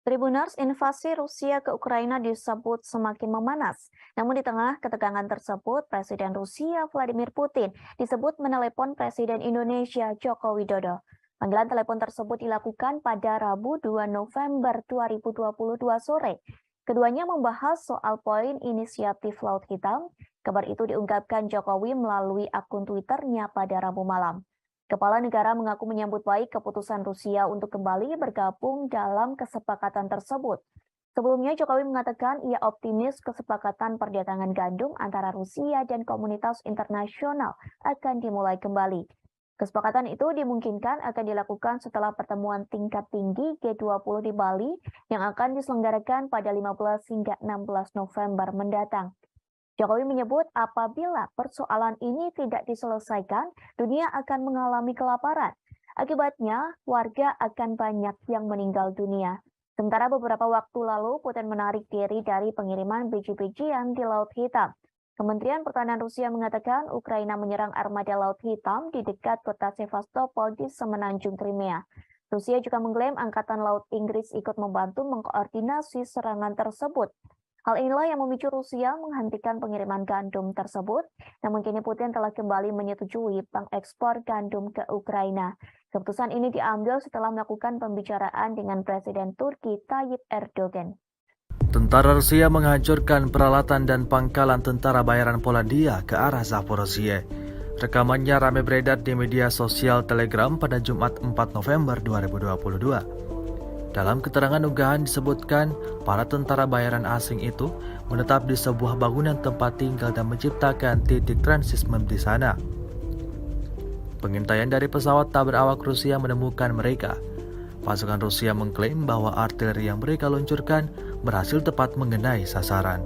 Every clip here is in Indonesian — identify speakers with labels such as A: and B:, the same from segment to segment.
A: Tribuners, invasi Rusia ke Ukraina disebut semakin memanas. Namun di tengah ketegangan tersebut, Presiden Rusia Vladimir Putin disebut menelepon Presiden Indonesia Joko Widodo. Panggilan telepon tersebut dilakukan pada Rabu 2 November 2022 sore. Keduanya membahas soal poin inisiatif Laut Hitam. Kabar itu diungkapkan Jokowi melalui akun Twitternya pada Rabu malam. Kepala negara mengaku menyambut baik keputusan Rusia untuk kembali bergabung dalam kesepakatan tersebut. Sebelumnya, Jokowi mengatakan ia optimis kesepakatan perdagangan gandum antara Rusia dan komunitas internasional akan dimulai kembali. Kesepakatan itu dimungkinkan akan dilakukan setelah pertemuan tingkat tinggi G20 di Bali yang akan diselenggarakan pada 15 hingga 16 November mendatang. Jokowi menyebut apabila persoalan ini tidak diselesaikan, dunia akan mengalami kelaparan. Akibatnya, warga akan banyak yang meninggal dunia. Sementara beberapa waktu lalu, Putin menarik diri dari pengiriman biji-bijian di Laut Hitam. Kementerian Pertahanan Rusia mengatakan Ukraina menyerang armada Laut Hitam di dekat kota Sevastopol di semenanjung Crimea. Rusia juga mengklaim Angkatan Laut Inggris ikut membantu mengkoordinasi serangan tersebut. Hal inilah yang memicu Rusia menghentikan pengiriman gandum tersebut, namun kini Putin telah kembali menyetujui pengekspor gandum ke Ukraina. Keputusan ini diambil setelah melakukan pembicaraan dengan Presiden Turki Tayyip Erdogan.
B: Tentara Rusia menghancurkan peralatan dan pangkalan tentara bayaran Polandia ke arah Zaporozhye. Rekamannya ramai beredar di media sosial Telegram pada Jumat 4 November 2022. Dalam keterangan unggahan disebutkan, para tentara bayaran asing itu menetap di sebuah bangunan tempat tinggal dan menciptakan titik transismen di sana. Pengintaian dari pesawat tak berawak Rusia menemukan mereka. Pasukan Rusia mengklaim bahwa artileri yang mereka luncurkan berhasil tepat mengenai sasaran.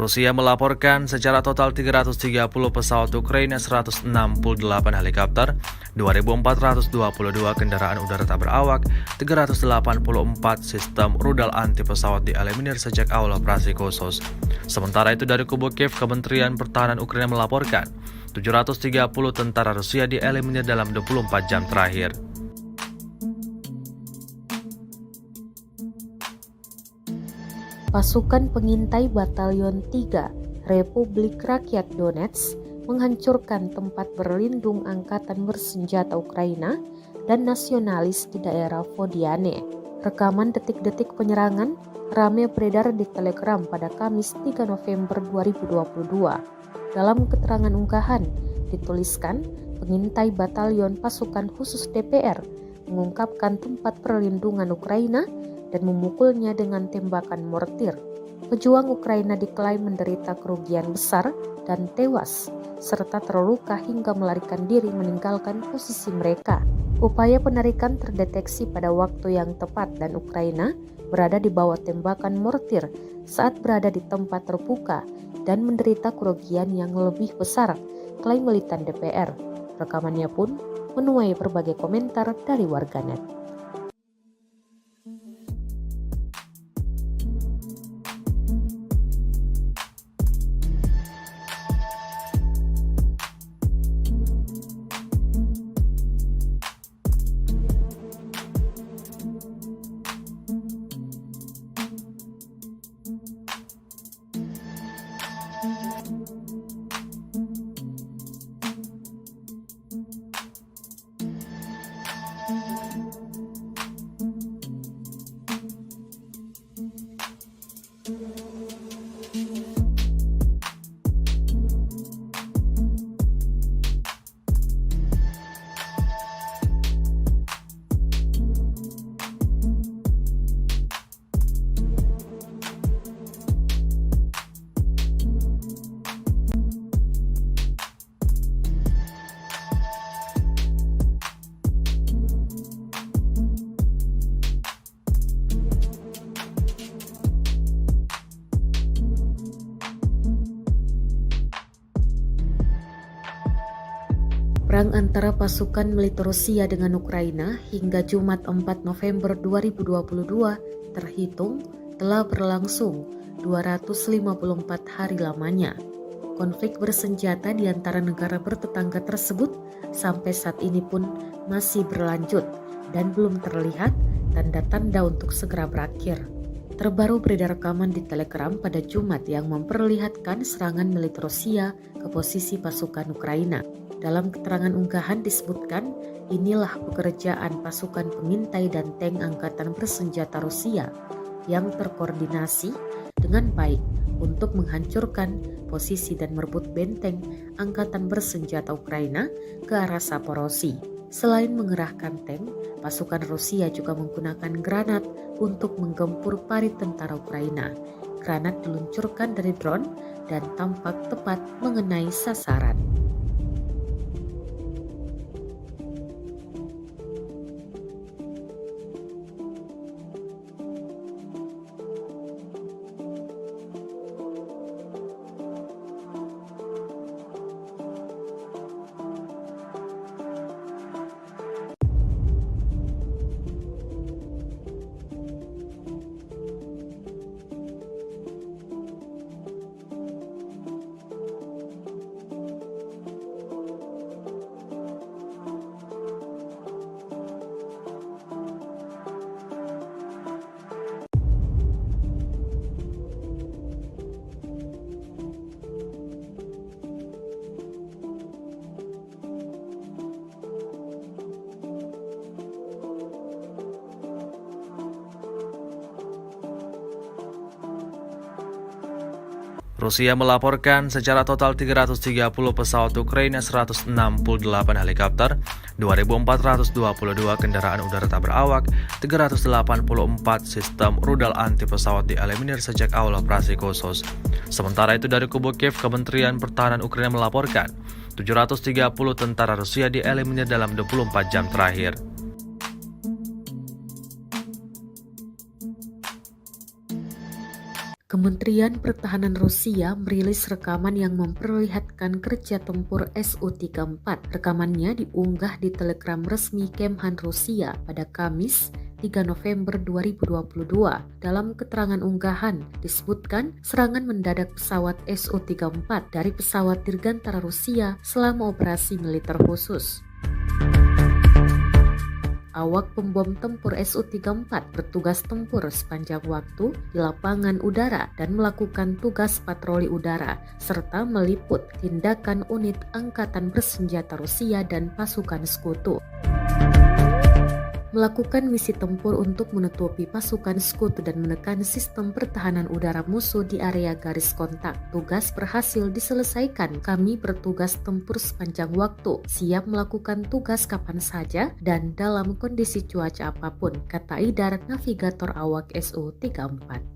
B: Rusia melaporkan secara total 330 pesawat Ukraina, 168 helikopter, 2.422 kendaraan udara tak berawak, 384 sistem rudal anti pesawat dieliminir sejak awal operasi khusus. Sementara itu dari kubu Kiev, Kementerian Pertahanan Ukraina melaporkan 730 tentara Rusia dieliminir dalam 24 jam terakhir.
C: Pasukan pengintai Batalion 3 Republik Rakyat Donetsk menghancurkan tempat berlindung angkatan bersenjata Ukraina dan nasionalis di daerah Vodiane. Rekaman detik-detik penyerangan ramai beredar di Telegram pada Kamis 3 November 2022. Dalam keterangan unggahan dituliskan, pengintai Batalion Pasukan Khusus DPR mengungkapkan tempat perlindungan Ukraina dan memukulnya dengan tembakan mortir. Pejuang Ukraina diklaim menderita kerugian besar dan tewas, serta terluka hingga melarikan diri meninggalkan posisi mereka. Upaya penarikan terdeteksi pada waktu yang tepat dan Ukraina berada di bawah tembakan mortir saat berada di tempat terbuka dan menderita kerugian yang lebih besar, klaim militan DPR. Rekamannya pun menuai berbagai komentar dari warganet. Perang antara pasukan militer Rusia dengan Ukraina hingga Jumat 4 November 2022 terhitung telah berlangsung 254 hari lamanya. Konflik bersenjata di antara negara bertetangga tersebut sampai saat ini pun masih berlanjut dan belum terlihat tanda-tanda untuk segera berakhir. Terbaru beredar rekaman di Telegram pada Jumat yang memperlihatkan serangan militer Rusia ke posisi pasukan Ukraina. Dalam keterangan unggahan disebutkan, inilah pekerjaan pasukan pengintai dan tank angkatan bersenjata Rusia yang terkoordinasi dengan baik untuk menghancurkan posisi dan merebut benteng angkatan bersenjata Ukraina ke arah Zaporozhye. Selain mengerahkan tank, pasukan Rusia juga menggunakan granat untuk menggempur parit tentara Ukraina. Granat diluncurkan dari drone dan tampak tepat mengenai sasaran.
B: Rusia melaporkan secara total 330 pesawat Ukraina, 168 helikopter, 2.422 kendaraan udara tak berawak, 384 sistem rudal anti pesawat dieliminir sejak awal operasi khusus. Sementara itu dari kubu Kiev, Kementerian Pertahanan Ukraina melaporkan 730 tentara Rusia dieliminir dalam 24 jam terakhir.
C: Kementerian Pertahanan Rusia merilis rekaman yang memperlihatkan kerja tempur Su-34. Rekamannya diunggah di Telegram resmi Kemhan Rusia pada Kamis 3 November 2022. Dalam keterangan unggahan disebutkan serangan mendadak pesawat Su-34 dari pesawat dirgantara Rusia selama operasi militer khusus. Awak pembom tempur Su-34 bertugas tempur sepanjang waktu di lapangan udara dan melakukan tugas patroli udara, serta meliput tindakan unit angkatan bersenjata Rusia dan pasukan sekutu. Melakukan misi tempur untuk menutupi pasukan sekutu dan menekan sistem pertahanan udara musuh di area garis kontak. Tugas berhasil diselesaikan. Kami bertugas tempur sepanjang waktu, siap melakukan tugas kapan saja dan dalam kondisi cuaca apapun, kata Idar, navigator awak Su-34.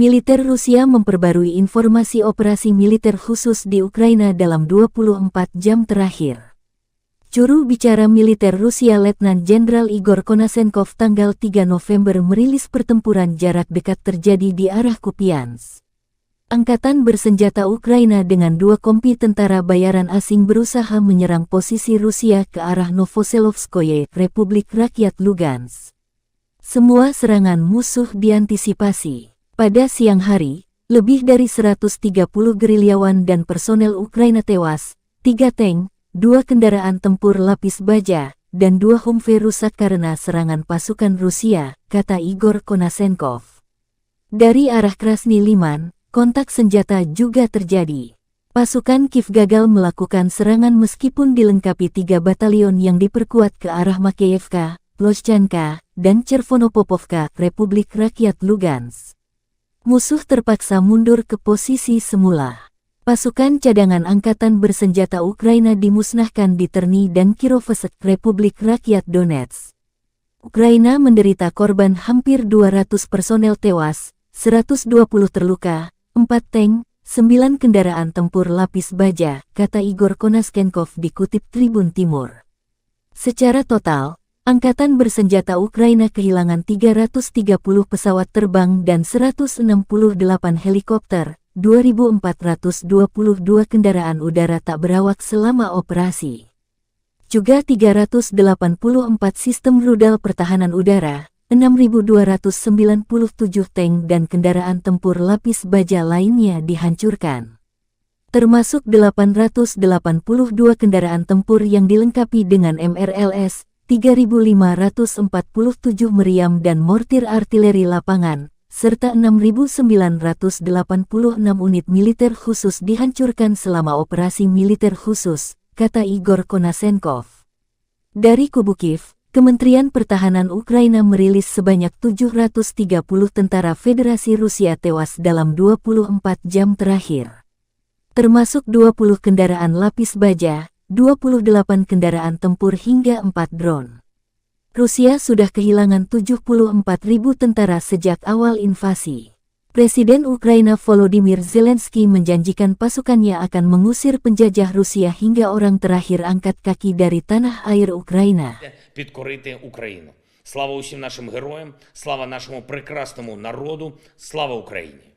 D: Militer Rusia memperbarui informasi operasi militer khusus di Ukraina dalam 24 jam terakhir. Juru bicara militer Rusia Letnan Jenderal Igor Konasenkov tanggal 3 November merilis pertempuran jarak dekat terjadi di arah Kupiansk. Angkatan bersenjata Ukraina dengan 2 kompi tentara bayaran asing berusaha menyerang posisi Rusia ke arah Novoselovskoye, Republik Rakyat Lugansk. Semua serangan musuh diantisipasi. Pada siang hari, lebih dari 130 gerilyawan dan personel Ukraina tewas, 3 tank, 2 kendaraan tempur lapis baja, dan 2 Humvee rusak karena serangan pasukan Rusia, kata Igor Konasenkov. Dari arah Krasny Liman, kontak senjata juga terjadi. Pasukan Kiev gagal melakukan serangan meskipun dilengkapi 3 batalion yang diperkuat ke arah Makeyevka, Ploshchanka, dan Chervonopopovka, Republik Rakyat Lugansk. Musuh terpaksa mundur ke posisi semula. Pasukan cadangan angkatan bersenjata Ukraina dimusnahkan di Terny dan Kirovsk, Republik Rakyat Donetsk. Ukraina menderita korban hampir 200 personel tewas, 120 terluka, 4 tank, 9 kendaraan tempur lapis baja, kata Igor Konasenkov dikutip Tribun Timur. Secara total, Angkatan bersenjata Ukraina kehilangan 330 pesawat terbang dan 168 helikopter, 2.422 kendaraan udara tak berawak selama operasi. Juga 384 sistem rudal pertahanan udara, 6.297 tank dan kendaraan tempur lapis baja lainnya dihancurkan. Termasuk 882 kendaraan tempur yang dilengkapi dengan MRLS, 3.547 meriam dan mortir artileri lapangan, serta 6.986 unit militer khusus dihancurkan selama operasi militer khusus, kata Igor Konasenkov. Dari kubu Kiev, Kementerian Pertahanan Ukraina merilis sebanyak 730 tentara Federasi Rusia tewas dalam 24 jam terakhir. Termasuk 20 kendaraan lapis baja, 28 kendaraan tempur hingga 4 drone. Rusia sudah kehilangan 74.000 tentara sejak awal invasi. Presiden Ukraina Volodymyr Zelensky menjanjikan pasukannya akan mengusir penjajah Rusia hingga orang terakhir angkat kaki dari tanah air Ukraina.
E: Підкорити Україну. Слава усім нашим героям, слава нашому прекрасному народу, слава Україні!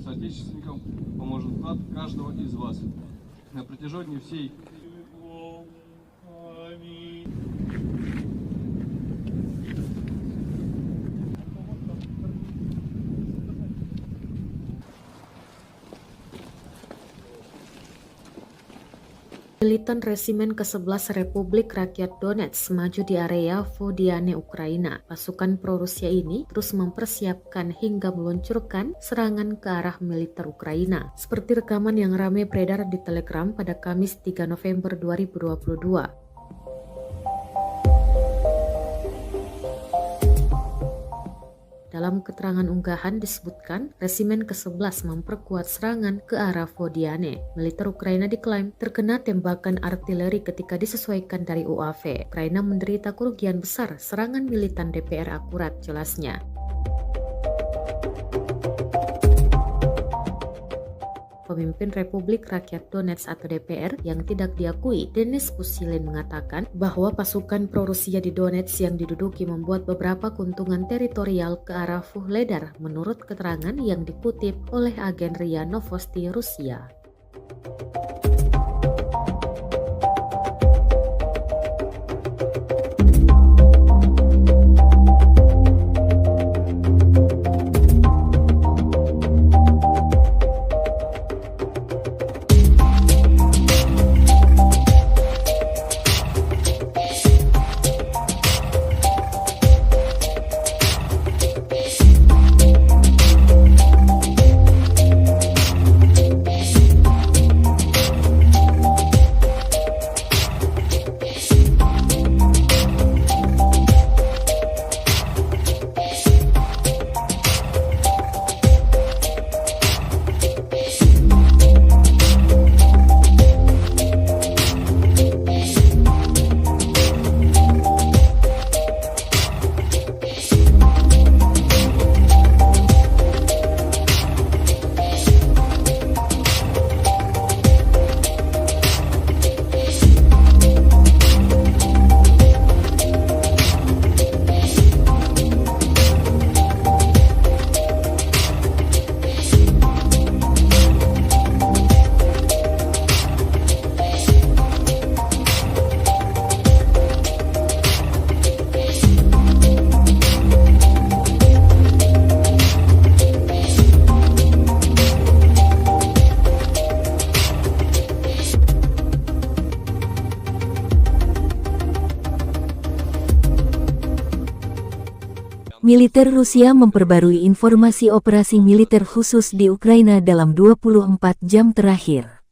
F: соотечественникам поможет вклад каждого из вас. На протяжении всей
C: militan Resimen ke-11 Republik Rakyat Donetsk maju di area Vodiane, Ukraina. Pasukan pro-Rusia ini terus mempersiapkan hingga meluncurkan serangan ke arah militer Ukraina. Seperti rekaman yang ramai beredar di Telegram pada Kamis 3 November 2022. Dalam keterangan unggahan disebutkan, Resimen ke-11 memperkuat serangan ke arah Vodiane. Militer Ukraina diklaim terkena tembakan artileri ketika disesuaikan dari UAV. Ukraina menderita kerugian besar, serangan militan DPR akurat, jelasnya. Pemimpin Republik Rakyat Donetsk atau DPR yang tidak diakui, Denis Pushilin, mengatakan bahwa pasukan pro-Rusia di Donetsk yang diduduki membuat beberapa keuntungan teritorial ke arah Vuhledar menurut keterangan yang dikutip oleh agen RIA Novosti Rusia.
D: Militer Rusia memperbarui informasi operasi militer khusus di Ukraina dalam 24 jam terakhir.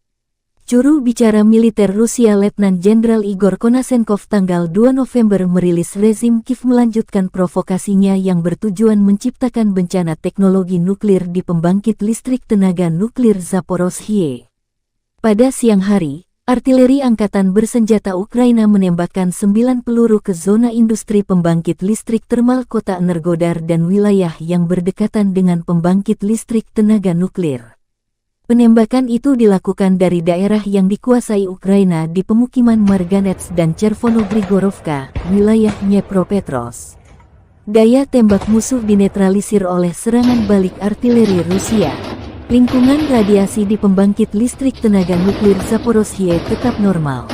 D: Juru bicara militer Rusia Letnan Jenderal Igor Konasenkov tanggal 2 November merilis rezim Kiev melanjutkan provokasinya yang bertujuan menciptakan bencana teknologi nuklir di pembangkit listrik tenaga nuklir Zaporozhye. Pada siang hari, artileri angkatan bersenjata Ukraina menembakkan 9 peluru ke zona industri pembangkit listrik termal kota Energodar dan wilayah yang berdekatan dengan pembangkit listrik tenaga nuklir. Penembakan itu dilakukan dari daerah yang dikuasai Ukraina di pemukiman Marganets dan Chervono-Grigorovka, wilayah Dnepropetrovsk. Daya tembak musuh dinetralisir oleh serangan balik artileri Rusia. Lingkungan radiasi di pembangkit listrik tenaga nuklir Zaporozhye tetap normal.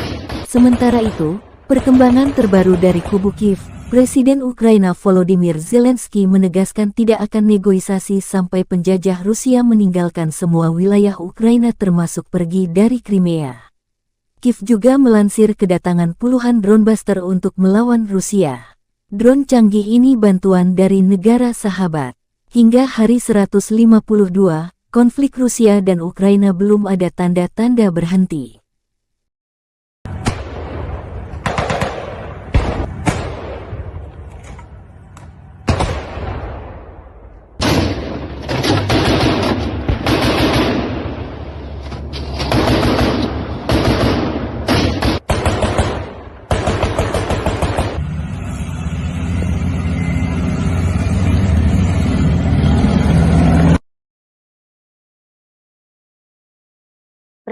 D: Sementara itu, perkembangan terbaru dari kubu Kiev, Presiden Ukraina Volodymyr Zelensky menegaskan tidak akan negosiasi sampai penjajah Rusia meninggalkan semua wilayah Ukraina termasuk pergi dari Crimea. Kiev juga melansir kedatangan puluhan drone buster untuk melawan Rusia. Drone canggih ini bantuan dari negara sahabat. Hingga hari 152, konflik Rusia dan Ukraina belum ada tanda-tanda berhenti.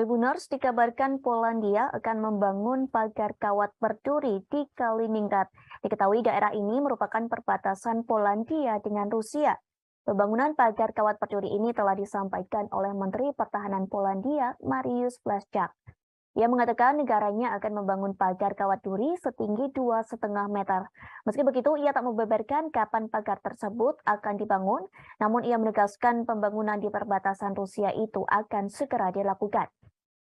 A: Tribuners dikabarkan Polandia akan membangun pagar kawat berduri di Kaliningrad. Diketahui daerah ini merupakan perbatasan Polandia dengan Rusia. Pembangunan pagar kawat berduri ini telah disampaikan oleh Menteri Pertahanan Polandia, Mariusz Błaszczak. Ia mengatakan negaranya akan membangun pagar kawat duri setinggi 2,5 meter. Meski begitu, ia tak membeberkan kapan pagar tersebut akan dibangun, namun ia menegaskan pembangunan di perbatasan Rusia itu akan segera dilakukan.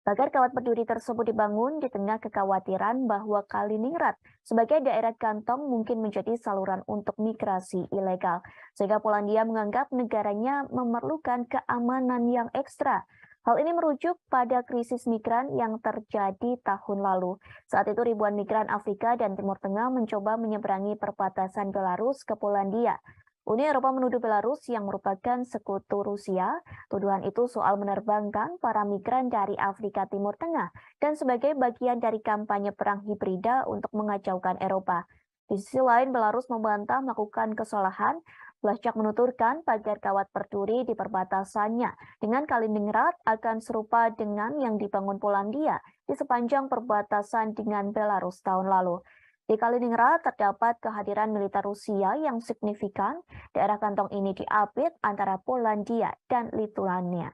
A: Pagar kawat berduri tersebut dibangun di tengah kekhawatiran bahwa Kaliningrad sebagai daerah kantong mungkin menjadi saluran untuk migrasi ilegal, sehingga Polandia menganggap negaranya memerlukan keamanan yang ekstra. Hal ini merujuk pada krisis migran yang terjadi tahun lalu. Saat itu ribuan migran Afrika dan Timur Tengah mencoba menyeberangi perbatasan Belarus ke Polandia. Uni Eropa menuduh Belarus yang merupakan sekutu Rusia. Tuduhan itu soal menerbangkan para migran dari Afrika Timur Tengah dan sebagai bagian dari kampanye perang hibrida untuk mengacaukan Eropa. Di sisi lain, Belarus membantah melakukan kesalahan. Blaszczak menuturkan pagar kawat berduri di perbatasannya dengan Kaliningrad akan serupa dengan yang dibangun Polandia di sepanjang perbatasan dengan Belarus tahun lalu. Di Kaliningrad terdapat kehadiran militer Rusia yang signifikan. Daerah kantong ini diapit antara Polandia dan Lituania.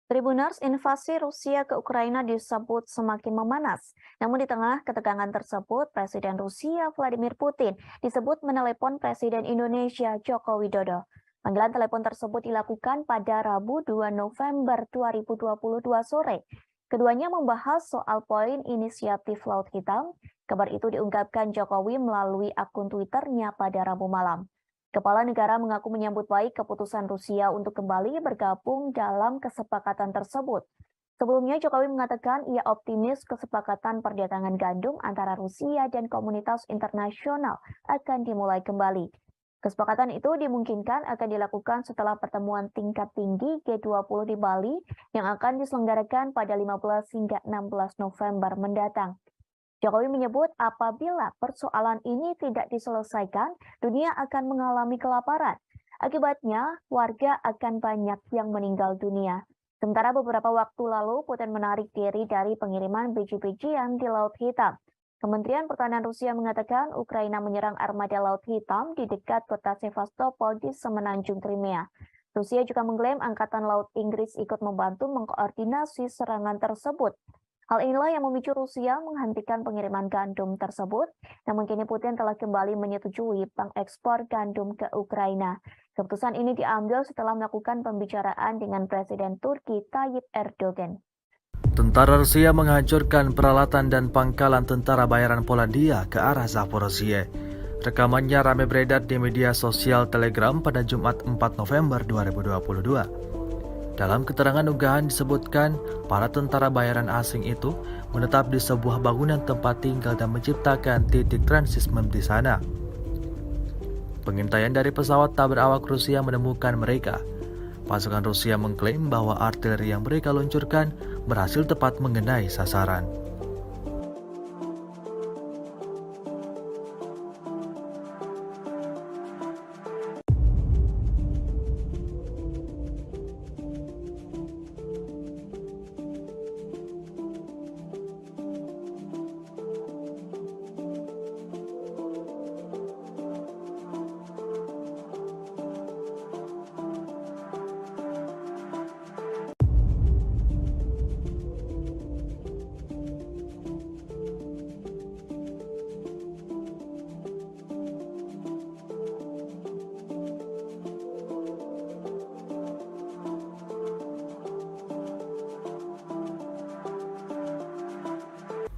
A: Tribuners, invasi Rusia ke Ukraina disebut semakin memanas. Namun di tengah ketegangan tersebut, Presiden Rusia Vladimir Putin disebut menelepon Presiden Indonesia Joko Widodo. Panggilan telepon tersebut dilakukan pada Rabu 2 November 2022 sore. Keduanya membahas soal poin inisiatif Laut Hitam. Kabar itu diungkapkan Jokowi melalui akun Twitternya pada Rabu malam. Kepala negara mengaku menyambut baik keputusan Rusia untuk kembali bergabung dalam kesepakatan tersebut. Sebelumnya Jokowi mengatakan ia optimis kesepakatan perdagangan gandum antara Rusia dan komunitas internasional akan dimulai kembali. Kesepakatan itu dimungkinkan akan dilakukan setelah pertemuan tingkat tinggi G20 di Bali yang akan diselenggarakan pada 15 hingga 16 November mendatang. Jokowi menyebut apabila persoalan ini tidak diselesaikan, dunia akan mengalami kelaparan. Akibatnya, warga akan banyak yang meninggal dunia. Sementara beberapa waktu lalu, Putin menarik diri dari pengiriman biji-bijian di Laut Hitam. Kementerian Pertahanan Rusia mengatakan Ukraina menyerang armada Laut Hitam di dekat kota Sevastopol di semenanjung Crimea. Rusia juga mengklaim Angkatan Laut Inggris ikut membantu mengkoordinasi serangan tersebut. Hal inilah yang memicu Rusia menghentikan pengiriman gandum tersebut. Namun kini Putin telah kembali menyetujui pengekspor gandum ke Ukraina. Keputusan ini diambil setelah melakukan pembicaraan dengan Presiden Turki Tayyip Erdogan.
B: Tentara Rusia menghancurkan peralatan dan pangkalan tentara bayaran Polandia ke arah Zaporozhye. Rekamannya ramai beredar di media sosial Telegram pada Jumat 4 November 2022. Dalam keterangan unggahan disebutkan, para tentara bayaran asing itu menetap di sebuah bangunan tempat tinggal dan menciptakan titik transismen di sana. Pengintaian dari pesawat tak berawak Rusia menemukan mereka. Pasukan Rusia mengklaim bahwa artileri yang mereka luncurkan berhasil tepat mengenai sasaran.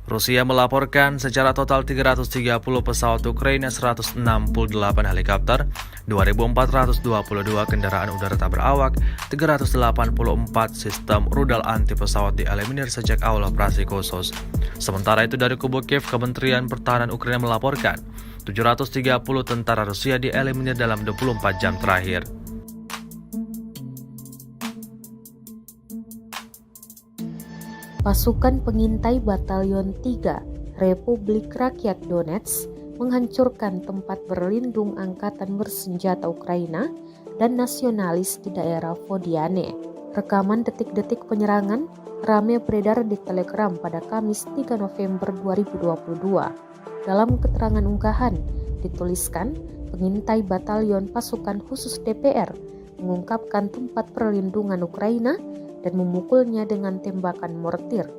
B: Rusia melaporkan secara total 330 pesawat Ukraina, 168 helikopter, 2.422 kendaraan udara tak berawak, 384 sistem rudal anti pesawat dieliminir sejak awal operasi khusus. Sementara itu dari kubu Kiev, Kementerian Pertahanan Ukraina melaporkan 730 tentara Rusia dieliminir dalam 24 jam terakhir.
C: Pasukan pengintai Batalion 3 Republik Rakyat Donetsk menghancurkan tempat berlindung angkatan bersenjata Ukraina dan nasionalis di daerah Vodiane. Rekaman detik-detik penyerangan ramai beredar di Telegram pada Kamis 3 November 2022. Dalam keterangan unggahan dituliskan, pengintai Batalion Pasukan Khusus DPR mengungkapkan tempat perlindungan Ukraina dan memukulnya dengan tembakan mortir.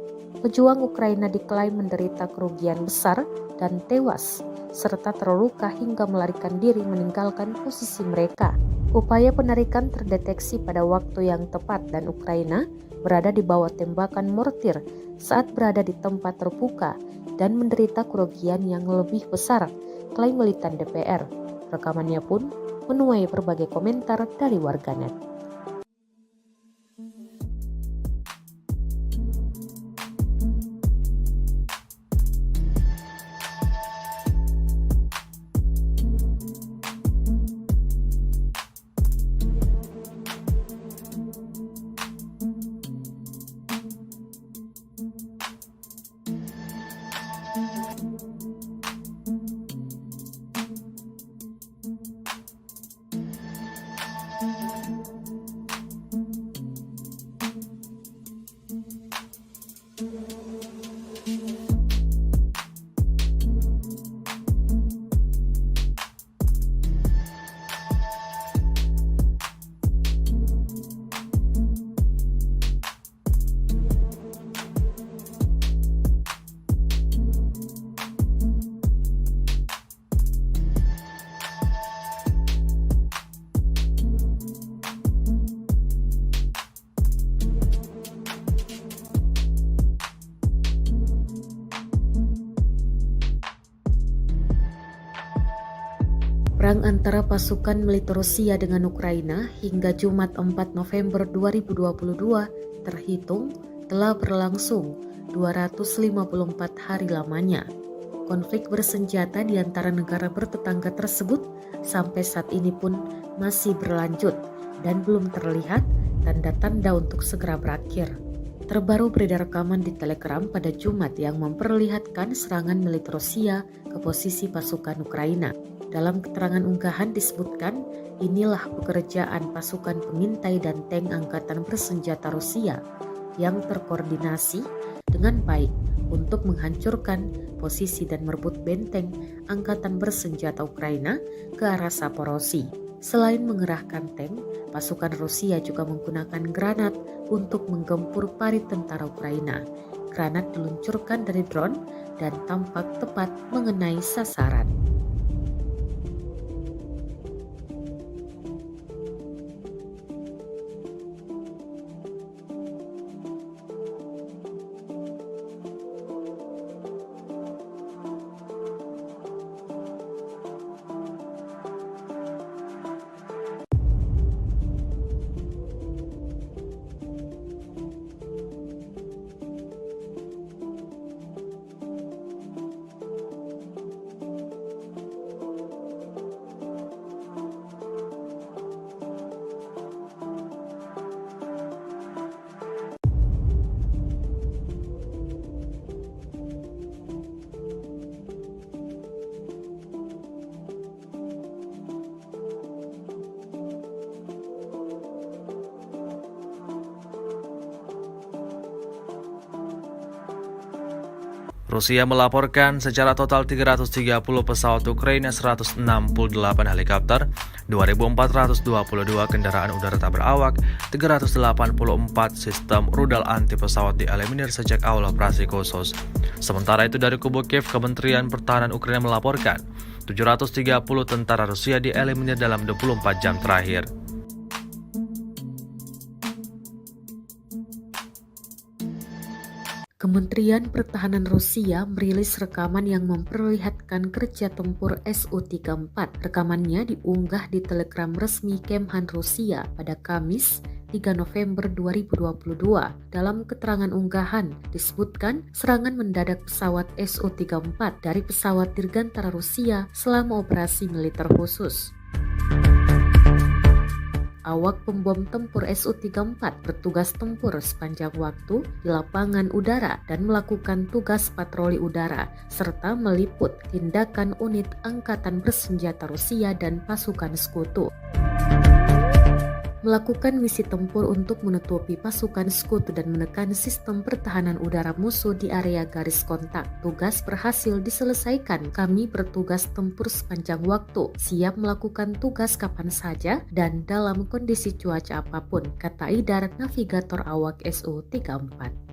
C: Pejuang Ukraina diklaim menderita kerugian besar dan tewas, serta terluka hingga melarikan diri meninggalkan posisi mereka. Upaya penarikan terdeteksi pada waktu yang tepat dan Ukraina berada di bawah tembakan mortir saat berada di tempat terbuka dan menderita kerugian yang lebih besar, klaim militan DPR. Rekamannya pun menuai berbagai komentar dari warganet. Perang antara pasukan militer Rusia dengan Ukraina hingga Jumat 4 November 2022 terhitung telah berlangsung 254 hari lamanya. Konflik bersenjata di antara negara bertetangga tersebut sampai saat ini pun masih berlanjut dan belum terlihat tanda-tanda untuk segera berakhir. Terbaru beredar rekaman di Telegram pada Jumat yang memperlihatkan serangan militer Rusia ke posisi pasukan Ukraina. Dalam keterangan unggahan disebutkan, inilah pekerjaan pasukan pengintai dan tank angkatan bersenjata Rusia yang terkoordinasi dengan baik untuk menghancurkan posisi dan merebut benteng angkatan bersenjata Ukraina ke arah Zaporozhye. Selain mengerahkan tank, pasukan Rusia juga menggunakan granat untuk menggempur parit tentara Ukraina. Granat diluncurkan dari drone dan tampak tepat mengenai sasaran.
B: Rusia melaporkan secara total 330 pesawat Ukraina, 168 helikopter, 2.422 kendaraan udara tak berawak, 384 sistem rudal anti pesawat dieliminir sejak awal operasi khusus. Sementara itu dari kubu Kiev, Kementerian Pertahanan Ukraina melaporkan 730 tentara Rusia dieliminir dalam 24 jam terakhir.
C: Kementerian Pertahanan Rusia merilis rekaman yang memperlihatkan kerja tempur Su-34. Rekamannya diunggah di Telegram resmi Kemhan Rusia pada Kamis 3 November 2022. Dalam keterangan unggahan disebutkan serangan mendadak pesawat Su-34 dari pesawat dirgantara Rusia selama operasi militer khusus. Awak pembom tempur Su-34 bertugas tempur sepanjang waktu di lapangan udara dan melakukan tugas patroli udara, serta meliput tindakan unit angkatan bersenjata Rusia dan pasukan sekutu. Melakukan misi tempur untuk menutupi pasukan sekutu dan menekan sistem pertahanan udara musuh di area garis kontak. Tugas berhasil diselesaikan. Kami bertugas tempur sepanjang waktu, siap melakukan tugas kapan saja dan dalam kondisi cuaca apapun, kata Idar, navigator awak Su-34.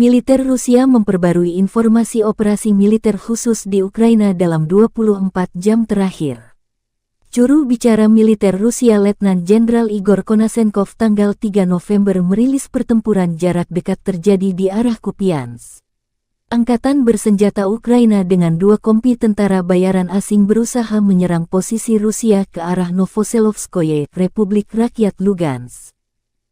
D: Militer Rusia memperbarui informasi operasi militer khusus di Ukraina dalam 24 jam terakhir. Juru bicara militer Rusia Letnan Jenderal Igor Konasenkov tanggal 3 November merilis pertempuran jarak dekat terjadi di arah Kupiansk. Angkatan bersenjata Ukraina dengan 2 kompi tentara bayaran asing berusaha menyerang posisi Rusia ke arah Novoselovskoye, Republik Rakyat Lugansk.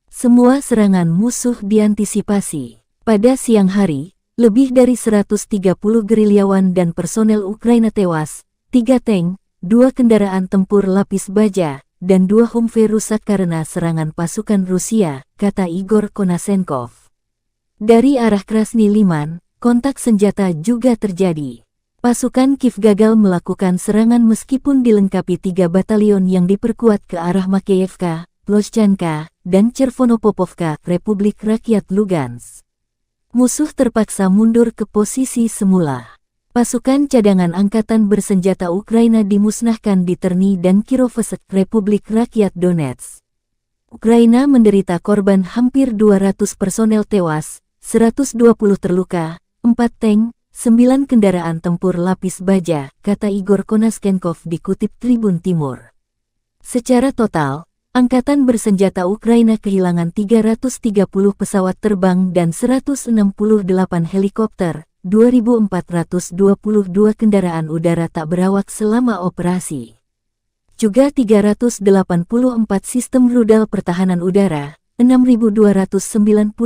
D: Semua serangan musuh diantisipasi. Pada siang hari, lebih dari 130 gerilyawan dan personel Ukraina tewas, 3 tank, 2 kendaraan tempur lapis baja, dan 2 Humvee rusak karena serangan pasukan Rusia, kata Igor Konasenkov. Dari arah Krasny Liman, kontak senjata juga terjadi. Pasukan Kiev gagal melakukan serangan meskipun dilengkapi 3 batalion yang diperkuat ke arah Makeyevka, Ploshchanka, dan Chervonopopovka, Republik Rakyat Lugansk. Musuh terpaksa mundur ke posisi semula. Pasukan cadangan angkatan bersenjata Ukraina dimusnahkan di Terny dan Kirovsk, Republik Rakyat Donetsk. Ukraina menderita korban hampir 200 personel tewas, 120 terluka, 4 tank, 9 kendaraan tempur lapis baja, kata Igor Konasenkov dikutip Tribun Timur. Secara total, Angkatan bersenjata Ukraina kehilangan 330 pesawat terbang dan 168 helikopter, 2.422 kendaraan udara tak berawak selama operasi. Juga 384 sistem rudal pertahanan udara, 6.297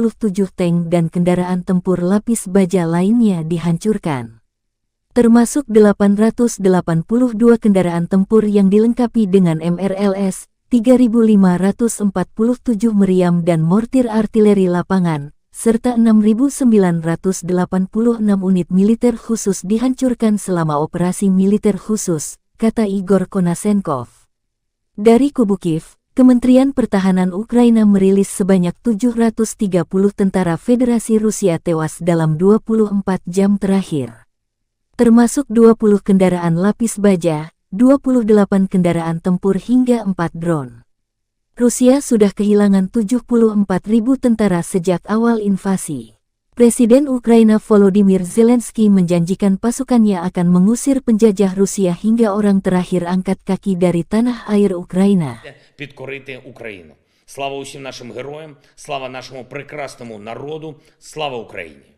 D: tank dan kendaraan tempur lapis baja lainnya dihancurkan. Termasuk 882 kendaraan tempur yang dilengkapi dengan MRLS, 3.547 meriam dan mortir artileri lapangan, serta 6.986 unit militer khusus dihancurkan selama operasi militer khusus, kata Igor Konasenkov. Dari kubu Kiev, Kementerian Pertahanan Ukraina merilis sebanyak 730 tentara Federasi Rusia tewas dalam 24 jam terakhir. Termasuk 20 kendaraan lapis baja, 28 kendaraan tempur hingga 4 drone. Rusia sudah kehilangan 74.000 tentara sejak awal invasi. Presiden Ukraina Volodymyr Zelensky menjanjikan pasukannya akan mengusir penjajah Rusia hingga orang terakhir angkat kaki dari tanah air Ukraina.
E: Підкорити Україну. Слава усім нашим героям, слава нашому прекрасному народу, слава Україні!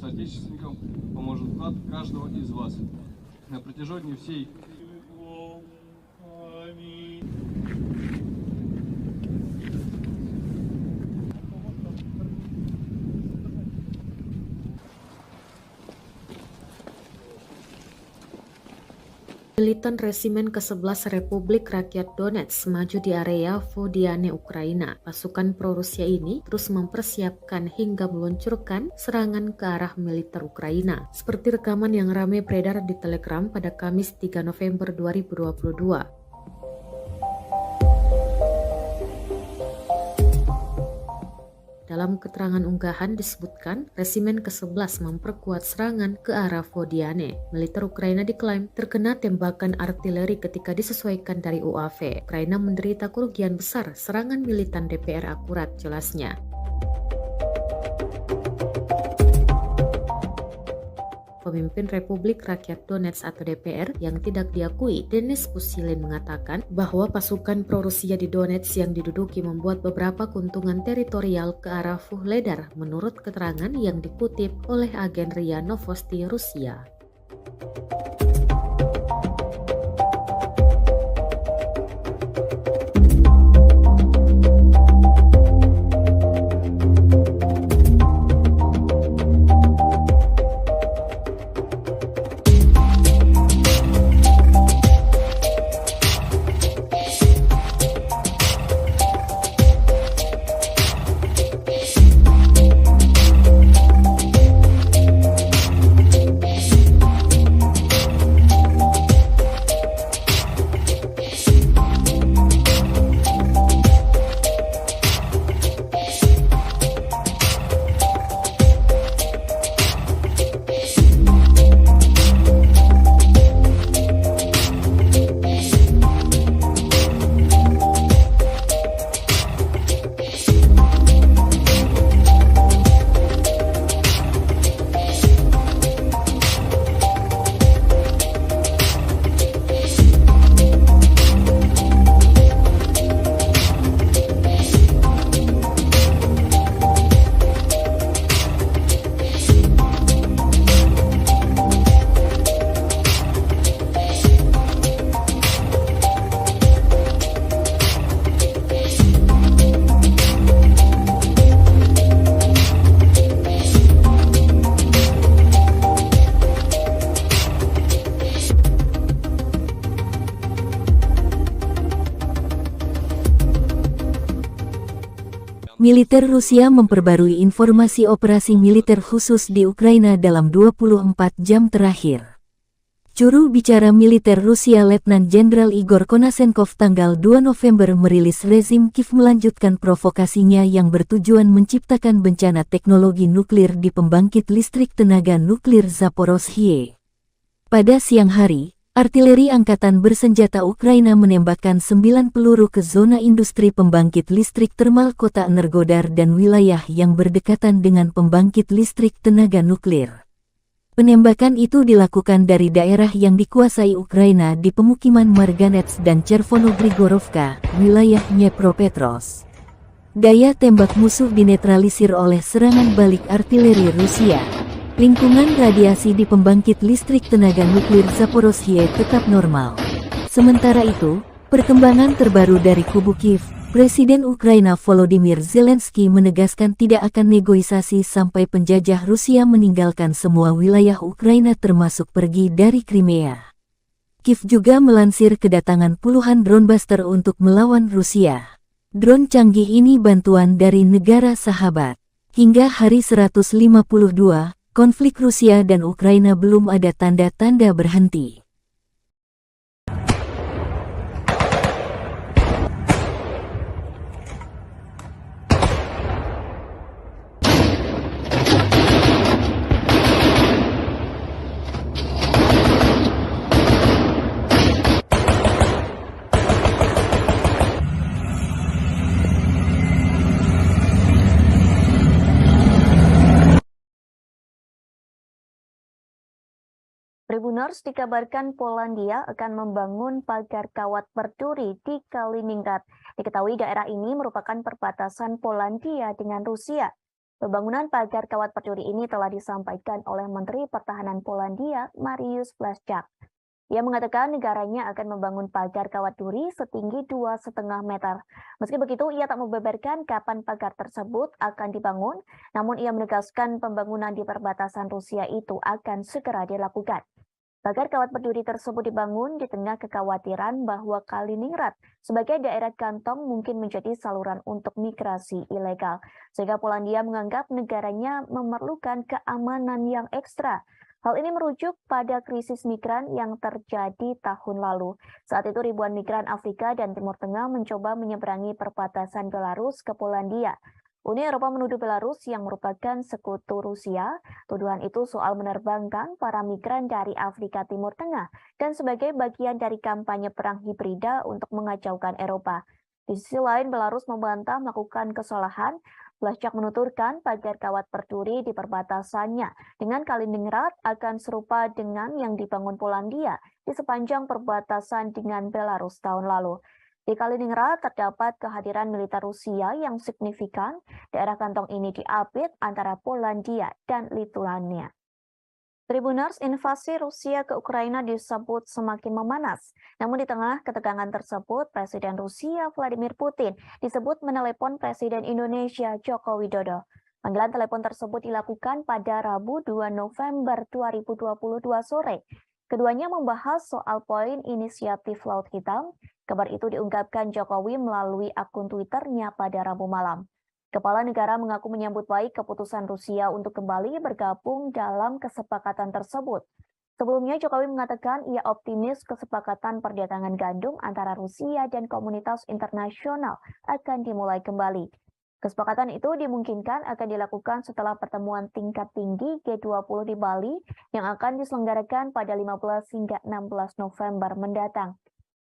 F: соотечественникам поможет вклад каждого из вас. На протяжении всей
C: Militan Resimen ke-11 Republik Rakyat Donetsk maju di area Vodiane, Ukraina. Pasukan pro-Rusia ini terus mempersiapkan hingga meluncurkan serangan ke arah militer Ukraina. Seperti rekaman yang ramai beredar di Telegram pada Kamis 3 November 2022. Dalam keterangan unggahan disebutkan, Resimen ke-11 memperkuat serangan ke arah Vodiane. Militer Ukraina diklaim terkena tembakan artileri ketika disesuaikan dari UAV. Ukraina menderita kerugian besar serangan militan DPR akurat, jelasnya. Pemimpin Republik Rakyat Donetsk atau DPR yang tidak diakui, Denis Pushilin, mengatakan bahwa pasukan pro-Rusia di Donetsk yang diduduki membuat beberapa keuntungan teritorial ke arah Vuhledar, menurut keterangan yang dikutip oleh agen RIA Novosti Rusia.
D: Militer Rusia memperbarui informasi operasi militer khusus di Ukraina dalam 24 jam terakhir. Juru bicara militer Rusia Letnan Jenderal Igor Konasenkov tanggal 2 November merilis rezim Kiev melanjutkan provokasinya yang bertujuan menciptakan bencana teknologi nuklir di pembangkit listrik tenaga nuklir Zaporozhye. Pada siang hari, artileri angkatan bersenjata Ukraina menembakkan 9 peluru ke zona industri pembangkit listrik termal kota Energodar dan wilayah yang berdekatan dengan pembangkit listrik tenaga nuklir. Penembakan itu dilakukan dari daerah yang dikuasai Ukraina di pemukiman Marganets dan Chervono-Grigorovka, wilayah Dnepropetrovsk. Daya tembak musuh dinetralisir oleh serangan balik artileri Rusia. Lingkungan radiasi di pembangkit listrik tenaga nuklir Zaporozhye tetap normal. Sementara itu, perkembangan terbaru dari kubu Kiev, Presiden Ukraina Volodymyr Zelensky menegaskan tidak akan negosiasi sampai penjajah Rusia meninggalkan semua wilayah Ukraina termasuk pergi dari Crimea. Kiev juga melansir kedatangan puluhan drone buster untuk melawan Rusia. Drone canggih ini bantuan dari negara sahabat. Hingga hari 152, konflik Rusia dan Ukraina belum ada tanda-tanda berhenti.
A: Tribuners dikabarkan Polandia akan membangun pagar kawat berduri di Kaliningrad. Diketahui daerah ini merupakan perbatasan Polandia dengan Rusia. Pembangunan pagar kawat berduri ini telah disampaikan oleh Menteri Pertahanan Polandia, Mariusz Błaszczak. Ia mengatakan negaranya akan membangun pagar kawat duri setinggi 2,5 meter. Meski begitu, ia tak membeberkan kapan pagar tersebut akan dibangun, namun ia menegaskan pembangunan di perbatasan Rusia itu akan segera dilakukan. Pagar kawat berduri tersebut dibangun di tengah kekhawatiran bahwa Kaliningrad sebagai daerah kantong mungkin menjadi saluran untuk migrasi ilegal, sehingga Polandia menganggap negaranya memerlukan keamanan yang ekstra. Hal ini merujuk pada krisis migran yang terjadi tahun lalu. Saat itu ribuan migran Afrika dan Timur Tengah mencoba menyeberangi perbatasan Belarus ke Polandia. Uni Eropa menuduh Belarus yang merupakan sekutu Rusia. Tuduhan itu soal menerbangkan para migran dari Afrika Timur Tengah dan sebagai bagian dari kampanye perang hibrida untuk mengacaukan Eropa. Di sisi lain, Belarus membantah melakukan kesalahan. Blaszczak menuturkan pagar kawat berduri di perbatasannya dengan Kaliningrad akan serupa dengan yang dibangun Polandia di sepanjang perbatasan dengan Belarus tahun lalu. Di Kaliningrad terdapat kehadiran militer Rusia yang signifikan. Daerah kantong ini diapit antara Polandia dan Lituania. Tribuners, invasi Rusia ke Ukraina disebut semakin memanas. Namun di tengah ketegangan tersebut, Presiden Rusia Vladimir Putin disebut menelepon Presiden Indonesia Joko Widodo. Panggilan telepon tersebut dilakukan pada Rabu 2 November 2022 sore. Keduanya membahas soal poin inisiatif Laut Hitam. Kabar itu diungkapkan Jokowi melalui akun Twitternya pada Rabu malam. Kepala negara mengaku menyambut baik keputusan Rusia untuk kembali bergabung dalam kesepakatan tersebut. Sebelumnya Jokowi mengatakan ia optimis kesepakatan perdagangan gandum antara Rusia dan komunitas internasional akan dimulai kembali. Kesepakatan itu dimungkinkan akan dilakukan setelah pertemuan tingkat tinggi G20 di Bali yang akan diselenggarakan pada 15 hingga 16 November mendatang.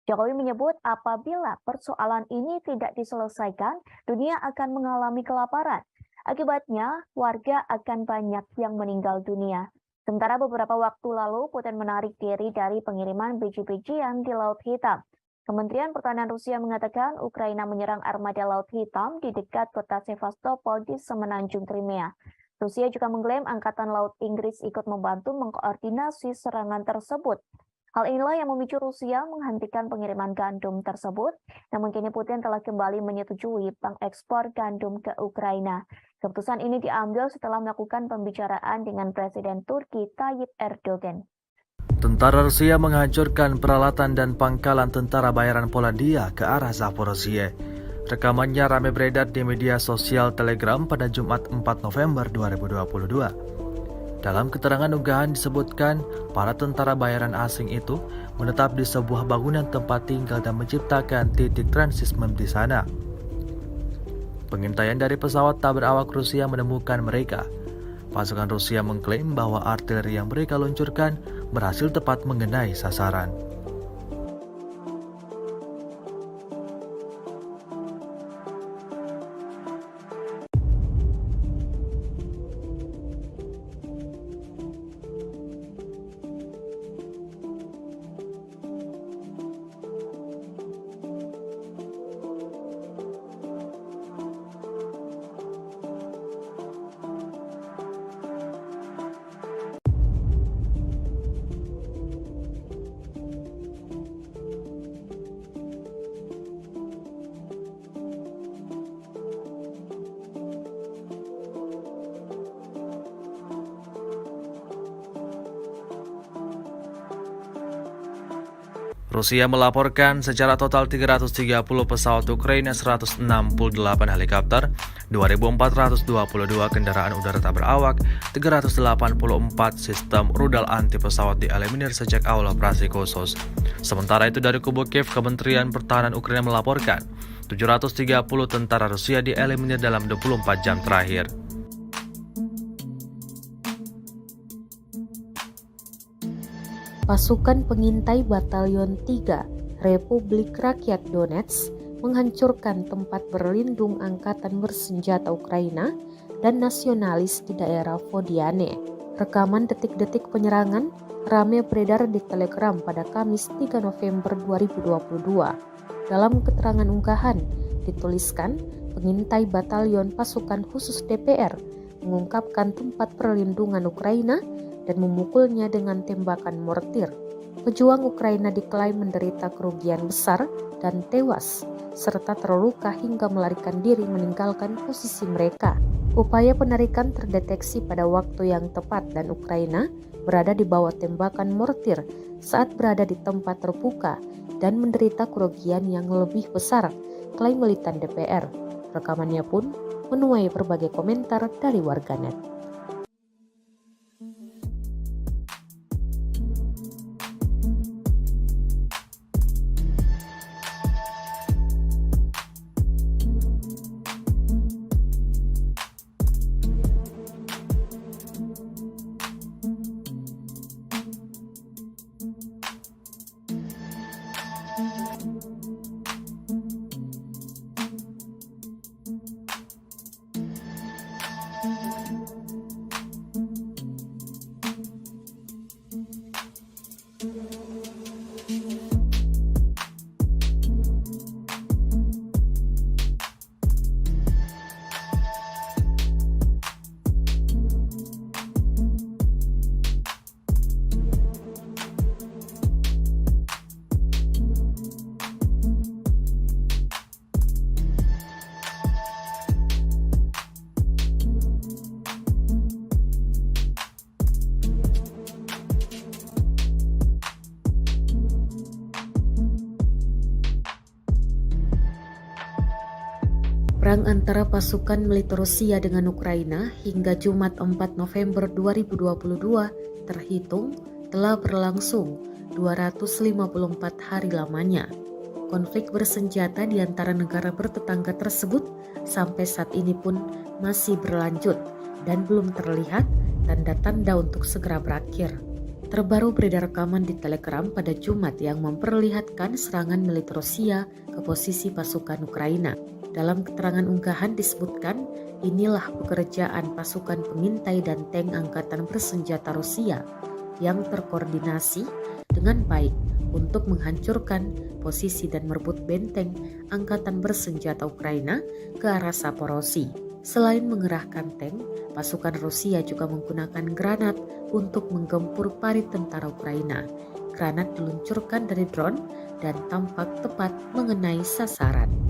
A: Jokowi menyebut apabila persoalan ini tidak diselesaikan, dunia akan mengalami kelaparan. Akibatnya, warga akan banyak yang meninggal dunia. Sementara beberapa waktu lalu, Putin menarik diri dari pengiriman biji-bijian di Laut Hitam. Kementerian Pertahanan Rusia mengatakan Ukraina menyerang armada Laut Hitam di dekat kota Sevastopol di semenanjung Crimea. Rusia juga mengklaim Angkatan Laut Inggris ikut membantu mengkoordinasi serangan tersebut. Hal inilah yang memicu Rusia menghentikan pengiriman gandum tersebut, namun kini Putin telah kembali menyetujui pengekspor gandum ke Ukraina. Keputusan ini diambil setelah melakukan pembicaraan dengan Presiden Turki Tayyip Erdogan.
B: Tentara Rusia menghancurkan peralatan dan pangkalan tentara bayaran Polandia ke arah Zaporozhye. Rekamannya ramai beredar di media sosial Telegram pada Jumat 4 November 2022. Dalam keterangan unggahan disebutkan, para tentara bayaran asing itu menetap di sebuah bangunan tempat tinggal dan menciptakan titik transismen di sana. Pengintaian dari pesawat tak berawak Rusia menemukan mereka. Pasukan Rusia mengklaim bahwa artileri yang mereka luncurkan berhasil tepat mengenai sasaran. Rusia melaporkan secara total 330 pesawat Ukraina, 168 helikopter, 2.422 kendaraan udara tak berawak, 384 sistem rudal anti pesawat dieliminir sejak awal operasi khusus. Sementara itu dari kubu Kiev, Kementerian Pertahanan Ukraina melaporkan 730 tentara Rusia dieliminir dalam 24 jam terakhir.
C: Pasukan pengintai Batalion 3 Republik Rakyat Donetsk menghancurkan tempat berlindung angkatan bersenjata Ukraina dan nasionalis di daerah Vodiane. Rekaman detik-detik penyerangan ramai beredar di Telegram pada Kamis 3 November 2022. Dalam keterangan unggahan dituliskan, pengintai Batalion Pasukan Khusus DPR mengungkapkan tempat perlindungan Ukraina dan memukulnya dengan tembakan mortir. Pejuang Ukraina diklaim menderita kerugian besar dan tewas, serta terluka hingga melarikan diri meninggalkan posisi mereka. Upaya penarikan terdeteksi pada waktu yang tepat dan Ukraina berada di bawah tembakan mortir saat berada di tempat terbuka dan menderita kerugian yang lebih besar, klaim militan DPR. Rekamannya pun menuai berbagai komentar dari warganet. Perang antara pasukan militer Rusia dengan Ukraina hingga Jumat 4 November 2022 terhitung telah berlangsung 254 hari lamanya. Konflik bersenjata di antara negara bertetangga tersebut sampai saat ini pun masih berlanjut dan belum terlihat tanda-tanda untuk segera berakhir. Terbaru beredar rekaman di Telegram pada Jumat yang memperlihatkan serangan militer Rusia ke posisi pasukan Ukraina. Dalam keterangan unggahan disebutkan, inilah pekerjaan pasukan pengintai dan tank angkatan bersenjata Rusia yang terkoordinasi dengan baik untuk menghancurkan posisi dan merebut benteng angkatan bersenjata Ukraina ke arah Zaporozhye. Selain mengerahkan tank, pasukan Rusia juga menggunakan granat untuk menggempur parit tentara Ukraina. Granat diluncurkan dari drone dan tampak tepat mengenai sasaran.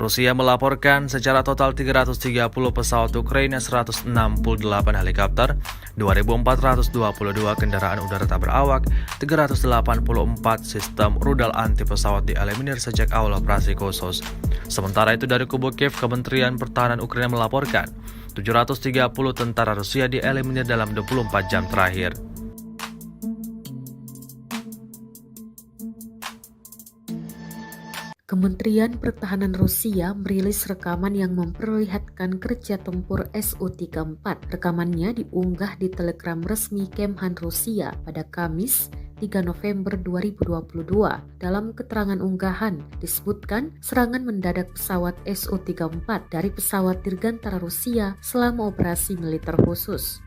B: Rusia melaporkan secara total 330 pesawat Ukraina, 168 helikopter, 2.422 kendaraan udara tak berawak, 384 sistem rudal anti pesawat dieliminir sejak awal operasi khusus. Sementara itu dari kubu Kiev, Kementerian Pertahanan Ukraina melaporkan 730 tentara Rusia dieliminir dalam 24 jam terakhir.
C: Kementerian Pertahanan Rusia merilis rekaman yang memperlihatkan kerja tempur Su-34. Rekamannya diunggah di Telegram resmi Kemhan Rusia pada Kamis 3 November 2022. Dalam keterangan unggahan disebutkan serangan mendadak pesawat Su-34 dari pesawat dirgantara Rusia selama operasi militer khusus.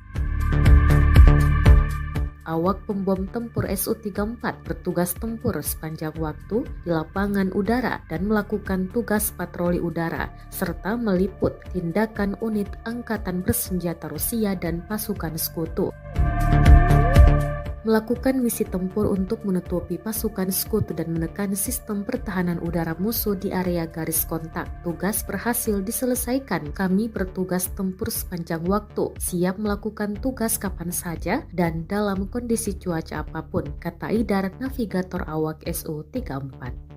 C: Awak pembom tempur Su-34 bertugas tempur sepanjang waktu di lapangan udara dan melakukan tugas patroli udara, serta meliput tindakan unit angkatan bersenjata Rusia dan pasukan sekutu. Melakukan misi tempur untuk menutupi pasukan sekutu dan menekan sistem pertahanan udara musuh di area garis kontak. Tugas berhasil diselesaikan. Kami bertugas tempur sepanjang waktu, siap melakukan tugas kapan saja dan dalam kondisi cuaca apapun, kata Idar, navigator awak Su-34.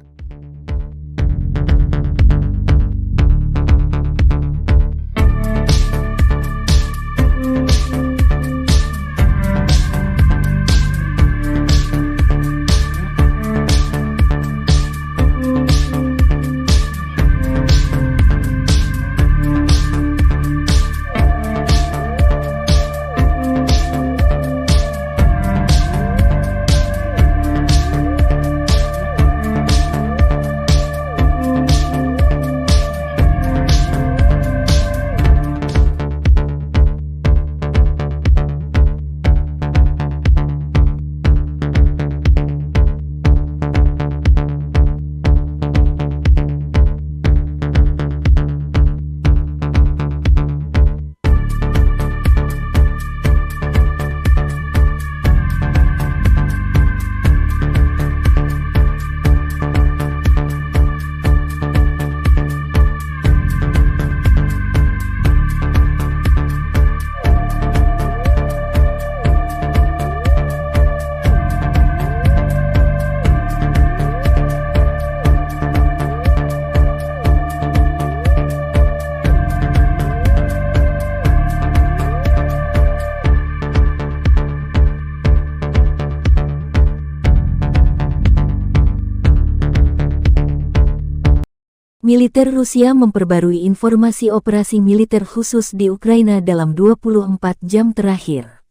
D: Militer Rusia memperbarui informasi operasi militer khusus di Ukraina dalam 24 jam terakhir.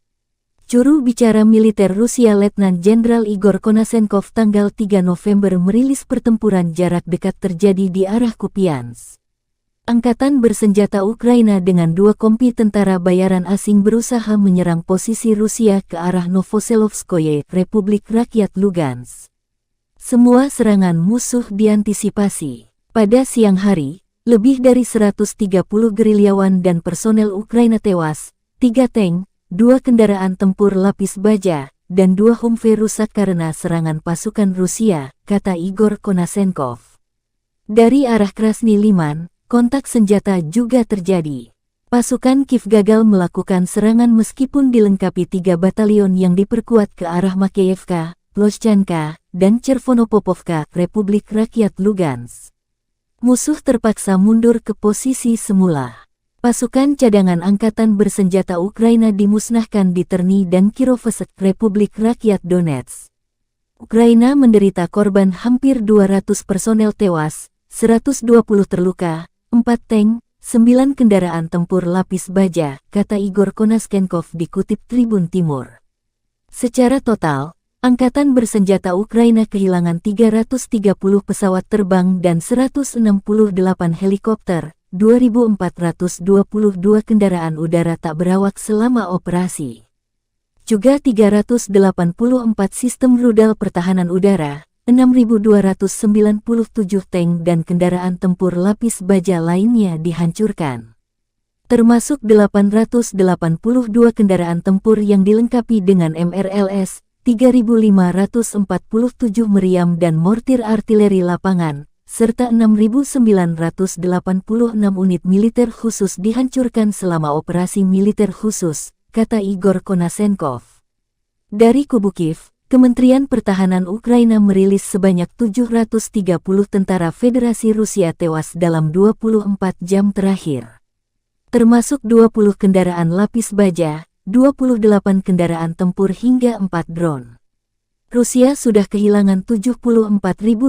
D: Juru bicara militer Rusia Letnan Jenderal Igor Konasenkov tanggal 3 November merilis pertempuran jarak dekat terjadi di arah Kupiansk. Angkatan bersenjata Ukraina dengan 2 kompi tentara bayaran asing berusaha menyerang posisi Rusia ke arah Novoselovskoye, Republik Rakyat Lugansk. Semua serangan musuh diantisipasi. Pada siang hari, lebih dari 130 gerilyawan dan personel Ukraina tewas, 3 tank, 2 kendaraan tempur lapis baja, dan 2 Humvee rusak karena serangan pasukan Rusia, kata Igor Konasenkov. Dari arah Krasny Liman, kontak senjata juga terjadi. Pasukan Kiev gagal melakukan serangan meskipun dilengkapi 3 batalion yang diperkuat ke arah Makeyevka, Ploshchanka, dan Chervonopopovka, Republik Rakyat Lugansk. Musuh terpaksa mundur ke posisi semula. Pasukan cadangan angkatan bersenjata Ukraina dimusnahkan di Terny dan Kirovsk, Republik Rakyat Donetsk. Ukraina menderita korban hampir 200 personel tewas, 120 terluka, 4 tank, 9 kendaraan tempur lapis baja, kata Igor Konasenkov dikutip Tribun Timur. Secara total, Angkatan bersenjata Ukraina kehilangan 330 pesawat terbang dan 168 helikopter, 2.422 kendaraan udara tak berawak selama operasi. Juga 384 sistem rudal pertahanan udara, 6.297 tank dan kendaraan tempur lapis baja lainnya dihancurkan. Termasuk 882 kendaraan tempur yang dilengkapi dengan MRLS, 3.547 meriam dan mortir artileri lapangan, serta 6.986 unit militer khusus dihancurkan selama operasi militer khusus, kata Igor Konasenkov. Dari kubu Kiev, Kementerian Pertahanan Ukraina merilis sebanyak 730 tentara Federasi Rusia tewas dalam 24 jam terakhir. Termasuk 20 kendaraan lapis baja, 28 kendaraan tempur hingga 4 drone. Rusia sudah kehilangan 74.000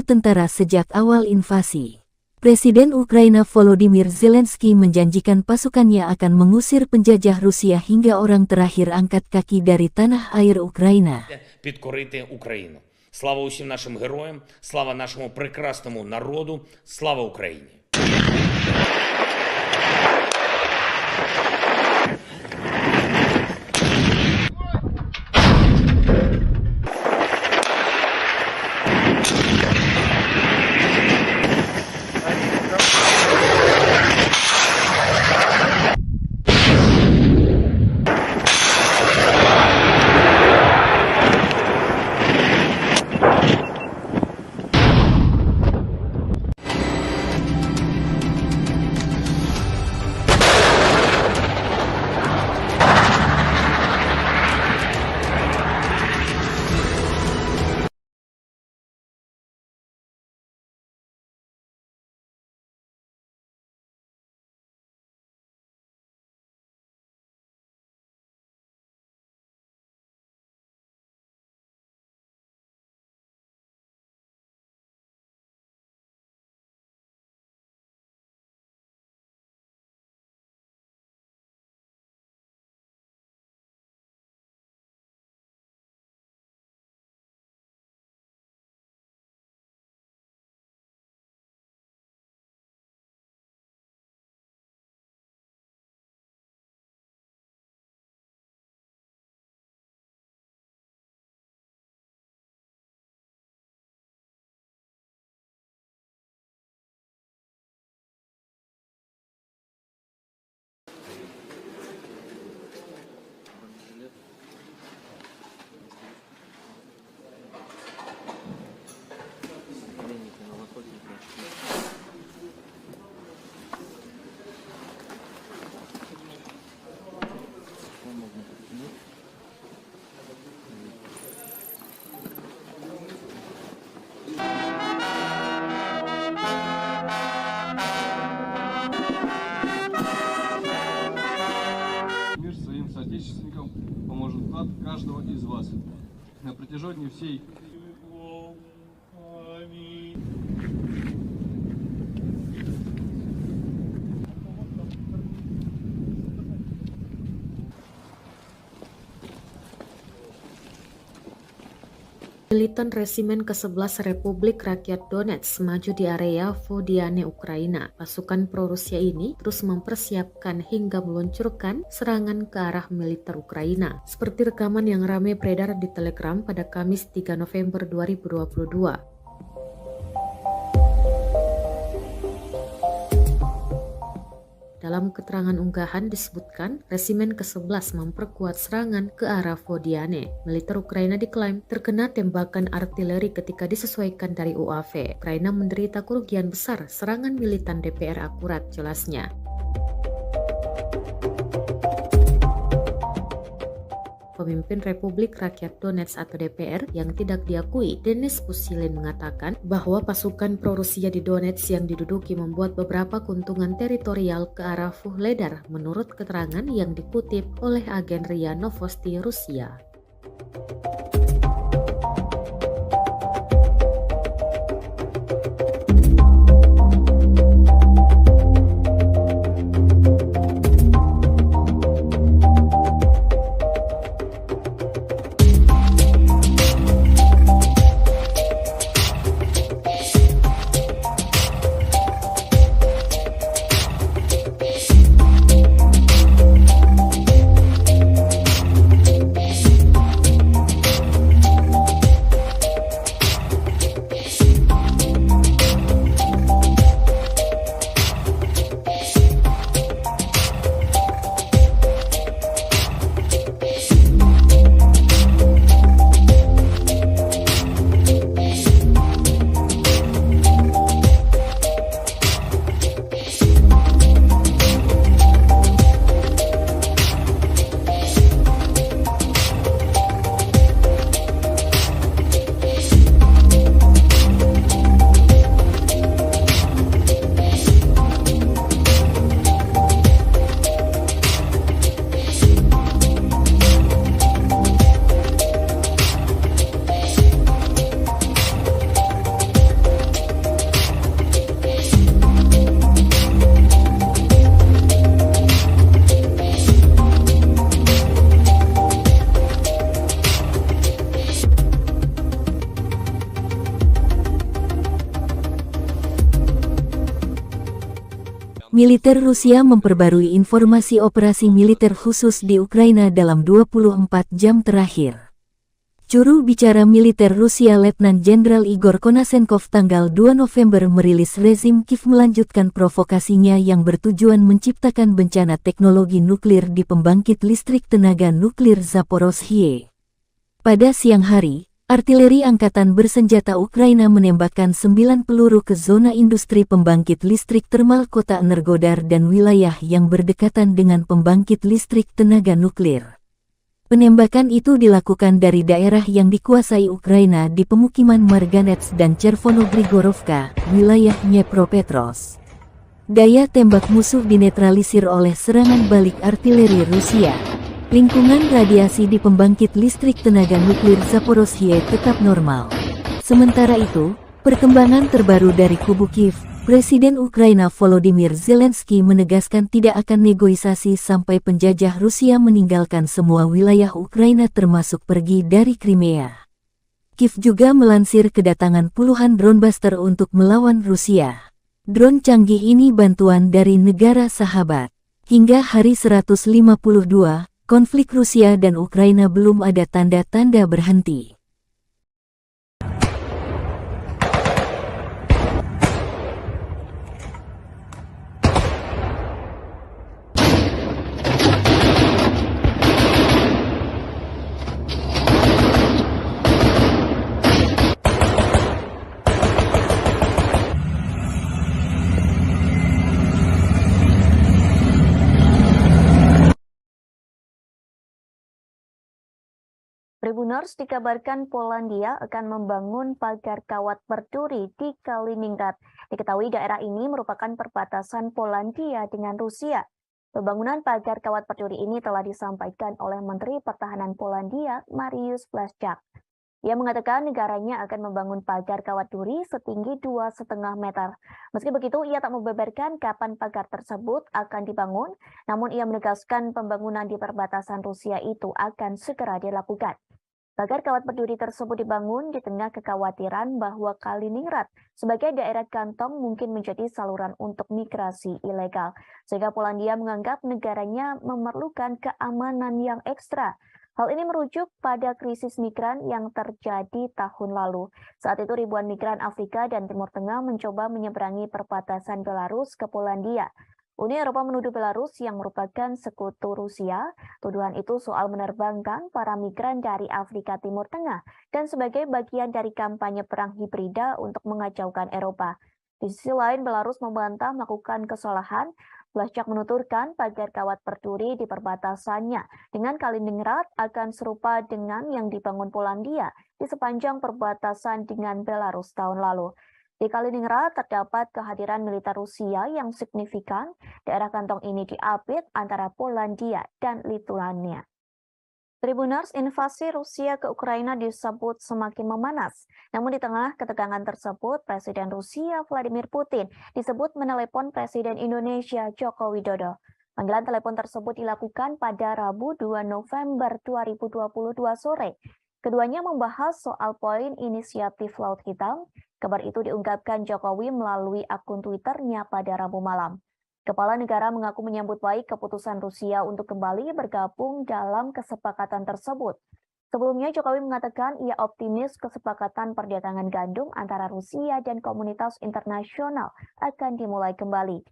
D: tentara sejak awal invasi. Presiden Ukraina Volodymyr Zelensky menjanjikan pasukannya akan mengusir penjajah Rusia hingga orang terakhir angkat kaki dari tanah air Ukraina.
E: Підкорити Україну. Слава усім нашим героям, слава нашому прекрасному народу, слава Україні!
F: соотечественникам поможет вклад каждого из вас. На протяжении всей
C: Militan Resimen ke-11 Republik Rakyat Donetsk maju di area Vodiane, Ukraina. Pasukan pro-Rusia ini terus mempersiapkan hingga meluncurkan serangan ke arah militer Ukraina. Seperti rekaman yang ramai beredar di Telegram pada Kamis 3 November 2022. Dalam keterangan unggahan disebutkan, Resimen ke-11 memperkuat serangan ke arah Vodiane. Militer Ukraina diklaim terkena tembakan artileri ketika disesuaikan dari UAV. Ukraina menderita kerugian besar serangan militan DPR akurat, jelasnya. Pemimpin Republik Rakyat Donetsk atau DPR yang tidak diakui, Denis Pushilin, mengatakan bahwa pasukan pro-Rusia di Donetsk yang diduduki membuat beberapa keuntungan teritorial ke arah Vuhledar menurut keterangan yang dikutip oleh agen RIA Novosti Rusia.
D: Militer Rusia memperbarui informasi operasi militer khusus di Ukraina dalam 24 jam terakhir. Juru bicara militer Rusia Letnan Jenderal Igor Konasenkov tanggal 2 November merilis rezim Kiev melanjutkan provokasinya yang bertujuan menciptakan bencana teknologi nuklir di pembangkit listrik tenaga nuklir Zaporozhye. Pada siang hari, artileri angkatan bersenjata Ukraina menembakkan 9 peluru ke zona industri pembangkit listrik termal kota Energodar dan wilayah yang berdekatan dengan pembangkit listrik tenaga nuklir. Penembakan itu dilakukan dari daerah yang dikuasai Ukraina di pemukiman Marganets dan Chervono-Grigorovka, wilayah Dnepropetrovsk. Daya tembak musuh dinetralisir oleh serangan balik artileri Rusia. Lingkungan radiasi di pembangkit listrik tenaga nuklir Zaporozhye tetap normal. Sementara itu, perkembangan terbaru dari kubu Kiev, Presiden Ukraina Volodymyr Zelensky menegaskan tidak akan negosiasi sampai penjajah Rusia meninggalkan semua wilayah Ukraina termasuk pergi dari Crimea. Kiev juga melansir kedatangan puluhan drone buster untuk melawan Rusia. Drone canggih ini bantuan dari negara sahabat. Hingga hari 152, konflik Rusia dan Ukraina belum ada tanda-tanda berhenti.
A: Tribuners dikabarkan Polandia akan membangun pagar kawat berduri di Kaliningrad. Diketahui daerah ini merupakan perbatasan Polandia dengan Rusia. Pembangunan pagar kawat berduri ini telah disampaikan oleh Menteri Pertahanan Polandia, Mariusz Błaszczak. Ia mengatakan negaranya akan membangun pagar kawat duri setinggi 2,5 meter. Meski begitu, ia tak membeberkan kapan pagar tersebut akan dibangun, namun ia menegaskan pembangunan di perbatasan Rusia itu akan segera dilakukan. Pagar kawat berduri tersebut dibangun di tengah kekhawatiran bahwa Kaliningrad sebagai daerah kantong mungkin menjadi saluran untuk migrasi ilegal, sehingga Polandia menganggap negaranya memerlukan keamanan yang ekstra. Hal ini merujuk pada krisis migran yang terjadi tahun lalu. Saat itu ribuan migran Afrika dan Timur Tengah mencoba menyeberangi perbatasan Belarus ke Polandia. Uni Eropa menuduh Belarus yang merupakan sekutu Rusia. Tuduhan itu soal menerbangkan para migran dari Afrika Timur Tengah dan sebagai bagian dari kampanye perang hibrida untuk mengacaukan Eropa. Di sisi lain, Belarus membantah melakukan kesalahan. Blaszczak menuturkan pagar kawat berduri di perbatasannya dengan Kaliningrad akan serupa dengan yang dibangun Polandia di sepanjang perbatasan dengan Belarus tahun lalu. Di Kaliningrad terdapat kehadiran militer Rusia yang signifikan. Daerah kantong ini diapit antara Polandia dan Lituania. Tribuners, invasi Rusia ke Ukraina disebut semakin memanas. Namun di tengah ketegangan tersebut, Presiden Rusia Vladimir Putin disebut menelepon Presiden Indonesia Joko Widodo. Panggilan telepon tersebut dilakukan pada Rabu 2 November 2022 sore. Keduanya membahas soal poin inisiatif Laut Hitam. Kabar itu diungkapkan Jokowi melalui akun Twitternya pada Rabu malam. Kepala negara mengaku menyambut baik keputusan Rusia untuk kembali bergabung dalam kesepakatan tersebut. Sebelumnya Jokowi mengatakan ia optimis kesepakatan perdagangan gandum antara Rusia dan komunitas internasional akan dimulai kembali.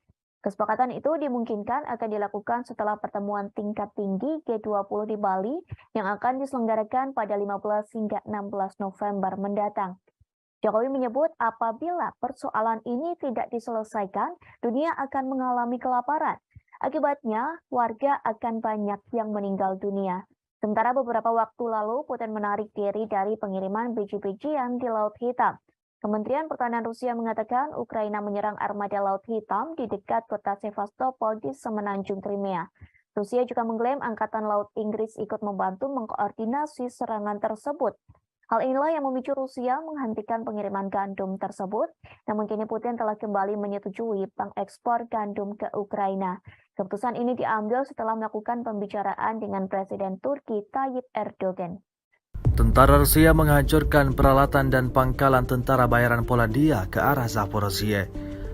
A: Kesepakatan itu dimungkinkan akan dilakukan setelah pertemuan tingkat tinggi G20 di Bali yang akan diselenggarakan pada 15 hingga 16 November mendatang. Jokowi menyebut apabila persoalan ini tidak diselesaikan, dunia akan mengalami kelaparan. Akibatnya, warga akan banyak yang meninggal dunia. Sementara beberapa waktu lalu, Putin menarik diri dari pengiriman biji-bijian di Laut Hitam. Kementerian Pertahanan Rusia mengatakan Ukraina menyerang armada Laut Hitam di dekat kota Sevastopol di semenanjung Crimea. Rusia juga mengklaim Angkatan Laut Inggris ikut membantu mengkoordinasi serangan tersebut. Hal inilah yang memicu Rusia menghentikan pengiriman gandum tersebut. Namun kini Putin telah kembali menyetujui pengekspor gandum ke Ukraina. Keputusan ini diambil setelah melakukan pembicaraan dengan Presiden Turki Tayyip Erdogan.
B: Tentara Rusia menghancurkan peralatan dan pangkalan tentara bayaran Polandia ke arah Zaporozhye.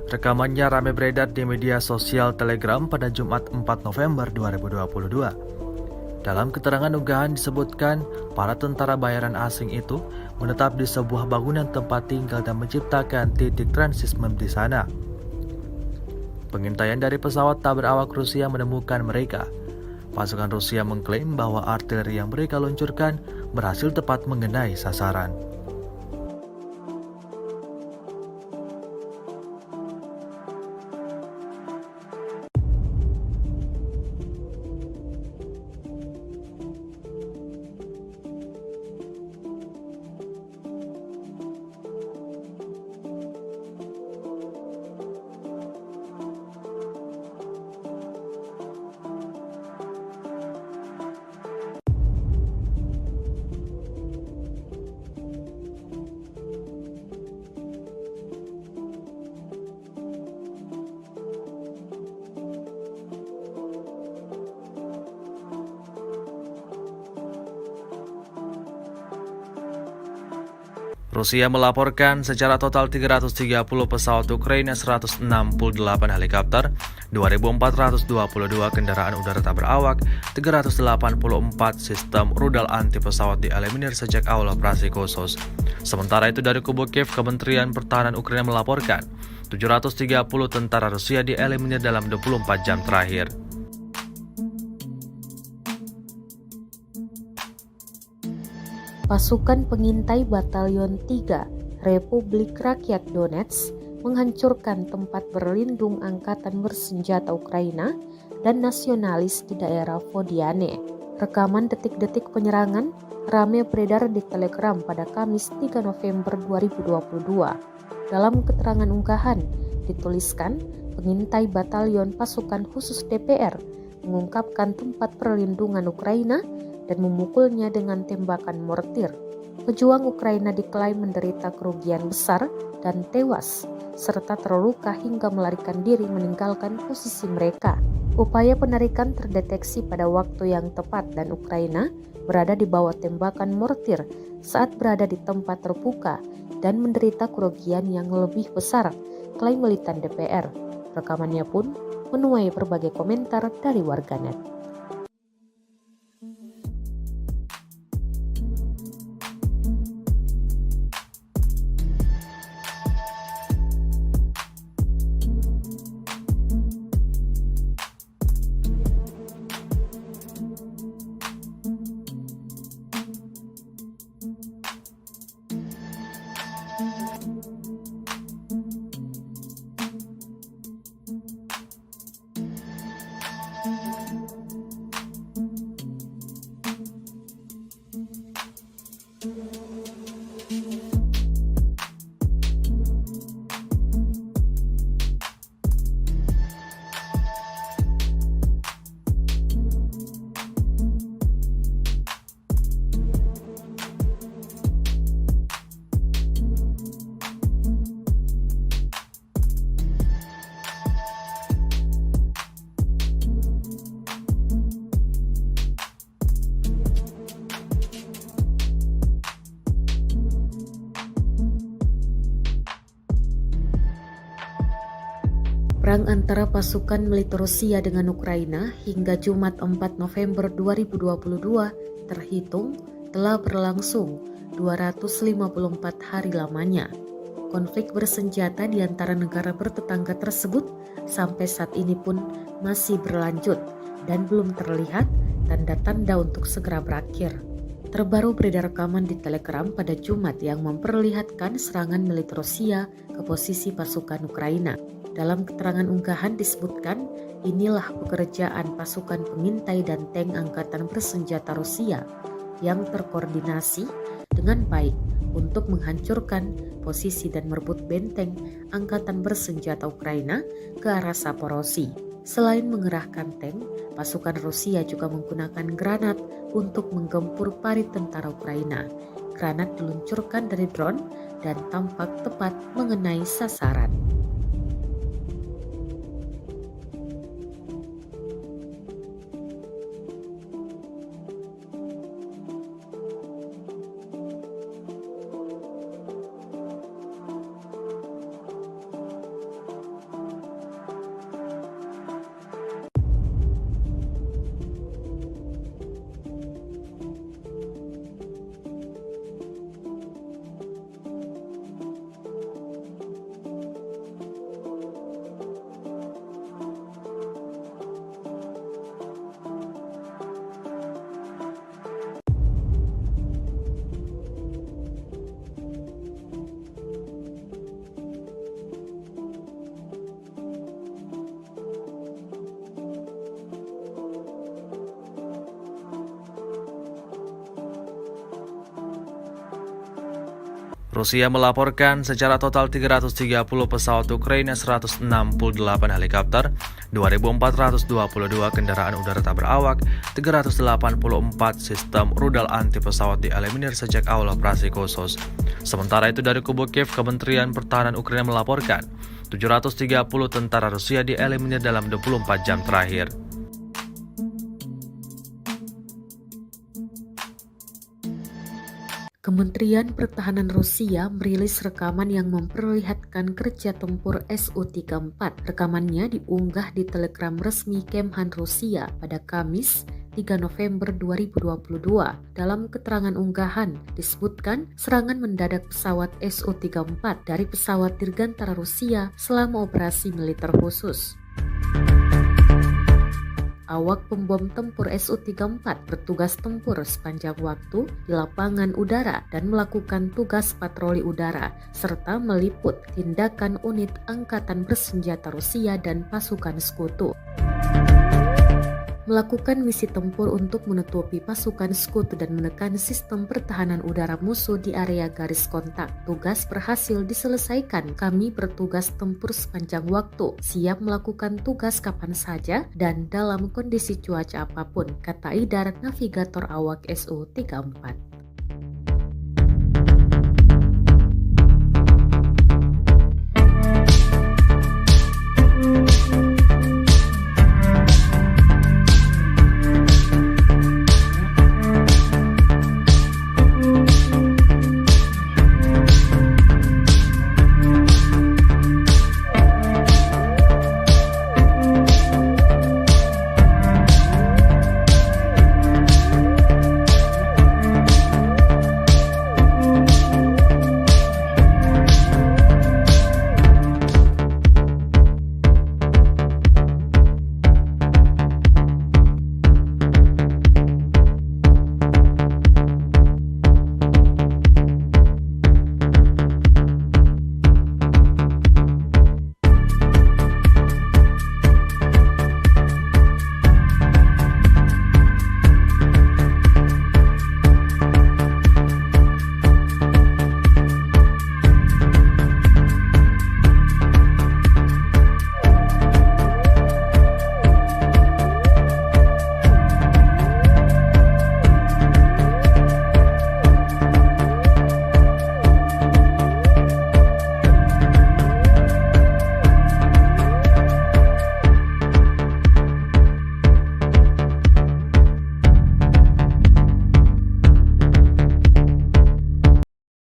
B: Rekamannya ramai beredar di media sosial Telegram pada Jumat 4 November 2022. Dalam keterangan unggahan disebutkan, para tentara bayaran asing itu menetap di sebuah bangunan tempat tinggal dan menciptakan titik transisme di sana. Pengintaian dari pesawat tak berawak Rusia menemukan mereka. Pasukan Rusia mengklaim bahwa artileri yang mereka luncurkan berhasil tepat mengenai sasaran. Rusia melaporkan secara total 330 pesawat Ukraina, 168 helikopter, 2.422 kendaraan udara tak berawak, 384 sistem rudal anti pesawat dieliminir sejak awal operasi khusus. Sementara itu dari kubu Kiev, Kementerian Pertahanan Ukraina melaporkan 730 tentara Rusia dieliminir dalam 24 jam terakhir.
C: Pasukan pengintai Batalion 3 Republik Rakyat Donetsk menghancurkan tempat berlindung angkatan bersenjata Ukraina dan nasionalis di daerah Vodiane. Rekaman detik-detik penyerangan ramai beredar di Telegram pada Kamis 3 November 2022. Dalam keterangan unggahan dituliskan, pengintai Batalion Pasukan Khusus DPR mengungkapkan tempat perlindungan Ukraina dan memukulnya dengan tembakan mortir. Pejuang Ukraina diklaim menderita kerugian besar dan tewas, serta terluka hingga melarikan diri meninggalkan posisi mereka. Upaya penarikan terdeteksi pada waktu yang tepat dan Ukraina berada di bawah tembakan mortir saat berada di tempat terbuka dan menderita kerugian yang lebih besar, klaim militan DPR. Rekamannya pun menuai berbagai komentar dari warganet. Perang antara pasukan militer Rusia dengan Ukraina hingga Jumat 4 November 2022 terhitung telah berlangsung 254 hari lamanya. Konflik bersenjata di antara negara bertetangga tersebut sampai saat ini pun masih berlanjut dan belum terlihat tanda-tanda untuk segera berakhir. Terbaru beredar rekaman di Telegram pada Jumat yang memperlihatkan serangan militer Rusia ke posisi pasukan Ukraina. Dalam keterangan unggahan disebutkan, inilah pekerjaan pasukan pengintai dan tank angkatan bersenjata Rusia yang terkoordinasi dengan baik untuk menghancurkan posisi dan merebut benteng angkatan bersenjata Ukraina ke arah Zaporozhye. Selain mengerahkan tank, pasukan Rusia juga menggunakan granat untuk menggempur parit tentara Ukraina. Granat diluncurkan dari drone dan tampak tepat mengenai sasaran.
B: Rusia melaporkan secara total 330 pesawat Ukraina, 168 helikopter, 2.422 kendaraan udara tak berawak, 384 sistem rudal anti pesawat dieliminir sejak awal operasi khusus. Sementara itu dari kubu Kiev, Kementerian Pertahanan Ukraina melaporkan 730 tentara Rusia dieliminir dalam 24 jam terakhir.
C: Kementerian Pertahanan Rusia merilis rekaman yang memperlihatkan kerja tempur Su-34. Rekamannya diunggah di Telegram resmi Kemhan Rusia pada Kamis 3 November 2022. Dalam keterangan unggahan disebutkan serangan mendadak pesawat Su-34 dari pesawat dirgantara Rusia selama operasi militer khusus. Awak pembom tempur Su-34 bertugas tempur sepanjang waktu di lapangan udara dan melakukan tugas patroli udara, serta meliput tindakan unit angkatan bersenjata Rusia dan pasukan sekutu. Melakukan misi tempur untuk menutupi pasukan sekutu dan menekan sistem pertahanan udara musuh di area garis kontak. Tugas berhasil diselesaikan. Kami bertugas tempur sepanjang waktu, siap melakukan tugas kapan saja dan dalam kondisi cuaca apapun, kata Idar, navigator awak Su-34.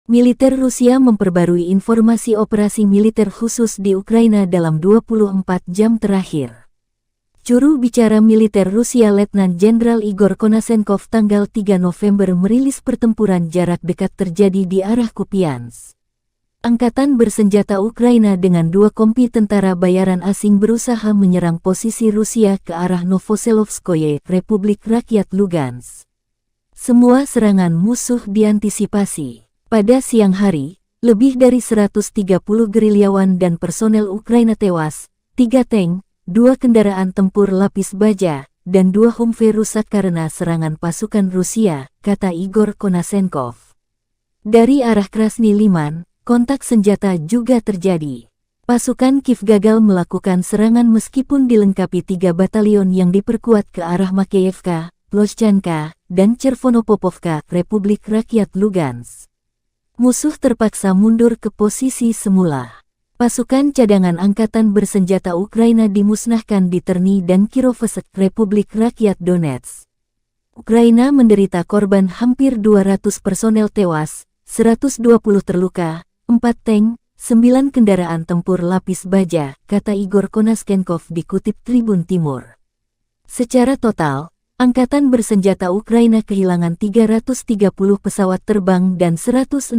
D: Militer Rusia memperbarui informasi operasi militer khusus di Ukraina dalam 24 jam terakhir. Juru bicara militer Rusia Letnan Jenderal Igor Konasenkov tanggal 3 November merilis pertempuran jarak dekat terjadi di arah Kupiansk. Angkatan bersenjata Ukraina dengan 2 kompi tentara bayaran asing berusaha menyerang posisi Rusia ke arah Novoselovskoye, Republik Rakyat Lugansk. Semua serangan musuh diantisipasi. Pada siang hari, lebih dari 130 gerilyawan dan personel Ukraina tewas, 3 tank, 2 kendaraan tempur lapis baja, dan 2 Humvee rusak karena serangan pasukan Rusia, kata Igor Konasenkov. Dari arah Krasny Liman, kontak senjata juga terjadi. Pasukan Kiev gagal melakukan serangan meskipun dilengkapi 3 batalion yang diperkuat ke arah Makeyevka, Ploshchanka, dan Chervonopopovka, Republik Rakyat Lugansk. Musuh terpaksa mundur ke posisi semula. Pasukan cadangan angkatan bersenjata Ukraina dimusnahkan di Terny dan Kirovsk, Republik Rakyat Donetsk. Ukraina menderita korban hampir 200 personel tewas, 120 terluka, 4 tank, 9 kendaraan tempur lapis baja, kata Igor Konasenkov dikutip Tribun Timur. Secara total, Angkatan bersenjata Ukraina kehilangan 330 pesawat terbang dan 168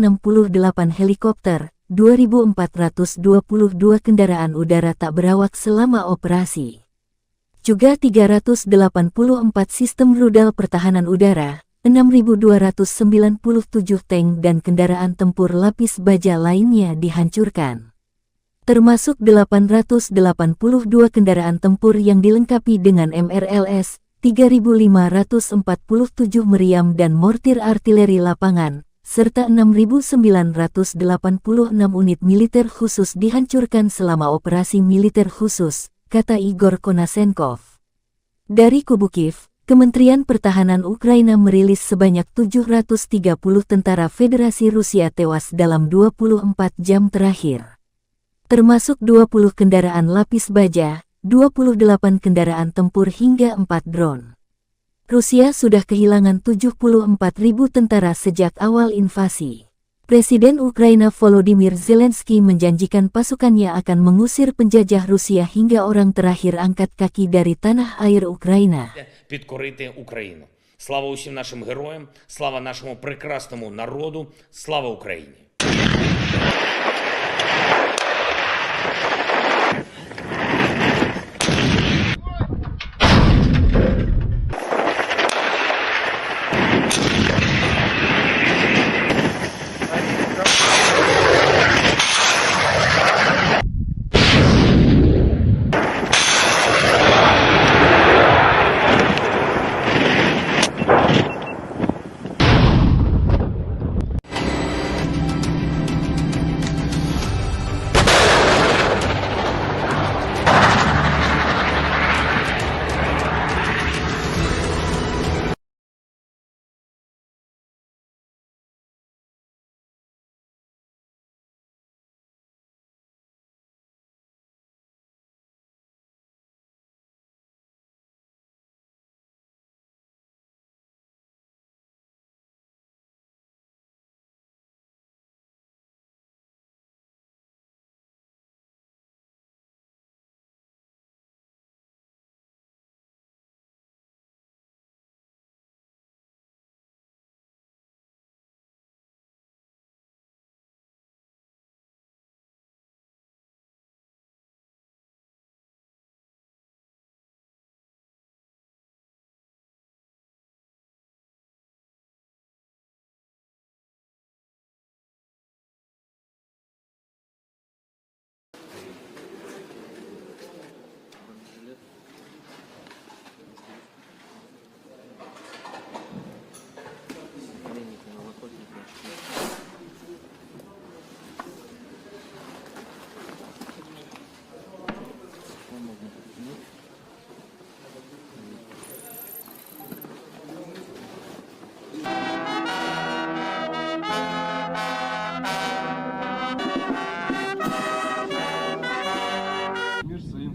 D: helikopter, 2.422 kendaraan udara tak berawak selama operasi. Juga 384 sistem rudal pertahanan udara, 6.297 tank dan kendaraan tempur lapis baja lainnya dihancurkan. Termasuk 882 kendaraan tempur yang dilengkapi dengan MRLS, 3.547 meriam dan mortir artileri lapangan, serta 6.986 unit militer khusus dihancurkan selama operasi militer khusus, kata Igor Konasenkov. Dari kubu Kiev, Kementerian Pertahanan Ukraina merilis sebanyak 730 tentara Federasi Rusia tewas dalam 24 jam terakhir. Termasuk 20 kendaraan lapis baja, 28 kendaraan tempur hingga 4 drone. Rusia sudah kehilangan 74.000 tentara sejak awal invasi. Presiden Ukraina Volodymyr Zelensky menjanjikan pasukannya akan mengusir penjajah Rusia hingga orang terakhir angkat kaki dari tanah air Ukraina.
E: Підкорити Україну. Слава усім нашим героям, слава нашому прекрасному народу, слава Україні!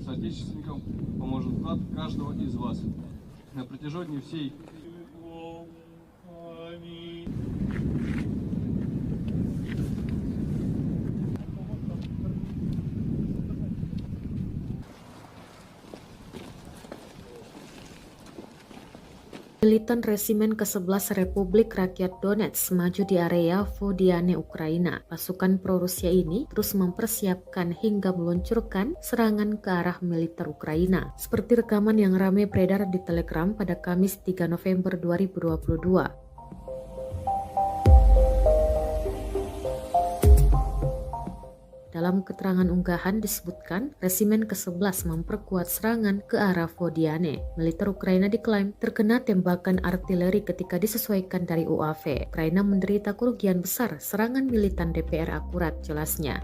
F: соотечественникам поможет вклад каждого из вас. На протяжении всей
C: Militan Resimen ke-11 Republik Rakyat Donetsk maju di area Vodiane, Ukraina. Pasukan pro-Rusia ini terus mempersiapkan hingga meluncurkan serangan ke arah militer Ukraina. Seperti rekaman yang ramai beredar di Telegram pada Kamis 3 November 2022. Dalam keterangan unggahan disebutkan, Resimen ke-11 memperkuat serangan ke arah Vodiane. Militer Ukraina diklaim terkena tembakan artileri ketika disesuaikan dari UAV. Ukraina menderita kerugian besar serangan militan DPR akurat, jelasnya.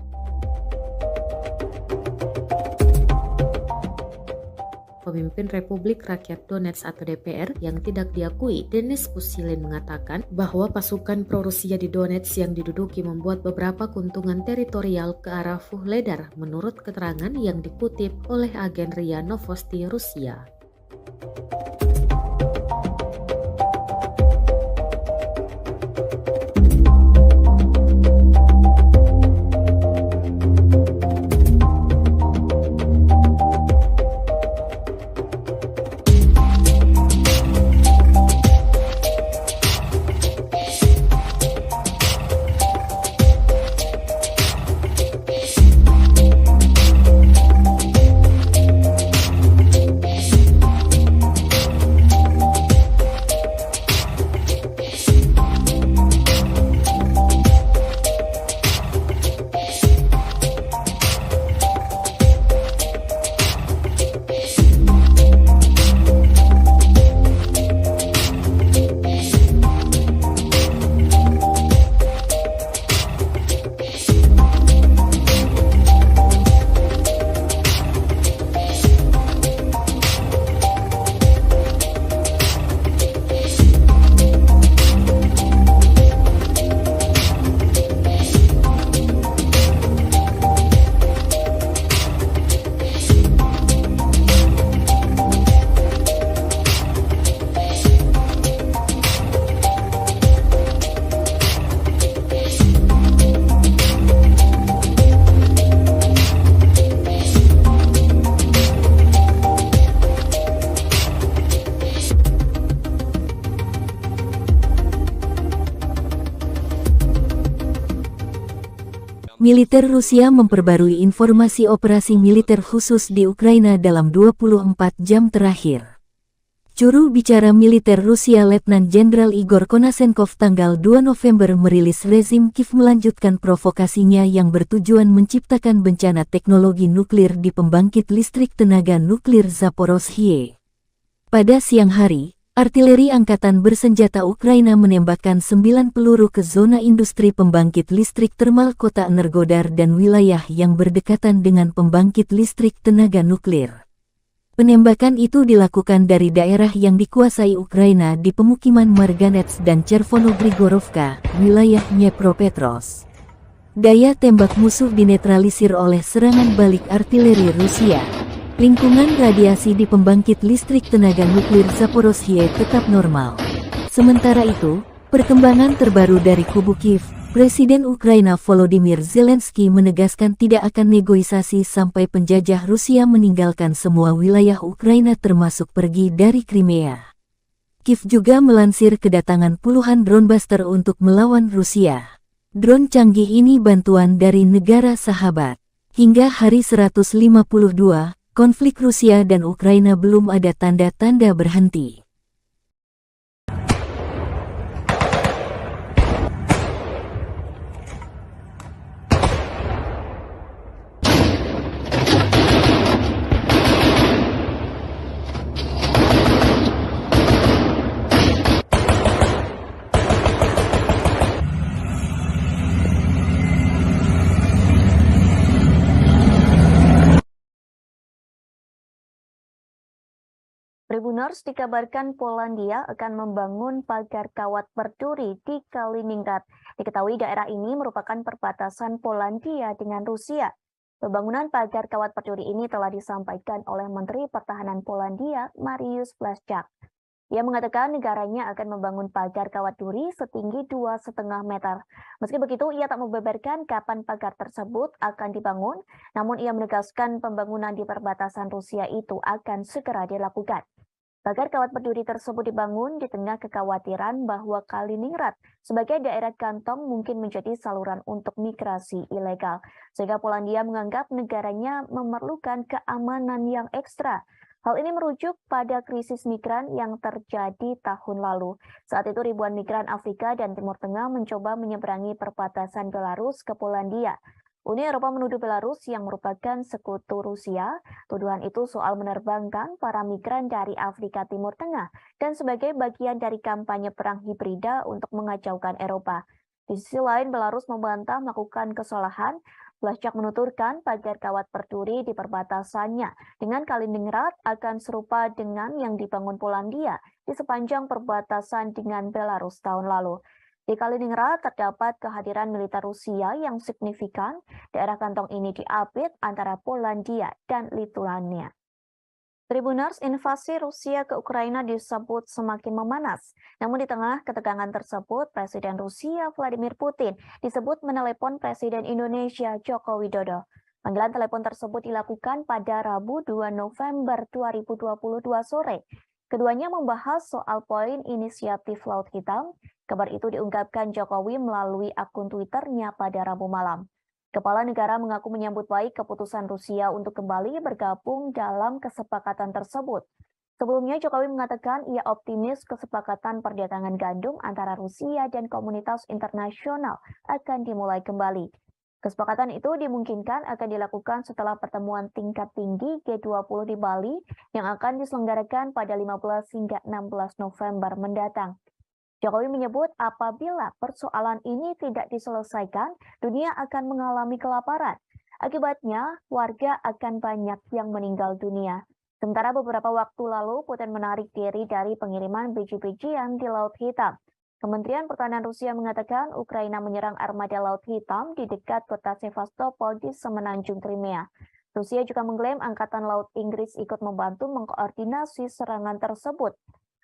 C: Pemimpin Republik Rakyat Donetsk atau DPR yang tidak diakui, Denis Pushilin, mengatakan bahwa pasukan pro-Rusia di Donetsk yang diduduki membuat beberapa keuntungan teritorial ke arah Vuhledar menurut keterangan yang dikutip oleh agen RIA Novosti Rusia.
D: Militer Rusia memperbarui informasi operasi militer khusus di Ukraina dalam 24 jam terakhir. Juru bicara militer Rusia Letnan Jenderal Igor Konasenkov tanggal 2 November merilis rezim Kiev melanjutkan provokasinya yang bertujuan menciptakan bencana teknologi nuklir di pembangkit listrik tenaga nuklir Zaporozhye. Pada siang hari, artileri angkatan bersenjata Ukraina menembakkan 9 peluru ke zona industri pembangkit listrik termal kota Energodar dan wilayah yang berdekatan dengan pembangkit listrik tenaga nuklir. Penembakan itu dilakukan dari daerah yang dikuasai Ukraina di pemukiman Marganets dan Chervono-Grigorovka, wilayah Dnepropetrovsk. Daya tembak musuh dinetralisir oleh serangan balik artileri Rusia. Lingkungan radiasi di pembangkit listrik tenaga nuklir Zaporozhye tetap normal. Sementara itu, perkembangan terbaru dari kubu Kiev, Presiden Ukraina Volodymyr Zelensky menegaskan tidak akan negosiasi sampai penjajah Rusia meninggalkan semua wilayah Ukraina termasuk pergi dari Crimea. Kiev juga melansir kedatangan puluhan drone buster untuk melawan Rusia. Drone canggih ini bantuan dari negara sahabat. Hingga hari 152, konflik Rusia dan Ukraina belum ada tanda-tanda berhenti.
A: Tribuners dikabarkan Polandia akan membangun pagar kawat berduri di Kaliningrad. Diketahui daerah ini merupakan perbatasan Polandia dengan Rusia. Pembangunan pagar kawat berduri ini telah disampaikan oleh Menteri Pertahanan Polandia, Mariusz Błaszczak. Ia mengatakan negaranya akan membangun pagar kawat duri setinggi 2,5 meter. Meski begitu, ia tak membeberkan kapan pagar tersebut akan dibangun, namun ia menegaskan pembangunan di perbatasan Rusia itu akan segera dilakukan. Pagar kawat berduri tersebut dibangun di tengah kekhawatiran bahwa Kaliningrad sebagai daerah kantong mungkin menjadi saluran untuk migrasi ilegal, sehingga Polandia menganggap negaranya memerlukan keamanan yang ekstra. Hal ini merujuk pada krisis migran yang terjadi tahun lalu. Saat itu ribuan migran Afrika dan Timur Tengah mencoba menyeberangi perbatasan Belarus ke Polandia. Uni Eropa menuduh Belarus yang merupakan sekutu Rusia. Tuduhan itu soal menerbangkan para migran dari Afrika Timur Tengah dan sebagai bagian dari kampanye perang hibrida untuk mengacaukan Eropa. Di sisi lain, Belarus membantah melakukan kesalahan. Blaszczak menuturkan pagar kawat berduri di perbatasannya dengan Kaliningrad akan serupa dengan yang dibangun Polandia di sepanjang perbatasan dengan Belarus tahun lalu. Di Kaliningrad terdapat kehadiran militer Rusia yang signifikan. Daerah kantong ini diapit antara Polandia dan Lituania. Tribuners, invasi Rusia ke Ukraina disebut semakin memanas. Namun di tengah ketegangan tersebut, Presiden Rusia Vladimir Putin disebut menelepon Presiden Indonesia Joko Widodo. Panggilan telepon tersebut dilakukan pada Rabu 2 November 2022 sore. Keduanya membahas soal poin inisiatif Laut Hitam. Kabar itu diungkapkan Jokowi melalui akun Twitternya pada Rabu malam. Kepala negara mengaku menyambut baik keputusan Rusia untuk kembali bergabung dalam kesepakatan tersebut. Sebelumnya Jokowi mengatakan ia optimis kesepakatan perdagangan gandum antara Rusia dan komunitas internasional akan dimulai kembali. Kesepakatan itu dimungkinkan akan dilakukan setelah pertemuan tingkat tinggi G20 di Bali yang akan diselenggarakan pada 15 hingga 16 November mendatang. Jokowi menyebut apabila persoalan ini tidak diselesaikan, dunia akan mengalami kelaparan. Akibatnya, warga akan banyak yang meninggal dunia. Sementara beberapa waktu lalu, Putin menarik diri dari pengiriman biji-bijian di Laut Hitam. Kementerian Pertahanan Rusia mengatakan Ukraina menyerang armada Laut Hitam di dekat kota Sevastopol di semenanjung Crimea. Rusia juga mengklaim Angkatan Laut Inggris ikut membantu mengkoordinasi serangan tersebut.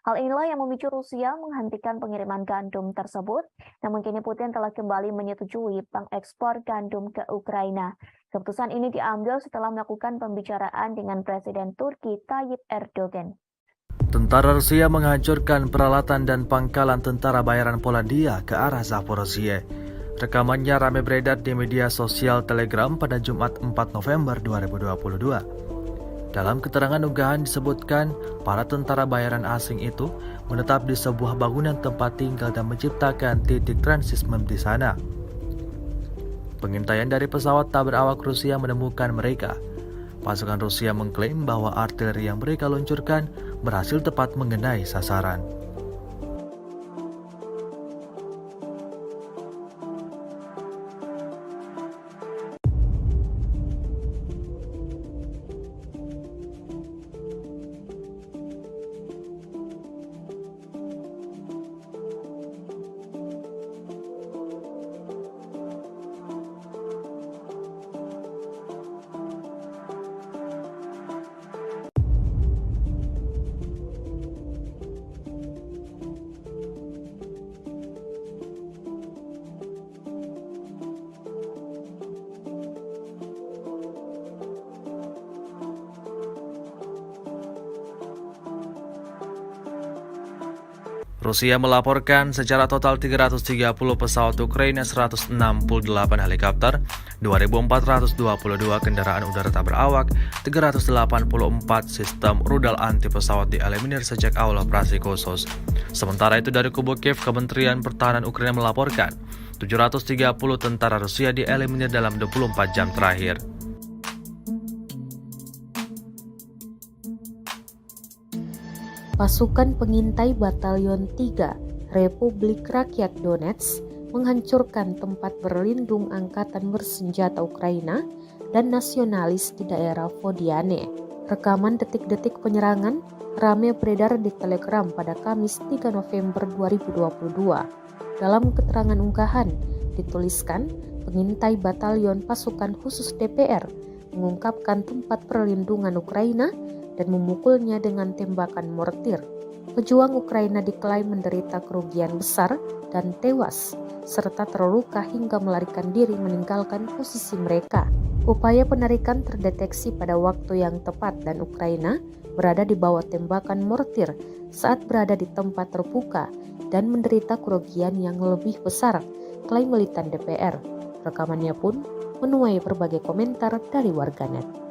A: Hal inilah yang memicu Rusia menghentikan pengiriman gandum tersebut, namun kini Putin telah kembali menyetujui pengekspor gandum ke Ukraina. Keputusan ini diambil setelah melakukan pembicaraan dengan Presiden Turki Tayyip Erdogan.
B: Tentara Rusia menghancurkan peralatan dan pangkalan tentara bayaran Polandia ke arah Zaporozhye. Rekamannya ramai beredar di media sosial Telegram pada Jumat 4 November 2022. Dalam keterangan unggahan disebutkan, para tentara bayaran asing itu menetap di sebuah bangunan tempat tinggal dan menciptakan titik transismen di sana. Pengintaian dari pesawat tak berawak Rusia menemukan mereka. Pasukan Rusia mengklaim bahwa artileri yang mereka luncurkan berhasil tepat mengenai sasaran. Rusia melaporkan secara total 330 pesawat Ukraina, 168 helikopter, 2.422 kendaraan udara tak berawak, 384 sistem rudal anti pesawat dieliminir sejak awal operasi khusus. Sementara itu dari kubu Kiev, Kementerian Pertahanan Ukraina melaporkan 730 tentara Rusia dieliminir dalam 24 jam terakhir.
C: Pasukan pengintai Batalion 3 Republik Rakyat Donetsk menghancurkan tempat berlindung angkatan bersenjata Ukraina dan nasionalis di daerah Vodiane. Rekaman detik-detik penyerangan ramai beredar di Telegram pada Kamis 3 November 2022. Dalam keterangan unggahan dituliskan, pengintai Batalion Pasukan Khusus DPR mengungkapkan tempat perlindungan Ukraina dan memukulnya dengan tembakan mortir. Pejuang Ukraina diklaim menderita kerugian besar dan tewas, serta terluka hingga melarikan diri meninggalkan posisi mereka. Upaya penarikan terdeteksi pada waktu yang tepat dan Ukraina berada di bawah tembakan mortir saat berada di tempat terbuka dan menderita kerugian yang lebih besar, klaim militan DPR. Rekamannya pun menuai berbagai komentar dari warganet.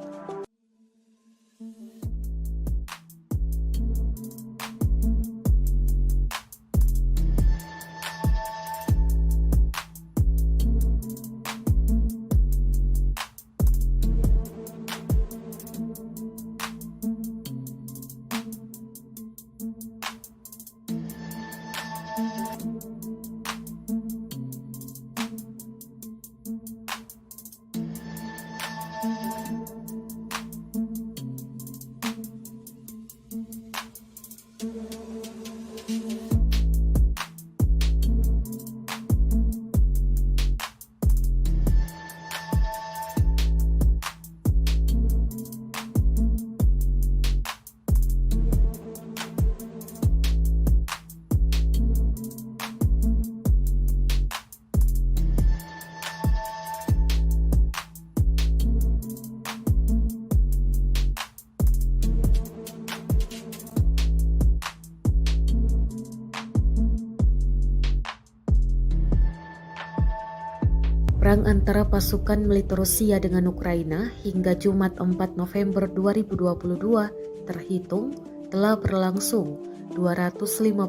C: Perang antara pasukan militer Rusia dengan Ukraina hingga Jumat 4 November 2022 terhitung telah berlangsung 254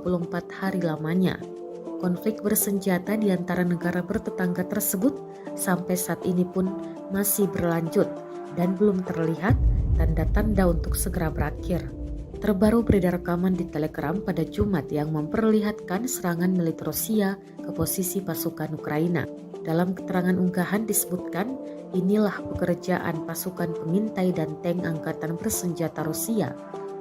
C: hari lamanya. Konflik bersenjata di antara negara bertetangga tersebut sampai saat ini pun masih berlanjut dan belum terlihat tanda-tanda untuk segera berakhir. Terbaru beredar rekaman di Telegram pada Jumat yang memperlihatkan serangan militer Rusia ke posisi pasukan Ukraina. Dalam keterangan unggahan disebutkan, inilah pekerjaan pasukan pengintai dan tank angkatan bersenjata Rusia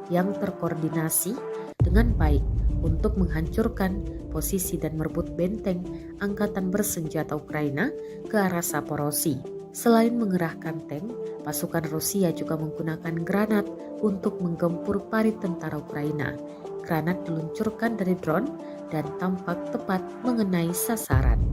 C: yang terkoordinasi dengan baik untuk menghancurkan posisi dan merebut benteng angkatan bersenjata Ukraina ke arah Zaporozhye. Selain mengerahkan tank, pasukan Rusia juga menggunakan granat untuk menggempur parit tentara Ukraina. Granat diluncurkan dari drone dan tampak tepat mengenai sasaran.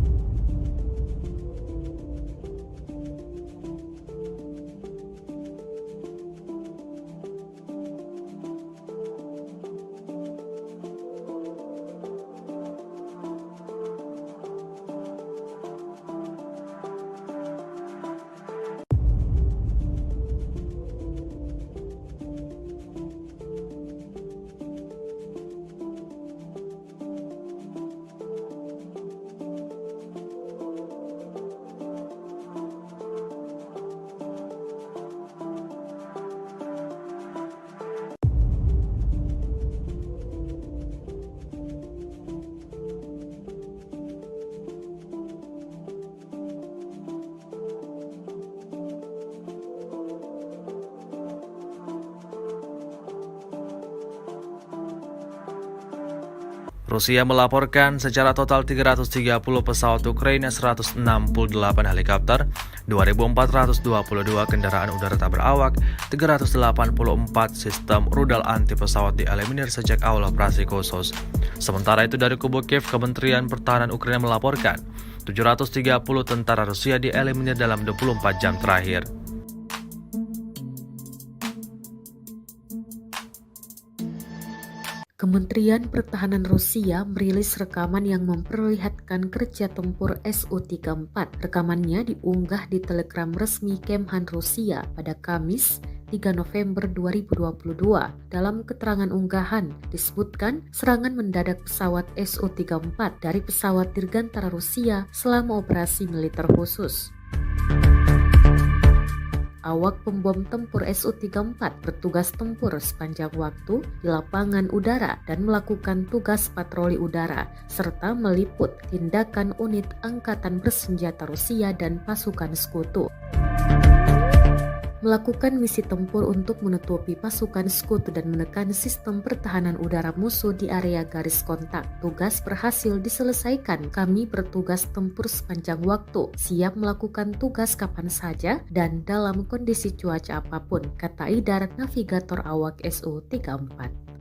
B: Rusia melaporkan secara total 330 pesawat Ukraina, 168 helikopter, 2.422 kendaraan udara tak berawak, 384 sistem rudal anti pesawat dieliminir sejak awal operasi khusus. Sementara itu dari kubu Kiev, Kementerian Pertahanan Ukraina melaporkan 730 tentara Rusia dieliminir dalam 24 jam terakhir.
C: Kementerian Pertahanan Rusia merilis rekaman yang memperlihatkan kerja tempur Su-34. Rekamannya diunggah di Telegram resmi Kemhan Rusia pada Kamis 3 November 2022. Dalam keterangan unggahan disebutkan serangan mendadak pesawat Su-34 dari pesawat dirgantara Rusia selama operasi militer khusus. Awak pembom tempur Su-34 bertugas tempur sepanjang waktu di lapangan udara dan melakukan tugas patroli udara, serta meliput tindakan unit angkatan bersenjata Rusia dan pasukan sekutu. Melakukan misi tempur untuk menutupi pasukan sekutu dan menekan sistem pertahanan udara musuh di area garis kontak. Tugas berhasil diselesaikan. Kami bertugas tempur sepanjang waktu, siap melakukan tugas kapan saja dan dalam kondisi cuaca apapun, kata Idar, navigator awak Su-34.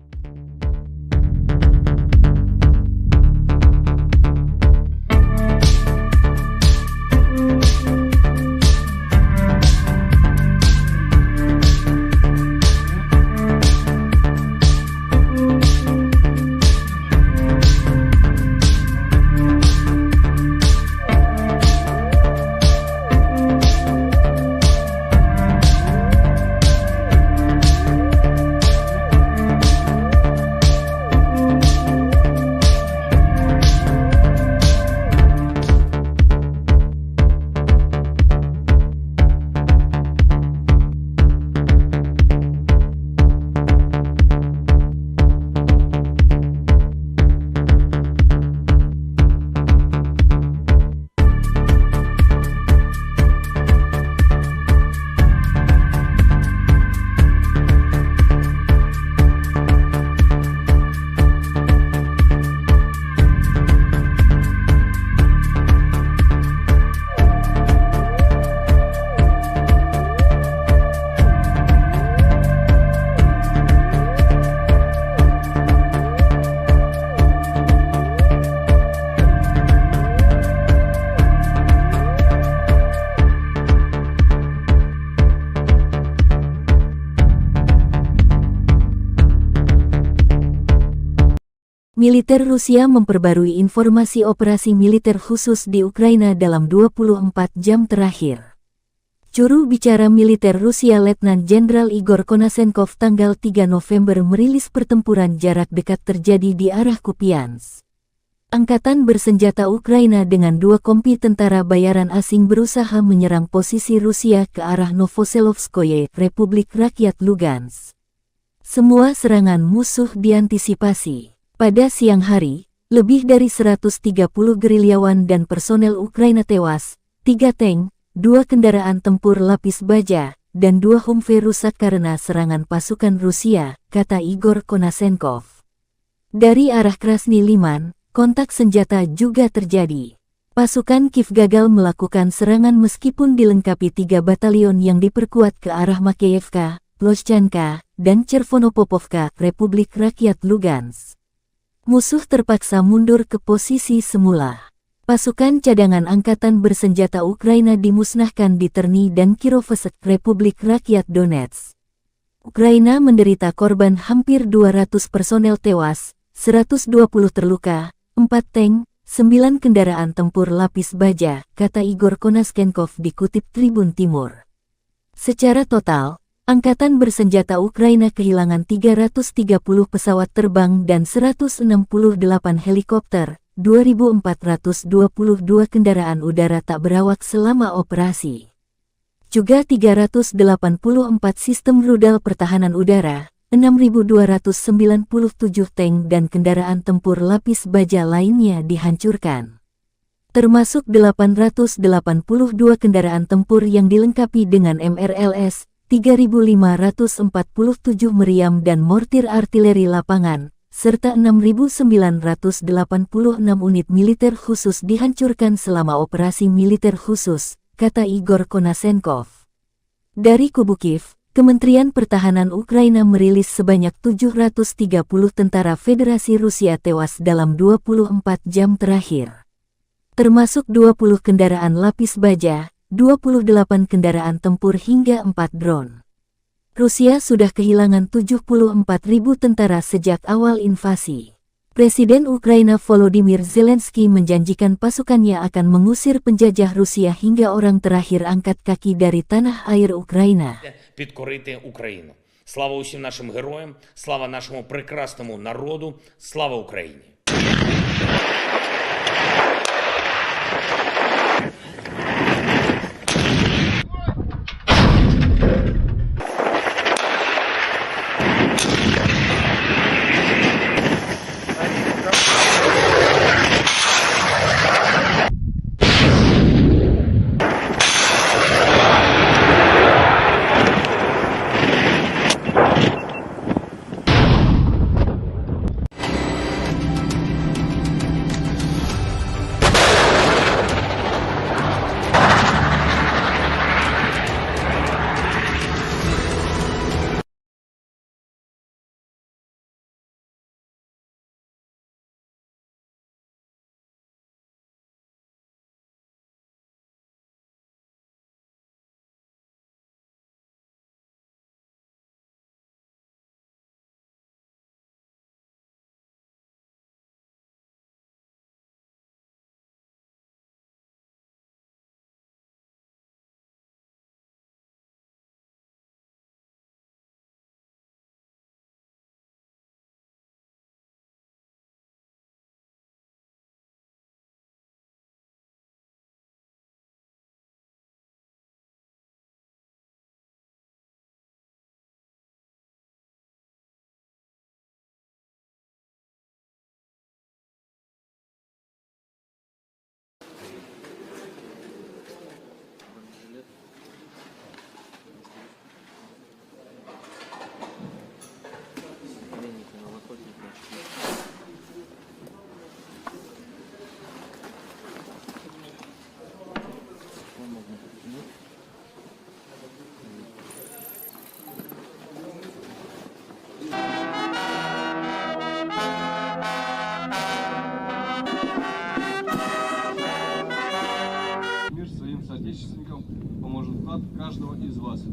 D: Militer Rusia memperbarui informasi operasi militer khusus di Ukraina dalam 24 jam terakhir. Juru bicara militer Rusia Letnan Jenderal Igor Konasenkov tanggal 3 November merilis pertempuran jarak dekat terjadi di arah Kupiansk. Angkatan bersenjata Ukraina dengan 2 kompi tentara bayaran asing berusaha menyerang posisi Rusia ke arah Novoselovskoye, Republik Rakyat Lugansk. Semua serangan musuh diantisipasi. Pada siang hari, lebih dari 130 gerilyawan dan personel Ukraina tewas, 3 tank, 2 kendaraan tempur lapis baja, dan 2 Humvee rusak karena serangan pasukan Rusia, kata Igor Konasenkov. Dari arah Krasny Liman, kontak senjata juga terjadi. Pasukan Kiev gagal melakukan serangan meskipun dilengkapi 3 batalion yang diperkuat ke arah Makeyevka, Ploshchanka, dan Chervonopopovka, Republik Rakyat Lugansk. Musuh terpaksa mundur ke posisi semula. Pasukan cadangan angkatan bersenjata Ukraina dimusnahkan di Terny dan Kirovohrad, Republik Rakyat Donetsk. Ukraina menderita korban hampir 200 personel tewas, 120 terluka, 4 tank, 9 kendaraan tempur lapis baja, kata Igor Konasenkov dikutip Tribun Timur. Secara total, Angkatan bersenjata Ukraina kehilangan 330 pesawat terbang dan 168 helikopter, 2.422 kendaraan udara tak berawak selama operasi. Juga 384 sistem rudal pertahanan udara, 6.297 tank dan kendaraan tempur lapis baja lainnya dihancurkan. Termasuk 882 kendaraan tempur yang dilengkapi dengan MRLS, 3.547 meriam dan mortir artileri lapangan, serta 6.986 unit militer khusus dihancurkan selama operasi militer khusus, kata Igor Konasenkov. Dari kubu Kiev, Kementerian Pertahanan Ukraina merilis sebanyak 730 tentara Federasi Rusia tewas dalam 24 jam terakhir. Termasuk 20 kendaraan lapis baja, 28 kendaraan tempur hingga 4 drone. Rusia sudah kehilangan 74.000 tentara sejak awal invasi. Presiden Ukraina Volodymyr Zelensky menjanjikan pasukannya akan mengusir penjajah Rusia hingga orang terakhir angkat kaki dari tanah air Ukraina.
E: Підкорити Україну. Слава усім нашим героям, слава нашому прекрасному народу, слава Україні!
F: соотечественникам поможет вклад каждого из вас.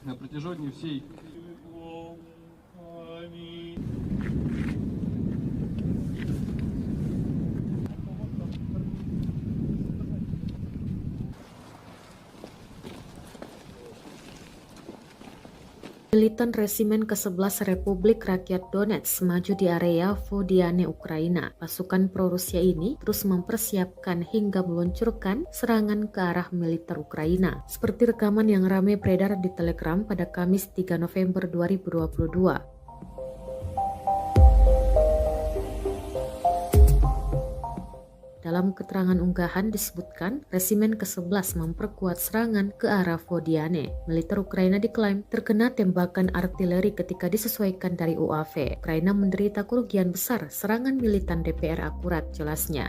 F: На протяжении всей
C: Militan Resimen ke-11 Republik Rakyat Donetsk maju di area Vodiane, Ukraina. Pasukan pro-Rusia ini terus mempersiapkan hingga meluncurkan serangan ke arah militer Ukraina. Seperti rekaman yang ramai beredar di Telegram pada Kamis 3 November 2022. Dalam keterangan unggahan disebutkan, Resimen ke-11 memperkuat serangan ke arah Vodiane. Militer Ukraina diklaim terkena tembakan artileri ketika disesuaikan dari UAV. Ukraina menderita kerugian besar serangan militan DPR akurat, jelasnya.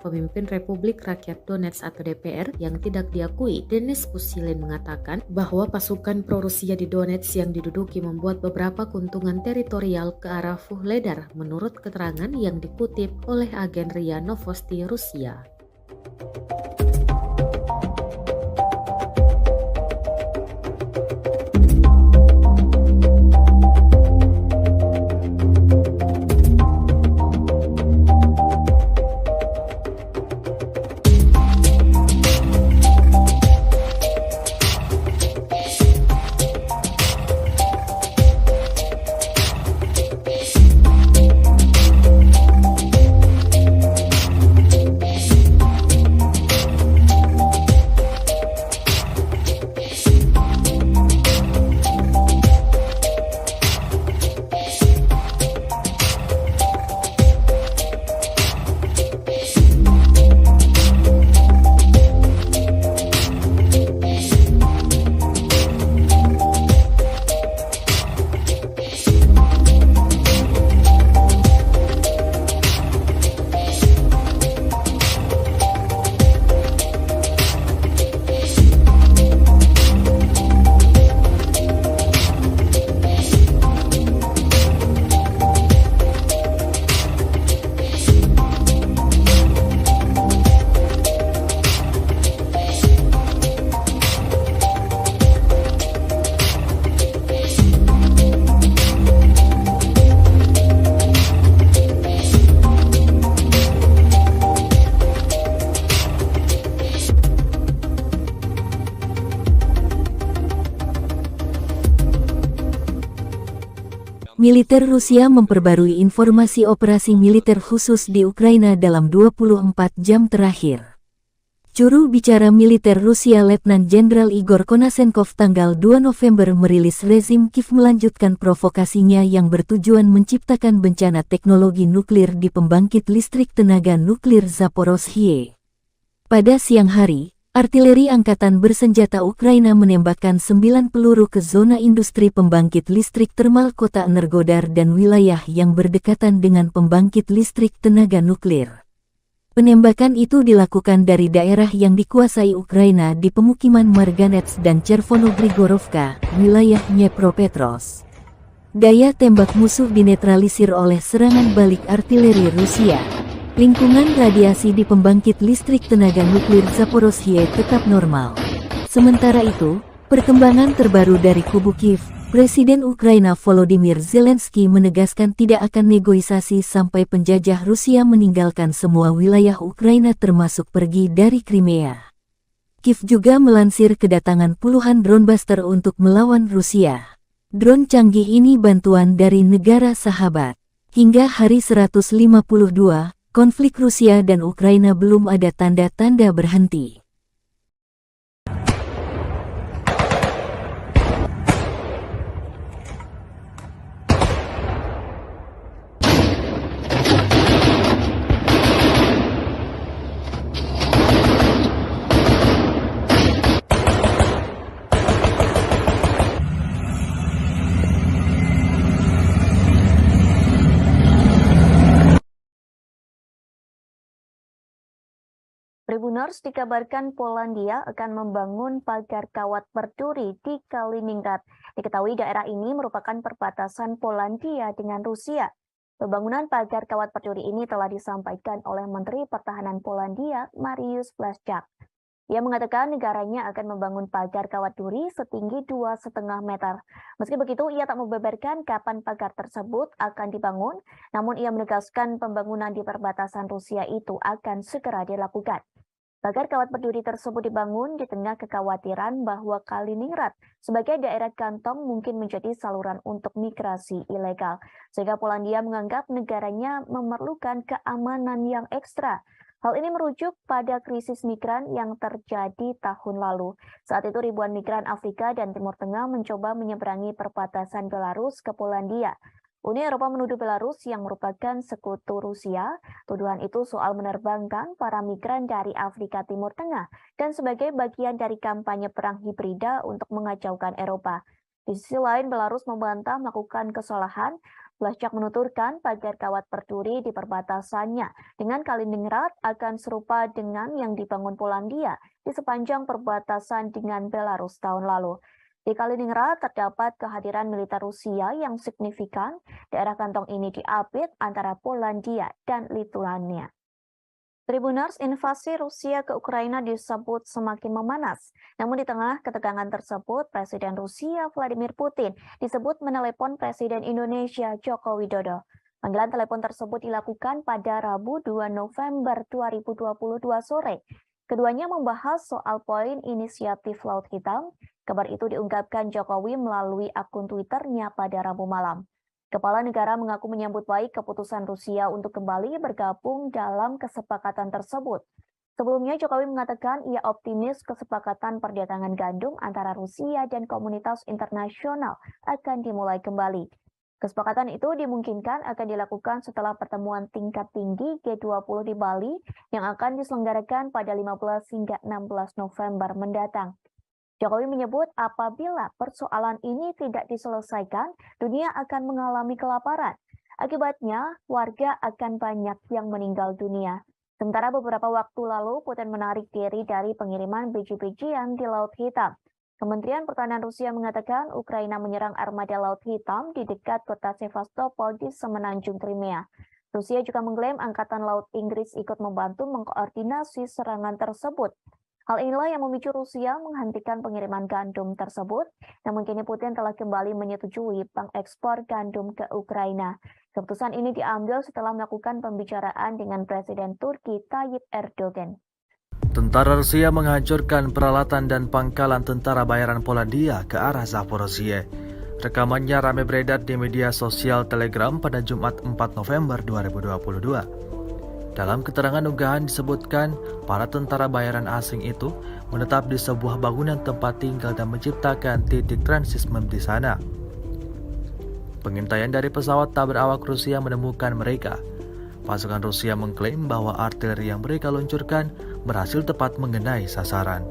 C: Pemimpin Republik Rakyat Donetsk atau DPR yang tidak diakui, Denis Pushilin, mengatakan bahwa pasukan pro-Rusia di Donetsk yang diduduki membuat beberapa keuntungan teritorial ke arah Vuhledar menurut keterangan yang dikutip oleh agen RIA Novosti Rusia.
D: Militer Rusia memperbarui informasi operasi militer khusus di Ukraina dalam 24 jam terakhir. Juru bicara militer Rusia Letnan Jenderal Igor Konasenkov tanggal 2 November merilis rezim Kiev melanjutkan provokasinya yang bertujuan menciptakan bencana teknologi nuklir di pembangkit listrik tenaga nuklir Zaporozhye. Pada siang hari, artileri angkatan bersenjata Ukraina menembakkan 9 peluru ke zona industri pembangkit listrik termal kota Energodar dan wilayah yang berdekatan dengan pembangkit listrik tenaga nuklir. Penembakan itu dilakukan dari daerah yang dikuasai Ukraina di pemukiman Marganets dan Chervono-Grigorovka, wilayah Dnepropetrovsk. Daya tembak musuh dinetralisir oleh serangan balik artileri Rusia. Lingkungan radiasi di pembangkit listrik tenaga nuklir Zaporozhye tetap normal. Sementara itu, perkembangan terbaru dari kubu Kiev, Presiden Ukraina Volodymyr Zelensky menegaskan tidak akan negosiasi sampai penjajah Rusia meninggalkan semua wilayah Ukraina termasuk pergi dari Crimea. Kiev juga melansir kedatangan puluhan drone buster untuk melawan Rusia. Drone canggih ini bantuan dari negara sahabat. Hingga hari 152, konflik Rusia dan Ukraina belum ada tanda-tanda berhenti.
A: Tribuners dikabarkan Polandia akan membangun pagar kawat berduri di Kaliningrad. Diketahui daerah ini merupakan perbatasan Polandia dengan Rusia. Pembangunan pagar kawat berduri ini telah disampaikan oleh Menteri Pertahanan Polandia, Mariusz Błaszczak. Ia mengatakan negaranya akan membangun pagar kawat duri setinggi 2,5 meter. Meski begitu, ia tak membeberkan kapan pagar tersebut akan dibangun, namun ia menegaskan pembangunan di perbatasan Rusia itu akan segera dilakukan. Pagar kawat berduri tersebut dibangun di tengah kekhawatiran bahwa Kaliningrad sebagai daerah kantong mungkin menjadi saluran untuk migrasi ilegal, sehingga Polandia menganggap negaranya memerlukan keamanan yang ekstra. Hal ini merujuk pada krisis migran yang terjadi tahun lalu. Saat itu ribuan migran Afrika dan Timur Tengah mencoba menyeberangi perbatasan Belarus ke Polandia. Uni Eropa menuduh Belarus yang merupakan sekutu Rusia. Tuduhan itu soal menerbangkan para migran dari Afrika Timur Tengah dan sebagai bagian dari kampanye perang hibrida untuk mengacaukan Eropa. Di sisi lain, Belarus membantah melakukan kesalahan. Blaszczak menuturkan pagar kawat berduri di perbatasannya dengan Kaliningrad akan serupa dengan yang dibangun Polandia di sepanjang perbatasan dengan Belarus tahun lalu. Di Kaliningrad terdapat kehadiran militer Rusia yang signifikan. Daerah kantong ini diapit antara Polandia dan Lituania. Tribuners, invasi Rusia ke Ukraina disebut semakin memanas. Namun di tengah ketegangan tersebut, Presiden Rusia Vladimir Putin disebut menelepon Presiden Indonesia Joko Widodo. Panggilan telepon tersebut dilakukan pada Rabu 2 November 2022 sore. Keduanya membahas soal poin inisiatif Laut Hitam. Kabar itu diungkapkan Jokowi melalui akun Twitternya pada Rabu malam. Kepala negara mengaku menyambut baik keputusan Rusia untuk kembali bergabung dalam kesepakatan tersebut. Sebelumnya Jokowi mengatakan ia optimis kesepakatan perdagangan gandum antara Rusia dan komunitas internasional akan dimulai kembali. Kesepakatan itu dimungkinkan akan dilakukan setelah pertemuan tingkat tinggi G20 di Bali yang akan diselenggarakan pada 15 hingga 16 November mendatang. Jokowi menyebut apabila persoalan ini tidak diselesaikan, dunia akan mengalami kelaparan. Akibatnya, warga akan banyak yang meninggal dunia. Sementara beberapa waktu lalu, Putin menarik diri dari pengiriman biji-bijian di Laut Hitam. Kementerian Pertahanan Rusia mengatakan Ukraina menyerang armada Laut Hitam di dekat kota Sevastopol di semenanjung Crimea. Rusia juga mengklaim Angkatan Laut Inggris ikut membantu mengkoordinasi serangan tersebut. Hal inilah yang memicu Rusia menghentikan pengiriman gandum tersebut, namun kini Putin telah kembali menyetujui pengekspor gandum ke Ukraina. Keputusan ini diambil setelah melakukan pembicaraan dengan Presiden Turki Tayyip Erdogan.
B: Tentara Rusia menghancurkan peralatan dan pangkalan tentara bayaran Polandia ke arah Zaporozhye. Rekamannya ramai beredar di media sosial Telegram pada Jumat 4 November 2022. Dalam keterangan unggahan disebutkan, para tentara bayaran asing itu menetap di sebuah bangunan tempat tinggal dan menciptakan titik transismen di sana. Pengintaian dari pesawat tak berawak Rusia menemukan mereka. Pasukan Rusia mengklaim bahwa artileri yang mereka luncurkan berhasil tepat mengenai sasaran.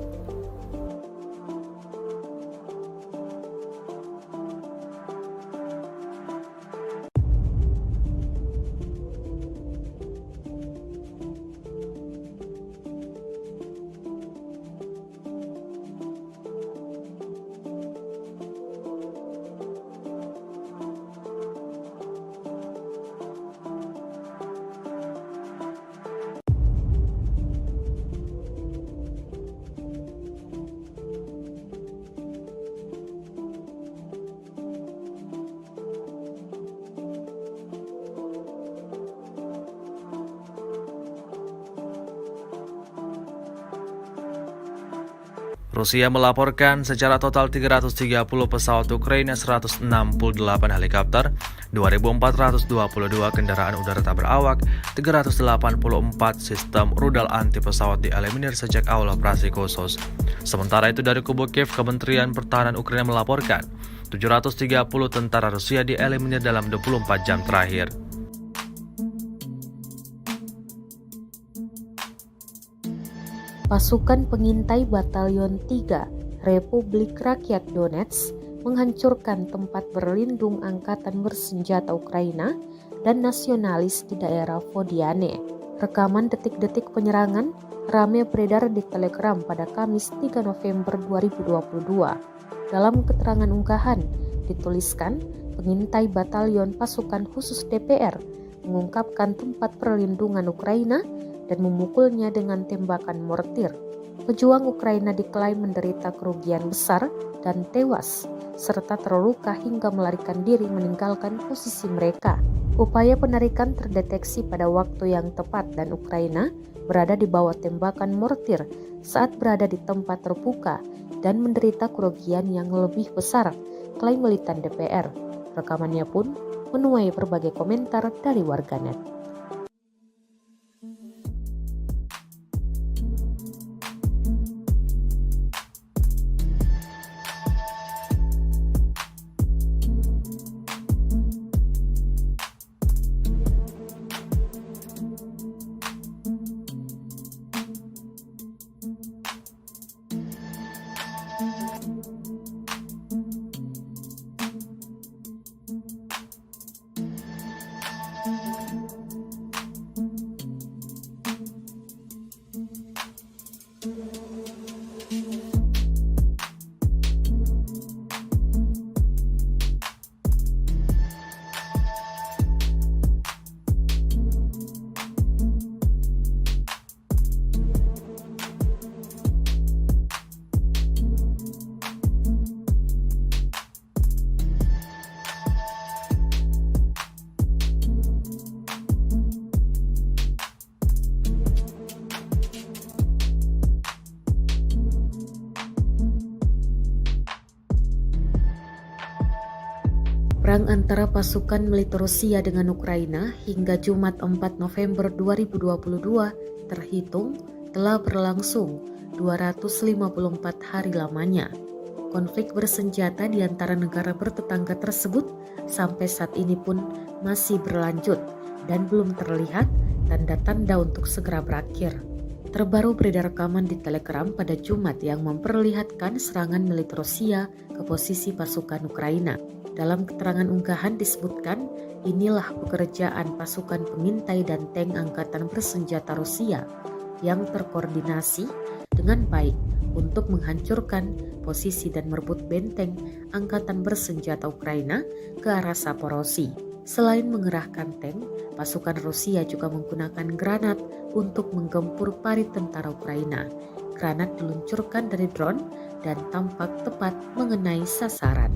B: Rusia melaporkan secara total 330 pesawat Ukraina, 168 helikopter, 2.422 kendaraan udara tak berawak, 384 sistem rudal anti pesawat dieliminir sejak awal operasi khusus. Sementara itu dari kubu Kiev, Kementerian Pertahanan Ukraina melaporkan 730 tentara Rusia dieliminir dalam 24 jam terakhir.
C: Pasukan pengintai Batalion 3 Republik Rakyat Donetsk menghancurkan tempat berlindung angkatan bersenjata Ukraina dan nasionalis di daerah Vodiane. Rekaman detik-detik penyerangan ramai beredar di Telegram pada Kamis 3 November 2022. Dalam keterangan unggahan dituliskan, pengintai Batalion Pasukan Khusus DPR mengungkapkan tempat perlindungan Ukraina dan memukulnya dengan tembakan mortir. Pejuang Ukraina diklaim menderita kerugian besar dan tewas, serta terluka hingga melarikan diri meninggalkan posisi mereka. Upaya penarikan terdeteksi pada waktu yang tepat dan Ukraina berada di bawah tembakan mortir saat berada di tempat terbuka dan menderita kerugian yang lebih besar, klaim militan DPR. Rekamannya pun menuai berbagai komentar dari warganet. Perang antara pasukan militer Rusia dengan Ukraina hingga Jumat 4 November 2022 terhitung telah berlangsung 254 hari lamanya. Konflik bersenjata di antara negara bertetangga tersebut sampai saat ini pun masih berlanjut dan belum terlihat tanda-tanda untuk segera berakhir. Terbaru beredar rekaman di Telegram pada Jumat yang memperlihatkan serangan militer Rusia ke posisi pasukan Ukraina. Dalam keterangan unggahan disebutkan, inilah pekerjaan pasukan pengintai dan tank angkatan bersenjata Rusia yang terkoordinasi dengan baik untuk menghancurkan posisi dan merebut benteng angkatan bersenjata Ukraina ke arah Zaporozhye. Selain mengerahkan tank, pasukan Rusia juga menggunakan granat untuk menggempur parit tentara Ukraina. Granat diluncurkan dari drone dan tampak tepat mengenai sasaran.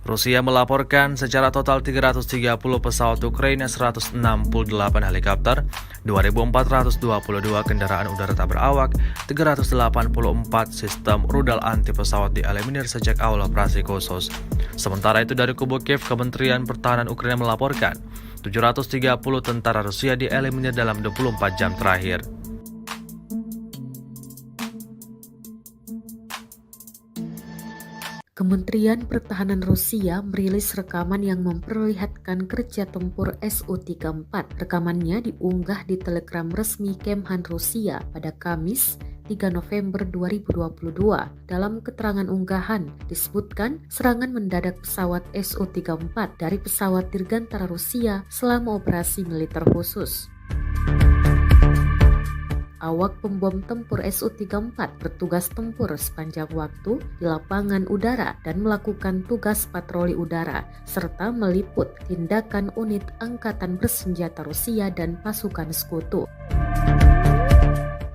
B: Rusia melaporkan secara total 330 pesawat Ukraina, 168 helikopter, 2.422 kendaraan udara tak berawak, 384 sistem rudal anti pesawat dieliminir sejak awal operasi khusus. Sementara itu dari kubu Kiev, Kementerian Pertahanan Ukraina melaporkan 730 tentara Rusia dieliminir dalam 24 jam terakhir.
C: Kementerian Pertahanan Rusia merilis rekaman yang memperlihatkan kerja tempur Su-34. Rekamannya diunggah di Telegram resmi Kemhan Rusia pada Kamis 3 November 2022. Dalam keterangan unggahan disebutkan serangan mendadak pesawat Su-34 dari pesawat dirgantara Rusia selama operasi militer khusus. Awak pembom tempur Su-34 bertugas tempur sepanjang waktu di lapangan udara dan melakukan tugas patroli udara, serta meliput tindakan unit angkatan bersenjata Rusia dan pasukan sekutu.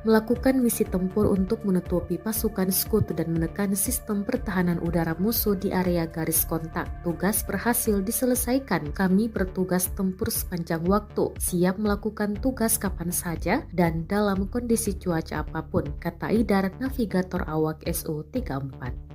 C: Melakukan misi tempur untuk menutupi pasukan sekutu dan menekan sistem pertahanan udara musuh di area garis kontak. Tugas berhasil diselesaikan. Kami bertugas tempur sepanjang waktu, siap melakukan tugas kapan saja dan dalam kondisi cuaca apapun, kata Idar, navigator awak Su-34.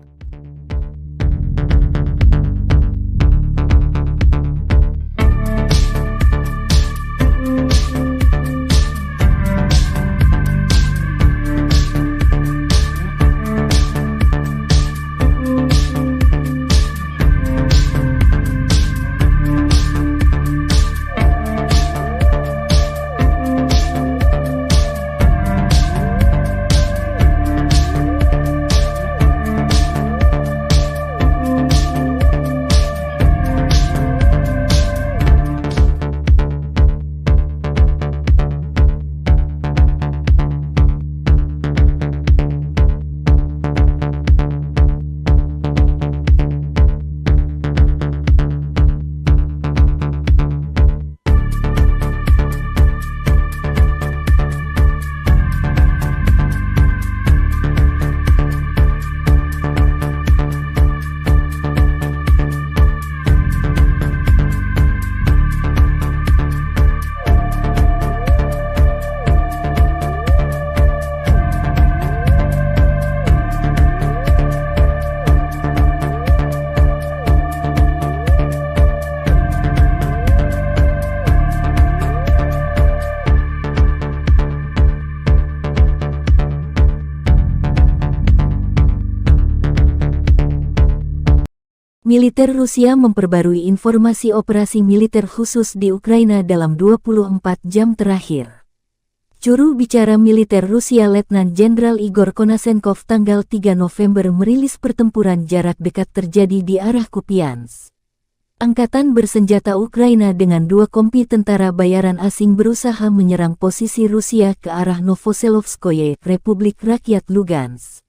D: Militer Rusia memperbarui informasi operasi militer khusus di Ukraina dalam 24 jam terakhir. Juru bicara militer Rusia Letnan Jenderal Igor Konasenkov tanggal 3 November merilis pertempuran jarak dekat terjadi di arah Kupiansk. Angkatan bersenjata Ukraina dengan 2 kompi tentara bayaran asing berusaha menyerang posisi Rusia ke arah Novoselovskoye, Republik Rakyat Lugansk.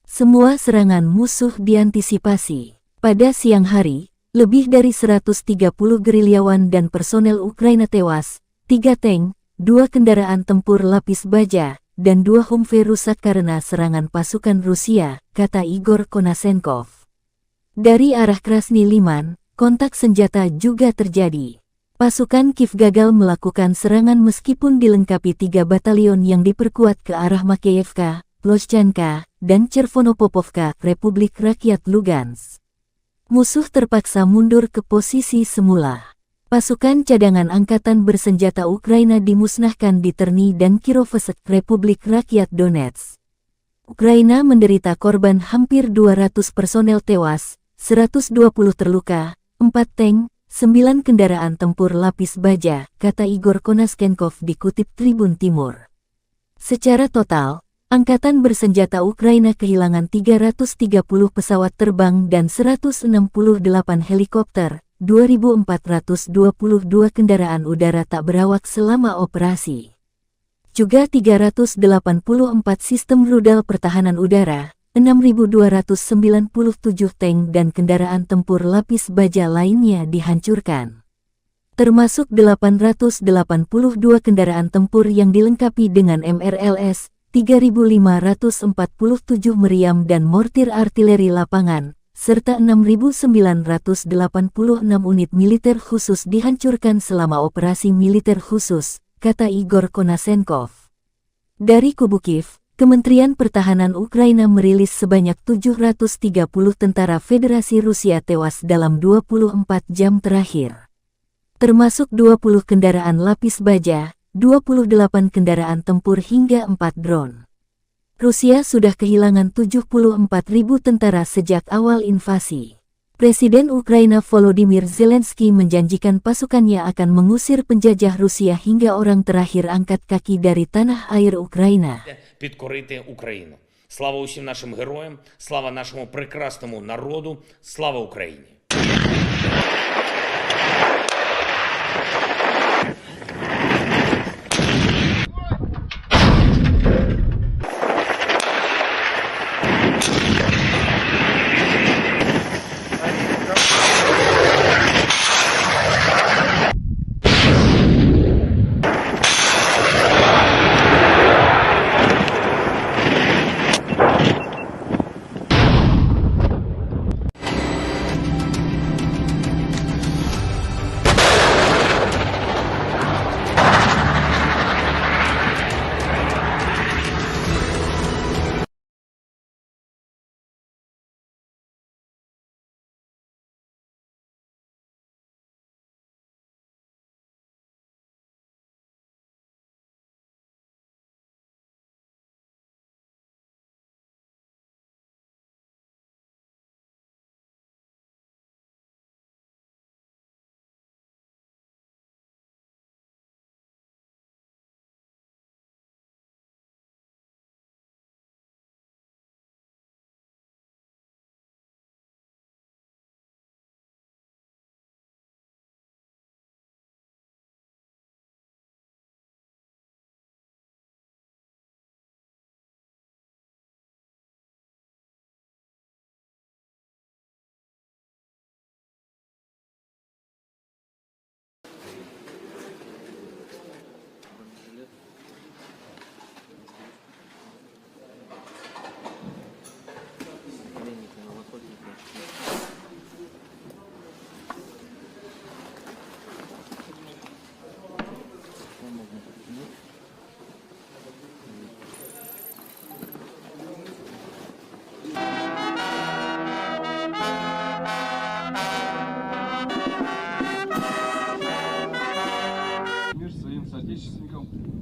D: Semua serangan musuh diantisipasi. Pada siang hari, lebih dari 130 gerilyawan dan personel Ukraina tewas, 3 tank, 2 kendaraan tempur lapis baja, dan 2 Humvee rusak karena serangan pasukan Rusia, kata Igor Konasenkov. Dari arah Krasny Liman, kontak senjata juga terjadi. Pasukan Kiev gagal melakukan serangan meskipun dilengkapi 3 batalion yang diperkuat ke arah Makeyevka, Ploshchanka, dan Chervonopopovka, Republik Rakyat Lugansk. Musuh terpaksa mundur ke posisi semula. Pasukan cadangan angkatan bersenjata Ukraina dimusnahkan di Terny dan Kirovsk, Republik Rakyat Donetsk. Ukraina menderita korban hampir 200 personel tewas, 120 terluka, 4 tank, 9 kendaraan tempur lapis baja, kata Igor Konasenkov dikutip Tribun Timur. Secara total, Angkatan bersenjata Ukraina kehilangan 330 pesawat terbang dan 168 helikopter, 2.422 kendaraan udara tak berawak selama operasi. Juga 384 sistem rudal pertahanan udara, 6.297 tank dan kendaraan tempur lapis baja lainnya dihancurkan. Termasuk 882 kendaraan tempur yang dilengkapi dengan MRLS, 3.547 meriam dan mortir artileri lapangan, serta 6.986 unit militer khusus dihancurkan selama operasi militer khusus, kata Igor Konasenkov. Dari kubu Kiev, Kementerian Pertahanan Ukraina merilis sebanyak 730 tentara Federasi Rusia tewas dalam 24 jam terakhir. Termasuk 20 kendaraan lapis baja, 28 kendaraan tempur hingga 4 drone. Rusia sudah kehilangan 74.000 tentara sejak awal invasi. Presiden Ukraina Volodymyr Zelensky menjanjikan pasukannya akan mengusir penjajah Rusia hingga orang terakhir angkat kaki dari tanah air Ukraina.
E: Підкорити Україну. Слава усім нашим героям, слава нашому прекрасному народу, слава Україні!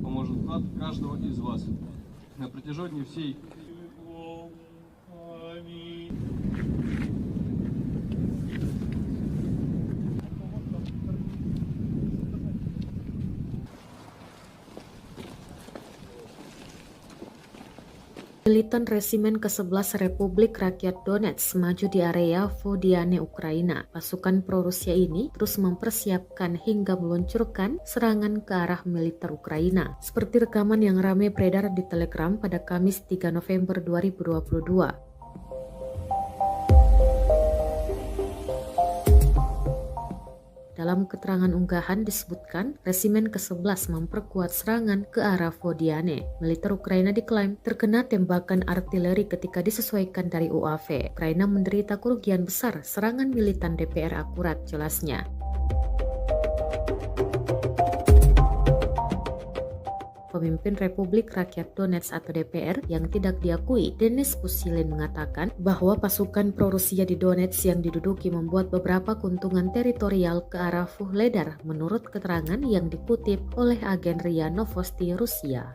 F: Поможет вклад каждого из вас на протяжении всей
C: Militan Resimen ke-11 Republik Rakyat Donetsk maju di area Vodiane, Ukraina. Pasukan pro-Rusia ini terus mempersiapkan hingga meluncurkan serangan ke arah militer Ukraina. Seperti rekaman yang ramai beredar di Telegram pada Kamis 3 November 2022. Dalam keterangan unggahan disebutkan, Resimen ke-11 memperkuat serangan ke arah Vodiane. Militer Ukraina diklaim terkena tembakan artileri ketika disesuaikan dari UAV. Ukraina menderita kerugian besar serangan militan DPR akurat, jelasnya. Pemimpin Republik Rakyat Donetsk atau DPR yang tidak diakui, Denis Pushilin, mengatakan bahwa pasukan pro-Rusia di Donetsk yang diduduki membuat beberapa keuntungan teritorial ke arah Vuhledar menurut keterangan yang dikutip oleh agen RIA Novosti Rusia.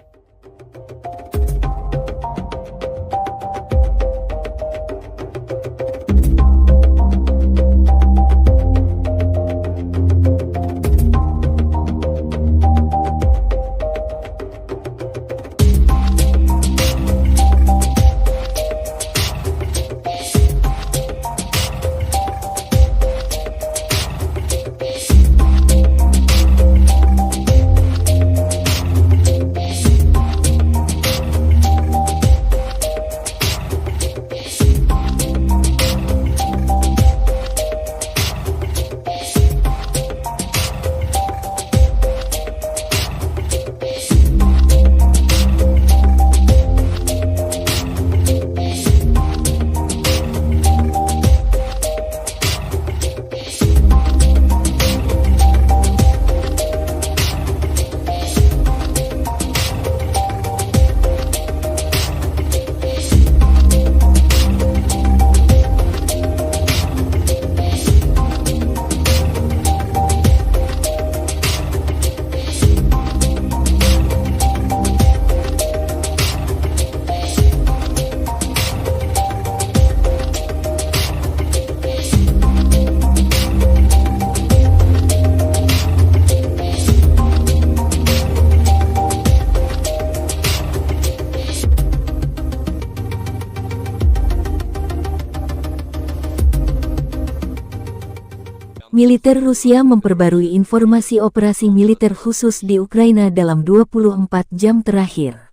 D: Militer Rusia memperbarui informasi operasi militer khusus di Ukraina dalam 24 jam terakhir.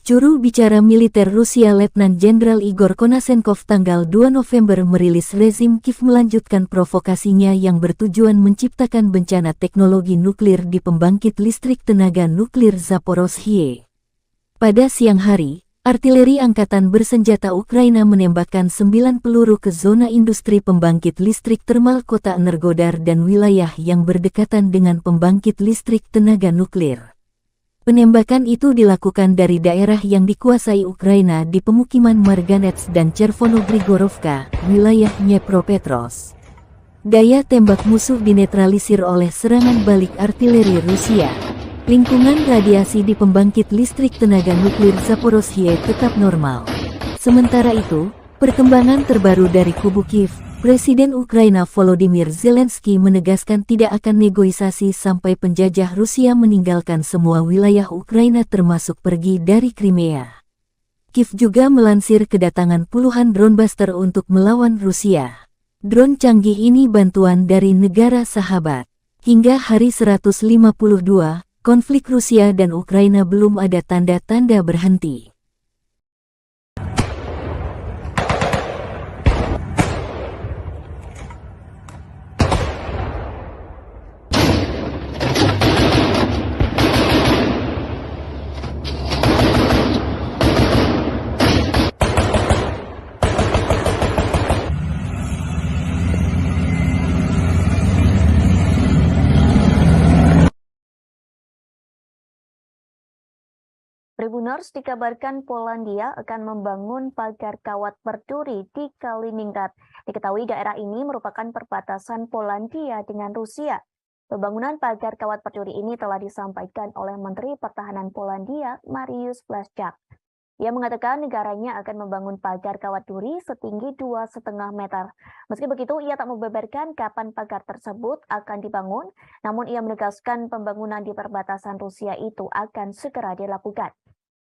D: Juru bicara militer Rusia Letnan Jenderal Igor Konasenkov tanggal 2 November merilis rezim Kiev melanjutkan provokasinya yang bertujuan menciptakan bencana teknologi nuklir di pembangkit listrik tenaga nuklir Zaporozhye. Pada siang hari, artileri angkatan bersenjata Ukraina menembakkan 9 peluru ke zona industri pembangkit listrik termal kota Energodar dan wilayah yang berdekatan dengan pembangkit listrik tenaga nuklir. Penembakan itu dilakukan dari daerah yang dikuasai Ukraina di pemukiman Marganets dan Chervono-Grigorovka, wilayah Dnepropetrovsk. Daya tembak musuh dinetralisir oleh serangan balik artileri Rusia. Lingkungan radiasi di pembangkit listrik tenaga nuklir Zaporozhye tetap normal. Sementara itu, perkembangan terbaru dari kubu Kiev, Presiden Ukraina Volodymyr Zelensky menegaskan tidak akan negosiasi sampai penjajah Rusia meninggalkan semua wilayah Ukraina termasuk pergi dari Crimea. Kiev juga melansir kedatangan puluhan drone buster untuk melawan Rusia. Drone canggih ini bantuan dari negara sahabat. Hingga hari 152, konflik Rusia dan Ukraina belum ada tanda-tanda berhenti.
A: Tribuners dikabarkan Polandia akan membangun pagar kawat berduri di Kaliningrad. Diketahui daerah ini merupakan perbatasan Polandia dengan Rusia. Pembangunan pagar kawat berduri ini telah disampaikan oleh Menteri Pertahanan Polandia, Mariusz Błaszczak. Ia mengatakan negaranya akan membangun pagar kawat duri setinggi 2,5 meter. Meski begitu, ia tak membeberkan kapan pagar tersebut akan dibangun, namun ia menegaskan pembangunan di perbatasan Rusia itu akan segera dilakukan.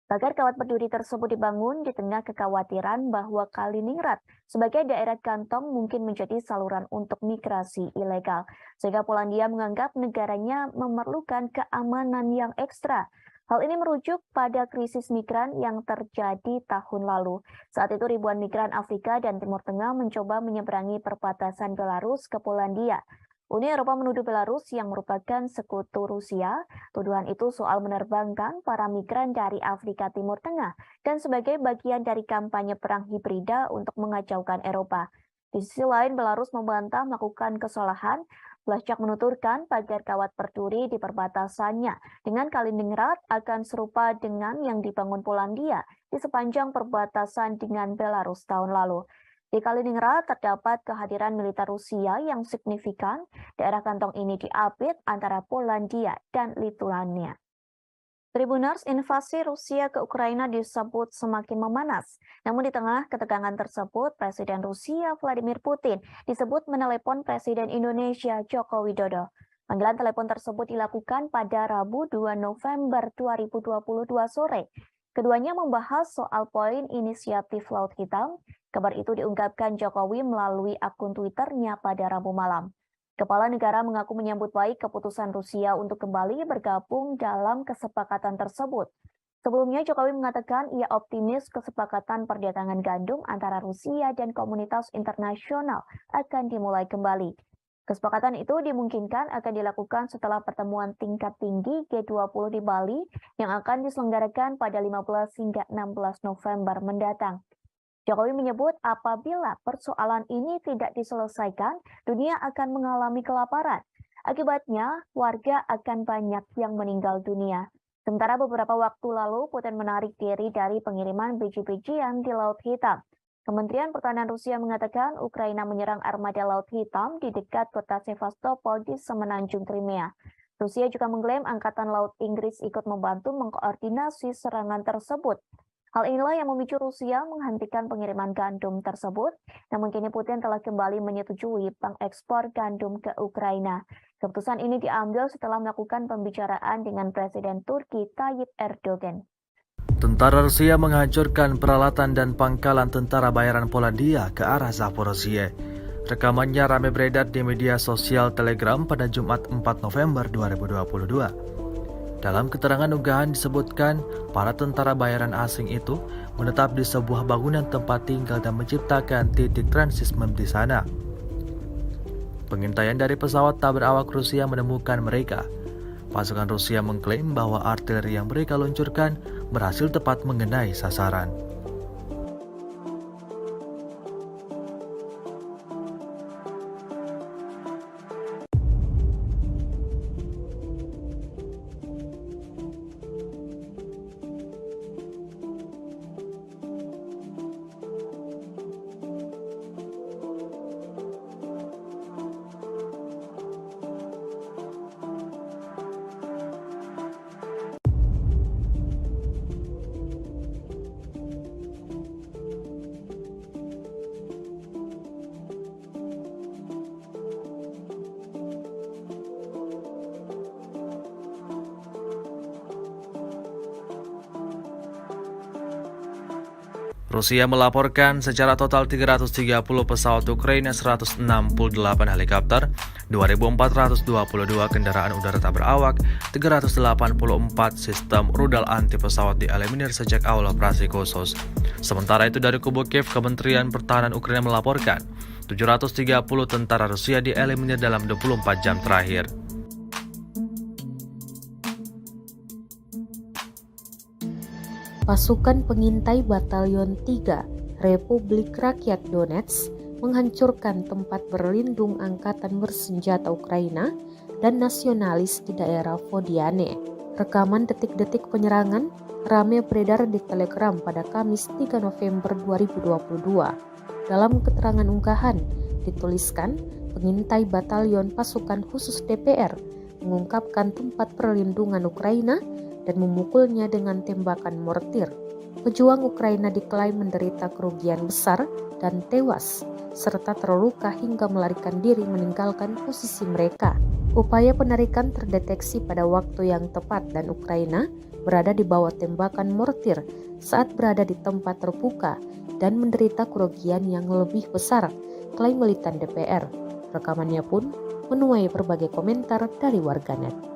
A: Pagar kawat berduri tersebut dibangun di tengah kekhawatiran bahwa Kaliningrad sebagai daerah kantong mungkin menjadi saluran untuk migrasi ilegal, sehingga Polandia menganggap negaranya memerlukan keamanan yang ekstra. Hal ini merujuk pada krisis migran yang terjadi tahun lalu. Saat itu ribuan migran Afrika dan Timur Tengah mencoba menyeberangi perbatasan Belarus ke Polandia. Uni Eropa menuduh Belarus yang merupakan sekutu Rusia. Tuduhan itu soal menerbangkan para migran dari Afrika Timur Tengah dan sebagai bagian dari kampanye perang hibrida untuk mengacaukan Eropa. Di sisi lain, Belarus membantah melakukan kesalahan. Blaszczak menuturkan pagar kawat berduri di perbatasannya dengan Kaliningrad akan serupa dengan yang dibangun Polandia di sepanjang perbatasan dengan Belarus tahun lalu. Di Kaliningrad terdapat kehadiran militer Rusia yang signifikan. Daerah kantong ini diapit antara Polandia dan Lituania. Tribuners, invasi Rusia ke Ukraina disebut semakin memanas. Namun di tengah ketegangan tersebut, Presiden Rusia Vladimir Putin disebut menelepon Presiden Indonesia Joko Widodo. Panggilan telepon tersebut dilakukan pada Rabu 2 November 2022 sore. Keduanya membahas soal poin inisiatif Laut Hitam. Kabar itu diungkapkan Jokowi melalui akun Twitternya pada Rabu malam. Kepala negara mengaku menyambut baik keputusan Rusia untuk kembali bergabung dalam kesepakatan tersebut. Sebelumnya Jokowi mengatakan ia optimis kesepakatan perdagangan gandum antara Rusia dan komunitas internasional akan dimulai kembali. Kesepakatan itu dimungkinkan akan dilakukan setelah pertemuan tingkat tinggi G20 di Bali yang akan diselenggarakan pada 15 hingga 16 November mendatang. Jokowi menyebut apabila persoalan ini tidak diselesaikan, dunia akan mengalami kelaparan. Akibatnya, warga akan banyak yang meninggal dunia. Sementara beberapa waktu lalu, Putin menarik diri dari pengiriman biji-bijian di Laut Hitam. Kementerian Pertahanan Rusia mengatakan Ukraina menyerang armada Laut Hitam di dekat kota Sevastopol di semenanjung Crimea. Rusia juga mengklaim Angkatan Laut Inggris ikut membantu mengkoordinasi serangan tersebut. Hal inilah yang memicu Rusia menghentikan pengiriman gandum tersebut, namun kini Putin telah kembali menyetujui pengekspor gandum ke Ukraina. Keputusan ini diambil setelah melakukan pembicaraan dengan Presiden Turki Tayyip Erdogan.
B: Tentara Rusia menghancurkan peralatan dan pangkalan tentara bayaran Polandia ke arah Zaporozhye. Rekamannya ramai beredar di media sosial Telegram pada Jumat 4 November 2022. Dalam keterangan unggahan disebutkan, para tentara bayaran asing itu menetap di sebuah bangunan tempat tinggal dan menciptakan titik transismen di sana. Pengintaian dari pesawat tak berawak Rusia menemukan mereka. Pasukan Rusia mengklaim bahwa artileri yang mereka luncurkan berhasil tepat mengenai sasaran. Rusia melaporkan secara total 330 pesawat Ukraina, 168 helikopter, 2.422 kendaraan udara tak berawak, 384 sistem rudal anti pesawat dieliminir sejak awal operasi khusus. Sementara itu dari kubu Kiev, Kementerian Pertahanan Ukraina melaporkan 730 tentara Rusia dieliminir dalam 24 jam terakhir.
C: Pasukan pengintai Batalion 3 Republik Rakyat Donetsk menghancurkan tempat berlindung angkatan bersenjata Ukraina dan nasionalis di daerah Vodiane. Rekaman detik-detik penyerangan ramai beredar di Telegram pada Kamis 3 November 2022. Dalam keterangan unggahan dituliskan, pengintai Batalion Pasukan Khusus DPR mengungkapkan tempat perlindungan Ukraina dan memukulnya dengan tembakan mortir. Pejuang Ukraina diklaim menderita kerugian besar dan tewas, serta terluka hingga melarikan diri meninggalkan posisi mereka. Upaya penarikan terdeteksi pada waktu yang tepat dan Ukraina berada di bawah tembakan mortir saat berada di tempat terbuka dan menderita kerugian yang lebih besar, klaim militan DPR. Rekamannya pun menuai berbagai komentar dari warganet.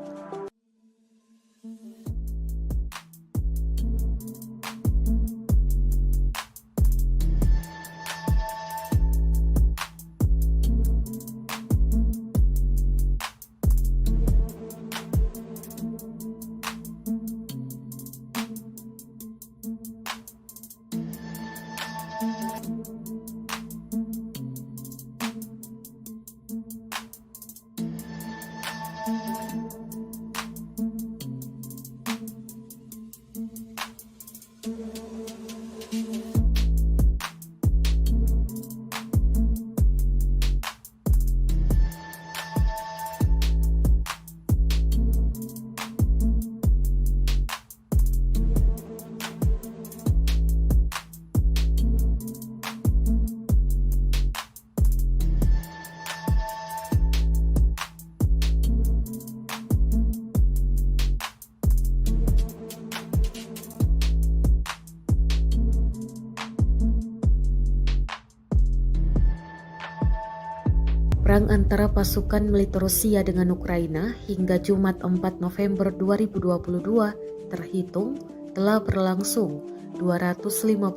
C: Perang antara pasukan militer Rusia dengan Ukraina hingga Jumat 4 November 2022 terhitung telah berlangsung 254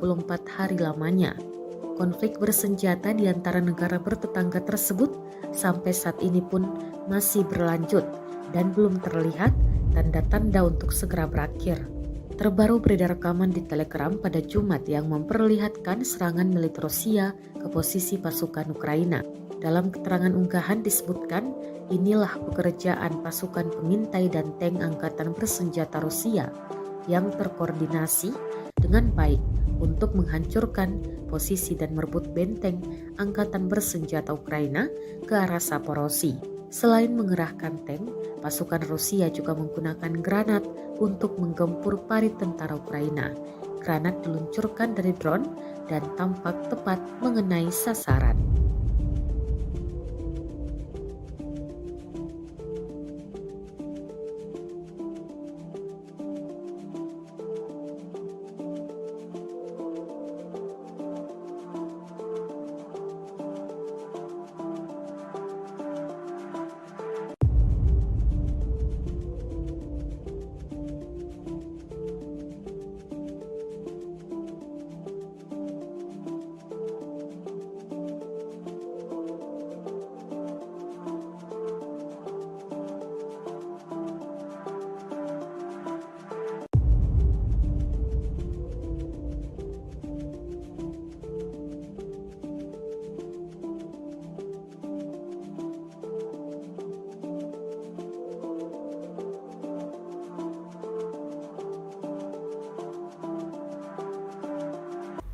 C: hari lamanya. Konflik bersenjata di antara negara bertetangga tersebut sampai saat ini pun masih berlanjut dan belum terlihat tanda-tanda untuk segera berakhir. Terbaru beredar rekaman di Telegram pada Jumat yang memperlihatkan serangan militer Rusia ke posisi pasukan Ukraina. Dalam keterangan unggahan disebutkan, inilah pekerjaan pasukan pengintai dan tank angkatan bersenjata Rusia yang terkoordinasi dengan baik untuk menghancurkan posisi dan merebut benteng angkatan bersenjata Ukraina ke arah Zaporozhye. Selain mengerahkan tank, pasukan Rusia juga menggunakan granat untuk menggempur parit tentara Ukraina. Granat diluncurkan dari drone dan tampak tepat mengenai sasaran.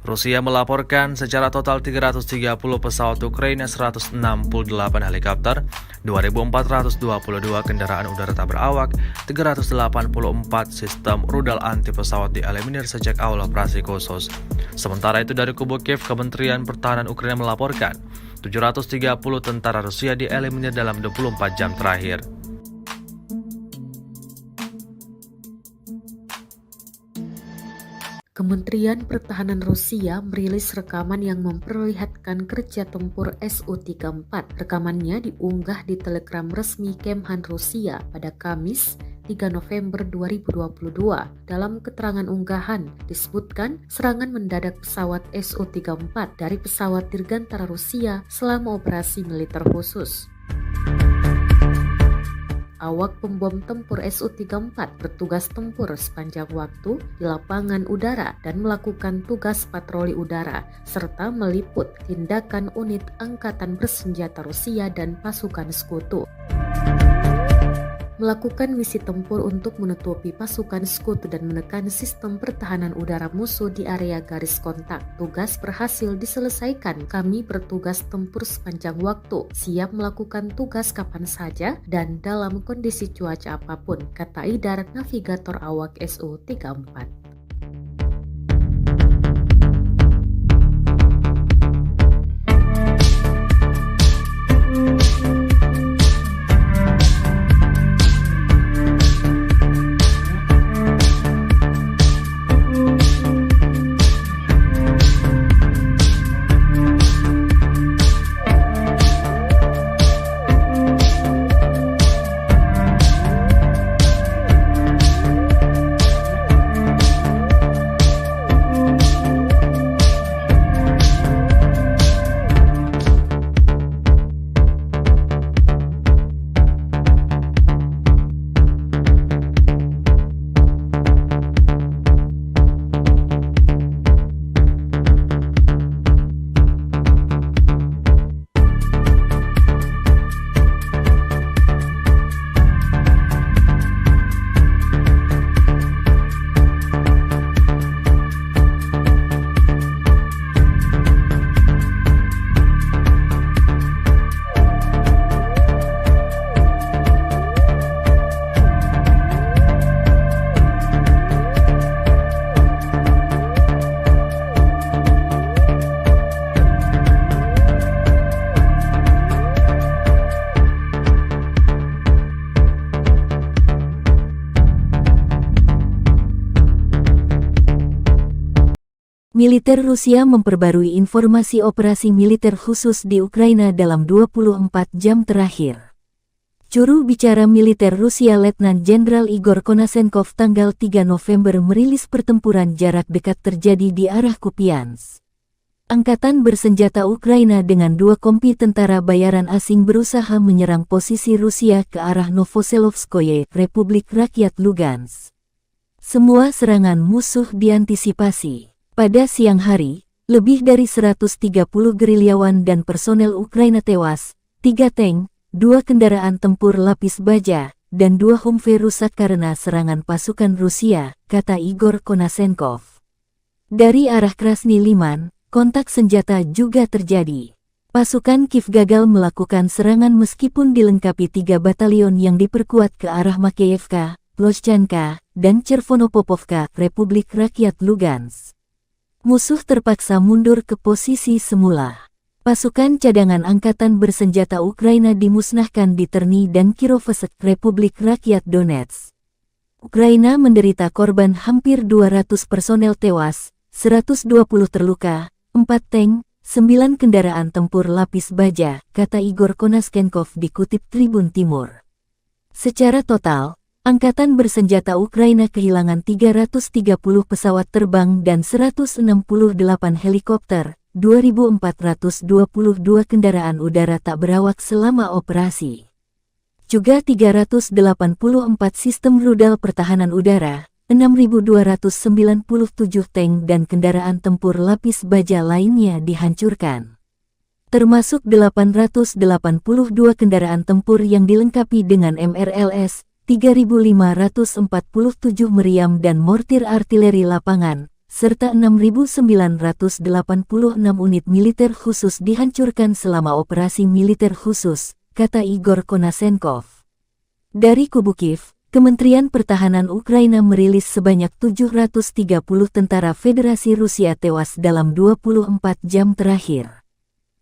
B: Rusia melaporkan secara total 330 pesawat Ukraina, 168 helikopter, 2.422 kendaraan udara tak berawak, 384 sistem rudal anti pesawat dieliminir sejak awal operasi khusus. Sementara itu dari kubu Kiev, Kementerian Pertahanan Ukraina melaporkan 730 tentara Rusia dieliminir dalam 24 jam terakhir.
C: Kementerian Pertahanan Rusia merilis rekaman yang memperlihatkan kerja tempur Su-34. Rekamannya diunggah di Telegram resmi Kemhan Rusia pada Kamis 3 November 2022. Dalam keterangan unggahan disebutkan serangan mendadak pesawat Su-34 dari pesawat dirgantara Rusia selama operasi militer khusus. Awak pembom tempur Su-34 bertugas tempur sepanjang waktu di lapangan udara dan melakukan tugas patroli udara, serta meliput tindakan unit angkatan bersenjata Rusia dan pasukan sekutu. Melakukan misi tempur untuk menutupi pasukan sekutu dan menekan sistem pertahanan udara musuh di area garis kontak. Tugas berhasil diselesaikan. Kami bertugas tempur sepanjang waktu, siap melakukan tugas kapan saja dan dalam kondisi cuaca apapun, kata Idar, navigator awak Su-34.
D: Militer Rusia memperbarui informasi operasi militer khusus di Ukraina dalam 24 jam terakhir. Juru bicara militer Rusia Letnan Jenderal Igor Konasenkov tanggal 3 November merilis pertempuran jarak dekat terjadi di arah Kupiansk. Angkatan bersenjata Ukraina dengan 2 kompi tentara bayaran asing berusaha menyerang posisi Rusia ke arah Novoselovskoye, Republik Rakyat Lugansk. Semua serangan musuh diantisipasi. Pada siang hari, lebih dari 130 gerilyawan dan personel Ukraina tewas, 3 tank, 2 kendaraan tempur lapis baja, dan 2 Humvee rusak karena serangan pasukan Rusia, kata Igor Konasenkov. Dari arah Krasny Liman, kontak senjata juga terjadi. Pasukan Kiev gagal melakukan serangan meskipun dilengkapi 3 batalion yang diperkuat ke arah Makeyevka, Ploshchanka, dan Chervonopopovka, Republik Rakyat Lugansk. Musuh terpaksa mundur ke posisi semula. Pasukan cadangan angkatan bersenjata Ukraina dimusnahkan di Terny dan Kirovohrad, Republik Rakyat Donetsk. Ukraina menderita korban hampir 200 personel tewas, 120 terluka, 4 tank, 9 kendaraan tempur lapis baja, kata Igor Konasenkov dikutip Tribun Timur. Secara total, Angkatan bersenjata Ukraina kehilangan 330 pesawat terbang dan 168 helikopter, 2.422 kendaraan udara tak berawak selama operasi. Juga 384 sistem rudal pertahanan udara, 6.297 tank dan kendaraan tempur lapis baja lainnya dihancurkan. Termasuk 882 kendaraan tempur yang dilengkapi dengan MRLS, 3.547 meriam dan mortir artileri lapangan, serta 6.986 unit militer khusus dihancurkan selama operasi militer khusus, kata Igor Konasenkov. Dari kubu Kiev, Kementerian Pertahanan Ukraina merilis sebanyak 730 tentara Federasi Rusia tewas dalam 24 jam terakhir.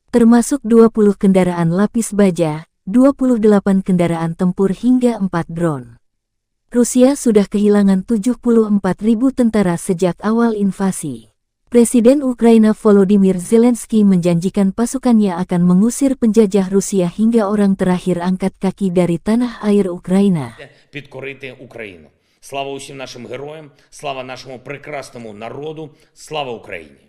D: Termasuk 20 kendaraan lapis baja, 28 kendaraan tempur hingga 4 drone. Rusia sudah kehilangan 74.000 tentara sejak awal invasi. Presiden Ukraina Volodymyr Zelensky menjanjikan pasukannya akan mengusir penjajah Rusia hingga orang terakhir angkat kaki dari tanah air Ukraina.
E: Підкорити Україну. Слава усім нашим героям, слава нашому прекрасному народу, слава Україні!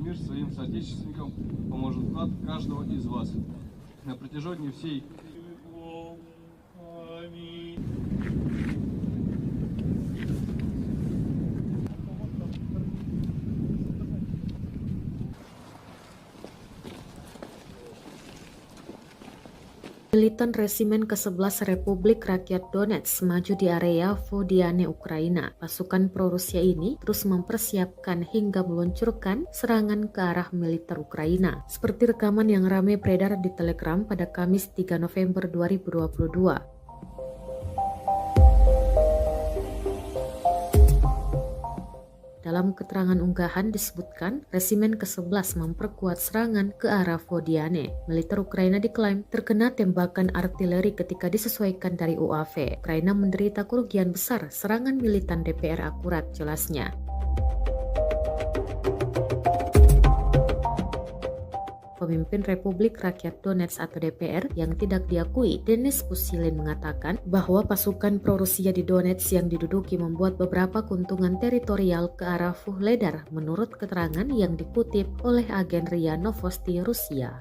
F: Мир своим соотечественникам поможет вклад каждого из вас. На протяжении всей
C: Militan Resimen ke-11 Republik Rakyat Donetsk maju di area Vodiane, Ukraina. Pasukan pro-Rusia ini terus mempersiapkan hingga meluncurkan serangan ke arah militer Ukraina. Seperti rekaman yang ramai beredar di Telegram pada Kamis 3 November 2022. Dalam keterangan unggahan disebutkan, Resimen ke-11 memperkuat serangan ke arah Vodiane. Militer Ukraina diklaim terkena tembakan artileri ketika disesuaikan dari UAV. Ukraina menderita kerugian besar serangan militan DPR akurat, jelasnya. Pemimpin Republik Rakyat Donetsk atau DPR yang tidak diakui, Denis Pushilin, mengatakan bahwa pasukan pro-Rusia di Donetsk yang diduduki membuat beberapa keuntungan teritorial ke arah Vuhledar menurut keterangan yang dikutip oleh agen RIA Novosti Rusia.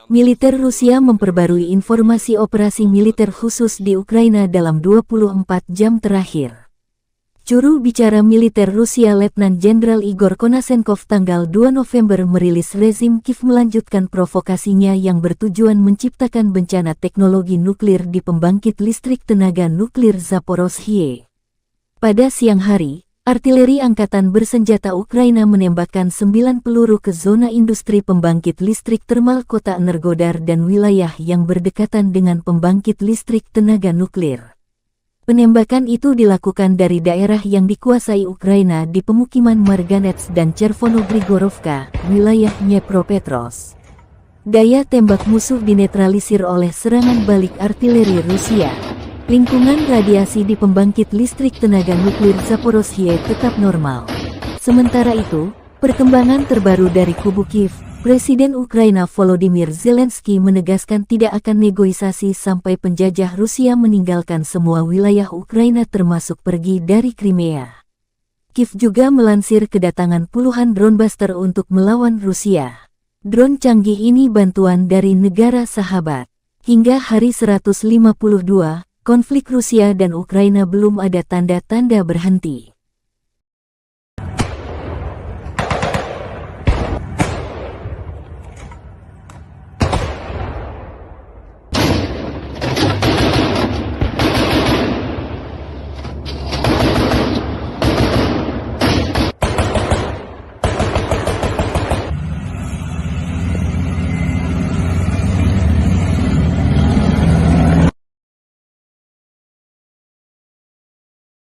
D: Militer Rusia memperbarui informasi operasi militer khusus di Ukraina dalam 24 jam terakhir. Juru bicara militer Rusia Letnan Jenderal Igor Konasenkov tanggal 2 November merilis rezim Kiev melanjutkan provokasinya yang bertujuan menciptakan bencana teknologi nuklir di pembangkit listrik tenaga nuklir Zaporozhye. Pada siang hari, artileri angkatan bersenjata Ukraina menembakkan 9 peluru ke zona industri pembangkit listrik termal kota Energodar dan wilayah yang berdekatan dengan pembangkit listrik tenaga nuklir. Penembakan itu dilakukan dari daerah yang dikuasai Ukraina di pemukiman Marganets dan Chervono-Grigorovka, wilayah Dnepropetrovsk. Daya tembak musuh dinetralisir oleh serangan balik artileri Rusia. Lingkungan radiasi di pembangkit listrik tenaga nuklir Zaporozhye tetap normal. Sementara itu, perkembangan terbaru dari kubu Kiev, Presiden Ukraina Volodymyr Zelensky menegaskan tidak akan negosiasi sampai penjajah Rusia meninggalkan semua wilayah Ukraina termasuk pergi dari Crimea. Kiev juga melansir kedatangan puluhan drone buster untuk melawan Rusia. Drone canggih ini bantuan dari negara sahabat. Hingga hari 152, konflik Rusia dan Ukraina belum ada tanda-tanda berhenti.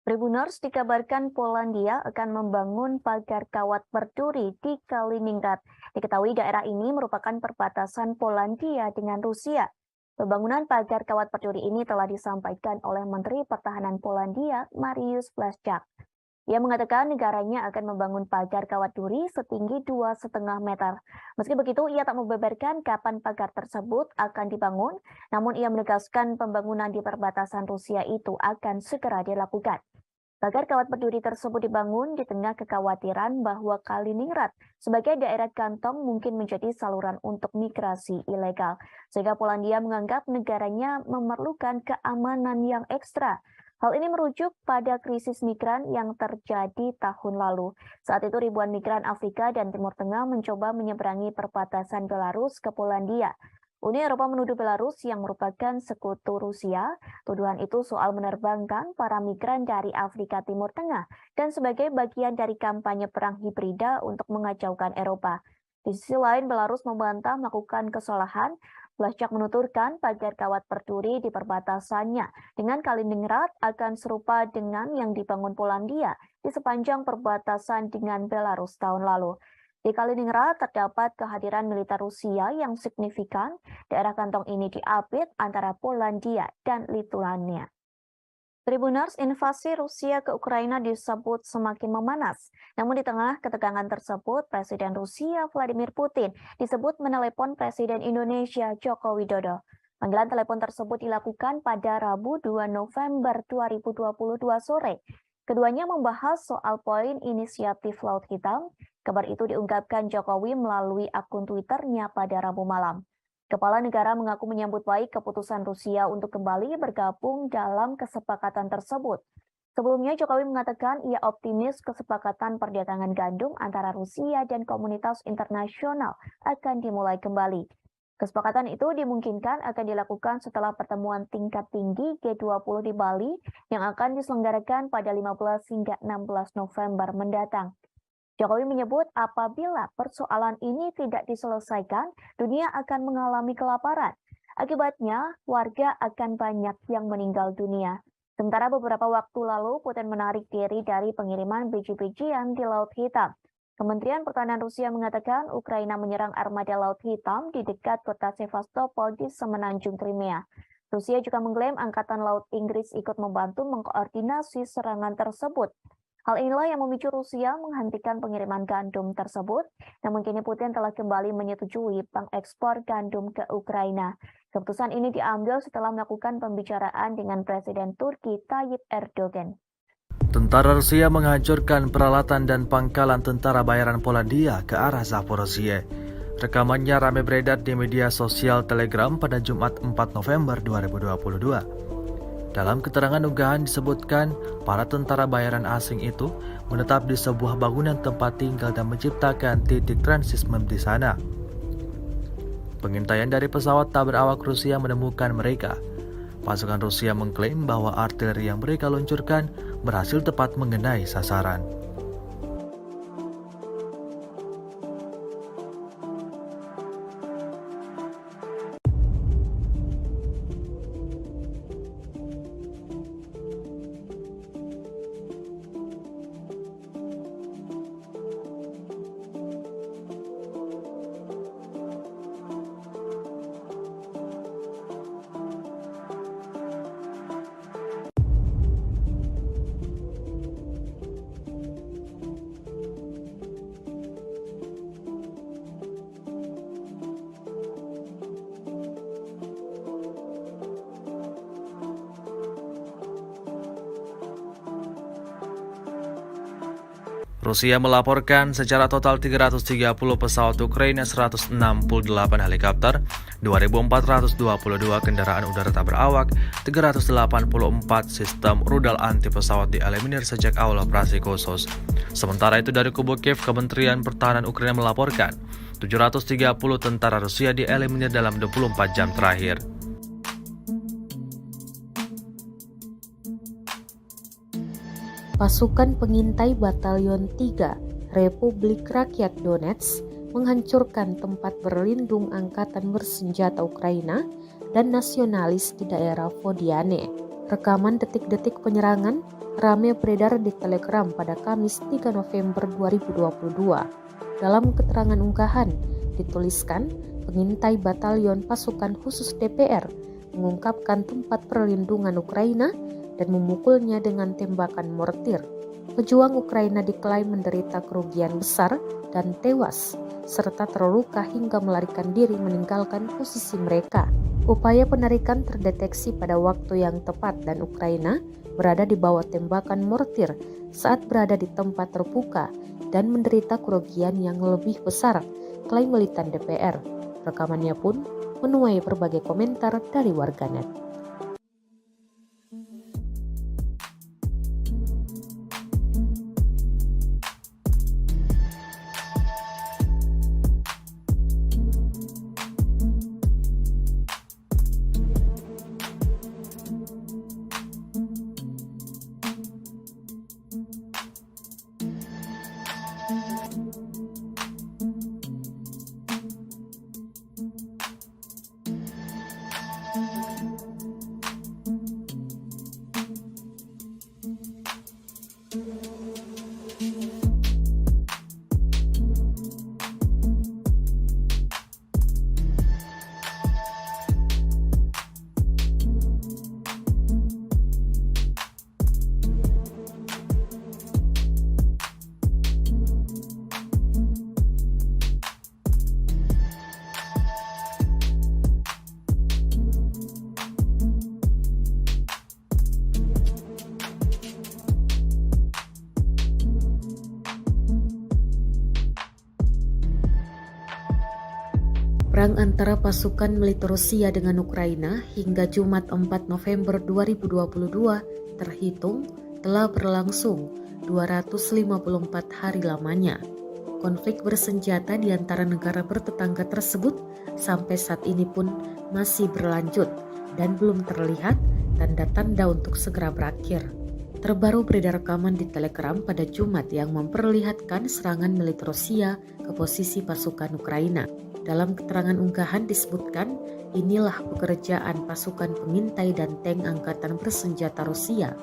A: Tribuners dikabarkan Polandia akan membangun pagar kawat berduri di Kaliningrad. Diketahui daerah ini merupakan perbatasan Polandia dengan Rusia. Pembangunan pagar kawat berduri ini telah disampaikan oleh Menteri Pertahanan Polandia, Mariusz Błaszczak. Ia mengatakan negaranya akan membangun pagar kawat duri setinggi 2,5 meter. Meski begitu, ia tak membeberkan kapan pagar tersebut akan dibangun, namun ia menegaskan pembangunan di perbatasan Rusia itu akan segera dilakukan. Pagar kawat berduri tersebut dibangun di tengah kekhawatiran bahwa Kaliningrad sebagai daerah kantong mungkin menjadi saluran untuk migrasi ilegal, sehingga Polandia menganggap negaranya memerlukan keamanan yang ekstra. Hal ini merujuk pada krisis migran yang terjadi tahun lalu. Saat itu ribuan migran Afrika dan Timur Tengah mencoba menyeberangi perbatasan Belarus ke Polandia. Uni Eropa menuduh Belarus yang merupakan sekutu Rusia. Tuduhan itu soal menerbangkan para migran dari Afrika Timur Tengah dan sebagai bagian dari kampanye perang hibrida untuk mengacaukan Eropa. Di sisi lain, Belarus membantah melakukan kesalahan. Blaszczak menuturkan pagar kawat berduri di perbatasannya dengan Kaliningrad akan serupa dengan yang dibangun Polandia di sepanjang perbatasan dengan Belarus tahun lalu. Di Kaliningrad terdapat kehadiran militer Rusia yang signifikan. Daerah kantong ini diapit antara Polandia dan Lituania. Tribuners, invasi Rusia ke Ukraina disebut semakin memanas. Namun di tengah ketegangan tersebut, Presiden Rusia Vladimir Putin disebut menelepon Presiden Indonesia Joko Widodo. Panggilan telepon tersebut dilakukan pada Rabu 2 November 2022 sore. Keduanya membahas soal poin inisiatif Laut Hitam. Kabar itu diungkapkan Jokowi melalui akun Twitternya pada Rabu malam. Kepala negara mengaku menyambut baik keputusan Rusia untuk kembali bergabung dalam kesepakatan tersebut. Sebelumnya Jokowi mengatakan ia optimis kesepakatan perdagangan gandum antara Rusia dan komunitas internasional akan dimulai kembali. Kesepakatan itu dimungkinkan akan dilakukan setelah pertemuan tingkat tinggi G20 di Bali yang akan diselenggarakan pada 15 hingga 16 November mendatang. Jokowi menyebut apabila persoalan ini tidak diselesaikan, dunia akan mengalami kelaparan. Akibatnya, warga akan banyak yang meninggal dunia. Sementara beberapa waktu lalu, Putin menarik diri dari pengiriman biji-bijian di Laut Hitam. Kementerian Pertahanan Rusia mengatakan Ukraina menyerang armada Laut Hitam di dekat kota Sevastopol di semenanjung Crimea. Rusia juga mengklaim Angkatan Laut Inggris ikut membantu mengkoordinasi serangan tersebut. Hal inilah yang memicu Rusia menghentikan pengiriman gandum tersebut, namun kini Putin telah kembali menyetujui pengekspor gandum ke Ukraina. Keputusan ini diambil setelah melakukan pembicaraan dengan Presiden Turki Tayyip Erdogan.
B: Tentara Rusia menghancurkan peralatan dan pangkalan tentara bayaran Polandia ke arah Zaporozhye. Rekamannya ramai beredar di media sosial Telegram pada Jumat 4 November 2022. Dalam keterangan unggahan disebutkan, para tentara bayaran asing itu menetap di sebuah bangunan tempat tinggal dan menciptakan titik transismen di sana. Pengintaian dari pesawat tak berawak Rusia menemukan mereka. Pasukan Rusia mengklaim bahwa artileri yang mereka luncurkan berhasil tepat mengenai sasaran. Rusia melaporkan secara total 330 pesawat Ukraina, 168 helikopter, 2.422 kendaraan udara tak berawak, 384 sistem rudal anti pesawat dieliminir sejak awal operasi khusus. Sementara itu dari kubu Kiev, Kementerian Pertahanan Ukraina melaporkan 730 tentara Rusia dieliminir dalam 24 jam terakhir.
C: Pasukan pengintai Batalion 3 Republik Rakyat Donetsk menghancurkan tempat berlindung angkatan bersenjata Ukraina dan nasionalis di daerah Vodiane. Rekaman detik-detik penyerangan ramai beredar di Telegram pada Kamis 3 November 2022. Dalam keterangan unggahan dituliskan, pengintai Batalion Pasukan Khusus DPR mengungkapkan tempat perlindungan Ukraina dan memukulnya dengan tembakan mortir. Pejuang Ukraina diklaim menderita kerugian besar dan tewas, serta terluka hingga melarikan diri meninggalkan posisi mereka. Upaya penarikan terdeteksi pada waktu yang tepat dan Ukraina berada di bawah tembakan mortir saat berada di tempat terbuka dan menderita kerugian yang lebih besar, klaim militan DPR. Rekamannya pun menuai berbagai komentar dari warganet. Perang antara pasukan militer Rusia dengan Ukraina hingga Jumat 4 November 2022 terhitung telah berlangsung 254 hari lamanya. Konflik bersenjata di antara negara bertetangga tersebut sampai saat ini pun masih berlanjut dan belum terlihat tanda-tanda untuk segera berakhir. Terbaru beredar rekaman di Telegram pada Jumat yang memperlihatkan serangan militer Rusia ke posisi pasukan Ukraina. Dalam keterangan unggahan disebutkan, inilah pekerjaan pasukan pengintai dan tank angkatan bersenjata Rusia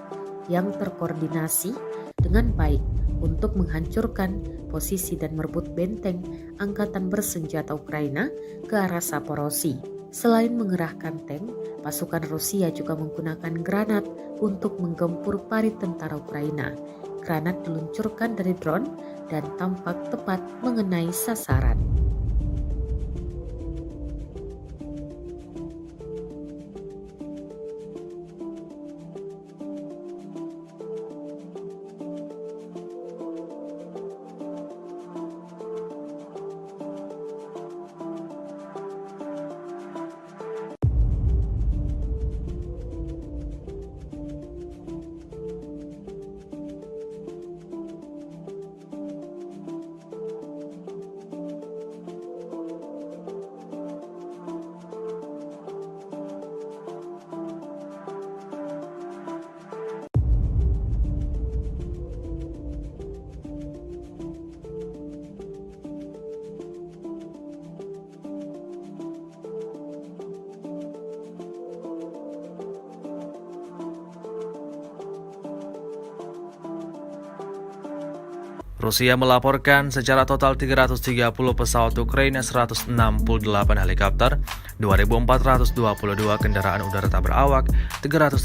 C: yang terkoordinasi dengan baik untuk menghancurkan posisi dan merebut benteng angkatan bersenjata Ukraina ke arah Zaporozhye. Selain mengerahkan tank, pasukan Rusia juga menggunakan granat untuk menggempur parit tentara Ukraina. Granat diluncurkan dari drone dan tampak tepat mengenai sasaran.
B: Rusia melaporkan secara total 330 pesawat Ukraina, 168 helikopter, 2.422 kendaraan udara tak berawak, 384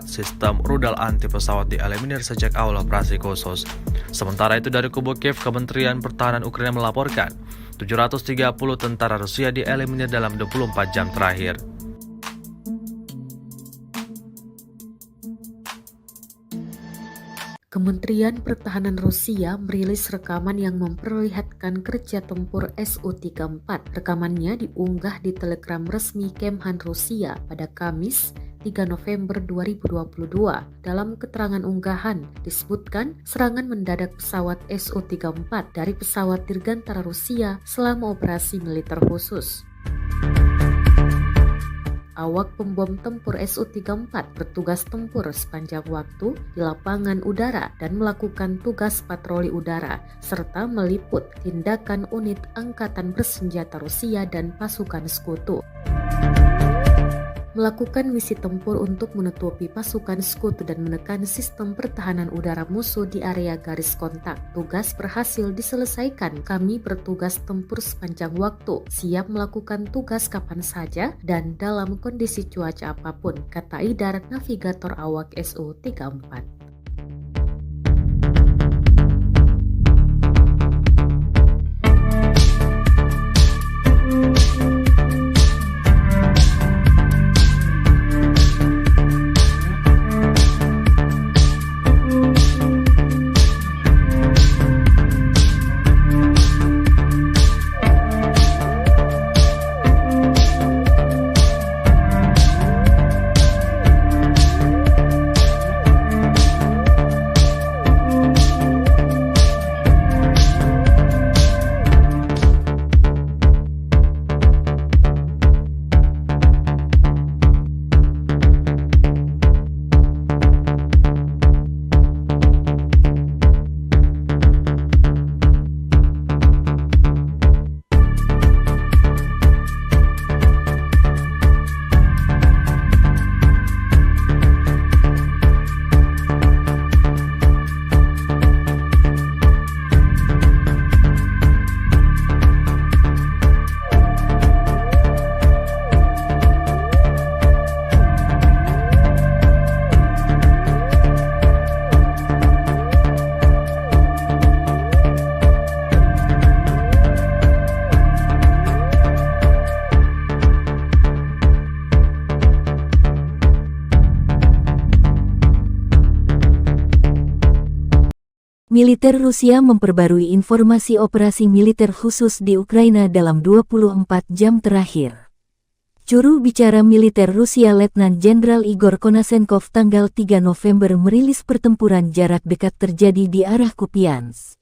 B: sistem rudal anti pesawat dieliminir sejak awal operasi khusus. Sementara itu dari kubu Kiev, Kementerian Pertahanan Ukraina melaporkan 730 tentara Rusia dieliminir dalam 24 jam terakhir.
C: Kementerian Pertahanan Rusia merilis rekaman yang memperlihatkan kerja tempur Su-34. Rekamannya diunggah di Telegram resmi Kemhan Rusia pada Kamis 3 November 2022. Dalam keterangan unggahan disebutkan serangan mendadak pesawat Su-34 dari pesawat dirgantara Rusia selama operasi militer khusus. Awak pembom tempur Su-34 bertugas tempur sepanjang waktu di lapangan udara dan melakukan tugas patroli udara, serta meliput tindakan unit angkatan bersenjata Rusia dan pasukan sekutu. Melakukan misi tempur untuk menutupi pasukan sekutu dan menekan sistem pertahanan udara musuh di area garis kontak. Tugas berhasil diselesaikan. Kami bertugas tempur sepanjang waktu, siap melakukan tugas kapan saja dan dalam kondisi cuaca apapun, kata Idar, navigator awak Su-34.
D: Militer Rusia memperbarui informasi operasi militer khusus di Ukraina dalam 24 jam terakhir. Juru bicara militer Rusia Letnan Jenderal Igor Konasenkov tanggal 3 November merilis pertempuran jarak dekat terjadi di arah Kupiansk.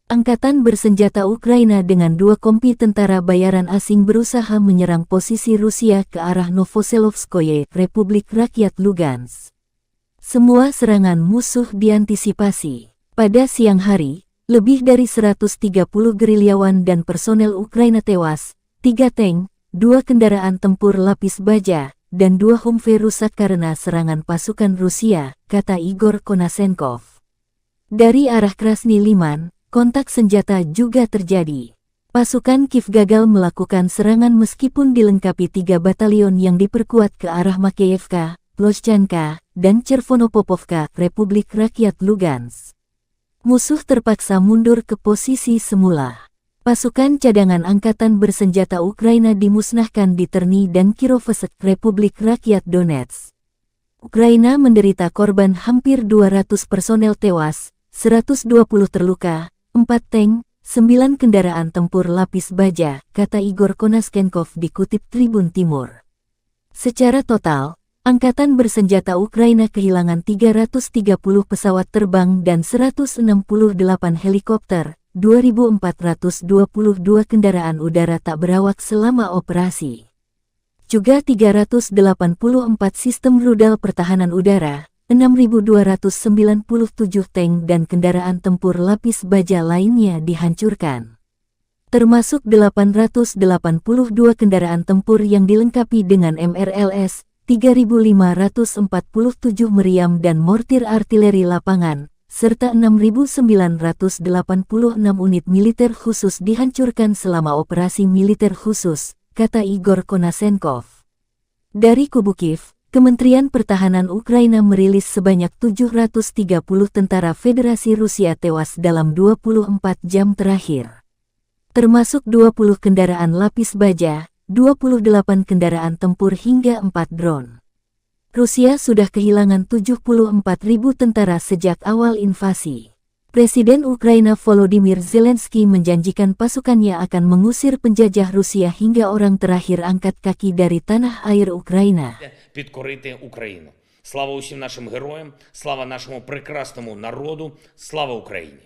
D: Angkatan bersenjata Ukraina dengan 2 kompi tentara bayaran asing berusaha menyerang posisi Rusia ke arah Novoselovskoye, Republik Rakyat Lugansk. Semua serangan musuh diantisipasi. Pada siang hari, lebih dari 130 gerilyawan dan personel Ukraina tewas, 3 tank, 2 kendaraan tempur lapis baja, dan 2 Humvee rusak karena serangan pasukan Rusia, kata Igor Konasenkov. Dari arah Krasny Liman, kontak senjata juga terjadi. Pasukan Kiev gagal melakukan serangan meskipun dilengkapi 3 batalion yang diperkuat ke arah Makeyevka, Ploshchanka, dan Chervonopopovka, Republik Rakyat Lugansk. Musuh terpaksa mundur ke posisi semula. Pasukan cadangan angkatan bersenjata Ukraina dimusnahkan di Terny dan Kirovohrad, Republik Rakyat Donetsk. Ukraina menderita korban hampir 200 personel tewas, 120 terluka, 4 tank, 9 kendaraan tempur lapis baja, kata Igor Konasenkov dikutip Tribun Timur. Secara total, Angkatan bersenjata Ukraina kehilangan 330 pesawat terbang dan 168 helikopter, 2.422 kendaraan udara tak berawak selama operasi. Juga 384 sistem rudal pertahanan udara, 6.297 tank dan kendaraan tempur lapis baja lainnya dihancurkan. Termasuk 882 kendaraan tempur yang dilengkapi dengan MRLS, 3.547 meriam dan mortir artileri lapangan, serta 6.986 unit militer khusus dihancurkan selama operasi militer khusus, kata Igor Konasenkov. Dari kubu Kiev, Kementerian Pertahanan Ukraina merilis sebanyak 730 tentara Federasi Rusia tewas dalam 24 jam terakhir. Termasuk 20 kendaraan lapis baja, 28 kendaraan tempur hingga 4 drone. Rusia sudah kehilangan 74.000 tentara sejak awal invasi. Presiden Ukraina Volodymyr Zelensky menjanjikan pasukannya akan mengusir penjajah Rusia hingga orang terakhir angkat kaki dari tanah air Ukraina.
E: Підкорити Україну. Слава усім нашим героям, слава нашому прекрасному народу, слава Україні!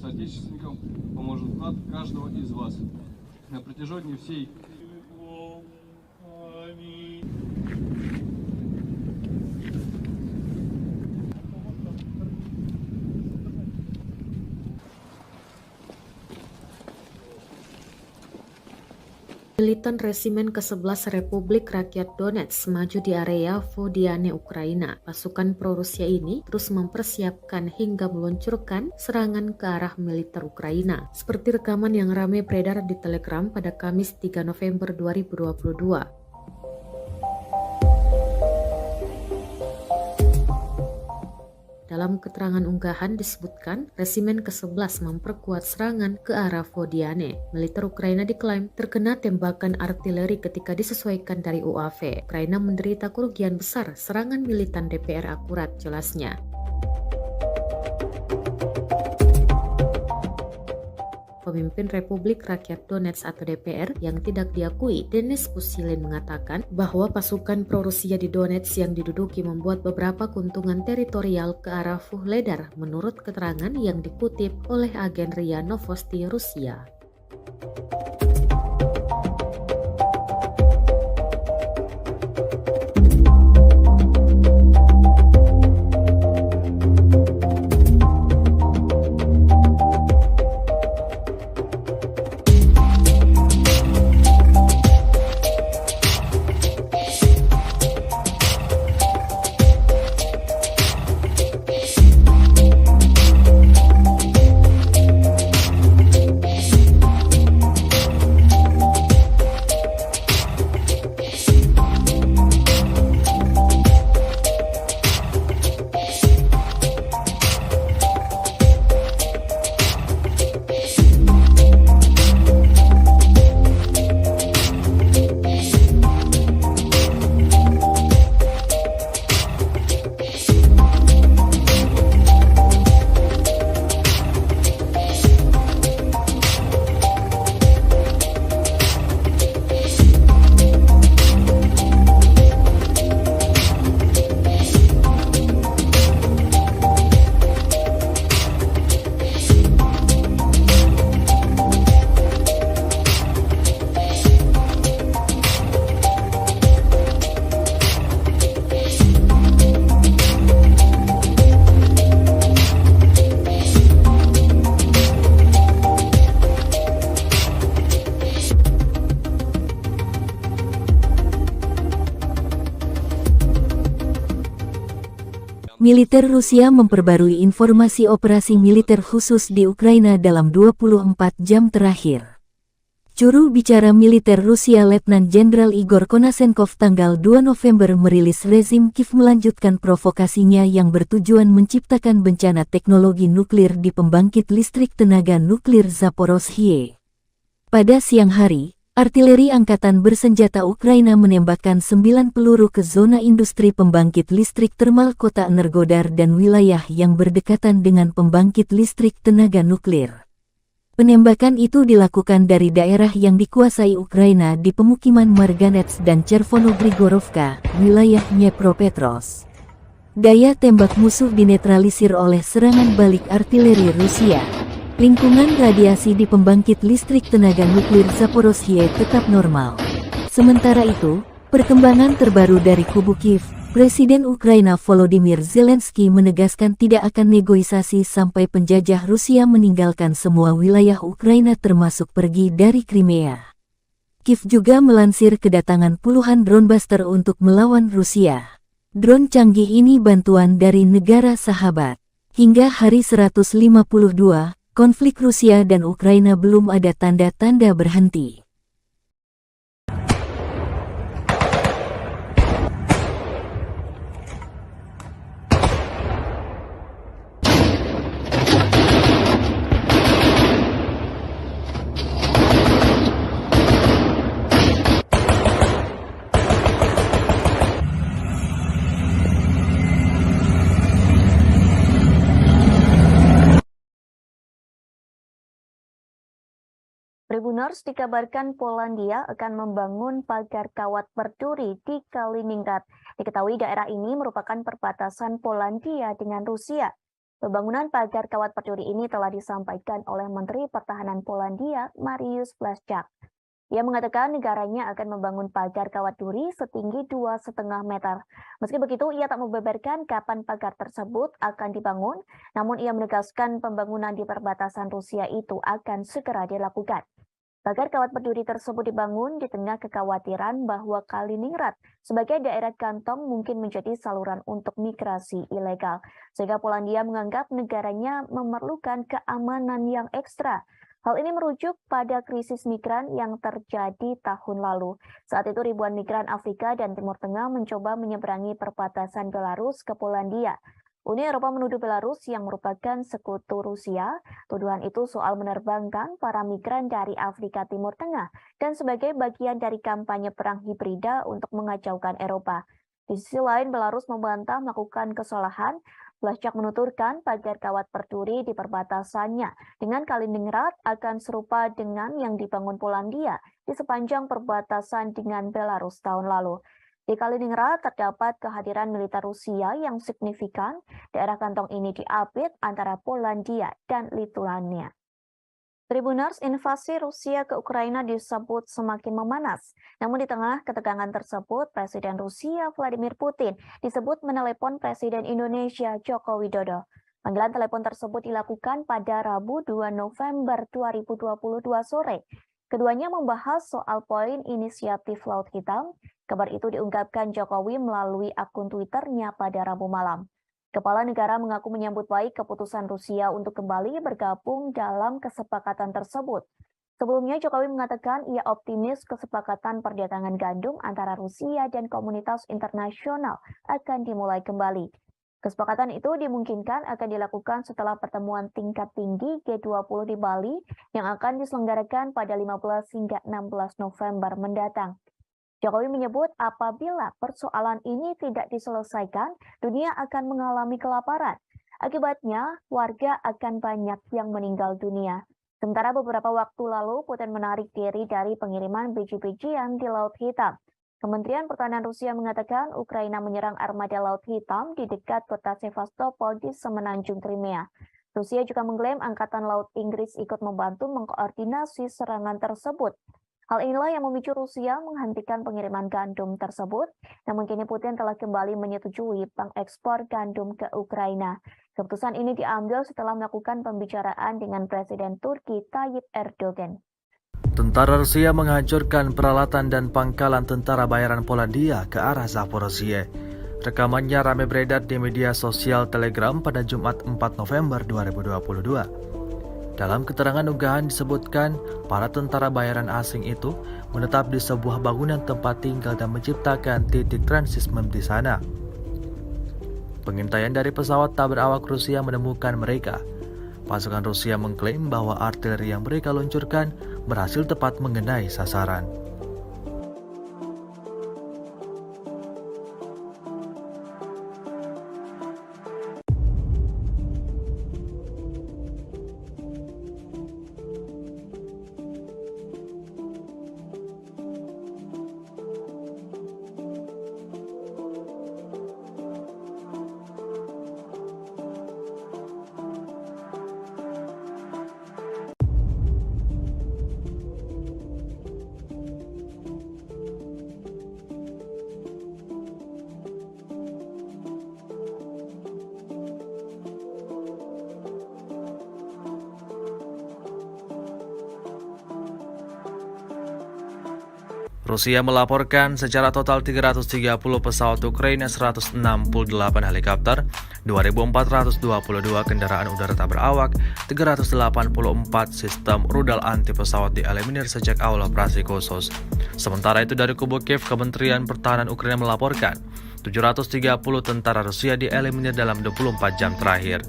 F: соотечественникам поможет вклад каждого из вас. На протяжении всей
C: Militan Resimen ke-11 Republik Rakyat Donetsk maju di area Vodiane, Ukraina. Pasukan pro-Rusia ini terus mempersiapkan hingga meluncurkan serangan ke arah militer Ukraina. Seperti rekaman yang ramai beredar di Telegram pada Kamis 3 November 2022. Dalam keterangan unggahan disebutkan, Resimen ke-11 memperkuat serangan ke arah Vodiane. Militer Ukraina diklaim terkena tembakan artileri ketika disesuaikan dari UAV. Ukraina menderita kerugian besar serangan militan DPR akurat, jelasnya. Pemimpin Republik Rakyat Donetsk atau DPR yang tidak diakui, Denis Pushilin, mengatakan bahwa pasukan pro-Rusia di Donetsk yang diduduki membuat beberapa keuntungan teritorial ke arah Vuhledar menurut keterangan yang dikutip oleh agen RIA Novosti Rusia.
D: Militer Rusia memperbarui informasi operasi militer khusus di Ukraina dalam 24 jam terakhir. Juru bicara militer Rusia Letnan Jenderal Igor Konasenkov tanggal 2 November merilis rezim Kiev melanjutkan provokasinya yang bertujuan menciptakan bencana teknologi nuklir di pembangkit listrik tenaga nuklir Zaporozhye. Pada siang hari, artileri angkatan bersenjata Ukraina menembakkan 9 peluru ke zona industri pembangkit listrik termal kota Energodar dan wilayah yang berdekatan dengan pembangkit listrik tenaga nuklir. Penembakan itu dilakukan dari daerah yang dikuasai Ukraina di pemukiman Marganets dan Chervono-Grigorovka, wilayah Dnepropetrovsk. Daya tembak musuh dinetralisir oleh serangan balik artileri Rusia. Lingkungan radiasi di pembangkit listrik tenaga nuklir Zaporozhye tetap normal. Sementara itu, perkembangan terbaru dari kubu Kiev, Presiden Ukraina Volodymyr Zelensky menegaskan tidak akan negosiasi sampai penjajah Rusia meninggalkan semua wilayah Ukraina termasuk pergi dari Crimea. Kiev juga melansir kedatangan puluhan drone buster untuk melawan Rusia. Drone canggih ini bantuan dari negara sahabat. Hingga hari 152, konflik Rusia dan Ukraina belum ada tanda-tanda berhenti.
A: Tribuners dikabarkan Polandia akan membangun pagar kawat berduri di Kaliningrad. Diketahui daerah ini merupakan perbatasan Polandia dengan Rusia. Pembangunan pagar kawat berduri ini telah disampaikan oleh Menteri Pertahanan Polandia, Mariusz Błaszczak. Ia mengatakan negaranya akan membangun pagar kawat duri setinggi 2,5 meter. Meski begitu, ia tak membeberkan kapan pagar tersebut akan dibangun, namun ia menegaskan pembangunan di perbatasan Rusia itu akan segera dilakukan. Pagar kawat berduri tersebut dibangun di tengah kekhawatiran bahwa Kaliningrad sebagai daerah kantong mungkin menjadi saluran untuk migrasi ilegal, sehingga Polandia menganggap negaranya memerlukan keamanan yang ekstra. Hal ini merujuk pada krisis migran yang terjadi tahun lalu. Saat itu ribuan migran Afrika dan Timur Tengah mencoba menyeberangi perbatasan Belarus ke Polandia. Uni Eropa menuduh Belarus yang merupakan sekutu Rusia. Tuduhan itu soal menerbangkan para migran dari Afrika Timur Tengah dan sebagai bagian dari kampanye perang hibrida untuk mengacaukan Eropa. Di sisi lain, Belarus membantah melakukan kesalahan. Blaszczak menuturkan pagar kawat berduri di perbatasannya dengan Kaliningrad akan serupa dengan yang dibangun Polandia di sepanjang perbatasan dengan Belarus tahun lalu. Di Kaliningrad terdapat kehadiran militer Rusia yang signifikan. Daerah kantong ini diapit antara Polandia dan Lituania. Tribuners, invasi Rusia ke Ukraina disebut semakin memanas. Namun di tengah ketegangan tersebut, Presiden Rusia Vladimir Putin disebut menelepon Presiden Indonesia Joko Widodo. Panggilan telepon tersebut dilakukan pada Rabu 2 November 2022 sore. Keduanya membahas soal poin inisiatif Laut Hitam. Kabar itu diungkapkan Jokowi melalui akun Twitternya pada Rabu malam. Kepala negara mengaku menyambut baik keputusan Rusia untuk kembali bergabung dalam kesepakatan tersebut. Sebelumnya Jokowi mengatakan ia optimis kesepakatan perdagangan gandum antara Rusia dan komunitas internasional akan dimulai kembali. Kesepakatan itu dimungkinkan akan dilakukan setelah pertemuan tingkat tinggi G20 di Bali yang akan diselenggarakan pada 15 hingga 16 November mendatang. Jokowi menyebut apabila persoalan ini tidak diselesaikan, dunia akan mengalami kelaparan. Akibatnya, warga akan banyak yang meninggal dunia. Sementara beberapa waktu lalu, Putin menarik diri dari pengiriman biji-bijian di Laut Hitam. Kementerian Pertahanan Rusia mengatakan Ukraina menyerang armada Laut Hitam di dekat kota Sevastopol di semenanjung Crimea. Rusia juga mengklaim Angkatan Laut Inggris ikut membantu mengkoordinasi serangan tersebut. Hal inilah yang memicu Rusia menghentikan pengiriman gandum tersebut, namun kini Putin telah kembali menyetujui pengekspor gandum ke Ukraina. Keputusan ini diambil setelah melakukan pembicaraan dengan Presiden Turki Tayyip Erdogan.
B: Tentara Rusia menghancurkan peralatan dan pangkalan tentara bayaran Polandia ke arah Zaporozhye. Rekamannya ramai beredar di media sosial Telegram pada Jumat 4 November 2022. Dalam keterangan unggahan disebutkan, para tentara bayaran asing itu menetap di sebuah bangunan tempat tinggal dan menciptakan titik transismen di sana. Pengintaian dari pesawat tak berawak Rusia menemukan mereka. Pasukan Rusia mengklaim bahwa artileri yang mereka luncurkan berhasil tepat mengenai sasaran. Rusia melaporkan secara total 330 pesawat Ukraina, 168 helikopter, 2.422 kendaraan udara tak berawak, 384 sistem rudal anti pesawat dieliminir sejak awal operasi khusus. Sementara itu dari kubu Kiev, Kementerian Pertahanan Ukraina melaporkan 730 tentara Rusia dieliminir dalam 24 jam terakhir.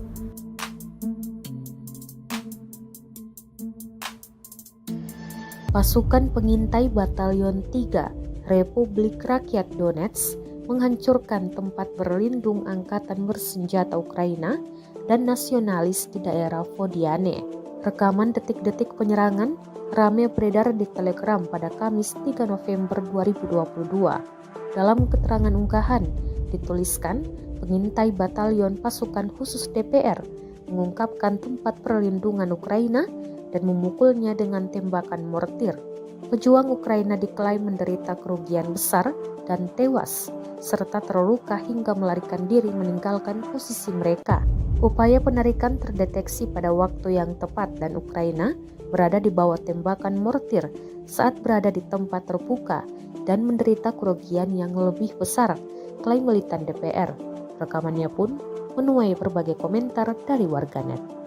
C: Pasukan pengintai Batalion 3 Republik Rakyat Donetsk menghancurkan tempat berlindung angkatan bersenjata Ukraina dan nasionalis di daerah Vodiane. Rekaman detik-detik penyerangan ramai beredar di Telegram pada Kamis 3 November 2022. Dalam keterangan unggahan dituliskan, pengintai Batalion Pasukan Khusus DPR mengungkapkan tempat perlindungan Ukraina dan memukulnya dengan tembakan mortir. Pejuang Ukraina diklaim menderita kerugian besar dan tewas, serta terluka hingga melarikan diri meninggalkan posisi mereka. Upaya penarikan terdeteksi pada waktu yang tepat dan Ukraina berada di bawah tembakan mortir saat berada di tempat terbuka dan menderita kerugian yang lebih besar, klaim militan DPR. Rekamannya pun menuai berbagai komentar dari warganet.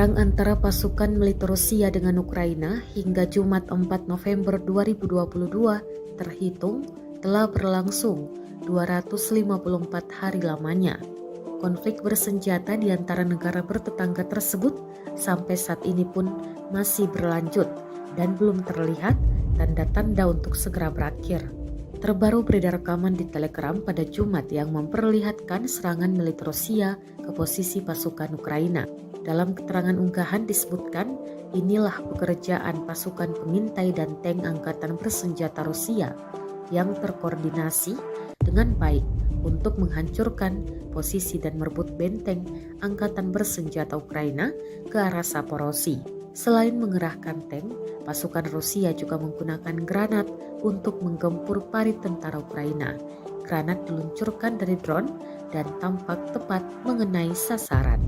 C: Perang antara pasukan militer Rusia dengan Ukraina hingga Jumat 4 November 2022 terhitung telah berlangsung 254 hari lamanya. Konflik bersenjata di antara negara bertetangga tersebut sampai saat ini pun masih berlanjut dan belum terlihat tanda-tanda untuk segera berakhir. Terbaru beredar rekaman di Telegram pada Jumat yang memperlihatkan serangan militer Rusia ke posisi pasukan Ukraina. Dalam keterangan unggahan disebutkan, inilah pekerjaan pasukan pengintai dan tank angkatan bersenjata Rusia yang terkoordinasi dengan baik untuk menghancurkan posisi dan merebut benteng angkatan bersenjata Ukraina ke arah Zaporozhye. Selain mengerahkan tank, pasukan Rusia juga menggunakan granat untuk menggempur parit tentara Ukraina. Granat diluncurkan dari drone dan tampak tepat mengenai sasaran.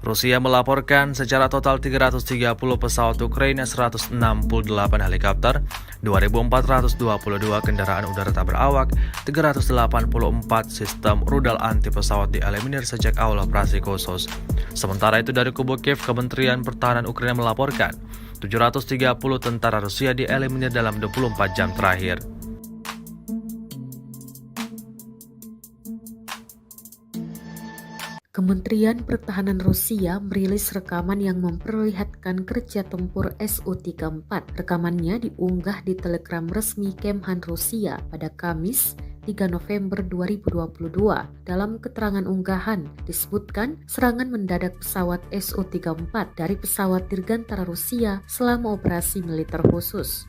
B: Rusia melaporkan secara total 330 pesawat Ukraina, 168 helikopter, 2.422 kendaraan udara tak berawak, 384 sistem rudal anti pesawat dieliminir sejak awal operasi khusus. Sementara itu dari kubu Kiev, Kementerian Pertahanan Ukraina melaporkan 730 tentara Rusia dieliminir dalam 24 jam terakhir.
C: Kementerian Pertahanan Rusia merilis rekaman yang memperlihatkan kerja tempur Su-34. Rekamannya diunggah di Telegram resmi Kemhan Rusia pada Kamis 3 November 2022. Dalam keterangan unggahan disebutkan serangan mendadak pesawat Su-34 dari pesawat dirgantara Rusia selama operasi militer khusus.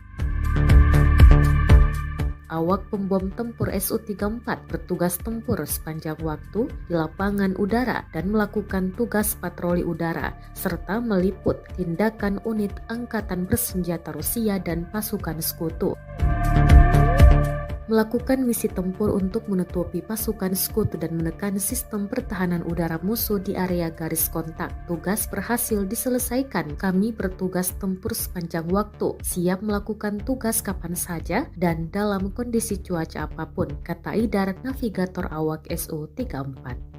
C: Awak pembom tempur Su-34 bertugas tempur sepanjang waktu di lapangan udara dan melakukan tugas patroli udara, serta meliput tindakan unit angkatan bersenjata Rusia dan pasukan sekutu. Melakukan misi tempur untuk menutupi pasukan sekutu dan menekan sistem pertahanan udara musuh di area garis kontak. Tugas berhasil diselesaikan. Kami bertugas tempur sepanjang waktu, siap melakukan tugas kapan saja dan dalam kondisi cuaca apapun, kata Idar, navigator awak Su-34.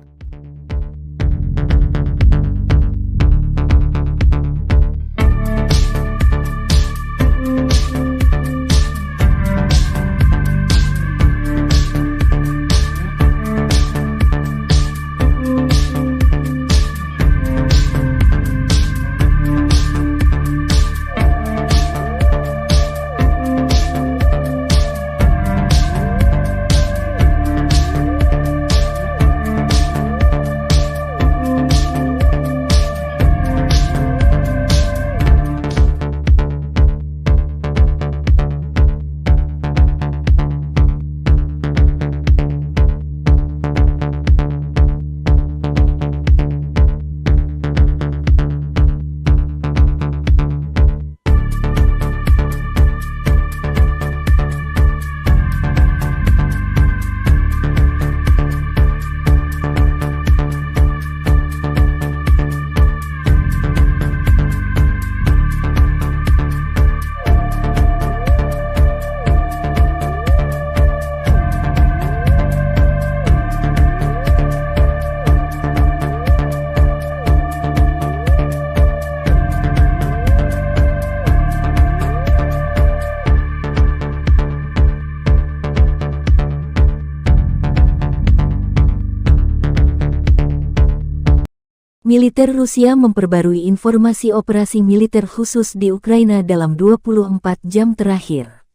D: Militer Rusia memperbarui informasi operasi militer khusus di Ukraina dalam 24 jam terakhir.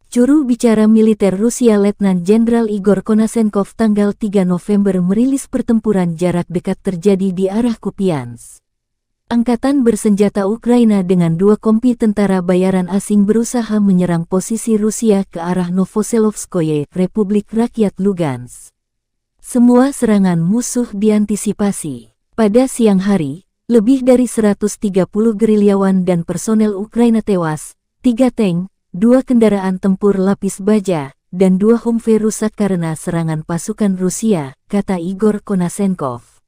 D: Juru bicara militer Rusia Letnan Jenderal Igor Konasenkov tanggal 3 November merilis pertempuran jarak dekat terjadi di arah Kupiansk. Angkatan bersenjata Ukraina dengan 2 kompi tentara bayaran asing berusaha menyerang posisi Rusia ke arah Novoselovskoye, Republik Rakyat Lugansk. Semua serangan musuh diantisipasi. Pada siang hari, lebih dari 130 gerilyawan dan personel Ukraina tewas, 3 tank, 2 kendaraan tempur lapis baja, dan 2 Humvee rusak karena serangan pasukan Rusia, kata Igor Konasenkov.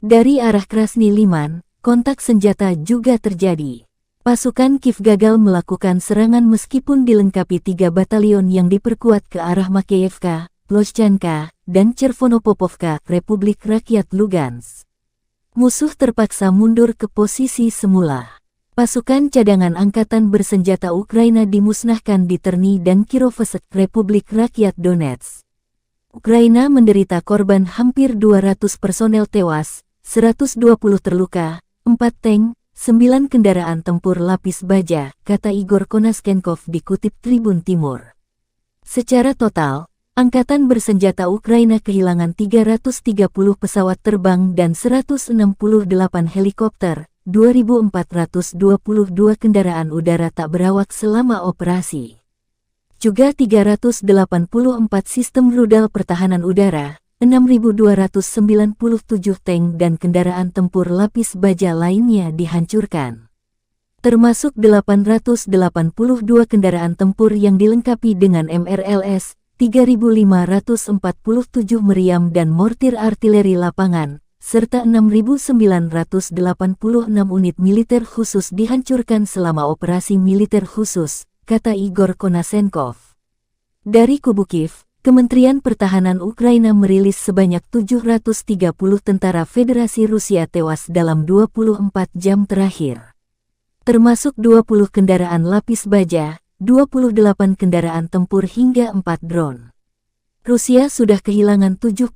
D: Dari arah Krasny Liman, kontak senjata juga terjadi. Pasukan Kiev gagal melakukan serangan meskipun dilengkapi 3 batalion yang diperkuat ke arah Makeyevka, Ploshchanka, dan Chervonopopovka, Republik Rakyat Lugansk. Musuh terpaksa mundur ke posisi semula. Pasukan cadangan angkatan bersenjata Ukraina dimusnahkan di Terny dan Kirovsk, Republik Rakyat Donetsk. Ukraina menderita korban hampir 200 personel tewas, 120 terluka, 4 tank, 9 kendaraan tempur lapis baja, kata Igor Konasenkov dikutip Tribun Timur. Secara total, Angkatan bersenjata Ukraina kehilangan 330 pesawat terbang dan 168 helikopter, 2.422 kendaraan udara tak berawak selama operasi. Juga 384 sistem rudal pertahanan udara, 6.297 tank dan kendaraan tempur lapis baja lainnya dihancurkan. Termasuk 882 kendaraan tempur yang dilengkapi dengan MRLS, 3.547 meriam dan mortir artileri lapangan, serta 6.986 unit militer khusus dihancurkan selama operasi militer khusus, kata Igor Konasenkov. Dari kubu Kiev, Kementerian Pertahanan Ukraina merilis sebanyak 730 tentara Federasi Rusia tewas dalam 24 jam terakhir. Termasuk 20 kendaraan lapis baja, 28 kendaraan tempur hingga 4 drone. Rusia sudah kehilangan 74.000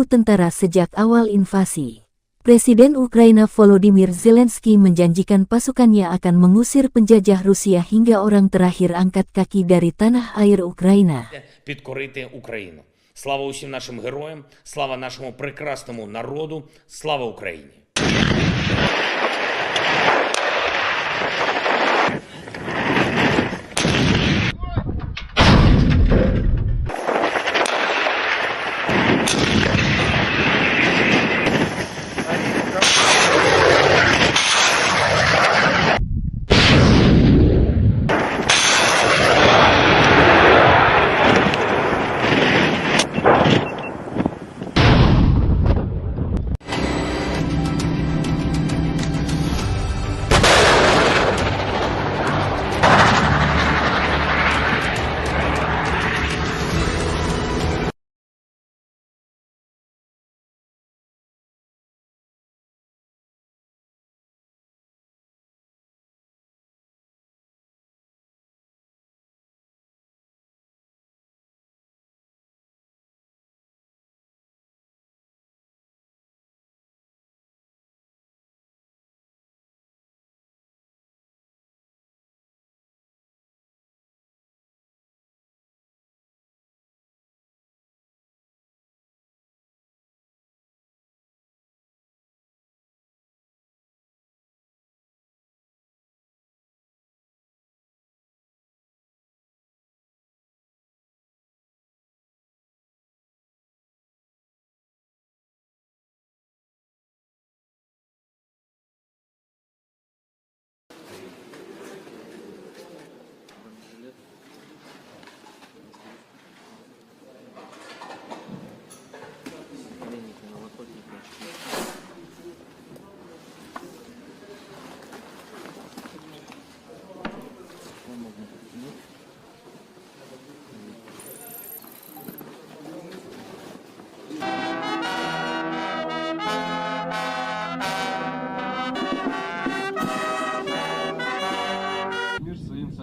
D: tentara sejak awal invasi. Presiden Ukraina Volodymyr Zelensky menjanjikan pasukannya akan mengusir penjajah Rusia hingga orang terakhir angkat kaki dari tanah air Ukraina.
E: Підкорити Україну. Слава усім нашим героям, слава нашому прекрасному народу, слава Україні!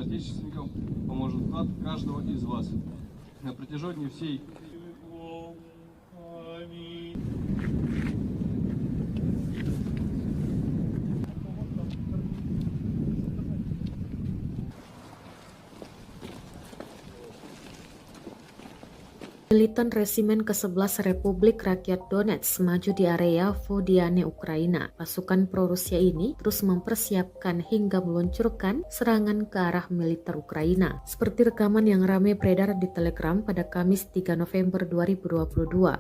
F: соотечественникам поможет вклад каждого из вас. На протяжении всей
C: Militan Resimen ke-11 Republik Rakyat Donetsk maju di area Vodiane, Ukraina. Pasukan pro-Rusia ini terus mempersiapkan hingga meluncurkan serangan ke arah militer Ukraina. Seperti rekaman yang ramai beredar di Telegram pada Kamis 3 November 2022.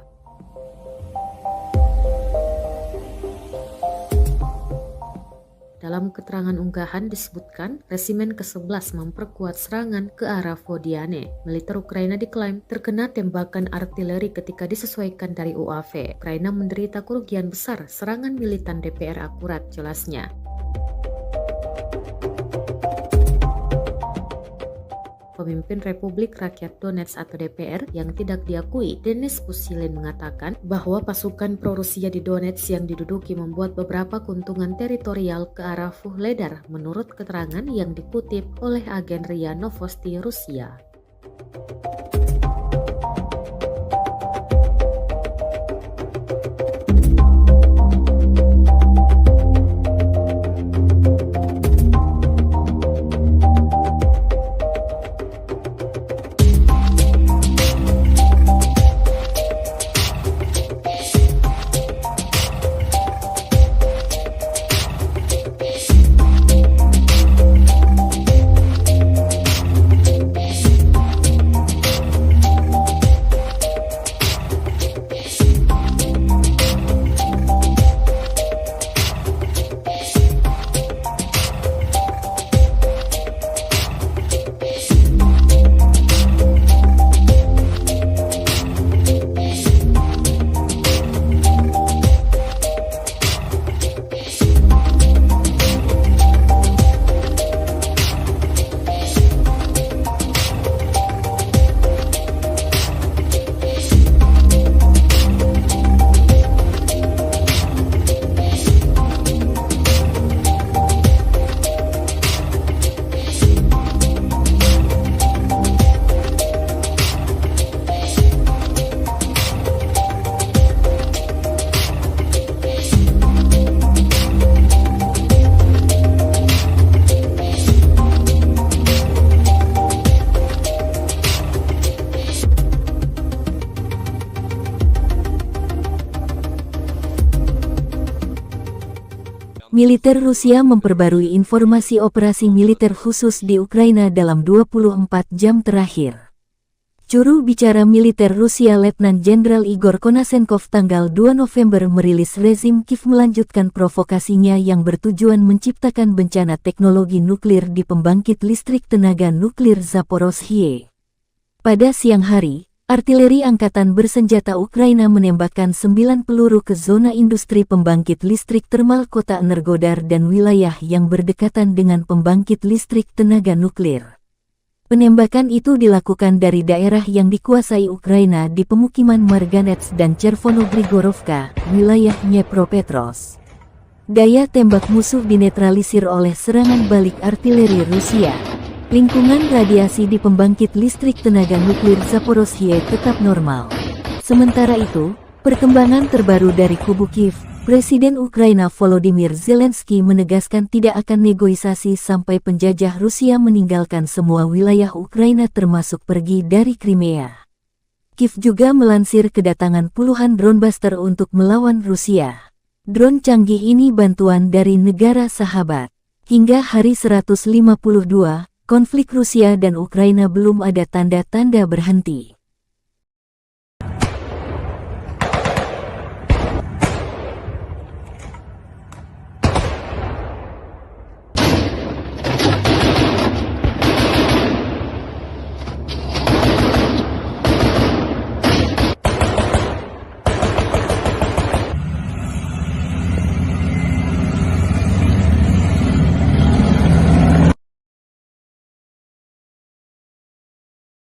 C: Dalam keterangan unggahan disebutkan, Resimen ke-11 memperkuat serangan ke arah Vodiane. Militer Ukraina diklaim terkena tembakan artileri ketika disesuaikan dari UAV. Ukraina menderita kerugian besar serangan militan DPR akurat, jelasnya. Pemimpin Republik Rakyat Donetsk atau DPR yang tidak diakui, Denis Pushilin, mengatakan bahwa pasukan pro-Rusia di Donetsk yang diduduki membuat beberapa keuntungan teritorial ke arah Vuhledar menurut keterangan yang dikutip oleh agen RIA Novosti Rusia.
D: Militer Rusia memperbarui informasi operasi militer khusus di Ukraina dalam 24 jam terakhir. Juru bicara militer Rusia Letnan Jenderal Igor Konasenkov tanggal 2 November merilis rezim Kiev melanjutkan provokasinya yang bertujuan menciptakan bencana teknologi nuklir di pembangkit listrik tenaga nuklir Zaporozhye. Pada siang hari, artileri angkatan bersenjata Ukraina menembakkan 9 peluru ke zona industri pembangkit listrik termal kota Energodar dan wilayah yang berdekatan dengan pembangkit listrik tenaga nuklir. Penembakan itu dilakukan dari daerah yang dikuasai Ukraina di pemukiman Marganets dan Chervono-Grigorovka, wilayah Dnepropetrovsk. Daya tembak musuh dinetralisir oleh serangan balik artileri Rusia. Lingkungan radiasi di pembangkit listrik tenaga nuklir Zaporozhye tetap normal. Sementara itu, perkembangan terbaru dari kubu Kiev, Presiden Ukraina Volodymyr Zelensky menegaskan tidak akan negosiasi sampai penjajah Rusia meninggalkan semua wilayah Ukraina termasuk pergi dari Crimea. Kiev juga melansir kedatangan puluhan drone buster untuk melawan Rusia. Drone canggih ini bantuan dari negara sahabat. Hingga hari 152, konflik Rusia dan Ukraina belum ada tanda-tanda berhenti.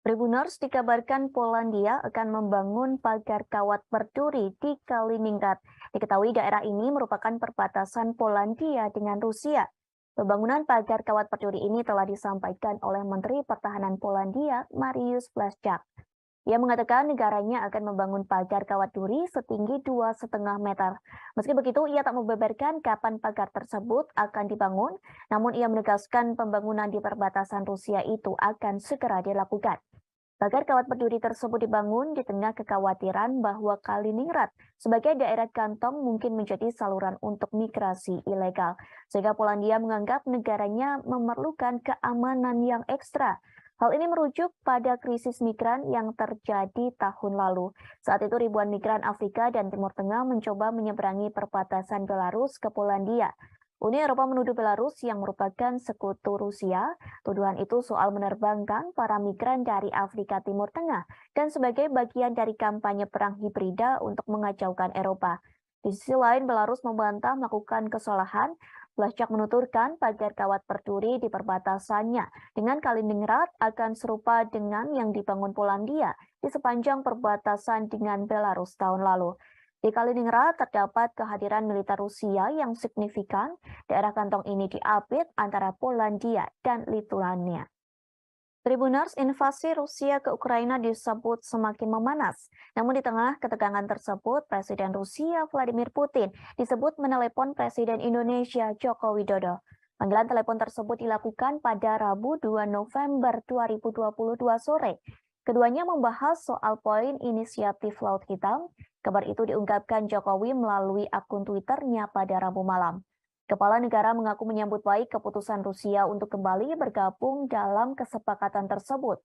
A: Tribuners dikabarkan Polandia akan membangun pagar kawat berduri di Kaliningrad. Diketahui daerah ini merupakan perbatasan Polandia dengan Rusia. Pembangunan pagar kawat berduri ini telah disampaikan oleh Menteri Pertahanan Polandia, Mariusz Błaszczak. Ia mengatakan negaranya akan membangun pagar kawat duri setinggi 2,5 meter. Meski begitu, ia tak membeberkan kapan pagar tersebut akan dibangun, namun ia menegaskan pembangunan di perbatasan Rusia itu akan segera dilakukan. Pagar kawat berduri tersebut dibangun di tengah kekhawatiran bahwa Kaliningrad sebagai daerah kantong mungkin menjadi saluran untuk migrasi ilegal, sehingga Polandia menganggap negaranya memerlukan keamanan yang ekstra. Hal ini merujuk pada krisis migran yang terjadi tahun lalu. Saat itu ribuan migran Afrika dan Timur Tengah mencoba menyeberangi perbatasan Belarus ke Polandia. Uni Eropa menuduh Belarus yang merupakan sekutu Rusia. Tuduhan itu soal menerbangkan para migran dari Afrika Timur Tengah dan sebagai bagian dari kampanye perang hibrida untuk mengacaukan Eropa. Di sisi lain, Belarus membantah melakukan kesalahan. Blaszczak menuturkan pagar kawat berduri di perbatasannya dengan Kaliningrad akan serupa dengan yang dibangun Polandia di sepanjang perbatasan dengan Belarus tahun lalu. Di Kaliningrad terdapat kehadiran militer Rusia yang signifikan. Daerah kantong ini diapit antara Polandia dan Lituania. Tribuners, invasi Rusia ke Ukraina disebut semakin memanas. Namun di tengah ketegangan tersebut, Presiden Rusia Vladimir Putin disebut menelepon Presiden Indonesia Joko Widodo. Panggilan telepon tersebut dilakukan pada Rabu 2 November 2022 sore. Keduanya membahas soal poin inisiatif Laut Hitam. Kabar itu diungkapkan Jokowi melalui akun Twitternya pada Rabu malam. Kepala negara mengaku menyambut baik keputusan Rusia untuk kembali bergabung dalam kesepakatan tersebut.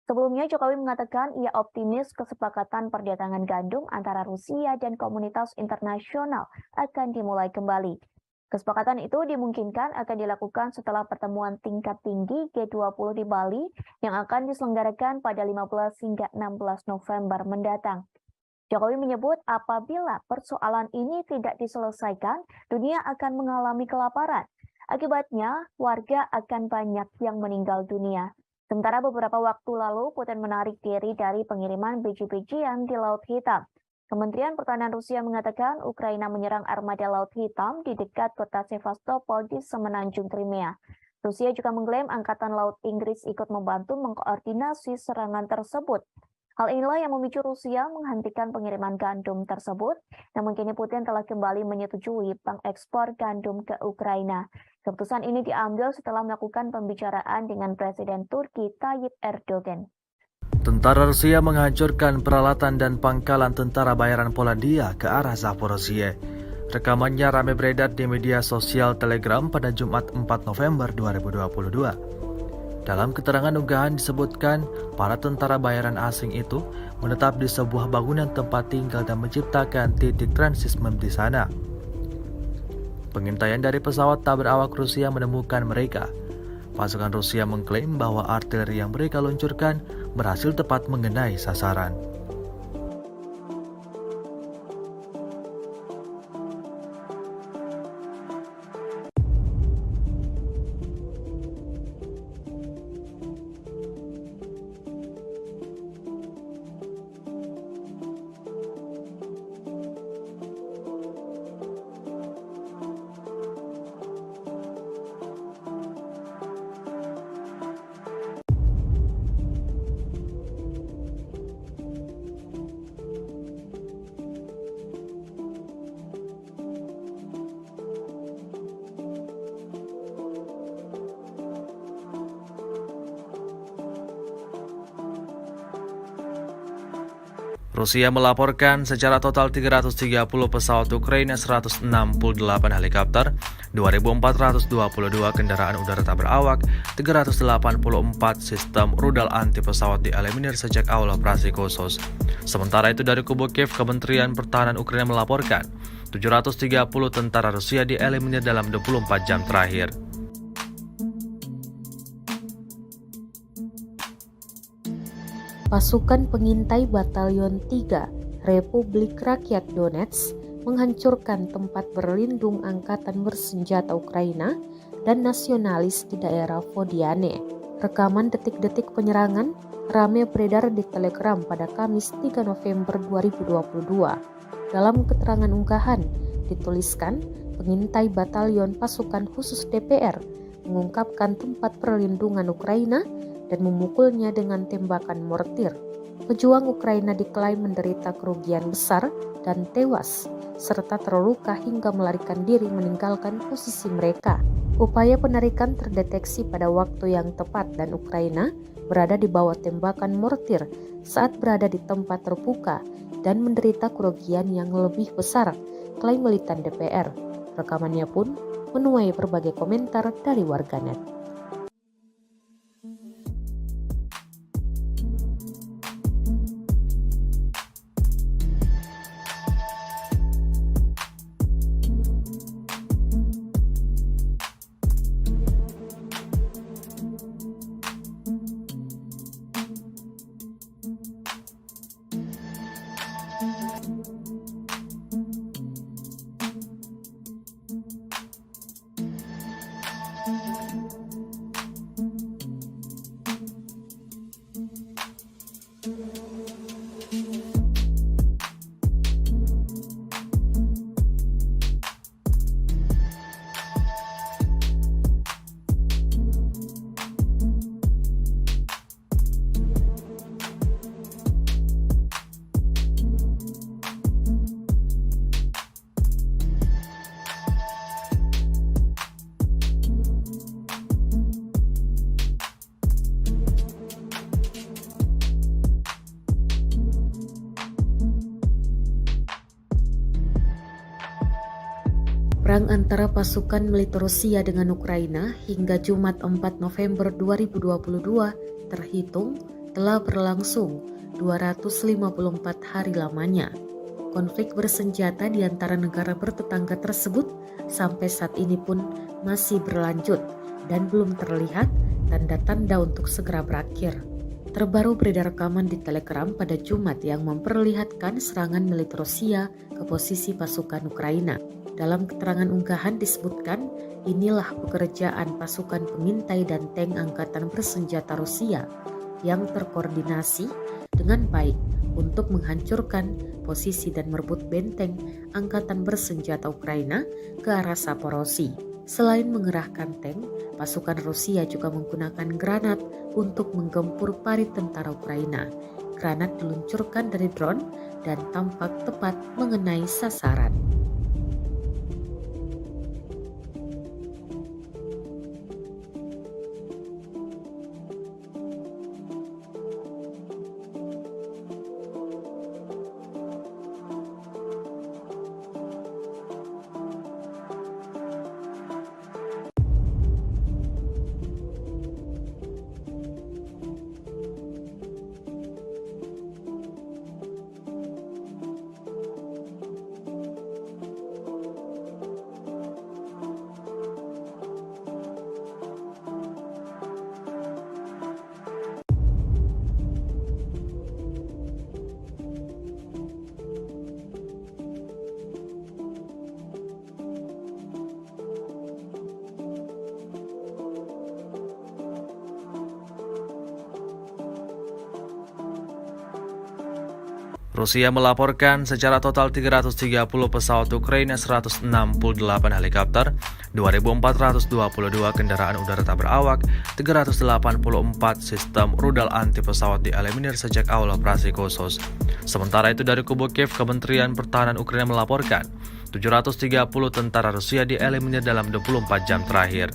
A: Sebelumnya Jokowi mengatakan ia optimis kesepakatan perdagangan gandum antara Rusia dan komunitas internasional akan dimulai kembali. Kesepakatan itu dimungkinkan akan dilakukan setelah pertemuan tingkat tinggi G20 di Bali yang akan diselenggarakan pada 15 hingga 16 November mendatang. Jokowi menyebut apabila persoalan ini tidak diselesaikan, dunia akan mengalami kelaparan. Akibatnya, warga akan banyak yang meninggal dunia. Sementara beberapa waktu lalu, Putin menarik diri dari pengiriman biji-bijian di Laut Hitam. Kementerian Pertahanan Rusia mengatakan Ukraina menyerang armada Laut Hitam di dekat kota Sevastopol di semenanjung Crimea. Rusia juga mengklaim Angkatan Laut Inggris ikut membantu mengkoordinasi serangan tersebut. Hal inilah yang memicu Rusia menghentikan pengiriman gandum tersebut, namun kini Putin telah kembali menyetujui pengekspor gandum ke Ukraina. Keputusan ini diambil setelah melakukan pembicaraan dengan Presiden Turki Tayyip Erdogan.
B: Tentara Rusia menghancurkan peralatan dan pangkalan tentara bayaran Polandia ke arah Zaporozhye. Rekamannya ramai beredar di media sosial Telegram pada Jumat 4 November 2022. Dalam keterangan unggahan disebutkan, para tentara bayaran asing itu menetap di sebuah bangunan tempat tinggal dan menciptakan titik transismen di sana. Pengintaian dari pesawat tak berawak Rusia menemukan mereka. Pasukan Rusia mengklaim bahwa artileri yang mereka luncurkan berhasil tepat mengenai sasaran. Rusia melaporkan secara total 330 pesawat Ukraina, 168 helikopter, 2.422 kendaraan udara tak berawak, 384 sistem rudal anti pesawat dieliminir sejak awal operasi khusus. Sementara itu dari kubu Kiev, Kementerian Pertahanan Ukraina melaporkan 730 tentara Rusia dieliminir dalam 24 jam terakhir.
C: Pasukan pengintai Batalion 3 Republik Rakyat Donetsk menghancurkan tempat berlindung angkatan bersenjata Ukraina dan nasionalis di daerah Vodiane. Rekaman detik-detik penyerangan ramai beredar di Telegram pada Kamis 3 November 2022. Dalam keterangan unggahan dituliskan, pengintai Batalion Pasukan Khusus DPR mengungkapkan tempat perlindungan Ukraina dan memukulnya dengan tembakan mortir. Pejuang Ukraina diklaim menderita kerugian besar dan tewas, serta terluka hingga melarikan diri meninggalkan posisi mereka. Upaya penarikan terdeteksi pada waktu yang tepat dan Ukraina berada di bawah tembakan mortir saat berada di tempat terbuka dan menderita kerugian yang lebih besar, klaim militan DPR. Rekamannya pun menuai berbagai komentar dari warganet. Perang antara pasukan militer Rusia dengan Ukraina hingga Jumat 4 November 2022 terhitung telah berlangsung 254 hari lamanya. Konflik bersenjata di antara negara bertetangga tersebut sampai saat ini pun masih berlanjut dan belum terlihat tanda-tanda untuk segera berakhir. Terbaru beredar rekaman di Telegram pada Jumat yang memperlihatkan serangan militer Rusia ke posisi pasukan Ukraina. Dalam keterangan unggahan disebutkan, inilah pekerjaan pasukan pengintai dan tank angkatan bersenjata Rusia yang terkoordinasi dengan baik untuk menghancurkan posisi dan merebut benteng angkatan bersenjata Ukraina ke arah Zaporozhye. Selain mengerahkan tank, pasukan Rusia juga menggunakan granat untuk menggempur parit tentara Ukraina. Granat diluncurkan dari drone dan tampak tepat mengenai sasaran.
B: Rusia melaporkan secara total 330 pesawat Ukraina, 168 helikopter, 2.422 kendaraan udara tak berawak, 384 sistem rudal anti pesawat dieliminir sejak awal operasi khusus. Sementara itu dari kubu Kiev, Kementerian Pertahanan Ukraina melaporkan 730 tentara Rusia dieliminir dalam 24 jam terakhir.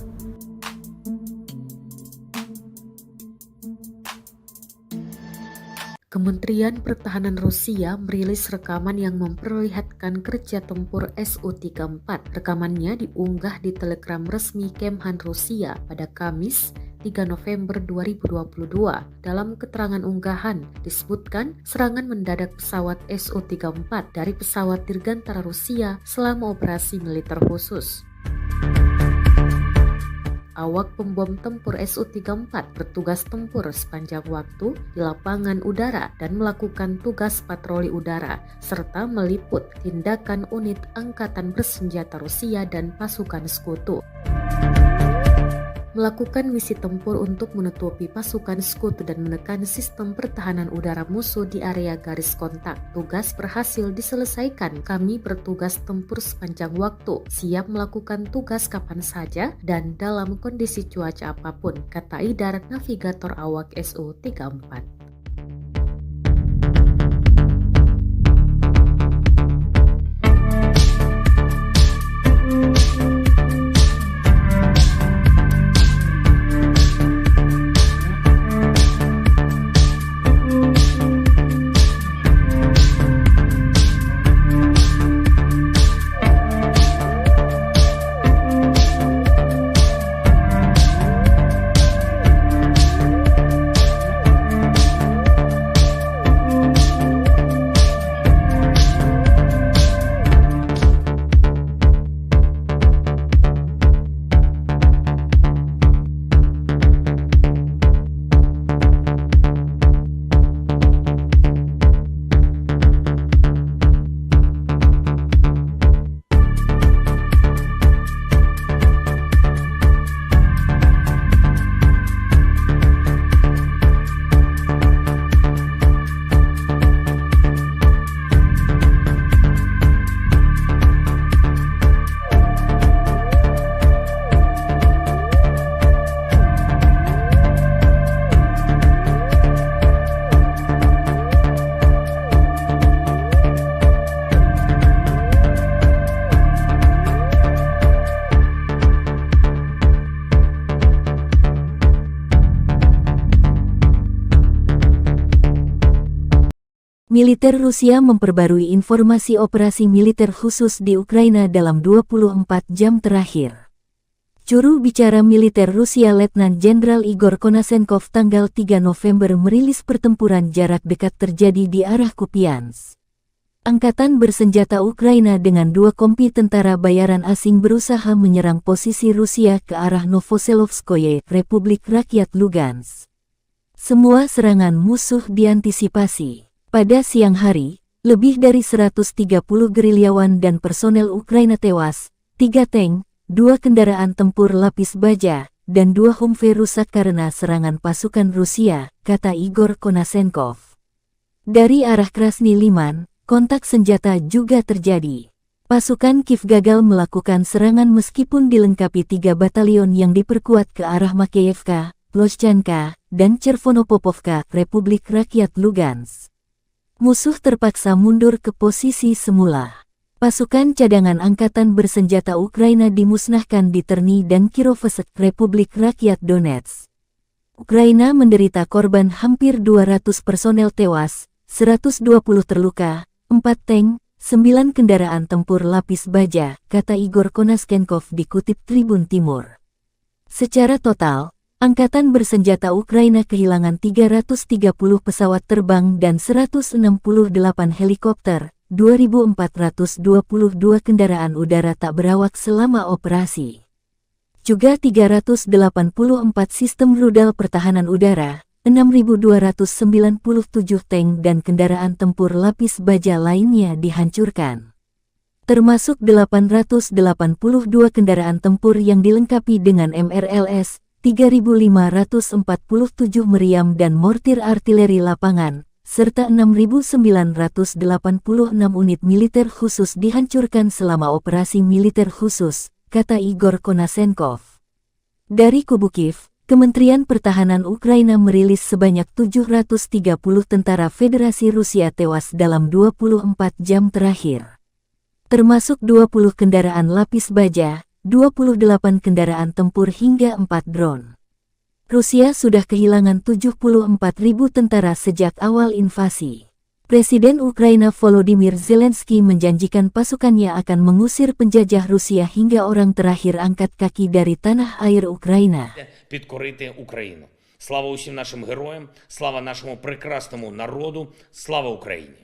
C: Kementerian Pertahanan Rusia merilis rekaman yang memperlihatkan kerja tempur Su-34. Rekamannya diunggah di Telegram resmi Kemhan Rusia pada Kamis 3 November 2022. Dalam keterangan unggahan disebutkan serangan mendadak pesawat Su-34 dari pesawat dirgantara Rusia selama operasi militer khusus. Awak pembom tempur Su-34 bertugas tempur sepanjang waktu di lapangan udara dan melakukan tugas patroli udara, serta meliput tindakan unit angkatan bersenjata Rusia dan pasukan sekutu. Melakukan misi tempur untuk menutupi pasukan sekutu dan menekan sistem pertahanan udara musuh di area garis kontak. Tugas berhasil diselesaikan. Kami bertugas tempur sepanjang waktu, siap melakukan tugas kapan saja dan dalam kondisi cuaca apapun, kata Idar, navigator awak Su-34.
D: Militer Rusia memperbarui informasi operasi militer khusus di Ukraina dalam 24 jam terakhir. Juru bicara militer Rusia Letnan Jenderal Igor Konasenkov tanggal 3 November merilis pertempuran jarak dekat terjadi di arah Kupiansk. Angkatan bersenjata Ukraina dengan 2 kompi tentara bayaran asing berusaha menyerang posisi Rusia ke arah Novoselovskoye, Republik Rakyat Lugansk. Semua serangan musuh diantisipasi. Pada siang hari, lebih dari 130 gerilyawan dan personel Ukraina tewas, 3 tank, 2 kendaraan tempur lapis baja, dan 2 Humvee rusak karena serangan pasukan Rusia, kata Igor Konasenkov. Dari arah Krasny Liman, kontak senjata juga terjadi. Pasukan Kiev gagal melakukan serangan meskipun dilengkapi 3 batalion yang diperkuat ke arah Makeyevka, Ploshchanka, dan Chervonopopovka, Republik Rakyat Lugansk. Musuh terpaksa mundur ke posisi semula. Pasukan cadangan angkatan bersenjata Ukraina dimusnahkan di Terny dan Kirovohrad, Republik Rakyat Donetsk. Ukraina menderita korban hampir 200 personel tewas, 120 terluka, 4 tank, 9 kendaraan tempur lapis baja, kata Igor Konasenkov dikutip Tribun Timur. Secara total, Angkatan bersenjata Ukraina kehilangan 330 pesawat terbang dan 168 helikopter, 2.422 kendaraan udara tak berawak selama operasi. Juga 384 sistem rudal pertahanan udara, 6.297 tank dan kendaraan tempur lapis baja lainnya dihancurkan. Termasuk 882 kendaraan tempur yang dilengkapi dengan MRLS, 3.547 meriam dan mortir artileri lapangan, serta 6.986 unit militer khusus dihancurkan selama operasi militer khusus, kata Igor Konasenkov. Dari kubu Kiev, Kementerian Pertahanan Ukraina merilis sebanyak 730 tentara Federasi Rusia tewas dalam 24 jam terakhir. Termasuk 20 kendaraan lapis baja, 28 kendaraan tempur hingga 4 drone. Rusia sudah kehilangan 74.000 tentara sejak awal invasi. Presiden Ukraina Volodymyr Zelensky menjanjikan pasukannya akan mengusir penjajah Rusia hingga orang terakhir angkat kaki dari tanah air Ukraina.
E: Підкорити Україну. Слава усім нашим героям, слава нашому прекрасному народу, слава Україні!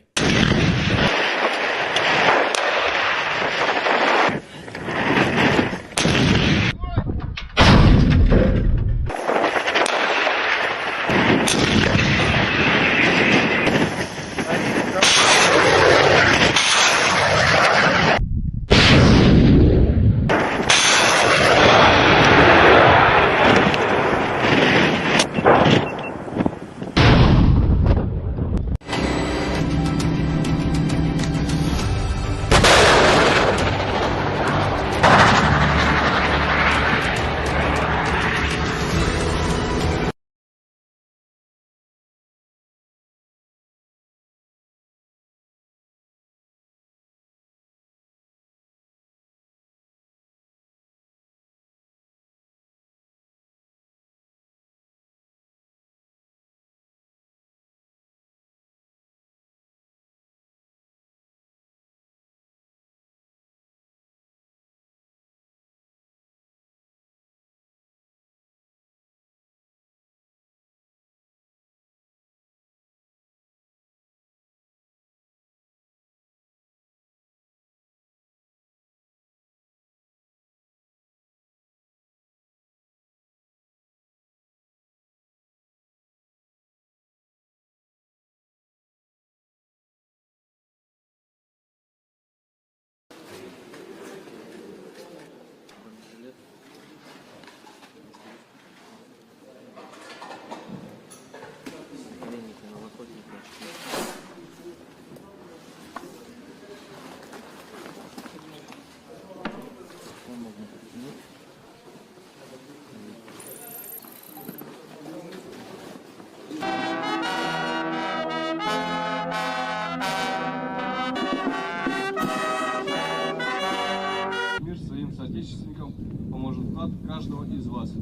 F: соотечественникам поможет вклад каждого из вас.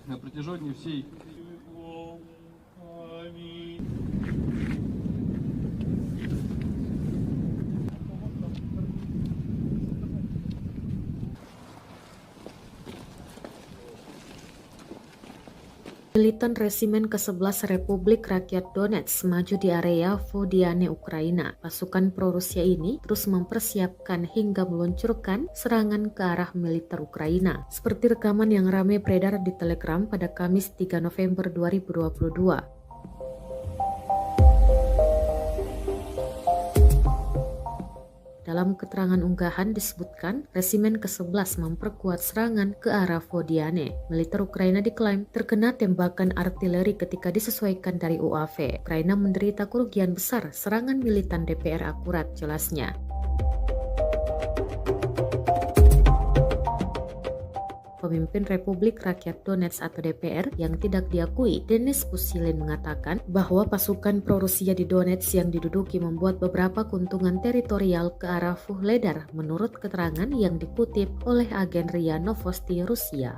F: На протяжении всей
C: Militan Resimen ke-11 Republik Rakyat Donetsk maju di area Vodiane, Ukraina. Pasukan pro-Rusia ini terus mempersiapkan hingga meluncurkan serangan ke arah militer Ukraina. Seperti rekaman yang ramai beredar di Telegram pada Kamis 3 November 2022. Dalam keterangan unggahan disebutkan, Resimen ke-11 memperkuat serangan ke arah Vodiane. Militer Ukraina diklaim terkena tembakan artileri ketika disesuaikan dari UAV. Ukraina menderita kerugian besar serangan militan DPR akurat, jelasnya. Pemimpin Republik Rakyat Donetsk atau DPR yang tidak diakui, Denis Pushilin, mengatakan bahwa pasukan pro-Rusia di Donetsk yang diduduki membuat beberapa keuntungan teritorial ke arah Vuhledar menurut keterangan yang dikutip oleh agen RIA Novosti Rusia.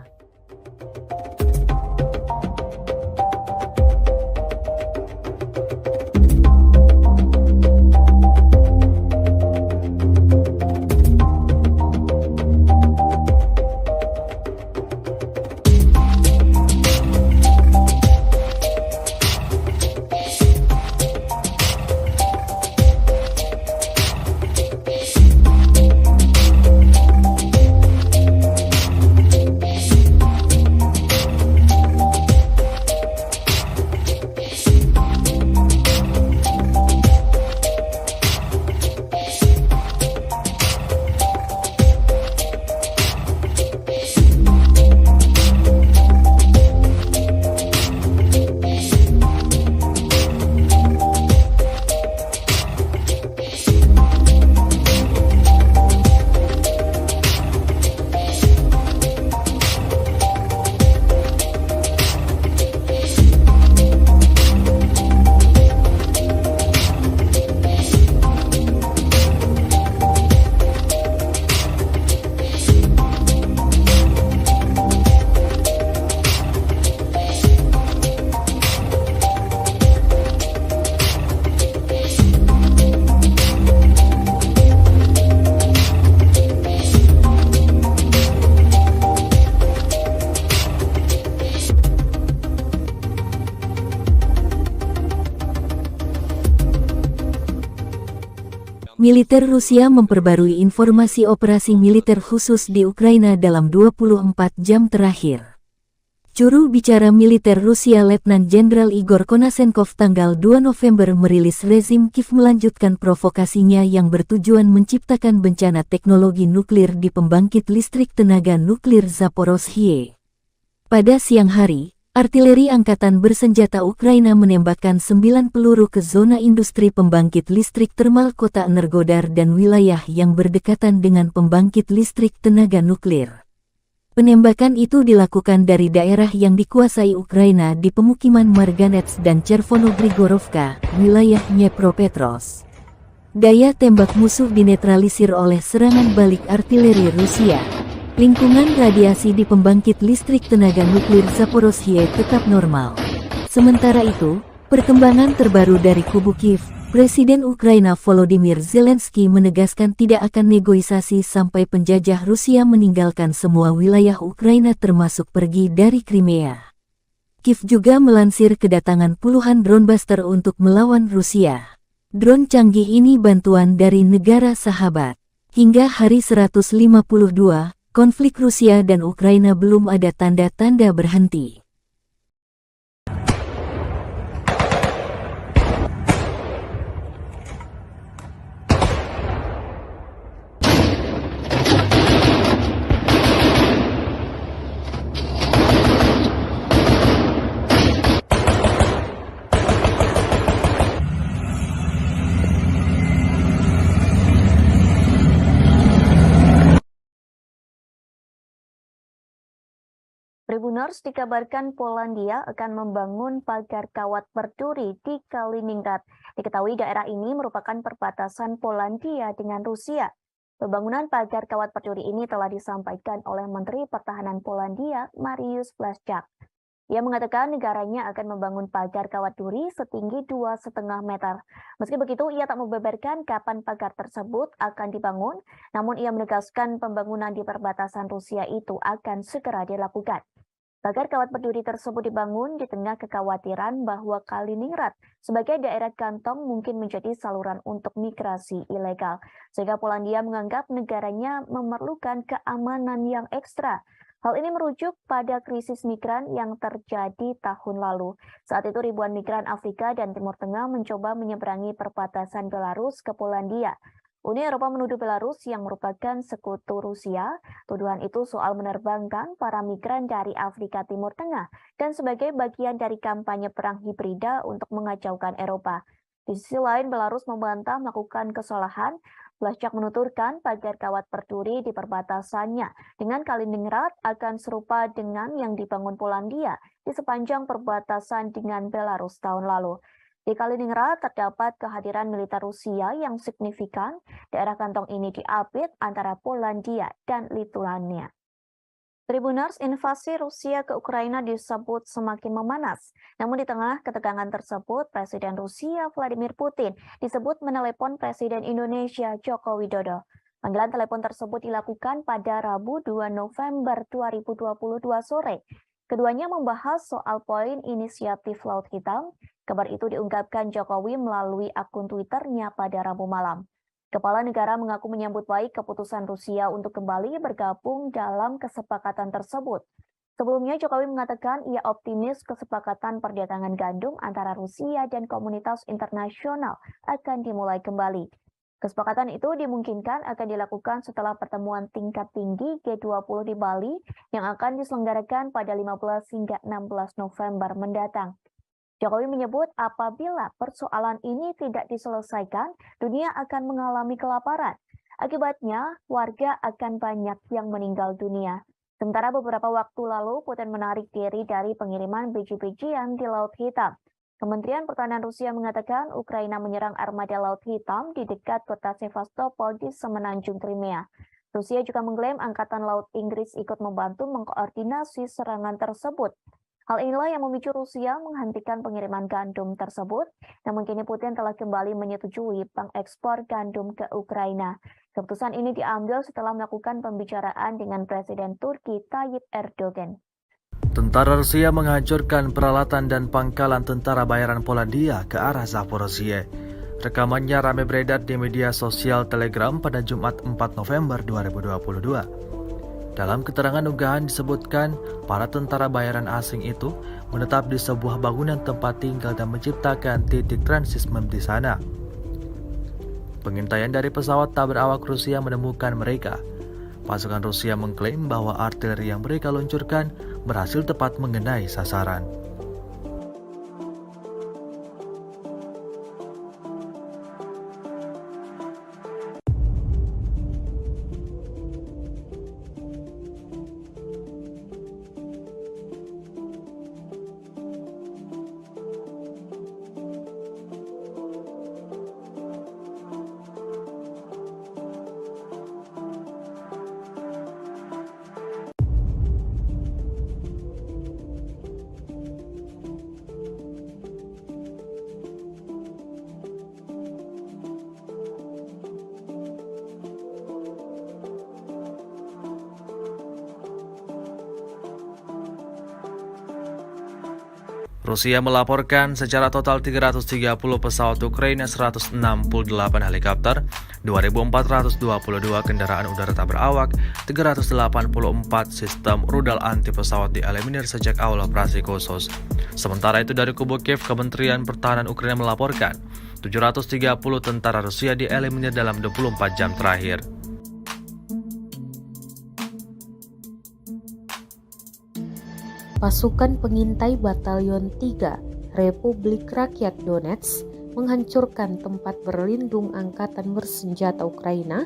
D: Militer Rusia memperbarui informasi operasi militer khusus di Ukraina dalam 24 jam terakhir. Juru bicara militer Rusia Letnan Jenderal Igor Konasenkov tanggal 2 November merilis rezim Kiev melanjutkan provokasinya yang bertujuan menciptakan bencana teknologi nuklir di pembangkit listrik tenaga nuklir Zaporozhye. Pada siang hari, artileri angkatan bersenjata Ukraina menembakkan 9 peluru ke zona industri pembangkit listrik termal kota Energodar dan wilayah yang berdekatan dengan pembangkit listrik tenaga nuklir. Penembakan itu dilakukan dari daerah yang dikuasai Ukraina di pemukiman Marganets dan Chervono-Grigorovka, wilayah Dnepropetrovsk. Daya tembak musuh dinetralisir oleh serangan balik artileri Rusia. Lingkungan radiasi di pembangkit listrik tenaga nuklir Zaporozhye tetap normal. Sementara itu, perkembangan terbaru dari kubu Kiev, Presiden Ukraina Volodymyr Zelensky menegaskan tidak akan negosiasi sampai penjajah Rusia meninggalkan semua wilayah Ukraina termasuk pergi dari Crimea. Kiev juga melansir kedatangan puluhan drone buster untuk melawan Rusia. Drone canggih ini bantuan dari negara sahabat. Hingga hari 152, konflik Rusia dan Ukraina belum ada tanda-tanda berhenti.
A: Tribuners dikabarkan Polandia akan membangun pagar kawat berduri di Kaliningrad. Diketahui daerah ini merupakan perbatasan Polandia dengan Rusia. Pembangunan pagar kawat berduri ini telah disampaikan oleh Menteri Pertahanan Polandia, Mariusz Błaszczak. Ia mengatakan negaranya akan membangun pagar kawat duri setinggi 2,5 meter. Meski begitu, ia tak membeberkan kapan pagar tersebut akan dibangun, namun ia menegaskan pembangunan di perbatasan Rusia itu akan segera dilakukan. Pagar kawat berduri tersebut dibangun di tengah kekhawatiran bahwa Kaliningrad sebagai daerah kantong mungkin menjadi saluran untuk migrasi ilegal, sehingga Polandia menganggap negaranya memerlukan keamanan yang ekstra. Hal ini merujuk pada krisis migran yang terjadi tahun lalu. Saat itu ribuan migran Afrika dan Timur Tengah mencoba menyeberangi perbatasan Belarus ke Polandia. Uni Eropa menuduh Belarus yang merupakan sekutu Rusia. Tuduhan itu soal menerbangkan para migran dari Afrika Timur Tengah dan sebagai bagian dari kampanye perang hibrida untuk mengacaukan Eropa. Di sisi lain, Belarus membantah melakukan kesalahan. Blaszczak menuturkan pagar kawat berduri di perbatasannya dengan Kaliningrad akan serupa dengan yang dibangun Polandia di sepanjang perbatasan dengan Belarus tahun lalu. Di Kaliningrad terdapat kehadiran militer Rusia yang signifikan. Daerah kantong ini diapit antara Polandia dan Lituania. Tribunars, invasi Rusia ke Ukraina disebut semakin memanas. Namun di tengah ketegangan tersebut, Presiden Rusia Vladimir Putin disebut menelepon Presiden Indonesia Joko Widodo. Panggilan telepon tersebut dilakukan pada Rabu 2 November 2022 sore. Keduanya membahas soal poin inisiatif Laut Hitam. Kabar itu diungkapkan Jokowi melalui akun Twitternya pada Rabu malam. Kepala negara mengaku menyambut baik keputusan Rusia untuk kembali bergabung dalam kesepakatan tersebut. Sebelumnya Jokowi mengatakan ia optimis kesepakatan perdagangan gandum antara Rusia dan komunitas internasional akan dimulai kembali. Kesepakatan itu dimungkinkan akan dilakukan setelah pertemuan tingkat tinggi G20 di Bali yang akan diselenggarakan pada 15 hingga 16 November mendatang. Jokowi menyebut apabila persoalan ini tidak diselesaikan, dunia akan mengalami kelaparan. Akibatnya, warga akan banyak yang meninggal dunia. Sementara beberapa waktu lalu, Putin menarik diri dari pengiriman biji-bijian di Laut Hitam. Kementerian Pertahanan Rusia mengatakan Ukraina menyerang armada Laut Hitam di dekat kota Sevastopol di semenanjung Crimea. Rusia juga mengklaim Angkatan Laut Inggris ikut membantu mengkoordinasi serangan tersebut. Hal inilah yang memicu Rusia menghentikan pengiriman gandum tersebut. Namun kini Putin telah kembali menyetujui pengekspor gandum ke Ukraina. Keputusan ini diambil setelah melakukan pembicaraan dengan Presiden Turki Tayyip Erdogan.
B: Tentara Rusia menghancurkan peralatan dan pangkalan tentara bayaran Polandia ke arah Zaporozhye. Rekamannya ramai beredar di media sosial Telegram pada Jumat 4 November 2022. Dalam keterangan unggahan disebutkan, para tentara bayaran asing itu menetap di sebuah bangunan tempat tinggal dan menciptakan titik transismem di sana. Pengintaian dari pesawat tak berawak Rusia menemukan mereka. Pasukan Rusia mengklaim bahwa artileri yang mereka luncurkan berhasil tepat mengenai sasaran. Rusia melaporkan secara total 330 pesawat Ukraina, 168 helikopter, 2.422 kendaraan udara tak berawak, 384 sistem rudal anti pesawat dieliminir sejak awal operasi khusus. Sementara itu dari kubu Kiev, Kementerian Pertahanan Ukraina melaporkan 730 tentara Rusia dieliminir dalam 24 jam terakhir.
C: Pasukan pengintai Batalion 3 Republik Rakyat Donetsk menghancurkan tempat berlindung angkatan bersenjata Ukraina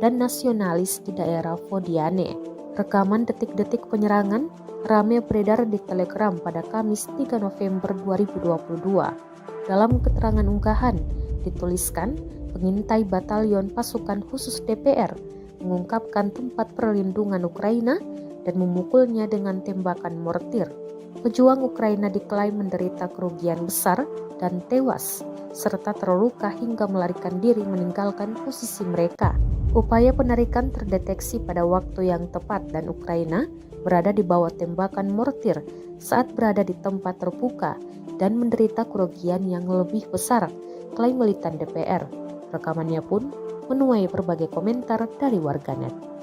C: dan nasionalis di daerah Vodiane. Rekaman detik-detik penyerangan ramai beredar di Telegram pada Kamis 3 November 2022. Dalam keterangan unggahan dituliskan, pengintai Batalion Pasukan Khusus DPR mengungkapkan tempat perlindungan Ukraina dan memukulnya dengan tembakan mortir. Pejuang Ukraina diklaim menderita kerugian besar dan tewas, serta terluka hingga melarikan diri meninggalkan posisi mereka. Upaya penarikan terdeteksi pada waktu yang tepat dan Ukraina berada di bawah tembakan mortir saat berada di tempat terbuka dan menderita kerugian yang lebih besar, klaim militan DPR. Rekamannya pun menuai berbagai komentar dari warganet.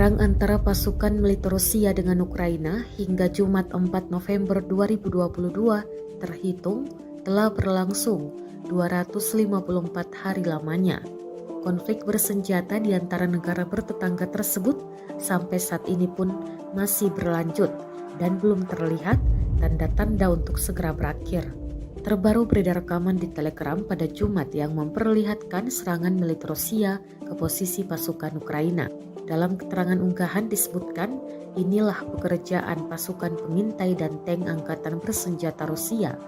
C: Perang antara pasukan militer Rusia dengan Ukraina hingga Jumat 4 November 2022 terhitung telah berlangsung 254 hari lamanya. Konflik bersenjata di antara negara bertetangga tersebut sampai saat ini pun masih berlanjut dan belum terlihat tanda-tanda untuk segera berakhir. Terbaru beredar rekaman di Telegram pada Jumat yang memperlihatkan serangan militer Rusia ke posisi pasukan Ukraina. Dalam keterangan unggahan disebutkan, inilah pekerjaan pasukan pengintai dan tank angkatan bersenjata Rusia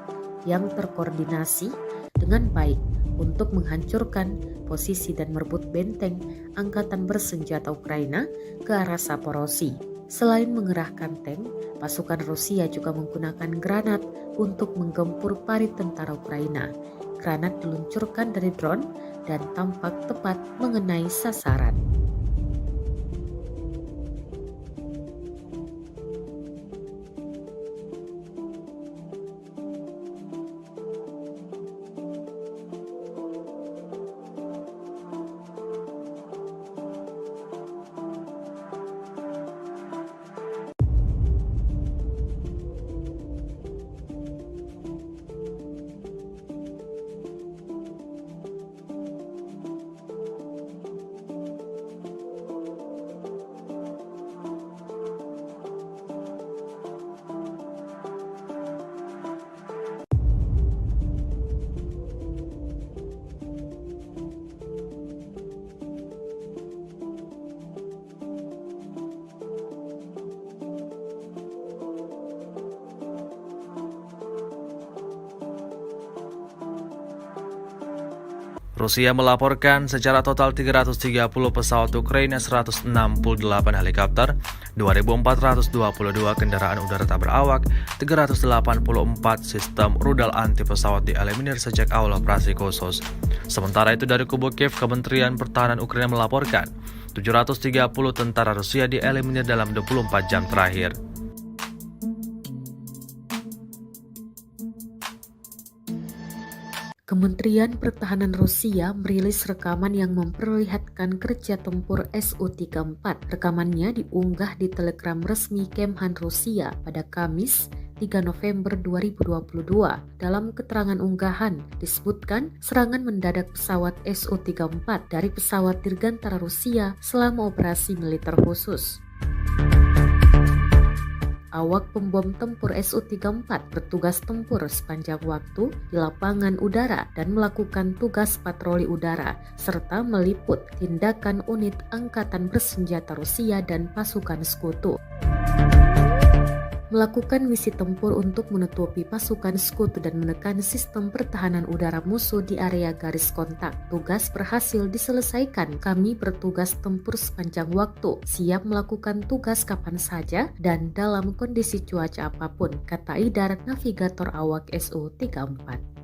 C: yang terkoordinasi dengan baik untuk menghancurkan posisi dan merebut benteng angkatan bersenjata Ukraina ke arah Zaporozhye. Selain mengerahkan tank, pasukan Rusia juga menggunakan granat untuk menggempur parit tentara Ukraina. Granat diluncurkan dari drone dan tampak tepat mengenai sasaran.
B: Rusia melaporkan secara total 330 pesawat Ukraina, 168 helikopter, 2.422 kendaraan udara tak berawak, 384 sistem rudal anti pesawat dieliminir sejak awal operasi khusus. Sementara itu dari kubu Kiev, Kementerian Pertahanan Ukraina melaporkan 730 tentara Rusia dieliminir dalam 24 jam terakhir.
C: Kementerian Pertahanan Rusia merilis rekaman yang memperlihatkan kerja tempur Su-34. Rekamannya diunggah di Telegram resmi Kemhan Rusia pada Kamis 3 November 2022. Dalam keterangan unggahan disebutkan serangan mendadak pesawat Su-34 dari pesawat dirgantara Rusia selama operasi militer khusus. Awak pembom tempur Su-34 bertugas tempur sepanjang waktu di lapangan udara dan melakukan tugas patroli udara, serta meliput tindakan unit angkatan bersenjata Rusia dan pasukan sekutu. Melakukan misi tempur untuk menutupi pasukan sekutu dan menekan sistem pertahanan udara musuh di area garis kontak. Tugas berhasil diselesaikan. Kami bertugas tempur sepanjang waktu, siap melakukan tugas kapan saja dan dalam kondisi cuaca apapun, kata Idar, navigator awak Su-34.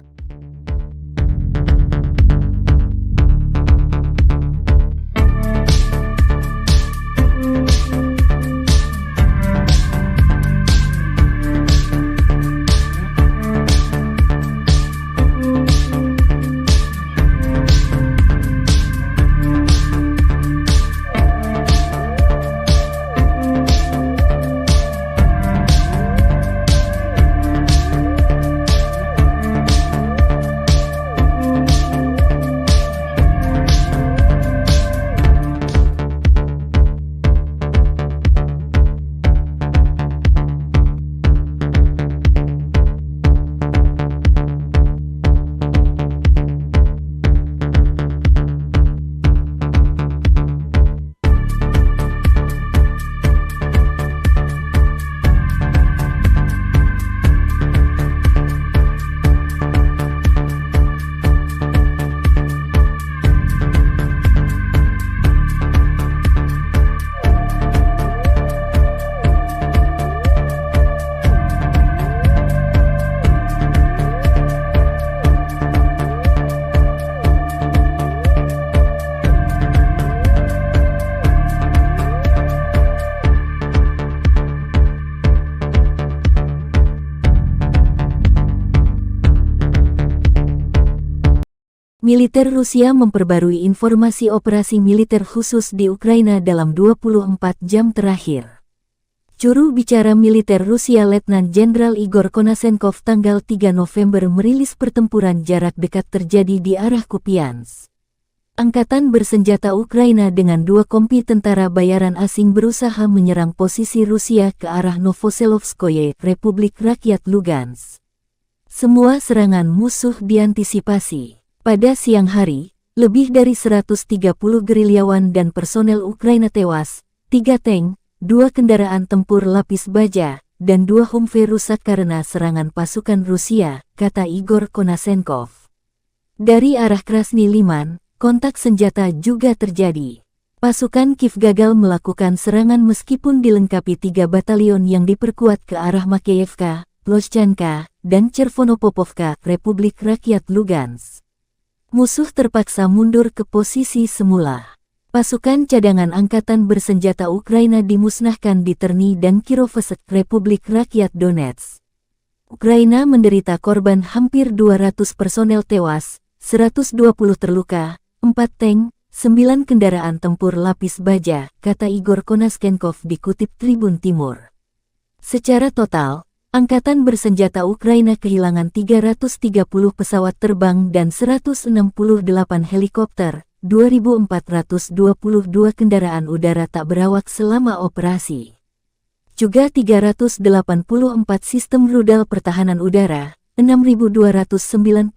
D: Militer Rusia memperbarui informasi operasi militer khusus di Ukraina dalam 24 jam terakhir. Juru bicara militer Rusia Letnan Jenderal Igor Konasenkov tanggal 3 November merilis pertempuran jarak dekat terjadi di arah Kupiansk. Angkatan bersenjata Ukraina dengan 2 kompi tentara bayaran asing berusaha menyerang posisi Rusia ke arah Novoselovskoye, Republik Rakyat Lugansk. Semua serangan musuh diantisipasi. Pada siang hari, lebih dari 130 gerilyawan dan personel Ukraina tewas, 3 tank, 2 kendaraan tempur lapis baja, dan 2 Humvee rusak karena serangan pasukan Rusia, kata Igor Konasenkov. Dari arah Krasny Liman, kontak senjata juga terjadi. Pasukan Kiev gagal melakukan serangan meskipun dilengkapi 3 batalion yang diperkuat ke arah Makeyevka, Ploshchanka, dan Chervonopopovka, Republik Rakyat Lugansk. Musuh terpaksa mundur ke posisi semula. Pasukan cadangan angkatan bersenjata Ukraina dimusnahkan di Terny dan Kirovsk, Republik Rakyat Donetsk. Ukraina menderita korban hampir 200 personel tewas, 120 terluka, 4 tank, 9 kendaraan tempur lapis baja, kata Igor Konasenkov dikutip Tribun Timur. Secara total, Angkatan bersenjata Ukraina kehilangan 330 pesawat terbang dan 168 helikopter, 2.422 kendaraan udara tak berawak selama operasi. Juga 384 sistem rudal pertahanan udara, 6.297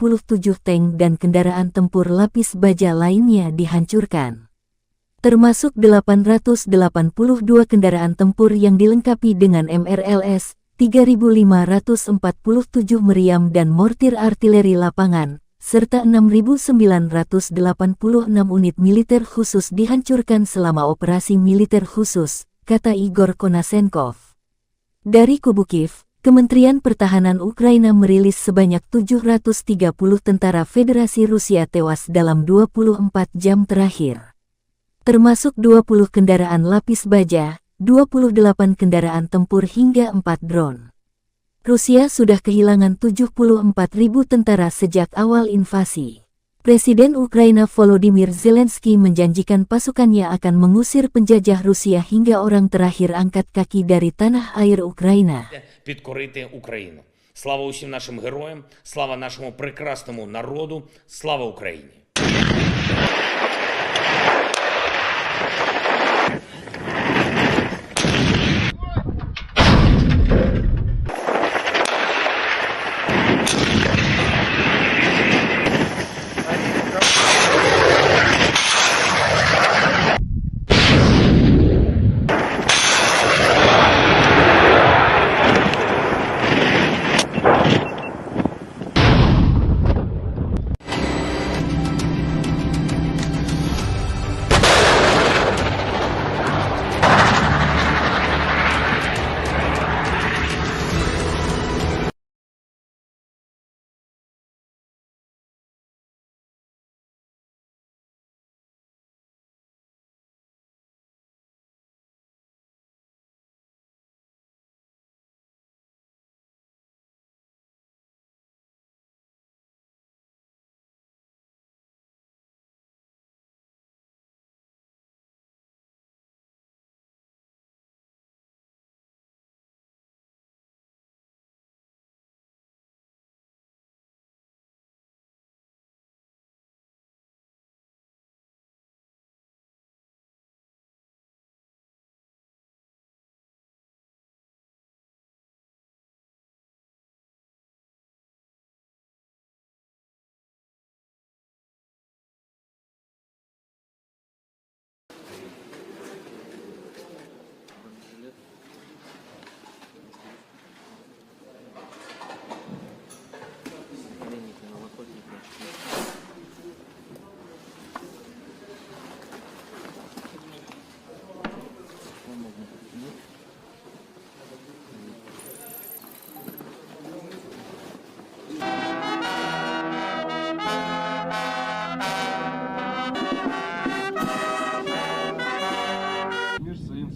D: tank dan kendaraan tempur lapis baja lainnya dihancurkan. Termasuk 882 kendaraan tempur yang dilengkapi dengan MRLS, 3.547 meriam dan mortir artileri lapangan, serta 6.986 unit militer khusus dihancurkan selama operasi militer khusus, kata Igor Konasenkov. Dari kubu Kiev, Kementerian Pertahanan Ukraina merilis sebanyak 730 tentara Federasi Rusia tewas dalam 24 jam terakhir. Termasuk 20 kendaraan lapis baja, 28 kendaraan tempur hingga 4 drone. Rusia sudah kehilangan 74.000 tentara sejak awal invasi. Presiden Ukraina Volodymyr Zelensky menjanjikan pasukannya akan mengusir penjajah Rusia hingga orang terakhir angkat kaki dari tanah air Ukraina.
E: Підкорити Україну. Слава усім нашим героям, слава нашому прекрасному народу, слава Україні!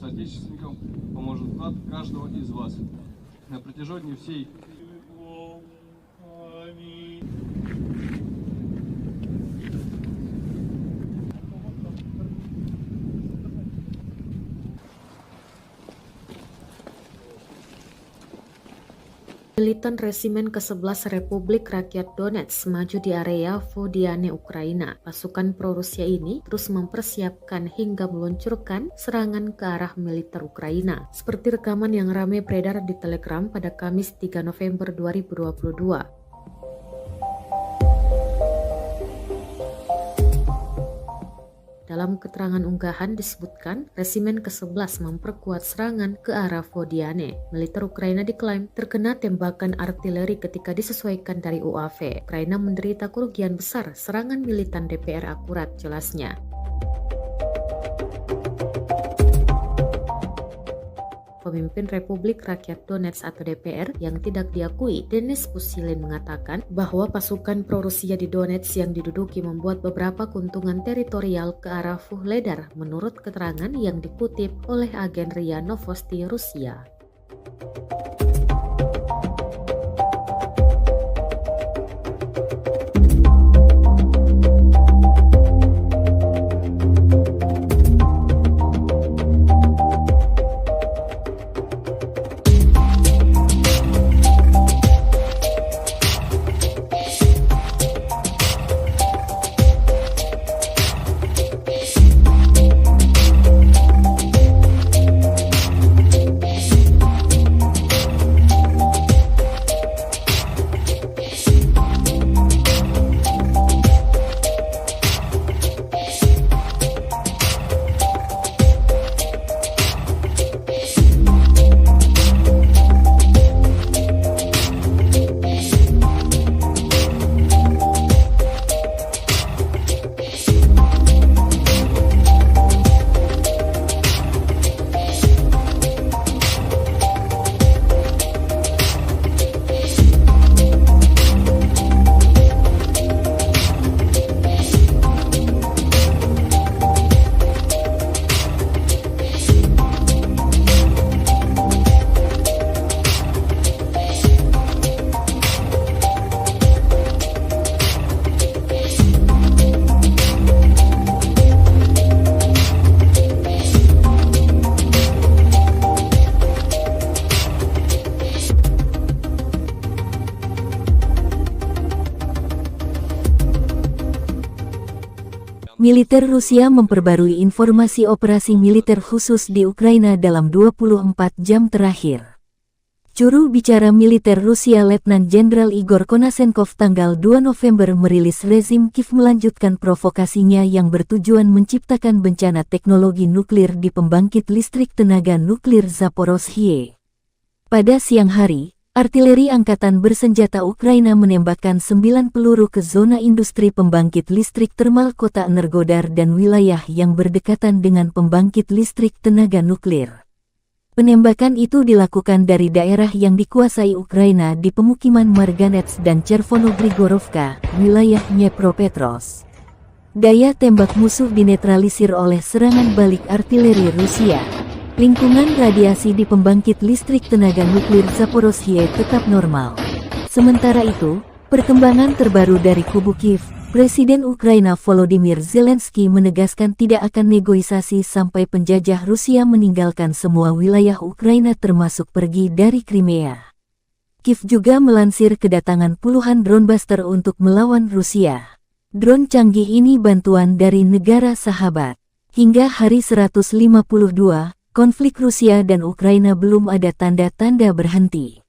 F: соотечественникам поможет вклад каждого из вас. На протяжении всей
C: Militan Resimen ke-11 Republik Rakyat Donetsk maju di area Vodiane, Ukraina. Pasukan pro-Rusia ini terus mempersiapkan hingga meluncurkan serangan ke arah militer Ukraina. Seperti rekaman yang ramai beredar di Telegram pada Kamis 3 November 2022. Dalam keterangan unggahan disebutkan, Resimen ke-11 memperkuat serangan ke arah Vodiane. Militer Ukraina diklaim terkena tembakan artileri ketika disesuaikan dari UAV. Ukraina menderita kerugian besar, serangan militan DPR akurat, jelasnya. Pemimpin Republik Rakyat Donetsk atau DPR yang tidak diakui, Denis Pushilin, mengatakan bahwa pasukan pro-Rusia di Donetsk yang diduduki membuat beberapa keuntungan teritorial ke arah Vuhledar menurut keterangan yang dikutip oleh agen RIA Novosti Rusia.
D: Militer Rusia memperbarui informasi operasi militer khusus di Ukraina dalam 24 jam terakhir. Juru bicara militer Rusia Letnan Jenderal Igor Konasenkov tanggal 2 November merilis rezim Kiev melanjutkan provokasinya yang bertujuan menciptakan bencana teknologi nuklir di pembangkit listrik tenaga nuklir Zaporozhye. Pada siang hari, artileri angkatan bersenjata Ukraina menembakkan 9 peluru ke zona industri pembangkit listrik termal kota Energodar dan wilayah yang berdekatan dengan pembangkit listrik tenaga nuklir. Penembakan itu dilakukan dari daerah yang dikuasai Ukraina di pemukiman Marganets dan Chervono-Grigorovka, wilayah Dnepropetrovsk. Daya tembak musuh dinetralisir oleh serangan balik artileri Rusia. Lingkungan radiasi di pembangkit listrik tenaga nuklir Zaporozhye tetap normal. Sementara itu, perkembangan terbaru dari kubu Kiev, Presiden Ukraina Volodymyr Zelensky menegaskan tidak akan negosiasi sampai penjajah Rusia meninggalkan semua wilayah Ukraina termasuk pergi dari Crimea. Kiev juga melansir kedatangan puluhan drone buster untuk melawan Rusia. Drone canggih ini bantuan dari negara sahabat. Hingga hari 152, konflik Rusia dan Ukraina belum ada tanda-tanda berhenti.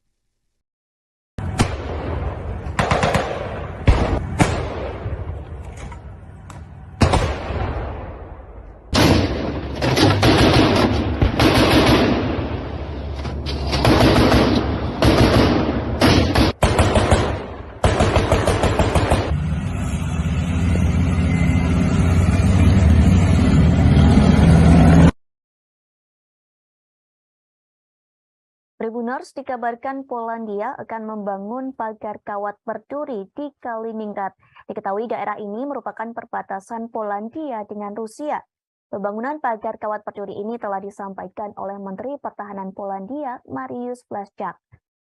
A: Tribuners dikabarkan Polandia akan membangun pagar kawat berduri di Kaliningrad. Diketahui daerah ini merupakan perbatasan Polandia dengan Rusia. Pembangunan pagar kawat berduri ini telah disampaikan oleh Menteri Pertahanan Polandia, Mariusz Błaszczak.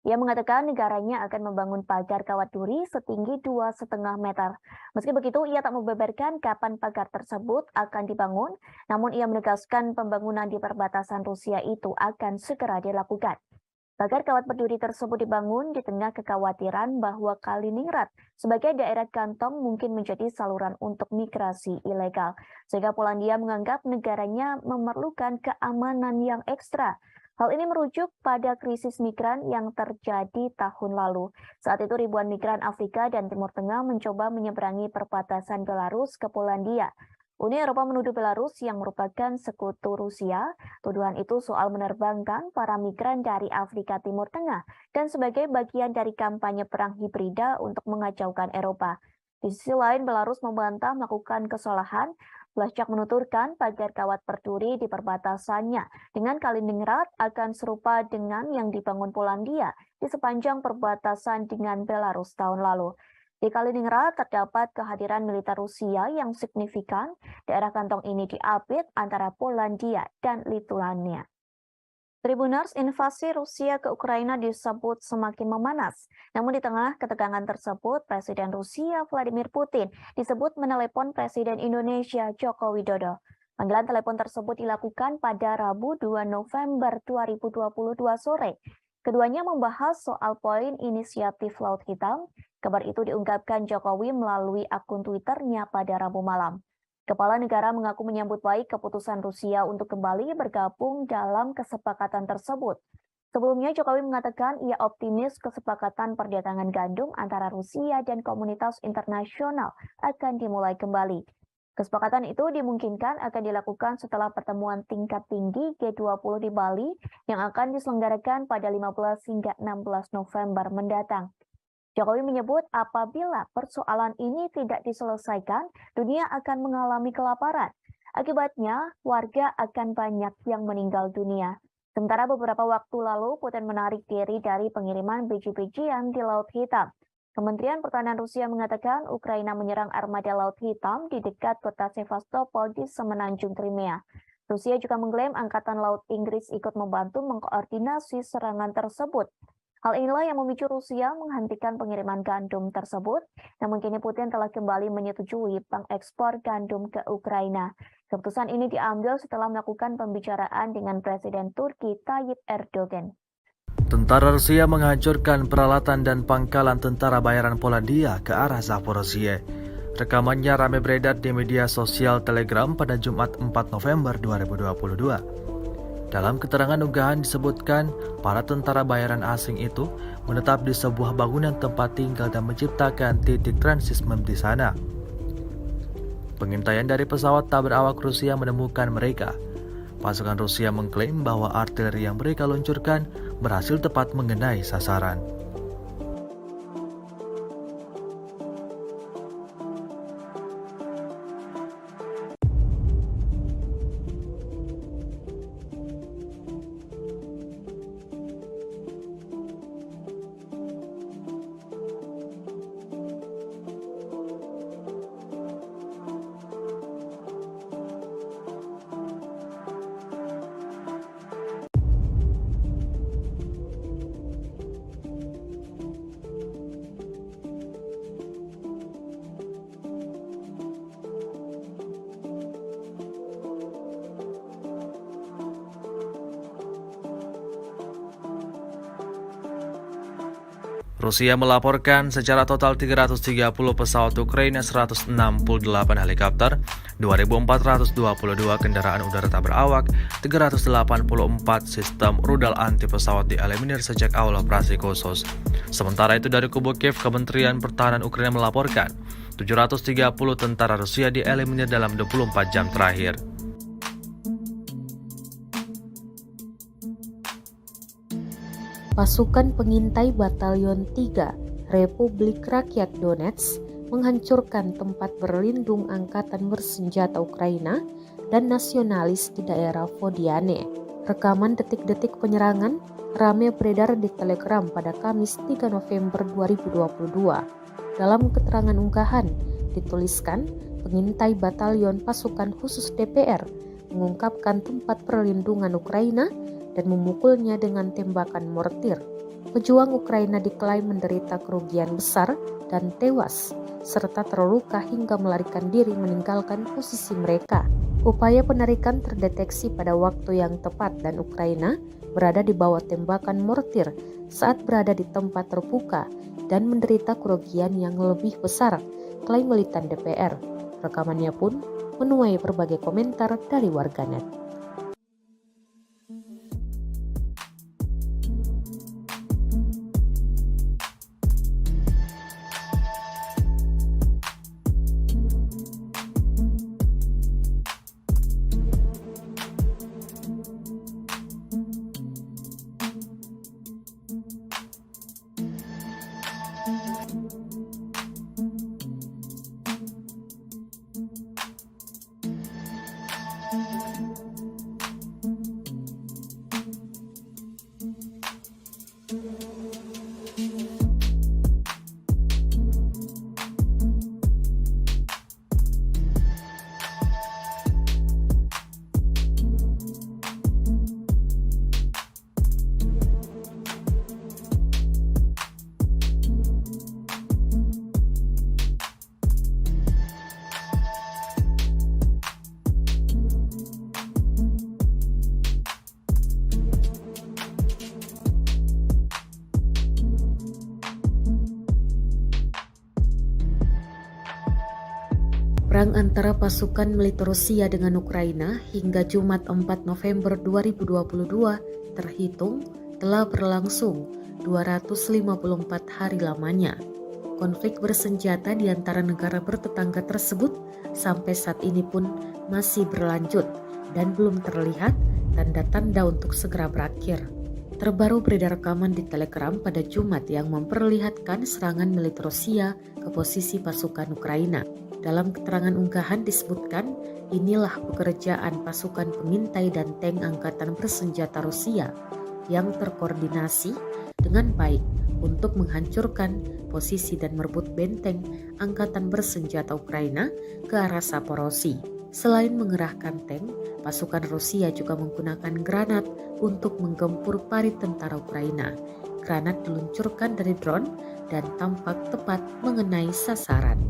A: Ia mengatakan negaranya akan membangun pagar kawat duri setinggi 2,5 meter. Meski begitu, ia tak membeberkan kapan pagar tersebut akan dibangun, namun ia menegaskan pembangunan di perbatasan Rusia itu akan segera dilakukan. Pagar kawat berduri tersebut dibangun di tengah kekhawatiran bahwa Kaliningrad sebagai daerah kantong mungkin menjadi saluran untuk migrasi ilegal, sehingga Polandia menganggap negaranya memerlukan keamanan yang ekstra. Hal ini merujuk pada krisis migran yang terjadi tahun lalu. Saat itu ribuan migran Afrika dan Timur Tengah mencoba menyeberangi perbatasan Belarus ke Polandia. Uni Eropa menuduh Belarus yang merupakan sekutu Rusia. Tuduhan itu soal menerbangkan para migran dari Afrika Timur Tengah dan sebagai bagian dari kampanye perang hibrida untuk mengacaukan Eropa. Di sisi lain, Belarus membantah melakukan kesalahan. Blaszczak menuturkan pagar kawat berduri di perbatasannya dengan Kaliningrad akan serupa dengan yang dibangun Polandia di sepanjang perbatasan dengan Belarus tahun lalu. Di Kaliningrad terdapat kehadiran militer Rusia yang signifikan. Daerah kantong ini diapit antara Polandia dan Lituania. Tribuners, invasi Rusia ke Ukraina disebut semakin memanas. Namun di tengah ketegangan tersebut, Presiden Rusia Vladimir Putin disebut menelepon Presiden Indonesia Joko Widodo. Panggilan telepon tersebut dilakukan pada Rabu 2 November 2022 sore. Keduanya membahas soal poin inisiatif Laut Hitam. Kabar itu diungkapkan Jokowi melalui akun Twitternya pada Rabu malam. Kepala negara mengaku menyambut baik keputusan Rusia untuk kembali bergabung dalam kesepakatan tersebut. Sebelumnya, Jokowi mengatakan ia optimis kesepakatan perdagangan gandum antara Rusia dan komunitas internasional akan dimulai kembali. Kesepakatan itu dimungkinkan akan dilakukan setelah pertemuan tingkat tinggi G20 di Bali yang akan diselenggarakan pada 15 hingga 16 November mendatang. Jokowi menyebut apabila persoalan ini tidak diselesaikan, dunia akan mengalami kelaparan. Akibatnya, warga akan banyak yang meninggal dunia. Sementara beberapa waktu lalu, Putin menarik diri dari pengiriman biji-bijian di Laut Hitam. Kementerian Pertahanan Rusia mengatakan Ukraina menyerang armada Laut Hitam di dekat kota Sevastopol di semenanjung Crimea. Rusia juga mengklaim Angkatan Laut Inggris ikut membantu mengkoordinasi serangan tersebut. Hal inilah yang memicu Rusia menghentikan pengiriman gandum tersebut, namun kini Putin telah kembali menyetujui pengekspor gandum ke Ukraina. Keputusan ini diambil setelah melakukan pembicaraan dengan Presiden Turki Tayyip Erdogan.
B: Tentara Rusia menghancurkan peralatan dan pangkalan tentara bayaran Polandia ke arah Zaporozhye. Rekamannya ramai beredar di media sosial Telegram pada Jumat 4 November 2022. Dalam keterangan unggahan disebutkan, para tentara bayaran asing itu menetap di sebuah bangunan tempat tinggal dan menciptakan titik transismen di sana. Pengintaian dari pesawat tak berawak Rusia menemukan mereka. Pasukan Rusia mengklaim bahwa artileri yang mereka luncurkan berhasil tepat mengenai sasaran. Rusia melaporkan secara total 330 pesawat Ukraina, 168 helikopter, 2.422 kendaraan udara tak berawak, 384 sistem rudal anti pesawat dieliminir sejak awal operasi khusus. Sementara itu dari kubu Kiev, Kementerian Pertahanan Ukraina melaporkan 730 tentara Rusia dieliminir dalam 24 jam terakhir.
C: Pasukan pengintai Batalion 3 Republik Rakyat Donetsk menghancurkan tempat berlindung angkatan bersenjata Ukraina dan nasionalis di daerah Vodiane. Rekaman detik-detik penyerangan ramai beredar di Telegram pada Kamis 3 November 2022. Dalam keterangan unggahan dituliskan, pengintai Batalion Pasukan Khusus DPR mengungkapkan tempat perlindungan Ukraina dan memukulnya dengan tembakan mortir. Pejuang Ukraina diklaim menderita kerugian besar dan tewas, serta terluka hingga melarikan diri meninggalkan posisi mereka. Upaya penarikan terdeteksi pada waktu yang tepat dan Ukraina berada di bawah tembakan mortir saat berada di tempat terbuka dan menderita kerugian yang lebih besar, klaim militan DPR. Rekamannya pun menuai berbagai komentar dari warganet. Perang antara pasukan militer Rusia dengan Ukraina hingga Jumat 4 November 2022 terhitung telah berlangsung 254 hari lamanya. Konflik bersenjata di antara negara bertetangga tersebut sampai saat ini pun masih berlanjut dan belum terlihat tanda-tanda untuk segera berakhir. Terbaru beredar rekaman di Telegram pada Jumat yang memperlihatkan serangan militer Rusia ke posisi pasukan Ukraina. Dalam keterangan unggahan disebutkan, inilah pekerjaan pasukan pengintai dan tank angkatan bersenjata Rusia yang terkoordinasi dengan baik untuk menghancurkan posisi dan merebut benteng angkatan bersenjata Ukraina ke arah Zaporozhye. Selain mengerahkan tank, pasukan Rusia juga menggunakan granat untuk menggempur parit tentara Ukraina. Granat diluncurkan dari drone dan tampak tepat mengenai sasaran.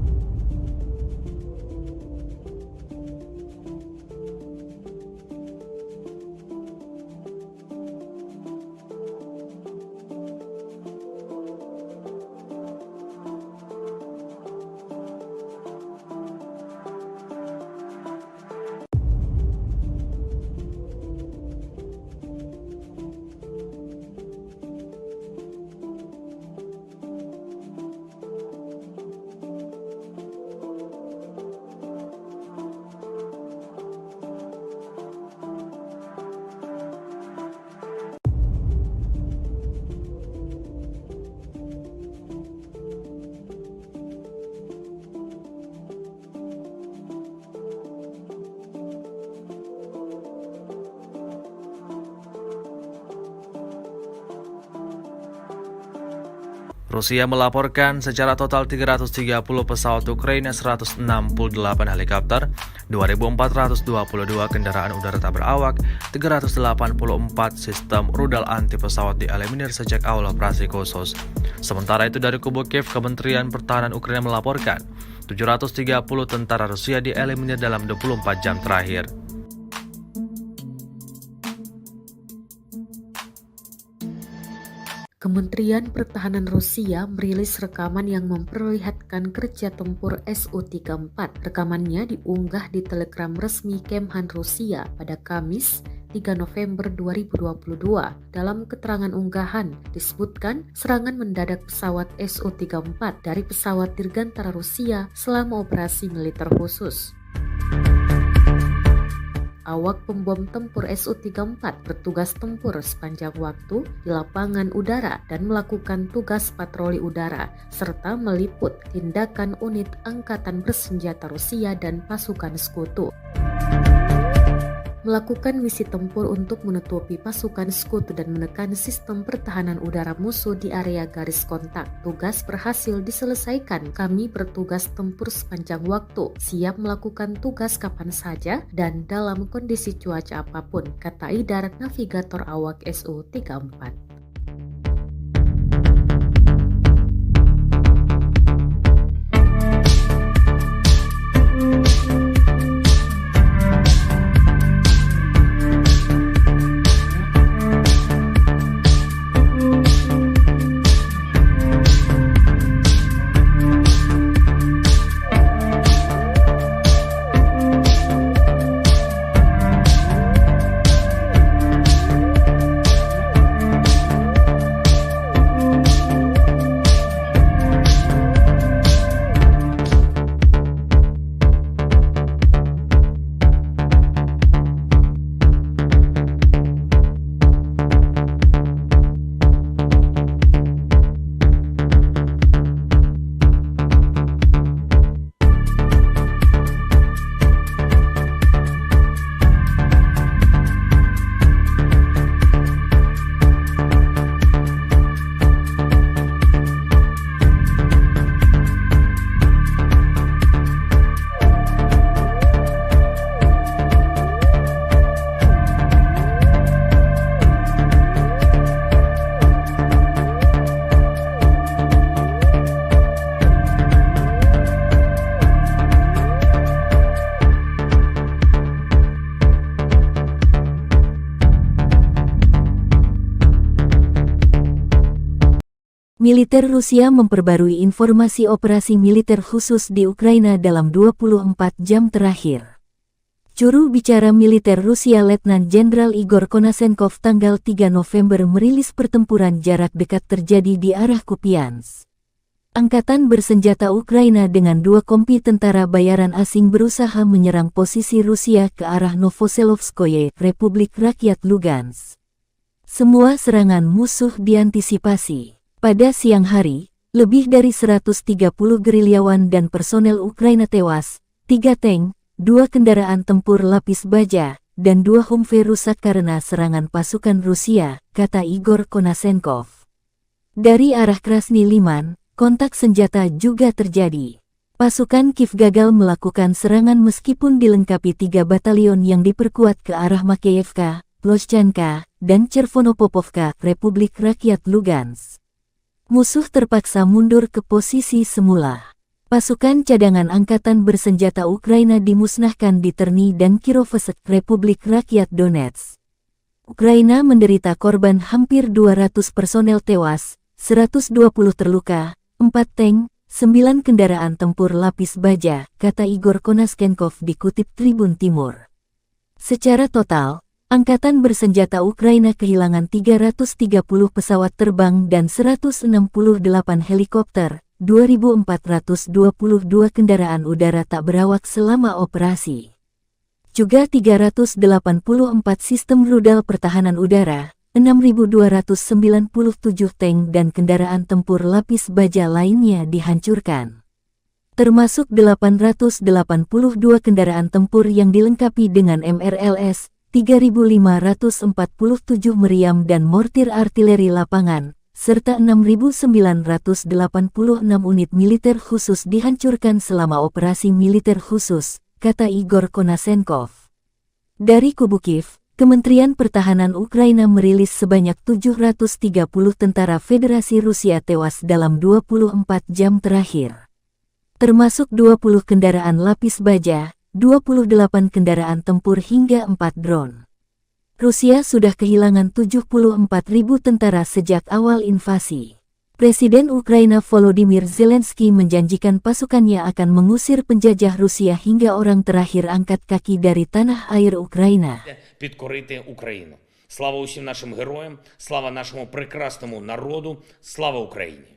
B: Rusia melaporkan secara total 330 pesawat Ukraina, 168 helikopter, 2.422 kendaraan udara tak berawak, 384 sistem rudal anti pesawat dieliminir sejak awal operasi khusus. Sementara itu dari kubu Kiev, Kementerian Pertahanan Ukraina melaporkan 730 tentara Rusia dieliminir dalam 24 jam terakhir.
C: Kementerian Pertahanan Rusia merilis rekaman yang memperlihatkan kerja tempur Su-34. Rekamannya diunggah di Telegram resmi Kemhan Rusia pada Kamis 3 November 2022. Dalam keterangan unggahan disebutkan serangan mendadak pesawat Su-34 dari pesawat dirgantara Rusia selama operasi militer khusus. Awak pembom tempur Su-34 bertugas tempur sepanjang waktu di lapangan udara dan melakukan tugas patroli udara, serta meliput tindakan unit angkatan bersenjata Rusia dan pasukan sekutu. Melakukan misi tempur untuk menutupi pasukan sekutu dan menekan sistem pertahanan udara musuh di area garis kontak. Tugas berhasil diselesaikan. Kami bertugas tempur sepanjang waktu, siap melakukan tugas kapan saja dan dalam kondisi cuaca apapun, kata Idar, navigator awak Su-34.
D: Militer Rusia memperbarui informasi operasi militer khusus di Ukraina dalam 24 jam terakhir. Juru bicara militer Rusia Letnan Jenderal Igor Konasenkov tanggal 3 November merilis pertempuran jarak dekat terjadi di arah Kupiansk. Angkatan bersenjata Ukraina dengan 2 kompi tentara bayaran asing berusaha menyerang posisi Rusia ke arah Novoselovskoye, Republik Rakyat Lugansk. Semua serangan musuh diantisipasi. Pada siang hari, lebih dari 130 gerilyawan dan personel Ukraina tewas, 3 tank, 2 kendaraan tempur lapis baja, dan 2 Humvee rusak karena serangan pasukan Rusia, kata Igor Konasenkov. Dari arah Krasny Liman, kontak senjata juga terjadi. Pasukan Kiev gagal melakukan serangan meskipun dilengkapi 3 batalion yang diperkuat ke arah Makeyevka, Ploshchanka, dan Chervonopopovka, Republik Rakyat Lugansk. Musuh terpaksa mundur ke posisi semula. Pasukan cadangan angkatan bersenjata Ukraina dimusnahkan di Terny dan Kirovsk, Republik Rakyat Donetsk. Ukraina menderita korban hampir 200 personel tewas, 120 terluka, 4 tank, 9 kendaraan tempur lapis baja, kata Igor Konasenkov dikutip Tribun Timur. Secara total, Angkatan bersenjata Ukraina kehilangan 330 pesawat terbang dan 168 helikopter, 2.422 kendaraan udara tak berawak selama operasi. Juga 384 sistem rudal pertahanan udara, 6.297 tank dan kendaraan tempur lapis baja lainnya dihancurkan. Termasuk 882 kendaraan tempur yang dilengkapi dengan MRLS, 3.547 meriam dan mortir artileri lapangan, serta 6.986 unit militer khusus dihancurkan selama operasi militer khusus, kata Igor Konasenkov. Dari kubu Kiev, Kementerian Pertahanan Ukraina merilis sebanyak 730 tentara Federasi Rusia tewas dalam 24 jam terakhir. Termasuk 20 kendaraan lapis baja, 28 kendaraan tempur hingga 4 drone. Rusia sudah kehilangan 74.000 tentara sejak awal invasi. Presiden Ukraina Volodymyr Zelensky menjanjikan pasukannya akan mengusir penjajah Rusia hingga orang terakhir angkat kaki dari tanah air Ukraina.
E: Підкорити Україну. Слава усім нашим героям, слава нашому прекрасному народу, слава Україні!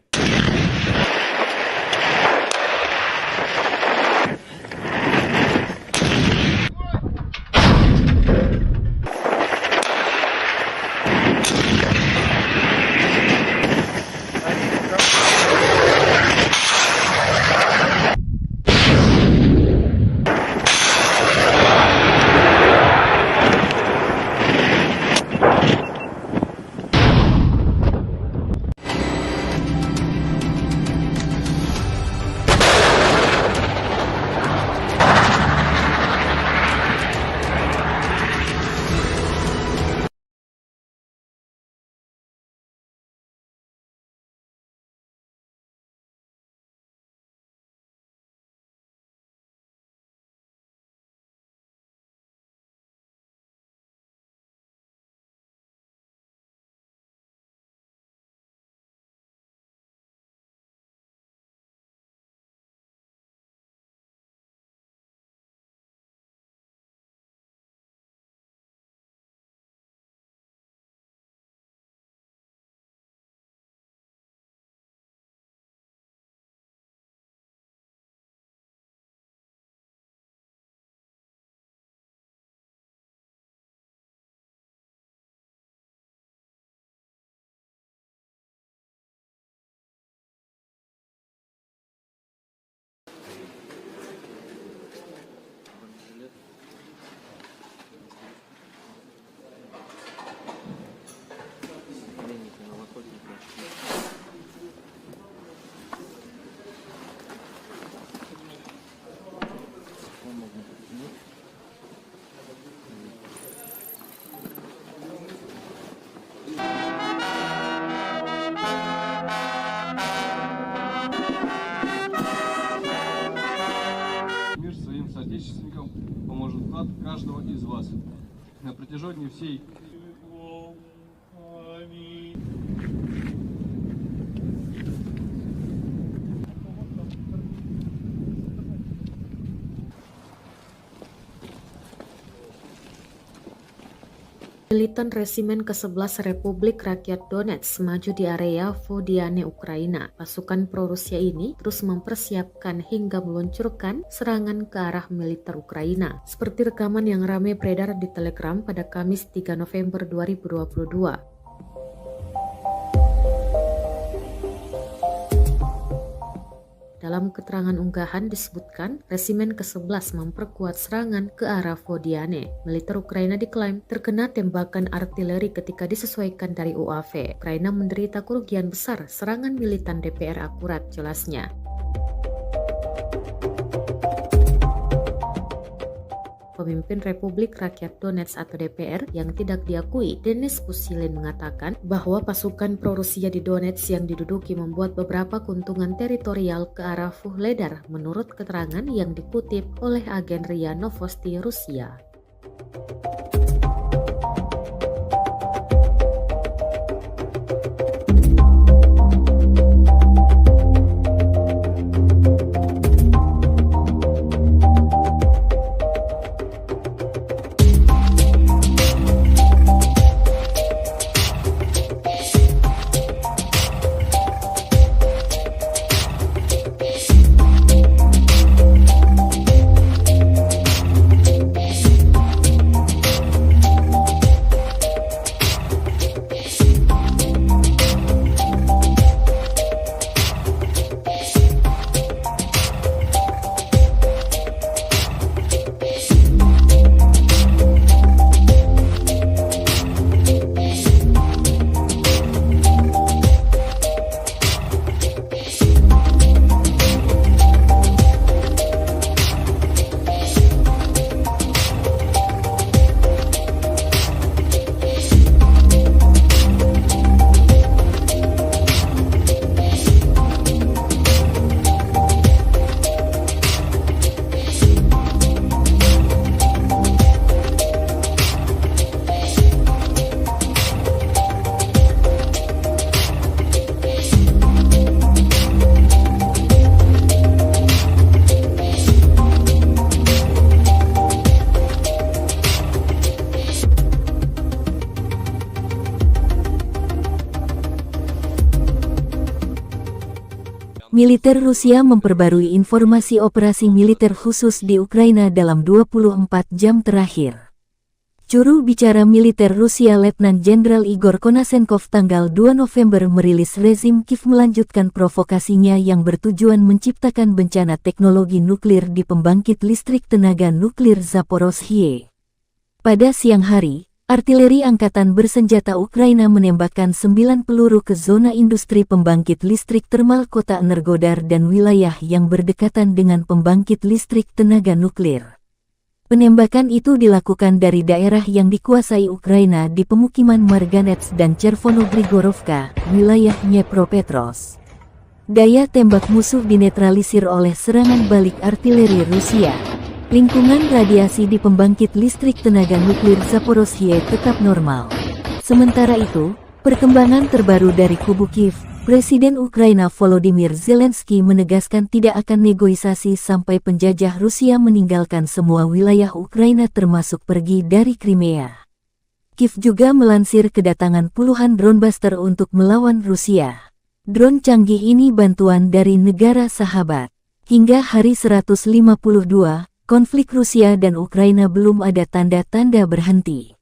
F: Соотечественникам поможет вклад каждого из вас. На протяжении всей
C: Militan Resimen ke-11 Republik Rakyat Donetsk maju di area Vodiane, Ukraina. Pasukan pro-Rusia ini terus mempersiapkan hingga meluncurkan serangan ke arah militer Ukraina. Seperti rekaman yang ramai beredar di Telegram pada Kamis 3 November 2022. Dalam keterangan unggahan disebutkan, Resimen ke-11 memperkuat serangan ke arah Vodiane. Militer Ukraina diklaim terkena tembakan artileri ketika disesuaikan dari UAV. Ukraina menderita kerugian besar serangan militan DPR akurat, jelasnya. Pemimpin Republik Rakyat Donetsk atau DPR yang tidak diakui, Denis Pushilin, mengatakan bahwa pasukan pro-Rusia di Donetsk yang diduduki membuat beberapa keuntungan teritorial ke arah Vuhledar menurut keterangan yang dikutip oleh agen RIA Novosti Rusia.
D: Militer Rusia memperbarui informasi operasi militer khusus di Ukraina dalam 24 jam terakhir. Juru bicara militer Rusia Letnan Jenderal Igor Konasenkov tanggal 2 November merilis rezim Kiev melanjutkan provokasinya yang bertujuan menciptakan bencana teknologi nuklir di pembangkit listrik tenaga nuklir Zaporozhye. Pada siang hari, artileri angkatan bersenjata Ukraina menembakkan 9 peluru ke zona industri pembangkit listrik termal kota Energodar dan wilayah yang berdekatan dengan pembangkit listrik tenaga nuklir. Penembakan itu dilakukan dari daerah yang dikuasai Ukraina di pemukiman Marganets dan Chervono-Grigorovka, wilayah Dnepropetrovsk. Daya tembak musuh dinetralisir oleh serangan balik artileri Rusia. Lingkungan radiasi di pembangkit listrik tenaga nuklir Zaporozhye tetap normal. Sementara itu, perkembangan terbaru dari kubu Kiev, Presiden Ukraina Volodymyr Zelensky menegaskan tidak akan negosiasi sampai penjajah Rusia meninggalkan semua wilayah Ukraina termasuk pergi dari Crimea. Kiev juga melansir kedatangan puluhan drone buster untuk melawan Rusia. Drone canggih ini bantuan dari negara sahabat. Hingga hari 152, konflik Rusia dan Ukraina belum ada tanda-tanda berhenti.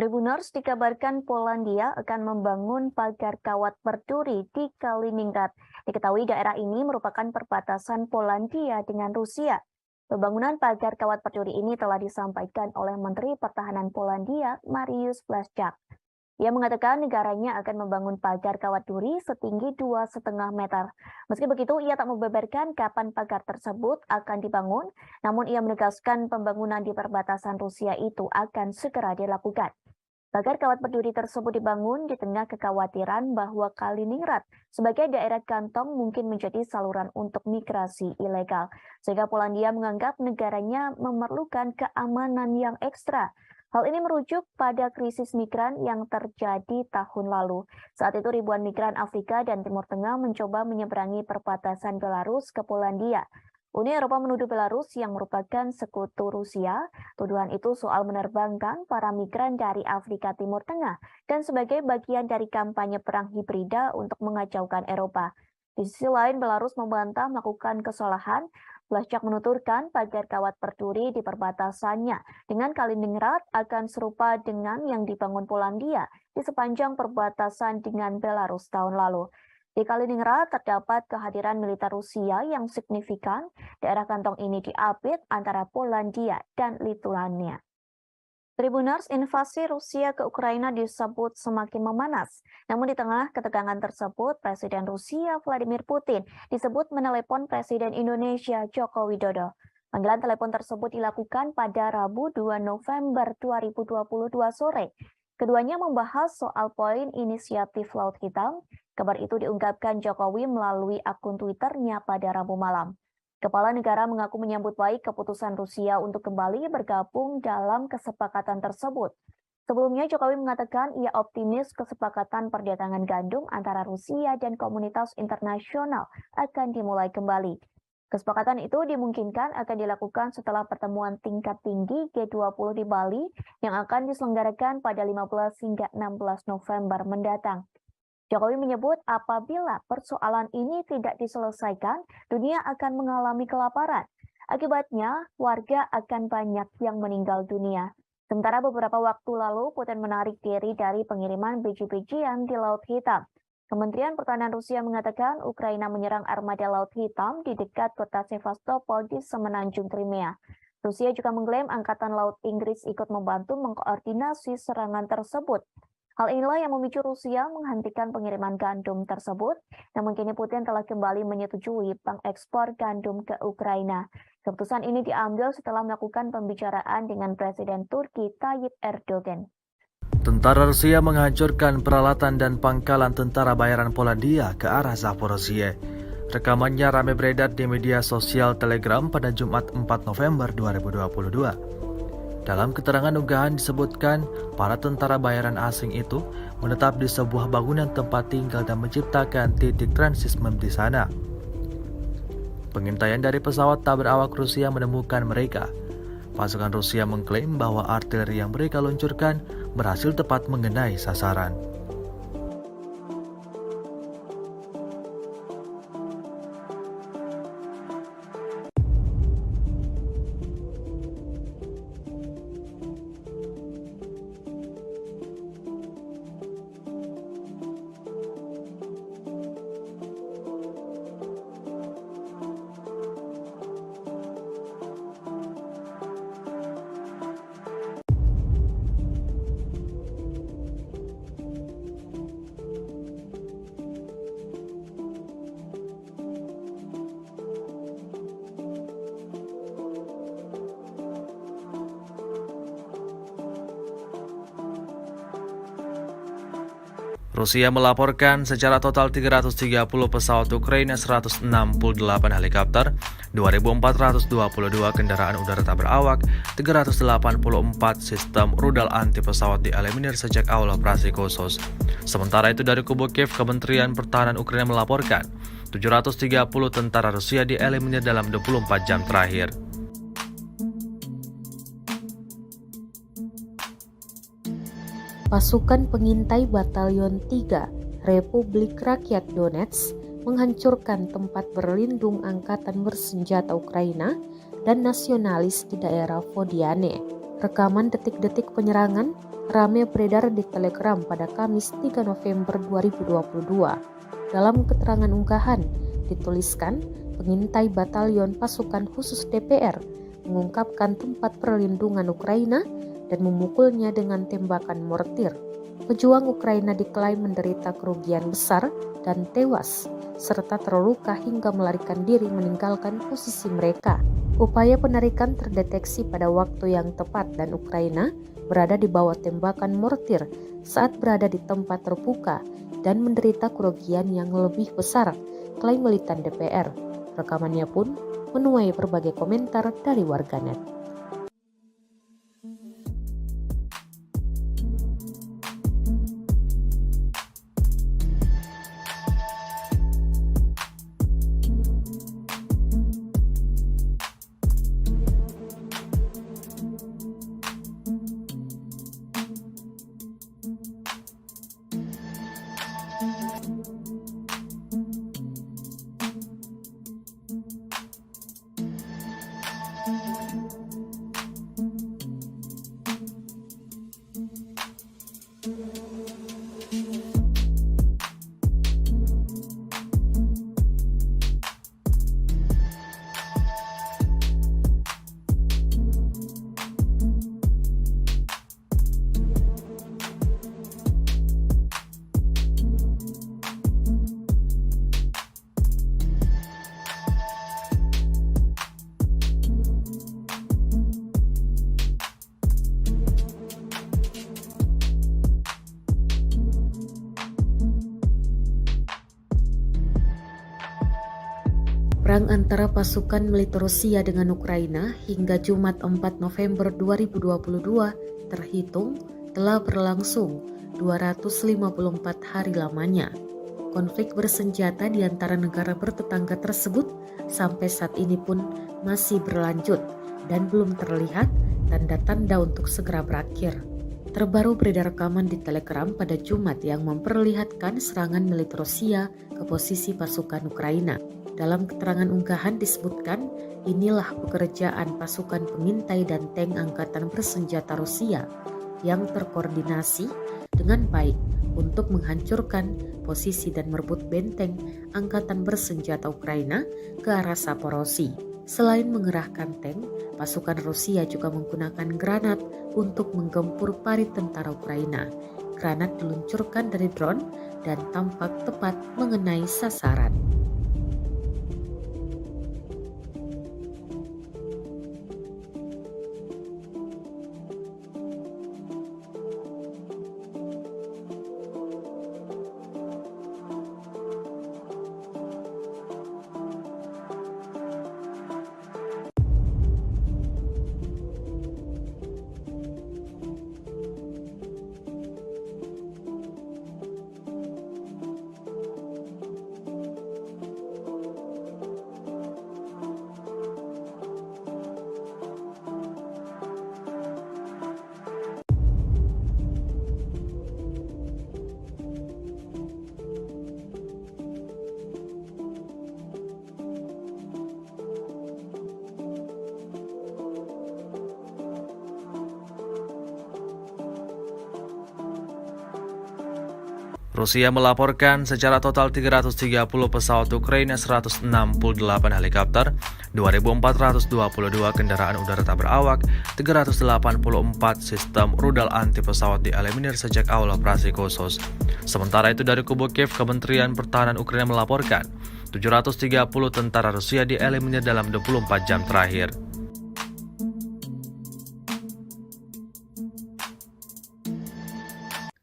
A: Tribuners dikabarkan Polandia akan membangun pagar kawat berduri di Kaliningrad. Diketahui daerah ini merupakan perbatasan Polandia dengan Rusia. Pembangunan pagar kawat berduri ini telah disampaikan oleh Menteri Pertahanan Polandia, Mariusz Błaszczak. Ia mengatakan negaranya akan membangun pagar kawat duri setinggi 2,5 meter. Meski begitu, ia tak membeberkan kapan pagar tersebut akan dibangun, namun ia menegaskan pembangunan di perbatasan Rusia itu akan segera dilakukan. Pagar kawat berduri tersebut dibangun di tengah kekhawatiran bahwa Kaliningrad sebagai daerah kantong mungkin menjadi saluran untuk migrasi ilegal, sehingga Polandia menganggap negaranya memerlukan keamanan yang ekstra. Hal ini merujuk pada krisis migran yang terjadi tahun lalu. Saat itu ribuan migran Afrika dan Timur Tengah mencoba menyeberangi perbatasan Belarus ke Polandia. Uni Eropa menuduh Belarus yang merupakan sekutu Rusia. Tuduhan itu soal menerbangkan para migran dari Afrika Timur Tengah dan sebagai bagian dari kampanye perang hibrida untuk mengacaukan Eropa. Di sisi lain, Belarus membantah melakukan kesalahan. Blaszczak menuturkan pagar kawat berduri di perbatasannya dengan Kaliningrad akan serupa dengan yang dibangun Polandia di sepanjang perbatasan dengan Belarus tahun lalu. Di Kaliningrad terdapat kehadiran militer Rusia yang signifikan. Daerah kantong ini diapit antara Polandia dan Lituania. Tribuners, invasi Rusia ke Ukraina disebut semakin memanas. Namun di tengah ketegangan tersebut, Presiden Rusia Vladimir Putin disebut menelepon Presiden Indonesia Joko Widodo. Panggilan telepon tersebut dilakukan pada Rabu 2 November 2022 sore. Keduanya membahas soal poin inisiatif Laut Hitam. Kabar itu diungkapkan Jokowi melalui akun Twitternya pada Rabu malam. Kepala negara mengaku menyambut baik keputusan Rusia untuk kembali bergabung dalam kesepakatan tersebut. Sebelumnya Jokowi mengatakan ia optimis kesepakatan perdagangan gandum antara Rusia dan komunitas internasional akan dimulai kembali. Kesepakatan itu dimungkinkan akan dilakukan setelah pertemuan tingkat tinggi G20 di Bali yang akan diselenggarakan pada 15 hingga 16 November mendatang. Jokowi menyebut apabila persoalan ini tidak diselesaikan, dunia akan mengalami kelaparan. Akibatnya, warga akan banyak yang meninggal dunia. Sementara beberapa waktu lalu, Putin menarik diri dari pengiriman biji-bijian di Laut Hitam. Kementerian Pertahanan Rusia mengatakan Ukraina menyerang armada Laut Hitam di dekat kota Sevastopol di semenanjung Crimea. Rusia juga mengklaim Angkatan Laut Inggris ikut membantu mengkoordinasi serangan tersebut. Hal inilah yang memicu Rusia menghentikan pengiriman gandum tersebut. Namun kini Putin telah kembali menyetujui pengekspor gandum ke Ukraina. Keputusan ini diambil setelah melakukan pembicaraan dengan Presiden Turki Tayyip Erdogan.
B: Tentara Rusia menghancurkan peralatan dan pangkalan tentara bayaran Polandia ke arah Zaporozhye. Rekamannya ramai beredar di media sosial Telegram pada Jumat 4 November 2022. Dalam keterangan unggahan disebutkan, para tentara bayaran asing itu menetap di sebuah bangunan tempat tinggal dan menciptakan titik transismen di sana. Pengintaian dari pesawat tak berawak Rusia menemukan mereka. Pasukan Rusia mengklaim bahwa artileri yang mereka luncurkan berhasil tepat mengenai sasaran. Rusia melaporkan secara total 330 pesawat Ukraina, 168 helikopter, 2.422 kendaraan udara tak berawak, 384 sistem rudal anti pesawat dieliminir sejak awal operasi khusus. Sementara itu dari kubu Kiev, Kementerian Pertahanan Ukraina melaporkan 730 tentara Rusia dieliminir dalam 24 jam terakhir.
C: Pasukan pengintai Batalion 3 Republik Rakyat Donetsk menghancurkan tempat berlindung angkatan bersenjata Ukraina dan nasionalis di daerah Vodiane. Rekaman detik-detik penyerangan ramai beredar di Telegram pada Kamis 3 November 2022. Dalam keterangan unggahan dituliskan, pengintai Batalion Pasukan Khusus DPR mengungkapkan tempat perlindungan Ukraina dan memukulnya dengan tembakan mortir. Pejuang Ukraina diklaim menderita kerugian besar dan tewas, serta terluka hingga melarikan diri meninggalkan posisi mereka. Upaya penarikan terdeteksi pada waktu yang tepat dan Ukraina berada di bawah tembakan mortir saat berada di tempat terbuka dan menderita kerugian yang lebih besar, klaim militan DPR. Rekamannya pun menuai berbagai komentar dari warganet. Perang antara pasukan militer Rusia dengan Ukraina hingga Jumat 4 November 2022 terhitung telah berlangsung 254 hari lamanya. Konflik bersenjata di antara negara bertetangga tersebut sampai saat ini pun masih berlanjut dan belum terlihat tanda-tanda untuk segera berakhir. Terbaru beredar rekaman di Telegram pada Jumat yang memperlihatkan serangan militer Rusia ke posisi pasukan Ukraina. Dalam keterangan unggahan disebutkan, inilah pekerjaan pasukan pengintai dan tank angkatan bersenjata Rusia yang terkoordinasi dengan baik untuk menghancurkan posisi dan merebut benteng angkatan bersenjata Ukraina ke arah Zaporozhye. Selain mengerahkan tank, pasukan Rusia juga menggunakan granat untuk menggempur parit tentara Ukraina. Granat diluncurkan dari drone dan tampak tepat mengenai sasaran.
B: Rusia melaporkan secara total 330 pesawat Ukraina, 168 helikopter, 2.422 kendaraan udara tak berawak, 384 sistem rudal anti pesawat dieliminir sejak awal operasi khusus. Sementara itu dari kubu Kiev, Kementerian Pertahanan Ukraina melaporkan 730 tentara Rusia dieliminir dalam 24 jam terakhir.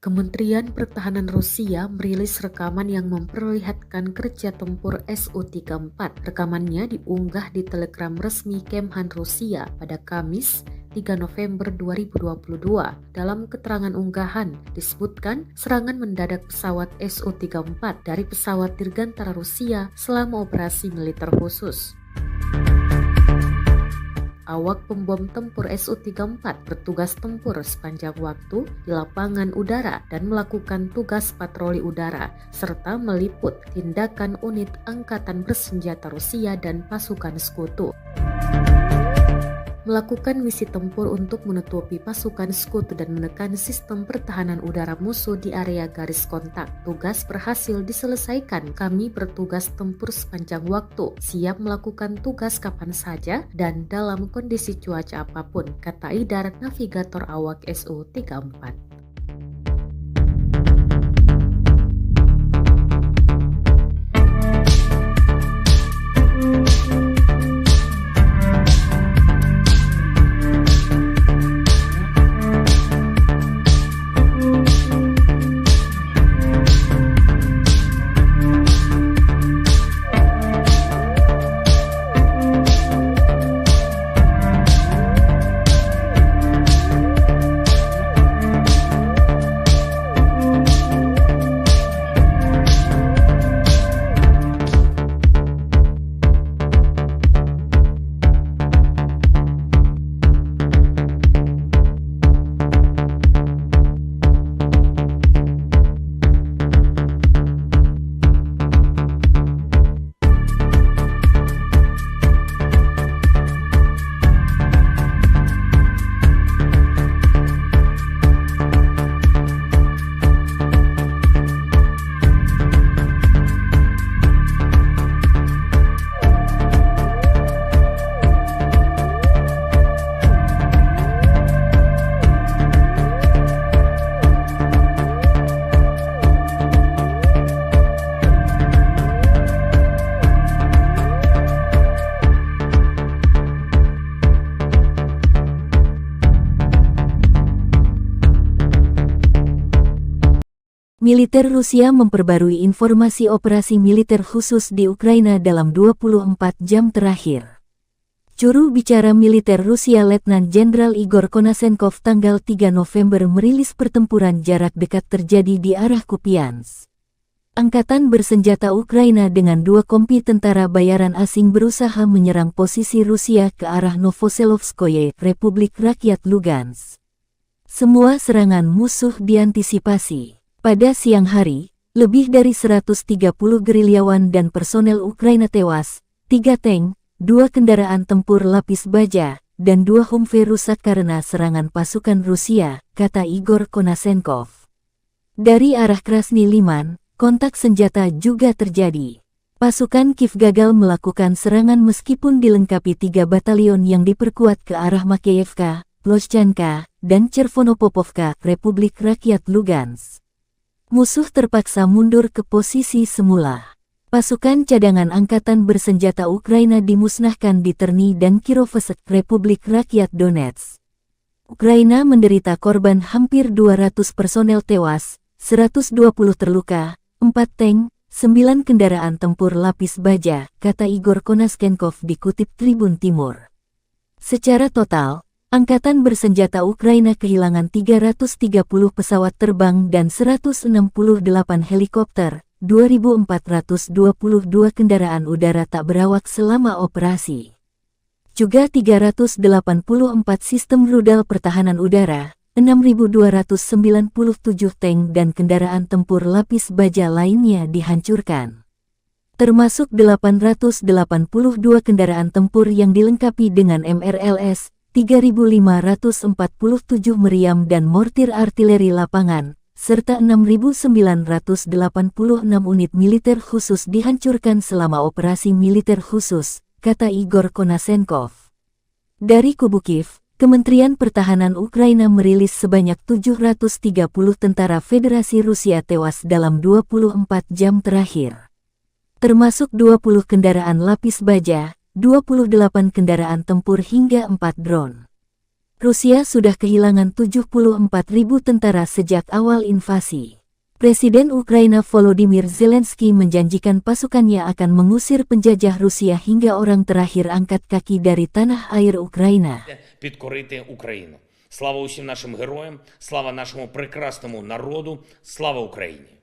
C: Kementerian Pertahanan Rusia merilis rekaman yang memperlihatkan kerja tempur Su-34. Rekamannya diunggah di Telegram resmi Kemhan Rusia pada Kamis 3 November 2022. Dalam keterangan unggahan disebutkan serangan mendadak pesawat Su-34 dari pesawat dirgantara Rusia selama operasi militer khusus. Awak pembom tempur Su-34 bertugas tempur sepanjang waktu di lapangan udara dan melakukan tugas patroli udara, serta meliput tindakan unit angkatan bersenjata Rusia dan pasukan sekutu. Melakukan misi tempur untuk menutupi pasukan sekutu dan menekan sistem pertahanan udara musuh di area garis kontak. Tugas berhasil diselesaikan. Kami bertugas tempur sepanjang waktu, siap melakukan tugas kapan saja dan dalam kondisi cuaca apapun, kata Idar, navigator awak Su-34.
D: Militer Rusia memperbarui informasi operasi militer khusus di Ukraina dalam 24 jam terakhir. Juru bicara militer Rusia Letnan Jenderal Igor Konasenkov tanggal 3 November merilis pertempuran jarak dekat terjadi di arah Kupiansk. Angkatan bersenjata Ukraina dengan 2 kompi tentara bayaran asing berusaha menyerang posisi Rusia ke arah Novoselovskoye, Republik Rakyat Lugansk. Semua serangan musuh diantisipasi. Pada siang hari, lebih dari 130 gerilyawan dan personel Ukraina tewas, 3 tank, 2 kendaraan tempur lapis baja, dan 2 Humvee rusak karena serangan pasukan Rusia, kata Igor Konasenkov. Dari arah Krasny Liman, kontak senjata juga terjadi. Pasukan Kiev gagal melakukan serangan meskipun dilengkapi 3 batalion yang diperkuat ke arah Makeyevka, Ploshchanka, dan Chervonopopovka, Republik Rakyat Lugansk. Musuh terpaksa mundur ke posisi semula. Pasukan cadangan angkatan bersenjata Ukraina dimusnahkan di Terny dan Kirovsk, Republik Rakyat Donetsk. Ukraina menderita korban hampir 200 personel tewas, 120 terluka, 4 tank, 9 kendaraan tempur lapis baja, kata Igor Konasenkov dikutip Tribun Timur. Secara total, Angkatan bersenjata Ukraina kehilangan 330 pesawat terbang dan 168 helikopter, 2.422 kendaraan udara tak berawak selama operasi. Juga 384 sistem rudal pertahanan udara, 6.297 tank dan kendaraan tempur lapis baja lainnya dihancurkan. Termasuk 882 kendaraan tempur yang dilengkapi dengan MRLS, 3.547 meriam dan mortir artileri lapangan, serta 6.986 unit militer khusus dihancurkan selama operasi militer khusus, kata Igor Konasenkov. Dari kubu Kiev, Kementerian Pertahanan Ukraina merilis sebanyak 730 tentara Federasi Rusia tewas dalam 24 jam terakhir. Termasuk 20 kendaraan lapis baja, 28 kendaraan tempur hingga 4 drone. Rusia sudah kehilangan 74.000 tentara sejak awal invasi. Presiden Ukraina Volodymyr Zelensky menjanjikan pasukannya akan mengusir penjajah Rusia hingga orang terakhir angkat kaki dari tanah air Ukraina.
E: Підкорити Україну. Слава усім нашим героям, слава нашому прекрасному народу, слава Україні!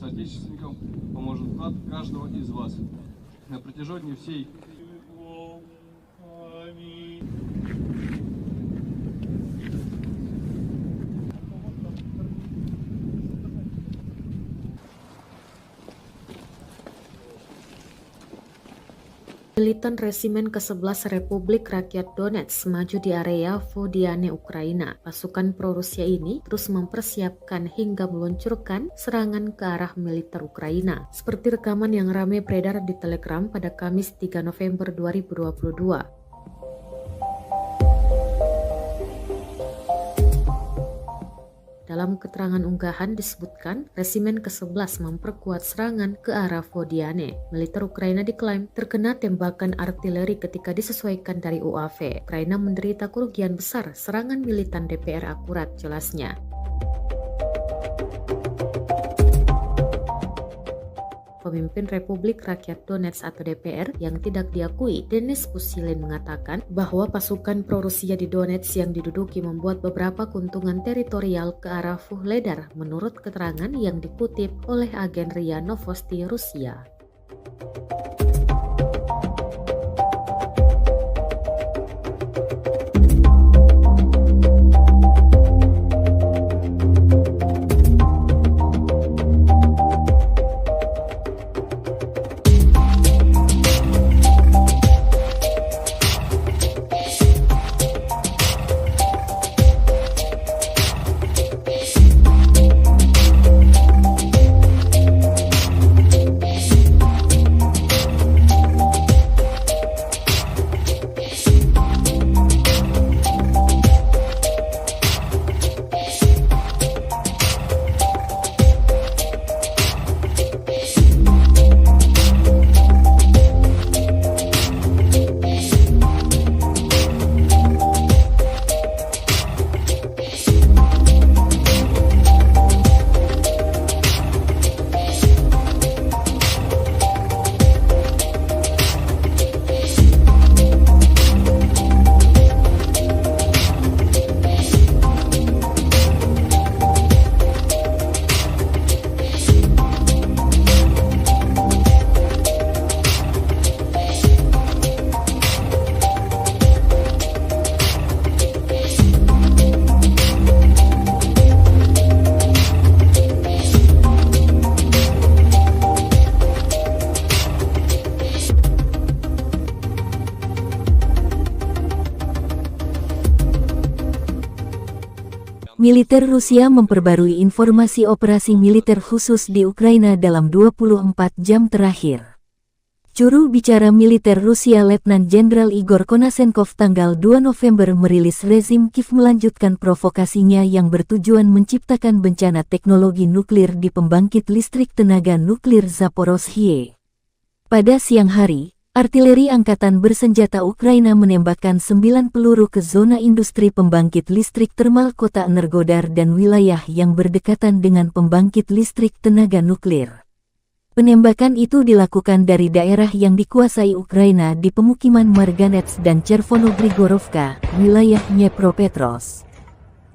F: соотечественникам поможет вклад каждого из вас. На протяжении всей
C: Militan Resimen ke-11 Republik Rakyat Donetsk maju di area Vodiane, Ukraina. Pasukan pro-Rusia ini terus mempersiapkan hingga meluncurkan serangan ke arah militer Ukraina. Seperti rekaman yang ramai beredar di Telegram pada Kamis 3 November 2022. Dalam keterangan unggahan disebutkan, Resimen ke-11 memperkuat serangan ke arah Vodiane. Militer Ukraina diklaim terkena tembakan artileri ketika disesuaikan dari UAV. Ukraina menderita kerugian besar, serangan militan DPR akurat, jelasnya. Pemimpin Republik Rakyat Donetsk atau DPR yang tidak diakui, Denis Pushilin, mengatakan bahwa pasukan pro-Rusia di Donetsk yang diduduki membuat beberapa keuntungan teritorial ke arah Vuhledar, menurut keterangan yang dikutip oleh agen RIA Novosti Rusia.
D: Militer Rusia memperbarui informasi operasi militer khusus di Ukraina dalam 24 jam terakhir. Juru bicara militer Rusia Letnan Jenderal Igor Konasenkov tanggal 2 November merilis rezim Kiev melanjutkan provokasinya yang bertujuan menciptakan bencana teknologi nuklir di pembangkit listrik tenaga nuklir Zaporozhye. Pada siang hari, artileri angkatan bersenjata Ukraina menembakkan 9 peluru ke zona industri pembangkit listrik termal kota Energodar dan wilayah yang berdekatan dengan pembangkit listrik tenaga nuklir. Penembakan itu dilakukan dari daerah yang dikuasai Ukraina di pemukiman Marganets dan Chervono-Grigorovka, wilayah Dnepropetrovsk.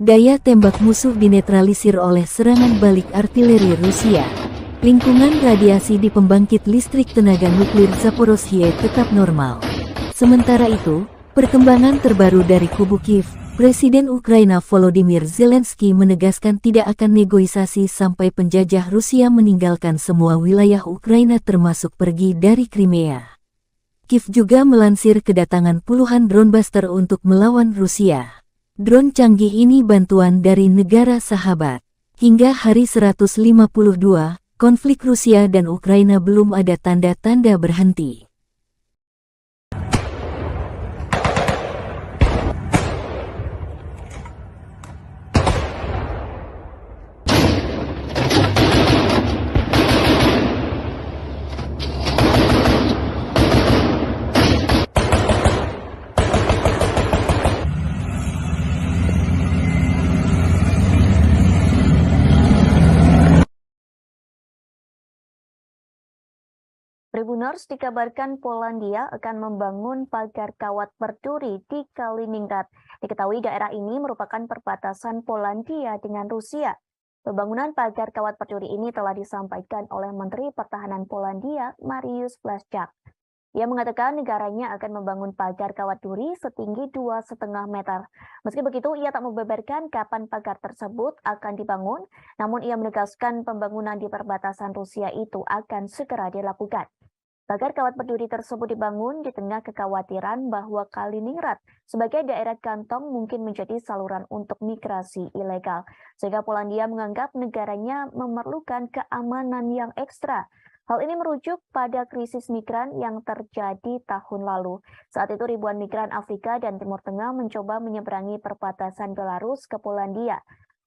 D: Daya tembak musuh dinetralisir oleh serangan balik artileri Rusia. Lingkungan radiasi di pembangkit listrik tenaga nuklir Zaporozhye tetap normal. Sementara itu, perkembangan terbaru dari kubu Kiev, Presiden Ukraina Volodymyr Zelensky menegaskan tidak akan negosiasi sampai penjajah Rusia meninggalkan semua wilayah Ukraina termasuk pergi dari Crimea. Kiev juga melansir kedatangan puluhan drone buster untuk melawan Rusia. Drone canggih ini bantuan dari negara sahabat. Hingga hari 152, konflik Rusia dan Ukraina belum ada tanda-tanda berhenti.
A: Tribuners dikabarkan Polandia akan membangun pagar kawat berduri di Kaliningrad. Diketahui daerah ini merupakan perbatasan Polandia dengan Rusia. Pembangunan pagar kawat berduri ini telah disampaikan oleh Menteri Pertahanan Polandia, Mariusz Błaszczak. Ia mengatakan negaranya akan membangun pagar kawat duri setinggi 2,5 meter. Meski begitu, ia tak membeberkan kapan pagar tersebut akan dibangun, namun ia menegaskan pembangunan di perbatasan Rusia itu akan segera dilakukan. Pagar kawat berduri tersebut dibangun di tengah kekhawatiran bahwa Kaliningrad sebagai daerah kantong mungkin menjadi saluran untuk migrasi ilegal, sehingga Polandia menganggap negaranya memerlukan keamanan yang ekstra. Hal ini merujuk pada krisis migran yang terjadi tahun lalu. Saat itu ribuan migran Afrika dan Timur Tengah mencoba menyeberangi perbatasan Belarus ke Polandia.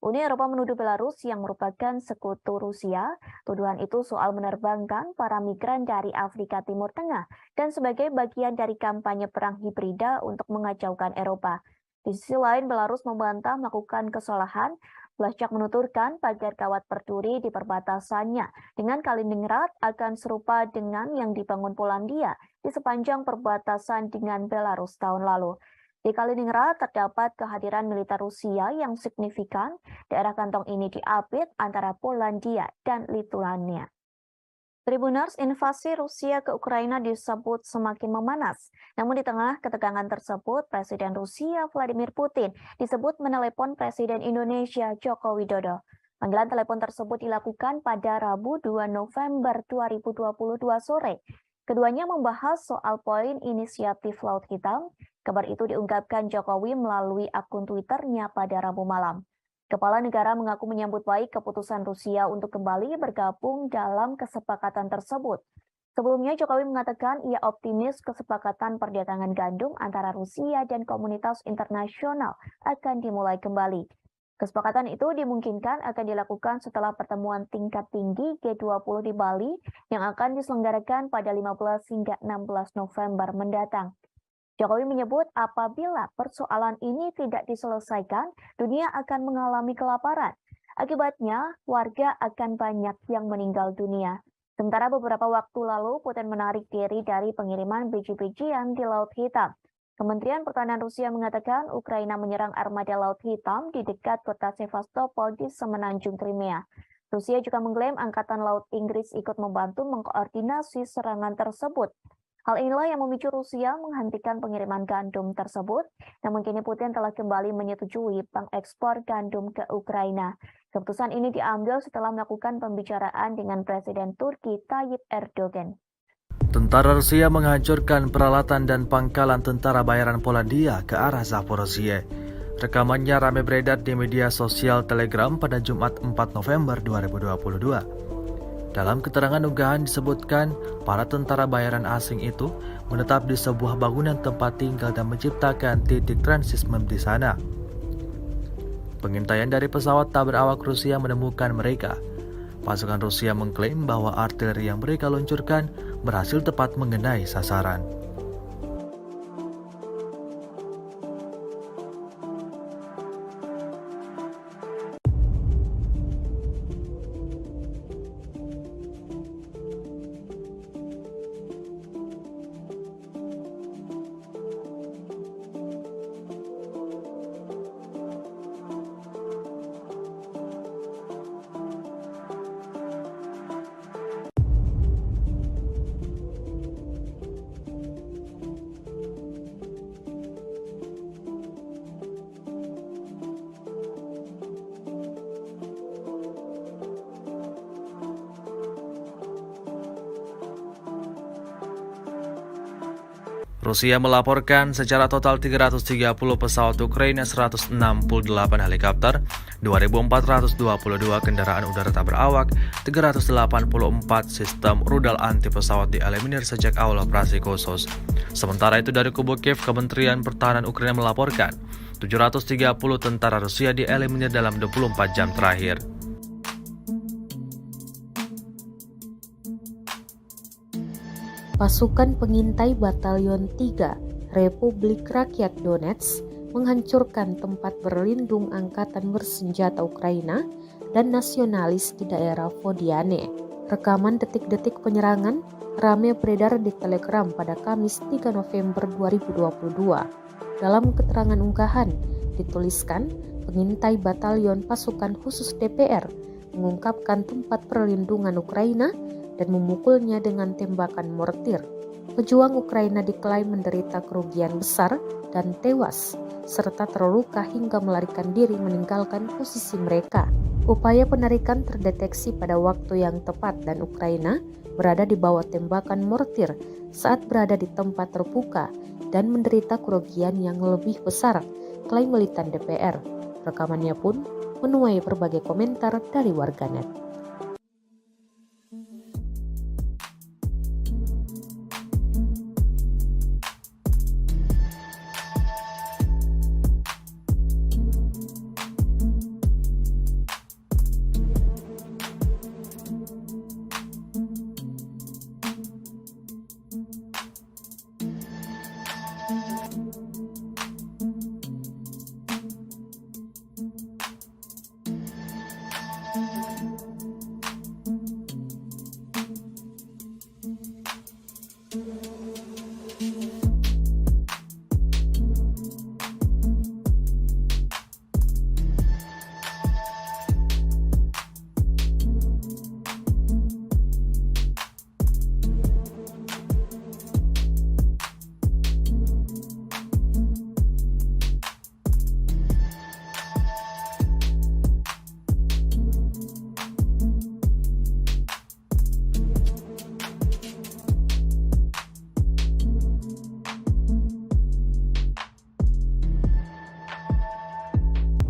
A: Uni Eropa menuduh Belarus yang merupakan sekutu Rusia. Tuduhan itu soal menerbangkan para migran dari Afrika Timur Tengah dan sebagai bagian dari kampanye perang hibrida untuk mengacaukan Eropa. Di sisi lain, Belarus membantah melakukan kesalahan. Blaszczak menuturkan pagar kawat berduri di perbatasannya dengan Kaliningrad akan serupa dengan yang dibangun Polandia di sepanjang perbatasan dengan Belarus tahun lalu. Di Kaliningrad terdapat kehadiran militer Rusia yang signifikan. Daerah kantong ini diapit antara Polandia dan Lituania. Tribuners, invasi Rusia ke Ukraina disebut semakin memanas. Namun di tengah ketegangan tersebut, Presiden Rusia Vladimir Putin disebut menelepon Presiden Indonesia Joko Widodo. Panggilan telepon tersebut dilakukan pada Rabu 2 November 2022 sore. Keduanya membahas soal poin inisiatif Laut Hitam. Kabar itu diungkapkan Jokowi melalui akun Twitternya pada Rabu malam. Kepala negara mengaku menyambut baik keputusan Rusia untuk kembali bergabung dalam kesepakatan tersebut. Sebelumnya Jokowi mengatakan ia optimis kesepakatan perdagangan gandum antara Rusia dan komunitas internasional akan dimulai kembali. Kesepakatan itu dimungkinkan akan dilakukan setelah pertemuan tingkat tinggi G20 di Bali yang akan diselenggarakan pada 15 hingga 16 November mendatang. Jokowi menyebut apabila persoalan ini tidak diselesaikan, dunia akan mengalami kelaparan. Akibatnya, warga akan banyak yang meninggal dunia. Sementara beberapa waktu lalu, Putin menarik diri dari pengiriman biji-bijian di Laut Hitam. Kementerian Pertahanan Rusia mengatakan Ukraina menyerang armada Laut Hitam di dekat kota Sevastopol di semenanjung Crimea. Rusia juga mengklaim Angkatan Laut Inggris ikut membantu mengkoordinasi serangan tersebut. Hal inilah yang memicu Rusia menghentikan pengiriman gandum tersebut, namun kini Putin telah kembali menyetujui pengekspor gandum ke Ukraina. Keputusan ini diambil setelah melakukan pembicaraan dengan Presiden Turki Tayyip Erdogan.
B: Tentara Rusia menghancurkan peralatan dan pangkalan tentara bayaran Polandia ke arah Zaporozhye. Rekamannya ramai beredar di media sosial Telegram pada Jumat 4 November 2022. Dalam keterangan unggahan disebutkan, para tentara bayaran asing itu menetap di sebuah bangunan tempat tinggal dan menciptakan titik transismen di sana. Pengintaian dari pesawat tak berawak Rusia menemukan mereka. Pasukan Rusia mengklaim bahwa artileri yang mereka luncurkan berhasil tepat mengenai sasaran. Rusia melaporkan secara total 330 pesawat Ukraina, 168 helikopter, 2.422 kendaraan udara tak berawak, 384 sistem rudal anti pesawat dieliminir sejak awal operasi khusus. Sementara itu dari kubu Kiev, Kementerian Pertahanan Ukraina melaporkan 730 tentara Rusia dieliminir dalam 24 jam terakhir.
C: Pasukan pengintai Batalion 3 Republik Rakyat Donetsk menghancurkan tempat berlindung angkatan bersenjata Ukraina dan nasionalis di daerah Vodiane. Rekaman detik-detik penyerangan ramai beredar di Telegram pada Kamis 3 November 2022. Dalam keterangan unggahan dituliskan, pengintai Batalion Pasukan Khusus DPR mengungkapkan tempat perlindungan Ukraina dan memukulnya dengan tembakan mortir. Pejuang Ukraina diklaim menderita kerugian besar dan tewas, serta terluka hingga melarikan diri meninggalkan posisi mereka. Upaya penarikan terdeteksi pada waktu yang tepat dan Ukraina berada di bawah tembakan mortir saat berada di tempat terbuka dan menderita kerugian yang lebih besar, klaim militan DPR. Rekamannya pun menuai berbagai komentar dari warganet.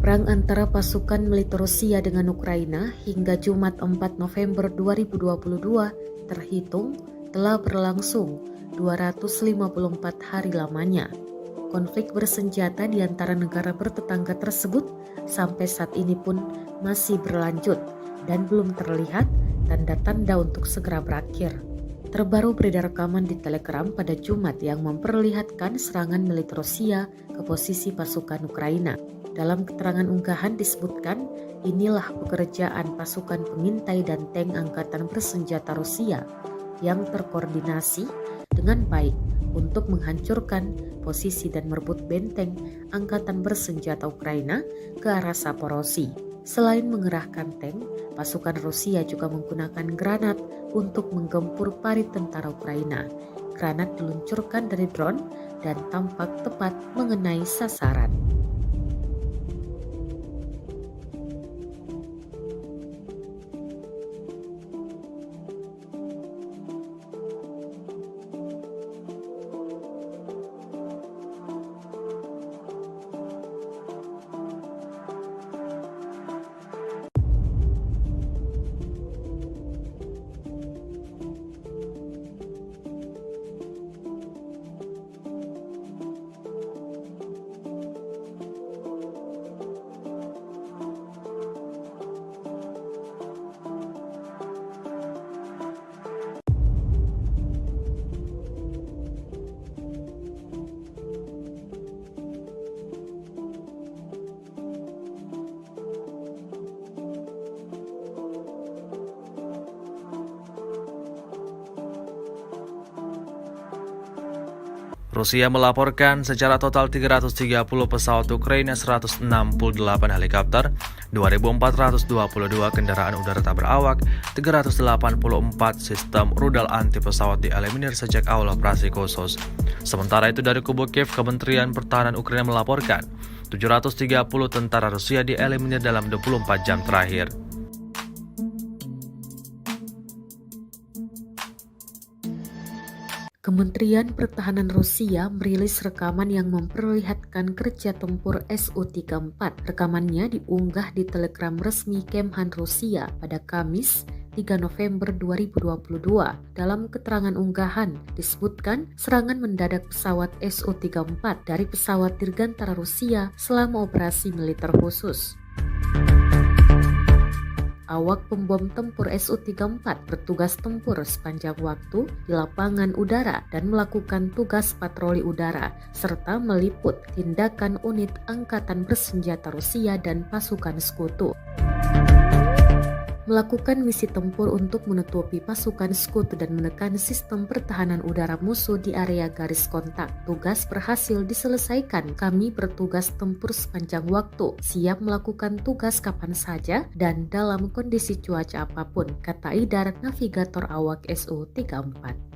C: Perang antara pasukan militer Rusia dengan Ukraina hingga Jumat 4 November 2022 terhitung telah berlangsung 254 hari lamanya. Konflik bersenjata di antara negara bertetangga tersebut sampai saat ini pun masih berlanjut dan belum terlihat tanda-tanda untuk segera berakhir. Terbaru beredar rekaman di Telegram pada Jumat yang memperlihatkan serangan militer Rusia ke posisi pasukan Ukraina. Dalam keterangan unggahan disebutkan, inilah pekerjaan pasukan pengintai dan tank angkatan bersenjata Rusia yang terkoordinasi dengan baik untuk menghancurkan posisi dan merebut benteng angkatan bersenjata Ukraina ke arah Zaporozhye. Selain mengerahkan tank, pasukan Rusia juga menggunakan granat untuk menggempur parit tentara Ukraina. Granat diluncurkan dari drone dan tampak tepat mengenai sasaran.
B: Rusia melaporkan secara total 330 pesawat Ukraina, 168 helikopter, 2.422 kendaraan udara tak berawak, 384 sistem rudal anti pesawat dieliminir sejak awal operasi khusus. Sementara itu dari kubu Kiev, Kementerian Pertahanan Ukraina melaporkan 730 tentara Rusia dieliminir dalam 24 jam terakhir.
C: Kementerian Pertahanan Rusia merilis rekaman yang memperlihatkan kerja tempur Su-34. Rekamannya diunggah di Telegram resmi Kemhan Rusia pada Kamis 3 November 2022. Dalam keterangan unggahan disebutkan serangan mendadak pesawat Su-34 dari pesawat dirgantara Rusia selama operasi militer khusus. Awak pembom tempur Su-34 bertugas tempur sepanjang waktu di lapangan udara dan melakukan tugas patroli udara, serta meliput tindakan unit angkatan bersenjata Rusia dan pasukan sekutu. Melakukan misi tempur untuk menutupi pasukan sekutu dan menekan sistem pertahanan udara musuh di area garis kontak. Tugas berhasil diselesaikan. Kami bertugas tempur sepanjang waktu, siap melakukan tugas kapan saja dan dalam kondisi cuaca apapun, kata Idar, navigator awak Su-34.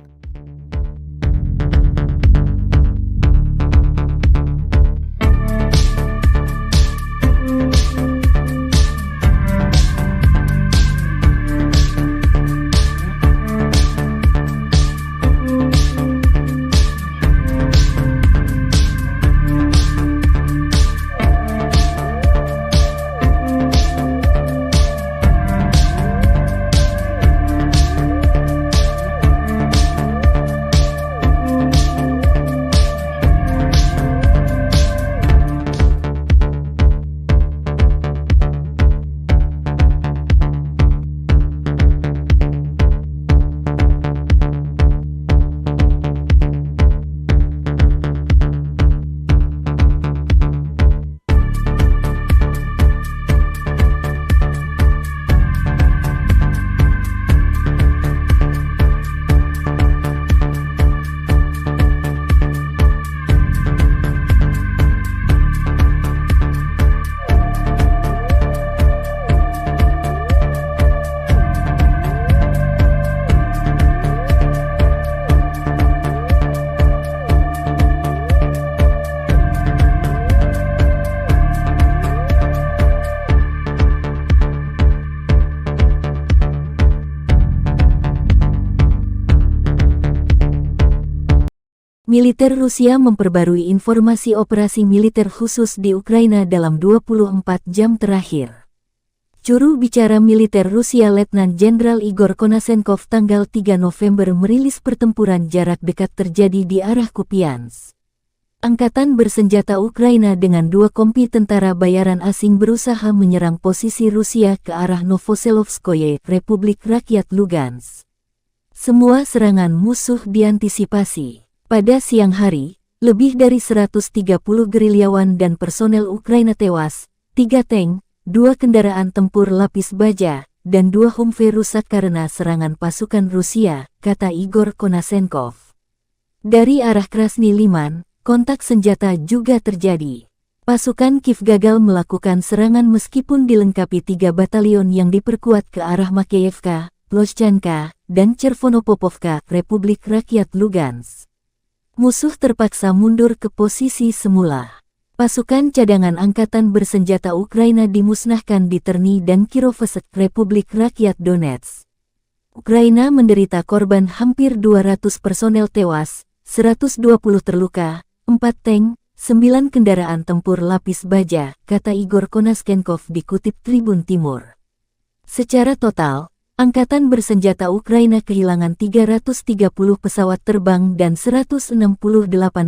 D: Militer Rusia memperbarui informasi operasi militer khusus di Ukraina dalam 24 jam terakhir. Juru bicara militer Rusia Letnan Jenderal Igor Konasenkov tanggal 3 November merilis pertempuran jarak dekat terjadi di arah Kupiansk. Angkatan bersenjata Ukraina dengan 2 kompi tentara bayaran asing berusaha menyerang posisi Rusia ke arah Novoselovskoye, Republik Rakyat Lugansk. Semua serangan musuh diantisipasi. Pada siang hari, lebih dari 130 gerilyawan dan personel Ukraina tewas, 3 tank, 2 kendaraan tempur lapis baja, dan 2 Humvee rusak karena serangan pasukan Rusia, kata Igor Konasenkov. Dari arah Krasny Liman, kontak senjata juga terjadi. Pasukan Kiev gagal melakukan serangan meskipun dilengkapi 3 batalion yang diperkuat ke arah Makeyevka, Ploshchanka, dan Chervonopopovka, Republik Rakyat Lugansk. Musuh terpaksa mundur ke posisi semula. Pasukan cadangan angkatan bersenjata Ukraina dimusnahkan di Terny dan Kirovohrad, Republik Rakyat Donetsk. Ukraina menderita korban hampir 200 personel tewas, 120 terluka, 4 tank, 9 kendaraan tempur lapis baja, kata Igor Konasenkov dikutip Tribun Timur. Secara total, Angkatan bersenjata Ukraina kehilangan 330 pesawat terbang dan 168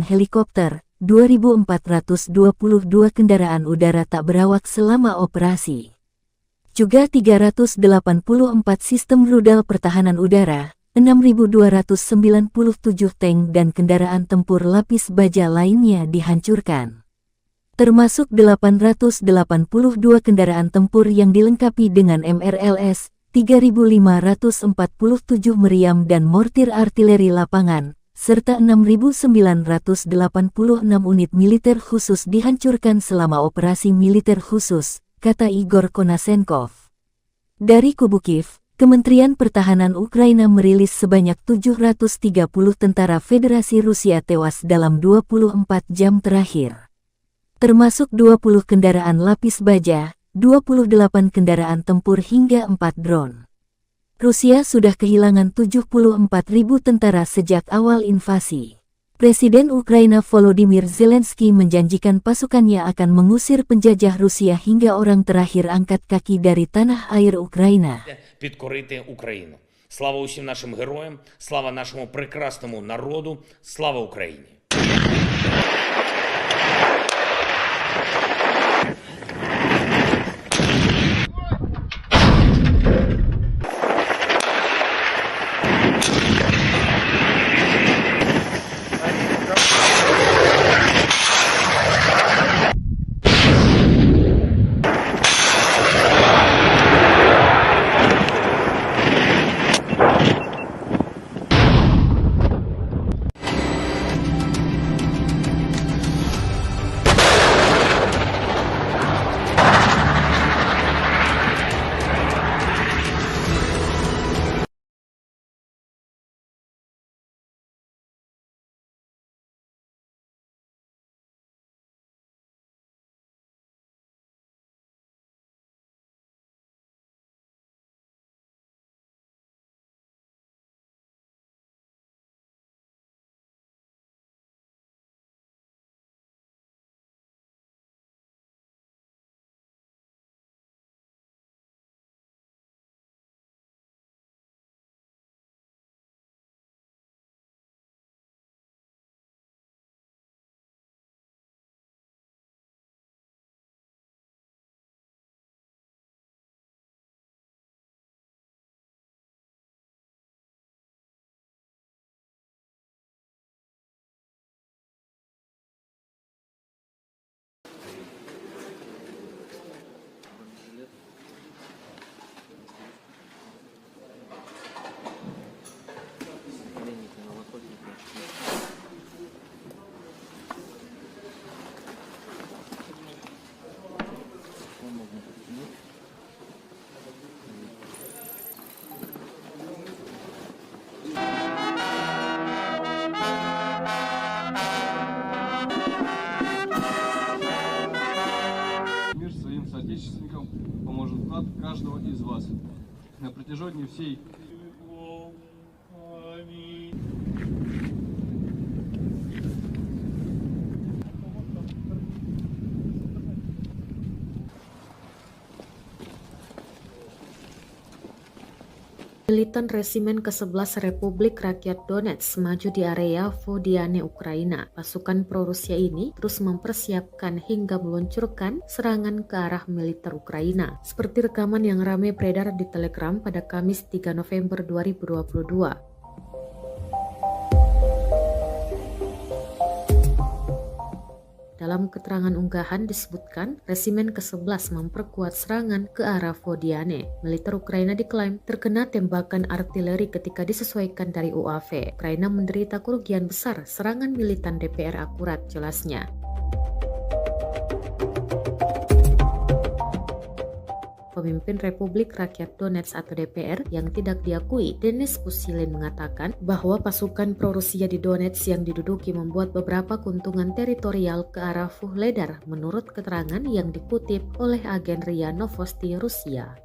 D: helikopter, 2.422 kendaraan udara tak berawak selama operasi. Juga 384 sistem rudal pertahanan udara, 6.297 tank dan kendaraan tempur lapis baja lainnya dihancurkan. Termasuk 882 kendaraan tempur yang dilengkapi dengan MRLS, 3.547 meriam dan mortir artileri lapangan, serta 6.986 unit militer khusus dihancurkan selama operasi militer khusus, kata Igor Konasenkov. Dari kubu Kiev, Kementerian Pertahanan Ukraina merilis sebanyak 730 tentara Federasi Rusia tewas dalam 24 jam terakhir. Termasuk 20 kendaraan lapis baja, 28 kendaraan tempur hingga 4 drone. Rusia sudah kehilangan 74.000 tentara sejak awal invasi. Presiden Ukraina Volodymyr Zelensky menjanjikan pasukannya akan mengusir penjajah Rusia hingga orang terakhir angkat kaki dari tanah air Ukraina.
E: Підкорити Україну. Слава усім нашим героям, слава нашому прекрасному народу, слава Україні!
F: соотечественникам поможет вклад каждого из вас. На протяжении всей
C: Militan Resimen ke-11 Republik Rakyat Donetsk maju di area Vodiane, Ukraina. Pasukan pro-Rusia ini terus mempersiapkan hingga meluncurkan serangan ke arah militer Ukraina. Seperti rekaman yang ramai beredar di Telegram pada Kamis 3 November 2022. Dalam keterangan unggahan disebutkan, Resimen ke-11 memperkuat serangan ke arah Vodiane. Militer Ukraina diklaim terkena tembakan artileri ketika disesuaikan dari UAV. Ukraina menderita kerugian besar, serangan militan DPR akurat, jelasnya. Pemimpin Republik Rakyat Donetsk atau DPR yang tidak diakui, Denis Pushilin, mengatakan bahwa pasukan pro-Rusia di Donetsk yang diduduki membuat beberapa keuntungan teritorial ke arah Vuhledar menurut keterangan yang dikutip oleh agen RIA Novosti Rusia.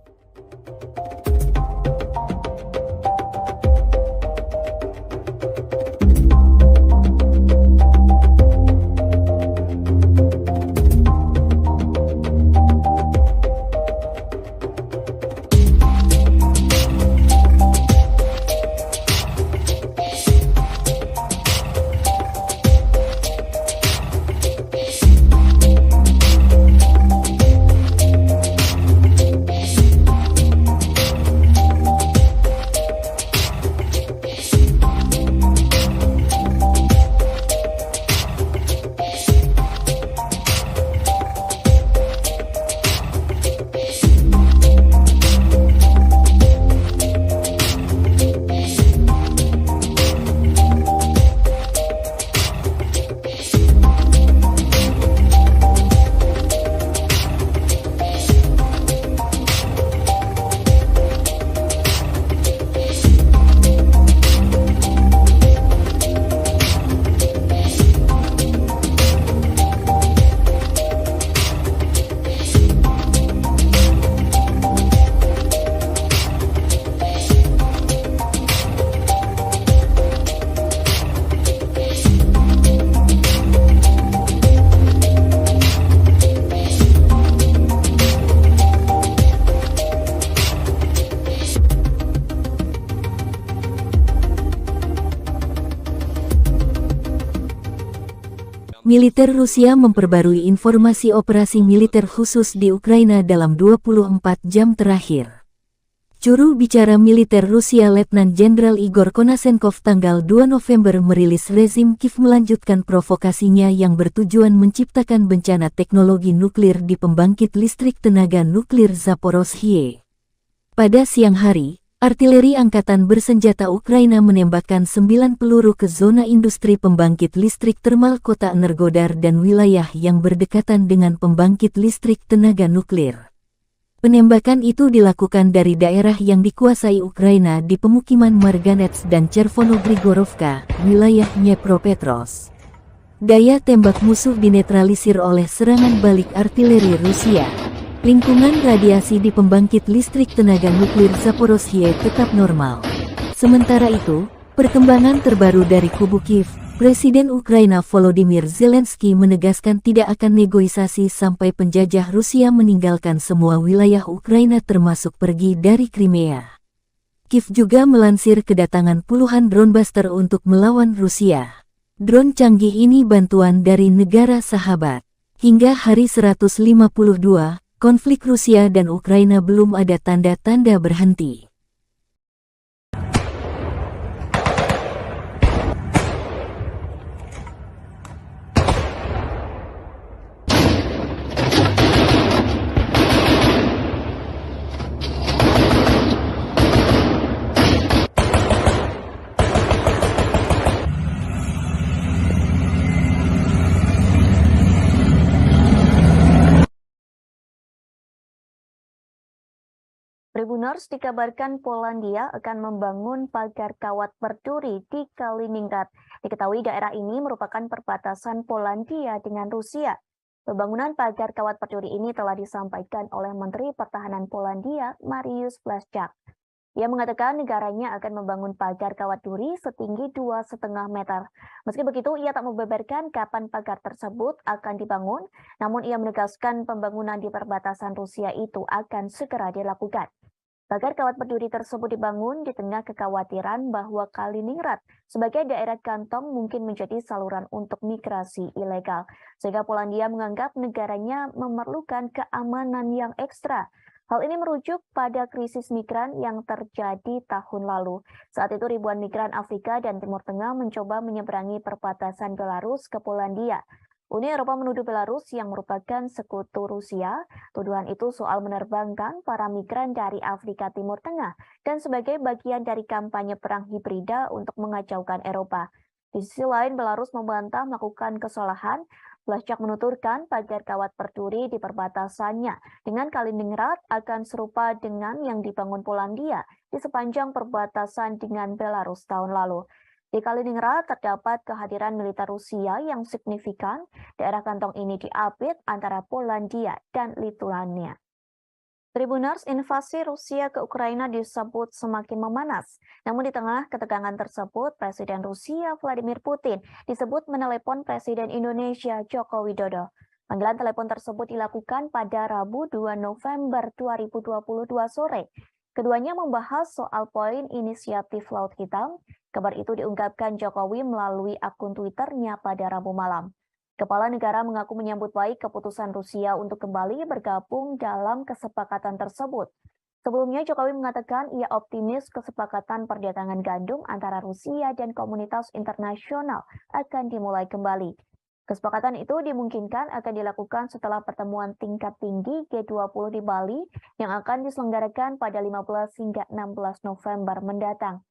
D: Militer Rusia memperbarui informasi operasi militer khusus di Ukraina dalam 24 jam terakhir. Juru bicara militer Rusia Letnan Jenderal Igor Konasenkov tanggal 2 November merilis rezim Kiev melanjutkan provokasinya yang bertujuan menciptakan bencana teknologi nuklir di pembangkit listrik tenaga nuklir Zaporozhye. Pada siang hari, artileri angkatan bersenjata Ukraina menembakkan 9 peluru ke zona industri pembangkit listrik termal kota Energodar dan wilayah yang berdekatan dengan pembangkit listrik tenaga nuklir. Penembakan itu dilakukan dari daerah yang dikuasai Ukraina di pemukiman Marganets dan Chervono-Grigorovka, wilayah Dnepropetrovsk. Daya tembak musuh dinetralisir oleh serangan balik artileri Rusia. Lingkungan radiasi di pembangkit listrik tenaga nuklir Zaporozhye tetap normal. Sementara itu, perkembangan terbaru dari kubu Kiev, Presiden Ukraina Volodymyr Zelensky menegaskan tidak akan negosiasi sampai penjajah Rusia meninggalkan semua wilayah Ukraina termasuk pergi dari Crimea. Kiev juga melansir kedatangan puluhan drone buster untuk melawan Rusia. Drone canggih ini bantuan dari negara sahabat. Hingga hari 152, konflik Rusia dan Ukraina belum ada tanda-tanda berhenti.
A: Tribuners dikabarkan Polandia akan membangun pagar kawat berduri di Kaliningrad. Diketahui daerah ini merupakan perbatasan Polandia dengan Rusia. Pembangunan pagar kawat berduri ini telah disampaikan oleh Menteri Pertahanan Polandia, Mariusz Błaszczak. Ia mengatakan negaranya akan membangun pagar kawat duri setinggi 2,5 meter. Meski begitu, ia tak membeberkan kapan pagar tersebut akan dibangun, namun ia menegaskan pembangunan di perbatasan Rusia itu akan segera dilakukan. Pagar kawat berduri tersebut dibangun di tengah kekhawatiran bahwa Kaliningrad sebagai daerah kantong mungkin menjadi saluran untuk migrasi ilegal, sehingga Polandia menganggap negaranya memerlukan keamanan yang ekstra. Hal ini merujuk pada krisis migran yang terjadi tahun lalu. Saat itu ribuan migran Afrika dan Timur Tengah mencoba menyeberangi perbatasan Belarus ke Polandia. Uni Eropa menuduh Belarus yang merupakan sekutu Rusia. Tuduhan itu soal menerbangkan para migran dari Afrika Timur Tengah dan sebagai bagian dari kampanye perang hibrida untuk mengacaukan Eropa. Di sisi lain, Belarus membantah melakukan kesalahan. Blaszczak menuturkan pagar kawat berduri di perbatasannya dengan Kaliningrad akan serupa dengan yang dibangun Polandia di sepanjang perbatasan dengan Belarus tahun lalu. Di Kaliningrad terdapat kehadiran militer Rusia yang signifikan. Daerah kantong ini diapit antara Polandia dan Lituania. Tribuners, invasi Rusia ke Ukraina disebut semakin memanas. Namun di tengah ketegangan tersebut, Presiden Rusia Vladimir Putin disebut menelepon Presiden Indonesia Joko Widodo. Panggilan telepon tersebut dilakukan pada Rabu 2 November 2022 sore. Keduanya membahas soal poin inisiatif Laut Hitam. Kabar itu diungkapkan Jokowi melalui akun Twitternya pada Rabu malam. Kepala negara mengaku menyambut baik keputusan Rusia untuk kembali bergabung dalam kesepakatan tersebut. Sebelumnya, Jokowi mengatakan ia optimis kesepakatan perdagangan gandum antara Rusia dan komunitas internasional akan dimulai kembali. Kesepakatan itu dimungkinkan akan dilakukan setelah pertemuan tingkat tinggi G20 di Bali yang akan diselenggarakan pada 15 hingga 16 November mendatang.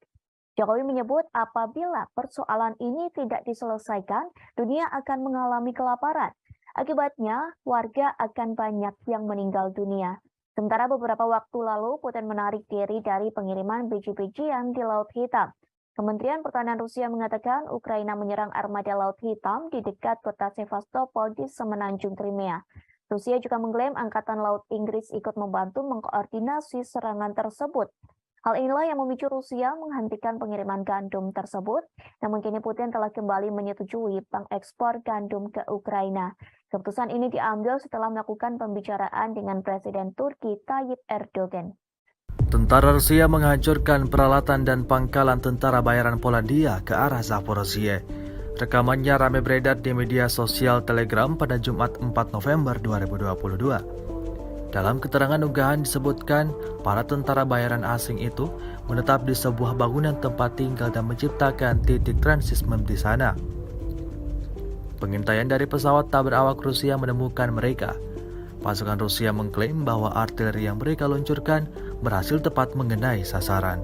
A: Jokowi menyebut apabila persoalan ini tidak diselesaikan, dunia akan mengalami kelaparan. Akibatnya, warga akan banyak yang meninggal dunia. Sementara beberapa waktu lalu, Putin menarik diri dari pengiriman biji-bijian di Laut Hitam. Kementerian Pertahanan Rusia mengatakan Ukraina menyerang armada Laut Hitam di dekat kota Sevastopol di semenanjung Crimea. Rusia juga mengklaim Angkatan Laut Inggris ikut membantu mengkoordinasi serangan tersebut. Hal inilah yang memicu Rusia menghentikan pengiriman gandum tersebut. Namun kini Putin telah kembali menyetujui pengekspor gandum ke Ukraina. Keputusan ini diambil setelah melakukan pembicaraan dengan Presiden Turki Tayyip Erdogan.
B: Tentara Rusia menghancurkan peralatan dan pangkalan tentara bayaran Polandia ke arah Zaporozhye. Rekamannya ramai beredar di media sosial Telegram pada Jumat 4 November 2022. Dalam keterangan unggahan disebutkan, para tentara bayaran asing itu menetap di sebuah bangunan tempat tinggal dan menciptakan titik transismen di sana. Pengintaian dari pesawat tak berawak Rusia menemukan mereka. Pasukan Rusia mengklaim bahwa artileri yang mereka luncurkan berhasil tepat mengenai sasaran.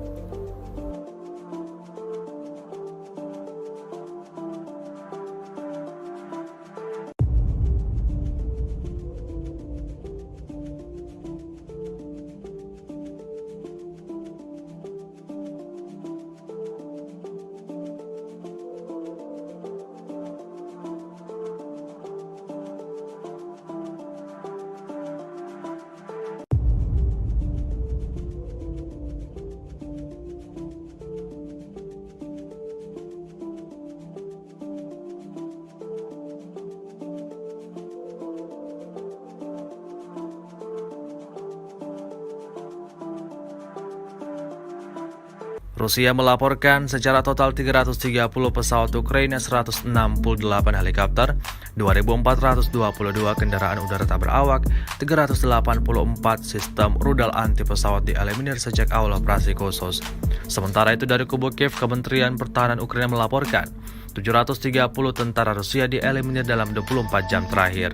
B: Rusia melaporkan secara total 330 pesawat Ukraina, 168 helikopter, 2.422 kendaraan udara tak berawak, 384 sistem rudal anti pesawat dieliminir sejak awal operasi khusus. Sementara itu dari kubu Kiev, Kementerian Pertahanan Ukraina melaporkan 730 tentara Rusia dieliminir dalam 24 jam terakhir.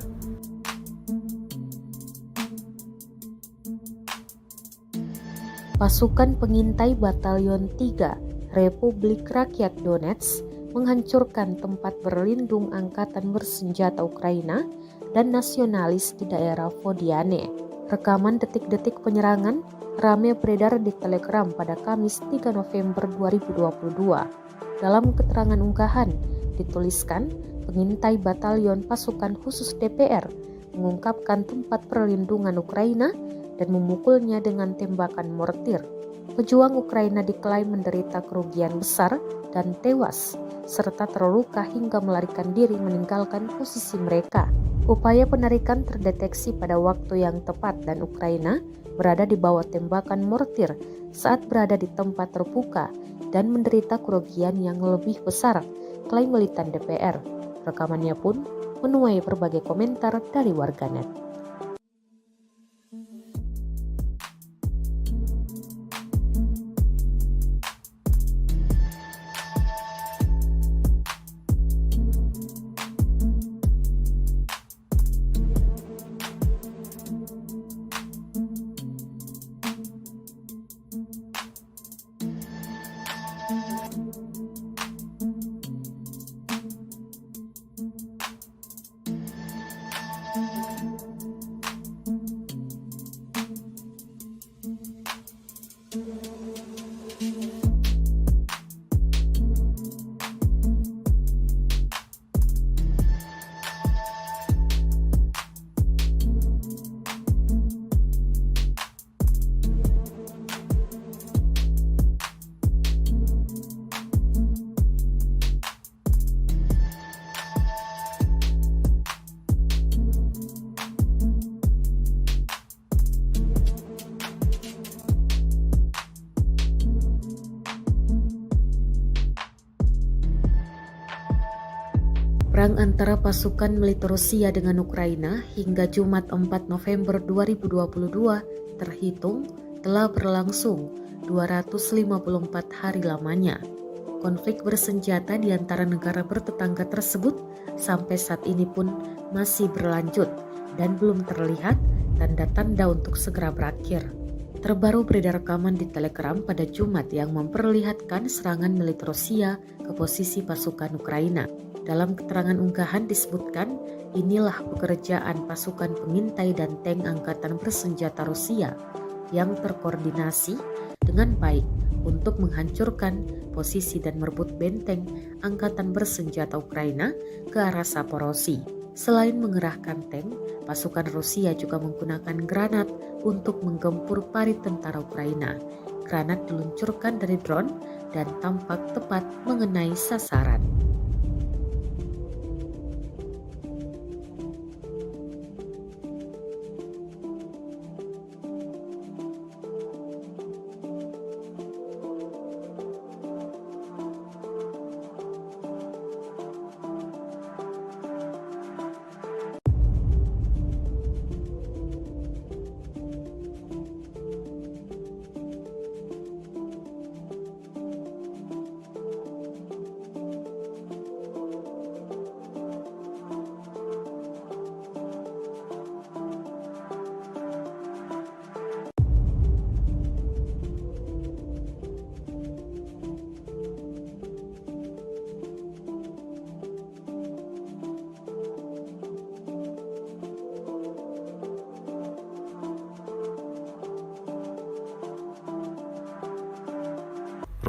C: Pasukan pengintai Batalion 3 Republik Rakyat Donetsk menghancurkan tempat berlindung angkatan bersenjata Ukraina dan nasionalis di daerah Vodiane. Rekaman detik-detik penyerangan ramai beredar di Telegram pada Kamis 3 November 2022. Dalam keterangan unggahan dituliskan, pengintai Batalion Pasukan Khusus DPR mengungkapkan tempat perlindungan Ukraina dan memukulnya dengan tembakan mortir. Pejuang Ukraina diklaim menderita kerugian besar dan tewas, serta terluka hingga melarikan diri meninggalkan posisi mereka. Upaya penarikan terdeteksi pada waktu yang tepat dan Ukraina berada di bawah tembakan mortir saat berada di tempat terbuka dan menderita kerugian yang lebih besar, klaim militan DPR. Rekamannya pun menuai berbagai komentar dari warganet. Perang antara pasukan militer Rusia dengan Ukraina hingga Jumat 4 November 2022 terhitung telah berlangsung 254 hari lamanya. Konflik bersenjata di antara negara bertetangga tersebut sampai saat ini pun masih berlanjut dan belum terlihat tanda-tanda untuk segera berakhir. Terbaru beredar rekaman di Telegram pada Jumat yang memperlihatkan serangan militer Rusia ke posisi pasukan Ukraina. Dalam keterangan unggahan disebutkan, inilah pekerjaan pasukan pengintai dan tank angkatan bersenjata Rusia yang terkoordinasi dengan baik untuk menghancurkan posisi dan merebut benteng angkatan bersenjata Ukraina ke arah Zaporozhye. Selain mengerahkan tank, pasukan Rusia juga menggunakan granat untuk menggempur parit tentara Ukraina. Granat diluncurkan dari drone dan tampak tepat mengenai sasaran.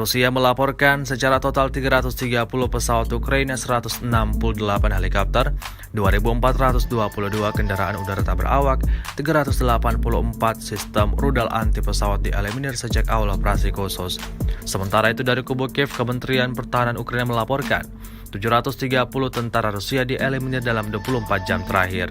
B: Rusia melaporkan secara total 330 pesawat Ukraina, 168 helikopter, 2.422 kendaraan udara tak berawak, 384 sistem rudal anti pesawat dieliminir sejak awal operasi khusus. Sementara itu dari kubu Kiev, Kementerian Pertahanan Ukraina melaporkan 730 tentara Rusia dieliminir dalam 24 jam terakhir.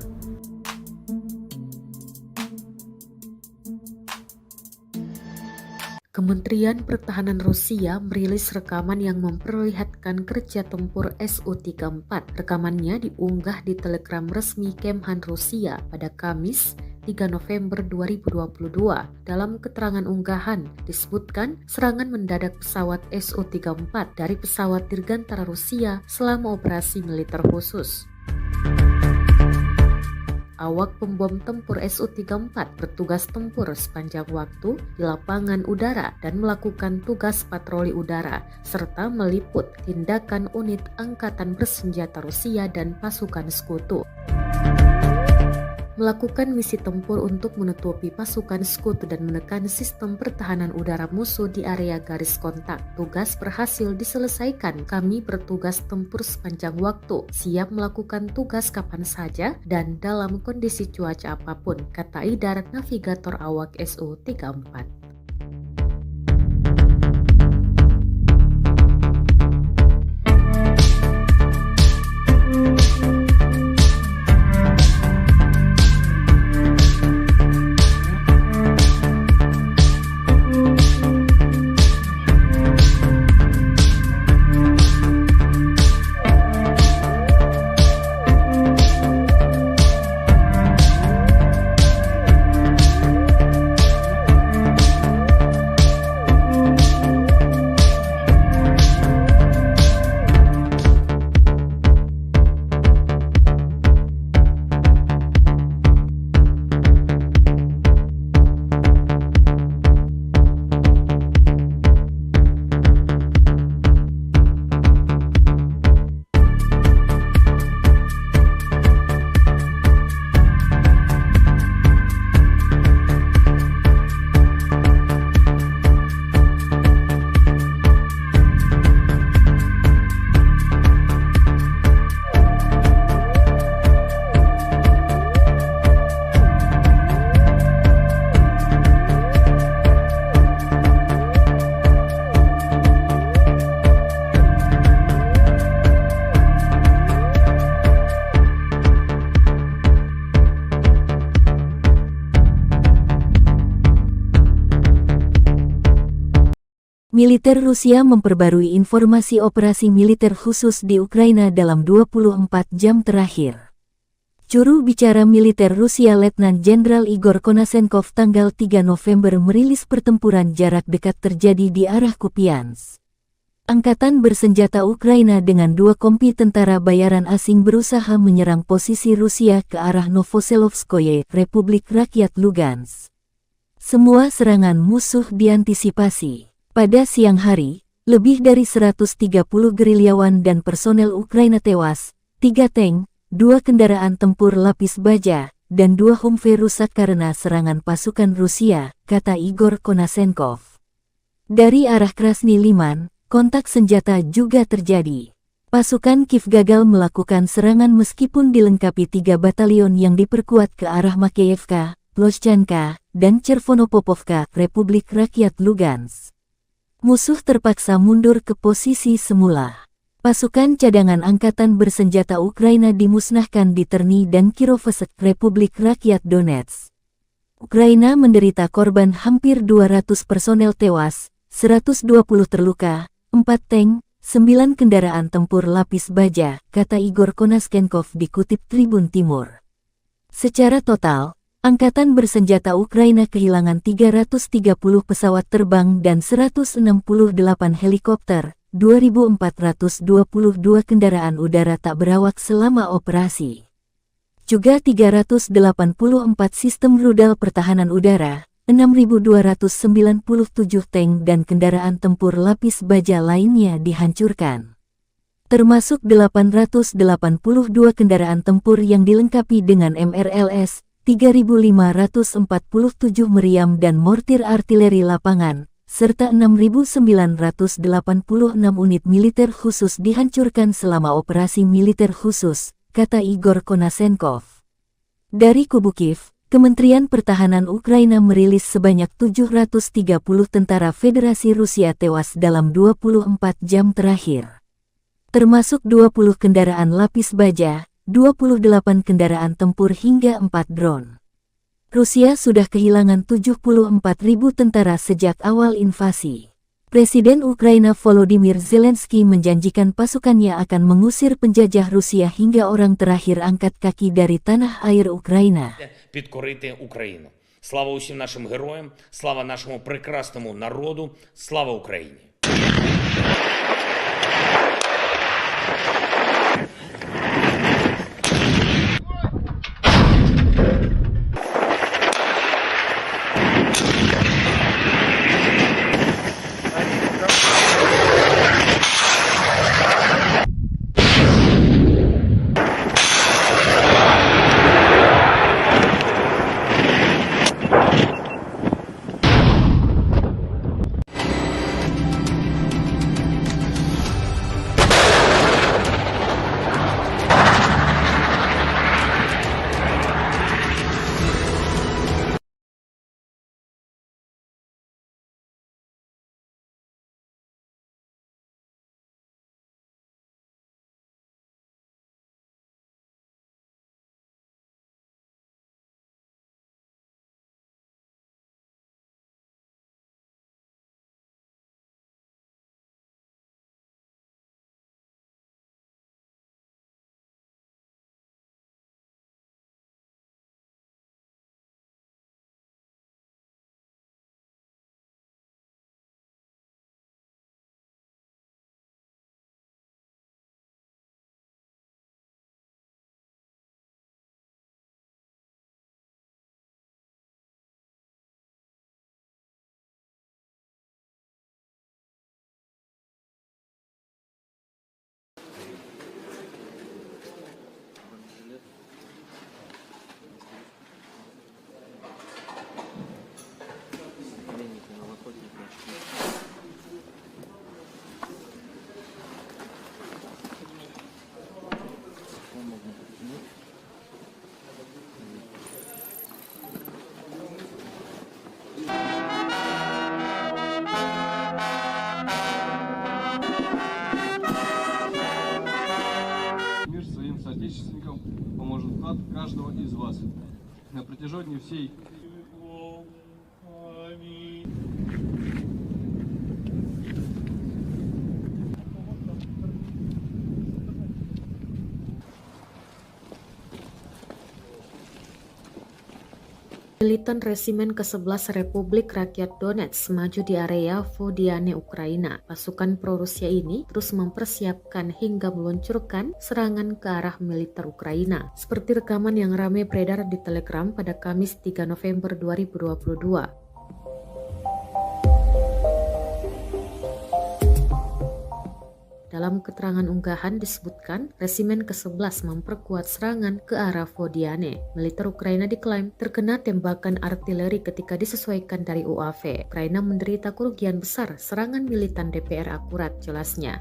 C: Kementerian Pertahanan Rusia merilis rekaman yang memperlihatkan kerja tempur Su-34. Rekamannya diunggah di Telegram resmi Kemhan Rusia pada Kamis 3 November 2022. Dalam keterangan unggahan disebutkan serangan mendadak pesawat Su-34 dari pesawat dirgantara Rusia selama operasi militer khusus. Awak pembom tempur Su-34 bertugas tempur sepanjang waktu di lapangan udara dan melakukan tugas patroli udara, serta meliput tindakan unit angkatan bersenjata Rusia dan pasukan sekutu. Melakukan misi tempur untuk menutupi pasukan sekutu dan menekan sistem pertahanan udara musuh di area garis kontak. Tugas berhasil diselesaikan. Kami bertugas tempur sepanjang waktu, siap melakukan tugas kapan saja dan dalam kondisi cuaca apapun, kata Idar, navigator awak Su-34.
D: Militer Rusia memperbarui informasi operasi militer khusus di Ukraina dalam 24 jam terakhir. Juru bicara militer Rusia Letnan Jenderal Igor Konasenkov tanggal 3 November merilis pertempuran jarak dekat terjadi di arah Kupiansk. Angkatan bersenjata Ukraina dengan 2 kompi tentara bayaran asing berusaha menyerang posisi Rusia ke arah Novoselovskoye, Republik Rakyat Lugansk. Semua serangan musuh diantisipasi. Pada siang hari, lebih dari 130 gerilyawan dan personel Ukraina tewas, 3 tank, 2 kendaraan tempur lapis baja, dan 2 Humvee rusak karena serangan pasukan Rusia, kata Igor Konasenkov. Dari arah Krasny Liman, kontak senjata juga terjadi. Pasukan Kiev gagal melakukan serangan meskipun dilengkapi 3 batalion yang diperkuat ke arah Makeyevka, Ploshchanka, dan Chervonopopovka, Republik Rakyat Lugansk. Musuh terpaksa mundur ke posisi semula. Pasukan cadangan angkatan bersenjata Ukraina dimusnahkan di Terny dan Kirovsk, Republik Rakyat Donetsk. Ukraina menderita korban hampir 200 personel tewas, 120 terluka, 4 tank, 9 kendaraan tempur lapis baja, kata Igor Konasenkov dikutip Tribun Timur. Secara total, Angkatan bersenjata Ukraina kehilangan 330 pesawat terbang dan 168 helikopter, 2.422 kendaraan udara tak berawak selama operasi. Juga 384 sistem rudal pertahanan udara, 6.297 tank dan kendaraan tempur lapis baja lainnya dihancurkan. Termasuk 882 kendaraan tempur yang dilengkapi dengan MRLS, 3.547 meriam dan mortir artileri lapangan, serta 6.986 unit militer khusus dihancurkan selama operasi militer khusus, kata Igor Konasenkov. Dari kubu Kiev, Kementerian Pertahanan Ukraina merilis sebanyak 730 tentara Federasi Rusia tewas dalam 24 jam terakhir. Termasuk 20 kendaraan lapis baja, 28 kendaraan tempur hingga 4 drone. Rusia sudah kehilangan 74.000 tentara sejak awal invasi. Presiden Ukraina Volodymyr Zelensky menjanjikan pasukannya akan mengusir penjajah Rusia hingga orang terakhir angkat kaki dari tanah air Ukraina.
E: Підкорити Україну. Слава усім нашим героям, слава нашому прекрасному народу, слава Україні!
F: соотечественникам поможет вклад каждого из вас. На протяжении всей
C: Militan Resimen ke-11 Republik Rakyat Donetsk maju di area Vodiane, Ukraina. Pasukan pro-Rusia ini terus mempersiapkan hingga meluncurkan serangan ke arah militer Ukraina. Seperti rekaman yang ramai beredar di Telegram pada Kamis 3 November 2022. Dalam keterangan unggahan disebutkan, Resimen ke-11 memperkuat serangan ke arah Vodiane. Militer Ukraina diklaim terkena tembakan artileri ketika disesuaikan dari UAV. Ukraina menderita kerugian besar, serangan militan DPR akurat, jelasnya.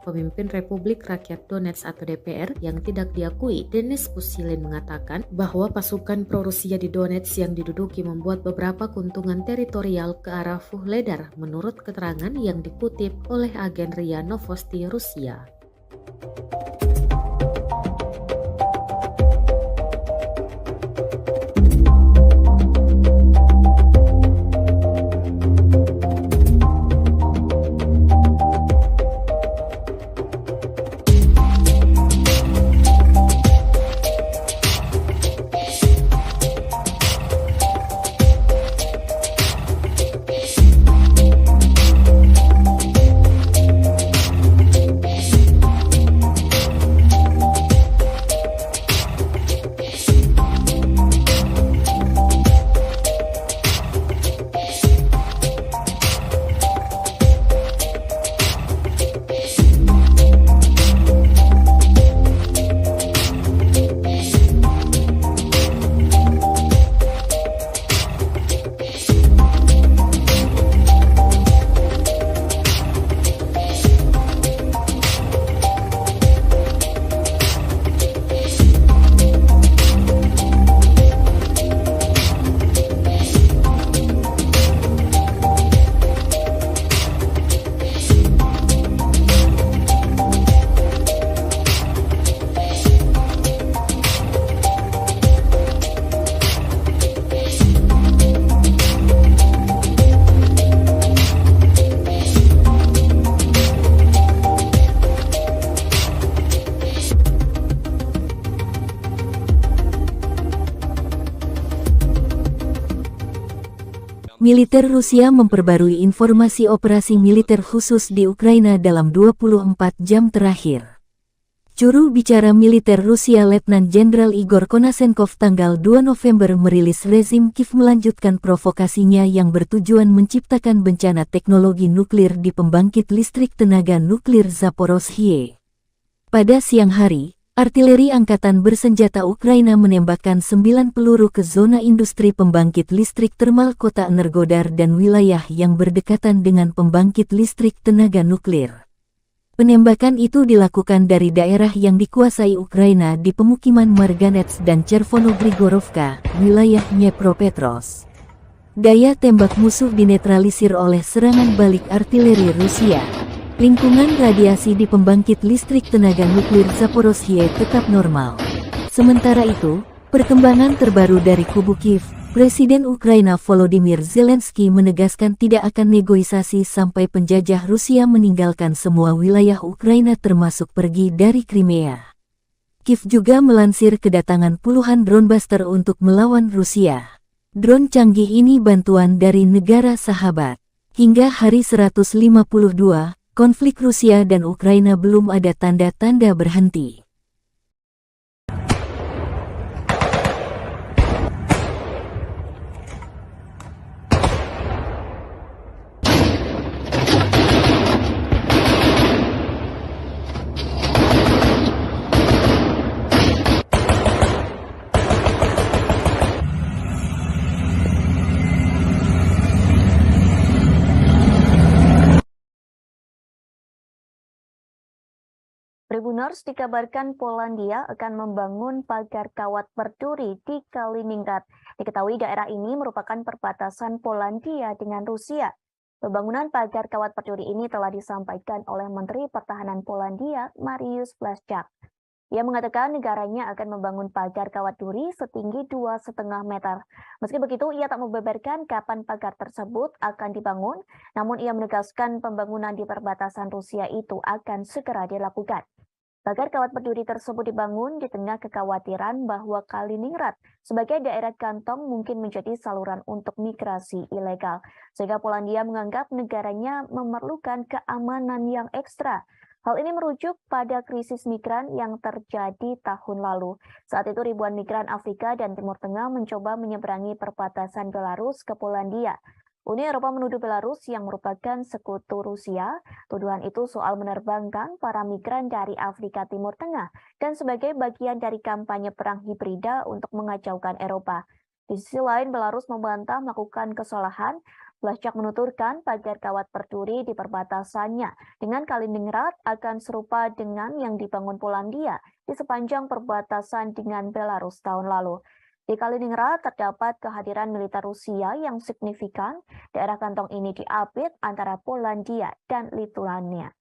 C: Pemimpin Republik Rakyat Donetsk atau DPR yang tidak diakui, Denis Pushilin, mengatakan bahwa pasukan pro-Rusia di Donetsk yang diduduki membuat beberapa keuntungan teritorial ke arah Vuhledar, menurut keterangan yang dikutip oleh agen RIA Novosti Rusia.
D: Militer Rusia memperbarui informasi operasi militer khusus di Ukraina dalam 24 jam terakhir. Juru bicara militer Rusia Letnan Jenderal Igor Konasenkov tanggal 2 November merilis rezim Kiev melanjutkan provokasinya yang bertujuan menciptakan bencana teknologi nuklir di pembangkit listrik tenaga nuklir Zaporozhye. Pada siang hari, artileri angkatan bersenjata Ukraina menembakkan 9 peluru ke zona industri pembangkit listrik termal kota Energodar dan wilayah yang berdekatan dengan pembangkit listrik tenaga nuklir. Penembakan itu dilakukan dari daerah yang dikuasai Ukraina di pemukiman Marganets dan Chervonogrigorovka, wilayah Dnepropetrovsk. Daya tembak musuh dinetralisir oleh serangan balik artileri Rusia. Lingkungan radiasi di pembangkit listrik tenaga nuklir Zaporozhye tetap normal. Sementara itu, perkembangan terbaru dari kubu Kiev, Presiden Ukraina Volodymyr Zelensky menegaskan tidak akan negosiasi sampai penjajah Rusia meninggalkan semua wilayah Ukraina termasuk pergi dari Crimea. Kiev juga melansir kedatangan puluhan drone buster untuk melawan Rusia. Drone canggih ini bantuan dari negara sahabat. Hingga hari 152, konflik Rusia dan Ukraina belum ada tanda-tanda berhenti.
A: Tribuners dikabarkan Polandia akan membangun pagar kawat berduri di Kaliningrad. Diketahui daerah ini merupakan perbatasan Polandia dengan Rusia. Pembangunan pagar kawat berduri ini telah disampaikan oleh Menteri Pertahanan Polandia, Mariusz Błaszczak. Ia mengatakan negaranya akan membangun pagar kawat duri setinggi 2,5 meter. Meski begitu, ia tak membeberkan kapan pagar tersebut akan dibangun, namun ia menegaskan pembangunan di perbatasan Rusia itu akan segera dilakukan. Pagar kawat berduri tersebut dibangun di tengah kekhawatiran bahwa Kaliningrad sebagai daerah kantong mungkin menjadi saluran untuk migrasi ilegal, sehingga Polandia menganggap negaranya memerlukan keamanan yang ekstra. Hal ini merujuk pada krisis migran yang terjadi tahun lalu. Saat itu ribuan migran Afrika dan Timur Tengah mencoba menyeberangi perbatasan Belarus ke Polandia. Uni Eropa menuduh Belarus yang merupakan sekutu Rusia. Tuduhan itu soal menerbangkan para migran dari Afrika Timur Tengah dan sebagai bagian dari kampanye perang hibrida untuk mengacaukan Eropa. Di sisi lain, Belarus membantah melakukan kesalahan. Blaszczak menuturkan pagar kawat berduri di perbatasannya dengan Kaliningrad akan serupa dengan yang dibangun Polandia di sepanjang perbatasan dengan Belarus tahun lalu. Di Kaliningrad terdapat kehadiran militer Rusia yang signifikan. Daerah kantong ini diapit antara Polandia dan Lituania.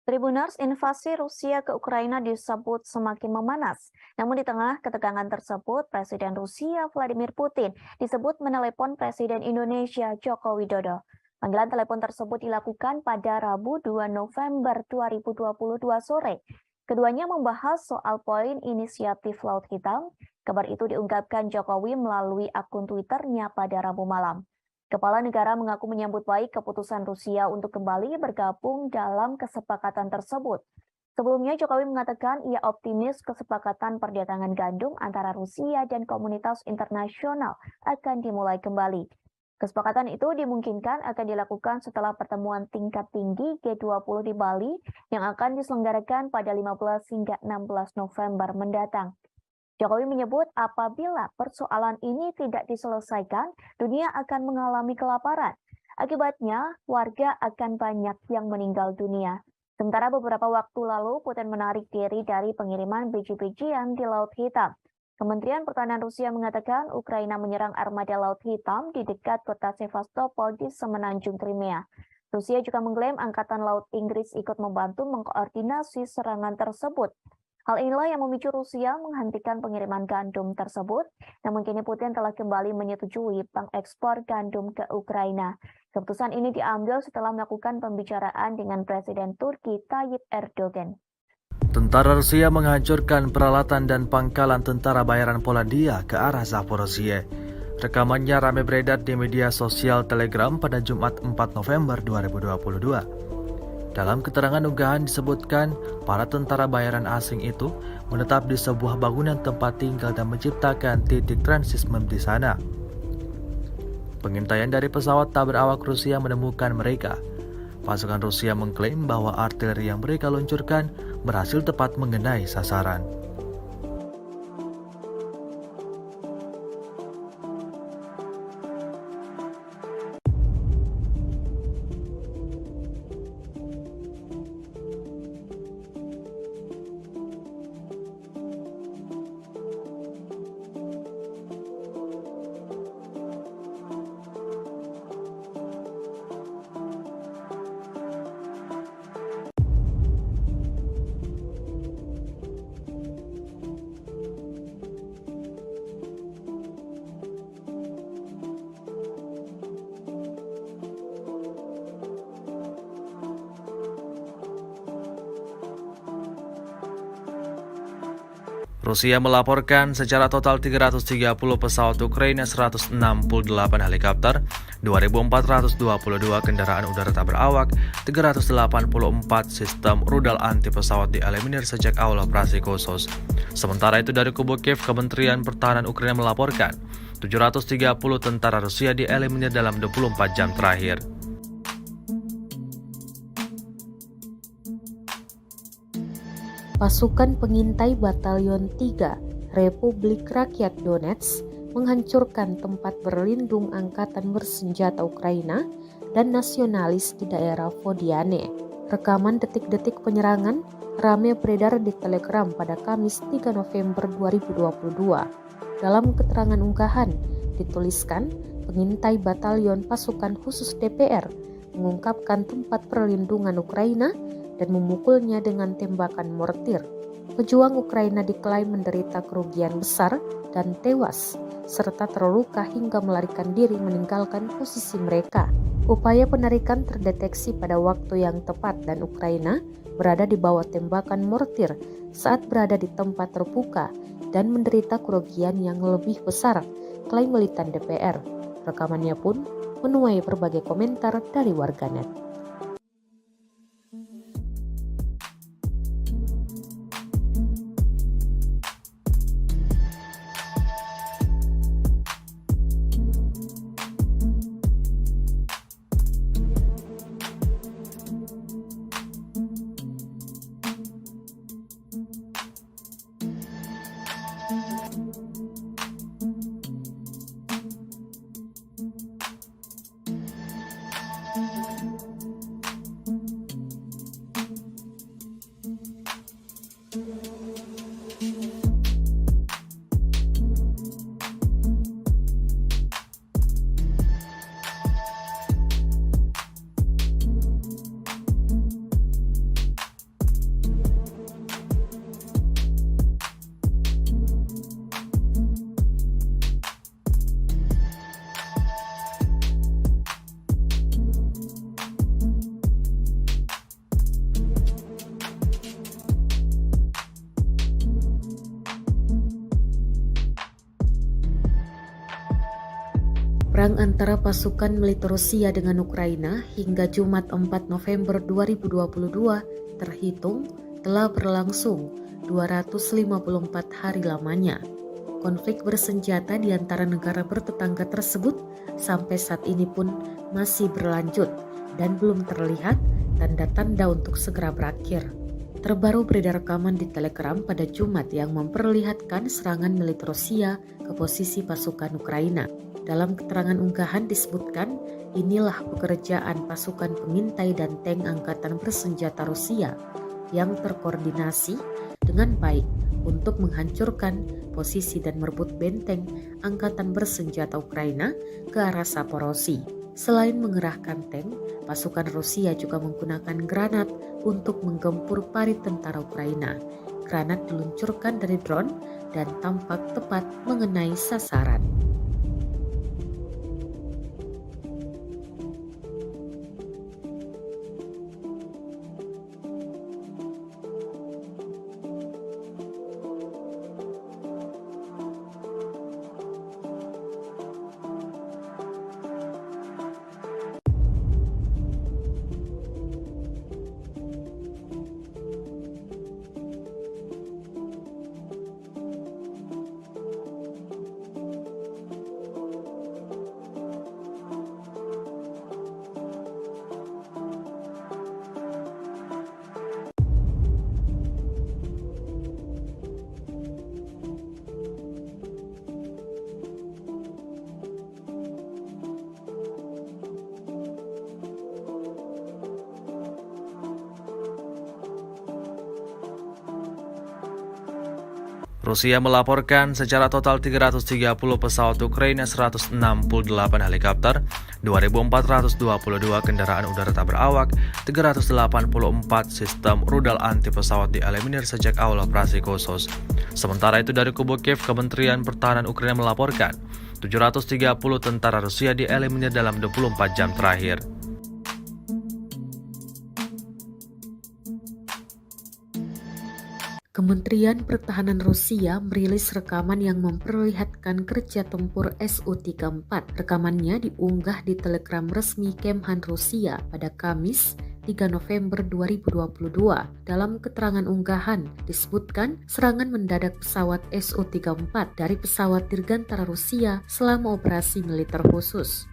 A: Tribuners, invasi Rusia ke Ukraina disebut semakin memanas. Namun di tengah ketegangan tersebut, Presiden Rusia Vladimir Putin disebut menelepon Presiden Indonesia Joko Widodo. Panggilan telepon tersebut dilakukan pada Rabu 2 November 2022 sore. Keduanya membahas soal poin inisiatif Laut Hitam. Kabar itu diungkapkan Jokowi melalui akun Twitternya pada Rabu malam. Kepala negara mengaku menyambut baik keputusan Rusia untuk kembali bergabung dalam kesepakatan tersebut. Sebelumnya Jokowi mengatakan ia optimis kesepakatan perdagangan gandum antara Rusia dan komunitas internasional akan dimulai kembali. Kesepakatan itu dimungkinkan akan dilakukan setelah pertemuan tingkat tinggi G20 di Bali yang akan diselenggarakan pada 15 hingga 16 November mendatang. Jokowi menyebut apabila persoalan ini tidak diselesaikan, dunia akan mengalami kelaparan. Akibatnya, warga akan banyak yang meninggal dunia. Sementara beberapa waktu lalu, Putin menarik diri dari pengiriman biji-bijian di Laut Hitam. Kementerian Pertahanan Rusia mengatakan Ukraina menyerang armada Laut Hitam di dekat kota Sevastopol di semenanjung Crimea. Rusia juga mengklaim Angkatan Laut Inggris ikut membantu mengkoordinasi serangan tersebut. Hal inilah yang memicu Rusia menghentikan pengiriman gandum tersebut, namun kini Putin telah kembali menyetujui pengekspor gandum ke Ukraina. Keputusan ini diambil setelah melakukan pembicaraan dengan Presiden Turki Tayyip Erdogan.
B: Tentara Rusia menghancurkan peralatan dan pangkalan tentara bayaran Polandia ke arah Zaporozhye. Rekamannya ramai beredar di media sosial Telegram pada Jumat 4 November 2022. Dalam keterangan unggahan disebutkan, para tentara bayaran asing itu menetap di sebuah bangunan tempat tinggal dan menciptakan titik transismen di sana. Pengintaian dari pesawat tak berawak Rusia menemukan mereka. Pasukan Rusia mengklaim bahwa artileri yang mereka luncurkan berhasil tepat mengenai sasaran. Rusia melaporkan secara total 330 pesawat Ukraina, 168 helikopter, 2.422 kendaraan udara tak berawak, 384 sistem rudal anti pesawat dieliminir sejak awal operasi khusus. Sementara itu dari kubu Kiev, Kementerian Pertahanan Ukraina melaporkan 730 tentara Rusia dieliminir dalam 24 jam terakhir.
C: Pasukan pengintai Batalion 3 Republik Rakyat Donetsk menghancurkan tempat berlindung angkatan bersenjata Ukraina dan nasionalis di daerah Vodiane. Rekaman detik-detik penyerangan ramai beredar di Telegram pada Kamis 3 November 2022. Dalam keterangan unggahan dituliskan, pengintai Batalion Pasukan Khusus DPR mengungkapkan tempat perlindungan Ukraina dan memukulnya dengan tembakan mortir. Pejuang Ukraina diklaim menderita kerugian besar dan tewas, serta terluka hingga melarikan diri meninggalkan posisi mereka. Upaya penarikan terdeteksi pada waktu yang tepat dan Ukraina berada di bawah tembakan mortir saat berada di tempat terbuka dan menderita kerugian yang lebih besar, klaim militan DPR. Rekamannya pun menuai berbagai komentar dari warganet. Perang antara pasukan militer Rusia dengan Ukraina hingga Jumat 4 November 2022 terhitung telah berlangsung 254 hari lamanya. Konflik bersenjata di antara negara bertetangga tersebut sampai saat ini pun masih berlanjut dan belum terlihat tanda-tanda untuk segera berakhir. Terbaru beredar rekaman di Telegram pada Jumat yang memperlihatkan serangan militer Rusia ke posisi pasukan Ukraina. Dalam keterangan unggahan disebutkan, inilah pekerjaan pasukan pengintai dan tank angkatan bersenjata Rusia yang terkoordinasi dengan baik untuk menghancurkan posisi dan merebut benteng angkatan bersenjata Ukraina ke arah Zaporozhye. Selain mengerahkan tank, pasukan Rusia juga menggunakan granat untuk menggempur parit tentara Ukraina. Granat diluncurkan dari drone dan tampak tepat mengenai sasaran.
B: Rusia melaporkan secara total 330 pesawat Ukraina, 168 helikopter, 2.422 kendaraan udara tak berawak, 384 sistem rudal anti pesawat dieliminir sejak awal operasi khusus. Sementara itu dari kubu Kiev, Kementerian Pertahanan Ukraina melaporkan 730 tentara Rusia dieliminir dalam 24 jam terakhir.
C: Kementerian Pertahanan Rusia merilis rekaman yang memperlihatkan kerja tempur Su-34. Rekamannya diunggah di Telegram resmi Kemhan Rusia pada Kamis 3 November 2022. Dalam keterangan unggahan disebutkan serangan mendadak pesawat Su-34 dari pesawat dirgantara Rusia selama operasi militer khusus.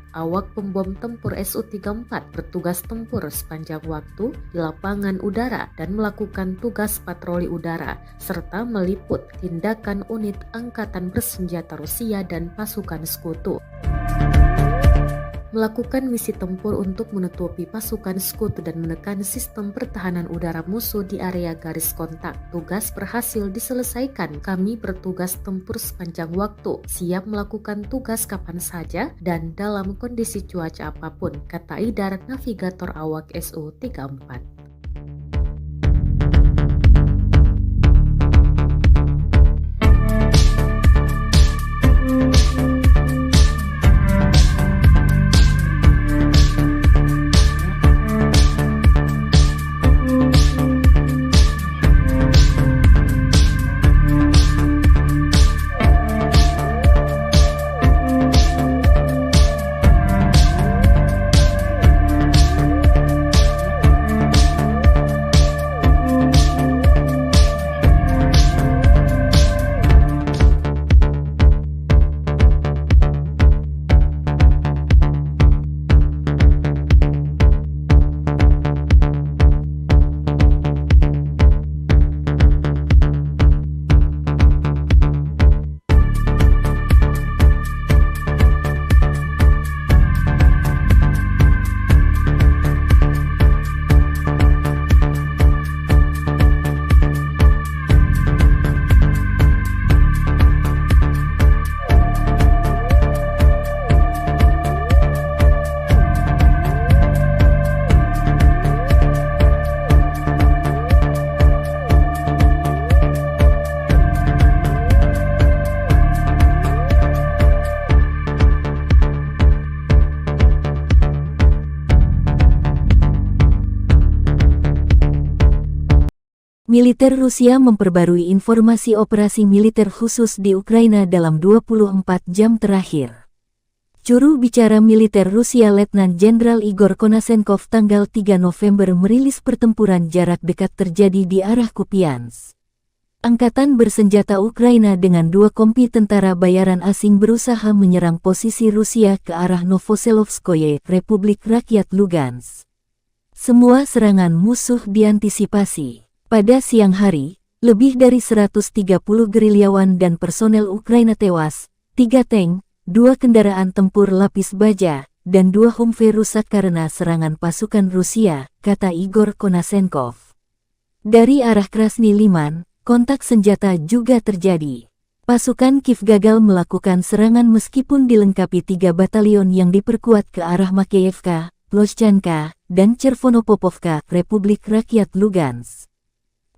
C: Awak pembom tempur Su-34 bertugas tempur sepanjang waktu di lapangan udara dan melakukan tugas patroli udara, serta meliput tindakan unit angkatan bersenjata Rusia dan pasukan sekutu. Melakukan misi tempur untuk menutupi pasukan sekutu dan menekan sistem pertahanan udara musuh di area garis kontak. Tugas berhasil diselesaikan. Kami bertugas tempur sepanjang waktu, siap melakukan tugas kapan saja dan dalam kondisi cuaca apapun, kata Idar, navigator awak Su-34.
D: Militer Rusia memperbarui informasi operasi militer khusus di Ukraina dalam 24 jam terakhir. Juru bicara militer Rusia Letnan Jenderal Igor Konasenkov tanggal 3 November merilis pertempuran jarak dekat terjadi di arah Kupiansk. Angkatan bersenjata Ukraina dengan 2 kompi tentara bayaran asing berusaha menyerang posisi Rusia ke arah Novoselovskoye, Republik Rakyat Lugansk. Semua serangan musuh diantisipasi. Pada siang hari, lebih dari 130 gerilyawan dan personel Ukraina tewas, 3 tank, 2 kendaraan tempur lapis baja, dan 2 Humvee rusak karena serangan pasukan Rusia, kata Igor Konasenkov. Dari arah Krasny Liman, kontak senjata juga terjadi. Pasukan Kiev gagal melakukan serangan meskipun dilengkapi 3 batalion yang diperkuat ke arah Makeyevka, Ploshchanka, dan Chervonopopovka, Republik Rakyat Lugansk.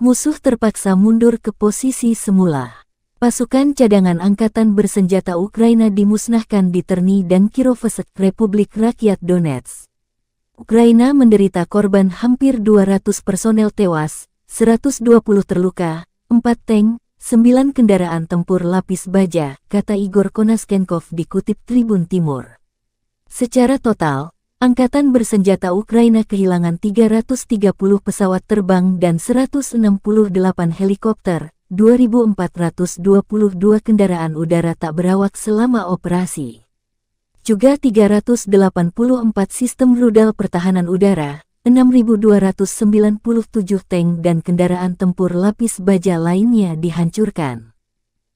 D: Musuh terpaksa mundur ke posisi semula. Pasukan cadangan angkatan bersenjata Ukraina dimusnahkan di Terny dan Kirovohrad, Republik Rakyat Donetsk. Ukraina menderita korban hampir 200 personel tewas, 120 terluka, 4 tank, 9 kendaraan tempur lapis baja, kata Igor Konasenkov dikutip Tribun Timur. Secara total, Angkatan bersenjata Ukraina kehilangan 330 pesawat terbang dan 168 helikopter, 2.422 kendaraan udara tak berawak selama operasi. Juga 384 sistem rudal pertahanan udara, 6.297 tank dan kendaraan tempur lapis baja lainnya dihancurkan.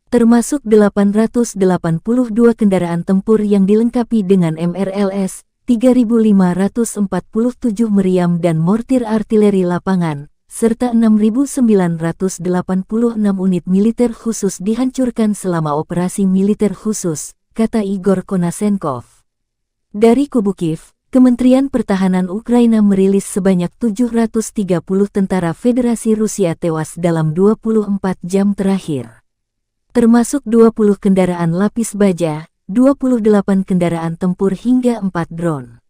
D: Termasuk 882 kendaraan tempur yang dilengkapi dengan MRLS, 3.547 meriam dan mortir artileri lapangan, serta 6.986 unit militer khusus dihancurkan selama operasi militer khusus, kata Igor Konasenkov. Dari kubu Kiev, Kementerian Pertahanan Ukraina merilis sebanyak 730 tentara Federasi Rusia tewas dalam 24 jam terakhir. Termasuk 20 kendaraan lapis baja, 28 kendaraan tempur hingga 4 drone.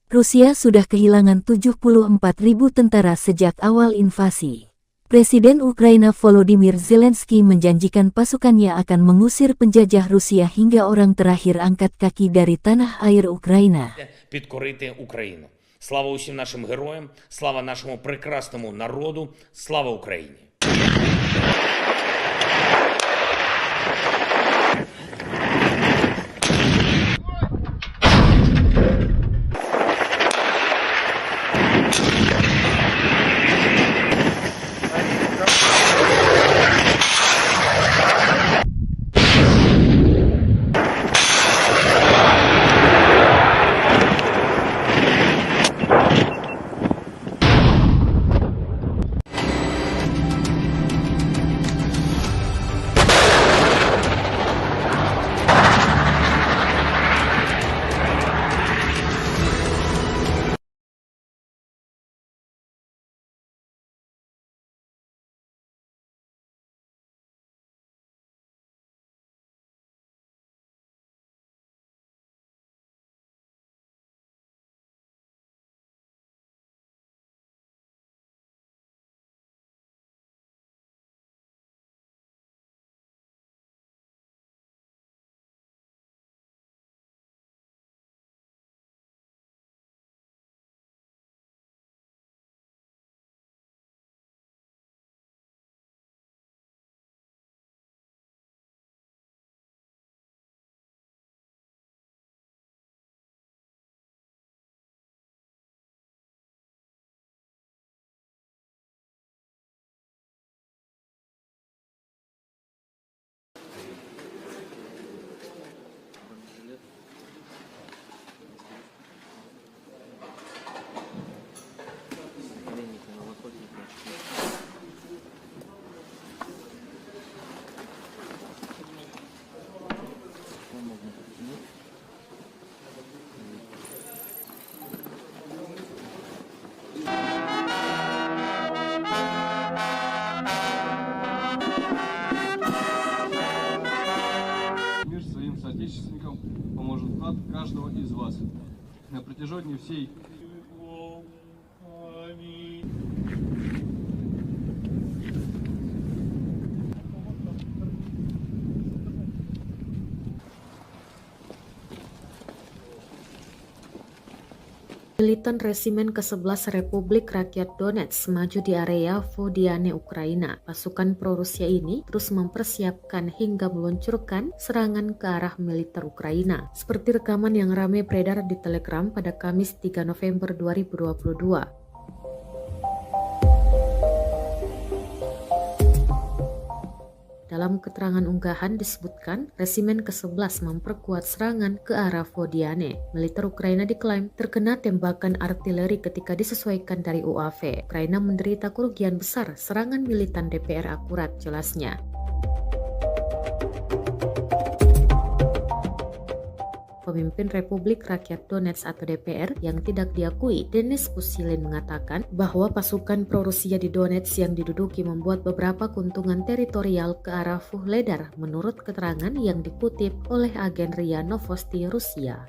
D: Rusia sudah kehilangan 74.000 tentara sejak awal invasi. Presiden Ukraina Volodymyr Zelensky menjanjikan pasukannya akan mengusir penjajah Rusia hingga orang terakhir angkat kaki dari tanah air Ukraina.
E: Підкорити Україну. Слава усім нашим героям, слава нашому прекрасному народу, слава Україні!
F: соотечественникам поможет вклад каждого из вас. На протяжении всей
C: Militan Resimen ke-11 Republik Rakyat Donetsk maju di area Vodiane, Ukraina. Pasukan pro-Rusia ini terus mempersiapkan hingga meluncurkan serangan ke arah militer Ukraina. Seperti rekaman yang ramai beredar di Telegram pada Kamis 3 November 2022. Dalam keterangan unggahan disebutkan, Resimen ke-11 memperkuat serangan ke arah Vodiane. Militer Ukraina diklaim terkena tembakan artileri ketika disesuaikan dari UAV. Ukraina menderita kerugian besar serangan militan DPR akurat, jelasnya. Pemimpin Republik Rakyat Donetsk atau DPR yang tidak diakui, Denis Pushilin, mengatakan bahwa pasukan pro-Rusia di Donetsk yang diduduki membuat beberapa keuntungan teritorial ke arah Vuhledar menurut keterangan yang dikutip oleh agen RIA Novosti Rusia.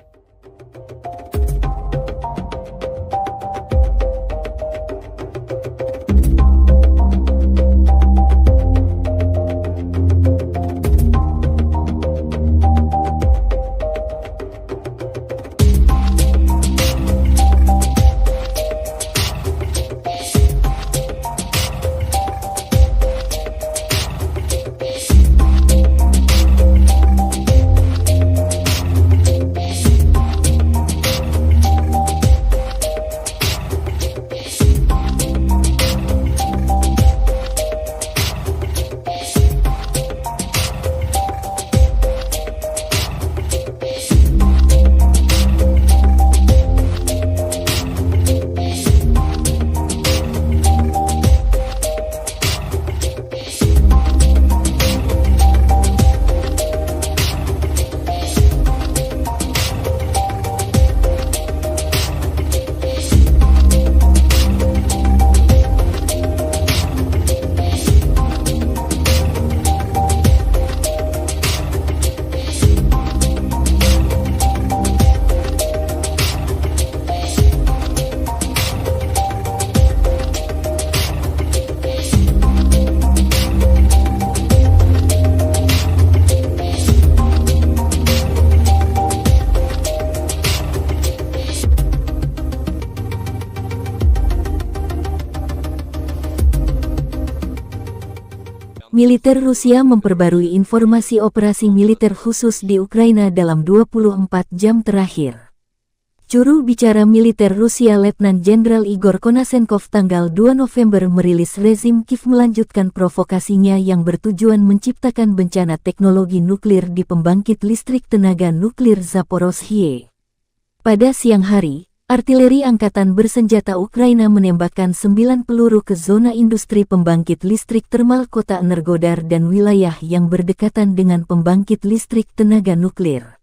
D: Militer Rusia memperbarui informasi operasi militer khusus di Ukraina dalam 24 jam terakhir. Juru bicara militer Rusia Letnan Jenderal Igor Konasenkov tanggal 2 November merilis rezim Kiev melanjutkan provokasinya yang bertujuan menciptakan bencana teknologi nuklir di pembangkit listrik tenaga nuklir Zaporozhye. Pada siang hari, artileri angkatan bersenjata Ukraina menembakkan 9 peluru ke zona industri pembangkit listrik termal kota Energodar dan wilayah yang berdekatan dengan pembangkit listrik tenaga nuklir.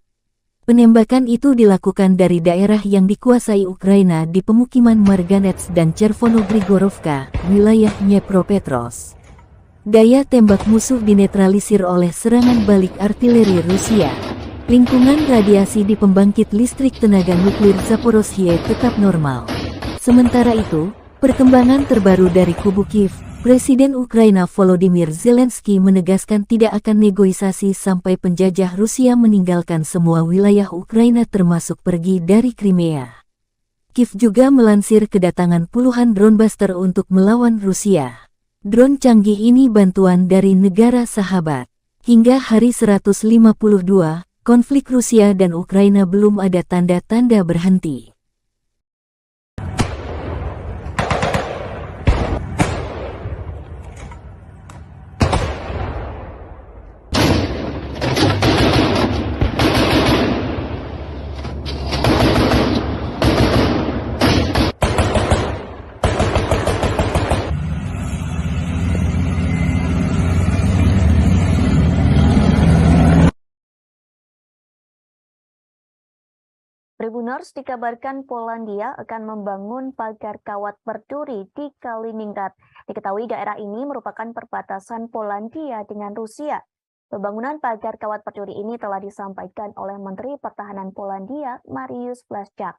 D: Penembakan itu dilakukan dari daerah yang dikuasai Ukraina di pemukiman Marganets dan Chervono-Grigorovka, wilayah Dnepropetrovsk. Daya tembak musuh dinetralisir oleh serangan balik artileri Rusia. Lingkungan radiasi di pembangkit listrik tenaga nuklir Zaporozhye tetap normal. Sementara itu, perkembangan terbaru dari kubu Kiev, Presiden Ukraina Volodymyr Zelensky menegaskan tidak akan negosiasi sampai penjajah Rusia meninggalkan semua wilayah Ukraina termasuk pergi dari Crimea. Kiev juga melansir kedatangan puluhan drone buster untuk melawan Rusia. Drone canggih ini bantuan dari negara sahabat. Hingga hari 152, konflik Rusia dan Ukraina belum ada tanda-tanda berhenti.
A: Tribuners dikabarkan Polandia akan membangun pagar kawat berduri di Kaliningrad. Diketahui daerah ini merupakan perbatasan Polandia dengan Rusia. Pembangunan pagar kawat berduri ini telah disampaikan oleh Menteri Pertahanan Polandia, Mariusz Błaszczak.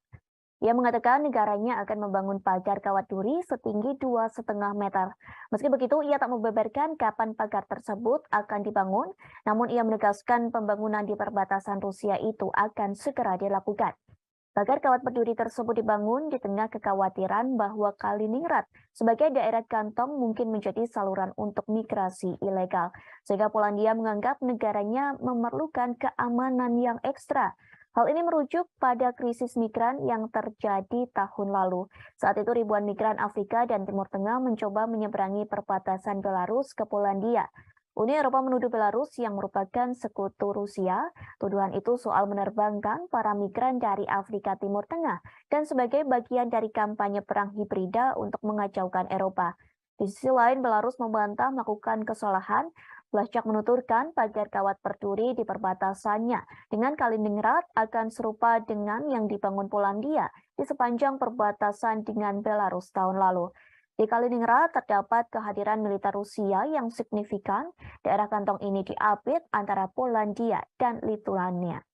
A: Ia mengatakan negaranya akan membangun pagar kawat duri setinggi 2,5 meter. Meski begitu, ia tak membeberkan kapan pagar tersebut akan dibangun, namun ia menegaskan pembangunan di perbatasan Rusia itu akan segera dilakukan. Pagar kawat berduri tersebut dibangun di tengah kekhawatiran bahwa Kaliningrad sebagai daerah kantong mungkin menjadi saluran untuk migrasi ilegal, sehingga Polandia menganggap negaranya memerlukan keamanan yang ekstra. Hal ini merujuk pada krisis migran yang terjadi tahun lalu. Saat itu ribuan migran Afrika dan Timur Tengah mencoba menyeberangi perbatasan Belarus ke Polandia. Uni Eropa menuduh Belarus yang merupakan sekutu Rusia. Tuduhan itu soal menerbangkan para migran dari Afrika Timur Tengah dan sebagai bagian dari kampanye perang hibrida untuk mengacaukan Eropa. Di sisi lain, Belarus membantah melakukan kesalahan. Blaszczak menuturkan pagar kawat berduri di perbatasannya dengan Kaliningrad akan serupa dengan yang dibangun Polandia di sepanjang perbatasan dengan Belarus tahun lalu. Di Kaliningrad terdapat kehadiran militer Rusia yang signifikan. Daerah kantong ini diapit antara Polandia dan Lituania.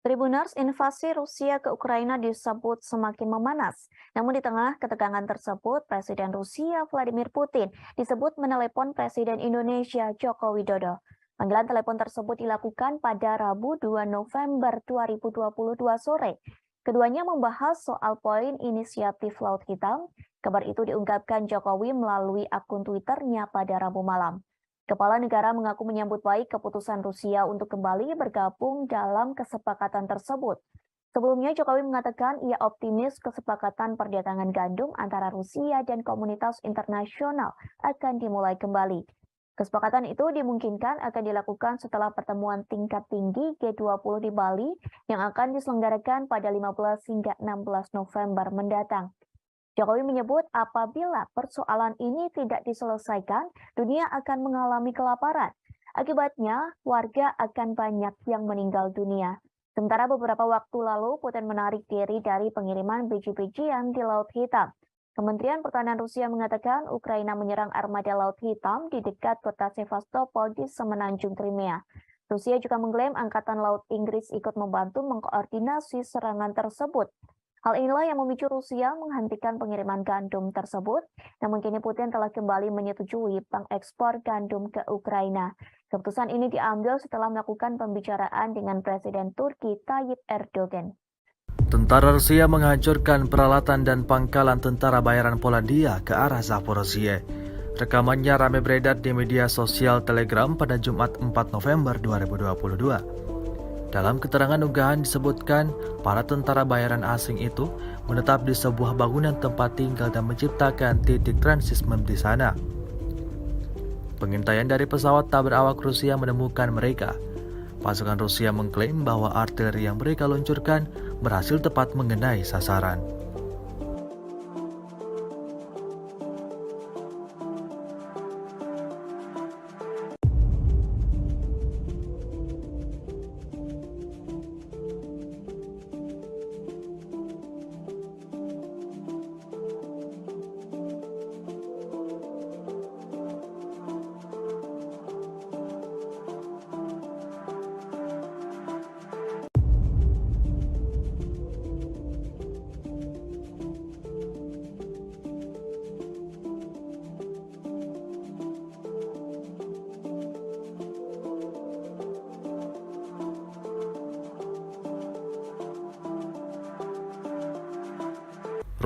A: Tribuners, invasi Rusia ke Ukraina disebut semakin memanas. Namun di tengah ketegangan tersebut, Presiden Rusia Vladimir Putin disebut menelepon Presiden Indonesia Joko Widodo. Panggilan telepon tersebut dilakukan pada Rabu 2 November 2022 sore. Keduanya membahas soal poin inisiatif Laut Hitam. Kabar itu diungkapkan Jokowi melalui akun Twitternya pada Rabu malam. Kepala negara mengaku menyambut baik keputusan Rusia untuk kembali bergabung dalam kesepakatan tersebut. Sebelumnya Jokowi mengatakan ia optimis kesepakatan perdagangan gandum antara Rusia dan komunitas internasional akan dimulai kembali. Kesepakatan itu dimungkinkan akan dilakukan setelah pertemuan tingkat tinggi G20 di Bali yang akan diselenggarakan pada 15 hingga 16 November mendatang. Jokowi menyebut apabila persoalan ini tidak diselesaikan, dunia akan mengalami kelaparan. Akibatnya, warga akan banyak yang meninggal dunia. Sementara beberapa waktu lalu, Putin menarik diri dari pengiriman biji-bijian di Laut Hitam. Kementerian Pertahanan Rusia mengatakan Ukraina menyerang armada Laut Hitam di dekat kota Sevastopol di semenanjung Crimea. Rusia juga mengklaim Angkatan Laut Inggris ikut membantu mengkoordinasi serangan tersebut. Hal inilah yang memicu Rusia menghentikan pengiriman gandum tersebut, namun kini Putin telah kembali menyetujui pengekspor gandum ke Ukraina. Keputusan ini diambil setelah melakukan pembicaraan dengan Presiden Turki Tayyip Erdogan.
B: Tentara Rusia menghancurkan peralatan dan pangkalan tentara bayaran Polandia ke arah Zaporozhye. Rekamannya ramai beredar di media sosial Telegram pada Jumat 4 November 2022. Dalam keterangan unggahan disebutkan, para tentara bayaran asing itu menetap di sebuah bangunan tempat tinggal dan menciptakan titik transismen di sana. Pengintaian dari pesawat tak berawak Rusia menemukan mereka. Pasukan Rusia mengklaim bahwa artileri yang mereka luncurkan berhasil tepat mengenai sasaran.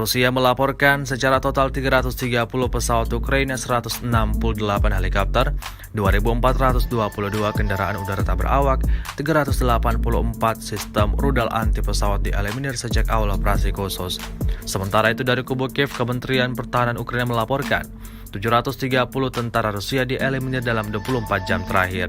B: Rusia melaporkan secara total 330 pesawat Ukraina, 168 helikopter, 2.422 kendaraan udara tak berawak, 384 sistem rudal anti pesawat dieliminir sejak awal operasi khusus. Sementara itu dari kubu Kiev, Kementerian Pertahanan Ukraina melaporkan 730 tentara Rusia dieliminir dalam 24 jam terakhir.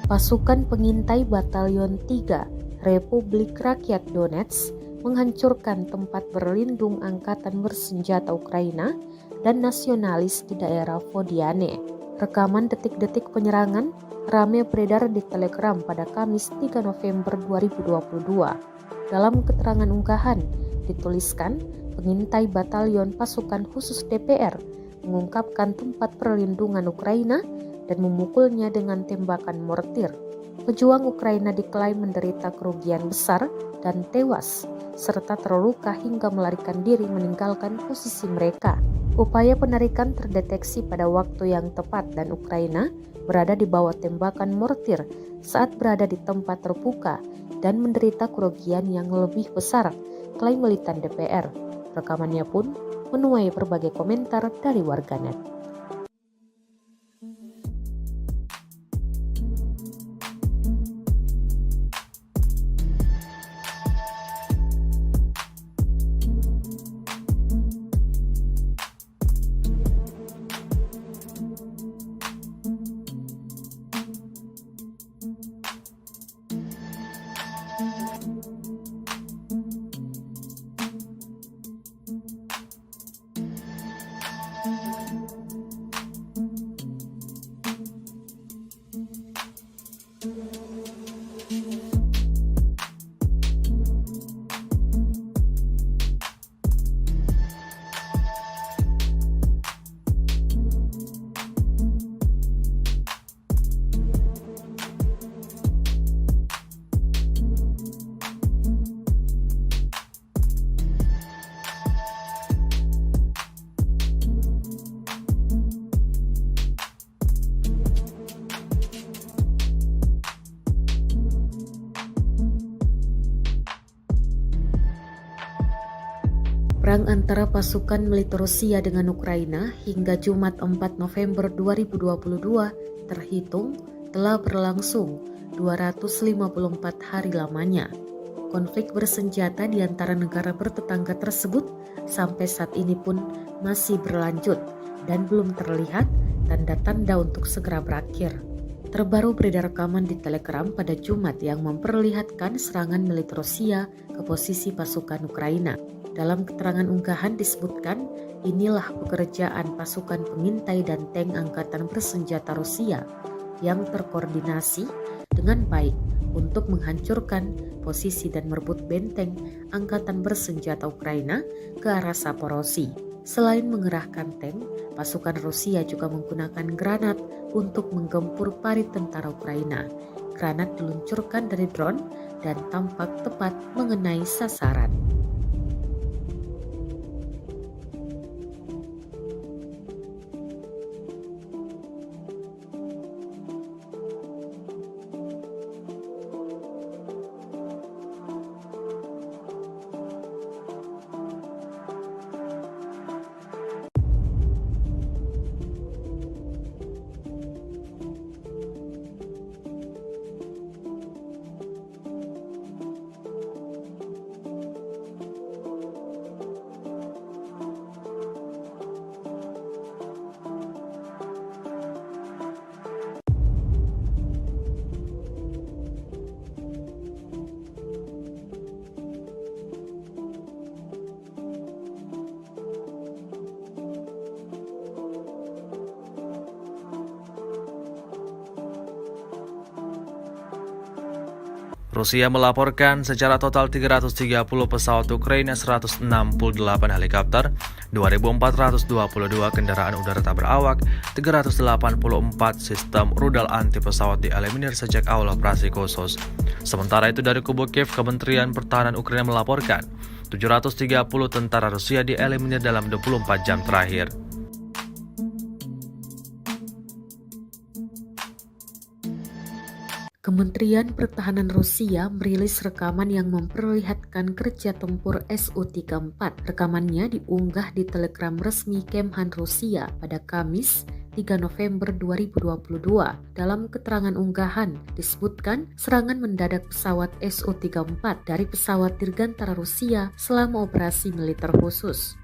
C: Pasukan pengintai Batalion 3 Republik Rakyat Donetsk menghancurkan tempat berlindung angkatan bersenjata Ukraina dan nasionalis di daerah Vodiane. Rekaman detik-detik penyerangan ramai beredar di Telegram pada Kamis 3 November 2022. Dalam keterangan unggahan dituliskan, pengintai Batalion Pasukan Khusus DPR mengungkapkan tempat perlindungan Ukraina dan memukulnya dengan tembakan mortir. Pejuang Ukraina diklaim menderita kerugian besar dan tewas, serta terluka hingga melarikan diri meninggalkan posisi mereka. Upaya penarikan terdeteksi pada waktu yang tepat dan Ukraina berada di bawah tembakan mortir saat berada di tempat terbuka dan menderita kerugian yang lebih besar, klaim militan DPR. Rekamannya pun menuai berbagai komentar dari warganet. Perang antara pasukan militer Rusia dengan Ukraina hingga Jumat 4 November 2022 terhitung telah berlangsung 254 hari lamanya. Konflik bersenjata di antara negara bertetangga tersebut sampai saat ini pun masih berlanjut dan belum terlihat tanda-tanda untuk segera berakhir. Terbaru beredar rekaman di Telegram pada Jumat yang memperlihatkan serangan militer Rusia ke posisi pasukan Ukraina. Dalam keterangan unggahan disebutkan, inilah pekerjaan pasukan pengintai dan tank angkatan bersenjata Rusia yang terkoordinasi dengan baik untuk menghancurkan posisi dan merebut benteng angkatan bersenjata Ukraina ke arah Zaporozhye. Selain mengerahkan tank, pasukan Rusia juga menggunakan granat untuk menggempur parit tentara Ukraina. Granat diluncurkan dari drone dan tampak tepat mengenai sasaran.
B: Rusia melaporkan secara total 330 pesawat Ukraina, 168 helikopter, 2.422 kendaraan udara tak berawak, 384 sistem rudal anti pesawat dieliminir sejak awal operasi khusus. Sementara itu dari kubu Kiev, Kementerian Pertahanan Ukraina melaporkan 730 tentara Rusia dieliminir dalam 24 jam terakhir.
C: Kementerian Pertahanan Rusia merilis rekaman yang memperlihatkan kerja tempur Su-34. Rekamannya diunggah di Telegram resmi Kemhan Rusia pada Kamis 3 November 2022. Dalam keterangan unggahan disebutkan serangan mendadak pesawat Su-34 dari pesawat dirgantara Rusia selama operasi militer khusus.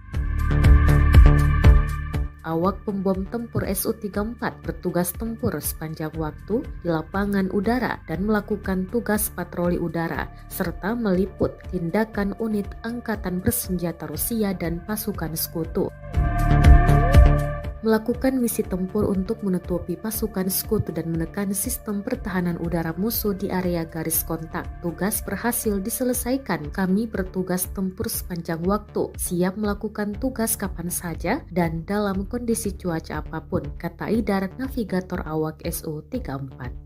C: Awak pembom tempur Su-34 bertugas tempur sepanjang waktu di lapangan udara dan melakukan tugas patroli udara, serta meliput tindakan unit angkatan bersenjata Rusia dan pasukan sekutu. Melakukan misi tempur untuk menutupi pasukan sekutu dan menekan sistem pertahanan udara musuh di area garis kontak. Tugas berhasil diselesaikan. Kami bertugas tempur sepanjang waktu, siap melakukan tugas kapan saja dan dalam kondisi cuaca apapun, kata Idar, navigator awak Su-34.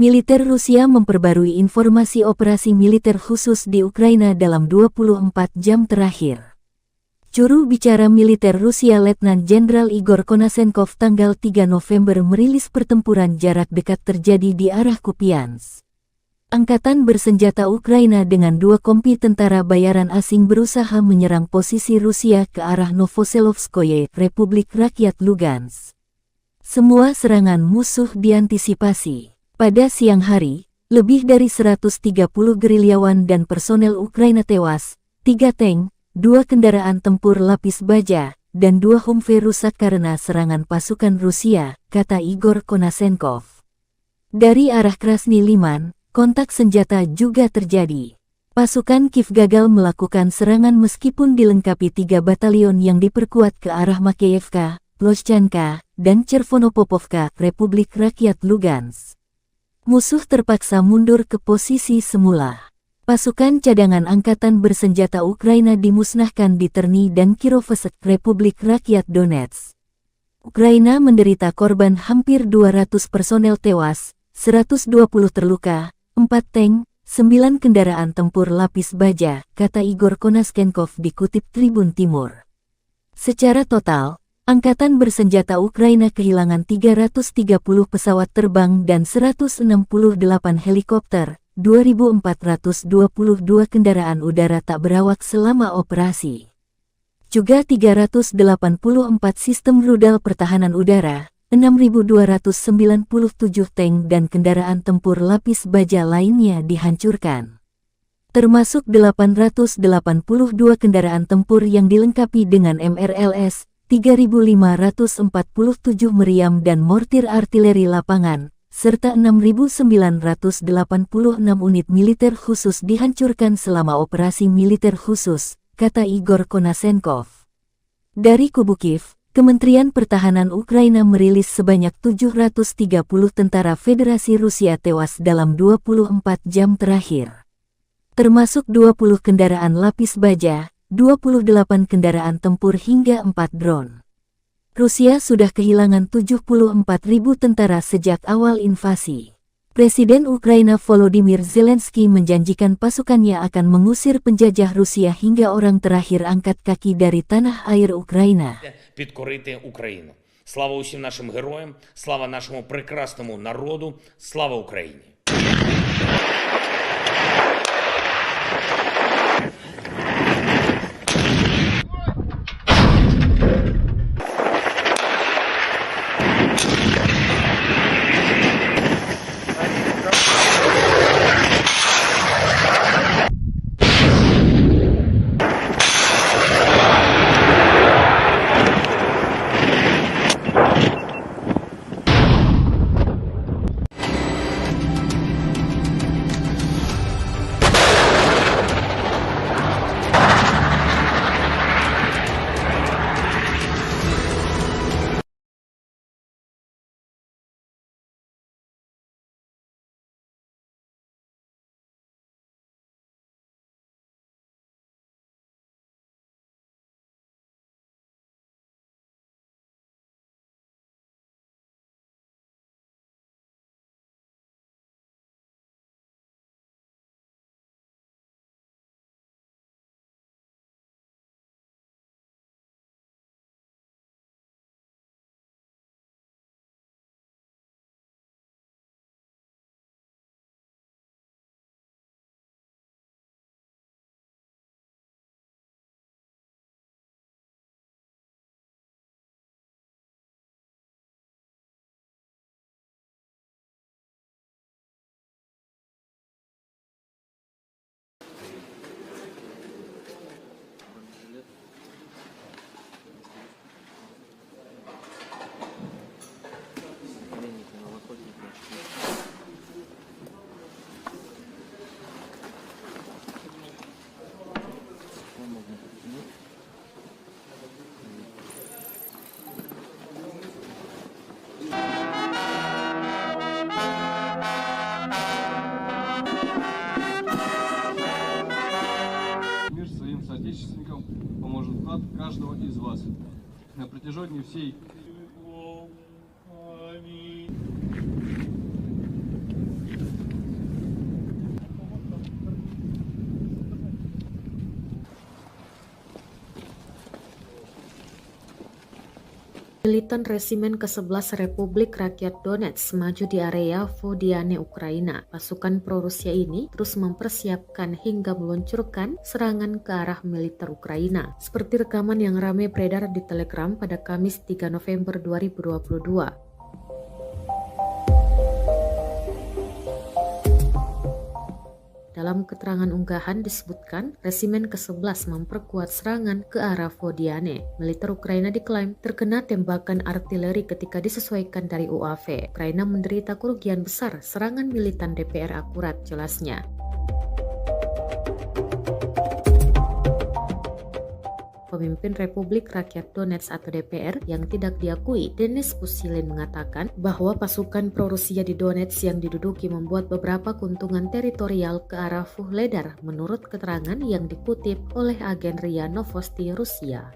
D: Militer Rusia memperbarui informasi operasi militer khusus di Ukraina dalam 24 jam terakhir. Juru bicara militer Rusia Letnan Jenderal Igor Konasenkov tanggal 3 November merilis pertempuran jarak dekat terjadi di arah Kupiansk. Angkatan bersenjata Ukraina dengan 2 kompi tentara bayaran asing berusaha menyerang posisi Rusia ke arah Novoselovskoye, Republik Rakyat Lugansk. Semua serangan musuh diantisipasi. Pada siang hari, lebih dari 130 gerilyawan dan personel Ukraina tewas, 3 tank, 2 kendaraan tempur lapis baja, dan 2 Humvee rusak karena serangan pasukan Rusia, kata Igor Konasenkov. Dari arah Krasny Liman, kontak senjata juga terjadi. Pasukan Kiev gagal melakukan serangan meskipun dilengkapi 3 batalion yang diperkuat ke arah Makeyevka, Ploshchanka, dan Chervonopopovka, Republik Rakyat Lugansk. Musuh terpaksa mundur ke posisi semula. Pasukan cadangan angkatan bersenjata Ukraina dimusnahkan di Terny dan Kirovsk, Republik Rakyat Donetsk. Ukraina menderita korban hampir 200 personel tewas, 120 terluka, 4 tank, 9 kendaraan tempur lapis baja, kata Igor Konasenkov dikutip Tribun Timur. Secara total, Angkatan bersenjata Ukraina kehilangan 330 pesawat terbang dan 168 helikopter, 2.422 kendaraan udara tak berawak selama operasi. Juga 384 sistem rudal pertahanan udara, 6.297 tank dan kendaraan tempur lapis baja lainnya dihancurkan. Termasuk 882 kendaraan tempur yang dilengkapi dengan MRLS, 3.547 meriam dan mortir artileri lapangan, serta 6.986 unit militer khusus dihancurkan selama operasi militer khusus, kata Igor Konasenkov. Dari kubu Kiev, Kementerian Pertahanan Ukraina merilis sebanyak 730 tentara Federasi Rusia tewas dalam 24 jam terakhir. Termasuk 20 kendaraan lapis baja, 28 kendaraan tempur hingga 4 drone. Rusia sudah kehilangan 74.000 tentara sejak awal invasi. Presiden Ukraina Volodymyr Zelensky menjanjikan pasukannya akan mengusir penjajah Rusia hingga orang terakhir angkat kaki dari tanah air Ukraina.
E: Підкорити Україну. Слава усім нашим героям, слава нашому прекрасному народу, слава Україні!
F: соотечественникам поможет вклад каждого из вас. На протяжении всей
C: Militan Resimen ke-11 Republik Rakyat Donetsk maju di area Vodiane, Ukraina. Pasukan pro-Rusia ini terus mempersiapkan hingga meluncurkan serangan ke arah militer Ukraina. Seperti rekaman yang ramai beredar di Telegram pada Kamis 3 November 2022. Dalam keterangan unggahan disebutkan, Resimen ke-11 memperkuat serangan ke arah Vodiane. Militer Ukraina diklaim terkena tembakan artileri ketika disesuaikan dari UAV. Ukraina menderita kerugian besar, serangan militan DPR akurat, jelasnya. Pemimpin Republik Rakyat Donetsk atau DPR yang tidak diakui, Denis Pushilin, mengatakan bahwa pasukan pro-Rusia di Donetsk yang diduduki membuat beberapa keuntungan teritorial ke arah Vuhledar, menurut keterangan yang dikutip oleh agen RIA Novosti Rusia.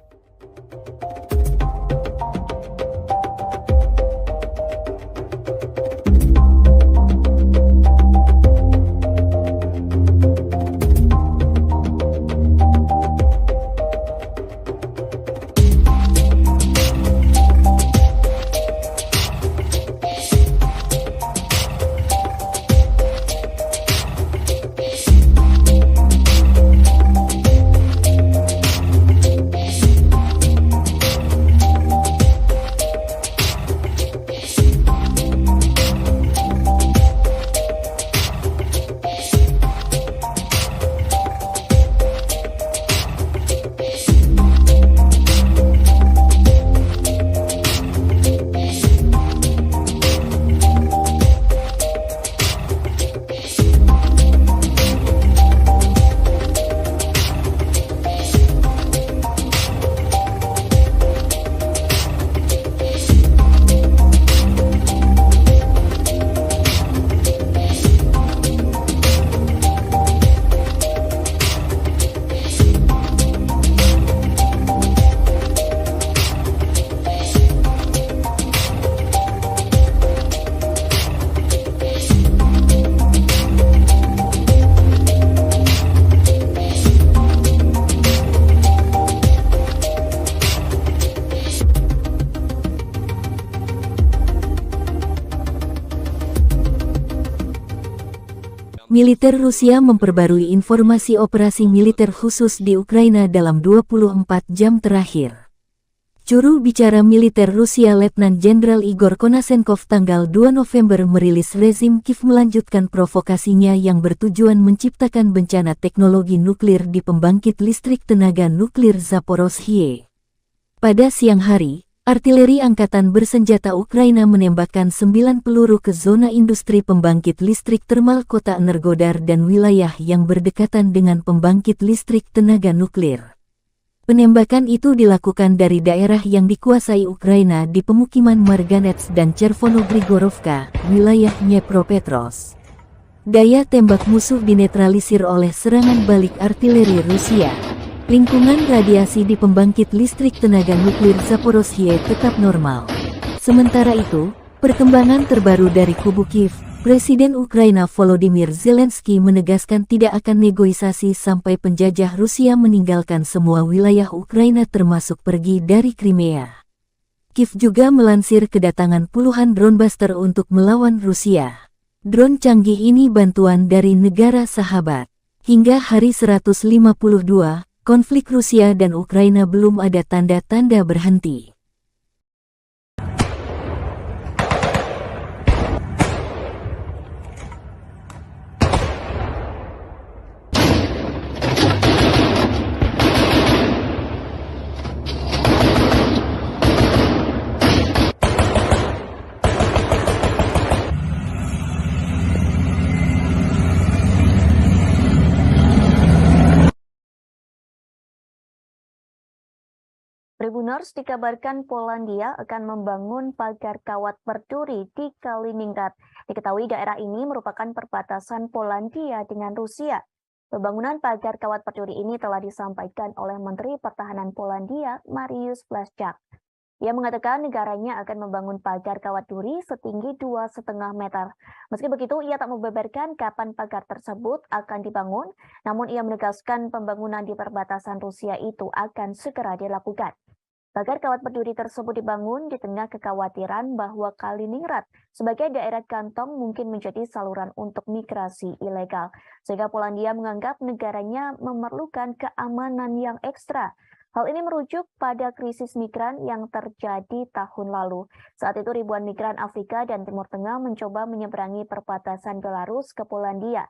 D: Militer Rusia memperbarui informasi operasi militer khusus di Ukraina dalam 24 jam terakhir. Juru bicara militer Rusia Letnan Jenderal Igor Konasenkov tanggal 2 November merilis rezim Kiev melanjutkan provokasinya yang bertujuan menciptakan bencana teknologi nuklir di pembangkit listrik tenaga nuklir Zaporozhye. Pada siang hari, artileri angkatan bersenjata Ukraina menembakkan 9 peluru ke zona industri pembangkit listrik termal kota Energodar dan wilayah yang berdekatan dengan pembangkit listrik tenaga nuklir. Penembakan itu dilakukan dari daerah yang dikuasai Ukraina di pemukiman Marganets dan Chervono-Grigorovka, wilayah Dnepropetrovsk. Daya tembak musuh dinetralisir oleh serangan balik artileri Rusia. Lingkungan radiasi di pembangkit listrik tenaga nuklir Zaporozhye tetap normal. Sementara itu, perkembangan terbaru dari kubu Kiev, Presiden Ukraina Volodymyr Zelensky menegaskan tidak akan negosiasi sampai penjajah Rusia meninggalkan semua wilayah Ukraina termasuk pergi dari Crimea. Kiev juga melansir kedatangan puluhan drone buster untuk melawan Rusia. Drone canggih ini bantuan dari negara sahabat. Hingga hari 152, konflik Rusia dan Ukraina belum ada tanda-tanda berhenti.
A: Tribuners dikabarkan Polandia akan membangun pagar kawat berduri di Kaliningrad. Diketahui daerah ini merupakan perbatasan Polandia dengan Rusia. Pembangunan pagar kawat berduri ini telah disampaikan oleh Menteri Pertahanan Polandia, Mariusz Błaszczak. Ia mengatakan negaranya akan membangun pagar kawat duri setinggi 2,5 meter. Meski begitu, ia tak membeberkan kapan pagar tersebut akan dibangun, namun ia menegaskan pembangunan di perbatasan Rusia itu akan segera dilakukan. Pagar kawat berduri tersebut dibangun di tengah kekhawatiran bahwa Kaliningrad sebagai daerah kantong mungkin menjadi saluran untuk migrasi ilegal, sehingga Polandia menganggap negaranya memerlukan keamanan yang ekstra. Hal ini merujuk pada krisis migran yang terjadi tahun lalu. Saat itu ribuan migran Afrika dan Timur Tengah mencoba menyeberangi perbatasan Belarus ke Polandia.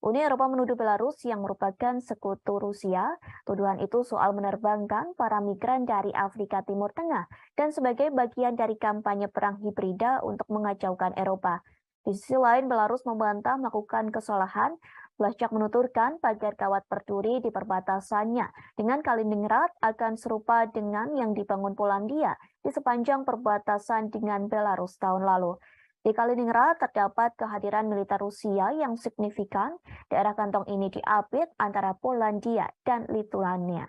A: Uni Eropa menuduh Belarus yang merupakan sekutu Rusia. Tuduhan itu soal menerbangkan para migran dari Afrika Timur Tengah dan sebagai bagian dari kampanye perang hibrida untuk mengacaukan Eropa. Di sisi lain, Belarus membantah melakukan kesalahan. Blaszczak menuturkan pagar kawat berduri di perbatasannya dengan Kaliningrad akan serupa dengan yang dibangun Polandia di sepanjang perbatasan dengan Belarus tahun lalu. Di Kaliningrad terdapat kehadiran militer Rusia yang signifikan. Daerah kantong ini diapit antara Polandia dan Lituania.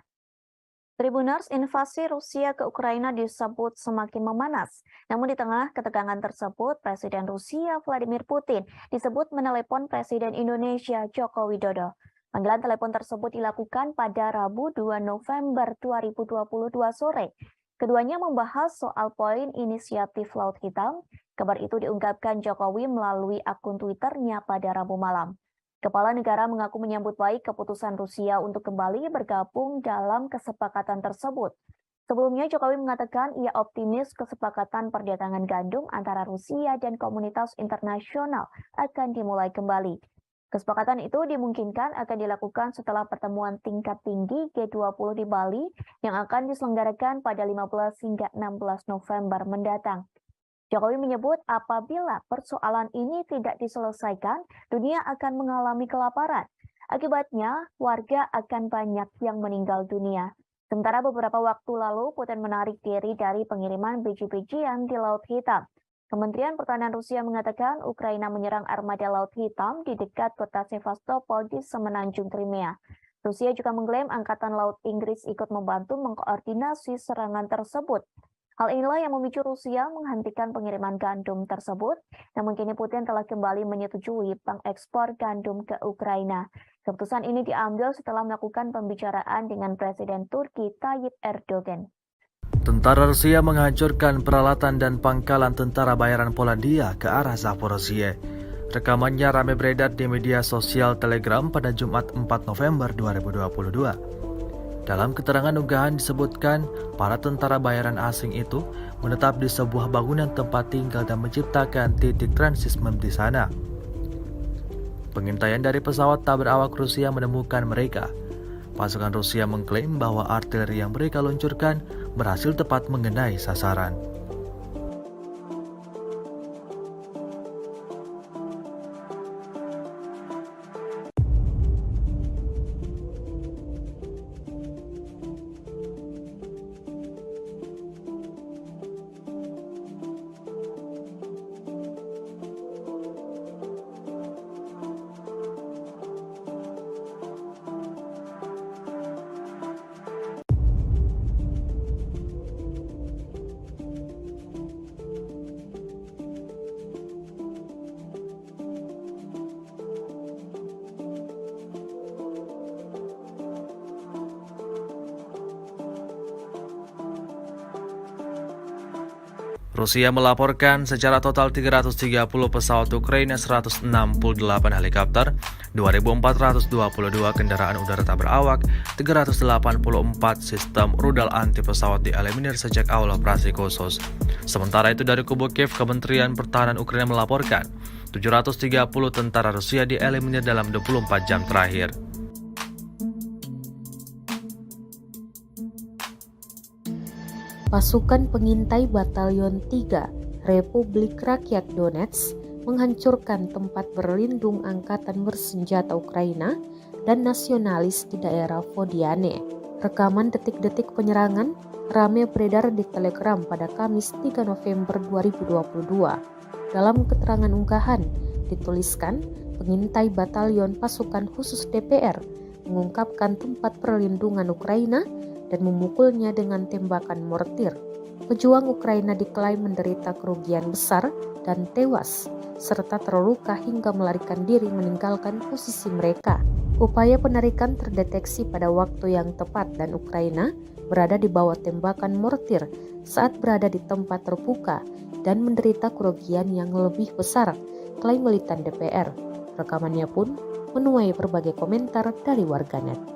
A: Tribuners, invasi Rusia ke Ukraina disebut semakin memanas. Namun di tengah ketegangan tersebut, Presiden Rusia Vladimir Putin disebut menelepon Presiden Indonesia Joko Widodo. Panggilan telepon tersebut dilakukan pada Rabu 2 November 2022 sore. Keduanya membahas soal poin inisiatif Laut Hitam. Kabar itu diungkapkan Jokowi melalui akun Twitternya pada Rabu malam. Kepala negara mengaku menyambut baik keputusan Rusia untuk kembali bergabung dalam kesepakatan tersebut. Sebelumnya Jokowi mengatakan ia optimis kesepakatan perdagangan gandum antara Rusia dan komunitas internasional akan dimulai kembali. Kesepakatan itu dimungkinkan akan dilakukan setelah pertemuan tingkat tinggi G20 di Bali yang akan diselenggarakan pada 15 hingga 16 November mendatang. Jokowi menyebut apabila persoalan ini tidak diselesaikan, dunia akan mengalami kelaparan. Akibatnya, warga akan banyak yang meninggal dunia. Sementara beberapa waktu lalu, Putin menarik diri dari pengiriman biji-bijian di Laut Hitam. Kementerian Pertahanan Rusia mengatakan Ukraina menyerang armada Laut Hitam di dekat kota Sevastopol di semenanjung Crimea. Rusia juga mengklaim Angkatan Laut Inggris ikut membantu mengkoordinasi serangan tersebut. Hal inilah yang memicu Rusia menghentikan pengiriman gandum tersebut, namun kini Putin telah kembali menyetujui pengekspor gandum ke Ukraina. Keputusan ini diambil setelah melakukan pembicaraan dengan Presiden Turki Tayyip Erdogan.
B: Tentara Rusia menghancurkan peralatan dan pangkalan tentara bayaran Polandia ke arah Zaporozhye. Rekamannya ramai beredar di media sosial Telegram pada Jumat 4 November 2022. Dalam keterangan unggahan disebutkan, para tentara bayaran asing itu menetap di sebuah bangunan tempat tinggal dan menciptakan titik transismen di sana. Pengintaian dari pesawat tak berawak Rusia menemukan mereka. Pasukan Rusia mengklaim bahwa artileri yang mereka luncurkan berhasil tepat mengenai sasaran. Rusia melaporkan secara total 330 pesawat Ukraina, 168 helikopter, 2.422 kendaraan udara tak berawak, 384 sistem rudal anti pesawat dieliminir sejak awal operasi khusus. Sementara itu dari kubu Kiev, Kementerian Pertahanan Ukraina melaporkan 730 tentara Rusia dieliminir dalam 24 jam terakhir.
C: Pasukan pengintai Batalion 3 Republik Rakyat Donetsk menghancurkan tempat berlindung angkatan bersenjata Ukraina dan nasionalis di daerah Vodiane. Rekaman detik-detik penyerangan ramai beredar di Telegram pada Kamis 3 November 2022. Dalam keterangan unggahan dituliskan, pengintai Batalion Pasukan Khusus DPR mengungkapkan tempat perlindungan Ukraina dan memukulnya dengan tembakan mortir. Pejuang Ukraina diklaim menderita kerugian besar dan tewas, serta terluka hingga melarikan diri meninggalkan posisi mereka. Upaya penarikan terdeteksi pada waktu yang tepat dan Ukraina berada di bawah tembakan mortir saat berada di tempat terbuka dan menderita kerugian yang lebih besar, klaim militan DPR. Rekamannya pun menuai berbagai komentar dari warganet.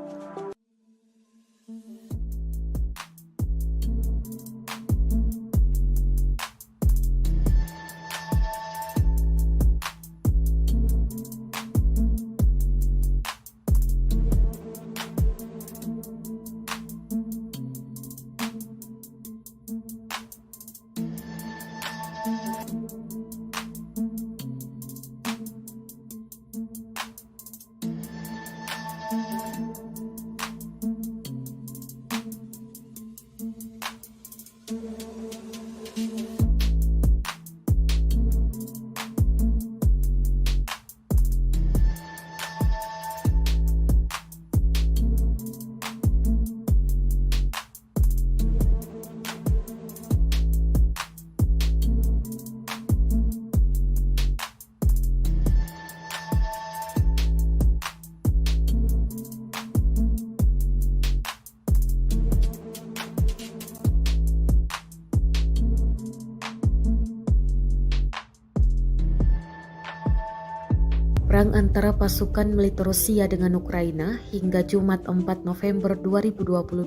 C: Perang antara pasukan militer Rusia dengan Ukraina hingga Jumat 4 November 2022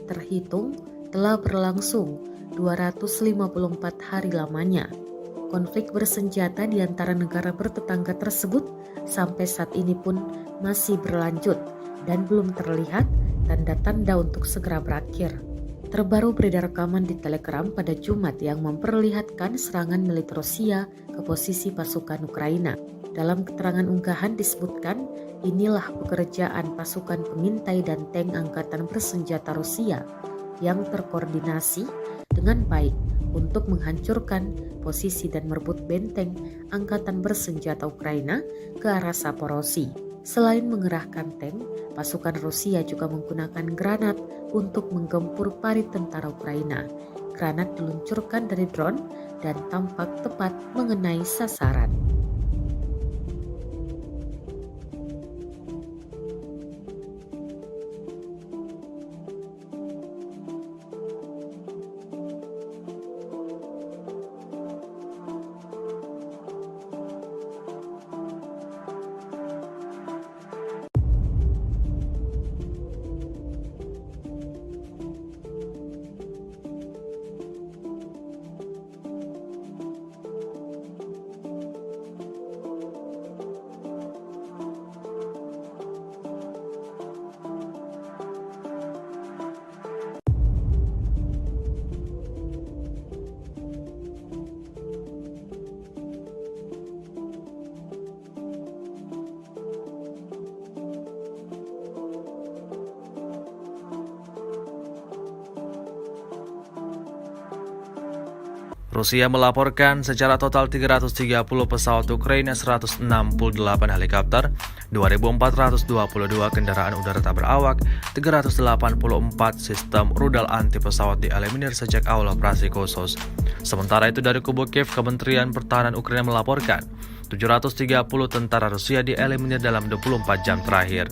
C: terhitung telah berlangsung 254 hari lamanya. Konflik bersenjata di antara negara bertetangga tersebut sampai saat ini pun masih berlanjut dan belum terlihat tanda-tanda untuk segera berakhir. Terbaru beredar rekaman di Telegram pada Jumat yang memperlihatkan serangan militer Rusia ke posisi pasukan Ukraina. Dalam keterangan unggahan disebutkan, inilah pekerjaan pasukan pengintai dan tank angkatan bersenjata Rusia yang terkoordinasi dengan baik untuk menghancurkan posisi dan merebut benteng angkatan bersenjata Ukraina ke arah Zaporozhye. Selain mengerahkan tank, pasukan Rusia juga menggunakan granat untuk menggempur parit tentara Ukraina. Granat diluncurkan dari drone dan tampak tepat mengenai sasaran.
B: Rusia melaporkan secara total 330 pesawat Ukraina, 168 helikopter, 2.422 kendaraan udara tak berawak, 384 sistem rudal anti pesawat dieliminir sejak awal operasi khusus. Sementara itu dari kubu Kiev, Kementerian Pertahanan Ukraina melaporkan 730 tentara Rusia dieliminir dalam 24 jam terakhir.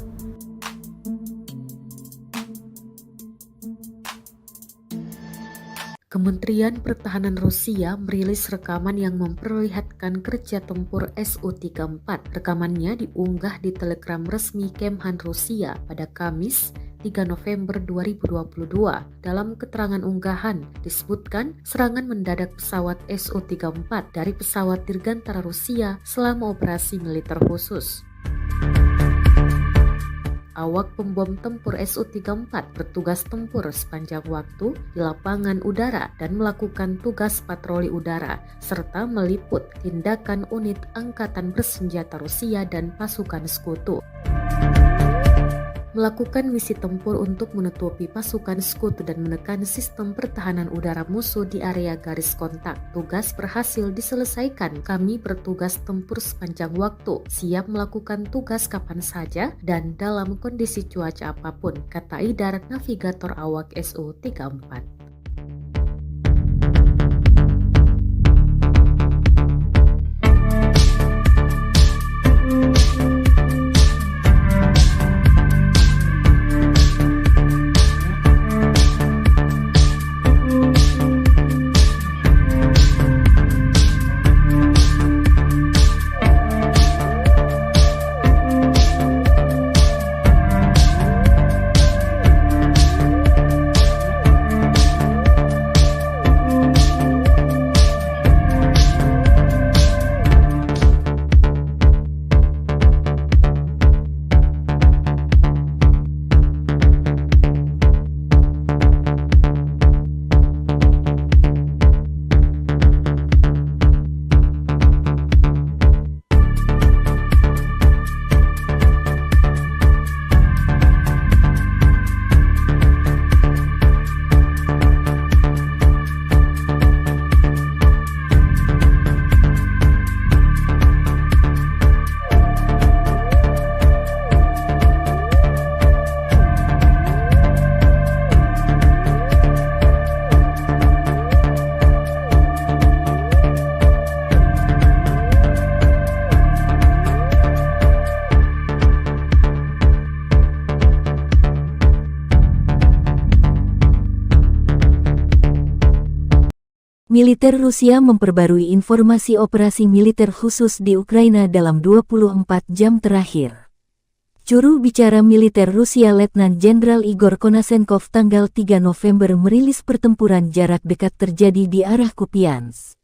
C: Kementerian Pertahanan Rusia merilis rekaman yang memperlihatkan kerja tempur Su-34. Rekamannya diunggah di Telegram resmi Kemhan Rusia pada Kamis 3 November 2022. Dalam keterangan unggahan disebutkan serangan mendadak pesawat Su-34 dari pesawat dirgantara Rusia selama operasi militer khusus. Awak pembom tempur Su-34 bertugas tempur sepanjang waktu di lapangan udara dan melakukan tugas patroli udara, serta meliput tindakan unit angkatan bersenjata Rusia dan pasukan sekutu. Melakukan misi tempur untuk menutupi pasukan sekutu dan menekan sistem pertahanan udara musuh di area garis kontak. Tugas berhasil diselesaikan. Kami bertugas tempur sepanjang waktu, siap melakukan tugas kapan saja dan dalam kondisi cuaca apapun, kata Idar, navigator awak Su-34.
D: Militer Rusia memperbarui informasi operasi militer khusus di Ukraina dalam 24 jam terakhir. Juru bicara militer Rusia Letnan Jenderal Igor Konasenkov tanggal 3 November merilis pertempuran jarak dekat terjadi di arah Kupiansk.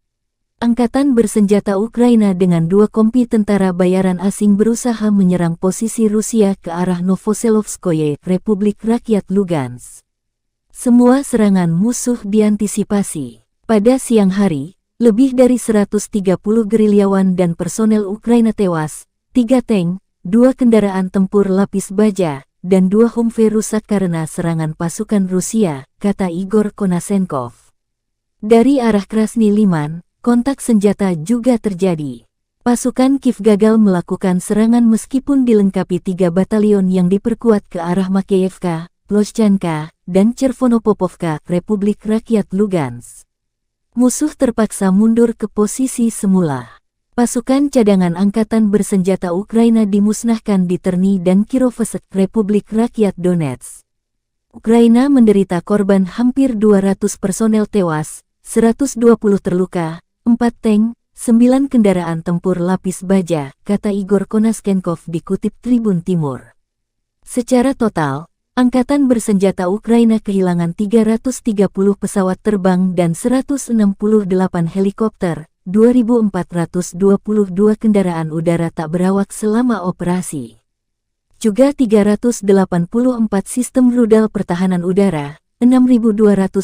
D: Angkatan bersenjata Ukraina dengan 2 kompi tentara bayaran asing berusaha menyerang posisi Rusia ke arah Novoselovskoye, Republik Rakyat Lugansk. Semua serangan musuh diantisipasi. Pada siang hari, lebih dari 130 gerilyawan dan personel Ukraina tewas, 3 tank, 2 kendaraan tempur lapis baja, dan 2 Humvee rusak karena serangan pasukan Rusia, kata Igor Konasenkov. Dari arah Krasny Liman, kontak senjata juga terjadi. Pasukan Kiev gagal melakukan serangan meskipun dilengkapi 3 batalion yang diperkuat ke arah Makeyevka, Ploshchanka, dan Chervonopopovka, Republik Rakyat Lugansk. Musuh terpaksa mundur ke posisi semula. Pasukan cadangan angkatan bersenjata Ukraina dimusnahkan di Terny dan Kirovohrad, Republik Rakyat Donetsk. Ukraina menderita korban hampir 200 personel tewas, 120 terluka, 4 tank, 9 kendaraan tempur lapis baja, kata Igor Konasenkov dikutip Tribun Timur. Secara total, Angkatan bersenjata Ukraina kehilangan 330 pesawat terbang dan 168 helikopter, 2.422 kendaraan udara tak berawak selama operasi. Juga 384 sistem rudal pertahanan udara, 6.297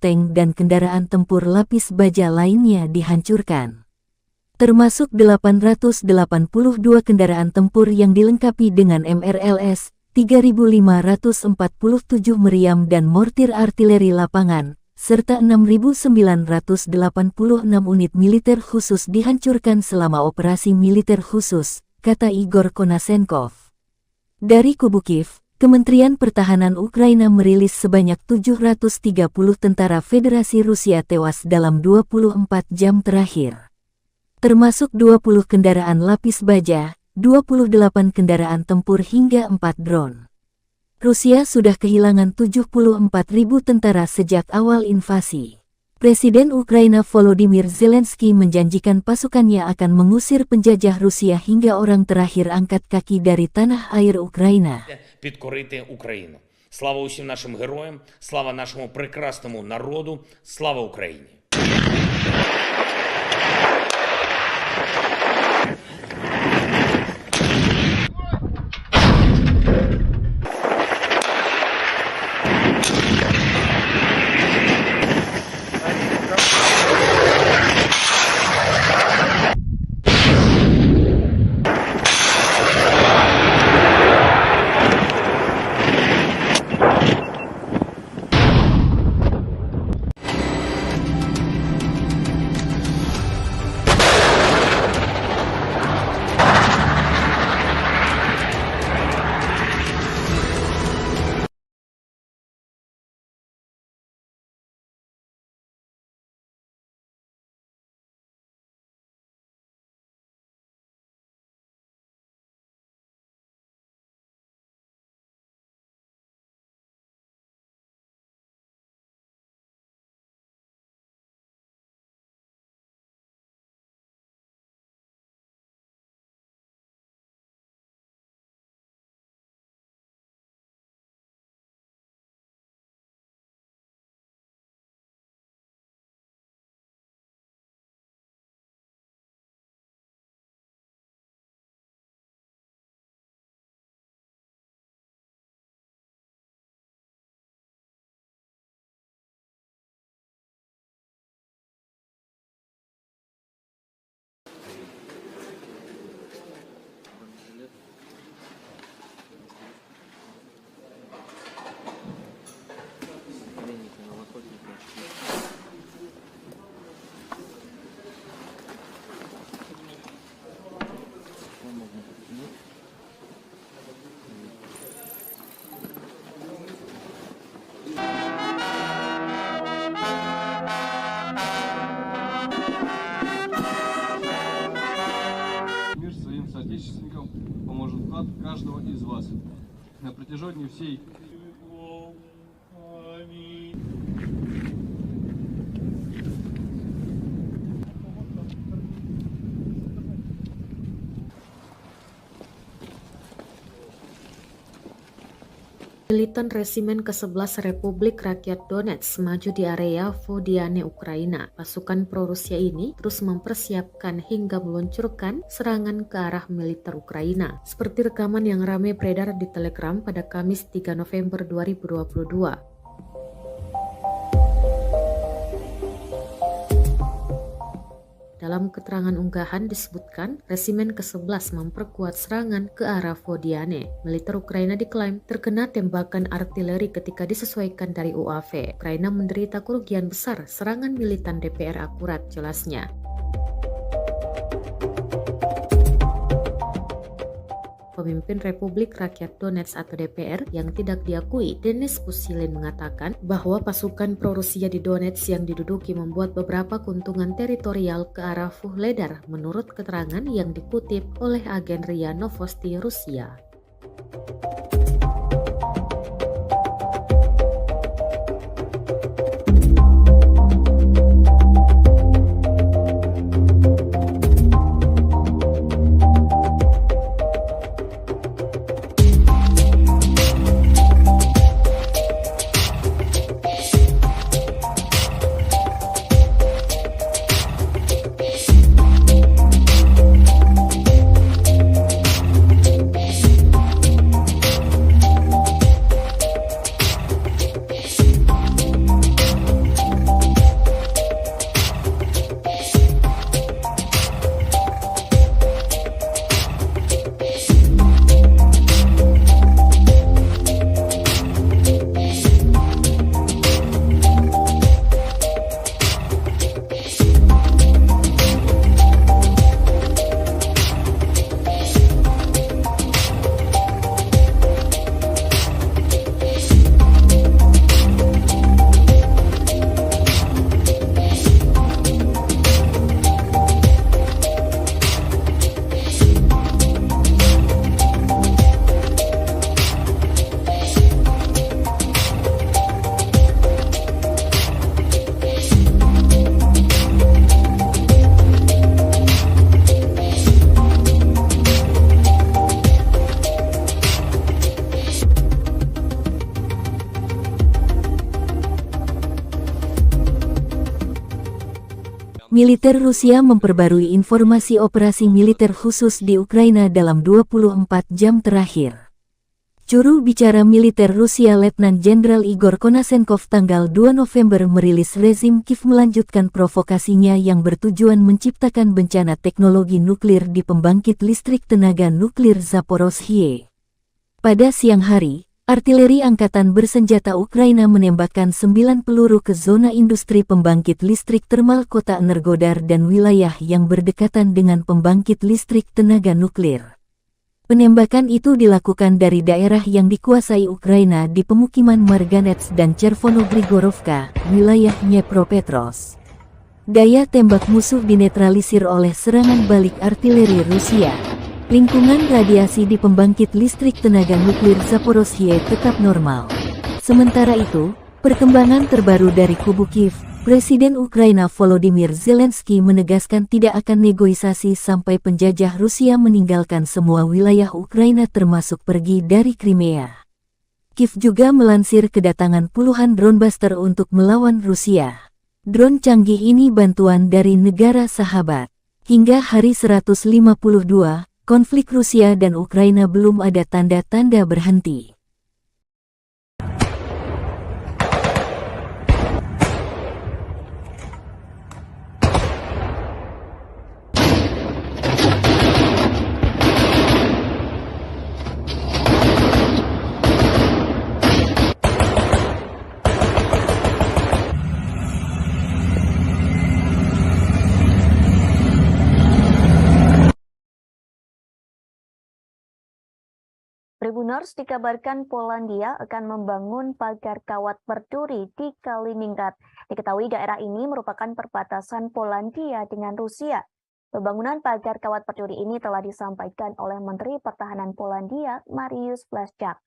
D: tank dan kendaraan tempur lapis baja lainnya dihancurkan. Termasuk 882 kendaraan tempur yang dilengkapi dengan MRLS, 3.547 meriam dan mortir artileri lapangan, serta 6.986 unit militer khusus dihancurkan selama operasi militer khusus, kata Igor Konasenkov. Dari kubu Kiev, Kementerian Pertahanan Ukraina merilis sebanyak 730 tentara Federasi Rusia tewas dalam 24 jam terakhir. Termasuk 20 kendaraan lapis baja, 28 kendaraan tempur hingga 4 drone. Rusia sudah kehilangan 74.000 tentara sejak awal invasi. Presiden Ukraina Volodymyr Zelensky menjanjikan pasukannya akan mengusir penjajah Rusia hingga orang terakhir angkat kaki dari tanah air Ukraina.
E: Підкорити Україну. Слава усім нашим героям, слава нашому прекрасному народу, слава Україні!
F: соотечественникам поможет вклад каждого из вас. На протяжении всей
C: Militan Resimen ke-11 Republik Rakyat Donetsk maju di area Vodiane, Ukraina. Pasukan pro-Rusia ini terus mempersiapkan hingga meluncurkan serangan ke arah militer Ukraina. Seperti rekaman yang ramai beredar di Telegram pada Kamis 3 November 2022. Dalam keterangan unggahan disebutkan, Resimen ke-11 memperkuat serangan ke arah Vodiane. Militer Ukraina diklaim terkena tembakan artileri ketika disesuaikan dari UAV. Ukraina menderita kerugian besar serangan militan DPR akurat, jelasnya. Pemimpin Republik Rakyat Donetsk atau DPR yang tidak diakui, Denis Pushilin, mengatakan bahwa pasukan pro-Rusia di Donetsk yang diduduki membuat beberapa keuntungan teritorial ke arah Vuhledar, menurut keterangan yang dikutip oleh agen RIA Novosti Rusia.
D: Militer Rusia memperbarui informasi operasi militer khusus di Ukraina dalam 24 jam terakhir. Juru bicara militer Rusia Letnan Jenderal Igor Konasenkov tanggal 2 November merilis rezim Kiev melanjutkan provokasinya yang bertujuan menciptakan bencana teknologi nuklir di pembangkit listrik tenaga nuklir Zaporozhye. Pada siang hari, artileri angkatan bersenjata Ukraina menembakkan 9 peluru ke zona industri pembangkit listrik termal kota Energodar dan wilayah yang berdekatan dengan pembangkit listrik tenaga nuklir. Penembakan itu dilakukan dari daerah yang dikuasai Ukraina di pemukiman Marganets dan Chervono-Grigorovka, wilayah Dnepropetrovsk. Daya tembak musuh dinetralisir oleh serangan balik artileri Rusia. Lingkungan radiasi di pembangkit listrik tenaga nuklir Zaporozhye tetap normal. Sementara itu, perkembangan terbaru dari kubu Kiev, Presiden Ukraina Volodymyr Zelensky menegaskan tidak akan negosiasi sampai penjajah Rusia meninggalkan semua wilayah Ukraina termasuk pergi dari Crimea. Kiev juga melansir kedatangan puluhan drone buster untuk melawan Rusia. Drone canggih ini bantuan dari negara sahabat. Hingga hari 152, konflik Rusia dan Ukraina belum ada tanda-tanda berhenti.
A: Tribuners dikabarkan Polandia akan membangun pagar kawat berduri di Kaliningrad. Diketahui daerah ini merupakan perbatasan Polandia dengan Rusia. Pembangunan pagar kawat berduri ini telah disampaikan oleh Menteri Pertahanan Polandia, Mariusz Błaszczak.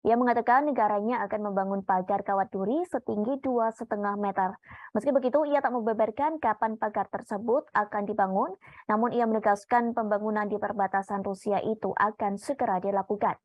A: Ia mengatakan negaranya akan membangun pagar kawat duri setinggi 2,5 meter. Meski begitu, ia tak membeberkan kapan pagar tersebut akan dibangun, namun ia menegaskan pembangunan di perbatasan Rusia itu akan segera dilakukan.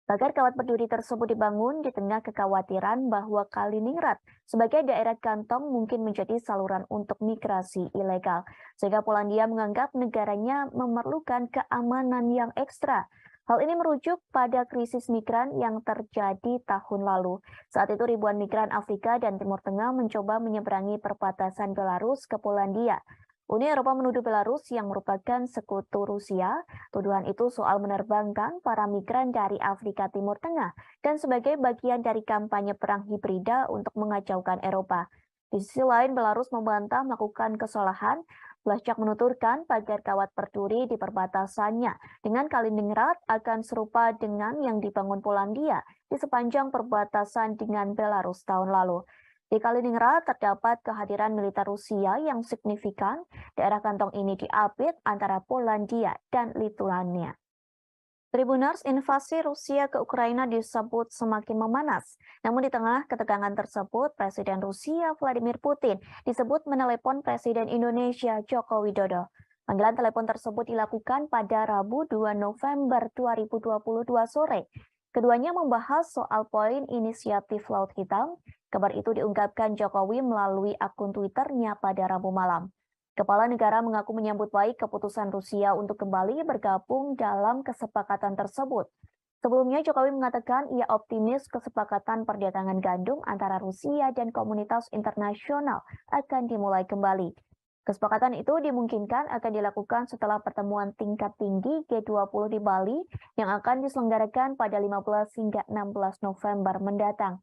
A: Pagar kawat berduri tersebut dibangun di tengah kekhawatiran bahwa Kaliningrad sebagai daerah kantong mungkin menjadi saluran untuk migrasi ilegal, sehingga Polandia menganggap negaranya memerlukan keamanan yang ekstra. Hal ini merujuk pada krisis migran yang terjadi tahun lalu. Saat itu ribuan migran Afrika dan Timur Tengah mencoba menyeberangi perbatasan Belarus ke Polandia. Uni Eropa menuduh Belarus yang merupakan sekutu Rusia. Tuduhan itu soal menerbangkan para migran dari Afrika Timur Tengah dan sebagai bagian dari kampanye perang hibrida untuk mengacaukan Eropa. Di sisi lain, Belarus membantah melakukan kesalahan. Blasczak menuturkan pagar kawat berduri di perbatasannya dengan Kaliningrad akan serupa dengan yang dibangun Polandia di sepanjang perbatasan dengan Belarus tahun lalu. Di Kaliningrad terdapat kehadiran militer Rusia yang signifikan. Daerah kantong ini diapit antara Polandia dan Lituania. Tribuners, invasi Rusia ke Ukraina disebut semakin memanas. Namun di tengah ketegangan tersebut, Presiden Rusia Vladimir Putin disebut menelepon Presiden Indonesia Joko Widodo. Panggilan telepon tersebut dilakukan pada Rabu 2 November 2022 sore. Keduanya membahas soal poin inisiatif Laut Hitam. Kabar itu diungkapkan Jokowi melalui akun Twitternya pada Rabu malam. Kepala negara mengaku menyambut baik keputusan Rusia untuk kembali bergabung dalam kesepakatan tersebut. Sebelumnya Jokowi mengatakan ia optimis kesepakatan perdagangan gandum antara Rusia dan komunitas internasional akan dimulai kembali. Kesepakatan itu dimungkinkan akan dilakukan setelah pertemuan tingkat tinggi G20 di Bali yang akan diselenggarakan pada 15 hingga 16 November mendatang.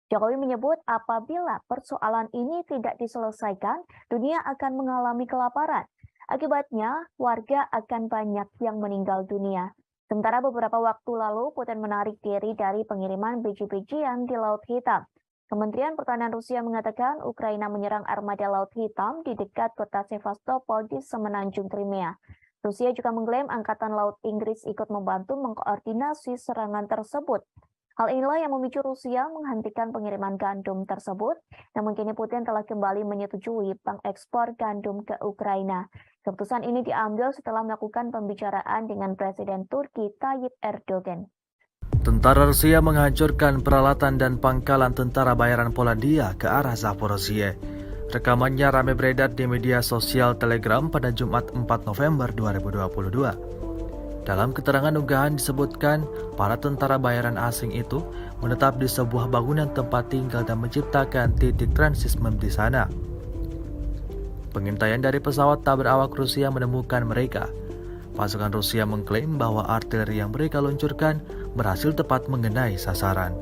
A: Jokowi menyebut apabila persoalan ini tidak diselesaikan, dunia akan mengalami kelaparan. Akibatnya, warga akan banyak yang meninggal dunia. Sementara beberapa waktu lalu, Putin menarik diri dari pengiriman biji-bijian di Laut Hitam. Kementerian Pertahanan Rusia mengatakan Ukraina menyerang armada Laut Hitam di dekat kota Sevastopol di semenanjung Crimea. Rusia juga mengklaim Angkatan Laut Inggris ikut membantu mengkoordinasi serangan tersebut. Hal inilah yang memicu Rusia menghentikan pengiriman gandum tersebut, namun kini Putin telah kembali menyetujui pengekspor gandum ke Ukraina. Keputusan ini diambil setelah melakukan pembicaraan dengan Presiden Turki Tayyip Erdogan.
B: Tentara Rusia menghancurkan peralatan dan pangkalan tentara bayaran Polandia ke arah Zaporozhye. Rekamannya ramai beredar di media sosial Telegram pada Jumat 4 November 2022. Dalam keterangan unggahan disebutkan, para tentara bayaran asing itu menetap di sebuah bangunan tempat tinggal dan menciptakan titik transismem di sana. Pengintaian dari pesawat tak berawak Rusia menemukan mereka. Pasukan Rusia mengklaim bahwa artileri yang mereka luncurkan berhasil tepat mengenai sasaran.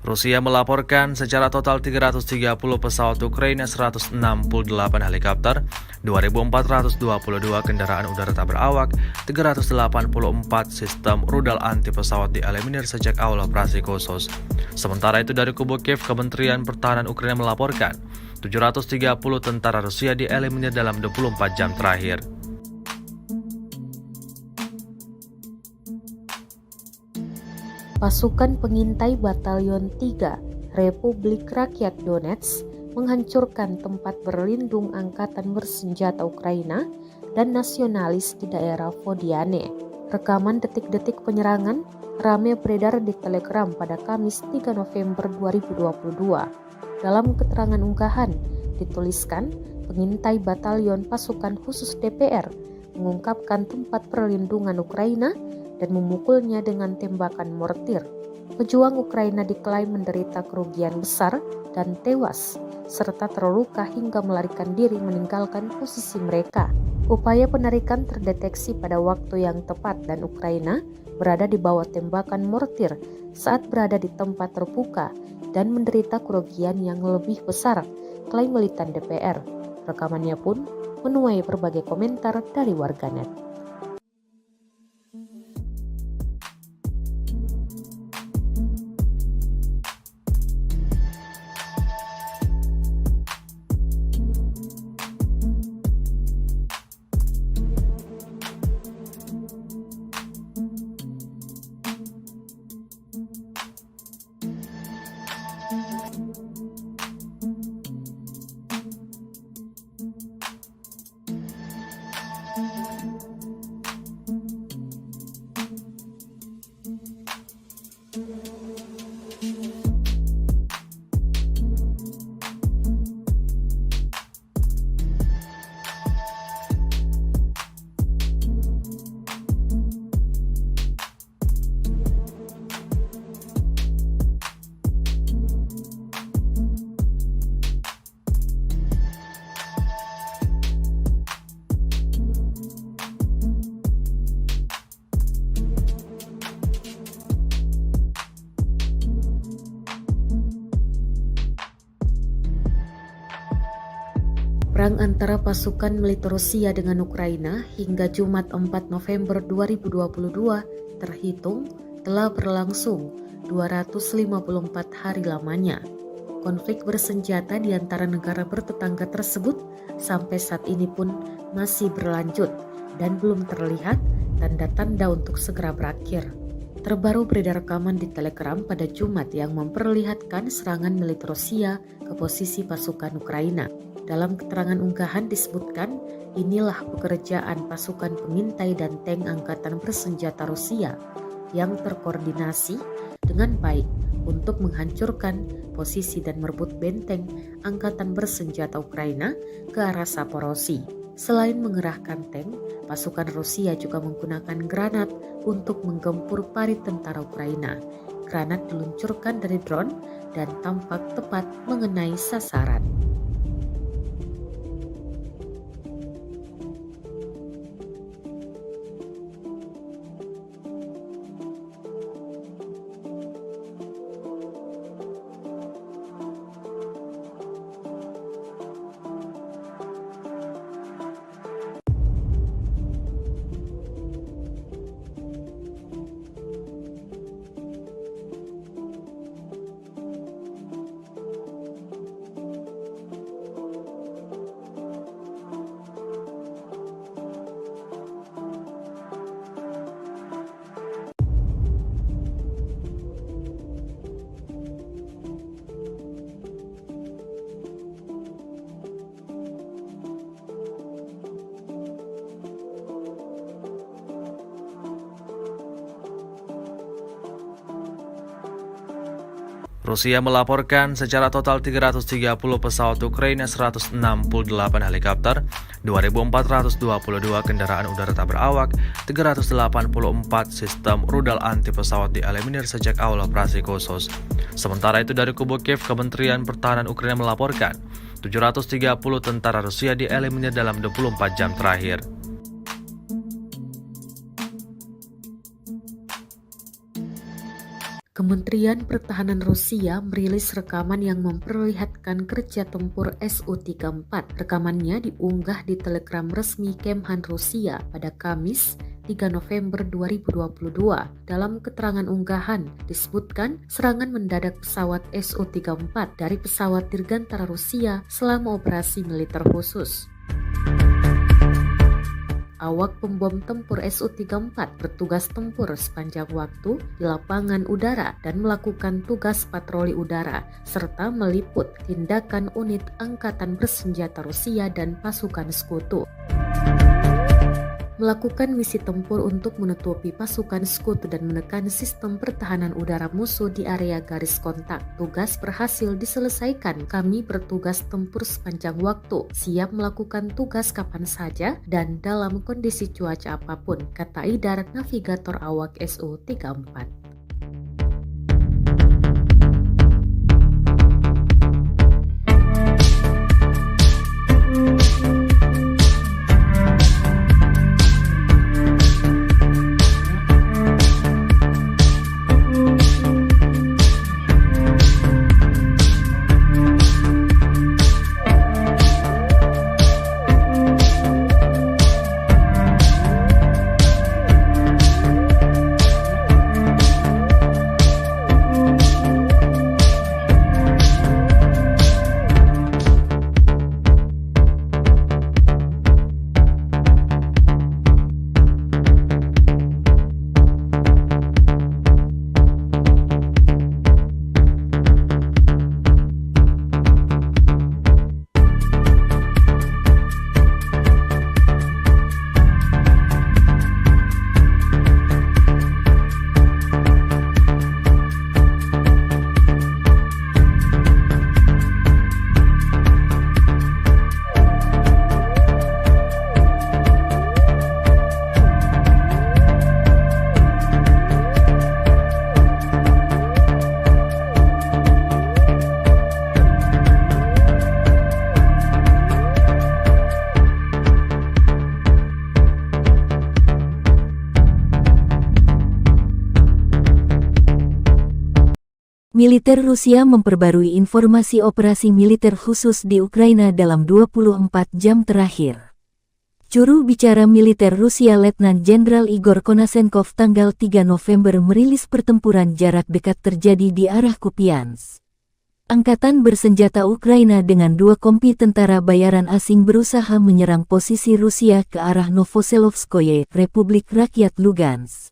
B: Rusia melaporkan secara total 330 pesawat Ukraina, 168 helikopter, 2.422 kendaraan udara tak berawak, 384 sistem rudal anti pesawat dieliminir sejak awal operasi khusus. Sementara itu dari kubu Kiev, Kementerian Pertahanan Ukraina melaporkan 730 tentara Rusia dieliminir dalam 24 jam terakhir.
C: Pasukan pengintai Batalion 3 Republik Rakyat Donetsk menghancurkan tempat berlindung angkatan bersenjata Ukraina dan nasionalis di daerah Vodiane. Rekaman detik-detik penyerangan ramai beredar di Telegram pada Kamis 3 November 2022. Dalam keterangan unggahan dituliskan, pengintai Batalion Pasukan Khusus DPR mengungkapkan tempat perlindungan Ukraina dan memukulnya dengan tembakan mortir. Pejuang Ukraina diklaim menderita kerugian besar dan tewas, serta terluka hingga melarikan diri meninggalkan posisi mereka. Upaya penarikan terdeteksi pada waktu yang tepat dan Ukraina berada di bawah tembakan mortir saat berada di tempat terbuka dan menderita kerugian yang lebih besar, klaim militan DPR. Rekamannya pun menuai berbagai komentar dari warganet. Perang antara pasukan militer Rusia dengan Ukraina hingga Jumat 4 November 2022 terhitung telah berlangsung 254 hari lamanya. Konflik bersenjata di antara negara bertetangga tersebut sampai saat ini pun masih berlanjut dan belum terlihat tanda-tanda untuk segera berakhir. Terbaru beredar rekaman di Telegram pada Jumat yang memperlihatkan serangan militer Rusia ke posisi pasukan Ukraina. Dalam keterangan unggahan disebutkan, inilah pekerjaan pasukan pengintai dan tank angkatan bersenjata Rusia yang terkoordinasi dengan baik untuk menghancurkan posisi dan merebut benteng angkatan bersenjata Ukraina ke arah Zaporozhye. Selain mengerahkan tank, pasukan Rusia juga menggunakan granat untuk menggempur parit tentara Ukraina. Granat diluncurkan dari drone dan tampak tepat mengenai sasaran.
B: Rusia melaporkan secara total 330 pesawat Ukraina, 168 helikopter, 2.422 kendaraan udara tak berawak, 384 sistem rudal anti pesawat dieliminir sejak awal operasi khusus. Sementara itu dari kubu Kiev, Kementerian Pertahanan Ukraina melaporkan 730 tentara Rusia dieliminir dalam 24 jam terakhir.
C: Kementerian Pertahanan Rusia merilis rekaman yang memperlihatkan kerja tempur Su-34. Rekamannya diunggah di Telegram resmi Kemhan Rusia pada Kamis 3 November 2022. Dalam keterangan unggahan disebutkan serangan mendadak pesawat Su-34 dari pesawat dirgantara Rusia selama operasi militer khusus. Awak pembom tempur Su-34 bertugas tempur sepanjang waktu di lapangan udara dan melakukan tugas patroli udara, serta meliput tindakan unit angkatan bersenjata Rusia dan pasukan sekutu. Melakukan misi tempur untuk menutupi pasukan sekutu dan menekan sistem pertahanan udara musuh di area garis kontak. Tugas berhasil diselesaikan. Kami bertugas tempur sepanjang waktu, siap melakukan tugas kapan saja dan dalam kondisi cuaca apapun, kata Idar, navigator awak Su-34.
D: Militer Rusia memperbarui informasi operasi militer khusus di Ukraina dalam 24 jam terakhir. Juru bicara militer Rusia Letnan Jenderal Igor Konasenkov tanggal 3 November merilis pertempuran jarak dekat terjadi di arah Kupiansk. Angkatan bersenjata Ukraina dengan 2 kompi tentara bayaran asing berusaha menyerang posisi Rusia ke arah Novoselovskoye, Republik Rakyat Lugansk.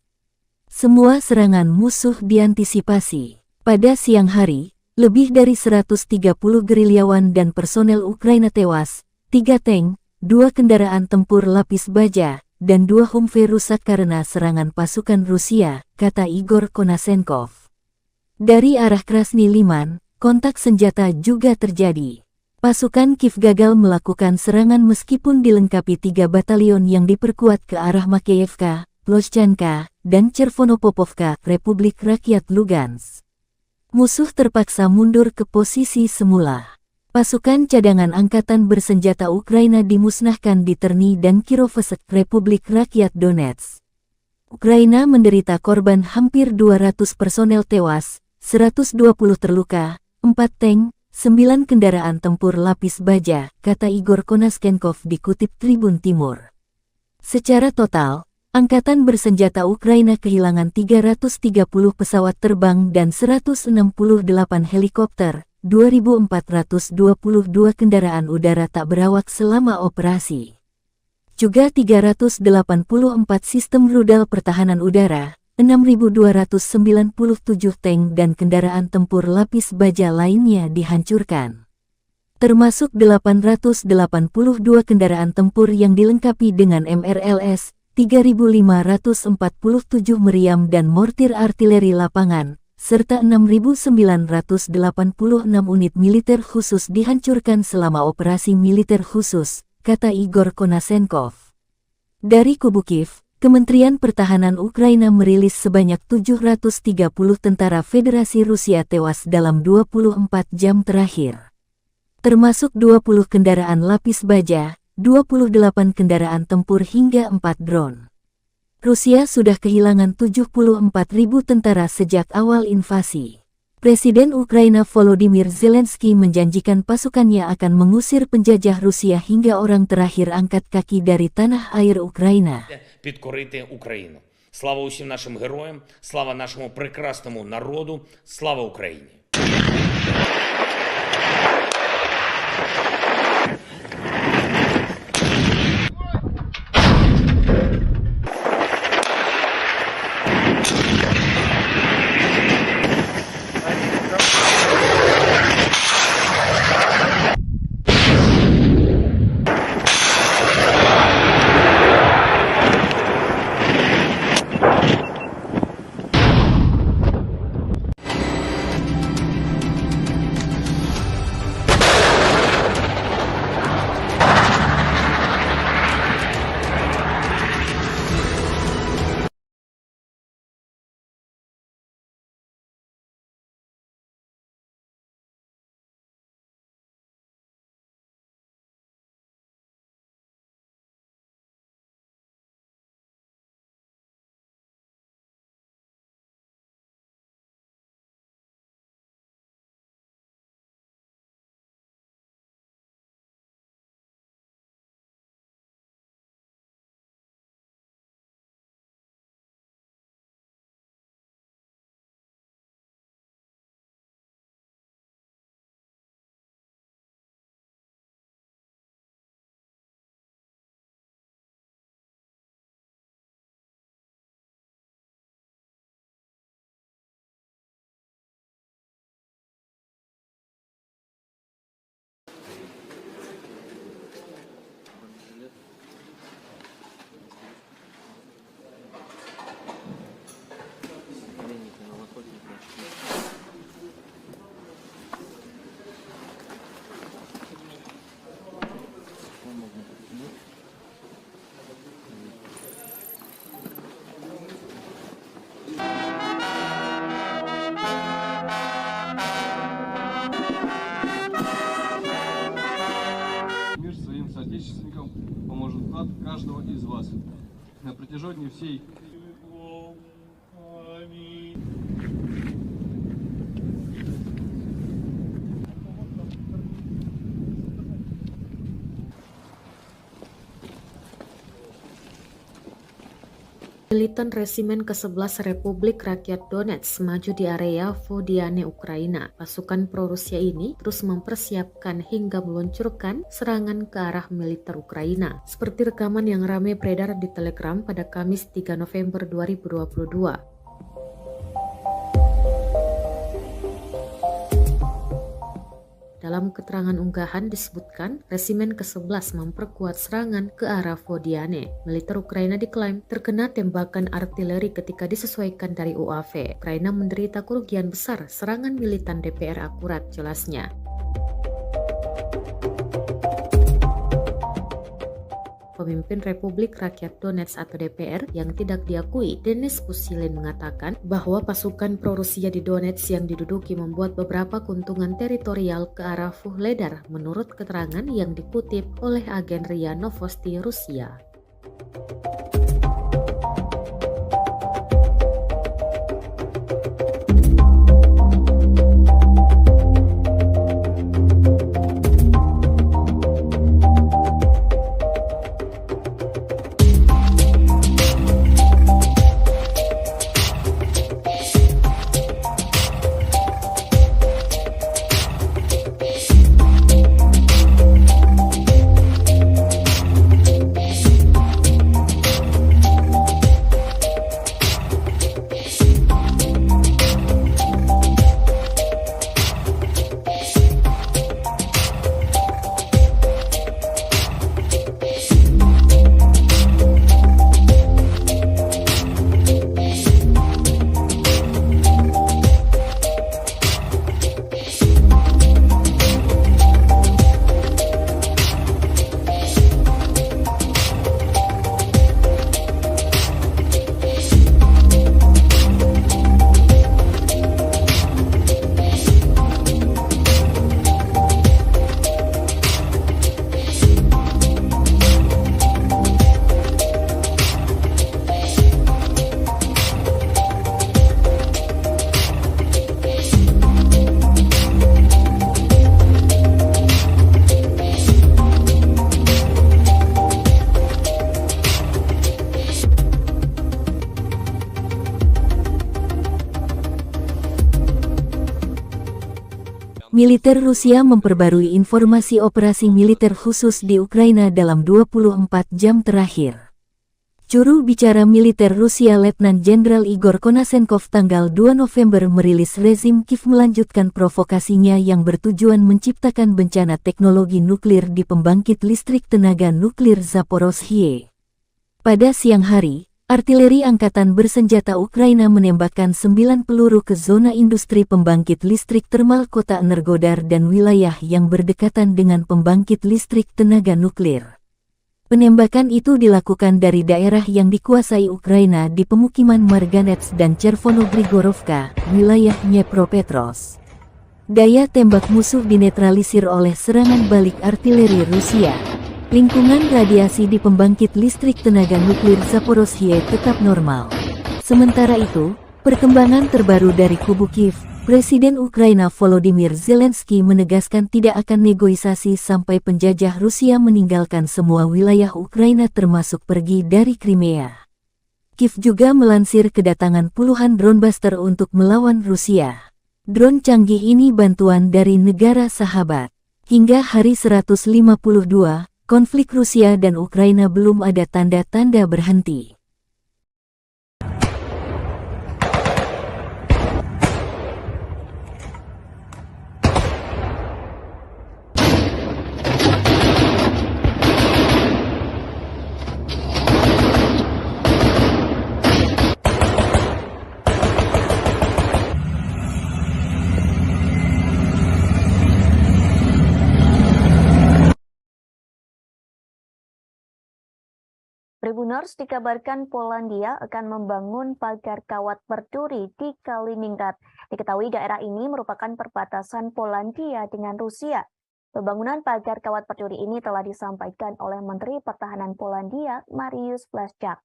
D: Semua serangan musuh diantisipasi. Pada siang hari, lebih dari 130 gerilyawan dan personel Ukraina tewas, 3 tank, 2 kendaraan tempur lapis baja, dan 2 Humvee rusak karena serangan pasukan Rusia, kata Igor Konasenkov. Dari arah Krasny Liman, kontak senjata juga terjadi. Pasukan Kiev gagal melakukan serangan meskipun dilengkapi 3 batalion yang diperkuat ke arah Makeyevka, Ploshchanka, dan Chervonopopovka, Republik Rakyat Lugansk. Musuh terpaksa mundur ke posisi semula. Pasukan cadangan angkatan bersenjata Ukraina dimusnahkan di Terny dan Kirovsk, Republik Rakyat Donetsk. Ukraina menderita korban hampir 200 personel tewas, 120 terluka, 4 tank, 9 kendaraan tempur lapis baja, kata Igor Konasenkov dikutip Tribun Timur. Secara total, Angkatan bersenjata Ukraina kehilangan 330 pesawat terbang dan 168 helikopter, 2.422 kendaraan udara tak berawak selama operasi. Juga 384 sistem rudal pertahanan udara, 6.297 tank dan kendaraan tempur lapis baja lainnya dihancurkan. Termasuk 882 kendaraan tempur yang dilengkapi dengan MRLS, 3.547 meriam dan mortir artileri lapangan, serta 6.986 unit militer khusus dihancurkan selama operasi militer khusus, kata Igor Konasenkov. Dari kubu Kiev, Kementerian Pertahanan Ukraina merilis sebanyak 730 tentara Federasi Rusia tewas dalam 24 jam terakhir. Termasuk 20 kendaraan lapis baja, 28 kendaraan tempur hingga 4 drone. Rusia sudah kehilangan 74.000 tentara sejak awal invasi. Presiden Ukraina Volodymyr Zelensky menjanjikan pasukannya akan mengusir penjajah Rusia hingga orang terakhir angkat kaki dari tanah air Ukraina.
E: Підкорити Україну. Слава усім нашим героям, слава нашому прекрасному народу, слава Україні!
F: соотечественникам поможет вклад каждого из вас. На протяжении всей
C: Militan Resimen ke-11 Republik Rakyat Donetsk maju di area Vodiane, Ukraina. Pasukan pro-Rusia ini terus mempersiapkan hingga meluncurkan serangan ke arah militer Ukraina. Seperti rekaman yang ramai beredar di Telegram pada Kamis 3 November 2022. Dalam keterangan unggahan disebutkan, Resimen ke-11 memperkuat serangan ke arah Vodiane. Militer Ukraina diklaim terkena tembakan artileri ketika disesuaikan dari UAV. Ukraina menderita kerugian besar, serangan militan DPR akurat, jelasnya. Pemimpin Republik Rakyat Donetsk atau DPR yang tidak diakui, Denis Pushilin, mengatakan bahwa pasukan pro-Rusia di Donetsk yang diduduki membuat beberapa keuntungan teritorial ke arah Vuhledar, menurut keterangan yang dikutip oleh agen RIA Novosti Rusia.
D: Militer Rusia memperbarui informasi operasi militer khusus di Ukraina dalam 24 jam terakhir. Juru bicara militer Rusia Letnan Jenderal Igor Konasenkov tanggal 2 November merilis rezim Kiev melanjutkan provokasinya yang bertujuan menciptakan bencana teknologi nuklir di pembangkit listrik tenaga nuklir Zaporozhye. Pada siang hari, artileri angkatan bersenjata Ukraina menembakkan 9 peluru ke zona industri pembangkit listrik termal kota Energodar dan wilayah yang berdekatan dengan pembangkit listrik tenaga nuklir. Penembakan itu dilakukan dari daerah yang dikuasai Ukraina di pemukiman Marganets dan Chervono-Grigorovka, wilayah Dnepropetrovsk. Daya tembak musuh dinetralisir oleh serangan balik artileri Rusia. Lingkungan radiasi di pembangkit listrik tenaga nuklir Zaporozhye tetap normal. Sementara itu, perkembangan terbaru dari kubu Kiev, Presiden Ukraina Volodymyr Zelensky menegaskan tidak akan negosiasi sampai penjajah Rusia meninggalkan semua wilayah Ukraina termasuk pergi dari Crimea. Kiev juga melansir kedatangan puluhan drone buster untuk melawan Rusia. Drone canggih ini bantuan dari negara sahabat. Hingga hari 152, konflik Rusia dan Ukraina belum ada tanda-tanda berhenti.
A: Tribuners dikabarkan Polandia akan membangun pagar kawat berduri di Kaliningrad. Diketahui daerah ini merupakan perbatasan Polandia dengan Rusia. Pembangunan pagar kawat berduri ini telah disampaikan oleh Menteri Pertahanan Polandia, Mariusz Błaszczak.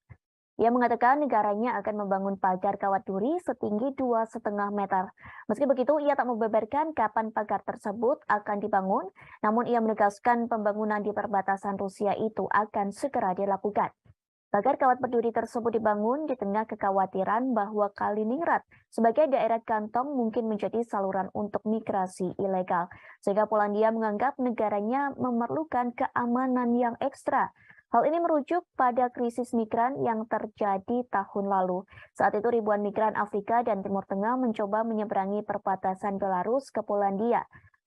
A: Ia mengatakan negaranya akan membangun pagar kawat duri setinggi 2,5 meter. Meski begitu, ia tak membeberkan kapan pagar tersebut akan dibangun, namun ia menegaskan pembangunan di perbatasan Rusia itu akan segera dilakukan. Pagar kawat berduri tersebut dibangun di tengah kekhawatiran bahwa Kaliningrad sebagai daerah kantong mungkin menjadi saluran untuk migrasi ilegal, sehingga Polandia menganggap negaranya memerlukan keamanan yang ekstra. Hal ini merujuk pada krisis migran yang terjadi tahun lalu. Saat itu ribuan migran Afrika dan Timur Tengah mencoba menyeberangi perbatasan Belarus ke Polandia.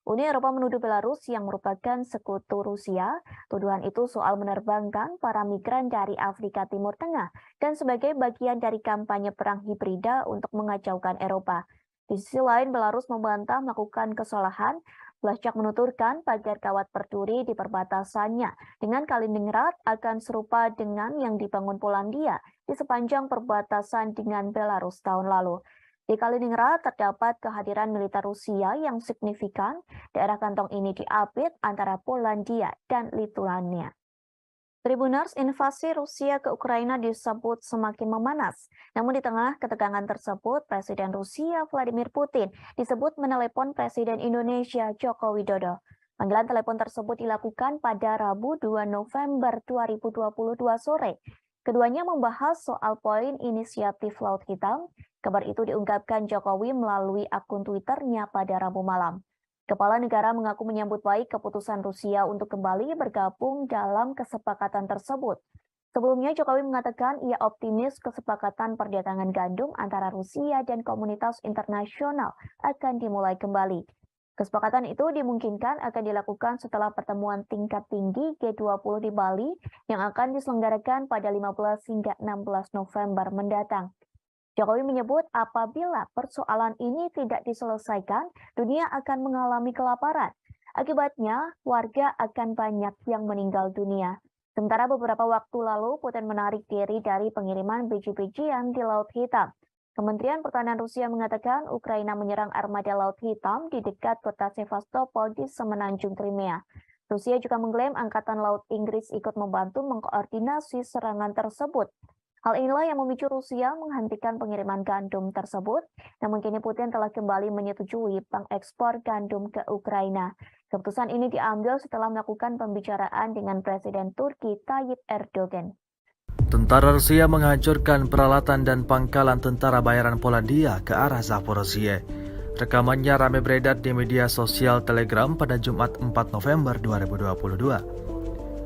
A: Uni Eropa menuduh Belarus yang merupakan sekutu Rusia. Tuduhan itu soal menerbangkan para migran dari Afrika Timur Tengah dan sebagai bagian dari kampanye perang hibrida untuk mengacaukan Eropa. Di sisi lain, Belarus membantah melakukan kesalahan. Blaszczak menuturkan pagar kawat berduri di perbatasannya dengan Kaliningrad akan serupa dengan yang dibangun Polandia di sepanjang perbatasan dengan Belarus tahun lalu. Di Kaliningrad terdapat kehadiran militer Rusia yang signifikan. Daerah kantong ini diapit antara Polandia dan Lituania. Tribuners, invasi Rusia ke Ukraina disebut semakin memanas. Namun di tengah ketegangan tersebut, Presiden Rusia Vladimir Putin disebut menelepon Presiden Indonesia Joko Widodo. Panggilan telepon tersebut dilakukan pada Rabu 2 November 2022 sore. Keduanya membahas soal poin inisiatif Laut Hitam. Kabar itu diungkapkan Jokowi melalui akun Twitternya pada Rabu malam. Kepala negara mengaku menyambut baik keputusan Rusia untuk kembali bergabung dalam kesepakatan tersebut. Sebelumnya Jokowi mengatakan ia optimis kesepakatan perdagangan gandum antara Rusia dan komunitas internasional akan dimulai kembali. Kesepakatan itu dimungkinkan akan dilakukan setelah pertemuan tingkat tinggi G20 di Bali yang akan diselenggarakan pada 15 hingga 16 November mendatang. Jokowi menyebut apabila persoalan ini tidak diselesaikan, dunia akan mengalami kelaparan. Akibatnya, warga akan banyak yang meninggal dunia. Sementara beberapa waktu lalu, Putin menarik diri dari pengiriman biji-bijian di Laut Hitam. Kementerian Pertahanan Rusia mengatakan Ukraina menyerang armada Laut Hitam di dekat kota Sevastopol di semenanjung Crimea. Rusia juga mengklaim Angkatan Laut Inggris ikut membantu mengkoordinasi serangan tersebut. Hal inilah yang memicu Rusia menghentikan pengiriman gandum tersebut, namun kini Putin telah kembali menyetujui pengekspor gandum ke Ukraina. Keputusan ini diambil setelah melakukan pembicaraan dengan Presiden Turki Tayyip Erdogan.
B: Tentara Rusia menghancurkan peralatan dan pangkalan tentara bayaran Polandia ke arah Zaporozhye. Rekamannya ramai beredar di media sosial Telegram pada Jumat 4 November 2022.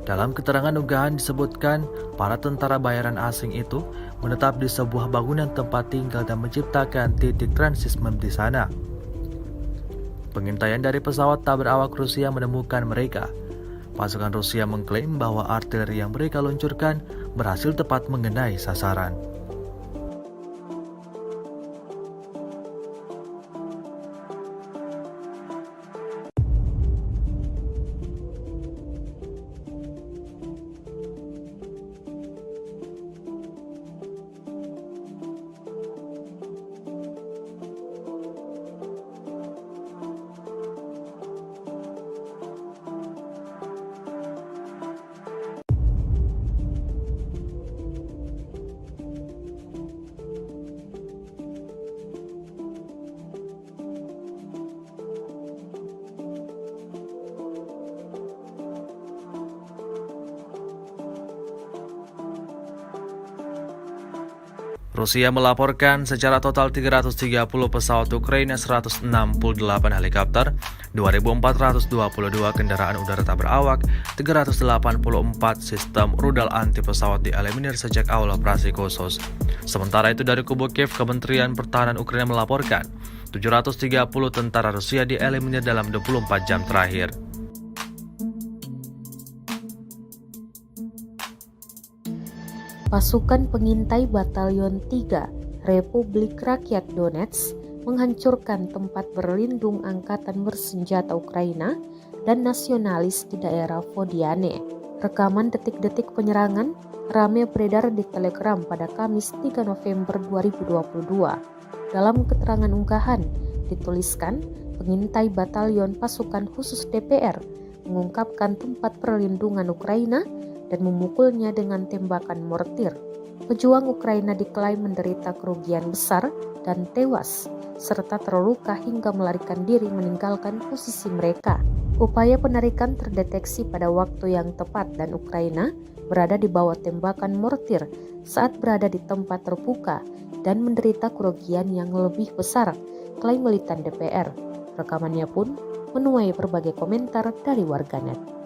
B: Dalam keterangan unggahan disebutkan, para tentara bayaran asing itu menetap di sebuah bangunan tempat tinggal dan menciptakan titik transismen di sana. Pengintaian dari pesawat tak berawak Rusia menemukan mereka. Pasukan Rusia mengklaim bahwa artileri yang mereka luncurkan berhasil tepat mengenai sasaran. Rusia melaporkan secara total 330 pesawat Ukraina, 168 helikopter, 2.422 kendaraan udara tak berawak, 384 sistem rudal anti pesawat dieliminir sejak awal operasi khusus. Sementara itu dari kubu Kiev, Kementerian Pertahanan Ukraina melaporkan 730 tentara Rusia dieliminir dalam 24 jam terakhir.
C: Pasukan pengintai Batalion 3 Republik Rakyat Donetsk menghancurkan tempat berlindung angkatan bersenjata Ukraina dan nasionalis di daerah Vodiane. Rekaman detik-detik penyerangan ramai beredar di Telegram pada Kamis 3 November 2022. Dalam keterangan unggahan dituliskan, pengintai Batalion Pasukan Khusus DPR mengungkapkan tempat perlindungan Ukraina dan memukulnya dengan tembakan mortir. Pejuang Ukraina diklaim menderita kerugian besar dan tewas, serta terluka hingga melarikan diri meninggalkan posisi mereka. Upaya penarikan terdeteksi pada waktu yang tepat dan Ukraina berada di bawah tembakan mortir saat berada di tempat terbuka dan menderita kerugian yang lebih besar, klaim militan DPR. Rekamannya pun menuai berbagai komentar dari warganet.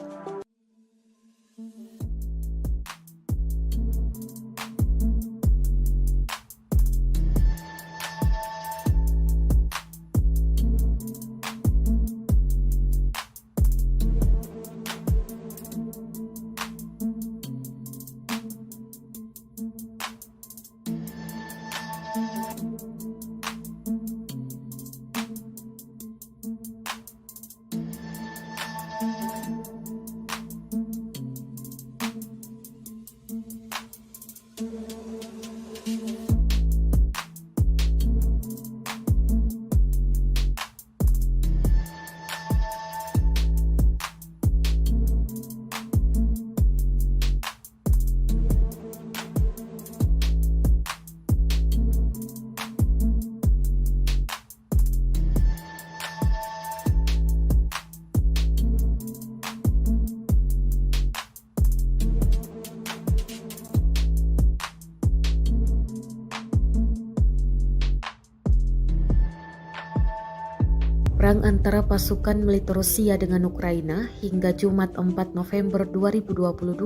C: Perang antara pasukan militer Rusia dengan Ukraina hingga Jumat 4 November 2022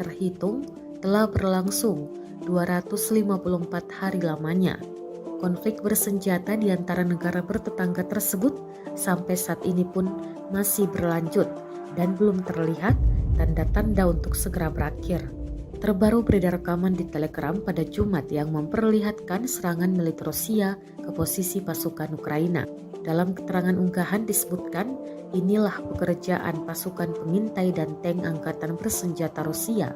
C: terhitung telah berlangsung 254 hari lamanya. Konflik bersenjata di antara negara bertetangga tersebut sampai saat ini pun masih berlanjut dan belum terlihat tanda-tanda untuk segera berakhir. Terbaru beredar rekaman di Telegram pada Jumat yang memperlihatkan serangan militer Rusia ke posisi pasukan Ukraina. Dalam keterangan unggahan disebutkan, inilah pekerjaan pasukan pengintai dan tank angkatan bersenjata Rusia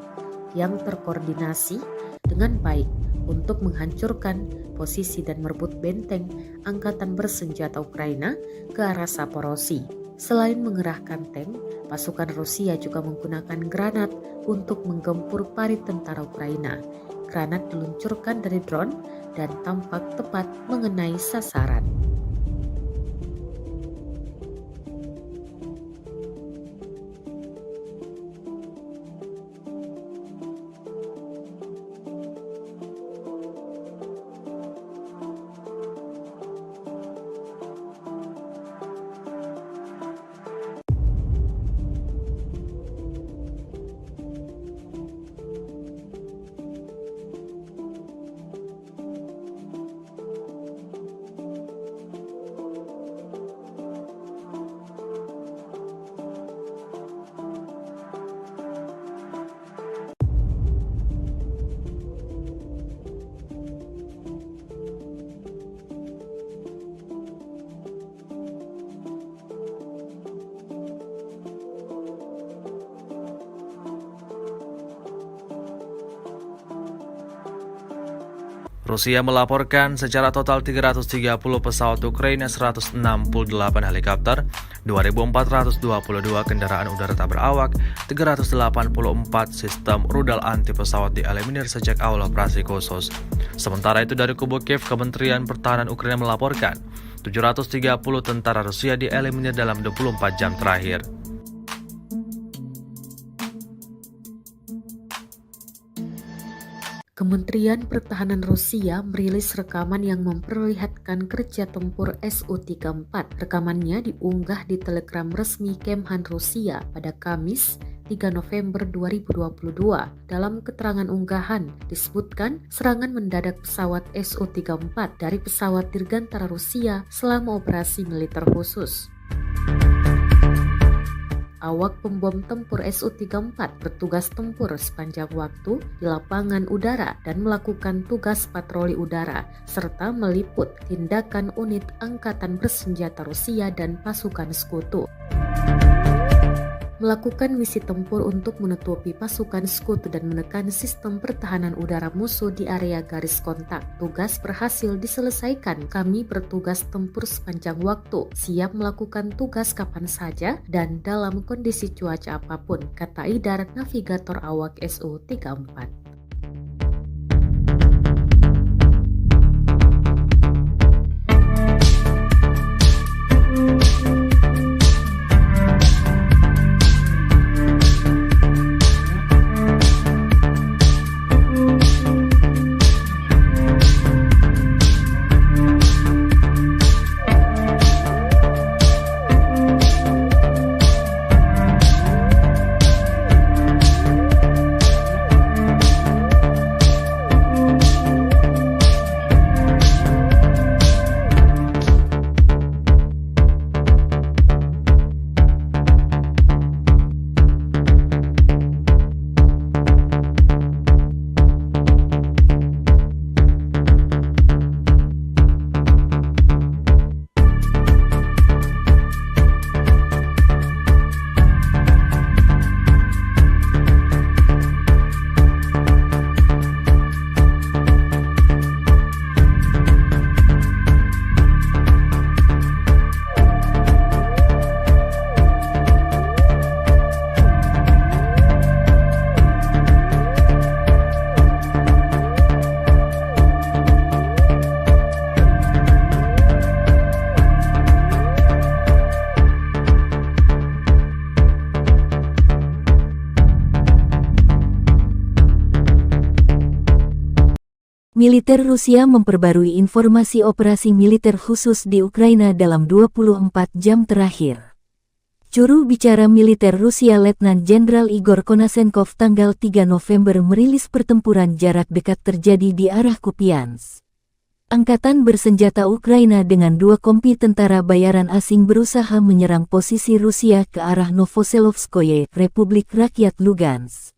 C: yang terkoordinasi dengan baik untuk menghancurkan posisi dan merebut benteng angkatan bersenjata Ukraina ke arah Zaporozhye. Selain mengerahkan tank, pasukan Rusia juga menggunakan granat untuk menggempur parit tentara Ukraina. Granat diluncurkan dari drone dan tampak tepat mengenai sasaran.
B: Rusia melaporkan secara total 330 pesawat Ukraina, 168 helikopter, 2.422 kendaraan udara tak berawak, 384 sistem rudal anti pesawat dieliminir sejak awal operasi khusus. Sementara itu dari kubu Kiev, Kementerian Pertahanan Ukraina melaporkan 730 tentara Rusia dieliminir dalam 24 jam terakhir.
C: Kementerian Pertahanan Rusia merilis rekaman yang memperlihatkan kerja tempur Su-34. Rekamannya diunggah di Telegram resmi Kemhan Rusia pada Kamis 3 November 2022. Dalam keterangan unggahan disebutkan serangan mendadak pesawat Su-34 dari pesawat dirgantara Rusia selama operasi militer khusus. Awak pembom tempur Su-34 bertugas tempur sepanjang waktu di lapangan udara dan melakukan tugas patroli udara, serta meliput tindakan unit angkatan bersenjata Rusia dan pasukan sekutu. Melakukan misi tempur untuk menutupi pasukan sekutu dan menekan sistem pertahanan udara musuh di area garis kontak. Tugas berhasil diselesaikan. Kami bertugas tempur sepanjang waktu, siap melakukan tugas kapan saja dan dalam kondisi cuaca apapun, kata Idar, navigator awak Su-34.
D: Militer Rusia memperbarui informasi operasi militer khusus di Ukraina dalam 24 jam terakhir. Juru bicara militer Rusia Letnan Jenderal Igor Konasenkov tanggal 3 November merilis pertempuran jarak dekat terjadi di arah Kupiansk. Angkatan bersenjata Ukraina dengan 2 kompi tentara bayaran asing berusaha menyerang posisi Rusia ke arah Novoselovskoye, Republik Rakyat Lugansk.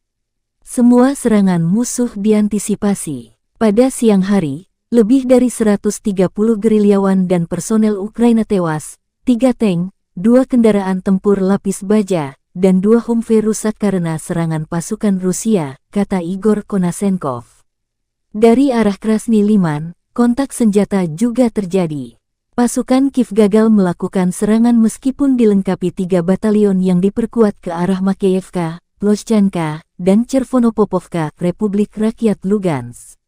D: Semua serangan musuh diantisipasi. Pada siang hari, lebih dari 130 gerilyawan dan personel Ukraina tewas, 3 tank, 2 kendaraan tempur lapis baja, dan 2 Humvee rusak karena serangan pasukan Rusia, kata Igor Konasenkov. Dari arah Krasny Liman, kontak senjata juga terjadi. Pasukan Kiev gagal melakukan serangan meskipun dilengkapi 3 batalion yang diperkuat ke arah Makeyevka, Ploshchanka, dan Chervonopopovka, Republik Rakyat Lugansk.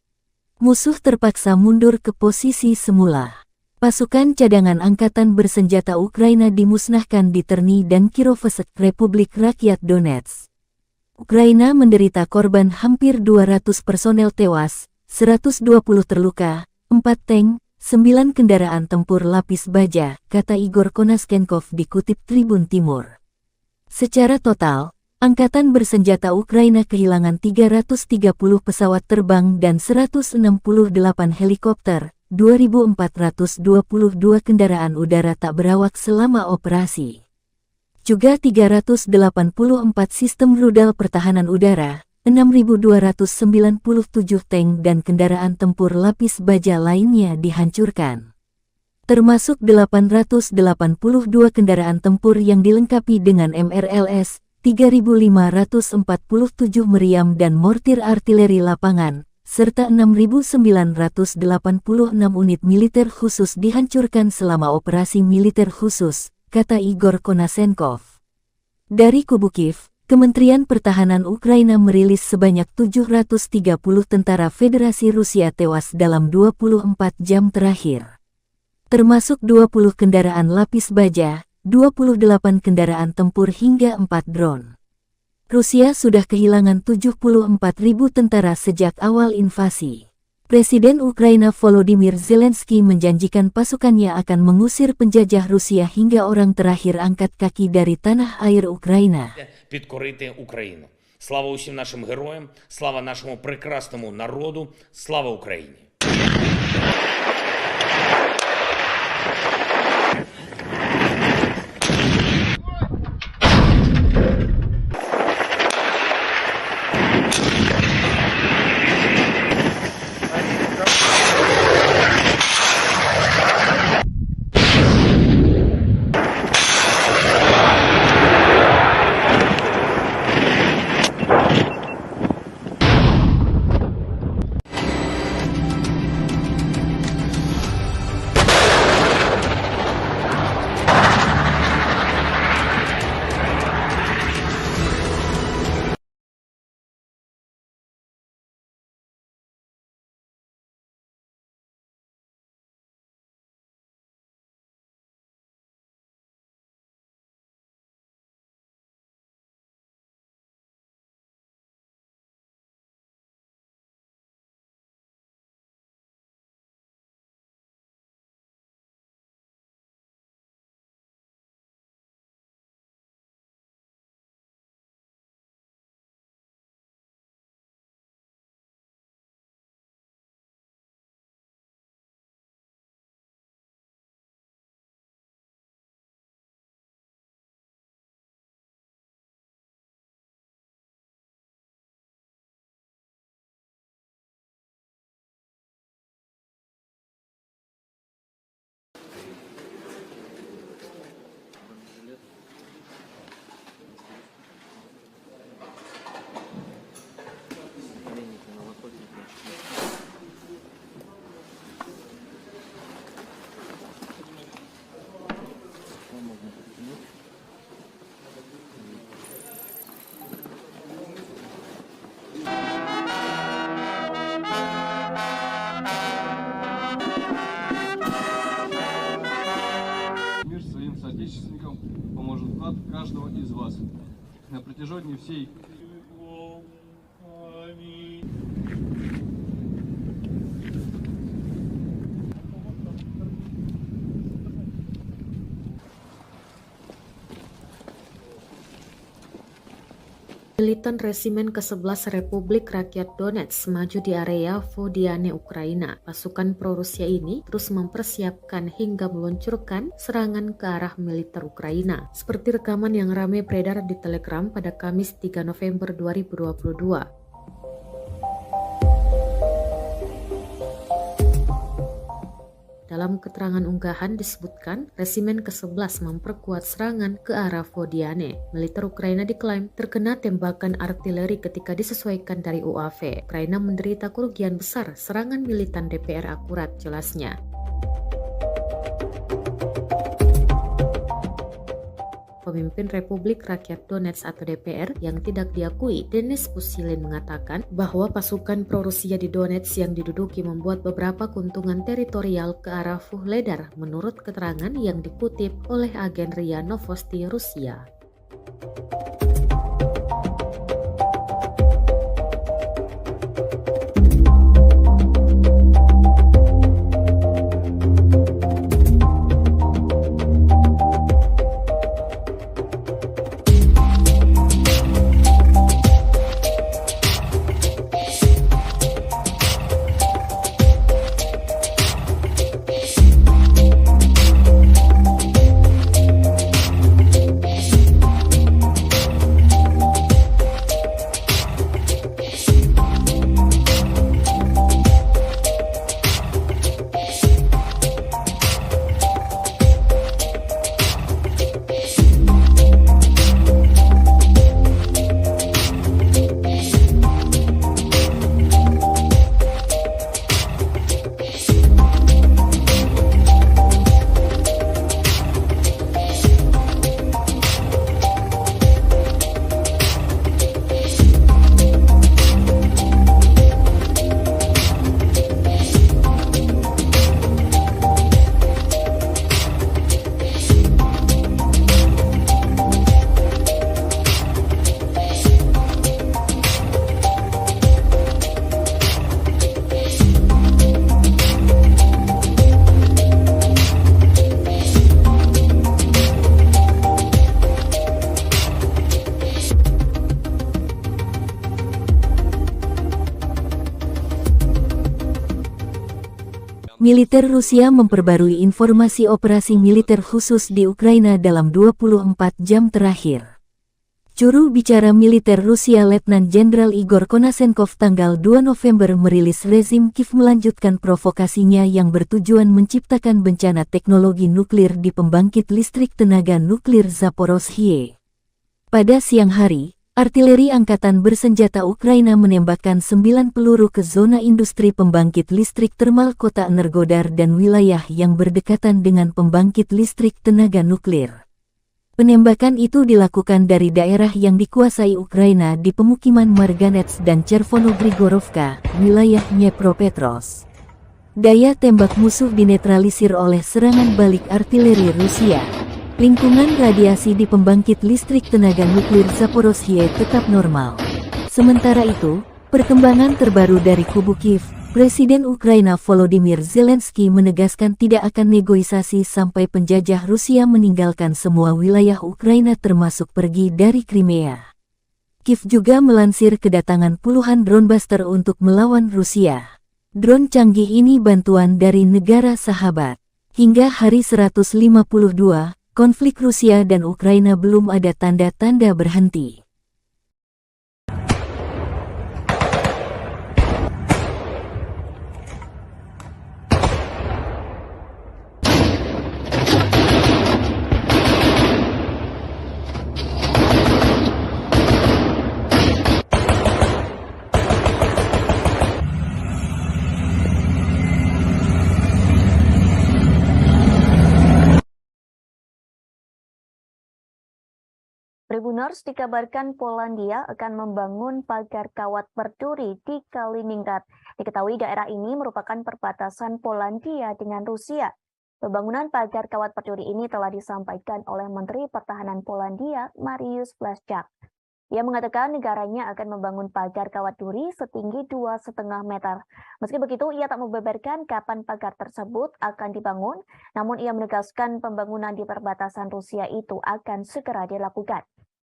D: Musuh terpaksa mundur ke posisi semula. Pasukan cadangan angkatan bersenjata Ukraina dimusnahkan di Terny dan Kirovsk, Republik Rakyat Donetsk. Ukraina menderita korban hampir 200 personel tewas, 120 terluka, 4 tank, 9 kendaraan tempur lapis baja, kata Igor Konasenkov dikutip Tribun Timur. Secara total, Angkatan bersenjata Ukraina kehilangan 330 pesawat terbang dan 168 helikopter, 2.422 kendaraan udara tak berawak selama operasi. Juga 384 sistem rudal pertahanan udara, 6.297 tank dan kendaraan tempur lapis baja lainnya dihancurkan. Termasuk 882 kendaraan tempur yang dilengkapi dengan MRLS, 3.547 meriam dan mortir artileri lapangan, serta 6.986 unit militer khusus dihancurkan selama operasi militer khusus, kata Igor Konasenkov. Dari kubu Kiev, Kementerian Pertahanan Ukraina merilis sebanyak 730 tentara Federasi Rusia tewas dalam 24 jam terakhir. Termasuk 20 kendaraan lapis baja, 28 kendaraan tempur hingga 4 drone. Rusia sudah kehilangan 74.000 tentara sejak awal invasi. Presiden Ukraina Volodymyr Zelensky menjanjikan pasukannya akan mengusir penjajah Rusia hingga orang terakhir angkat kaki dari tanah air Ukraina.
E: Підкорити Україну. Слава усім нашим героям, слава нашому прекрасному народу, слава Україні!
F: соотечественникам поможет вклад каждого из вас. На протяжении всей
C: Militan Resimen ke-11 Republik Rakyat Donetsk maju di area Vodiane, Ukraina. Pasukan pro-Rusia ini terus mempersiapkan hingga meluncurkan serangan ke arah militer Ukraina. Seperti rekaman yang ramai beredar di Telegram pada Kamis 3 November 2022. Dalam keterangan unggahan disebutkan, Resimen ke-11 memperkuat serangan ke arah Vodiane. Militer Ukraina diklaim terkena tembakan artileri ketika disesuaikan dari UAV. Ukraina menderita kerugian besar, serangan militan DPR akurat, jelasnya. Pemimpin Republik Rakyat Donetsk atau DPR yang tidak diakui, Denis Pushilin, mengatakan bahwa pasukan pro-Rusia di Donetsk yang diduduki membuat beberapa keuntungan teritorial ke arah Vuhledar, menurut keterangan yang dikutip oleh agen RIA Novosti Rusia.
D: Militer Rusia memperbarui informasi operasi militer khusus di Ukraina dalam 24 jam terakhir. Juru bicara militer Rusia Letnan Jenderal Igor Konasenkov tanggal 2 November merilis rezim Kiev melanjutkan provokasinya yang bertujuan menciptakan bencana teknologi nuklir di pembangkit listrik tenaga nuklir Zaporozhye. Pada siang hari, artileri angkatan bersenjata Ukraina menembakkan 9 peluru ke zona industri pembangkit listrik termal kota Energodar dan wilayah yang berdekatan dengan pembangkit listrik tenaga nuklir. Penembakan itu dilakukan dari daerah yang dikuasai Ukraina di pemukiman Marganets dan Chervono-Grigorovka, wilayah Dnepropetrovsk. Daya tembak musuh dinetralisir oleh serangan balik artileri Rusia. Lingkungan radiasi di pembangkit listrik tenaga nuklir Zaporozhye tetap normal. Sementara itu, perkembangan terbaru dari kubu Kiev, Presiden Ukraina Volodymyr Zelensky menegaskan tidak akan negosiasi sampai penjajah Rusia meninggalkan semua wilayah Ukraina termasuk pergi dari Crimea. Kiev juga melansir kedatangan puluhan drone buster untuk melawan Rusia. Drone canggih ini bantuan dari negara sahabat. Hingga hari 152, konflik Rusia dan Ukraina belum ada tanda-tanda berhenti.
A: Tribuners dikabarkan Polandia akan membangun pagar kawat berduri di Kaliningrad. Diketahui daerah ini merupakan perbatasan Polandia dengan Rusia. Pembangunan pagar kawat berduri ini telah disampaikan oleh Menteri Pertahanan Polandia, Mariusz Błaszczak. Ia mengatakan negaranya akan membangun pagar kawat duri setinggi 2,5 meter. Meski begitu, ia tak membeberkan kapan pagar tersebut akan dibangun, namun ia menegaskan pembangunan di perbatasan Rusia itu akan segera dilakukan.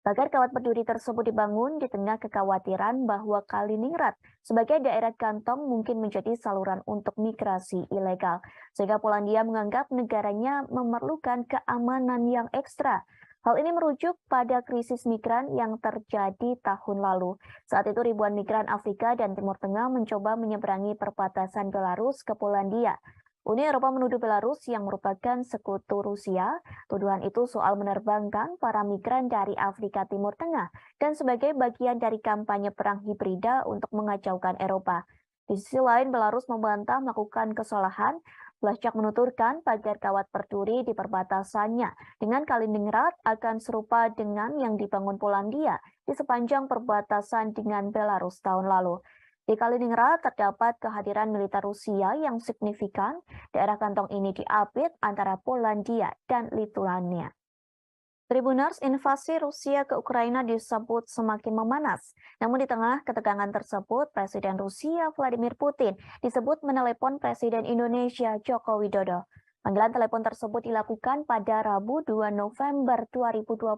A: Pagar kawat berduri tersebut dibangun di tengah kekhawatiran bahwa Kaliningrad sebagai daerah kantong mungkin menjadi saluran untuk migrasi ilegal, sehingga Polandia menganggap negaranya memerlukan keamanan yang ekstra. Hal ini merujuk pada krisis migran yang terjadi tahun lalu. Saat itu ribuan migran Afrika dan Timur Tengah mencoba menyeberangi perbatasan Belarus ke Polandia. Uni Eropa menuduh Belarus yang merupakan sekutu Rusia. Tuduhan itu soal menerbangkan para migran dari Afrika Timur Tengah dan sebagai bagian dari kampanye perang hibrida untuk mengacaukan Eropa. Di sisi lain, Belarus membantah melakukan kesalahan. Blaszczak menuturkan pagar kawat berduri di perbatasannya dengan Kaliningrad akan serupa dengan yang dibangun Polandia di sepanjang perbatasan dengan Belarus tahun lalu. Di Kaliningrad terdapat kehadiran militer Rusia yang signifikan. Daerah kantong ini diapit antara Polandia dan Lituania. Tribuners, invasi Rusia ke Ukraina disebut semakin memanas. Namun di tengah ketegangan tersebut, Presiden Rusia Vladimir Putin disebut menelepon Presiden Indonesia Joko Widodo. Panggilan telepon tersebut dilakukan pada Rabu 2 November 2022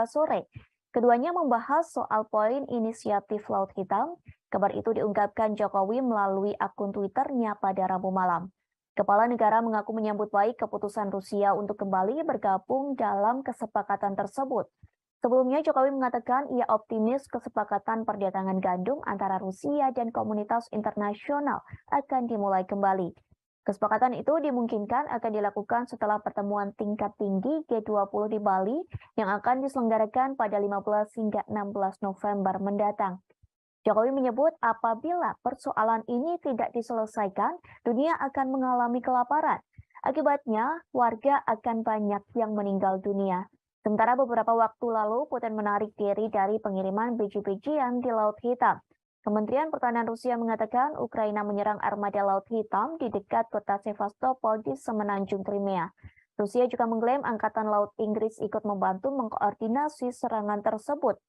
A: sore. Keduanya membahas soal poin inisiatif Laut Hitam. Kabar itu diungkapkan Jokowi melalui akun Twitternya pada Rabu malam. Kepala negara mengaku menyambut baik keputusan Rusia untuk kembali bergabung dalam kesepakatan tersebut. Sebelumnya Jokowi mengatakan ia optimis kesepakatan perdagangan gandum antara Rusia dan komunitas internasional akan dimulai kembali. Kesepakatan itu dimungkinkan akan dilakukan setelah pertemuan tingkat tinggi G20 di Bali yang akan diselenggarakan pada 15 hingga 16 November mendatang. Jokowi menyebut apabila persoalan ini tidak diselesaikan, dunia akan mengalami kelaparan. Akibatnya, warga akan banyak yang meninggal dunia. Sementara beberapa waktu lalu, Putin menarik diri dari pengiriman biji-bijian di Laut Hitam. Kementerian Pertahanan Rusia mengatakan Ukraina menyerang armada Laut Hitam di dekat kota Sevastopol di semenanjung Crimea. Rusia juga mengklaim Angkatan Laut Inggris ikut membantu mengkoordinasi serangan tersebut.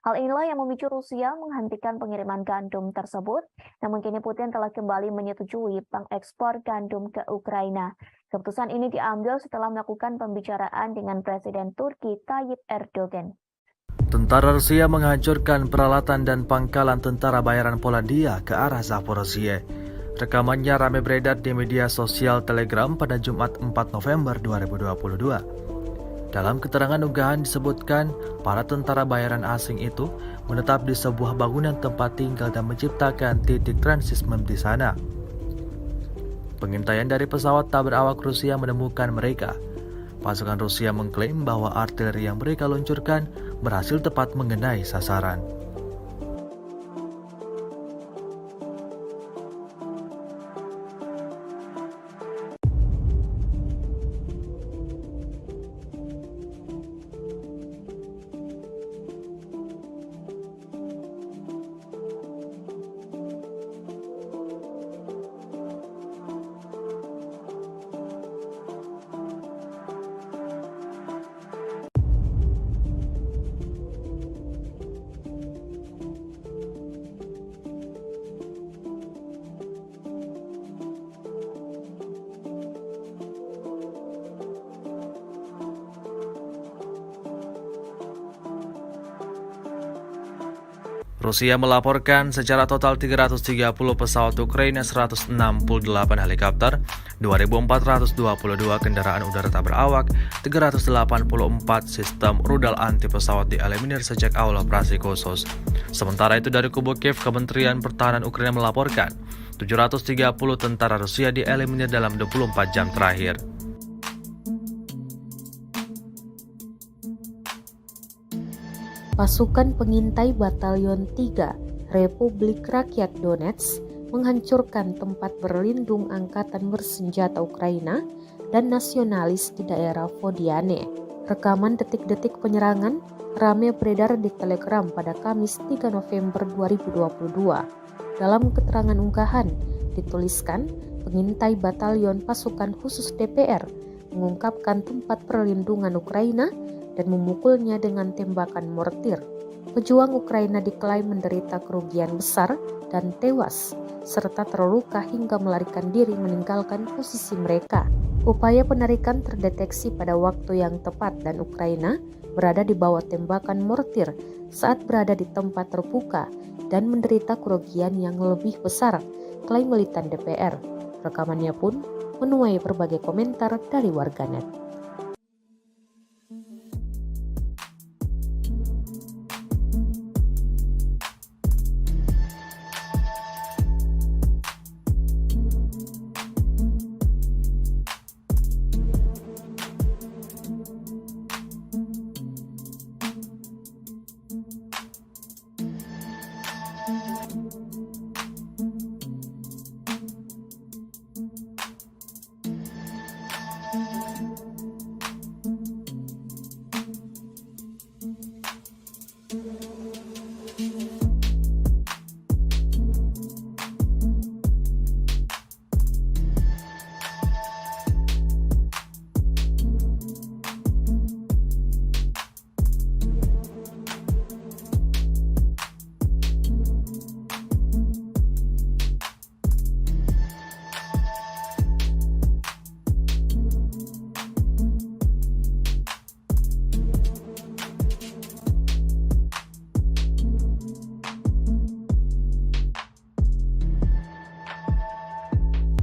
A: Hal inilah yang memicu Rusia menghentikan pengiriman gandum tersebut, namun kini Putin telah kembali menyetujui pengekspor gandum ke Ukraina. Keputusan ini diambil setelah melakukan pembicaraan dengan Presiden Turki Tayyip Erdogan.
B: Tentara Rusia menghancurkan peralatan dan pangkalan tentara bayaran Polandia ke arah Zaporozhye. Rekamannya ramai beredar di media sosial Telegram pada Jumat 4 November 2022. Dalam keterangan unggahan disebutkan, para tentara bayaran asing itu menetap di sebuah bangunan tempat tinggal dan menciptakan titik transismen di sana. Pengintaian dari pesawat tak berawak Rusia menemukan mereka. Pasukan Rusia mengklaim bahwa artileri yang mereka luncurkan berhasil tepat mengenai sasaran. Rusia melaporkan secara total 330 pesawat Ukraina, 168 helikopter, 2.422 kendaraan udara tak berawak, 384 sistem rudal anti pesawat dieliminir sejak awal operasi khusus. Sementara itu dari kubu Kiev, Kementerian Pertahanan Ukraina melaporkan 730 tentara Rusia dieliminir dalam 24 jam terakhir.
C: Pasukan pengintai Batalion 3 Republik Rakyat Donetsk menghancurkan tempat berlindung angkatan bersenjata Ukraina dan nasionalis di daerah Vodiane. Rekaman detik-detik penyerangan ramai beredar di Telegram pada Kamis 3 November 2022. Dalam keterangan unggahan dituliskan, pengintai Batalion Pasukan Khusus DPR mengungkapkan tempat perlindungan Ukraina dan memukulnya dengan tembakan mortir. Pejuang Ukraina diklaim menderita kerugian besar dan tewas, serta terluka hingga melarikan diri meninggalkan posisi mereka. Upaya penarikan terdeteksi pada waktu yang tepat dan Ukraina berada di bawah tembakan mortir saat berada di tempat terbuka dan menderita kerugian yang lebih besar, klaim militan DPR. Rekamannya pun menuai berbagai komentar dari warganet.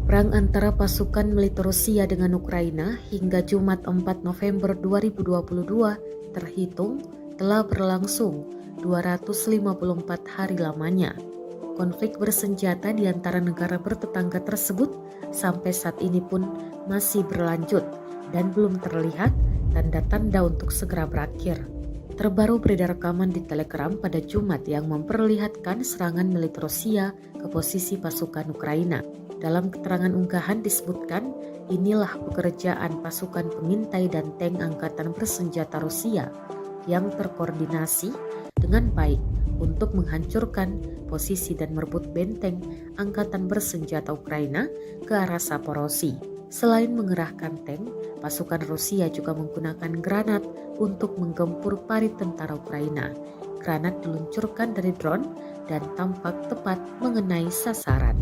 C: Perang antara pasukan militer Rusia dengan Ukraina hingga Jumat 4 November 2022 terhitung telah berlangsung 254 hari lamanya. Konflik bersenjata di antara negara bertetangga tersebut sampai saat ini pun masih berlanjut dan belum terlihat tanda-tanda untuk segera berakhir. Terbaru beredar rekaman di Telegram pada Jumat yang memperlihatkan serangan militer Rusia ke posisi pasukan Ukraina. Dalam keterangan unggahan disebutkan, inilah pekerjaan pasukan pengintai dan tank angkatan bersenjata Rusia yang terkoordinasi dengan baik untuk menghancurkan posisi dan merebut benteng angkatan bersenjata Ukraina ke arah Zaporozhye. Selain mengerahkan tank, pasukan Rusia juga menggunakan granat untuk menggempur parit tentara Ukraina. Granat diluncurkan dari drone dan tampak tepat mengenai sasaran.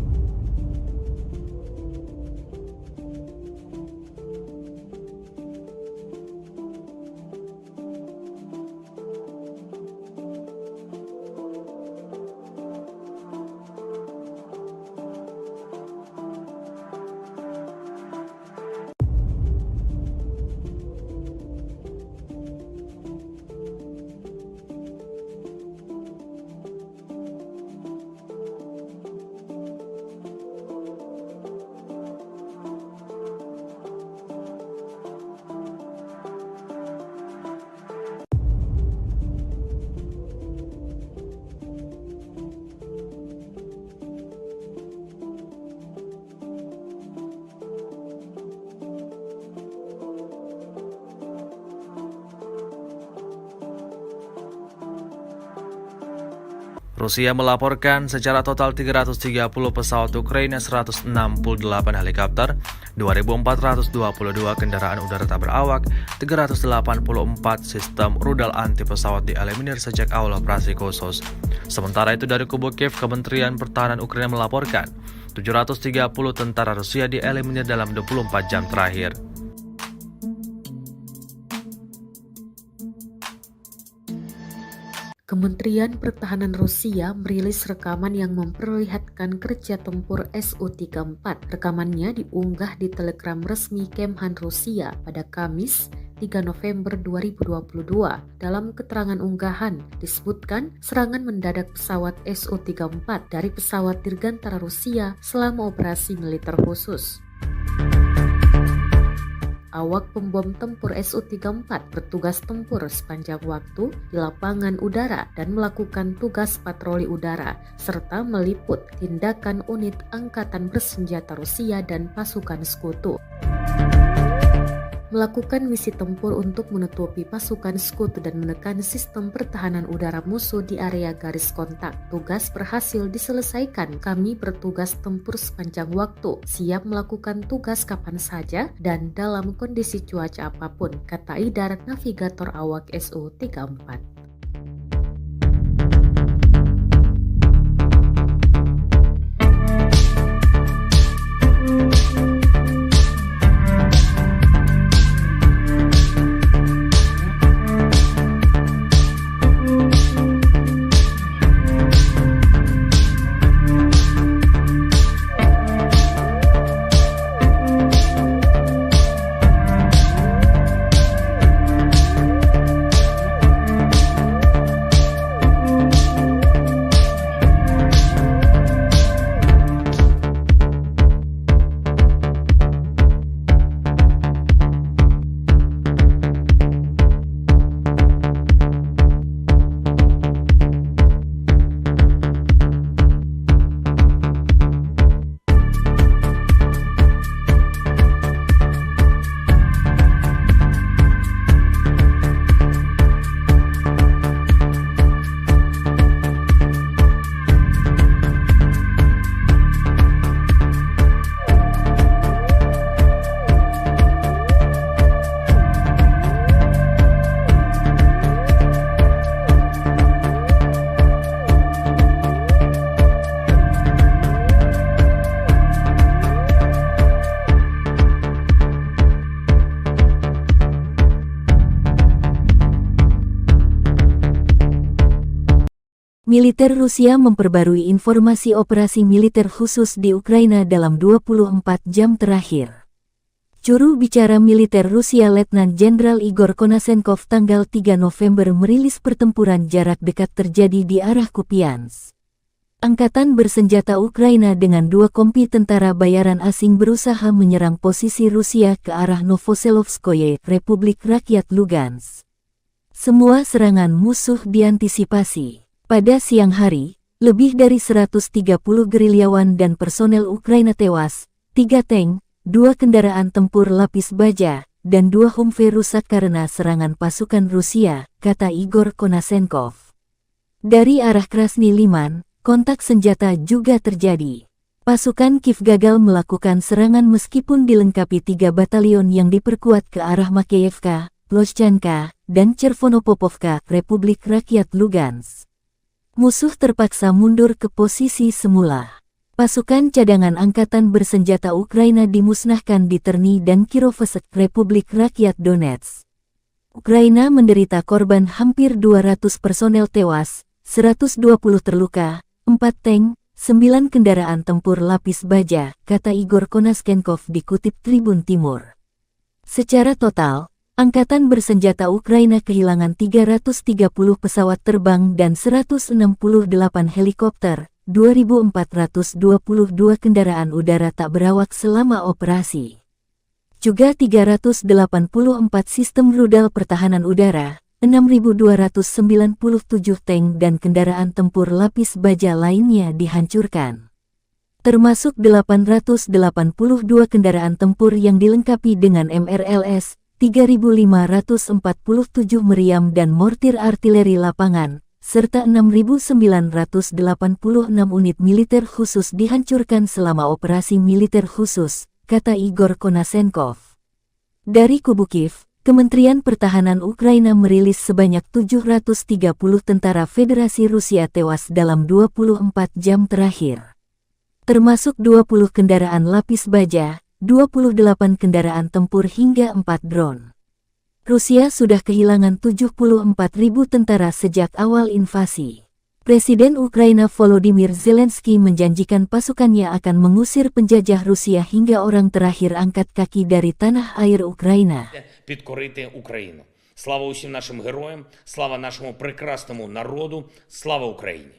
B: Rusia melaporkan secara total 330 pesawat Ukraina, 168 helikopter, 2.422 kendaraan udara tak berawak, 384 sistem rudal anti pesawat dieliminir sejak awal operasi khusus. Sementara itu dari kubu Kiev, Kementerian Pertahanan Ukraina melaporkan 730 tentara Rusia dieliminir dalam 24 jam terakhir.
C: Kementerian Pertahanan Rusia merilis rekaman yang memperlihatkan kerja tempur Su-34. Rekamannya diunggah di Telegram resmi Kemhan Rusia pada Kamis 3 November 2022. Dalam keterangan unggahan disebutkan serangan mendadak pesawat Su-34 dari pesawat dirgantara Rusia selama operasi militer khusus. Awak pembom tempur Su-34 bertugas tempur sepanjang waktu di lapangan udara dan melakukan tugas patroli udara, serta meliput tindakan unit angkatan bersenjata Rusia dan pasukan sekutu. Melakukan misi tempur untuk menutupi pasukan sekutu dan menekan sistem pertahanan udara musuh di area garis kontak. Tugas berhasil diselesaikan. Kami bertugas tempur sepanjang waktu, siap melakukan tugas kapan saja dan dalam kondisi cuaca apapun, kata Idar, navigator awak Su-34.
D: Militer Rusia memperbarui informasi operasi militer khusus di Ukraina dalam 24 jam terakhir. Juru bicara militer Rusia Letnan Jenderal Igor Konasenkov tanggal 3 November merilis pertempuran jarak dekat terjadi di arah Kupiansk. Angkatan bersenjata Ukraina dengan 2 kompi tentara bayaran asing berusaha menyerang posisi Rusia ke arah Novoselovskoye, Republik Rakyat Lugansk. Semua serangan musuh diantisipasi. Pada siang hari, lebih dari 130 gerilyawan dan personel Ukraina tewas, 3 tank, 2 kendaraan tempur lapis baja, dan 2 Humvee rusak karena serangan pasukan Rusia, kata Igor Konasenkov. Dari arah Krasny Liman, kontak senjata juga terjadi. Pasukan Kiev gagal melakukan serangan meskipun dilengkapi 3 batalion yang diperkuat ke arah Makeyevka, Ploshchanka, dan Chervonopopovka, Republik Rakyat Lugansk. Musuh terpaksa mundur ke posisi semula. Pasukan cadangan angkatan bersenjata Ukraina dimusnahkan di Terny dan Kirovohrad, Republik Rakyat Donetsk. Ukraina menderita korban hampir 200 personel tewas, 120 terluka, 4 tank, 9 kendaraan tempur lapis baja, kata Igor Konasenkov dikutip Tribun Timur. Secara total, Angkatan bersenjata Ukraina kehilangan 330 pesawat terbang dan 168 helikopter, 2.422 kendaraan udara tak berawak selama operasi. Juga 384 sistem rudal pertahanan udara, 6.297 tank dan kendaraan tempur lapis baja lainnya dihancurkan. Termasuk 882 kendaraan tempur yang dilengkapi dengan MRLS, 3.547 meriam dan mortir artileri lapangan, serta 6.986 unit militer khusus dihancurkan selama operasi militer khusus, kata Igor Konasenkov. Dari kubu Kiev, Kementerian Pertahanan Ukraina merilis sebanyak 730 tentara Federasi Rusia tewas dalam 24 jam terakhir. Termasuk 20 kendaraan lapis baja, 28 kendaraan tempur hingga 4 drone. Rusia sudah kehilangan 74.000 tentara sejak awal invasi. Presiden Ukraina Volodymyr Zelensky menjanjikan pasukannya akan mengusir penjajah Rusia hingga orang terakhir angkat kaki dari tanah air Ukraina.
E: Підкорити Україну. Слава усім нашим героям, слава нашому прекрасному народу, слава Україні.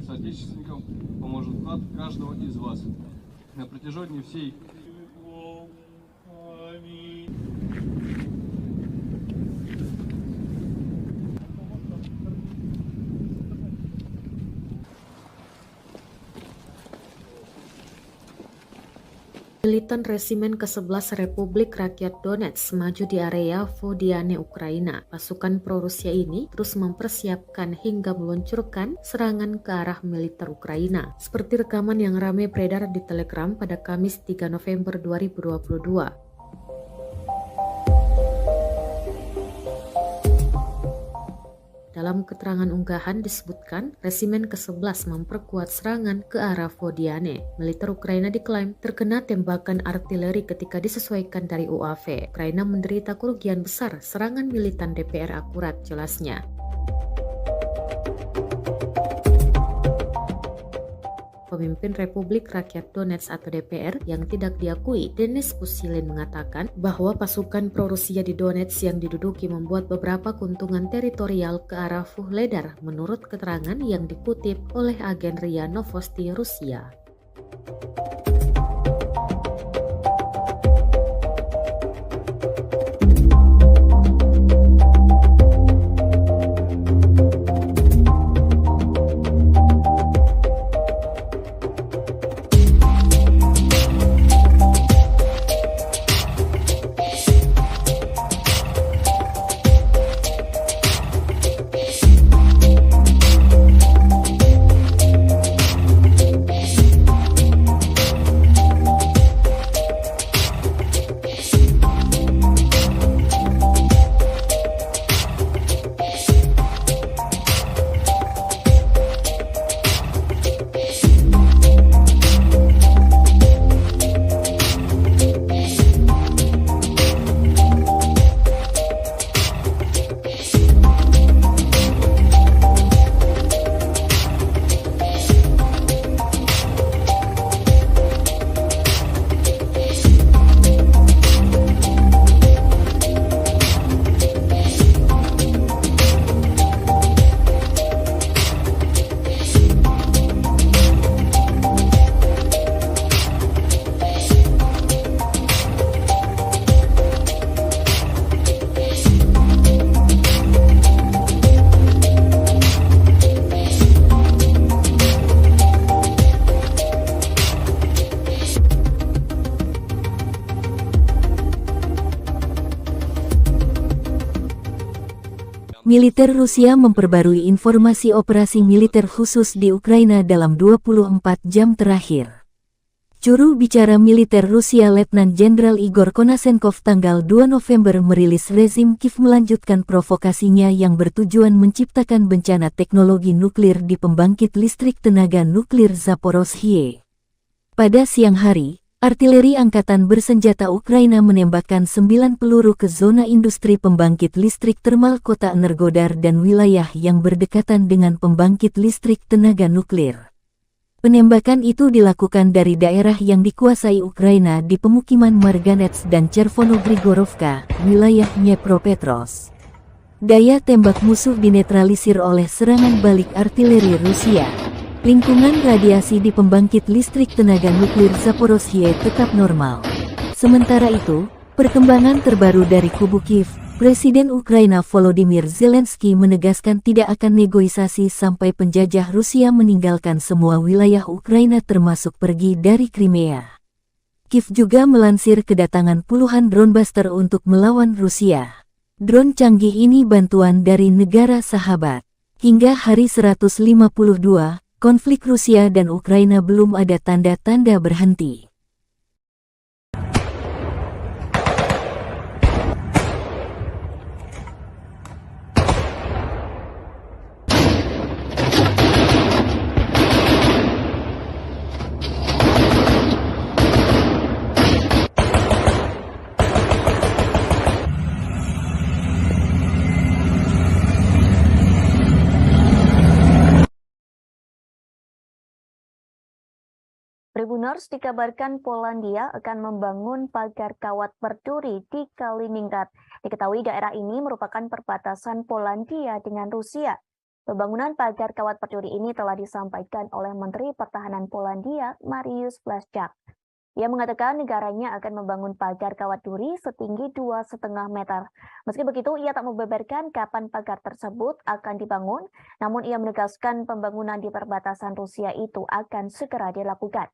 F: соотечественникам поможет вклад каждого из вас. На протяжении всей
C: Militan Resimen ke-11 Republik Rakyat Donetsk maju di area Vodiane, Ukraina. Pasukan pro-Rusia ini terus mempersiapkan hingga meluncurkan serangan ke arah militer Ukraina. Seperti rekaman yang ramai beredar di Telegram pada Kamis 3 November 2022. Dalam keterangan unggahan disebutkan, Resimen ke-11 memperkuat serangan ke arah Vodiane. Militer Ukraina diklaim terkena tembakan artileri ketika disesuaikan dari UAV. Ukraina menderita kerugian besar serangan militan DPR akurat, jelasnya. Pemimpin Republik Rakyat Donetsk atau DPR yang tidak diakui, Denis Pushilin, mengatakan bahwa pasukan pro-Rusia di Donetsk yang diduduki membuat beberapa keuntungan teritorial ke arah Vuhledar, menurut keterangan yang dikutip oleh agen RIA Novosti Rusia.
D: Militer Rusia memperbarui informasi operasi militer khusus di Ukraina dalam 24 jam terakhir. Juru bicara militer Rusia Letnan Jenderal Igor Konasenkov tanggal 2 November merilis rezim Kiev melanjutkan provokasinya yang bertujuan menciptakan bencana teknologi nuklir di pembangkit listrik tenaga nuklir Zaporozhye. Pada siang hari, artileri angkatan bersenjata Ukraina menembakkan 9 peluru ke zona industri pembangkit listrik termal kota Energodar dan wilayah yang berdekatan dengan pembangkit listrik tenaga nuklir. Penembakan itu dilakukan dari daerah yang dikuasai Ukraina di pemukiman Marganets dan Chervono-Grigorovka, wilayah Dnepropetrovsk. Daya tembak musuh dinetralisir oleh serangan balik artileri Rusia. Lingkungan radiasi di pembangkit listrik tenaga nuklir Zaporozhye tetap normal. Sementara itu, perkembangan terbaru dari kubu Kiev, Presiden Ukraina Volodymyr Zelensky menegaskan tidak akan negosiasi sampai penjajah Rusia meninggalkan semua wilayah Ukraina termasuk pergi dari Crimea. Kiev juga melansir kedatangan puluhan drone buster untuk melawan Rusia. Drone canggih ini bantuan dari negara sahabat. Hingga hari 152, konflik Rusia dan Ukraina belum ada tanda-tanda berhenti.
A: Tribuners dikabarkan Polandia akan membangun pagar kawat berduri di Kaliningrad. Diketahui daerah ini merupakan perbatasan Polandia dengan Rusia. Pembangunan pagar kawat berduri ini telah disampaikan oleh Menteri Pertahanan Polandia, Mariusz Błaszczak. Ia mengatakan negaranya akan membangun pagar kawat duri setinggi 2,5 meter. Meski begitu, ia tak membeberkan kapan pagar tersebut akan dibangun, namun ia menegaskan pembangunan di perbatasan Rusia itu akan segera dilakukan.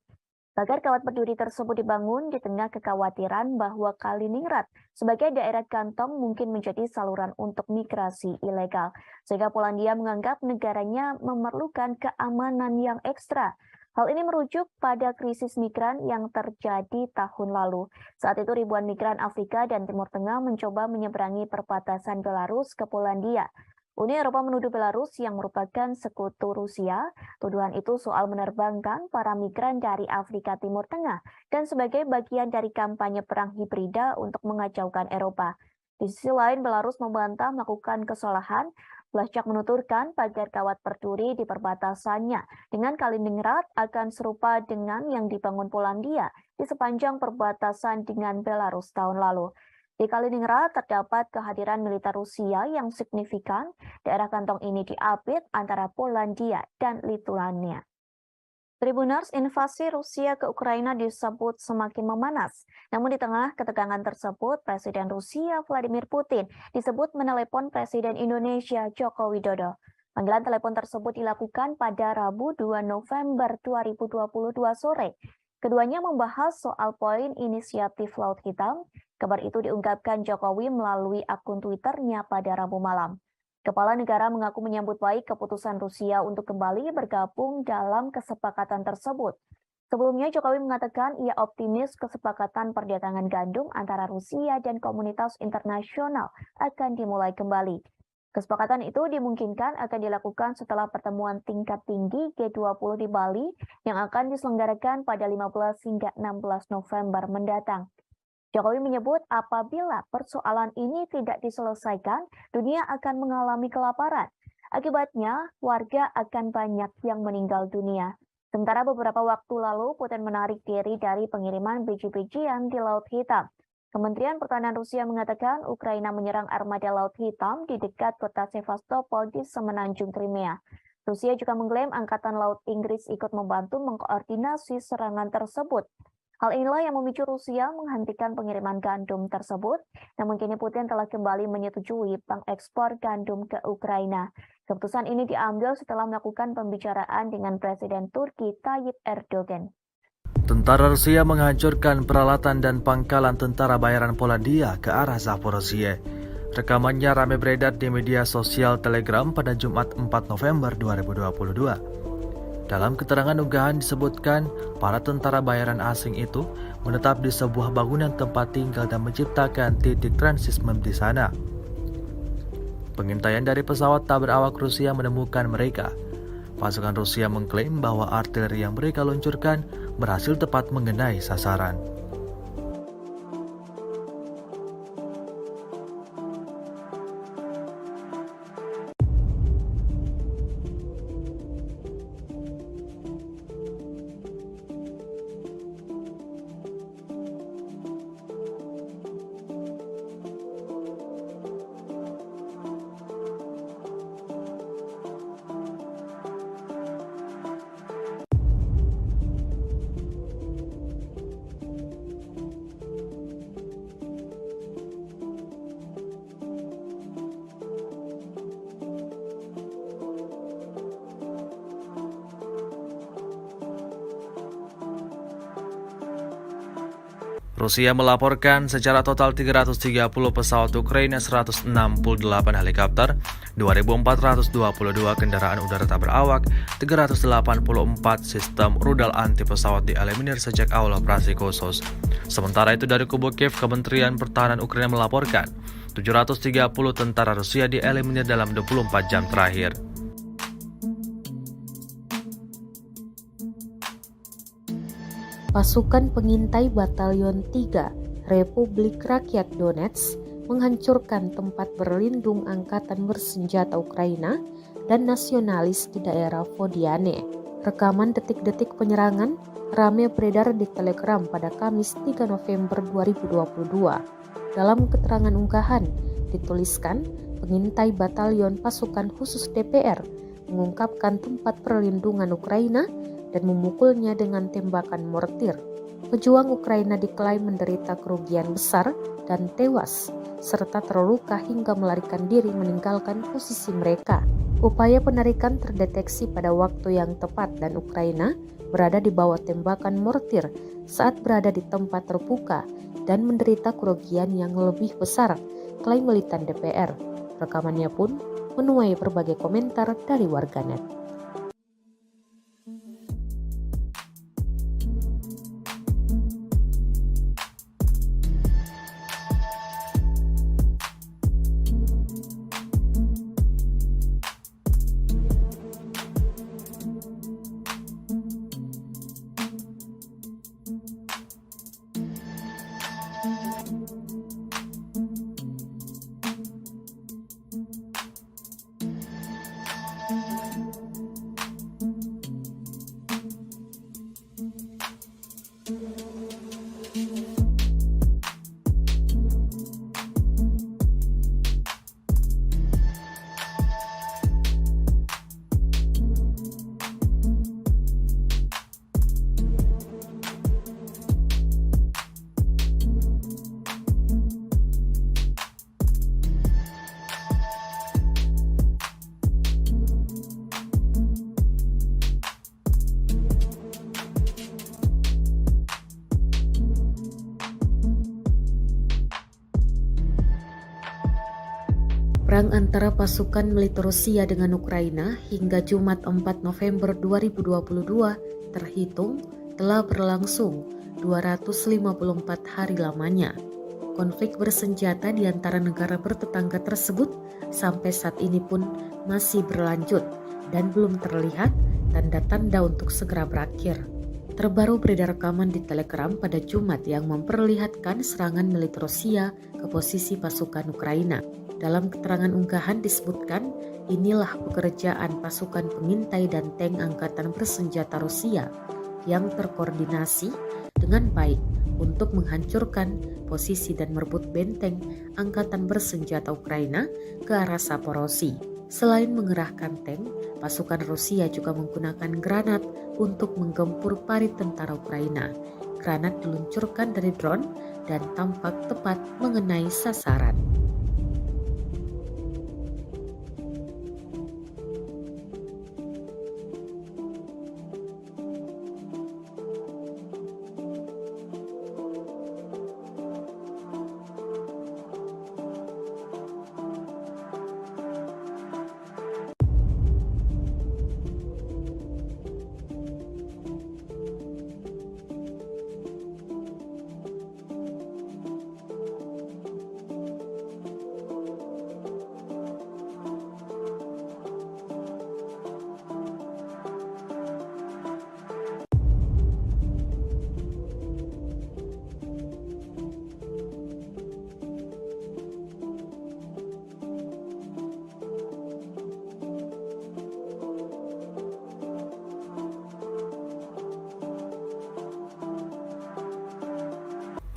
A: Pagar kawat berduri tersebut dibangun di tengah kekhawatiran bahwa Kaliningrad sebagai daerah kantong mungkin menjadi saluran untuk migrasi ilegal, sehingga Polandia menganggap negaranya memerlukan keamanan yang ekstra. Hal ini merujuk pada krisis migran yang terjadi tahun lalu. Saat itu ribuan migran Afrika dan Timur Tengah mencoba menyeberangi perbatasan Belarus ke Polandia. Uni Eropa menuduh Belarus yang merupakan sekutu Rusia. Tuduhan itu soal menerbangkan para migran dari Afrika Timur Tengah dan sebagai bagian dari kampanye perang hibrida untuk mengacaukan Eropa. Di sisi lain, Belarus membantah melakukan kesalahan. Blasczak menuturkan pagar kawat berduri di perbatasannya dengan Kaliningrad akan serupa dengan yang dibangun Polandia di sepanjang perbatasan dengan Belarus tahun lalu. Di Kaliningrad terdapat kehadiran militer Rusia yang signifikan. Daerah kantong ini diapit antara Polandia dan Lituania. Tribuners, invasi Rusia ke Ukraina disebut semakin memanas. Namun di tengah ketegangan tersebut, Presiden Rusia Vladimir Putin disebut menelepon Presiden Indonesia Joko Widodo. Panggilan telepon tersebut dilakukan pada Rabu 2 November 2022 sore. Keduanya membahas soal poin inisiatif Laut Hitam. Kabar itu diungkapkan Jokowi melalui akun Twitternya pada Rabu malam. Kepala negara mengaku menyambut baik keputusan Rusia untuk kembali bergabung dalam kesepakatan tersebut. Sebelumnya Jokowi mengatakan ia optimis kesepakatan perdagangan gandum antara Rusia dan komunitas internasional akan dimulai kembali. Kesepakatan itu dimungkinkan akan dilakukan setelah pertemuan tingkat tinggi G20 di Bali yang akan diselenggarakan pada 15 hingga 16 November mendatang. Jokowi menyebut apabila persoalan ini tidak diselesaikan, dunia akan mengalami kelaparan. Akibatnya, warga akan banyak yang meninggal dunia. Sementara beberapa waktu lalu, Putin menarik diri dari pengiriman biji-bijian di Laut Hitam. Kementerian Pertahanan Rusia mengatakan Ukraina menyerang armada Laut Hitam di dekat kota Sevastopol di semenanjung Crimea. Rusia juga mengklaim Angkatan Laut Inggris ikut membantu mengkoordinasi serangan tersebut. Hal inilah yang memicu Rusia menghentikan pengiriman gandum tersebut, namun kini Putin telah kembali menyetujui pengekspor gandum ke Ukraina. Keputusan ini diambil setelah melakukan pembicaraan dengan Presiden Turki Tayyip Erdogan.
B: Tentara Rusia menghancurkan peralatan dan pangkalan tentara bayaran Polandia ke arah Zaporozhye. Rekamannya ramai beredar di media sosial Telegram pada Jumat 4 November 2022. Dalam keterangan unggahan disebutkan, para tentara bayaran asing itu menetap di sebuah bangunan tempat tinggal dan menciptakan titik transismem di sana. Pengintaian dari pesawat tak berawak Rusia menemukan mereka. Pasukan Rusia mengklaim bahwa artileri yang mereka luncurkan berhasil tepat mengenai sasaran. Rusia melaporkan secara total 330 pesawat Ukraina, 168 helikopter, 2.422 kendaraan udara tak berawak, 384 sistem rudal anti pesawat dieliminir sejak awal operasi khusus. Sementara itu dari kubu Kiev, Kementerian Pertahanan Ukraina melaporkan 730 tentara Rusia dieliminir dalam 24 jam terakhir.
C: Pasukan pengintai Batalion 3 Republik Rakyat Donetsk menghancurkan tempat berlindung angkatan bersenjata Ukraina dan nasionalis di daerah Vodiane. Rekaman detik-detik penyerangan ramai beredar di Telegram pada Kamis 3 November 2022. Dalam keterangan unggahan dituliskan, pengintai Batalion Pasukan Khusus DPR mengungkapkan tempat perlindungan Ukraina dan memukulnya dengan tembakan mortir. Pejuang Ukraina diklaim menderita kerugian besar dan tewas, serta terluka hingga melarikan diri meninggalkan posisi mereka. Upaya penarikan terdeteksi pada waktu yang tepat dan Ukraina berada di bawah tembakan mortir saat berada di tempat terbuka dan menderita kerugian yang lebih besar, klaim militan DPR. Rekamannya pun menuai berbagai komentar dari warganet. Perang antara pasukan militer Rusia dengan Ukraina hingga Jumat 4 November 2022 terhitung telah berlangsung 254 hari lamanya. Konflik bersenjata di antara negara bertetangga tersebut sampai saat ini pun masih berlanjut dan belum terlihat tanda-tanda untuk segera berakhir. Terbaru beredar rekaman di Telegram pada Jumat yang memperlihatkan serangan militer Rusia ke posisi pasukan Ukraina. Dalam keterangan unggahan disebutkan, inilah pekerjaan pasukan pengintai dan tank angkatan bersenjata Rusia yang terkoordinasi dengan baik untuk menghancurkan posisi dan merebut benteng angkatan bersenjata Ukraina ke arah Zaporozhye. Selain mengerahkan tank, pasukan Rusia juga menggunakan granat untuk menggempur parit tentara Ukraina. Granat diluncurkan dari drone dan tampak tepat mengenai sasaran.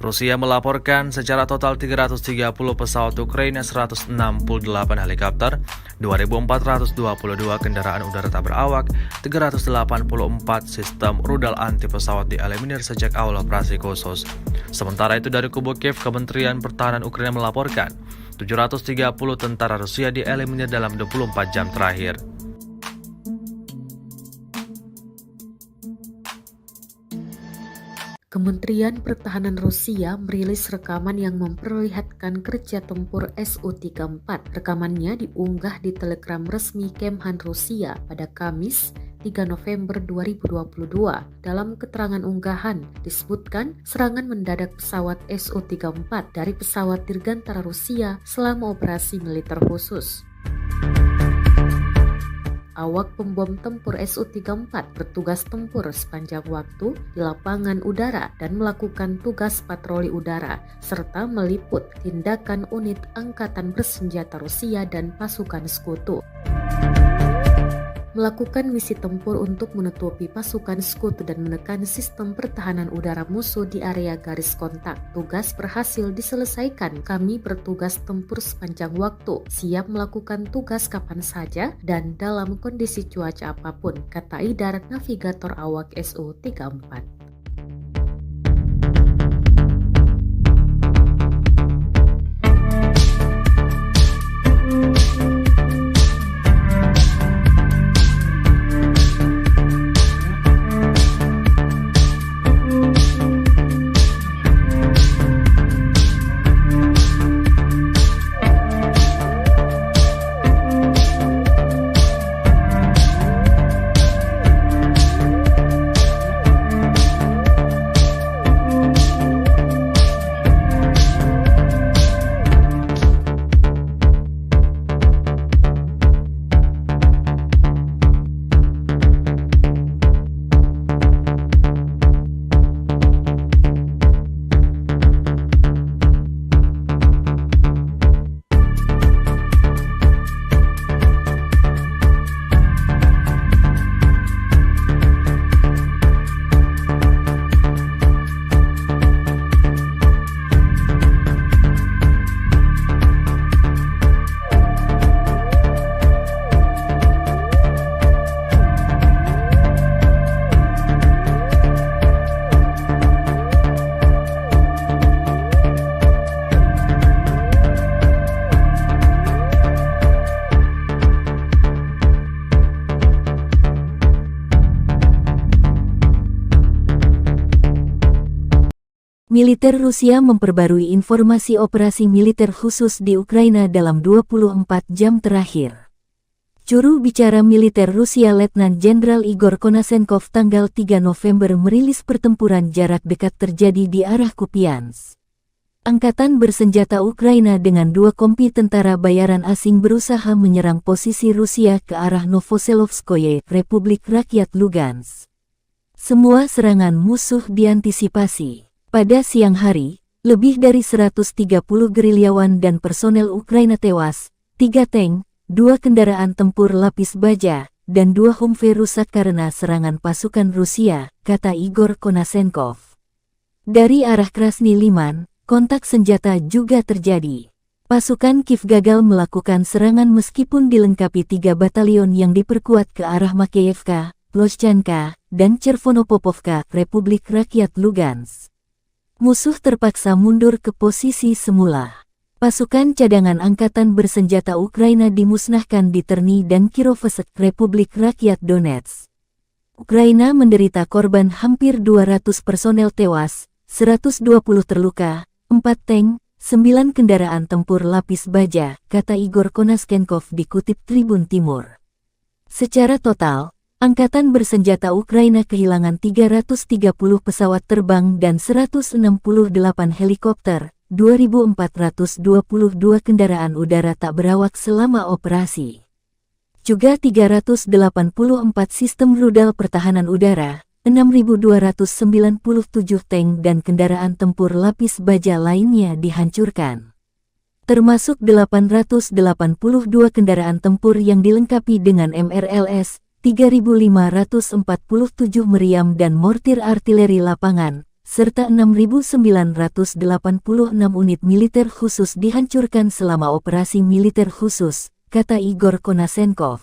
B: Rusia melaporkan secara total 330 pesawat Ukraina, 168 helikopter, 2.422 kendaraan udara tak berawak, 384 sistem rudal anti pesawat dieliminir sejak awal operasi khusus. Sementara itu dari kubu Kiev, Kementerian Pertahanan Ukraina melaporkan 730 tentara Rusia dieliminir dalam 24 jam terakhir.
C: Kementerian Pertahanan Rusia merilis rekaman yang memperlihatkan kerja tempur Su-34. Rekamannya diunggah di Telegram resmi Kemhan Rusia pada Kamis 3 November 2022. Dalam keterangan unggahan disebutkan serangan mendadak pesawat Su-34 dari pesawat dirgantara Rusia selama operasi militer khusus. Awak pembom tempur Su-34 bertugas tempur sepanjang waktu di lapangan udara dan melakukan tugas patroli udara, serta meliput tindakan unit angkatan bersenjata Rusia dan pasukan sekutu. Melakukan misi tempur untuk menutupi pasukan sekutu dan menekan sistem pertahanan udara musuh di area garis kontak. Tugas berhasil diselesaikan. Kami bertugas tempur sepanjang waktu, siap melakukan tugas kapan saja dan dalam kondisi cuaca apapun, kata Idar, navigator awak Su-34.
D: Militer Rusia memperbarui informasi operasi militer khusus di Ukraina dalam 24 jam terakhir. Juru bicara militer Rusia Letnan Jenderal Igor Konasenkov tanggal 3 November merilis pertempuran jarak dekat terjadi di arah Kupiansk. Angkatan bersenjata Ukraina dengan 2 kompi tentara bayaran asing berusaha menyerang posisi Rusia ke arah Novoselovskoye, Republik Rakyat Lugansk. Semua serangan musuh diantisipasi. Pada siang hari, lebih dari 130 gerilyawan dan personel Ukraina tewas, 3 tank, 2 kendaraan tempur lapis baja, dan 2 Humvee rusak karena serangan pasukan Rusia, kata Igor Konasenkov. Dari arah Krasny Liman, kontak senjata juga terjadi. Pasukan Kiev gagal melakukan serangan meskipun dilengkapi 3 batalion yang diperkuat ke arah Makeyevka, Ploshchanka, dan Chervonopopovka, Republik Rakyat Lugansk. Musuh terpaksa mundur ke posisi semula. Pasukan cadangan angkatan bersenjata Ukraina dimusnahkan di Terny dan Kirovsk, Republik Rakyat Donetsk. Ukraina menderita korban hampir 200 personel tewas, 120 terluka, 4 tank, 9 kendaraan tempur lapis baja, kata Igor Konasenkov dikutip Tribun Timur. Secara total, Angkatan bersenjata Ukraina kehilangan 330 pesawat terbang dan 168 helikopter, 2.422 kendaraan udara tak berawak selama operasi. Juga 384 sistem rudal pertahanan udara, 6.297 tank dan kendaraan tempur lapis baja lainnya dihancurkan. Termasuk 882 kendaraan tempur yang dilengkapi dengan MRLS, 3.547 meriam dan mortir artileri lapangan, serta 6.986 unit militer khusus dihancurkan selama operasi militer khusus, kata Igor Konasenkov.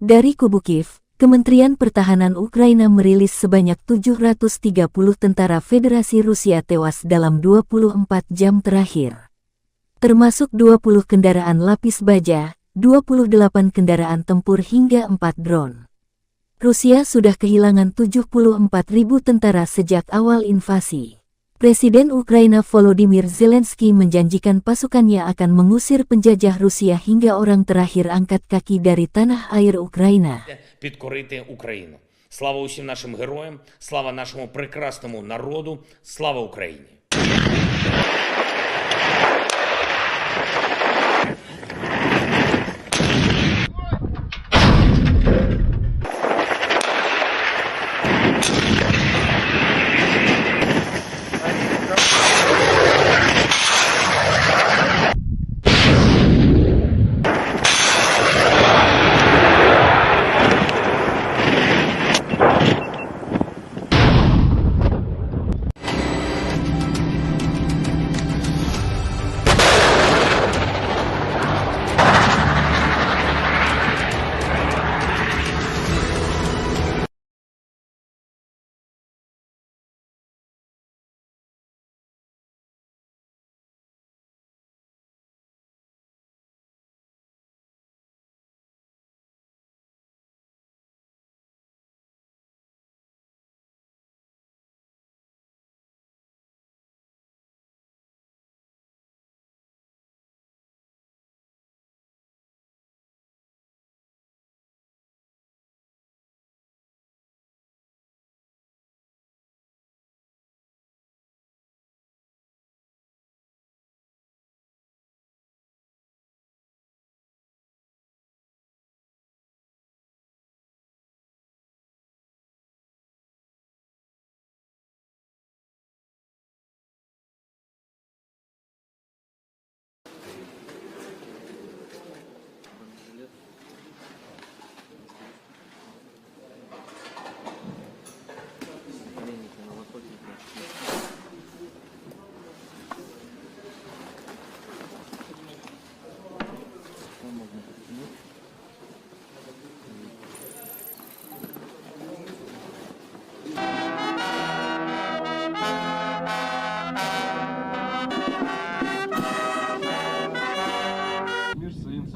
D: Dari kubu Kiev, Kementerian Pertahanan Ukraina merilis sebanyak 730 tentara Federasi Rusia tewas dalam 24 jam terakhir. Termasuk 20 kendaraan lapis baja, 28 kendaraan tempur hingga 4 drone. Rusia sudah kehilangan 74.000 tentara sejak awal invasi. Presiden Ukraina Volodymyr Zelensky menjanjikan pasukannya akan mengusir penjajah Rusia hingga orang terakhir angkat kaki dari tanah air Ukraina.
E: Підкорити Україну. Слава усім нашим героям, слава нашому прекрасному народу, слава Україні!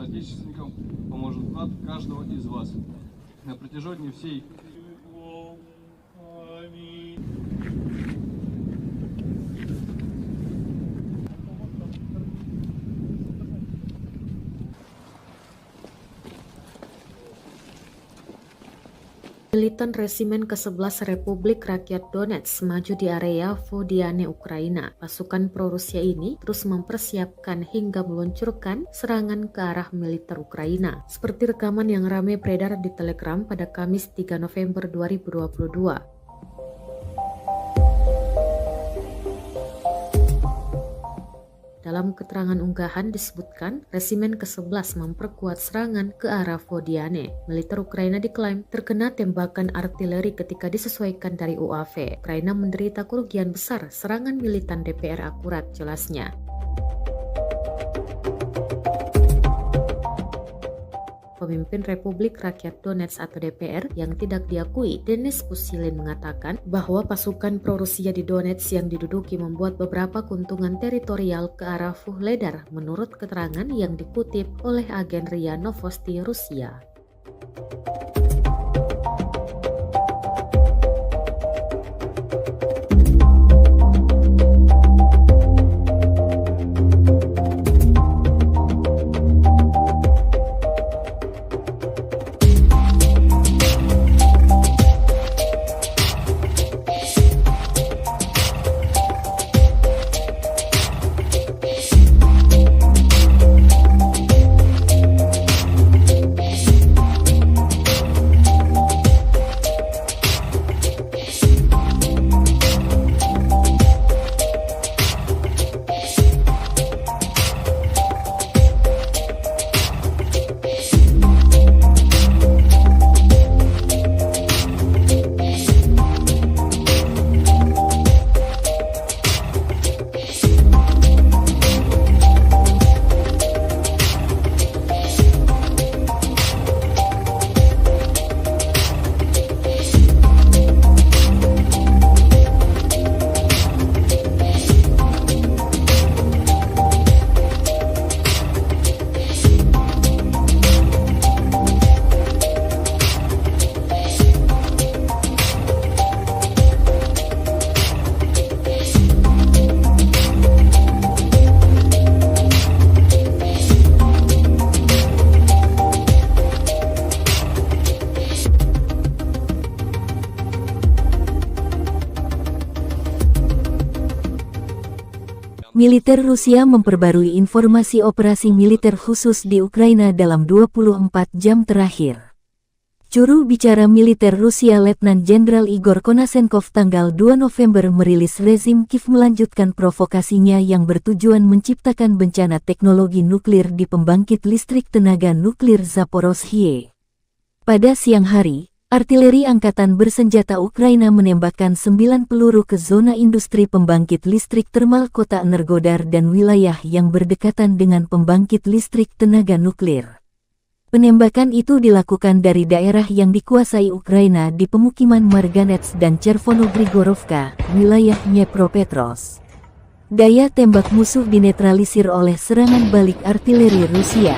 F: соотечественникам поможет вклад каждого из вас. На протяжении всей
C: Militan Resimen ke-11 Republik Rakyat Donetsk maju di area Vodiane, Ukraina. Pasukan pro-Rusia ini terus mempersiapkan hingga meluncurkan serangan ke arah militer Ukraina. Seperti rekaman yang ramai beredar di Telegram pada Kamis 3 November 2022. Dalam keterangan unggahan disebutkan, Resimen ke-11 memperkuat serangan ke arah Vodiane. Militer Ukraina diklaim terkena tembakan artileri ketika disesuaikan dari UAV. Ukraina menderita kerugian besar, serangan militan DPR akurat, jelasnya. Pemimpin Republik Rakyat Donetsk atau DPR yang tidak diakui, Denis Pushilin, mengatakan bahwa pasukan pro-Rusia di Donetsk yang diduduki membuat beberapa keuntungan teritorial ke arah Vuhledar, menurut keterangan yang dikutip oleh agen RIA Novosti Rusia.
D: Militer Rusia memperbarui informasi operasi militer khusus di Ukraina dalam 24 jam terakhir. Juru bicara militer Rusia Letnan Jenderal Igor Konasenkov tanggal 2 November merilis rezim Kiev melanjutkan provokasinya yang bertujuan menciptakan bencana teknologi nuklir di pembangkit listrik tenaga nuklir Zaporozhye. Pada siang hari, artileri angkatan bersenjata Ukraina menembakkan 9 peluru ke zona industri pembangkit listrik termal kota Energodar dan wilayah yang berdekatan dengan pembangkit listrik tenaga nuklir. Penembakan itu dilakukan dari daerah yang dikuasai Ukraina di pemukiman Marganets dan Chervono-Grigorovka, wilayah Dnepropetrovsk. Daya tembak musuh dinetralisir oleh serangan balik artileri Rusia.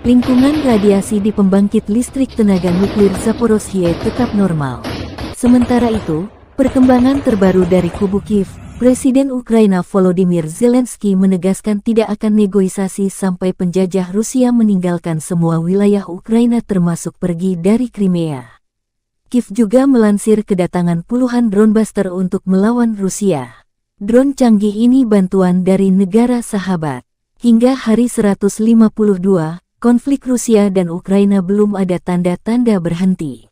D: Lingkungan radiasi di pembangkit listrik tenaga nuklir Zaporozhye tetap normal. Sementara itu, perkembangan terbaru dari kubu Kiev, Presiden Ukraina Volodymyr Zelensky menegaskan tidak akan negosiasi sampai penjajah Rusia meninggalkan semua wilayah Ukraina termasuk pergi dari Crimea. Kiev juga melansir kedatangan puluhan drone buster untuk melawan Rusia. Drone canggih ini bantuan dari negara sahabat. Hingga hari 152, konflik Rusia dan Ukraina belum ada tanda-tanda berhenti.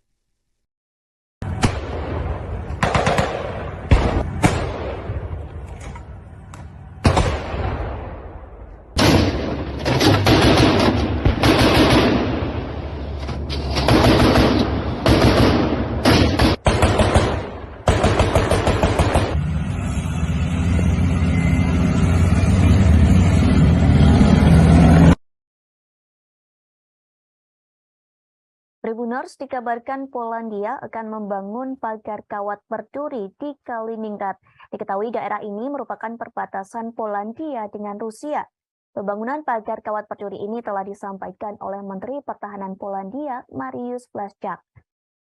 A: Tribuners dikabarkan Polandia akan membangun pagar kawat berduri di Kaliningrad. Diketahui daerah ini merupakan perbatasan Polandia dengan Rusia. Pembangunan pagar kawat berduri ini telah disampaikan oleh Menteri Pertahanan Polandia, Mariusz Błaszczak.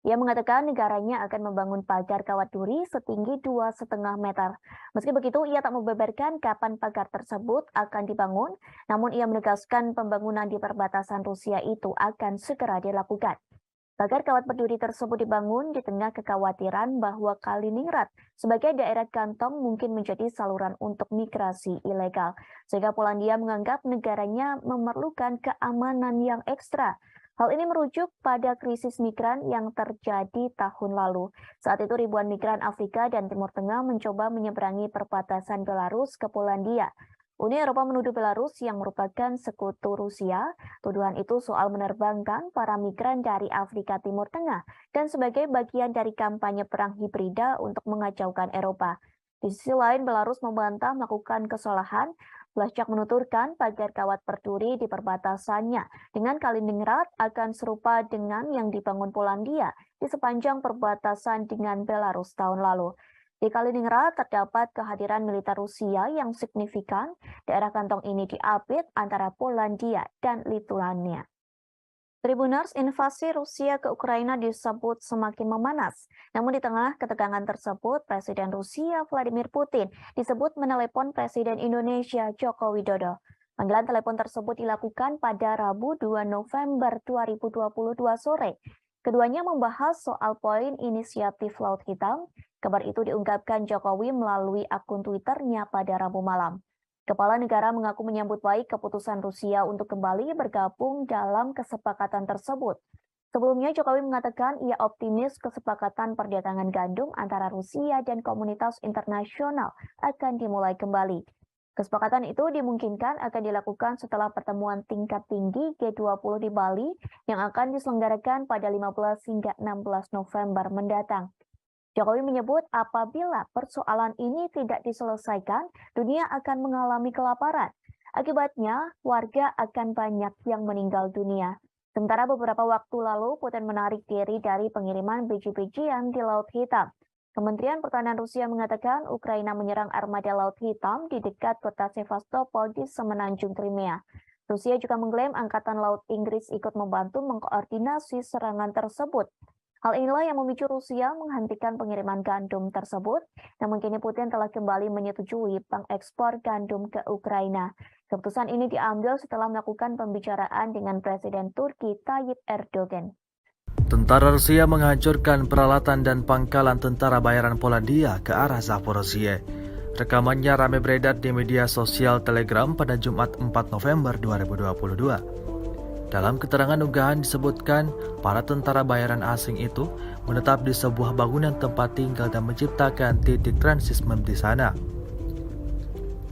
A: Ia mengatakan negaranya akan membangun pagar kawat duri setinggi 2,5 meter. Meski begitu, ia tak membeberkan kapan pagar tersebut akan dibangun, namun ia menegaskan pembangunan di perbatasan Rusia itu akan segera dilakukan. Pagar kawat berduri tersebut dibangun di tengah kekhawatiran bahwa Kaliningrad sebagai daerah kantong mungkin menjadi saluran untuk migrasi ilegal, sehingga Polandia menganggap negaranya memerlukan keamanan yang ekstra. Hal ini merujuk pada krisis migran yang terjadi tahun lalu. Saat itu ribuan migran Afrika dan Timur Tengah mencoba menyeberangi perbatasan Belarus ke Polandia. Uni Eropa menuduh Belarus yang merupakan sekutu Rusia. Tuduhan itu soal menerbangkan para migran dari Afrika Timur Tengah dan sebagai bagian dari kampanye perang hibrida untuk mengacaukan Eropa. Di sisi lain, Belarus membantah melakukan kesalahan. Blaszczak menuturkan pagar kawat berduri di perbatasannya dengan Kaliningrad akan serupa dengan yang dibangun Polandia di sepanjang perbatasan dengan Belarus tahun lalu. Di Kaliningrad terdapat kehadiran militer Rusia yang signifikan. Daerah kantong ini diapit antara Polandia dan Lituania. Tribuners, invasi Rusia ke Ukraina disebut semakin memanas. Namun di tengah ketegangan tersebut, Presiden Rusia Vladimir Putin disebut menelepon Presiden Indonesia Joko Widodo. Panggilan telepon tersebut dilakukan pada Rabu 2 November 2022 sore. Keduanya membahas soal poin inisiatif Laut Hitam. Kabar itu diungkapkan Jokowi melalui akun Twitternya pada Rabu malam. Kepala negara mengaku menyambut baik keputusan Rusia untuk kembali bergabung dalam kesepakatan tersebut. Sebelumnya Jokowi mengatakan ia optimis kesepakatan perdagangan gandum antara Rusia dan komunitas internasional akan dimulai kembali. Kesepakatan itu dimungkinkan akan dilakukan setelah pertemuan tingkat tinggi G20 di Bali yang akan diselenggarakan pada 15 hingga 16 November mendatang. Jokowi menyebut apabila persoalan ini tidak diselesaikan, dunia akan mengalami kelaparan. Akibatnya, warga akan banyak yang meninggal dunia. Sementara beberapa waktu lalu, Putin menarik diri dari pengiriman biji-bijian di Laut Hitam. Kementerian Pertahanan Rusia mengatakan Ukraina menyerang armada Laut Hitam di dekat kota Sevastopol di semenanjung Crimea. Rusia juga mengklaim Angkatan Laut Inggris ikut membantu mengkoordinasi serangan tersebut. Hal inilah yang memicu Rusia menghentikan pengiriman gandum tersebut. Namun kini Putin telah kembali menyetujui pengekspor gandum ke Ukraina. Keputusan ini diambil setelah melakukan pembicaraan dengan Presiden Turki Tayyip Erdogan.
B: Tentara Rusia menghancurkan peralatan dan pangkalan tentara bayaran Polandia ke arah Zaporozhye. Rekamannya ramai beredar di media sosial Telegram pada Jumat 4 November 2022. Dalam keterangan unggahan disebutkan, para tentara bayaran asing itu menetap di sebuah bangunan tempat tinggal dan menciptakan titik transismen di sana.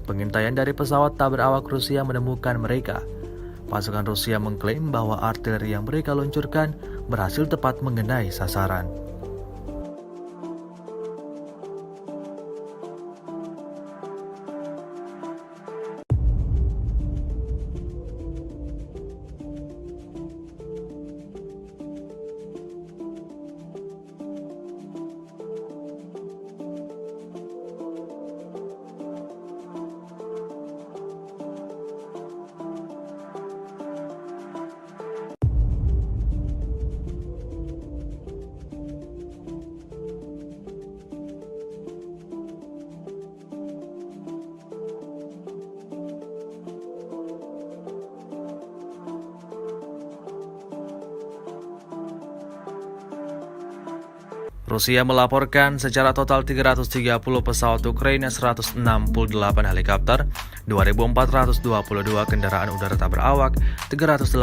B: Pengintaian dari pesawat tak berawak Rusia menemukan mereka. Pasukan Rusia mengklaim bahwa artileri yang mereka luncurkan berhasil tepat mengenai sasaran. Rusia melaporkan secara total 330 pesawat Ukraina, 168 helikopter, 2.422 kendaraan udara tak berawak, 384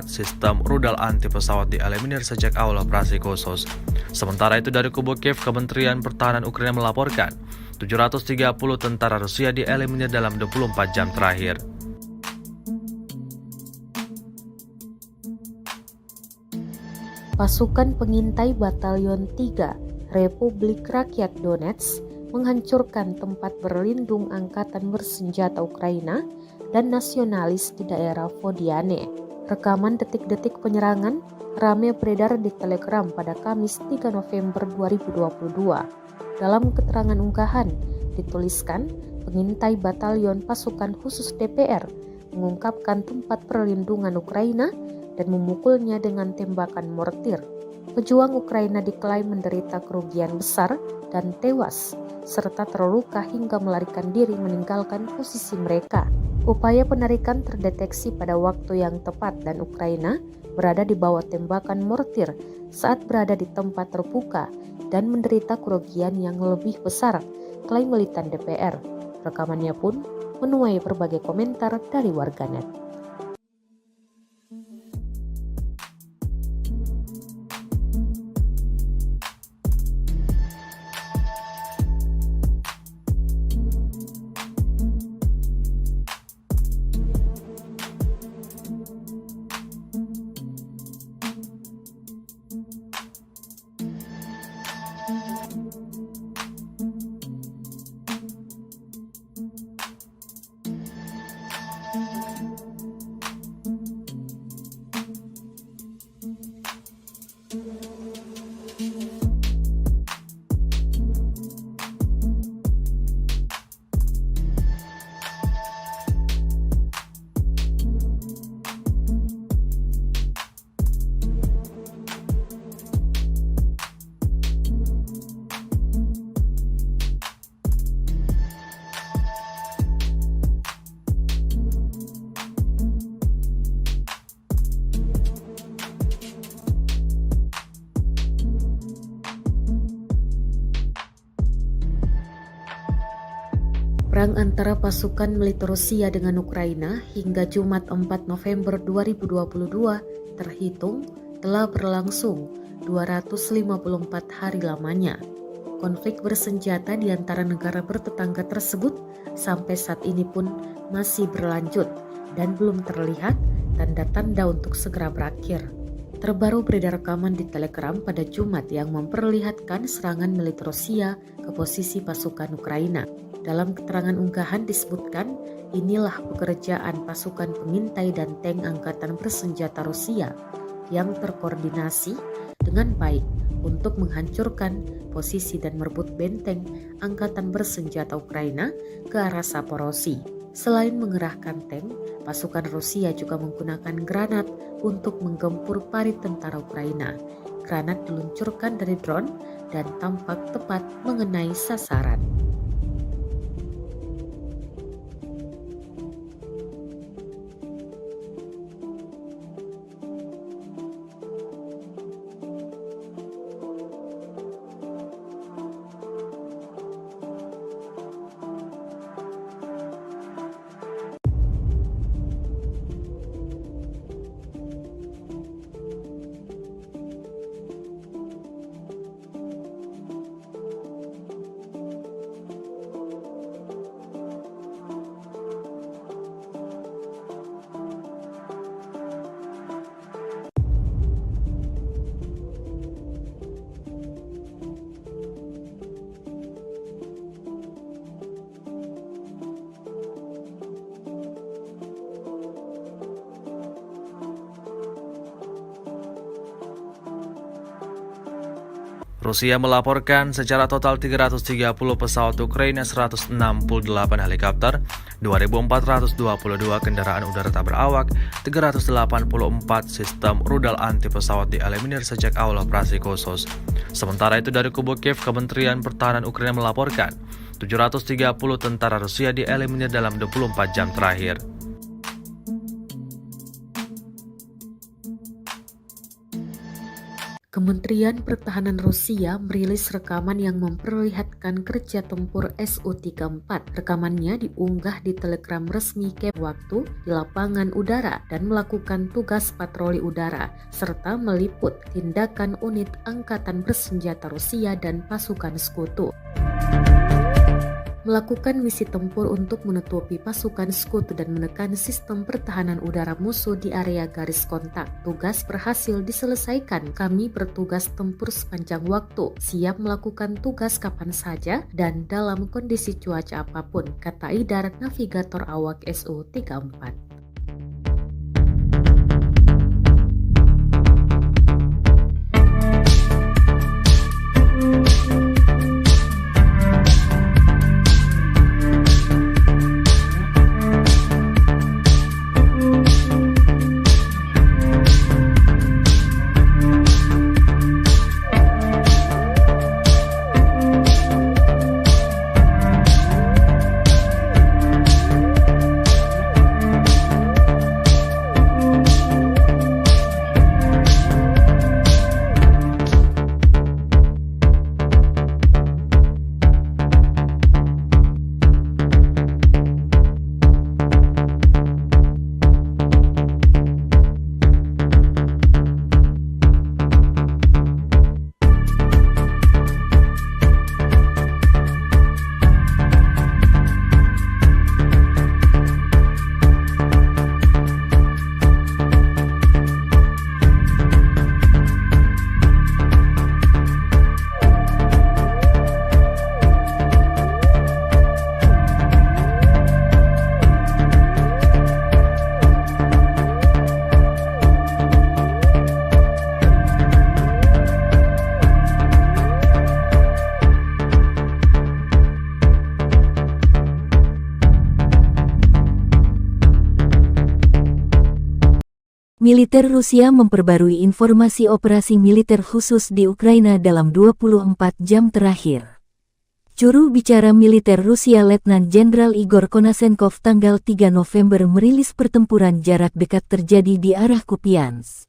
B: sistem rudal anti pesawat dieliminir sejak awal operasi khusus. Sementara itu dari kubu Kiev, Kementerian Pertahanan Ukraina melaporkan 730 tentara Rusia dieliminir dalam 24 jam terakhir.
C: Pasukan pengintai Batalion 3 Republik Rakyat Donetsk menghancurkan tempat berlindung angkatan bersenjata Ukraina dan nasionalis di daerah Vodiane. Rekaman detik-detik penyerangan ramai beredar di Telegram pada Kamis 3 November 2022. Dalam keterangan unggahan dituliskan, pengintai Batalion Pasukan Khusus DPR mengungkapkan tempat perlindungan Ukraina dan memukulnya dengan tembakan mortir. Pejuang Ukraina diklaim menderita kerugian besar dan tewas, serta terluka hingga melarikan diri meninggalkan posisi mereka. Upaya penarikan terdeteksi pada waktu yang tepat dan Ukraina berada di bawah tembakan mortir saat berada di tempat terbuka dan menderita kerugian yang lebih besar, klaim militan DPR. Rekamannya pun menuai berbagai komentar dari warganet. Perang antara pasukan militer Rusia dengan Ukraina hingga Jumat 4 November 2022 terhitung telah berlangsung 254 hari lamanya. Konflik bersenjata di antara negara bertetangga tersebut sampai saat ini pun masih berlanjut dan belum terlihat tanda-tanda untuk segera berakhir. Terbaru beredar rekaman di Telegram pada Jumat yang memperlihatkan serangan militer Rusia ke posisi pasukan Ukraina. Dalam keterangan unggahan disebutkan, inilah pekerjaan pasukan pengintai dan tank angkatan bersenjata Rusia yang terkoordinasi dengan baik untuk menghancurkan posisi dan merebut benteng angkatan bersenjata Ukraina ke arah Zaporozhye. Selain mengerahkan tank, pasukan Rusia juga menggunakan granat untuk menggempur parit tentara Ukraina. Granat diluncurkan dari drone dan tampak tepat mengenai sasaran.
B: Rusia melaporkan secara total 330 pesawat Ukraina, 168 helikopter, 2.422 kendaraan udara tak berawak, 384 sistem rudal anti pesawat dieliminir sejak awal operasi khusus. Sementara itu dari kubu Kiev, Kementerian Pertahanan Ukraina melaporkan 730 tentara Rusia dieliminir dalam 24 jam terakhir.
C: Kementerian Pertahanan Rusia merilis rekaman yang memperlihatkan kerja tempur Su-34. Rekamannya diunggah di Telegram resmi Kiev waktu di lapangan udara dan melakukan tugas patroli udara, serta meliput tindakan unit angkatan bersenjata Rusia dan pasukan sekutu. Melakukan misi tempur untuk menutupi pasukan sekutu dan menekan sistem pertahanan udara musuh di area garis kontak. Tugas berhasil diselesaikan. Kami bertugas tempur sepanjang waktu, siap melakukan tugas kapan saja dan dalam kondisi cuaca apapun, kata Idar, navigator awak Su-34.
D: Militer Rusia memperbarui informasi operasi militer khusus di Ukraina dalam 24 jam terakhir. Juru bicara militer Rusia Letnan Jenderal Igor Konasenkov tanggal 3 November merilis pertempuran jarak dekat terjadi di arah Kupiansk.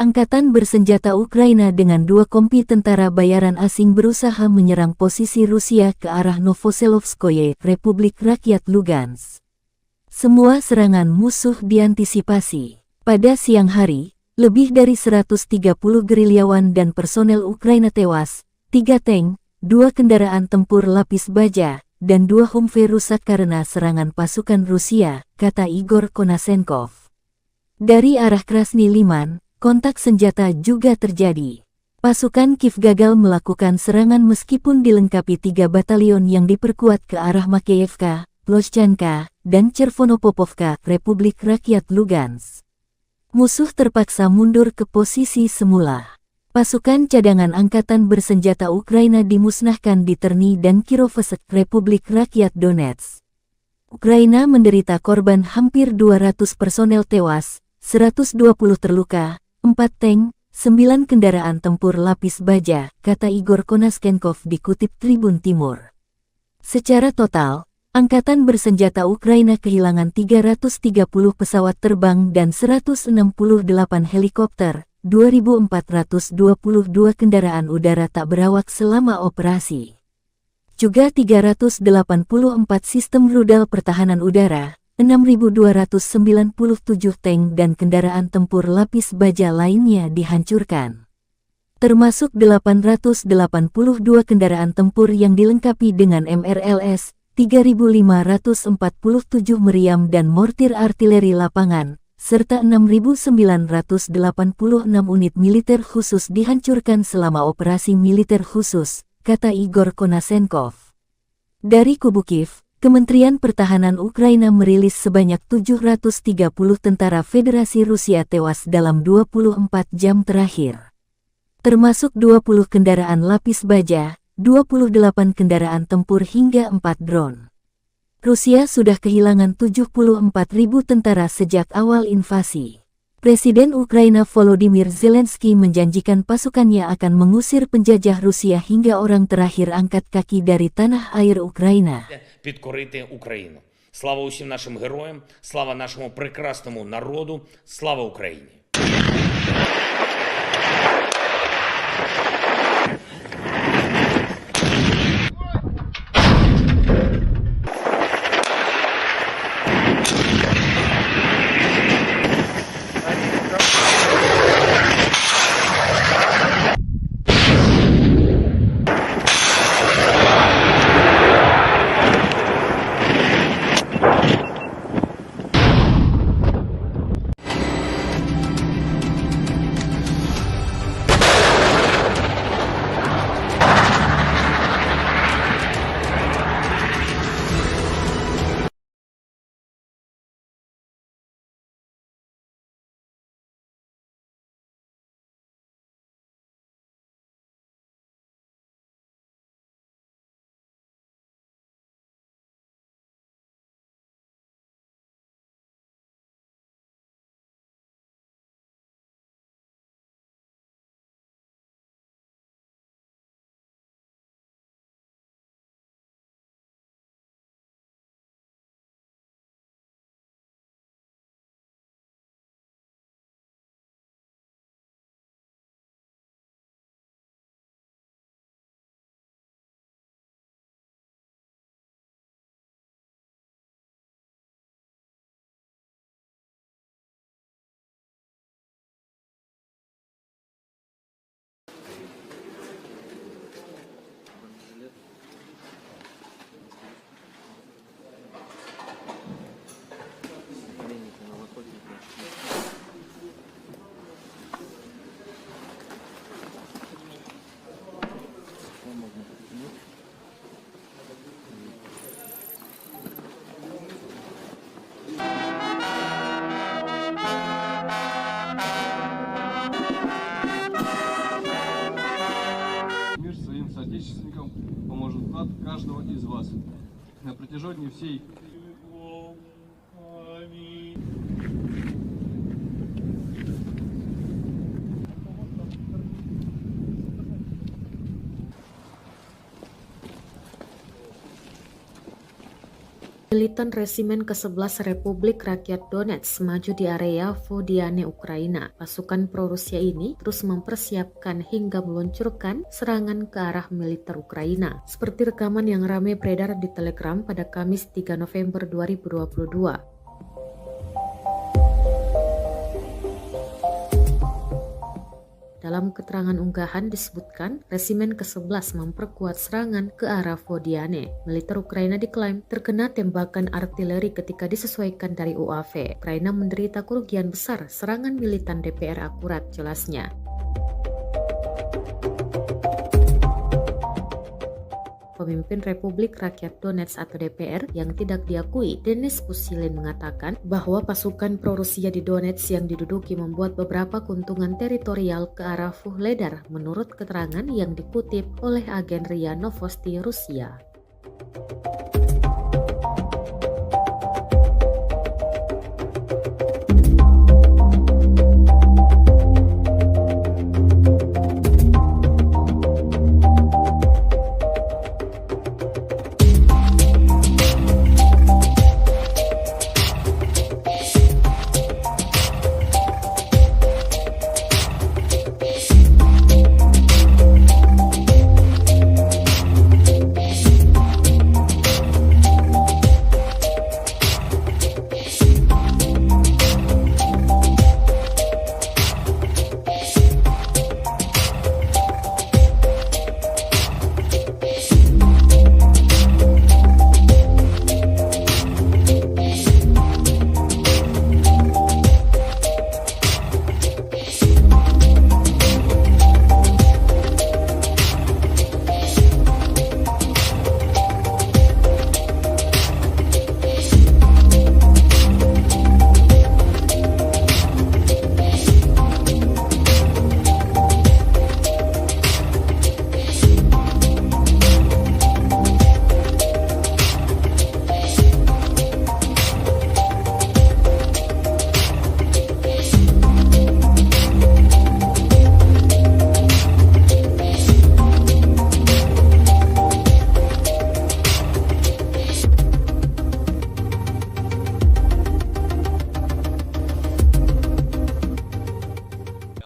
D: Angkatan bersenjata Ukraina dengan 2 kompi tentara bayaran asing berusaha menyerang posisi Rusia ke arah Novoselovskoye, Republik Rakyat Lugansk. Semua serangan musuh diantisipasi. Pada siang hari, lebih dari 130 gerilyawan dan personel Ukraina tewas, 3 tank, 2 kendaraan tempur lapis baja, dan 2 Humvee rusak karena serangan pasukan Rusia, kata Igor Konasenkov. Dari arah Krasny Liman, kontak senjata juga terjadi. Pasukan Kiev gagal melakukan serangan meskipun dilengkapi 3 batalion yang diperkuat ke arah Makeyevka, Ploshchanka, dan Chervonopopovka, Republik Rakyat Lugansk. Musuh terpaksa mundur ke posisi semula. Pasukan cadangan angkatan bersenjata Ukraina dimusnahkan di Terny dan Kirovohrad, Republik Rakyat Donetsk. Ukraina menderita korban hampir 200 personel tewas, 120 terluka, 4 tank, 9 kendaraan tempur lapis baja, kata Igor Konasenkov dikutip Tribun Timur. Secara total, Angkatan bersenjata Ukraina kehilangan 330 pesawat terbang dan 168 helikopter, 2.422 kendaraan udara tak berawak selama operasi. Juga 384 sistem rudal pertahanan udara, 6.297 tank dan kendaraan tempur lapis baja lainnya dihancurkan. Termasuk 882 kendaraan tempur yang dilengkapi dengan MRLS, 3.547 meriam dan mortir artileri lapangan, serta 6.986 unit militer khusus dihancurkan selama operasi militer khusus, kata Igor Konasenkov. Dari kubu Kiev, Kementerian Pertahanan Ukraina merilis sebanyak 730 tentara Federasi Rusia tewas dalam 24 jam terakhir. Termasuk 20 kendaraan lapis baja, 28 kendaraan tempur hingga 4 drone. Rusia sudah kehilangan 74.000 tentara sejak awal invasi. Presiden Ukraina Volodymyr Zelensky menjanjikan pasukannya akan mengusir penjajah Rusia hingga orang terakhir angkat kaki dari tanah air Ukraina.
E: Підкорити Україну. Слава усім нашим героям, слава нашому прекрасному народу, слава Україні!
F: соотечественникам поможет вклад каждого из вас. На протяжении всей
C: Militan Resimen ke-11 Republik Rakyat Donetsk maju di area Vodiane, Ukraina. Pasukan pro-Rusia ini terus mempersiapkan hingga meluncurkan serangan ke arah militer Ukraina. Seperti rekaman yang ramai beredar di Telegram pada Kamis 3 November 2022. Dalam keterangan unggahan disebutkan, Resimen ke-11 memperkuat serangan ke arah Vodiane. Militer Ukraina diklaim terkena tembakan artileri ketika disesuaikan dari UAV. Ukraina menderita kerugian besar serangan militan DPR akurat, jelasnya. Pemimpin Republik Rakyat Donetsk atau DPR yang tidak diakui, Denis Pushilin, mengatakan bahwa pasukan pro-Rusia di Donetsk yang diduduki membuat beberapa keuntungan teritorial ke arah Vuhledar menurut keterangan yang dikutip oleh agen RIA Novosti Rusia.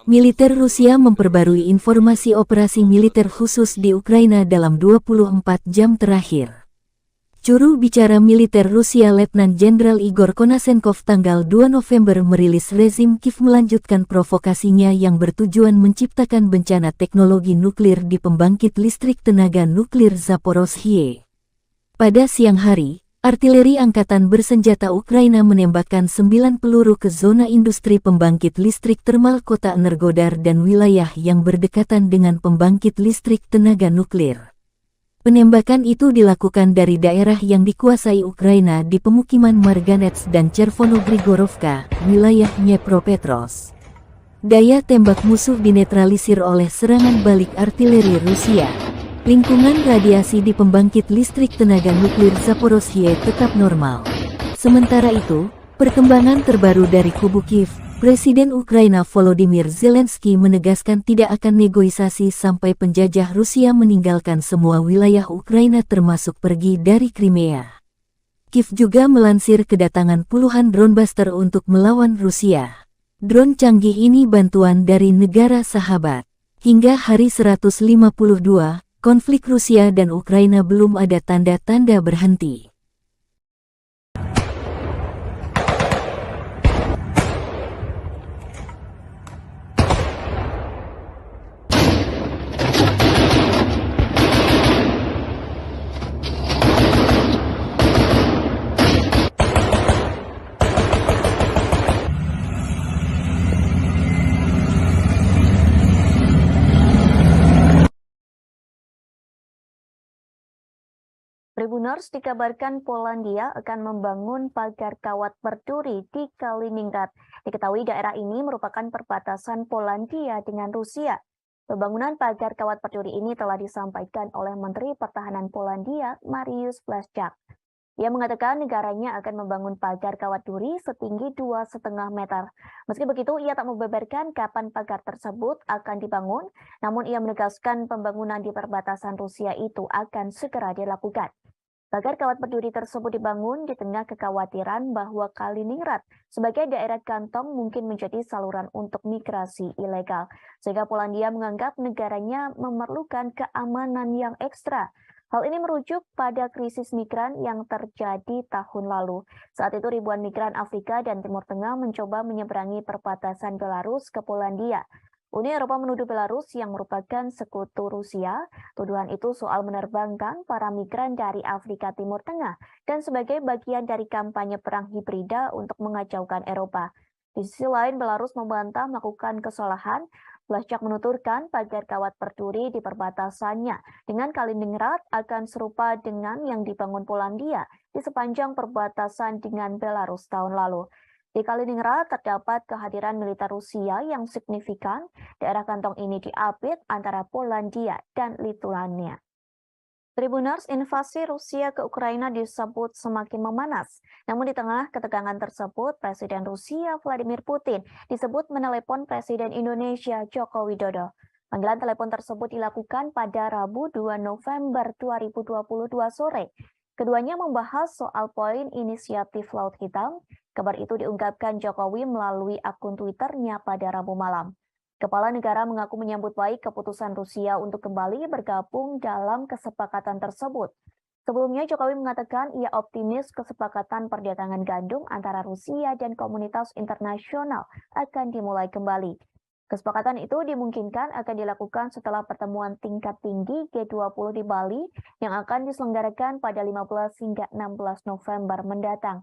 D: Militer Rusia memperbarui informasi operasi militer khusus di Ukraina dalam 24 jam terakhir. Juru bicara militer Rusia Letnan Jenderal Igor Konasenkov tanggal 2 November merilis rezim Kiev melanjutkan provokasinya yang bertujuan menciptakan bencana teknologi nuklir di pembangkit listrik tenaga nuklir Zaporozhye. Pada siang hari, artileri angkatan bersenjata Ukraina menembakkan 9 peluru ke zona industri pembangkit listrik termal kota Energodar dan wilayah yang berdekatan dengan pembangkit listrik tenaga nuklir. Penembakan itu dilakukan dari daerah yang dikuasai Ukraina di pemukiman Marganets dan Chervono-Grigorovka, wilayah Dnepropetrovsk. Daya tembak musuh dinetralisir oleh serangan balik artileri Rusia. Lingkungan radiasi di pembangkit listrik tenaga nuklir Zaporozhye tetap normal. Sementara itu, perkembangan terbaru dari kubu Kiev, Presiden Ukraina Volodymyr Zelensky menegaskan tidak akan negosiasi sampai penjajah Rusia meninggalkan semua wilayah Ukraina termasuk pergi dari Crimea. Kiev juga melansir kedatangan puluhan drone buster untuk melawan Rusia. Drone canggih ini bantuan dari negara sahabat. Hingga hari 152, konflik Rusia dan Ukraina belum ada tanda-tanda berhenti.
A: Tribuners dikabarkan Polandia akan membangun pagar kawat berduri di Kaliningrad. Diketahui daerah ini merupakan perbatasan Polandia dengan Rusia. Pembangunan pagar kawat berduri ini telah disampaikan oleh Menteri Pertahanan Polandia, Mariusz Błaszczak. Ia mengatakan negaranya akan membangun pagar kawat duri setinggi 2,5 meter. Meski begitu, ia tak membeberkan kapan pagar tersebut akan dibangun, namun ia menegaskan pembangunan di perbatasan Rusia itu akan segera dilakukan. Pagar kawat berduri tersebut dibangun di tengah kekhawatiran bahwa Kaliningrad sebagai daerah kantong mungkin menjadi saluran untuk migrasi ilegal, sehingga Polandia menganggap negaranya memerlukan keamanan yang ekstra. Hal ini merujuk pada krisis migran yang terjadi tahun lalu. Saat itu ribuan migran Afrika dan Timur Tengah mencoba menyeberangi perbatasan Belarus ke Polandia. Uni Eropa menuduh Belarus yang merupakan sekutu Rusia. Tuduhan itu soal menerbangkan para migran dari Afrika Timur Tengah dan sebagai bagian dari kampanye perang hibrida untuk mengacaukan Eropa. Di sisi lain, Belarus membantah melakukan kesalahan. Blasczak menuturkan pagar kawat berduri di perbatasannya dengan Kaliningrad akan serupa dengan yang dibangun Polandia di sepanjang perbatasan dengan Belarus tahun lalu. Di Kaliningrad terdapat kehadiran militer Rusia yang signifikan. Daerah kantong ini diapit antara Polandia dan Lituania. Tribuners, invasi Rusia ke Ukraina disebut semakin memanas. Namun di tengah ketegangan tersebut, Presiden Rusia Vladimir Putin disebut menelepon Presiden Indonesia Joko Widodo. Panggilan telepon tersebut dilakukan pada Rabu 2 November 2022 sore. Keduanya membahas soal poin inisiatif Laut Hitam. Kabar itu diungkapkan Jokowi melalui akun Twitternya pada Rabu malam. Kepala negara mengaku menyambut baik keputusan Rusia untuk kembali bergabung dalam kesepakatan tersebut. Sebelumnya Jokowi mengatakan ia optimis kesepakatan perdagangan gandum antara Rusia dan komunitas internasional akan dimulai kembali. Kesepakatan itu dimungkinkan akan dilakukan setelah pertemuan tingkat tinggi G20 di Bali yang akan diselenggarakan pada 15 hingga 16 November mendatang.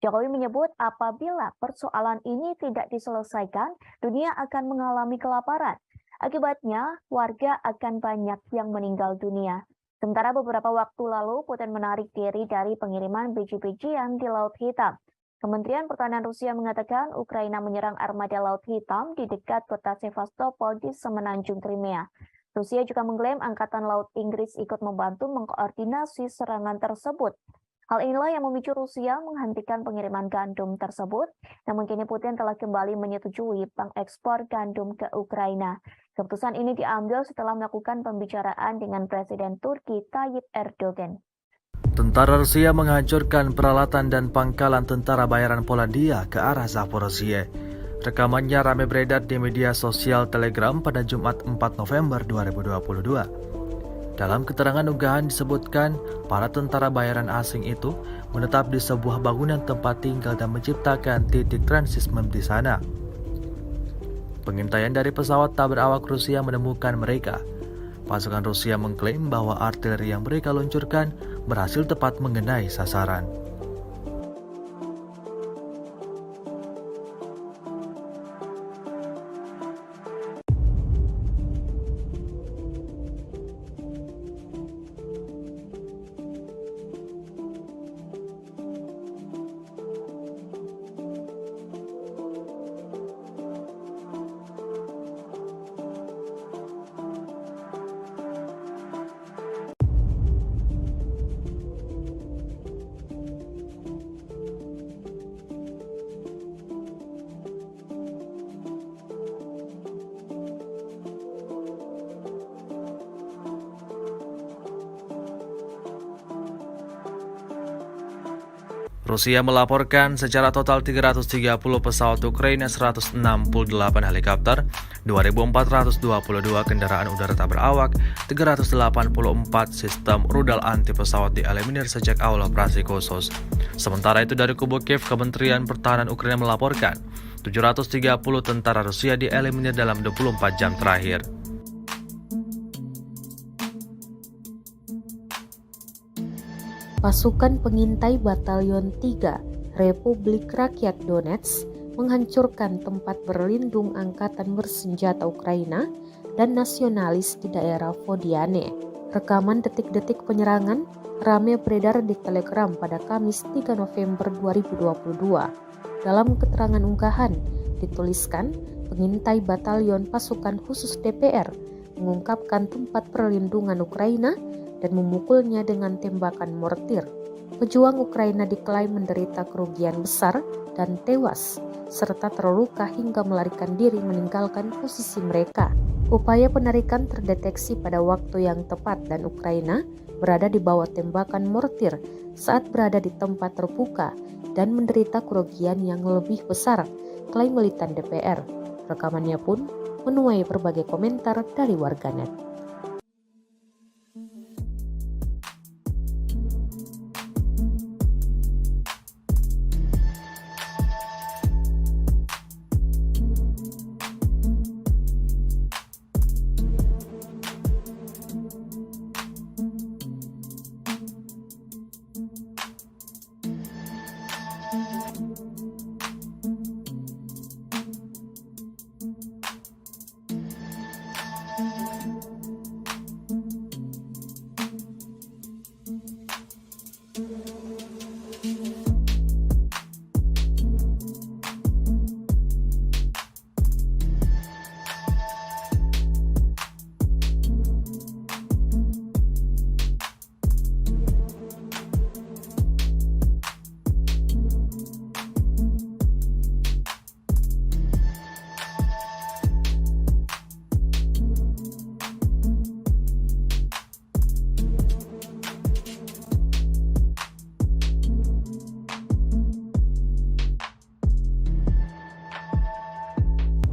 A: Jokowi menyebut apabila persoalan ini tidak diselesaikan, dunia akan mengalami kelaparan. Akibatnya, warga akan banyak yang meninggal dunia. Sementara beberapa waktu lalu, Putin menarik diri dari pengiriman biji-bijian di Laut Hitam. Kementerian Pertahanan Rusia mengatakan Ukraina menyerang armada Laut Hitam di dekat kota Sevastopol di semenanjung Crimea. Rusia juga mengklaim Angkatan Laut Inggris ikut membantu mengkoordinasi serangan tersebut. Hal inilah yang memicu Rusia menghentikan pengiriman gandum tersebut, namun kini Putin telah kembali menyetujui pengekspor gandum ke Ukraina. Keputusan ini diambil setelah melakukan pembicaraan dengan Presiden Turki Tayyip Erdogan.
B: Tentara Rusia menghancurkan peralatan dan pangkalan tentara bayaran Polandia ke arah Zaporozhye. Rekamannya ramai beredar di media sosial Telegram pada Jumat 4 November 2022. Dalam keterangan unggahan disebutkan, para tentara bayaran asing itu menetap di sebuah bangunan tempat tinggal dan menciptakan titik transismen di sana. Pengintaian dari pesawat tak berawak Rusia menemukan mereka. Pasukan Rusia mengklaim bahwa artileri yang mereka luncurkan berhasil tepat mengenai sasaran. Rusia melaporkan secara total 330 pesawat Ukraina, 168 helikopter, 2.422 kendaraan udara tak berawak, 384 sistem rudal anti pesawat dieliminir sejak awal operasi khusus. Sementara itu dari kubu Kiev, Kementerian Pertahanan Ukraina melaporkan 730 tentara Rusia dieliminir dalam 24 jam terakhir.
C: Pasukan pengintai Batalion 3 Republik Rakyat Donetsk menghancurkan tempat berlindung angkatan bersenjata Ukraina dan nasionalis di daerah Vodiane. Rekaman detik-detik penyerangan ramai beredar di Telegram pada Kamis 3 November 2022. Dalam keterangan unggahan dituliskan, pengintai Batalion Pasukan Khusus DPR mengungkapkan tempat perlindungan Ukraina dan memukulnya dengan tembakan mortir. Pejuang Ukraina diklaim menderita kerugian besar dan tewas, serta terluka hingga melarikan diri meninggalkan posisi mereka. Upaya penarikan terdeteksi pada waktu yang tepat dan Ukraina berada di bawah tembakan mortir saat berada di tempat terbuka dan menderita kerugian yang lebih besar, klaim militan DPR. Rekamannya pun menuai berbagai komentar dari warganet.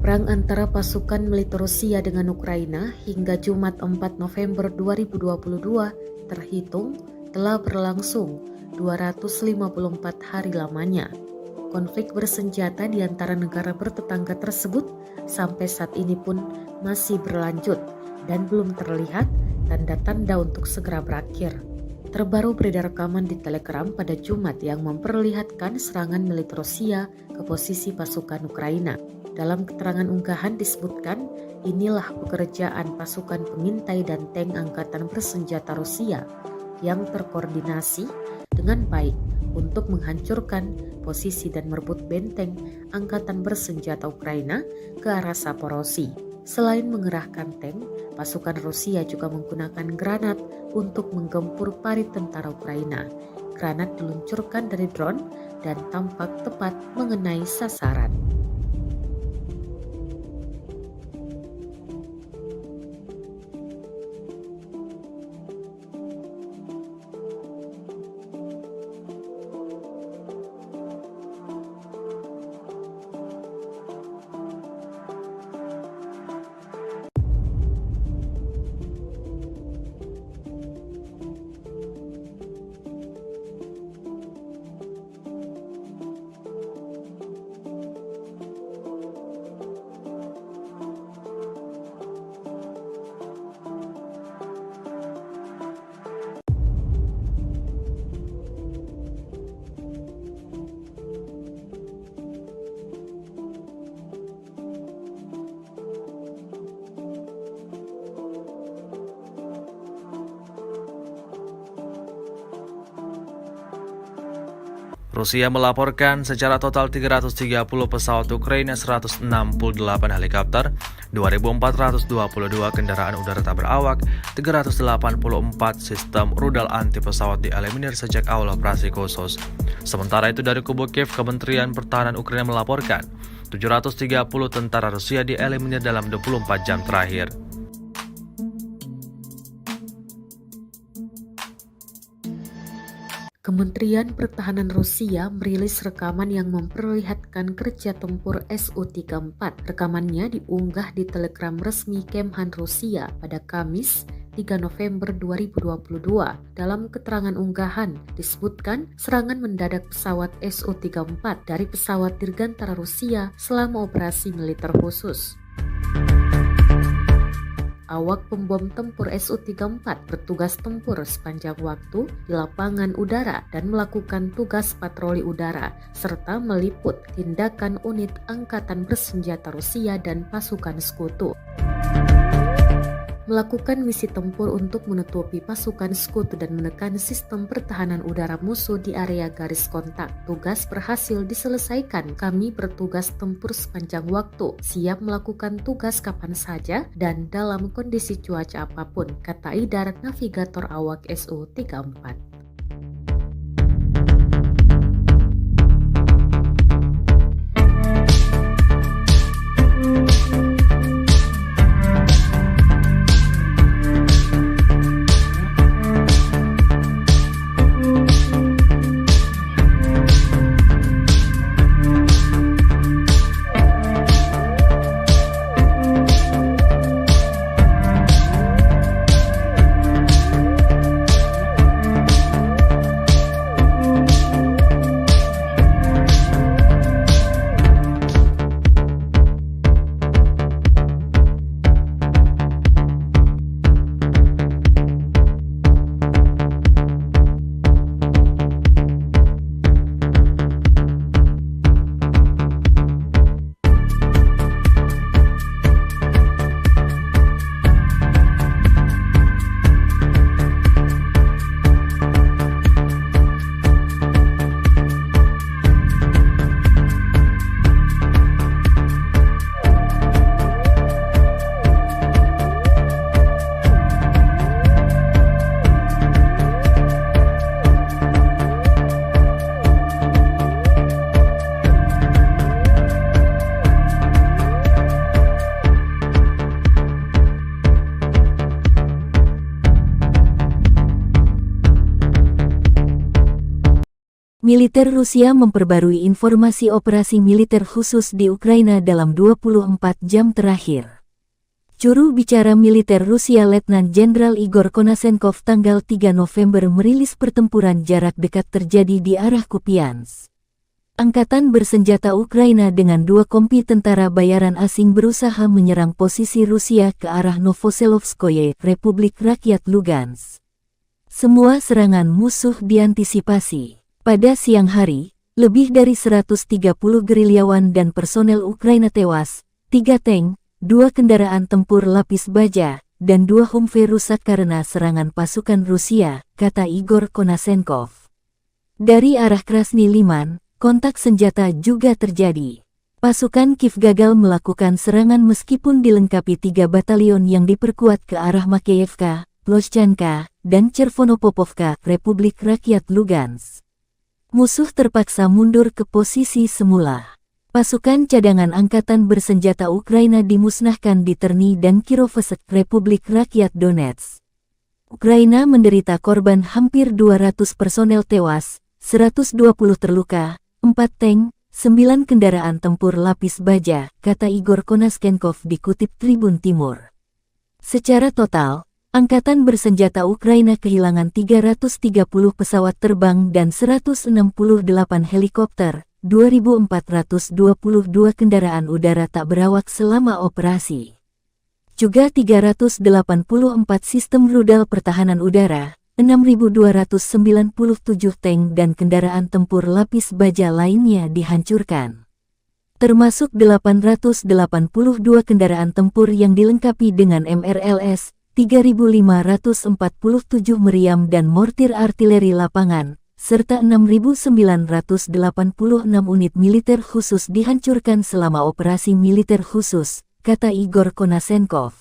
C: Perang antara pasukan militer Rusia dengan Ukraina hingga Jumat 4 November 2022 terhitung telah berlangsung 254 hari lamanya. Konflik bersenjata di antara negara bertetangga tersebut sampai saat ini pun masih berlanjut dan belum terlihat tanda-tanda untuk segera berakhir. Terbaru beredar rekaman di Telegram pada Jumat yang memperlihatkan serangan militer Rusia ke posisi pasukan Ukraina. Dalam keterangan unggahan disebutkan, inilah pekerjaan pasukan pengintai dan tank angkatan bersenjata Rusia yang terkoordinasi dengan baik untuk menghancurkan posisi dan merebut benteng angkatan bersenjata Ukraina ke arah Zaporozhye. Selain mengerahkan tank, pasukan Rusia juga menggunakan granat untuk menggempur parit tentara Ukraina. Granat diluncurkan dari drone dan tampak tepat mengenai sasaran.
B: Rusia melaporkan secara total 330 pesawat Ukraina, 168 helikopter, 2.422 kendaraan udara tak berawak, 384 sistem rudal anti pesawat dieliminir sejak awal operasi khusus. Sementara itu dari kubu Kiev, Kementerian Pertahanan Ukraina melaporkan 730 tentara Rusia dieliminir dalam 24 jam terakhir.
C: Kementerian Pertahanan Rusia merilis rekaman yang memperlihatkan kerja tempur Su-34. Rekamannya diunggah di Telegram resmi Kemhan Rusia pada Kamis 3 November 2022. Dalam keterangan unggahan disebutkan serangan mendadak pesawat Su-34 dari pesawat dirgantara Rusia selama operasi militer khusus. Awak pembom tempur Su-34 bertugas tempur sepanjang waktu di lapangan udara dan melakukan tugas patroli udara, serta meliput tindakan unit angkatan bersenjata Rusia dan pasukan sekutu. Melakukan misi tempur untuk menutupi pasukan sekutu dan menekan sistem pertahanan udara musuh di area garis kontak. Tugas berhasil diselesaikan. Kami bertugas tempur sepanjang waktu, siap melakukan tugas kapan saja dan dalam kondisi cuaca apapun, kata Idar, navigator awak Su-34.
D: Militer Rusia memperbarui informasi operasi militer khusus di Ukraina dalam 24 jam terakhir. Juru bicara militer Rusia Letnan Jenderal Igor Konasenkov tanggal 3 November merilis pertempuran jarak dekat terjadi di arah Kupiansk. Angkatan bersenjata Ukraina dengan 2 kompi tentara bayaran asing berusaha menyerang posisi Rusia ke arah Novoselovskoye, Republik Rakyat Lugansk. Semua serangan musuh diantisipasi. Pada siang hari, lebih dari 130 gerilyawan dan personel Ukraina tewas, 3 tank, 2 kendaraan tempur lapis baja, dan 2 Humvee rusak karena serangan pasukan Rusia, kata Igor Konasenkov. Dari arah Krasny Liman, kontak senjata juga terjadi. Pasukan Kiev gagal melakukan serangan meskipun dilengkapi 3 batalion yang diperkuat ke arah Makeyevka, Ploshchanka, dan Chervonopopovka, Republik Rakyat Lugansk. Musuh terpaksa mundur ke posisi semula. Pasukan cadangan angkatan bersenjata Ukraina dimusnahkan di Terny dan Kirovsk, Republik Rakyat Donetsk. Ukraina menderita korban hampir 200 personel tewas, 120 terluka, 4 tank, 9 kendaraan tempur lapis baja, kata Igor Konasenkov dikutip Tribun Timur. Secara total, Angkatan bersenjata Ukraina kehilangan 330 pesawat terbang dan 168 helikopter, 2.422 kendaraan udara tak berawak selama operasi. Juga 384 sistem rudal pertahanan udara, 6.297 tank dan kendaraan tempur lapis baja lainnya dihancurkan. Termasuk 882 kendaraan tempur yang dilengkapi dengan MRLS, 3.547 meriam dan mortir artileri lapangan, serta 6.986 unit militer khusus dihancurkan selama operasi militer khusus, kata Igor Konasenkov.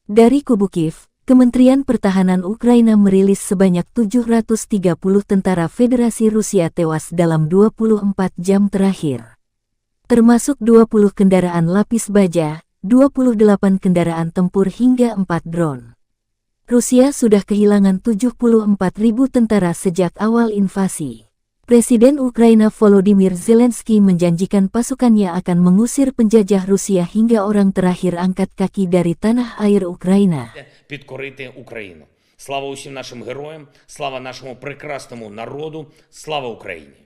D: Dari kubu Kiev, Kementerian Pertahanan Ukraina merilis sebanyak 730 tentara Federasi Rusia tewas dalam 24 jam terakhir. Termasuk 20 kendaraan lapis baja, 28 kendaraan tempur hingga 4 drone. Rusia sudah kehilangan 74.000 tentara sejak awal invasi. Presiden Ukraina Volodymyr Zelensky menjanjikan pasukannya akan mengusir penjajah Rusia hingga orang terakhir angkat kaki dari tanah air Ukraina.
E: Підкорити Україну. Слава усім нашим героям, слава нашому прекрасному народу, слава Україні!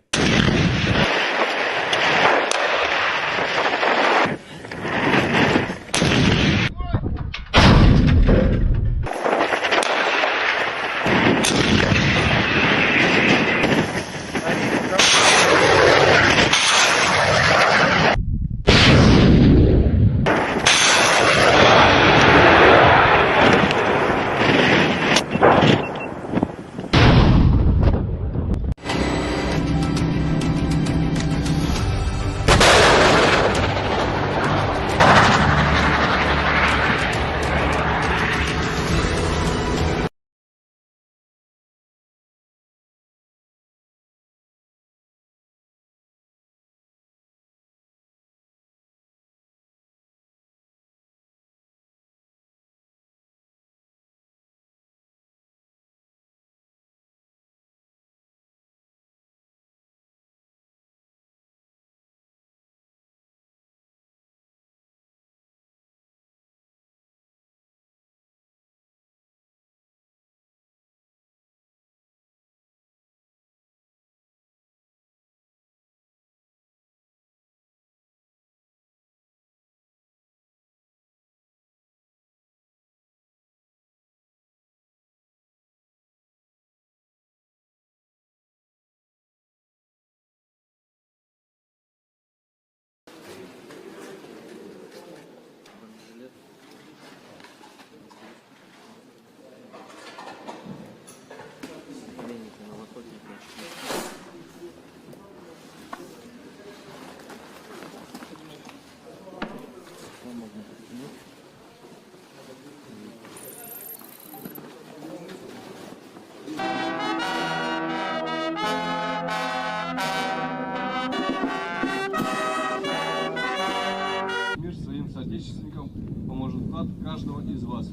F: соотечественникам поможет вклад каждого из вас.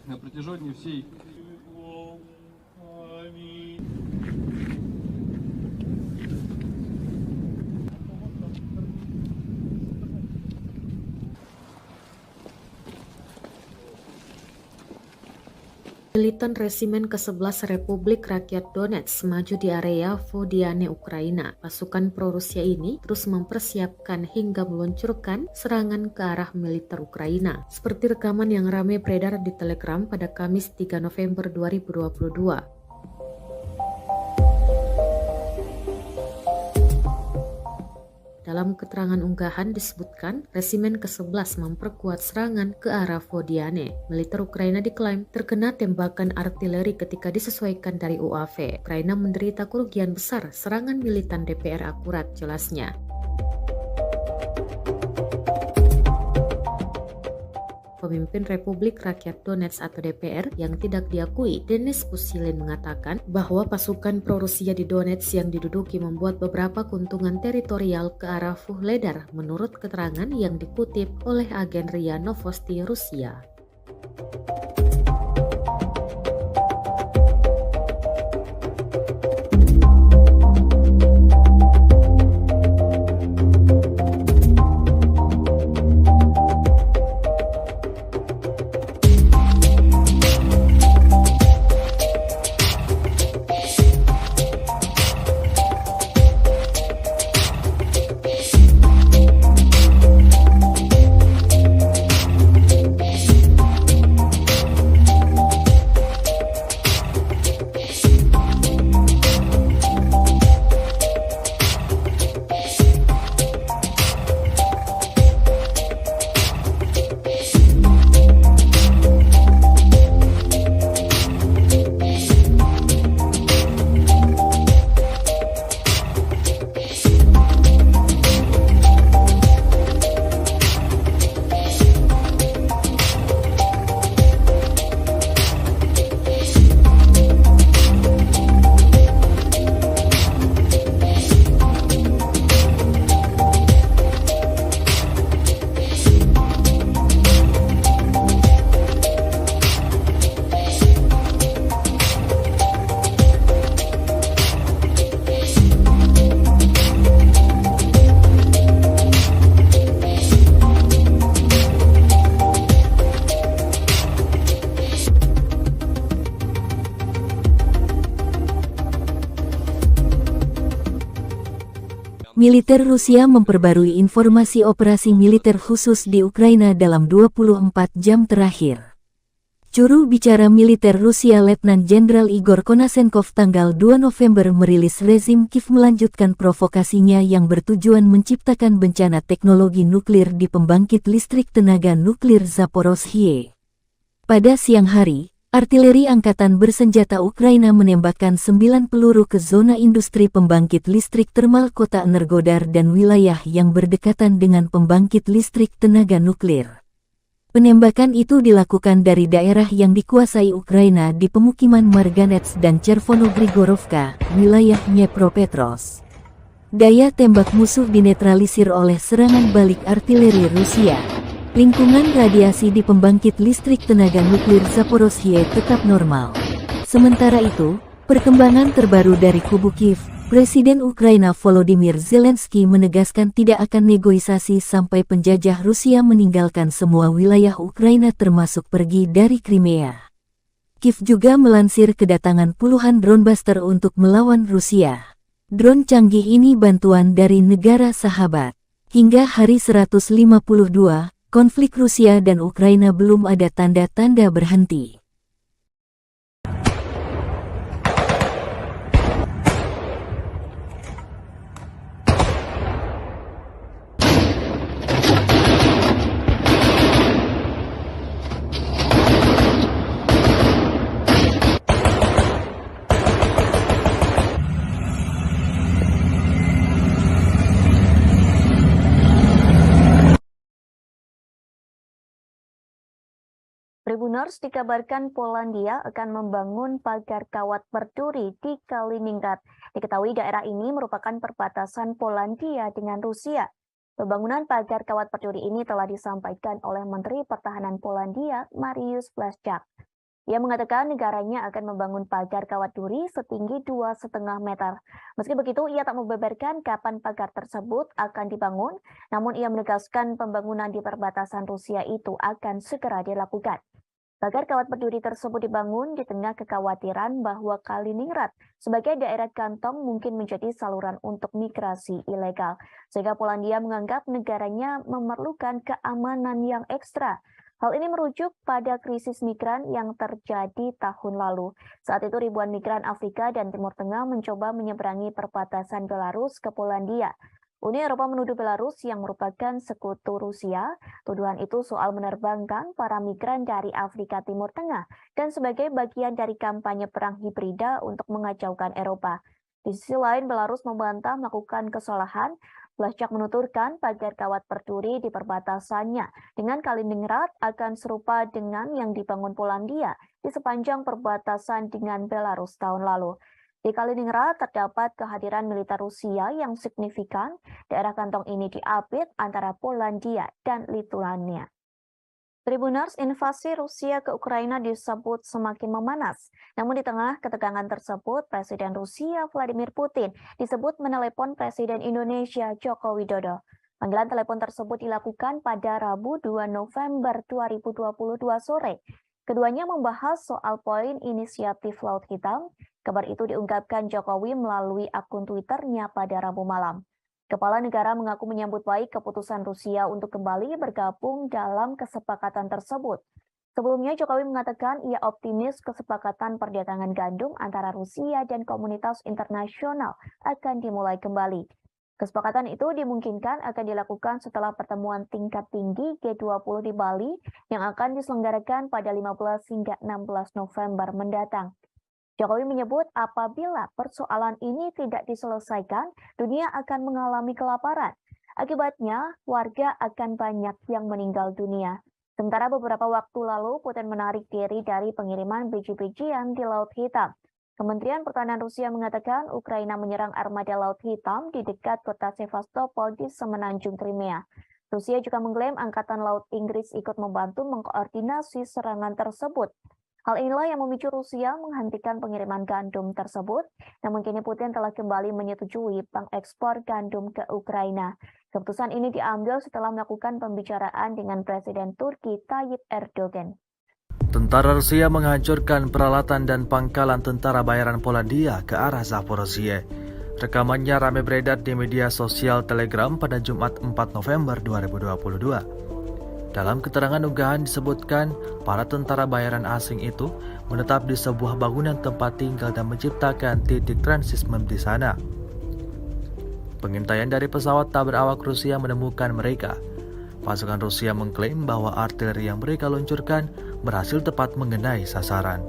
F: На протяжении всей
C: Militan Resimen ke-11 Republik Rakyat Donetsk maju di area Vodiane, Ukraina. Pasukan pro-Rusia ini terus mempersiapkan hingga meluncurkan serangan ke arah militer Ukraina. Seperti rekaman yang ramai beredar di Telegram pada Kamis 3 November 2022. Dalam keterangan unggahan disebutkan, Resimen ke-11 memperkuat serangan ke arah Vodiane. Militer Ukraina diklaim terkena tembakan artileri ketika disesuaikan dari UAV. Ukraina menderita kerugian besar, serangan militan DPR akurat, jelasnya. Pemimpin Republik Rakyat Donetsk atau DPR yang tidak diakui, Denis Pushilin, mengatakan bahwa pasukan pro-Rusia di Donetsk yang diduduki membuat beberapa keuntungan teritorial ke arah Vuhledar, menurut keterangan yang dikutip oleh agen RIA Novosti Rusia.
D: Militer Rusia memperbarui informasi operasi militer khusus di Ukraina dalam 24 jam terakhir. Juru bicara militer Rusia Letnan Jenderal Igor Konasenkov tanggal 2 November merilis rezim Kiev melanjutkan provokasinya yang bertujuan menciptakan bencana teknologi nuklir di pembangkit listrik tenaga nuklir Zaporozhye. Pada siang hari, artileri angkatan bersenjata Ukraina menembakkan 9 peluru ke zona industri pembangkit listrik termal kota Energodar dan wilayah yang berdekatan dengan pembangkit listrik tenaga nuklir. Penembakan itu dilakukan dari daerah yang dikuasai Ukraina di pemukiman Marganets dan Chervono-Grigorovka, wilayah Dnepropetrovsk. Daya tembak musuh dinetralisir oleh serangan balik artileri Rusia. Lingkungan radiasi di pembangkit listrik tenaga nuklir Zaporozhye tetap normal. Sementara itu, perkembangan terbaru dari kubu Kiev, Presiden Ukraina Volodymyr Zelensky menegaskan tidak akan negosiasi sampai penjajah Rusia meninggalkan semua wilayah Ukraina termasuk pergi dari Crimea. Kiev juga melansir kedatangan puluhan drone buster untuk melawan Rusia. Drone canggih ini bantuan dari negara sahabat. Hingga hari 152, konflik Rusia dan Ukraina belum ada tanda-tanda berhenti.
A: Tribuners dikabarkan Polandia akan membangun pagar kawat berduri di Kaliningrad. Diketahui daerah ini merupakan perbatasan Polandia dengan Rusia. Pembangunan pagar kawat berduri ini telah disampaikan oleh Menteri Pertahanan Polandia, Mariusz Błaszczak. Ia mengatakan negaranya akan membangun pagar kawat duri setinggi 2,5 meter. Meski begitu, ia tak membeberkan kapan pagar tersebut akan dibangun, namun ia menegaskan pembangunan di perbatasan Rusia itu akan segera dilakukan. Pagar kawat berduri tersebut dibangun di tengah kekhawatiran bahwa Kaliningrad sebagai daerah kantong mungkin menjadi saluran untuk migrasi ilegal, sehingga Polandia menganggap negaranya memerlukan keamanan yang ekstra. Hal ini merujuk pada krisis migran yang terjadi tahun lalu. Saat itu ribuan migran Afrika dan Timur Tengah mencoba menyeberangi perbatasan Belarus ke Polandia. Uni Eropa menuduh Belarus yang merupakan sekutu Rusia. Tuduhan itu soal menerbangkan para migran dari Afrika Timur Tengah dan sebagai bagian dari kampanye perang hibrida untuk mengacaukan Eropa. Di sisi lain, Belarus membantah melakukan kesalahan. Blaszczak menuturkan pagar kawat berduri di perbatasannya dengan Kaliningrad akan serupa dengan yang dibangun Polandia di sepanjang perbatasan dengan Belarus tahun lalu. Di Kaliningrad terdapat kehadiran militer Rusia yang signifikan. Daerah kantong ini diapit antara Polandia dan Lituania. Tribuners, invasi Rusia ke Ukraina disebut semakin memanas. Namun di tengah ketegangan tersebut, Presiden Rusia Vladimir Putin disebut menelepon Presiden Indonesia Joko Widodo. Panggilan telepon tersebut dilakukan pada Rabu 2 November 2022 sore. Keduanya membahas soal poin inisiatif Laut Hitam. Kabar itu diungkapkan Jokowi melalui akun Twitternya pada Rabu malam. Kepala negara mengaku menyambut baik keputusan Rusia untuk kembali bergabung dalam kesepakatan tersebut. Sebelumnya Jokowi mengatakan ia optimis kesepakatan perdagangan gandum antara Rusia dan komunitas internasional akan dimulai kembali. Kesepakatan itu dimungkinkan akan dilakukan setelah pertemuan tingkat tinggi G20 di Bali yang akan diselenggarakan pada 15 hingga 16 November mendatang. Jokowi menyebut apabila persoalan ini tidak diselesaikan, dunia akan mengalami kelaparan. Akibatnya, warga akan banyak yang meninggal dunia. Sementara beberapa waktu lalu, Putin menarik diri dari pengiriman biji-bijian di Laut Hitam. Kementerian Pertahanan Rusia mengatakan Ukraina menyerang armada Laut Hitam di dekat kota Sevastopol di semenanjung Crimea. Rusia juga mengklaim Angkatan Laut Inggris ikut membantu mengkoordinasi serangan tersebut. Hal inilah yang memicu Rusia menghentikan pengiriman gandum tersebut, namun kini Putin telah kembali menyetujui pengekspor gandum ke Ukraina. Keputusan ini diambil setelah melakukan pembicaraan dengan Presiden Turki Tayyip Erdogan.
B: Tentara Rusia menghancurkan peralatan dan pangkalan tentara bayaran Polandia ke arah Zaporozhye. Rekamannya ramai beredar di media sosial Telegram pada Jumat 4 November 2022. Dalam keterangan unggahan disebutkan, para tentara bayaran asing itu menetap di sebuah bangunan tempat tinggal dan menciptakan titik transismen di sana. Pengintaian dari pesawat tak berawak Rusia menemukan mereka. Pasukan Rusia mengklaim bahwa artileri yang mereka luncurkan berhasil tepat mengenai sasaran.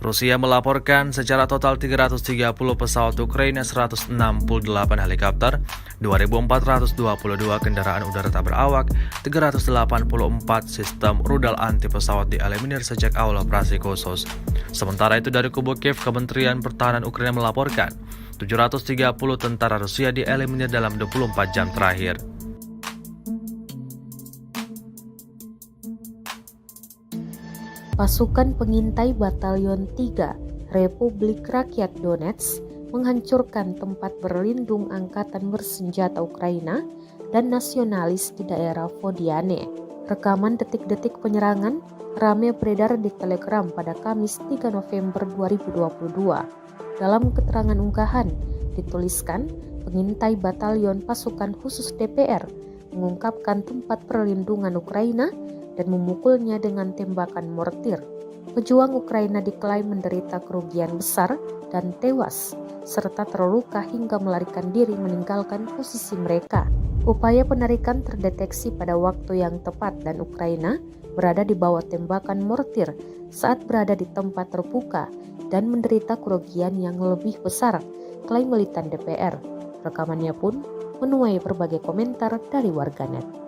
B: Rusia melaporkan secara total 330 pesawat Ukraina, 168 helikopter, 2.422 kendaraan udara tak berawak, 384 sistem rudal anti pesawat dieliminir sejak awal operasi khusus. Sementara itu dari kubu Kiev, Kementerian Pertahanan Ukraina melaporkan 730 tentara Rusia dieliminir dalam 24 jam terakhir.
C: Pasukan pengintai Batalion 3 Republik Rakyat Donetsk menghancurkan tempat berlindung angkatan bersenjata Ukraina dan nasionalis di daerah Vodiane. Rekaman detik-detik penyerangan ramai beredar di Telegram pada Kamis 3 November 2022. Dalam keterangan unggahan dituliskan, pengintai Batalion Pasukan Khusus DPR mengungkapkan tempat perlindungan Ukraina dan memukulnya dengan tembakan mortir. Pejuang Ukraina diklaim menderita kerugian besar dan tewas, serta terluka hingga melarikan diri meninggalkan posisi mereka. Upaya penarikan terdeteksi pada waktu yang tepat dan Ukraina berada di bawah tembakan mortir saat berada di tempat terbuka dan menderita kerugian yang lebih besar, klaim militan DPR. Rekamannya pun menuai berbagai komentar dari warganet.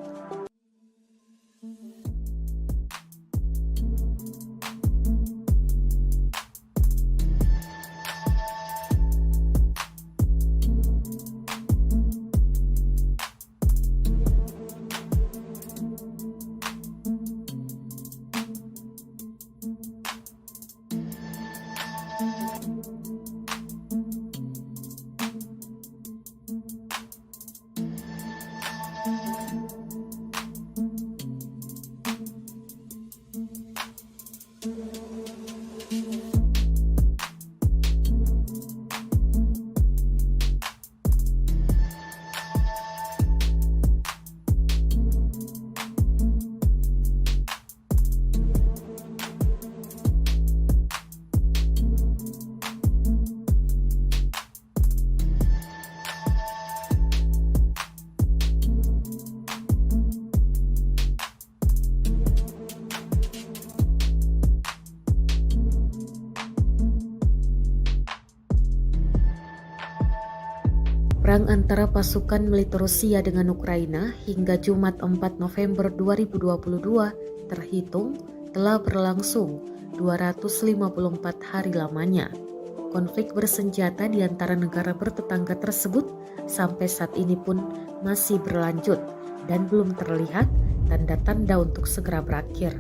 C: Perang antara pasukan militer Rusia dengan Ukraina hingga Jumat 4 November 2022 terhitung telah berlangsung 254 hari lamanya. Konflik bersenjata di antara negara bertetangga tersebut sampai saat ini pun masih berlanjut dan belum terlihat tanda-tanda untuk segera berakhir.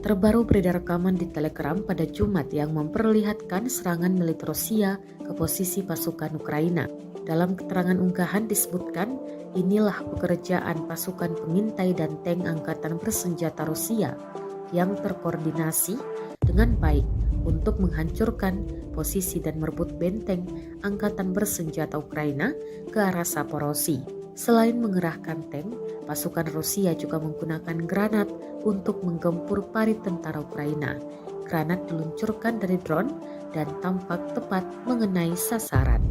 C: Terbaru beredar rekaman di Telegram pada Jumat yang memperlihatkan serangan militer Rusia ke posisi pasukan Ukraina. Dalam keterangan unggahan disebutkan, inilah pekerjaan pasukan pengintai dan tank angkatan bersenjata Rusia yang terkoordinasi dengan baik untuk menghancurkan posisi dan merebut benteng angkatan bersenjata Ukraina ke arah Zaporozhye. Selain mengerahkan tank, pasukan Rusia juga menggunakan granat untuk menggempur parit tentara Ukraina. Granat diluncurkan dari drone dan tampak tepat mengenai sasaran.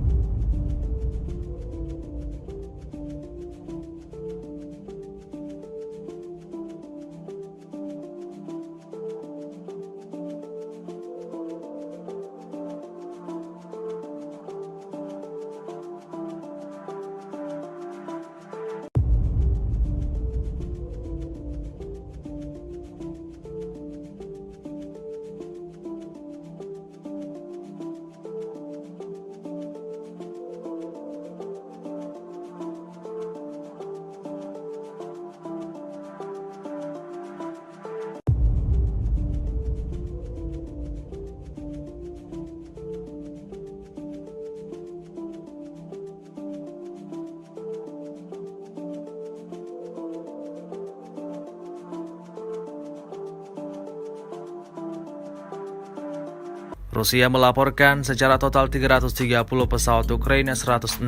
B: Rusia melaporkan secara total 330 pesawat Ukraina, 168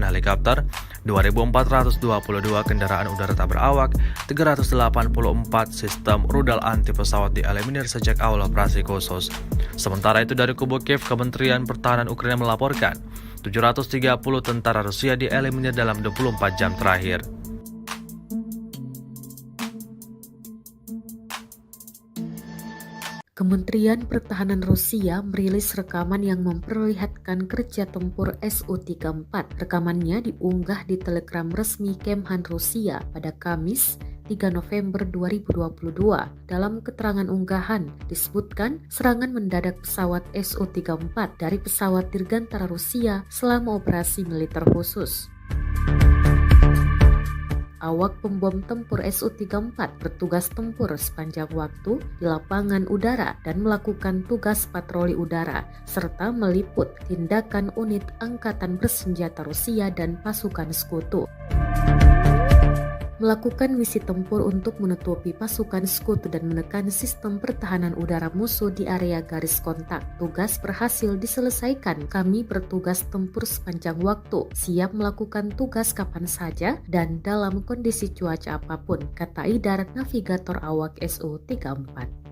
B: helikopter, 2.422 kendaraan udara tak berawak, 384 sistem rudal anti pesawat dieliminir sejak awal operasi khusus. Sementara itu dari kubu Kiev, Kementerian Pertahanan Ukraina melaporkan 730 tentara Rusia dieliminir dalam 24 jam terakhir.
C: Kementerian Pertahanan Rusia merilis rekaman yang memperlihatkan kerja tempur Su-34. Rekamannya diunggah di Telegram resmi Kemhan Rusia pada Kamis 3 November 2022. Dalam keterangan unggahan disebutkan serangan mendadak pesawat Su-34 dari pesawat dirgantara Rusia selama operasi militer khusus. Awak pembom tempur Su-34 bertugas tempur sepanjang waktu di lapangan udara dan melakukan tugas patroli udara, serta meliput tindakan unit angkatan bersenjata Rusia dan pasukan sekutu. Melakukan misi tempur untuk menutupi pasukan sekutu dan menekan sistem pertahanan udara musuh di area garis kontak. Tugas berhasil diselesaikan. Kami bertugas tempur sepanjang waktu, siap melakukan tugas kapan saja dan dalam kondisi cuaca apapun, kata Idar, navigator awak Su-34.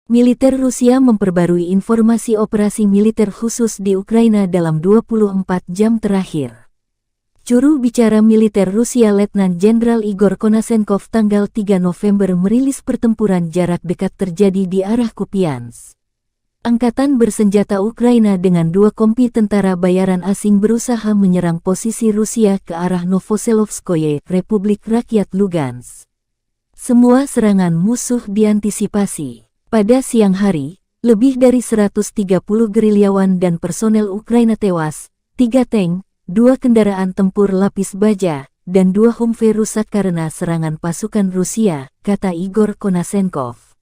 D: Militer Rusia memperbarui informasi operasi militer khusus di Ukraina dalam 24 jam terakhir. Juru bicara militer Rusia Letnan Jenderal Igor Konasenkov tanggal 3 November merilis pertempuran jarak dekat terjadi di arah Kupiansk. Angkatan bersenjata Ukraina dengan 2 kompi tentara bayaran asing berusaha menyerang posisi Rusia ke arah Novoselovskoye, Republik Rakyat Lugansk. Semua serangan musuh diantisipasi. Pada siang hari, lebih dari 130 gerilyawan dan personel Ukraina tewas, 3 tank, 2 kendaraan tempur lapis baja, dan 2 Humvee rusak karena serangan pasukan Rusia, kata Igor Konasenkov.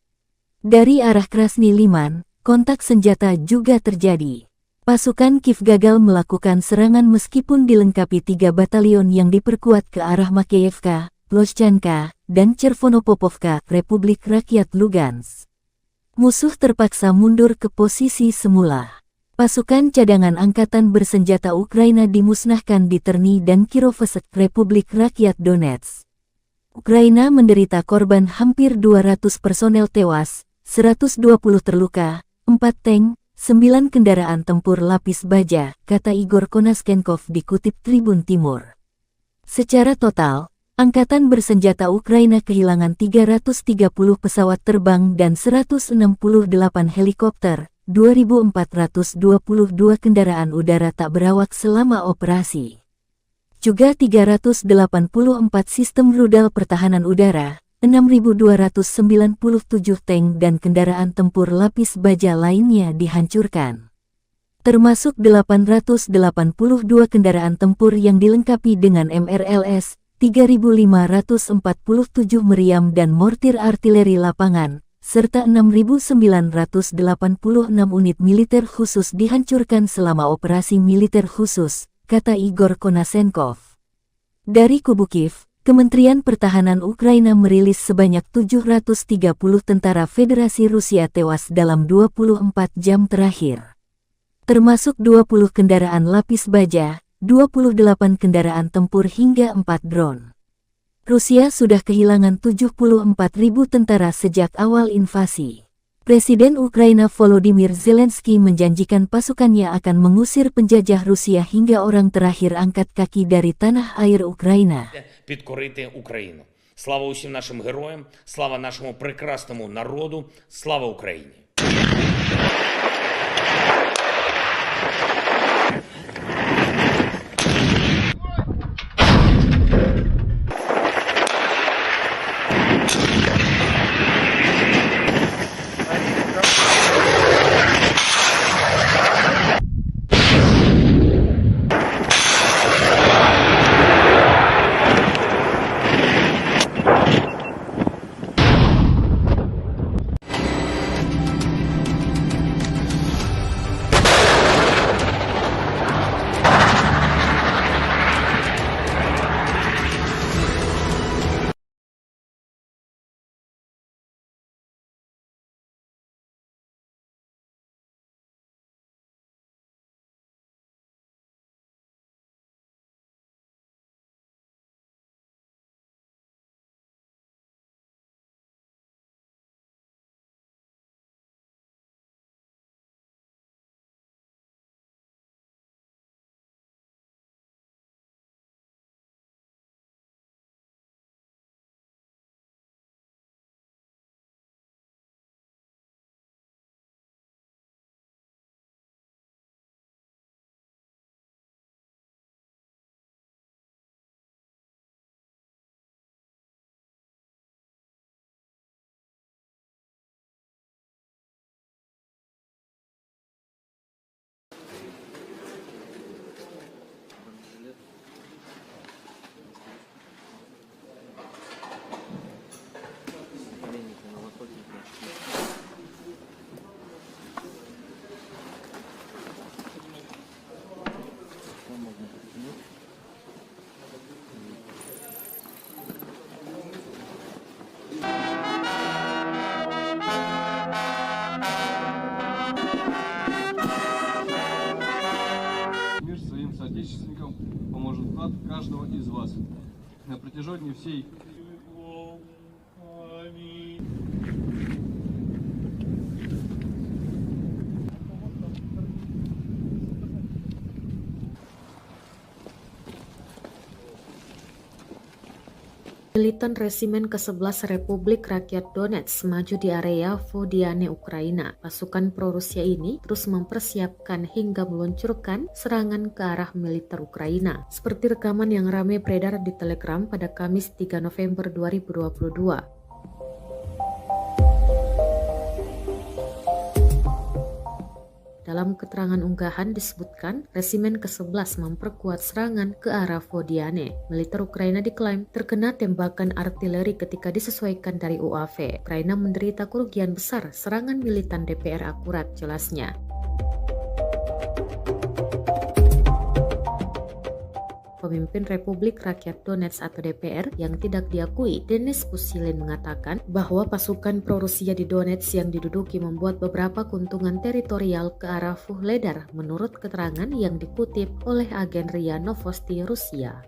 D: Dari arah Krasny Liman, kontak senjata juga terjadi. Pasukan Kiev gagal melakukan serangan meskipun dilengkapi 3 batalion yang diperkuat ke arah Makeyevka, Ploshchanka, dan Chervonopopovka, Republik Rakyat Lugansk. Musuh terpaksa mundur ke posisi semula. Pasukan cadangan angkatan bersenjata Ukraina dimusnahkan di Terny dan Kirovohrad, Republik Rakyat Donetsk. Ukraina menderita korban hampir 200 personel tewas, 120 terluka, 4 tank, 9 kendaraan tempur lapis baja, kata Igor Konasenkov dikutip Tribun Timur. Secara total, Angkatan bersenjata Ukraina kehilangan 330 pesawat terbang dan 168 helikopter, 2.422 kendaraan udara tak berawak selama operasi. Juga 384 sistem rudal pertahanan udara, 6.297 tank dan kendaraan tempur lapis baja lainnya dihancurkan. Termasuk 882 kendaraan tempur yang dilengkapi dengan MRLS, 3.547 meriam dan mortir artileri lapangan, serta 6.986 unit militer khusus dihancurkan selama operasi militer khusus, kata Igor Konasenkov. Dari kubu Kiev, Kementerian Pertahanan Ukraina merilis sebanyak 730 tentara Federasi Rusia tewas dalam 24 jam terakhir. Termasuk 20 kendaraan lapis baja, 28 kendaraan tempur hingga 4 drone. Rusia sudah kehilangan 74.000 tentara sejak awal invasi. Presiden Ukraina Volodymyr Zelensky menjanjikan pasukannya akan mengusir penjajah Rusia hingga orang terakhir angkat kaki dari tanah air Ukraina.
E: Підкорити Україну. Слава усім нашим героям, слава нашому прекрасному народу, слава Україні.
F: соотечественникам поможет вклад каждого из вас. На протяжении всей
C: Militan Resimen ke-11 Republik Rakyat Donetsk maju di area Vodiane, Ukraina. Pasukan pro-Rusia ini terus mempersiapkan hingga meluncurkan serangan ke arah militer Ukraina. Seperti rekaman yang ramai beredar di Telegram pada Kamis 3 November 2022. Dalam keterangan unggahan disebutkan, Resimen ke-11 memperkuat serangan ke arah Vodiane. Militer Ukraina diklaim terkena tembakan artileri ketika disesuaikan dari UAV. Ukraina menderita kerugian besar serangan militan DPR akurat, jelasnya. Pemimpin Republik Rakyat Donetsk atau DPR yang tidak diakui, Denis Pushilin, mengatakan bahwa pasukan pro-Rusia di Donetsk yang diduduki membuat beberapa keuntungan teritorial ke arah Vuhledar, menurut keterangan yang dikutip oleh agen RIA Novosti Rusia.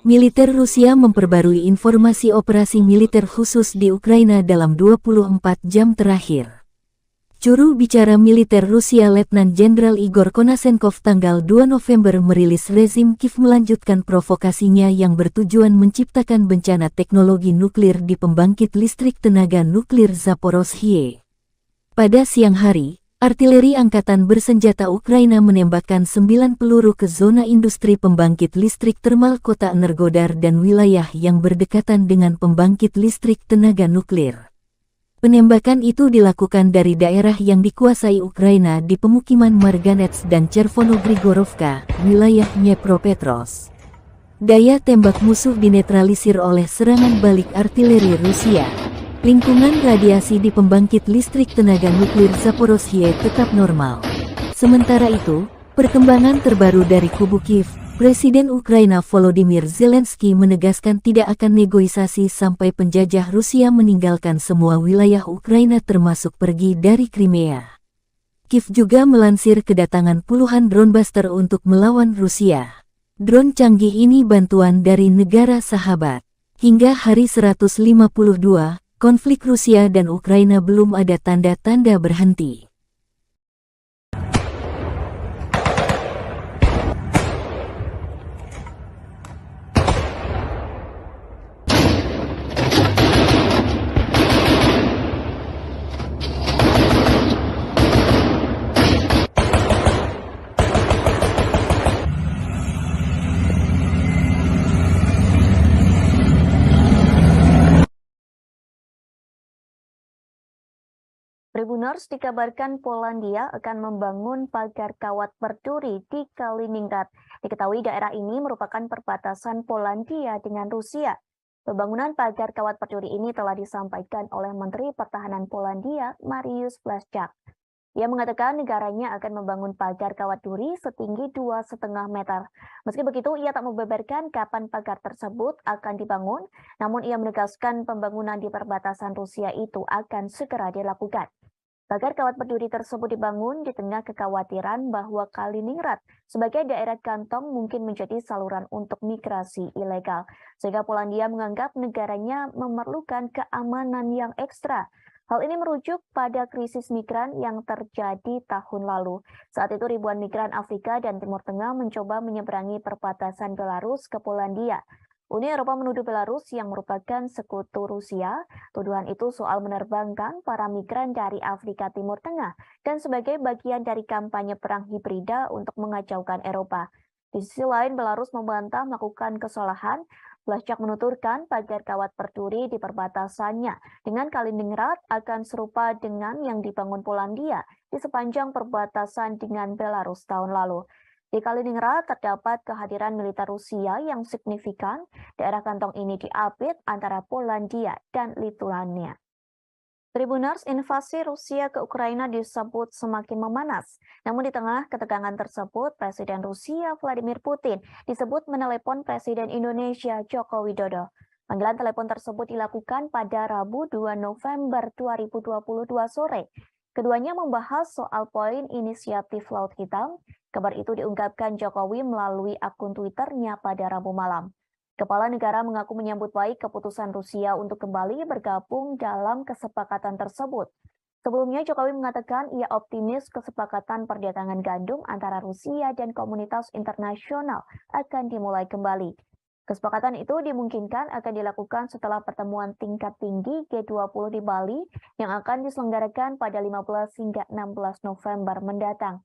D: Militer Rusia memperbarui informasi operasi militer khusus di Ukraina dalam 24 jam terakhir. Juru bicara militer Rusia Letnan Jenderal Igor Konasenkov tanggal 2 November merilis rezim Kiev melanjutkan provokasinya yang bertujuan menciptakan bencana teknologi nuklir di pembangkit listrik tenaga nuklir Zaporozhye. Pada siang hari, artileri angkatan bersenjata Ukraina menembakkan 9 peluru ke zona industri pembangkit listrik termal kota Energodar dan wilayah yang berdekatan dengan pembangkit listrik tenaga nuklir. Penembakan itu dilakukan dari daerah yang dikuasai Ukraina di pemukiman Marganets dan Chervono-Grigorovka, wilayah Dnepropetrovsk. Daya tembak musuh dinetralisir oleh serangan balik artileri Rusia. Lingkungan radiasi di pembangkit listrik tenaga nuklir Zaporozhye tetap normal. Sementara itu, perkembangan terbaru dari kubu Kiev, Presiden Ukraina Volodymyr Zelensky menegaskan tidak akan negosiasi sampai penjajah Rusia meninggalkan semua wilayah Ukraina termasuk pergi dari Crimea. Kiev juga melansir kedatangan puluhan drone buster untuk melawan Rusia. Drone canggih ini bantuan dari negara sahabat. Hingga hari 152, konflik Rusia dan Ukraina belum ada tanda-tanda berhenti.
A: Tribuners dikabarkan Polandia akan membangun pagar kawat berduri di Kaliningrad. Diketahui daerah ini merupakan perbatasan Polandia dengan Rusia. Pembangunan pagar kawat berduri ini telah disampaikan oleh Menteri Pertahanan Polandia, Mariusz Błaszczak. Ia mengatakan negaranya akan membangun pagar kawat duri setinggi 2,5 meter. Meski begitu, ia tak membeberkan kapan pagar tersebut akan dibangun, namun ia menegaskan pembangunan di perbatasan Rusia itu akan segera dilakukan. Pagar kawat berduri tersebut dibangun di tengah kekhawatiran bahwa Kaliningrad sebagai daerah kantong mungkin menjadi saluran untuk migrasi ilegal, sehingga Polandia menganggap negaranya memerlukan keamanan yang ekstra. Hal ini merujuk pada krisis migran yang terjadi tahun lalu. Saat itu ribuan migran Afrika dan Timur Tengah mencoba menyeberangi perbatasan Belarus ke Polandia. Uni Eropa menuduh Belarus yang merupakan sekutu Rusia. Tuduhan itu soal menerbangkan para migran dari Afrika Timur Tengah dan sebagai bagian dari kampanye perang hibrida untuk mengacaukan Eropa. Di sisi lain, Belarus membantah melakukan kesalahan. Blaszczak menuturkan pagar kawat berduri di perbatasannya dengan Kaliningrad akan serupa dengan yang dibangun Polandia di sepanjang perbatasan dengan Belarus tahun lalu. Di Kaliningrad terdapat kehadiran militer Rusia yang signifikan. Daerah kantong ini diapit antara Polandia dan Lituania. Tribuners, invasi Rusia ke Ukraina disebut semakin memanas. Namun di tengah ketegangan tersebut, Presiden Rusia Vladimir Putin disebut menelepon Presiden Indonesia Joko Widodo. Panggilan telepon tersebut dilakukan pada Rabu 2 November 2022 sore. Keduanya membahas soal poin inisiatif Laut Hitam. Kabar itu diungkapkan Jokowi melalui akun Twitternya pada Rabu malam. Kepala negara mengaku menyambut baik keputusan Rusia untuk kembali bergabung dalam kesepakatan tersebut. Sebelumnya Jokowi mengatakan ia optimis kesepakatan perdagangan gandum antara Rusia dan komunitas internasional akan dimulai kembali. Kesepakatan itu dimungkinkan akan dilakukan setelah pertemuan tingkat tinggi G20 di Bali yang akan diselenggarakan pada 15 hingga 16 November mendatang.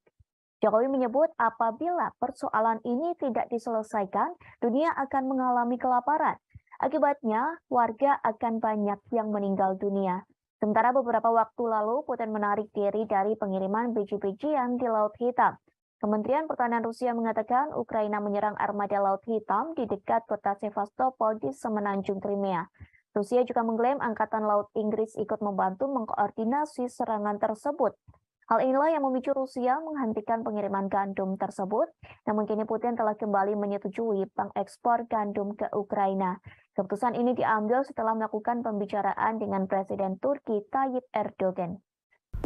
A: Jokowi menyebut apabila persoalan ini tidak diselesaikan, dunia akan mengalami kelaparan. Akibatnya, warga akan banyak yang meninggal dunia. Sementara beberapa waktu lalu, Putin menarik diri dari pengiriman biji-bijian di Laut Hitam. Kementerian Pertahanan Rusia mengatakan Ukraina menyerang armada Laut Hitam di dekat kota Sevastopol di semenanjung Crimea. Rusia juga mengklaim Angkatan Laut Inggris ikut membantu mengkoordinasi serangan tersebut. Hal inilah yang memicu Rusia menghentikan pengiriman gandum tersebut, namun kini Putin telah kembali menyetujui pengekspor gandum ke Ukraina. Keputusan ini diambil setelah melakukan pembicaraan dengan Presiden Turki Tayyip Erdogan.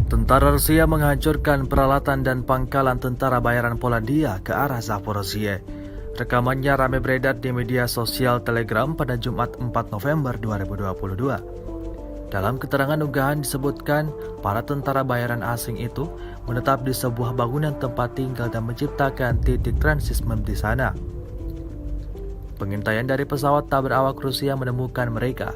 B: Tentara Rusia menghancurkan peralatan dan pangkalan tentara bayaran Polandia ke arah Zaporozhye. Rekamannya ramai beredar di media sosial Telegram pada Jumat 4 November 2022. Dalam keterangan unggahan disebutkan, para tentara bayaran asing itu menetap di sebuah bangunan tempat tinggal dan menciptakan titik transismen di sana. Pengintaian dari pesawat tak berawak Rusia menemukan mereka.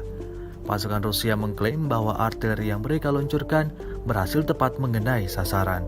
B: Pasukan Rusia mengklaim bahwa artileri yang mereka luncurkan berhasil tepat mengenai sasaran.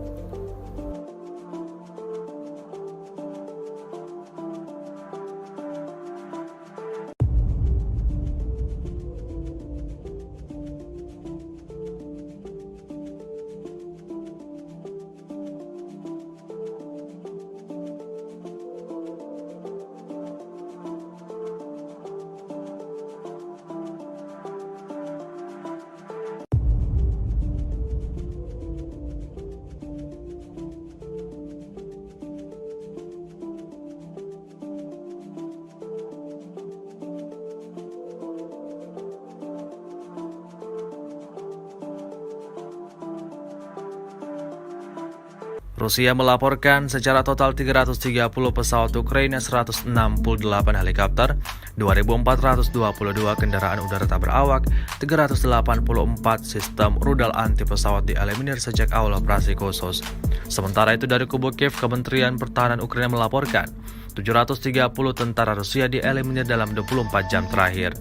B: Rusia melaporkan secara total 330 pesawat Ukraina, 168 helikopter, 2.422 kendaraan udara tak berawak, 384 sistem rudal anti pesawat dieliminir sejak awal operasi khusus. Sementara itu dari kubu Kiev, Kementerian Pertahanan Ukraina melaporkan 730 tentara Rusia dieliminir dalam 24 jam terakhir.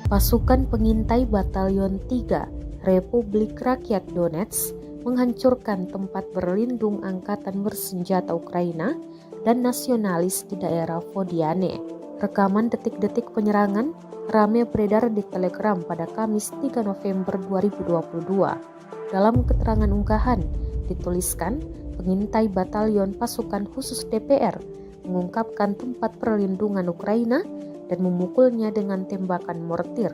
C: Pasukan pengintai Batalion 3 Republik Rakyat Donetsk menghancurkan tempat berlindung angkatan bersenjata Ukraina dan nasionalis di daerah Vodiane. Rekaman detik-detik penyerangan ramai beredar di Telegram pada Kamis 3 November 2022. Dalam keterangan unggahan dituliskan, pengintai Batalion Pasukan Khusus DPR mengungkapkan tempat perlindungan Ukraina dan memukulnya dengan tembakan mortir.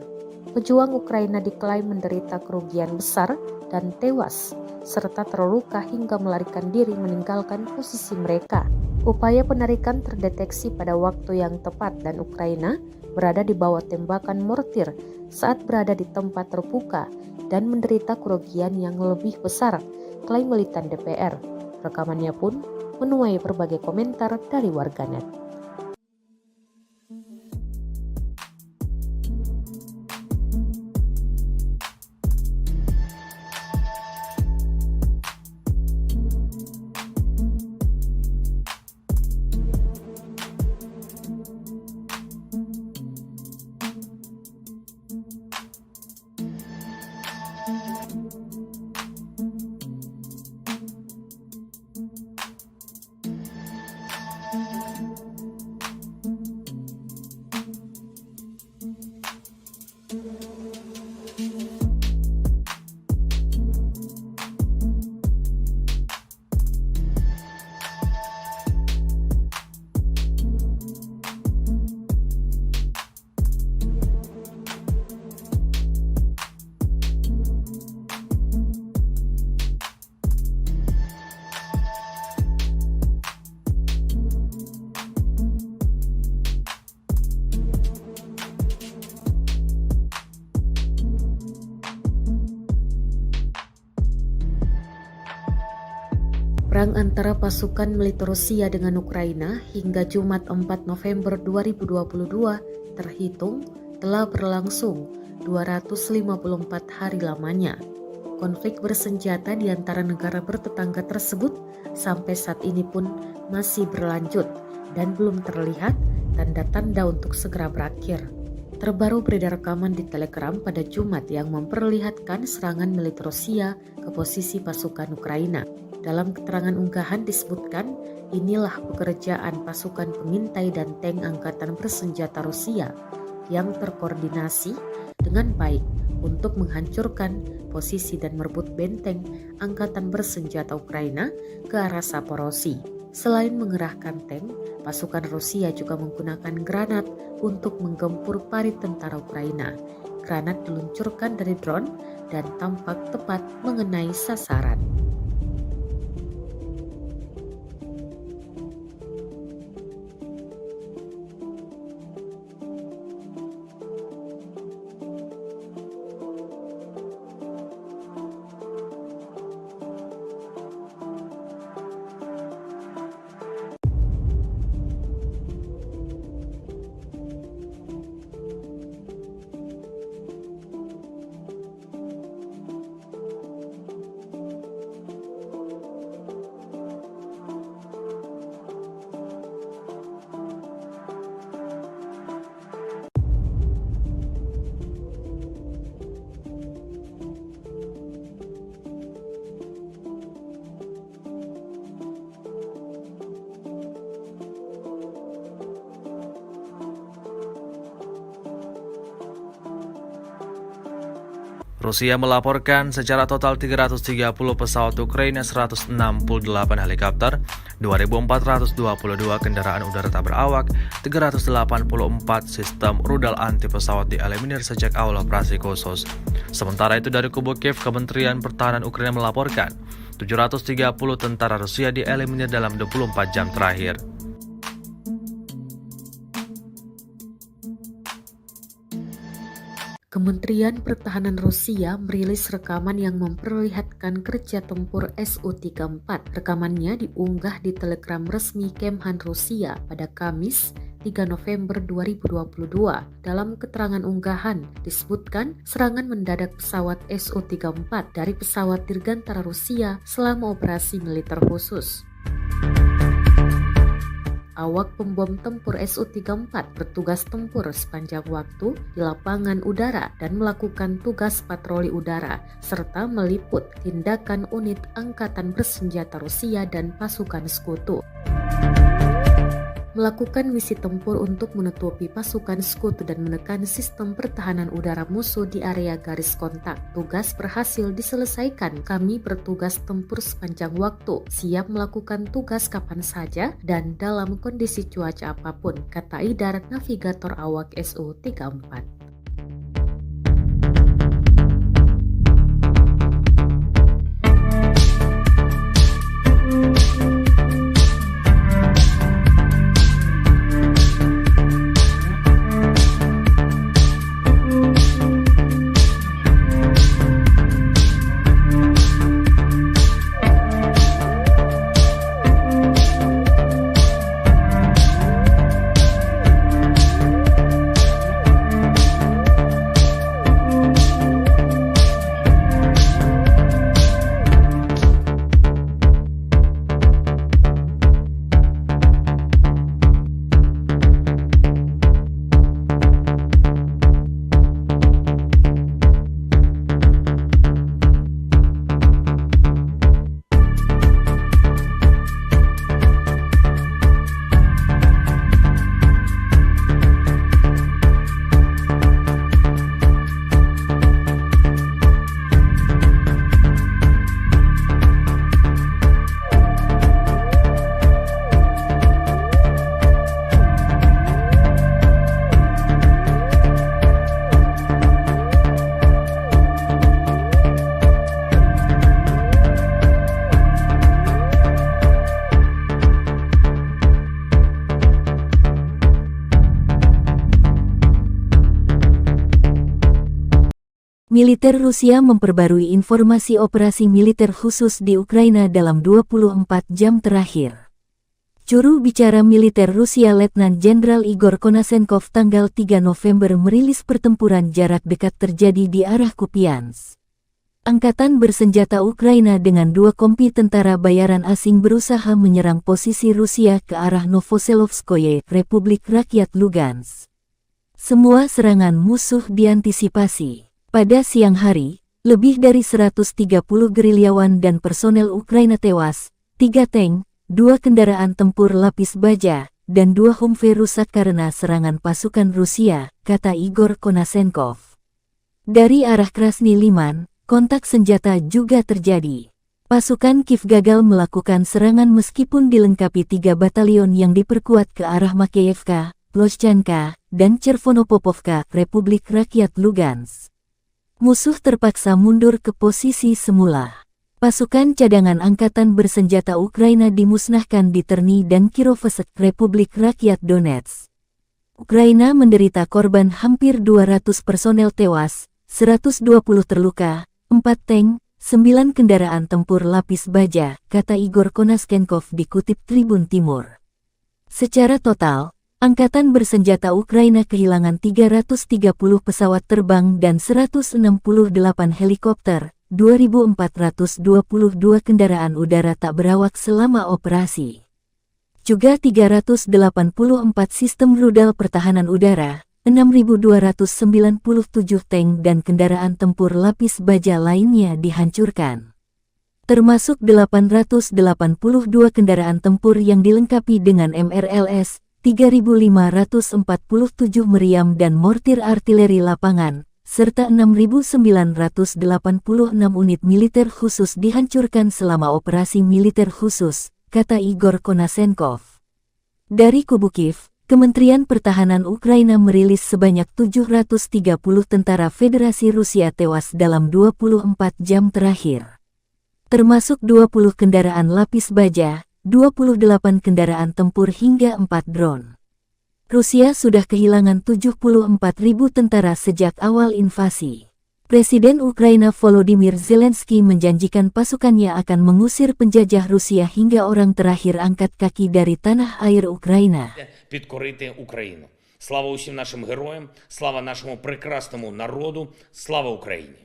C: Pejuang Ukraina diklaim menderita kerugian besar dan tewas, serta terluka hingga melarikan diri meninggalkan posisi mereka. Upaya penarikan terdeteksi pada waktu yang tepat dan Ukraina berada di bawah tembakan mortir saat berada di tempat terbuka dan menderita kerugian yang lebih besar, klaim militan DPR. Rekamannya pun menuai berbagai komentar dari warganet. Perang antara pasukan militer Rusia dengan Ukraina hingga Jumat 4 November 2022 terhitung telah berlangsung 254 hari lamanya. Konflik bersenjata di antara negara bertetangga tersebut sampai saat ini pun masih berlanjut dan belum terlihat tanda-tanda untuk segera berakhir. Terbaru beredar rekaman di Telegram pada Jumat yang memperlihatkan serangan militer Rusia ke posisi pasukan Ukraina. Dalam keterangan unggahan disebutkan, inilah pekerjaan pasukan pengintai dan tank angkatan bersenjata Rusia yang terkoordinasi dengan baik untuk menghancurkan posisi dan merebut benteng angkatan bersenjata Ukraina ke arah Zaporozhye. Selain mengerahkan tank, pasukan Rusia juga menggunakan granat untuk menggempur parit tentara Ukraina. Granat diluncurkan dari drone dan tampak tepat mengenai sasaran.
B: Rusia melaporkan secara total 330 pesawat Ukraina, 168 helikopter, 2.422 kendaraan udara tak berawak, 384 sistem rudal anti pesawat dieliminir sejak awal operasi khusus. Sementara itu dari kubu Kiev, Kementerian Pertahanan Ukraina melaporkan 730 tentara Rusia dieliminir dalam 24 jam terakhir.
C: Kementerian Pertahanan Rusia merilis rekaman yang memperlihatkan kerja tempur Su-34. Rekamannya diunggah di Telegram resmi Kemhan Rusia pada Kamis 3 November 2022. Dalam keterangan unggahan disebutkan serangan mendadak pesawat Su-34 dari pesawat dirgantara Rusia selama operasi militer khusus. Awak pembom tempur Su-34 bertugas tempur sepanjang waktu di lapangan udara dan melakukan tugas patroli udara, serta meliput tindakan unit angkatan bersenjata Rusia dan pasukan sekutu. Melakukan misi tempur untuk menutupi pasukan sekutu dan menekan sistem pertahanan udara musuh di area garis kontak. Tugas berhasil diselesaikan. Kami bertugas tempur sepanjang waktu, siap melakukan tugas kapan saja dan dalam kondisi cuaca apapun, kata Idar, navigator awak Su-34.
D: Militer Rusia memperbarui informasi operasi militer khusus di Ukraina dalam 24 jam terakhir. Juru bicara militer Rusia Letnan Jenderal Igor Konasenkov tanggal 3 November merilis pertempuran jarak dekat terjadi di arah Kupiansk. Angkatan bersenjata Ukraina dengan 2 kompi tentara bayaran asing berusaha menyerang posisi Rusia ke arah Novoselovskoye, Republik Rakyat Lugansk. Semua serangan musuh diantisipasi. Pada siang hari, lebih dari 130 gerilyawan dan personel Ukraina tewas, 3 tank, 2 kendaraan tempur lapis baja, dan 2 Humvee rusak karena serangan pasukan Rusia, kata Igor Konasenkov. Dari arah Krasny Liman, kontak senjata juga terjadi. Pasukan Kiev gagal melakukan serangan meskipun dilengkapi 3 batalion yang diperkuat ke arah Makeyevka, Ploshchanka, dan Chervonopopovka, Republik Rakyat Lugansk. Musuh terpaksa mundur ke posisi semula. Pasukan cadangan angkatan bersenjata Ukraina dimusnahkan di Terny dan Kirovsk, Republik Rakyat Donetsk. Ukraina menderita korban hampir 200 personel tewas, 120 terluka, 4 tank, 9 kendaraan tempur lapis baja, kata Igor Konasenkov dikutip Tribun Timur. Secara total, Angkatan bersenjata Ukraina kehilangan 330 pesawat terbang dan 168 helikopter, 2.422 kendaraan udara tak berawak selama operasi. Juga 384 sistem rudal pertahanan udara, 6.297 tank dan kendaraan tempur lapis baja lainnya dihancurkan. Termasuk 882 kendaraan tempur yang dilengkapi dengan MRLS, 3.547 meriam dan mortir artileri lapangan, serta 6.986 unit militer khusus dihancurkan selama operasi militer khusus, kata Igor Konasenkov. Dari kubu Kiev, Kementerian Pertahanan Ukraina merilis sebanyak 730 tentara Federasi Rusia tewas dalam 24 jam terakhir. Termasuk 20 kendaraan lapis baja, 28 kendaraan tempur hingga 4 drone. Rusia sudah kehilangan 74.000 tentara sejak awal invasi. Presiden Ukraina Volodymyr Zelensky menjanjikan pasukannya akan mengusir penjajah Rusia hingga orang terakhir angkat kaki dari tanah air Ukraina.
E: Підкорити Україну. Слава усім нашим героям, слава нашому прекрасному народу, слава Україні!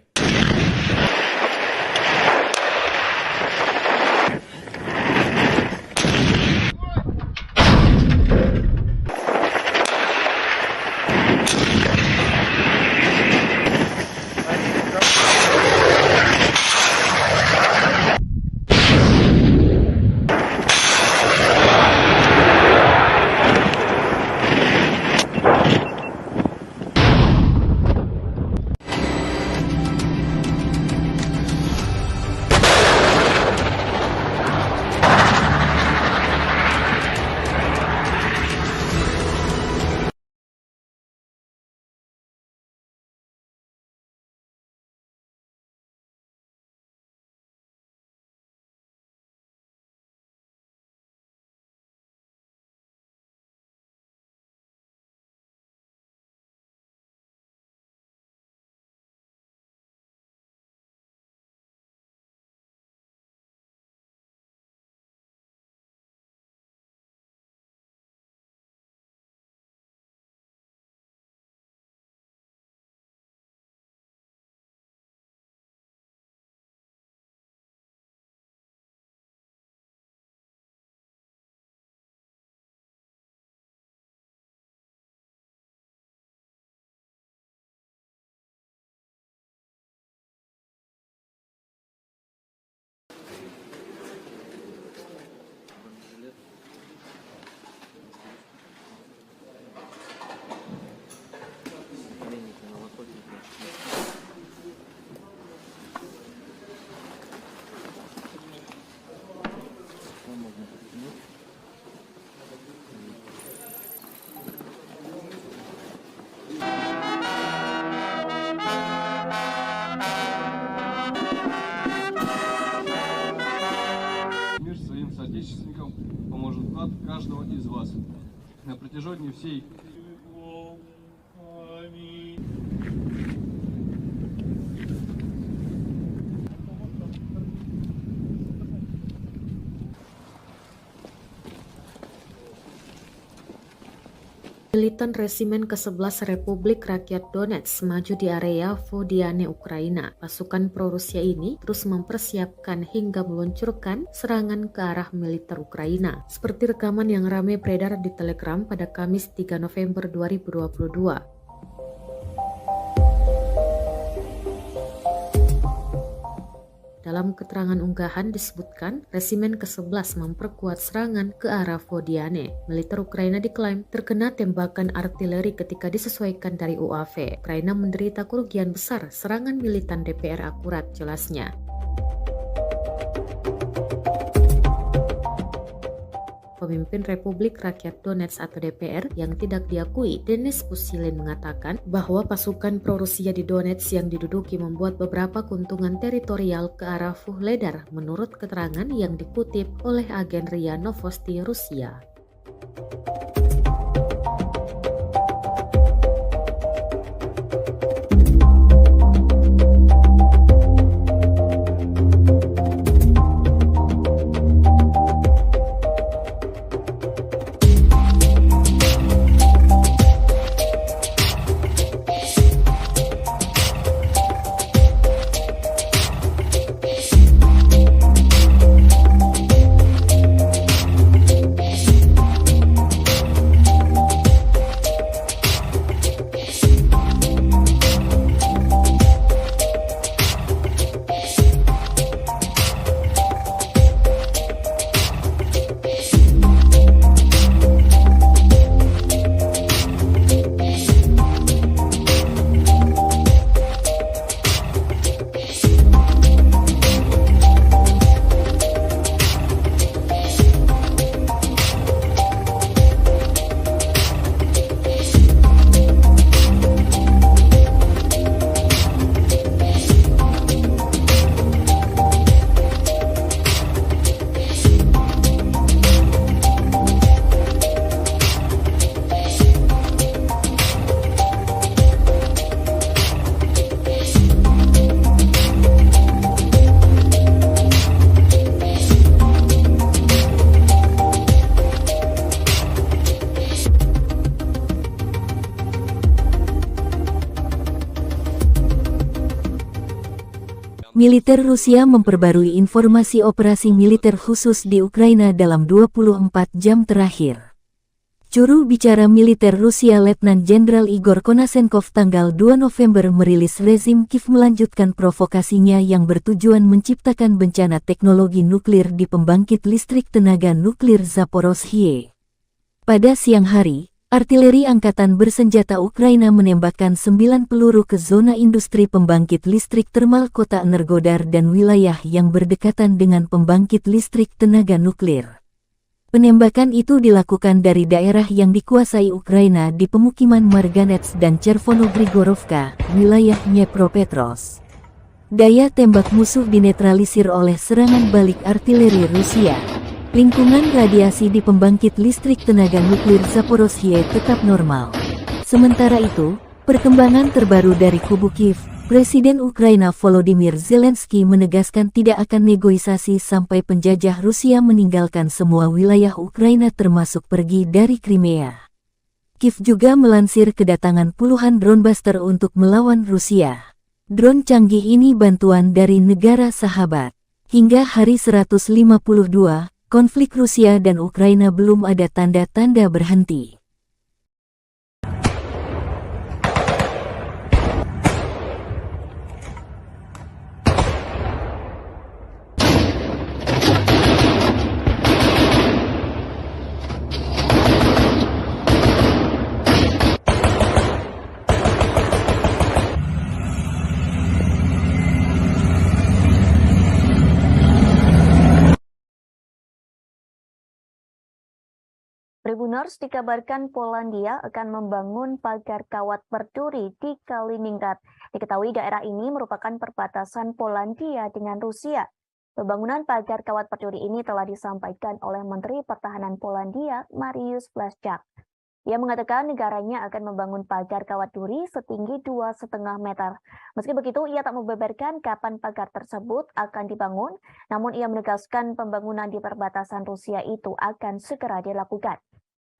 F: соотечественникам поможет вклад каждого из вас. На протяжении всей
C: Militan Resimen ke-11 Republik Rakyat Donetsk maju di area Vodiane, Ukraina. Pasukan pro-Rusia ini terus mempersiapkan hingga meluncurkan serangan ke arah militer Ukraina. Seperti rekaman yang ramai beredar di Telegram pada Kamis 3 November 2022. Dalam keterangan unggahan disebutkan, Resimen ke-11 memperkuat serangan ke arah Vodiane. Militer Ukraina diklaim terkena tembakan artileri ketika disesuaikan dari UAV. Ukraina menderita kerugian besar, serangan militan DPR akurat, jelasnya. Pemimpin Republik Rakyat Donetsk atau DPR yang tidak diakui, Denis Pushilin, mengatakan bahwa pasukan pro-Rusia di Donetsk yang diduduki membuat beberapa keuntungan teritorial ke arah Vuhledar, menurut keterangan yang dikutip oleh agen RIA Novosti Rusia.
D: Militer Rusia memperbarui informasi operasi militer khusus di Ukraina dalam 24 jam terakhir. Juru bicara militer Rusia Letnan Jenderal Igor Konasenkov tanggal 2 November merilis rezim Kiev melanjutkan provokasinya yang bertujuan menciptakan bencana teknologi nuklir di pembangkit listrik tenaga nuklir Zaporozhye. Pada siang hari, artileri angkatan bersenjata Ukraina menembakkan 9 peluru ke zona industri pembangkit listrik termal kota Energodar dan wilayah yang berdekatan dengan pembangkit listrik tenaga nuklir. Penembakan itu dilakukan dari daerah yang dikuasai Ukraina di pemukiman Marganets dan Chervono-Grigorovka, wilayah Dnepropetrovsk. Daya tembak musuh dinetralisir oleh serangan balik artileri Rusia. Lingkungan radiasi di pembangkit listrik tenaga nuklir Zaporozhye tetap normal. Sementara itu, perkembangan terbaru dari kubu Kiev, Presiden Ukraina Volodymyr Zelensky menegaskan tidak akan negosiasi sampai penjajah Rusia meninggalkan semua wilayah Ukraina termasuk pergi dari Crimea. Kiev juga melansir kedatangan puluhan drone buster untuk melawan Rusia. Drone canggih ini bantuan dari negara sahabat. Hingga hari 152, konflik Rusia dan Ukraina belum ada tanda-tanda berhenti.
A: Tribuners dikabarkan Polandia akan membangun pagar kawat berduri di Kaliningrad. Diketahui daerah ini merupakan perbatasan Polandia dengan Rusia. Pembangunan pagar kawat berduri ini telah disampaikan oleh Menteri Pertahanan Polandia, Mariusz Błaszczak. Ia mengatakan negaranya akan membangun pagar kawat duri setinggi 2,5 meter. Meski begitu, ia tak membeberkan kapan pagar tersebut akan dibangun, namun ia menegaskan pembangunan di perbatasan Rusia itu akan segera dilakukan.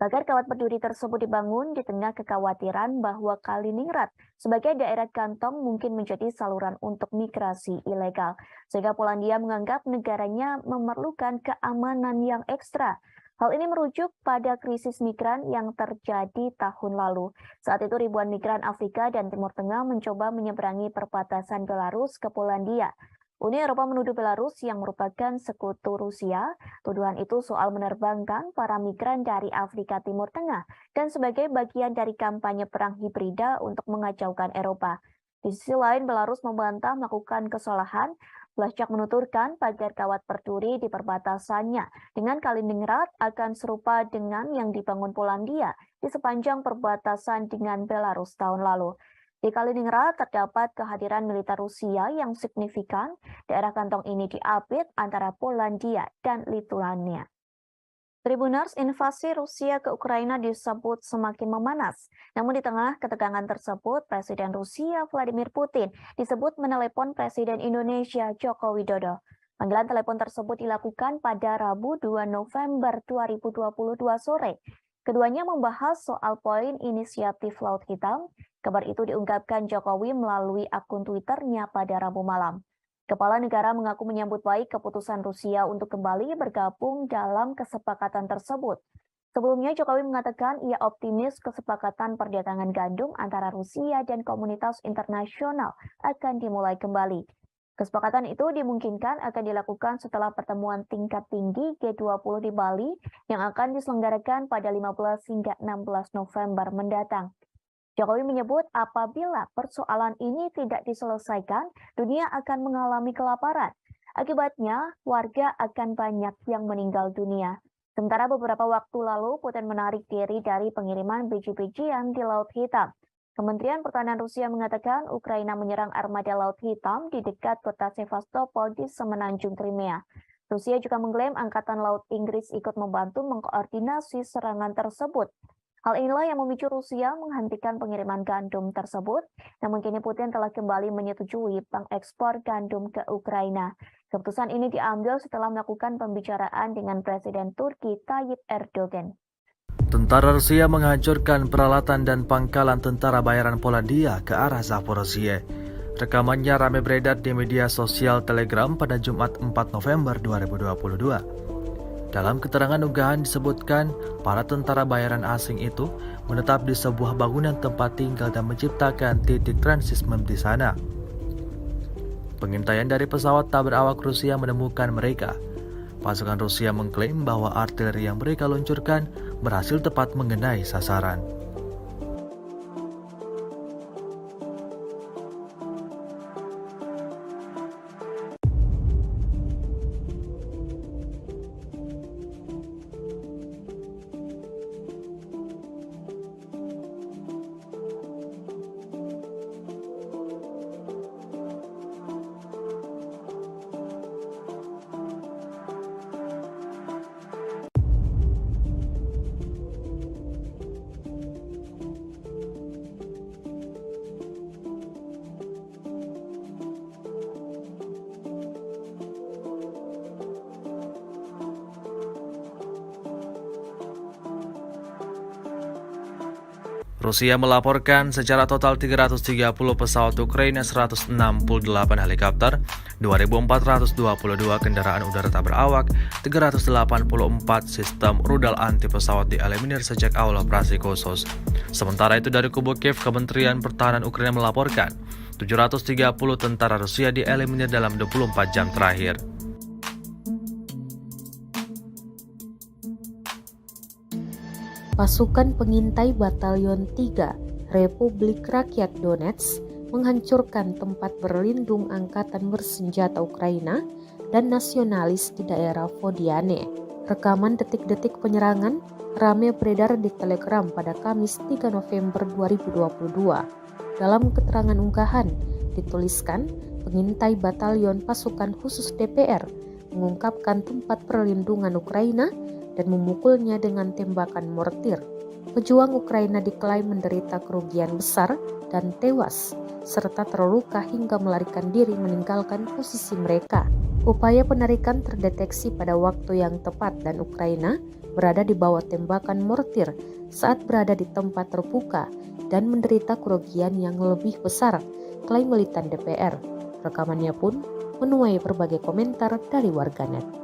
A: Pagar kawat berduri tersebut dibangun di tengah kekhawatiran bahwa Kaliningrad sebagai daerah kantong mungkin menjadi saluran untuk migrasi ilegal, sehingga Polandia menganggap negaranya memerlukan keamanan yang ekstra. Hal ini merujuk pada krisis migran yang terjadi tahun lalu. Saat itu ribuan migran Afrika dan Timur Tengah mencoba menyeberangi perbatasan Belarus ke Polandia. Uni Eropa menuduh Belarus yang merupakan sekutu Rusia. Tuduhan itu soal menerbangkan para migran dari Afrika Timur Tengah dan sebagai bagian dari kampanye perang hibrida untuk mengacaukan Eropa. Di sisi lain, Belarus membantah melakukan kesalahan. Blaszczak menuturkan pagar kawat berduri di perbatasannya dengan Kaliningrad akan serupa dengan yang dibangun Polandia di sepanjang perbatasan dengan Belarus tahun lalu. Di Kaliningrad terdapat kehadiran militer Rusia yang signifikan. Daerah kantong ini diapit antara Polandia dan Lituania. Tribuners, invasi Rusia ke Ukraina disebut semakin memanas. Namun di tengah ketegangan tersebut, Presiden Rusia Vladimir Putin disebut menelepon Presiden Indonesia Joko Widodo. Panggilan telepon tersebut dilakukan pada Rabu 2 November 2022 sore. Keduanya membahas soal poin inisiatif Laut Hitam. Kabar itu diungkapkan Jokowi melalui akun Twitternya pada Rabu malam. Kepala negara mengaku menyambut baik keputusan Rusia untuk kembali bergabung dalam kesepakatan tersebut. Sebelumnya Jokowi mengatakan ia optimis kesepakatan perdagangan gandum antara Rusia dan komunitas internasional akan dimulai kembali. Kesepakatan itu dimungkinkan akan dilakukan setelah pertemuan tingkat tinggi G20 di Bali yang akan diselenggarakan pada 15 hingga 16 November mendatang. Jokowi menyebut apabila persoalan ini tidak diselesaikan, dunia akan mengalami kelaparan. Akibatnya, warga akan banyak yang meninggal dunia. Sementara beberapa waktu lalu, Putin menarik diri dari pengiriman biji-bijian di Laut Hitam. Kementerian Pertahanan Rusia mengatakan Ukraina menyerang armada Laut Hitam di dekat kota Sevastopol di semenanjung Crimea. Rusia juga mengklaim Angkatan Laut Inggris ikut membantu mengkoordinasi serangan tersebut. Hal inilah yang memicu Rusia menghentikan pengiriman gandum tersebut. Namun kini Putin telah kembali menyetujui pengekspor gandum ke Ukraina. Keputusan ini diambil setelah melakukan pembicaraan dengan Presiden Turki Tayyip Erdogan.
B: Tentara Rusia menghancurkan peralatan dan pangkalan tentara bayaran Polandia ke arah Zaporozhye. Rekamannya ramai beredar di media sosial Telegram pada Jumat 4 November 2022. Dalam keterangan unggahan disebutkan, para tentara bayaran asing itu menetap di sebuah bangunan tempat tinggal dan menciptakan titik transismen di sana. Pengintaian dari pesawat tak berawak Rusia menemukan mereka. Pasukan Rusia mengklaim bahwa artileri yang mereka luncurkan berhasil tepat mengenai sasaran. Rusia melaporkan secara total 330 pesawat Ukraina, 168 helikopter, 2.422 kendaraan udara tak berawak, 384 sistem rudal anti pesawat dieliminir sejak awal operasi khusus. Sementara itu dari kubu Kiev, Kementerian Pertahanan Ukraina melaporkan 730 tentara Rusia dieliminir dalam 24 jam terakhir.
C: Pasukan pengintai Batalion 3 Republik Rakyat Donetsk menghancurkan tempat berlindung angkatan bersenjata Ukraina dan nasionalis di daerah Vodiane. Rekaman detik-detik penyerangan ramai beredar di Telegram pada Kamis 3 November 2022. Dalam keterangan unggahan dituliskan, pengintai Batalion Pasukan Khusus DPR mengungkapkan tempat perlindungan Ukraina dan memukulnya dengan tembakan mortir. Pejuang Ukraina diklaim menderita kerugian besar dan tewas, serta terluka hingga melarikan diri meninggalkan posisi mereka. Upaya penarikan terdeteksi pada waktu yang tepat dan Ukraina berada di bawah tembakan mortir saat berada di tempat terbuka dan menderita kerugian yang lebih besar, klaim militan DPR. Rekamannya pun menuai berbagai komentar dari warganet.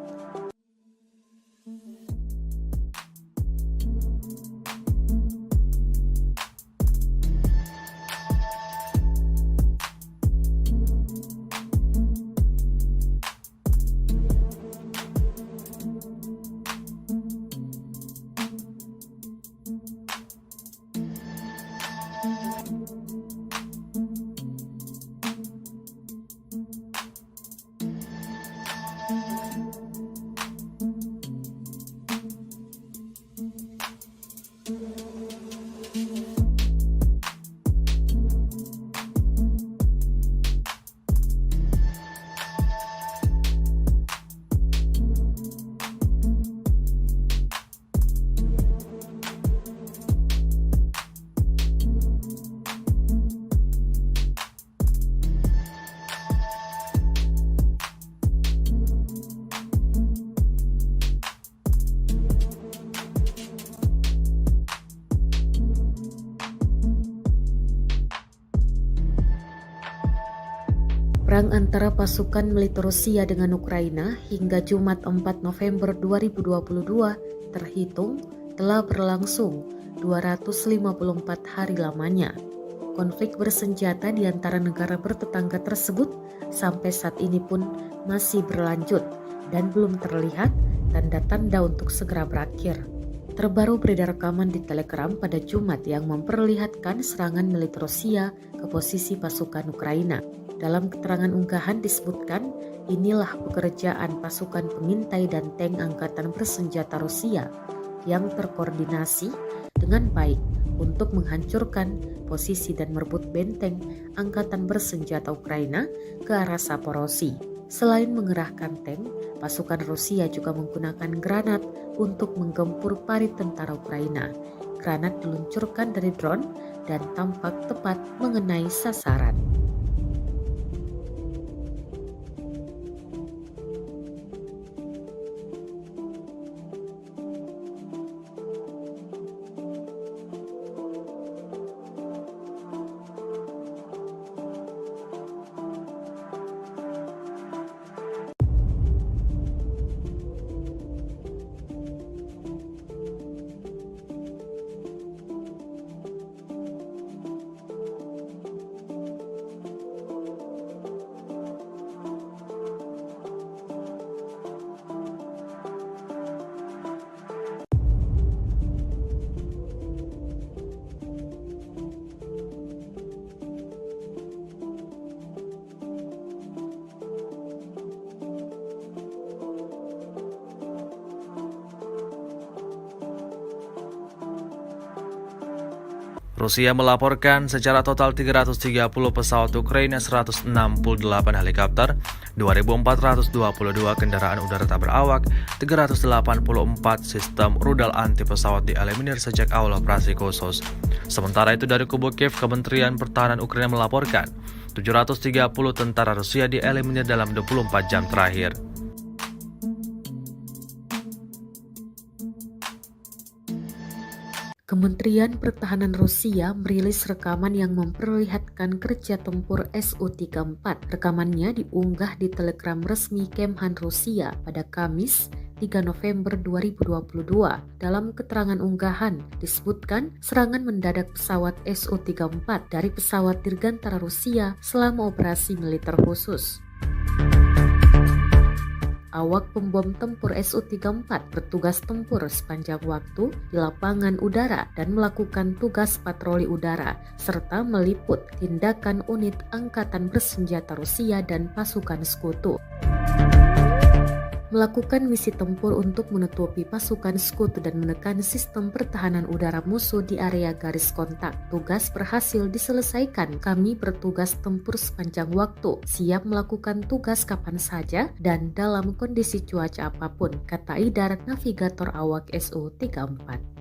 C: Perang antara pasukan militer Rusia dengan Ukraina hingga Jumat 4 November 2022 terhitung telah berlangsung 254 hari lamanya. Konflik bersenjata di antara negara bertetangga tersebut sampai saat ini pun masih berlanjut dan belum terlihat tanda-tanda untuk segera berakhir. Terbaru beredar rekaman di Telegram pada Jumat yang memperlihatkan serangan militer Rusia ke posisi pasukan Ukraina. Dalam keterangan unggahan disebutkan, inilah pekerjaan pasukan pengintai dan tank angkatan bersenjata Rusia yang terkoordinasi dengan baik untuk menghancurkan posisi dan merebut benteng angkatan bersenjata Ukraina ke arah Zaporozhye. Selain mengerahkan tank, pasukan Rusia juga menggunakan granat untuk menggempur parit tentara Ukraina. Granat diluncurkan dari drone dan tampak tepat mengenai sasaran.
B: Rusia melaporkan secara total 330 pesawat Ukraina, 168 helikopter, 2.422 kendaraan udara tak berawak, 384 sistem rudal anti pesawat dieliminir sejak awal operasi khusus. Sementara itu dari kubu Kiev, Kementerian Pertahanan Ukraina melaporkan 730 tentara Rusia dieliminir dalam 24 jam terakhir.
C: Kementerian Pertahanan Rusia merilis rekaman yang memperlihatkan kerja tempur Su-34. Rekamannya diunggah di Telegram resmi Kemhan Rusia pada Kamis 3 November 2022. Dalam keterangan unggahan disebutkan serangan mendadak pesawat Su-34 dari pesawat dirgantara Rusia selama operasi militer khusus. Awak pembom tempur Su-34 bertugas tempur sepanjang waktu di lapangan udara dan melakukan tugas patroli udara, serta meliput tindakan unit angkatan bersenjata Rusia dan pasukan sekutu. Melakukan misi tempur untuk menutupi pasukan sekutu dan menekan sistem pertahanan udara musuh di area garis kontak. Tugas berhasil diselesaikan. Kami bertugas tempur sepanjang waktu, siap melakukan tugas kapan saja dan dalam kondisi cuaca apapun, kata Idar, navigator awak Su-34.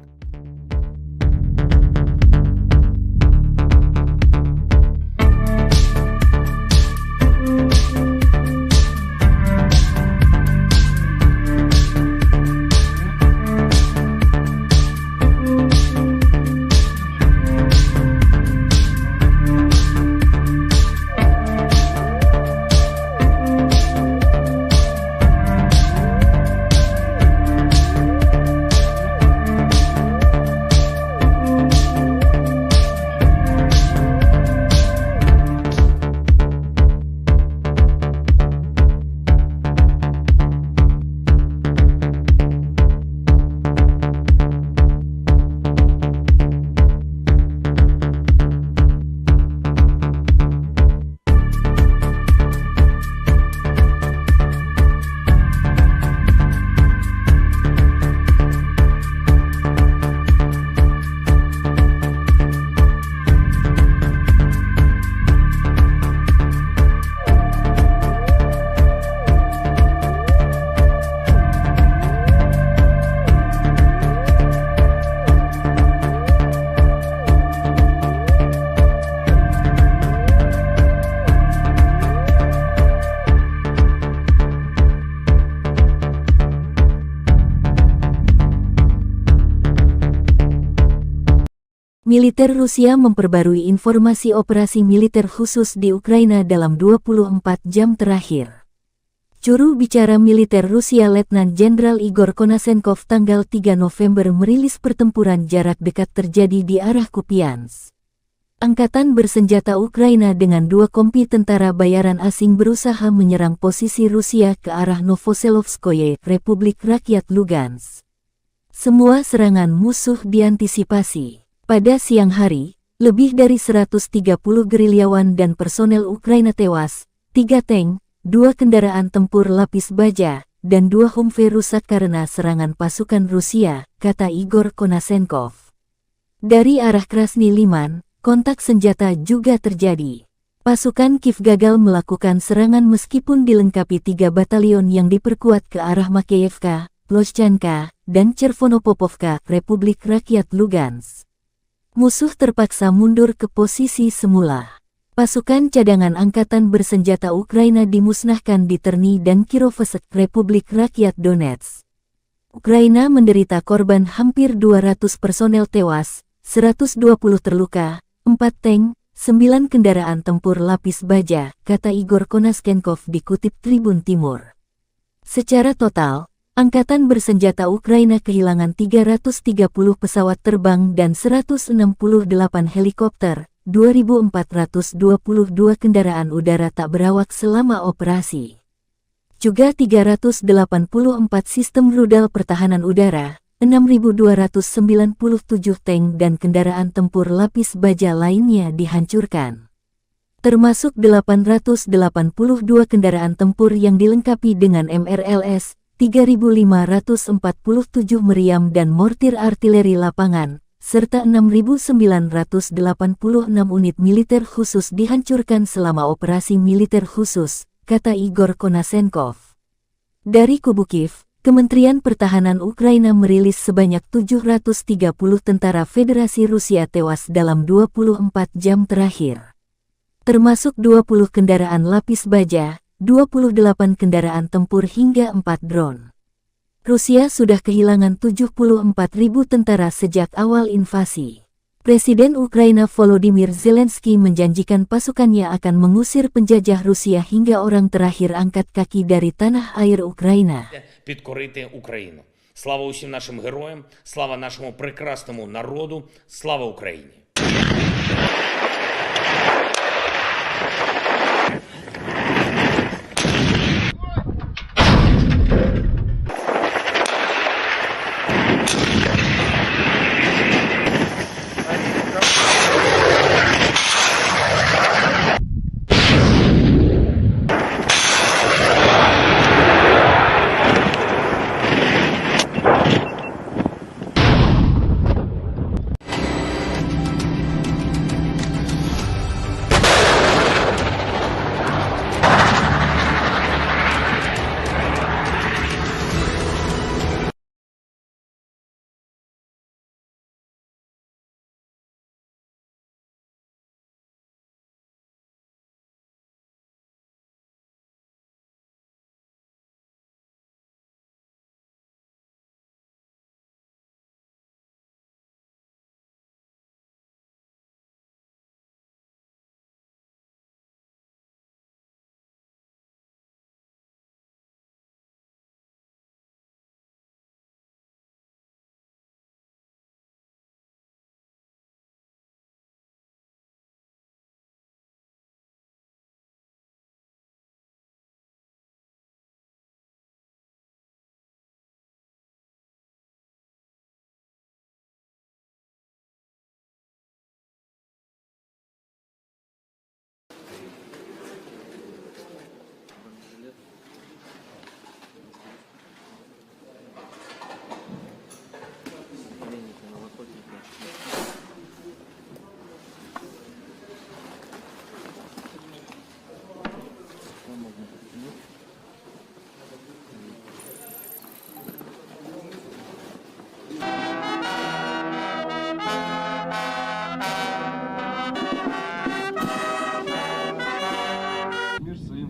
D: Militer Rusia memperbarui informasi operasi militer khusus di Ukraina dalam 24 jam terakhir. Juru bicara militer Rusia Letnan Jenderal Igor Konasenkov tanggal 3 November merilis pertempuran jarak dekat terjadi di arah Kupiansk. Angkatan bersenjata Ukraina dengan 2 kompi tentara bayaran asing berusaha menyerang posisi Rusia ke arah Novoselovskoye, Republik Rakyat Lugansk. Semua serangan musuh diantisipasi. Pada siang hari, lebih dari 130 gerilyawan dan personel Ukraina tewas, 3 tank, 2 kendaraan tempur lapis baja, dan 2 Humvee rusak karena serangan pasukan Rusia, kata Igor Konasenkov. Dari arah Krasny Liman, kontak senjata juga terjadi. Pasukan Kiev gagal melakukan serangan meskipun dilengkapi 3 batalion yang diperkuat ke arah Makeyevka, Ploshchanka, dan Chervonopopovka, Republik Rakyat Lugansk. Musuh terpaksa mundur ke posisi semula. Pasukan cadangan angkatan bersenjata Ukraina dimusnahkan di Terny dan Kirovsk, Republik Rakyat Donetsk. Ukraina menderita korban hampir 200 personel tewas, 120 terluka, 4 tank, 9 kendaraan tempur lapis baja, kata Igor Konasenkov dikutip Tribun Timur. Secara total, Angkatan bersenjata Ukraina kehilangan 330 pesawat terbang dan 168 helikopter, 2.422 kendaraan udara tak berawak selama operasi. Juga 384 sistem rudal pertahanan udara, 6.297 tank dan kendaraan tempur lapis baja lainnya dihancurkan. Termasuk 882 kendaraan tempur yang dilengkapi dengan MRLS, 3.547 meriam dan mortir artileri lapangan, serta 6.986 unit militer khusus dihancurkan selama operasi militer khusus, kata Igor Konasenkov. Dari kubu Kiev, Kementerian Pertahanan Ukraina merilis sebanyak 730 tentara Federasi Rusia tewas dalam 24 jam terakhir. Termasuk 20 kendaraan lapis baja, 28 kendaraan tempur hingga 4 drone. Rusia sudah kehilangan 74.000 tentara sejak awal invasi. Presiden Ukraina Volodymyr Zelensky menjanjikan pasukannya akan mengusir penjajah Rusia hingga orang terakhir angkat kaki dari tanah air Ukraina.
E: Підкорити Україну. Слава усім нашим героям, слава нашому прекрасному народу, слава Україні.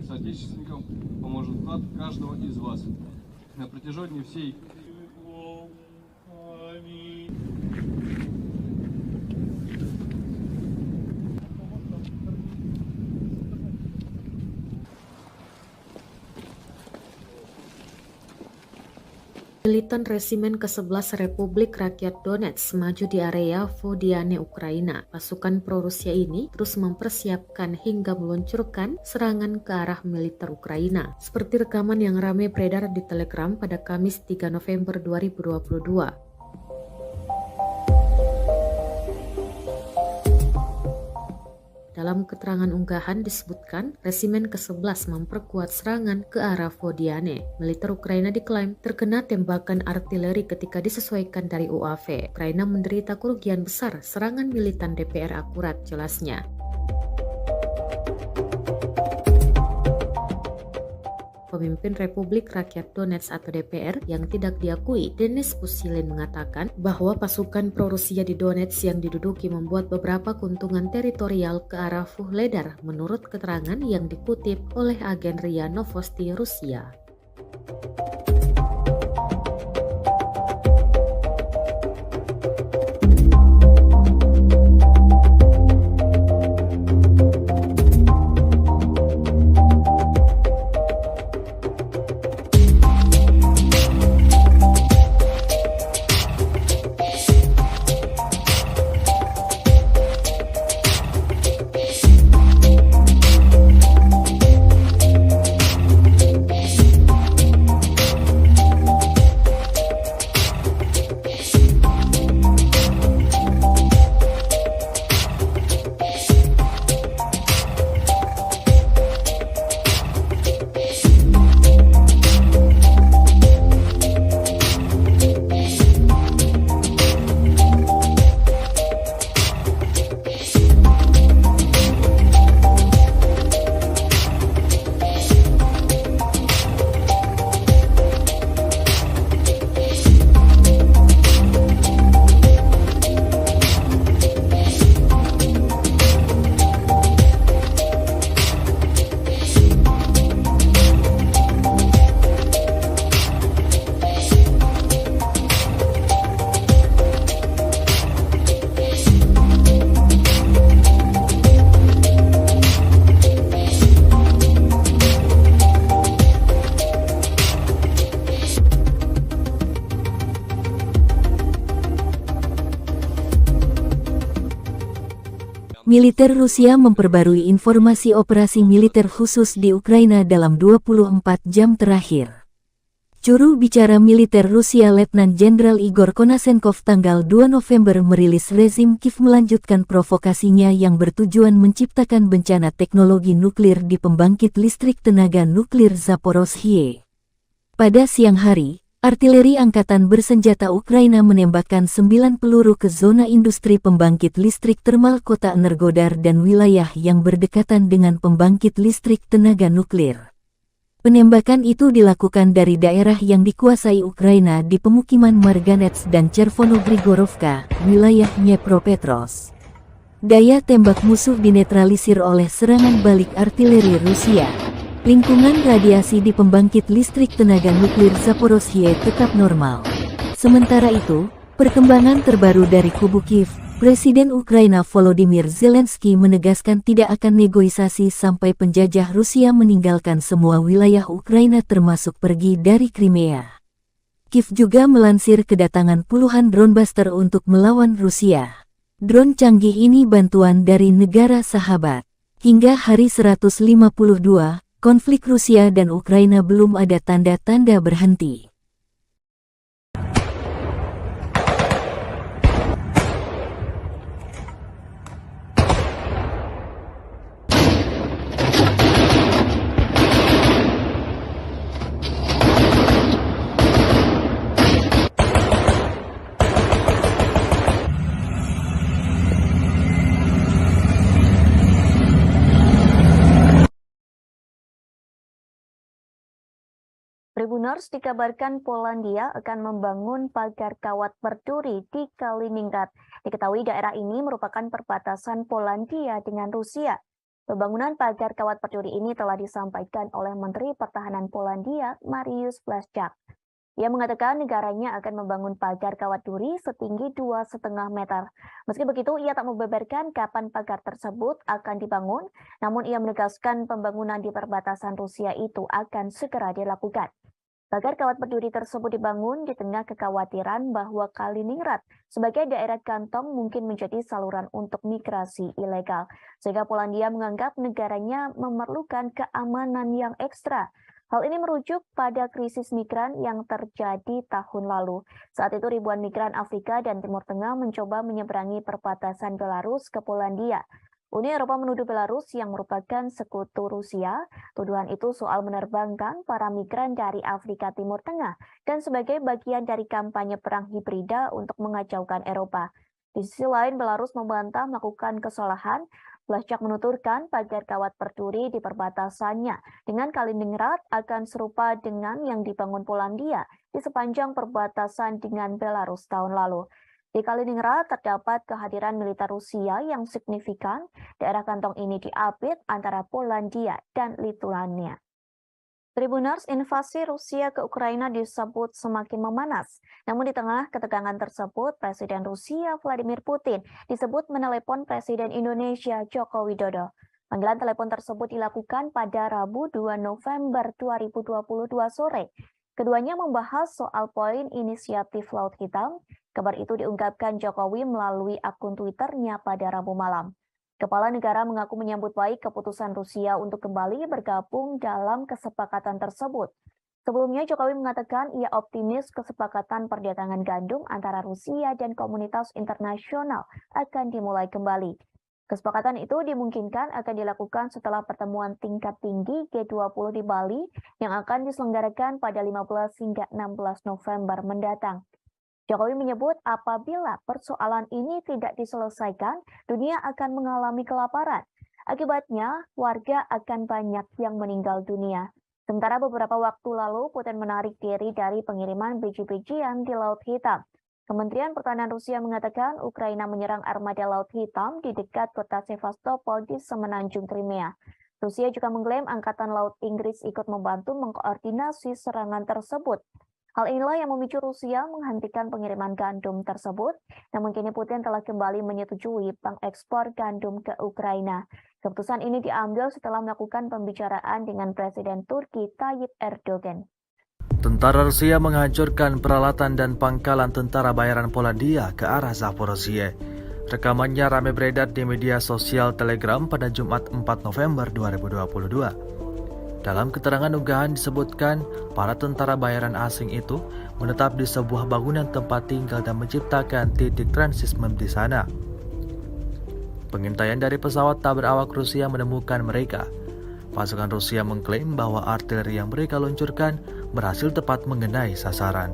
F: соотечественникам поможет вклад каждого из вас. На протяжении всей
C: Militan Resimen ke-11 Republik Rakyat Donetsk maju di area Vodiane, Ukraina. Pasukan pro-Rusia ini terus mempersiapkan hingga meluncurkan serangan ke arah militer Ukraina. Seperti rekaman yang ramai beredar di Telegram pada Kamis 3 November 2022. Dalam keterangan unggahan disebutkan, Resimen ke-11 memperkuat serangan ke arah Vodiane. Militer Ukraina diklaim terkena tembakan artileri ketika disesuaikan dari UAV. Ukraina menderita kerugian besar serangan militan DPR akurat, jelasnya. Pemimpin Republik Rakyat Donetsk atau DPR yang tidak diakui, Denis Pushilin, mengatakan bahwa pasukan pro-Rusia di Donetsk yang diduduki membuat beberapa keuntungan teritorial ke arah Vuhledar, menurut keterangan yang dikutip oleh agen RIA Novosti Rusia.
D: Militer Rusia memperbarui informasi operasi militer khusus di Ukraina dalam 24 jam terakhir. Juru bicara militer Rusia Letnan Jenderal Igor Konasenkov tanggal 2 November merilis rezim Kiev melanjutkan provokasinya yang bertujuan menciptakan bencana teknologi nuklir di pembangkit listrik tenaga nuklir Zaporozhye. Pada siang hari, artileri angkatan bersenjata Ukraina menembakkan 9 peluru ke zona industri pembangkit listrik termal kota Energodar dan wilayah yang berdekatan dengan pembangkit listrik tenaga nuklir. Penembakan itu dilakukan dari daerah yang dikuasai Ukraina di pemukiman Marganets dan Chervono-Grigorovka, wilayah Dnepropetrovsk. Daya tembak musuh dinetralisir oleh serangan balik artileri Rusia. Lingkungan radiasi di pembangkit listrik tenaga nuklir Zaporozhye tetap normal. Sementara itu, perkembangan terbaru dari kubu Kiev, Presiden Ukraina Volodymyr Zelensky menegaskan tidak akan negosiasi sampai penjajah Rusia meninggalkan semua wilayah Ukraina termasuk pergi dari Crimea. Kiev juga melansir kedatangan puluhan drone buster untuk melawan Rusia. Drone canggih ini bantuan dari negara sahabat. Hingga hari 152, konflik Rusia dan Ukraina belum ada tanda-tanda berhenti.
A: Tribuners dikabarkan Polandia akan membangun pagar kawat berduri di Kaliningrad. Diketahui daerah ini merupakan perbatasan Polandia dengan Rusia. Pembangunan pagar kawat berduri ini telah disampaikan oleh Menteri Pertahanan Polandia, Mariusz Błaszczak. Ia mengatakan negaranya akan membangun pagar kawat duri setinggi 2,5 meter. Meski begitu, ia tak membeberkan kapan pagar tersebut akan dibangun, namun ia menegaskan pembangunan di perbatasan Rusia itu akan segera dilakukan. Pagar kawat berduri tersebut dibangun di tengah kekhawatiran bahwa Kaliningrad sebagai daerah kantong mungkin menjadi saluran untuk migrasi ilegal, sehingga Polandia menganggap negaranya memerlukan keamanan yang ekstra. Hal ini merujuk pada krisis migran yang terjadi tahun lalu. Saat itu ribuan migran Afrika dan Timur Tengah mencoba menyeberangi perbatasan Belarus ke Polandia. Uni Eropa menuduh Belarus yang merupakan sekutu Rusia. Tuduhan itu soal menerbangkan para migran dari Afrika Timur Tengah dan sebagai bagian dari kampanye perang hibrida untuk mengacaukan Eropa. Di sisi lain, Belarus membantah melakukan kesalahan. Blaszczak menuturkan pagar kawat berduri di perbatasannya dengan Kaliningrad akan serupa dengan yang dibangun Polandia di sepanjang perbatasan dengan Belarus tahun lalu. Di Kaliningrad terdapat kehadiran militer Rusia yang signifikan. Daerah kantong ini diapit antara Polandia dan Lituania. Tribuners, invasi Rusia ke Ukraina disebut semakin memanas. Namun di tengah ketegangan tersebut, Presiden Rusia Vladimir Putin disebut menelepon Presiden Indonesia Joko Widodo. Panggilan telepon tersebut dilakukan pada Rabu 2 November 2022 sore. Keduanya membahas soal poin inisiatif Laut Hitam. Kabar itu diungkapkan Jokowi melalui akun Twitternya pada Rabu malam. Kepala negara mengaku menyambut baik keputusan Rusia untuk kembali bergabung dalam kesepakatan tersebut. Sebelumnya Jokowi mengatakan ia optimis kesepakatan perdagangan gandum antara Rusia dan komunitas internasional akan dimulai kembali. Kesepakatan itu dimungkinkan akan dilakukan setelah pertemuan tingkat tinggi G20 di Bali yang akan diselenggarakan pada 15 hingga 16 November mendatang. Jokowi menyebut apabila persoalan ini tidak diselesaikan, dunia akan mengalami kelaparan. Akibatnya, warga akan banyak yang meninggal dunia. Sementara beberapa waktu lalu, Putin menarik diri dari pengiriman biji-bijian di Laut Hitam. Kementerian Pertahanan Rusia mengatakan Ukraina menyerang armada Laut Hitam di dekat kota Sevastopol di semenanjung Crimea. Rusia juga mengklaim Angkatan Laut Inggris ikut membantu mengkoordinasi serangan tersebut. Hal inilah yang memicu Rusia menghentikan pengiriman gandum tersebut, namun kini Putin telah kembali menyetujui pengekspor gandum ke Ukraina. Keputusan ini diambil setelah melakukan pembicaraan dengan Presiden Turki Tayyip Erdogan.
B: Tentara Rusia menghancurkan peralatan dan pangkalan tentara bayaran Polandia ke arah Zaporozhye. Rekamannya ramai beredar di media sosial Telegram pada Jumat 4 November 2022. Dalam keterangan unggahan disebutkan, para tentara bayaran asing itu menetap di sebuah bangunan tempat tinggal dan menciptakan titik transismen di sana. Pengintaian dari pesawat tak berawak Rusia menemukan mereka. Pasukan Rusia mengklaim bahwa artileri yang mereka luncurkan berhasil tepat mengenai sasaran.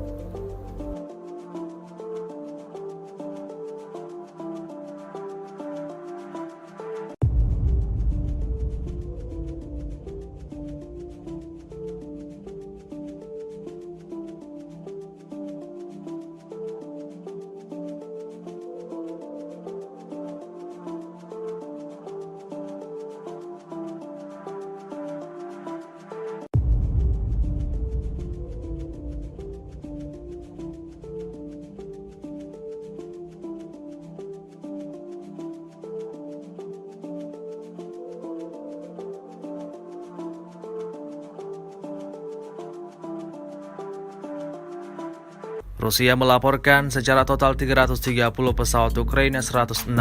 B: Rusia melaporkan secara total 330 pesawat Ukraina, 168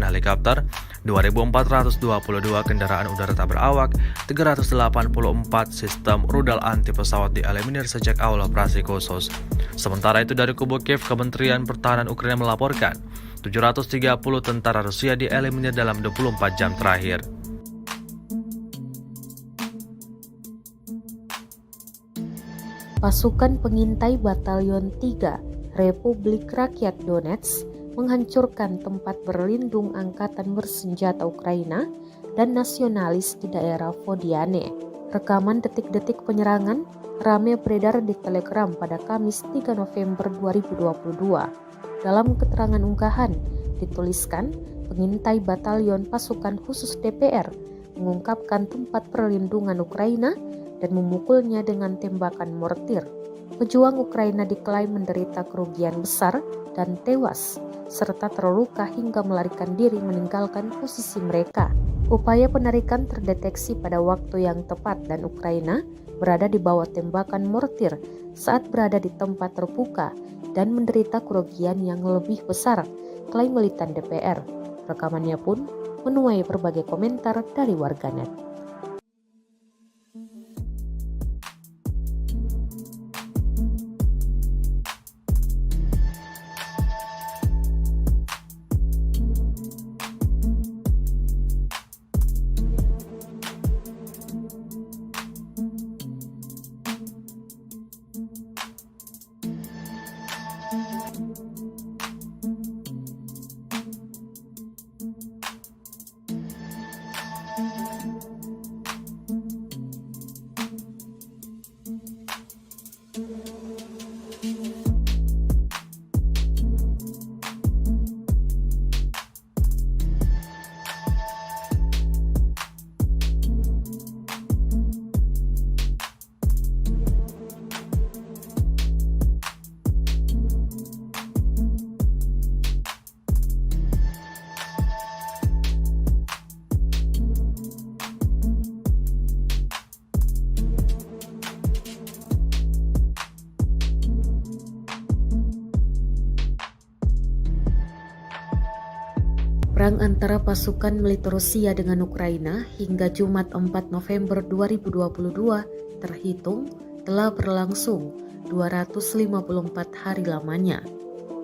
B: helikopter, 2.422 kendaraan udara tak berawak, 384 sistem rudal anti pesawat dieliminir sejak awal operasi khusus. Sementara itu dari kubu Kiev, Kementerian Pertahanan Ukraina melaporkan 730 tentara Rusia dieliminir dalam 24 jam terakhir.
C: Pasukan pengintai Batalion 3 Republik Rakyat Donetsk menghancurkan tempat berlindung angkatan bersenjata Ukraina dan nasionalis di daerah Vodiane. Rekaman detik-detik penyerangan ramai beredar di Telegram pada Kamis 3 November 2022. Dalam keterangan unggahan dituliskan, pengintai Batalion Pasukan Khusus DPR mengungkapkan tempat perlindungan Ukraina dan memukulnya dengan tembakan mortir. Pejuang Ukraina diklaim menderita kerugian besar dan tewas, serta terluka hingga melarikan diri meninggalkan posisi mereka. Upaya penarikan terdeteksi pada waktu yang tepat dan Ukraina berada di bawah tembakan mortir saat berada di tempat terbuka dan menderita kerugian yang lebih besar, klaim militan DPR. Rekamannya pun menuai berbagai komentar dari warganet. Perang antara pasukan militer Rusia dengan Ukraina hingga Jumat 4 November 2022 terhitung telah berlangsung 254 hari lamanya.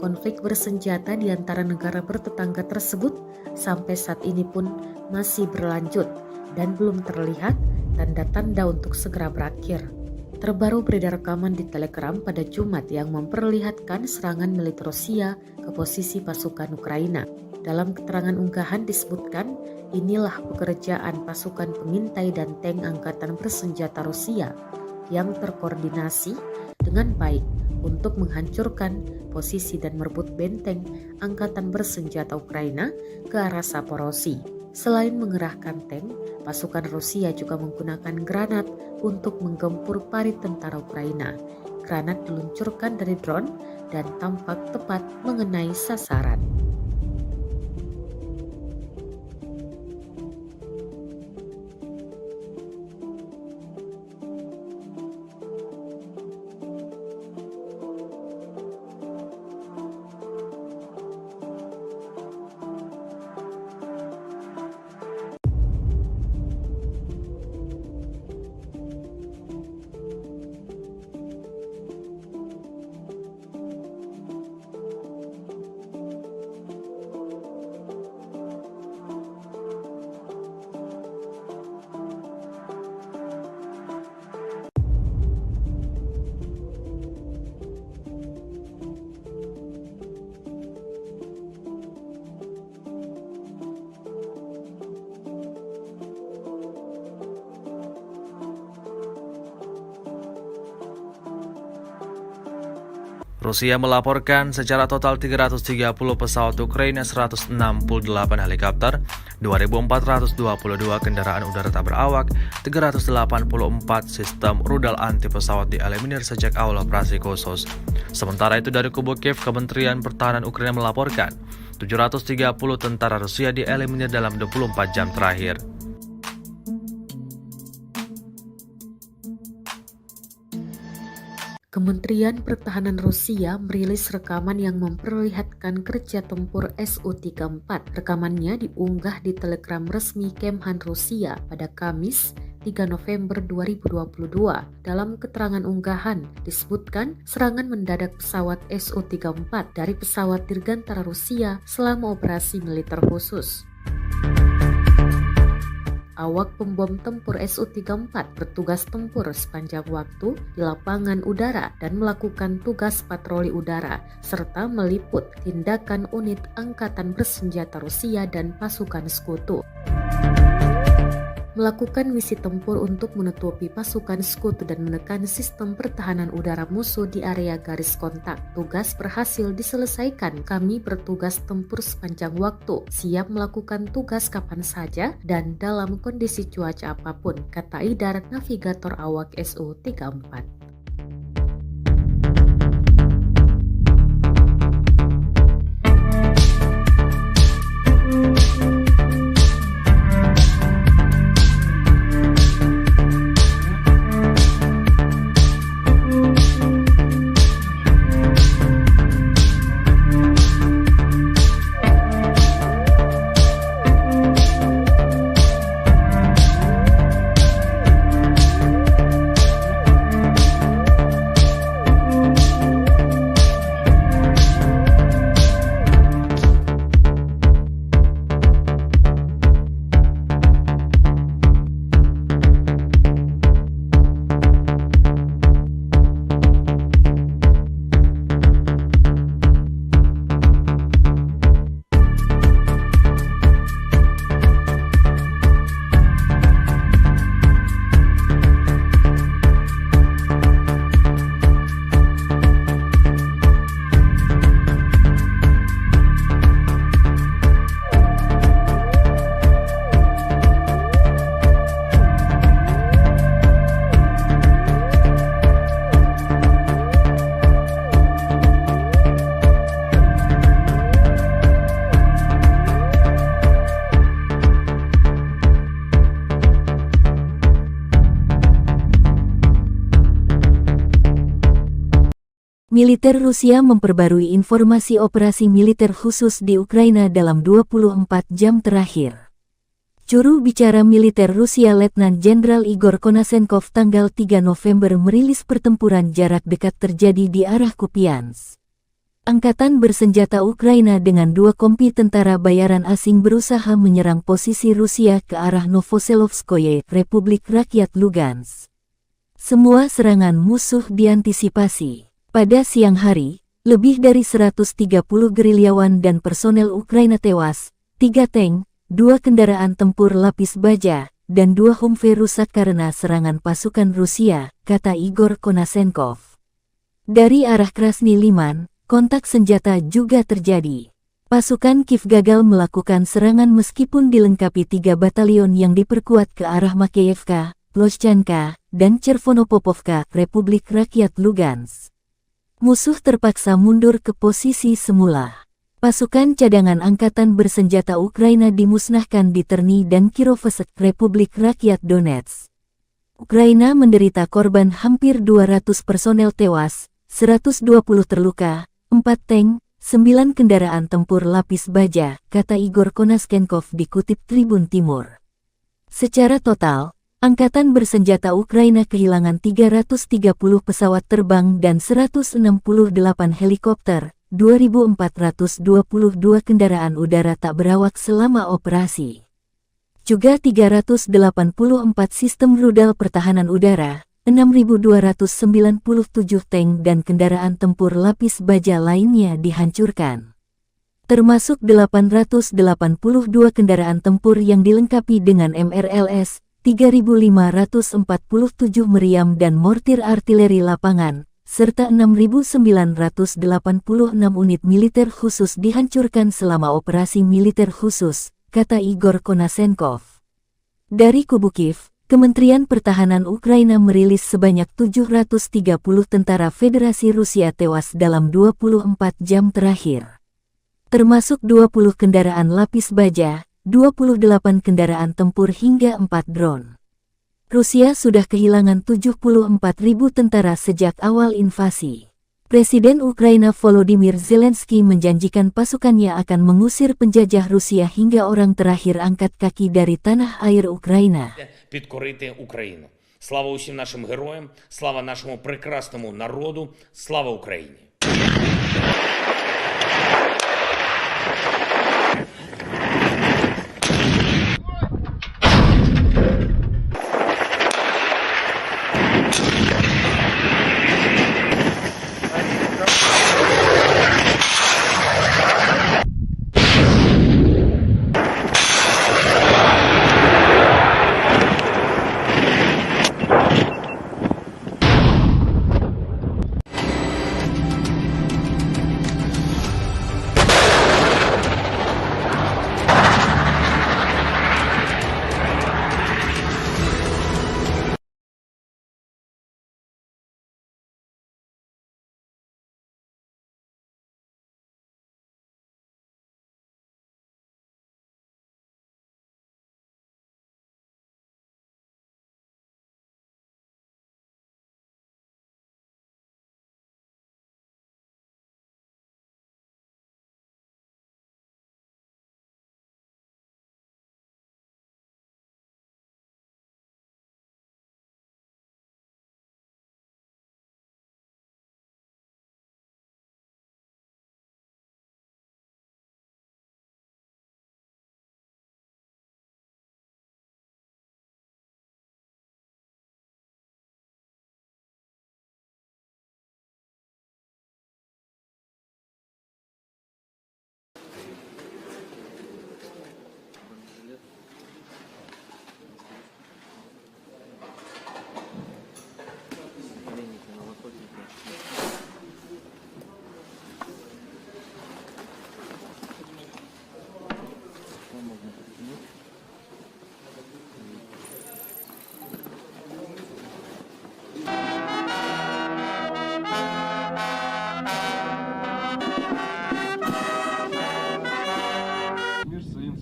C: Konflik bersenjata di antara negara bertetangga tersebut sampai saat ini pun masih berlanjut dan belum terlihat tanda-tanda untuk segera berakhir. Terbaru beredar rekaman di Telegram pada Jumat yang memperlihatkan serangan militer Rusia ke posisi pasukan Ukraina. Dalam keterangan unggahan disebutkan, inilah pekerjaan pasukan pengintai dan tank angkatan bersenjata Rusia yang terkoordinasi dengan baik untuk menghancurkan posisi dan merebut benteng angkatan bersenjata Ukraina ke arah Zaporozhye. Selain mengerahkan tank, pasukan Rusia juga menggunakan granat untuk menggempur parit tentara Ukraina. Granat diluncurkan dari drone dan tampak tepat mengenai sasaran.
B: Rusia melaporkan secara total 330 pesawat Ukraina, 168 helikopter, 2.422 kendaraan udara tak berawak, 384 sistem rudal anti pesawat dieliminir sejak awal operasi khusus. Sementara itu dari kubu Kiev, Kementerian Pertahanan Ukraina melaporkan 730 tentara Rusia dieliminir dalam 24 jam terakhir.
C: Kementerian Pertahanan Rusia merilis rekaman yang memperlihatkan kerja tempur Su-34. Rekamannya diunggah di Telegram resmi Kemhan Rusia pada Kamis 3 November 2022. Dalam keterangan unggahan disebutkan serangan mendadak pesawat Su-34 dari pesawat dirgantara Rusia selama operasi militer khusus. Awak pembom tempur Su-34 bertugas tempur sepanjang waktu di lapangan udara dan melakukan tugas patroli udara, serta meliput tindakan unit angkatan bersenjata Rusia dan pasukan sekutu. Melakukan misi tempur untuk menutupi pasukan sekutu dan menekan sistem pertahanan udara musuh di area garis kontak. Tugas berhasil diselesaikan. Kami bertugas tempur sepanjang waktu, siap melakukan tugas kapan saja dan dalam kondisi cuaca apapun, kata Idar, navigator awak Su-34.
D: Militer Rusia memperbarui informasi operasi militer khusus di Ukraina dalam 24 jam terakhir. Juru bicara militer Rusia Letnan Jenderal Igor Konasenkov tanggal 3 November merilis pertempuran jarak dekat terjadi di arah Kupiansk. Angkatan bersenjata Ukraina dengan 2 kompi tentara bayaran asing berusaha menyerang posisi Rusia ke arah Novoselovskoye, Republik Rakyat Lugansk. Semua serangan musuh diantisipasi. Pada siang hari, lebih dari 130 gerilyawan dan personel Ukraina tewas, 3 tank, 2 kendaraan tempur lapis baja, dan 2 Humvee rusak karena serangan pasukan Rusia, kata Igor Konasenkov. Dari arah Krasny Liman, kontak senjata juga terjadi. Pasukan Kiev gagal melakukan serangan meskipun dilengkapi 3 batalion yang diperkuat ke arah Makeyevka, Ploshchanka, dan Chervonopopovka, Republik Rakyat Lugansk. Musuh terpaksa mundur ke posisi semula. Pasukan cadangan angkatan bersenjata Ukraina dimusnahkan di Terny dan Kirovsk, Republik Rakyat Donetsk. Ukraina menderita korban hampir 200 personel tewas, 120 terluka, 4 tank, 9 kendaraan tempur lapis baja, kata Igor Konasenkov dikutip Tribun Timur. Secara total, Angkatan bersenjata Ukraina kehilangan 330 pesawat terbang dan 168 helikopter, 2.422 kendaraan udara tak berawak selama operasi. Juga 384 sistem rudal pertahanan udara, 6.297 tank dan kendaraan tempur lapis baja lainnya dihancurkan. Termasuk 882 kendaraan tempur yang dilengkapi dengan MRLS, 3.547 meriam dan mortir artileri lapangan, serta 6.986 unit militer khusus dihancurkan selama operasi militer khusus, kata Igor Konasenkov. Dari kubu Kiev, Kementerian Pertahanan Ukraina merilis sebanyak 730 tentara Federasi Rusia tewas dalam 24 jam terakhir. Termasuk 20 kendaraan lapis baja, 28 kendaraan tempur hingga 4 drone. Rusia sudah kehilangan 74.000 tentara sejak awal invasi. Presiden Ukraina Volodymyr Zelensky menjanjikan pasukannya akan mengusir penjajah Rusia hingga orang terakhir angkat kaki dari tanah air Ukraina.
E: Підкорити Україну. Слава усім нашим героям, слава нашому прекрасному народу, слава Україні!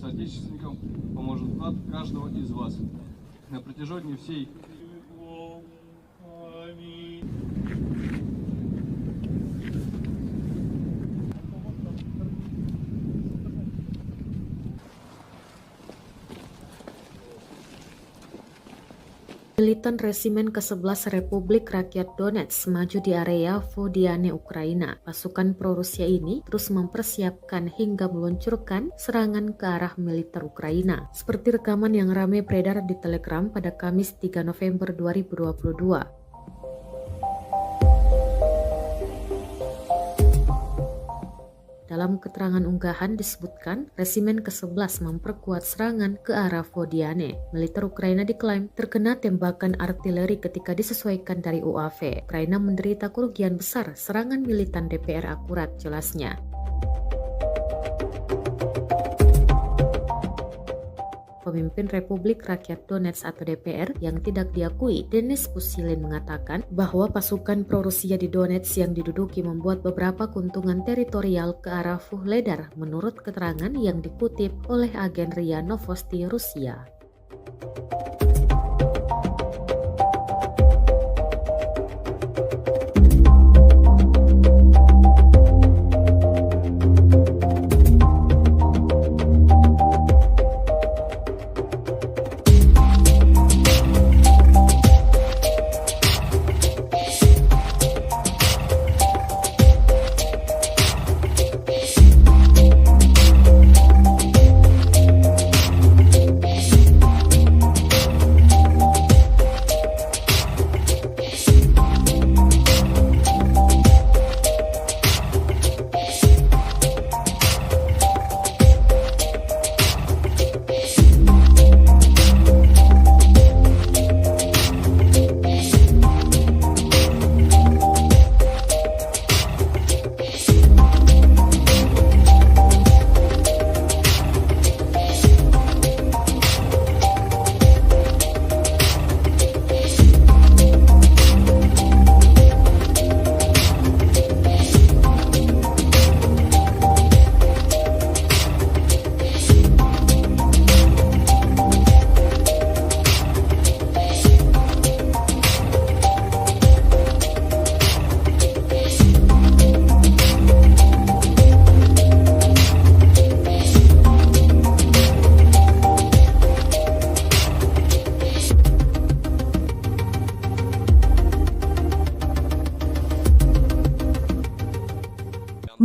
F: соотечественникам поможет вклад каждого из вас. На протяжении всей
C: Militan Resimen ke-11 Republik Rakyat Donetsk maju di area Vodiane, Ukraina. Pasukan pro-Rusia ini terus mempersiapkan hingga meluncurkan serangan ke arah militer Ukraina. Seperti rekaman yang ramai beredar di Telegram pada Kamis 3 November 2022. Dalam keterangan unggahan disebutkan, Resimen ke-11 memperkuat serangan ke arah Vodiane. Militer Ukraina diklaim terkena tembakan artileri ketika disesuaikan dari UAV. Ukraina menderita kerugian besar serangan militan DPR akurat, jelasnya. Pemimpin Republik Rakyat Donetsk atau DPR yang tidak diakui, Denis Pushilin, mengatakan bahwa pasukan pro-Rusia di Donetsk yang diduduki membuat beberapa keuntungan teritorial ke arah Vuhledar menurut keterangan yang dikutip oleh agen RIA Novosti Rusia.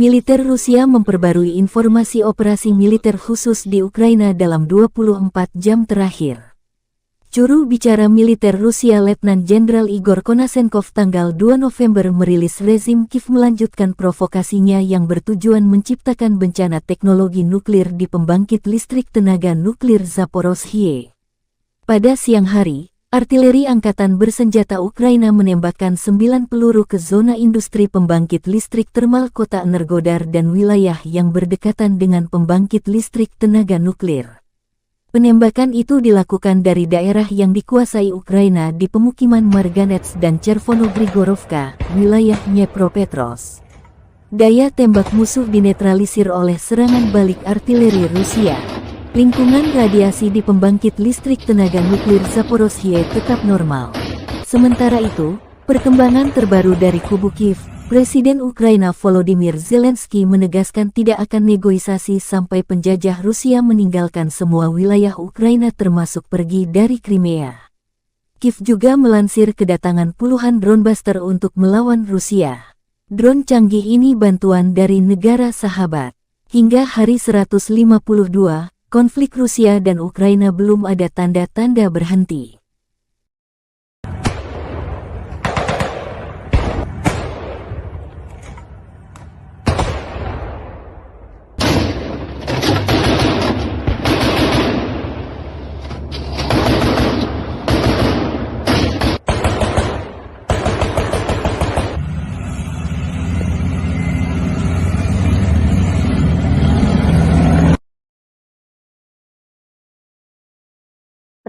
D: Militer Rusia memperbarui informasi operasi militer khusus di Ukraina dalam 24 jam terakhir. Juru bicara militer Rusia Letnan Jenderal Igor Konasenkov tanggal 2 November merilis rezim Kiev melanjutkan provokasinya yang bertujuan menciptakan bencana teknologi nuklir di pembangkit listrik tenaga nuklir Zaporozhye. Pada siang hari, artileri angkatan bersenjata Ukraina menembakkan 9 peluru ke zona industri pembangkit listrik termal kota Energodar dan wilayah yang berdekatan dengan pembangkit listrik tenaga nuklir. Penembakan itu dilakukan dari daerah yang dikuasai Ukraina di pemukiman Marganets dan Chervono-Grigorovka, wilayah Dnepropetrovsk. Daya tembak musuh dinetralisir oleh serangan balik artileri Rusia. Lingkungan radiasi di pembangkit listrik tenaga nuklir Zaporozhye tetap normal. Sementara itu, perkembangan terbaru dari kubu Kiev, Presiden Ukraina Volodymyr Zelensky menegaskan tidak akan negosiasi sampai penjajah Rusia meninggalkan semua wilayah Ukraina termasuk pergi dari Crimea. Kiev juga melansir kedatangan puluhan drone buster untuk melawan Rusia. Drone canggih ini bantuan dari negara sahabat. Hingga hari 152, konflik Rusia dan Ukraina belum ada tanda-tanda berhenti.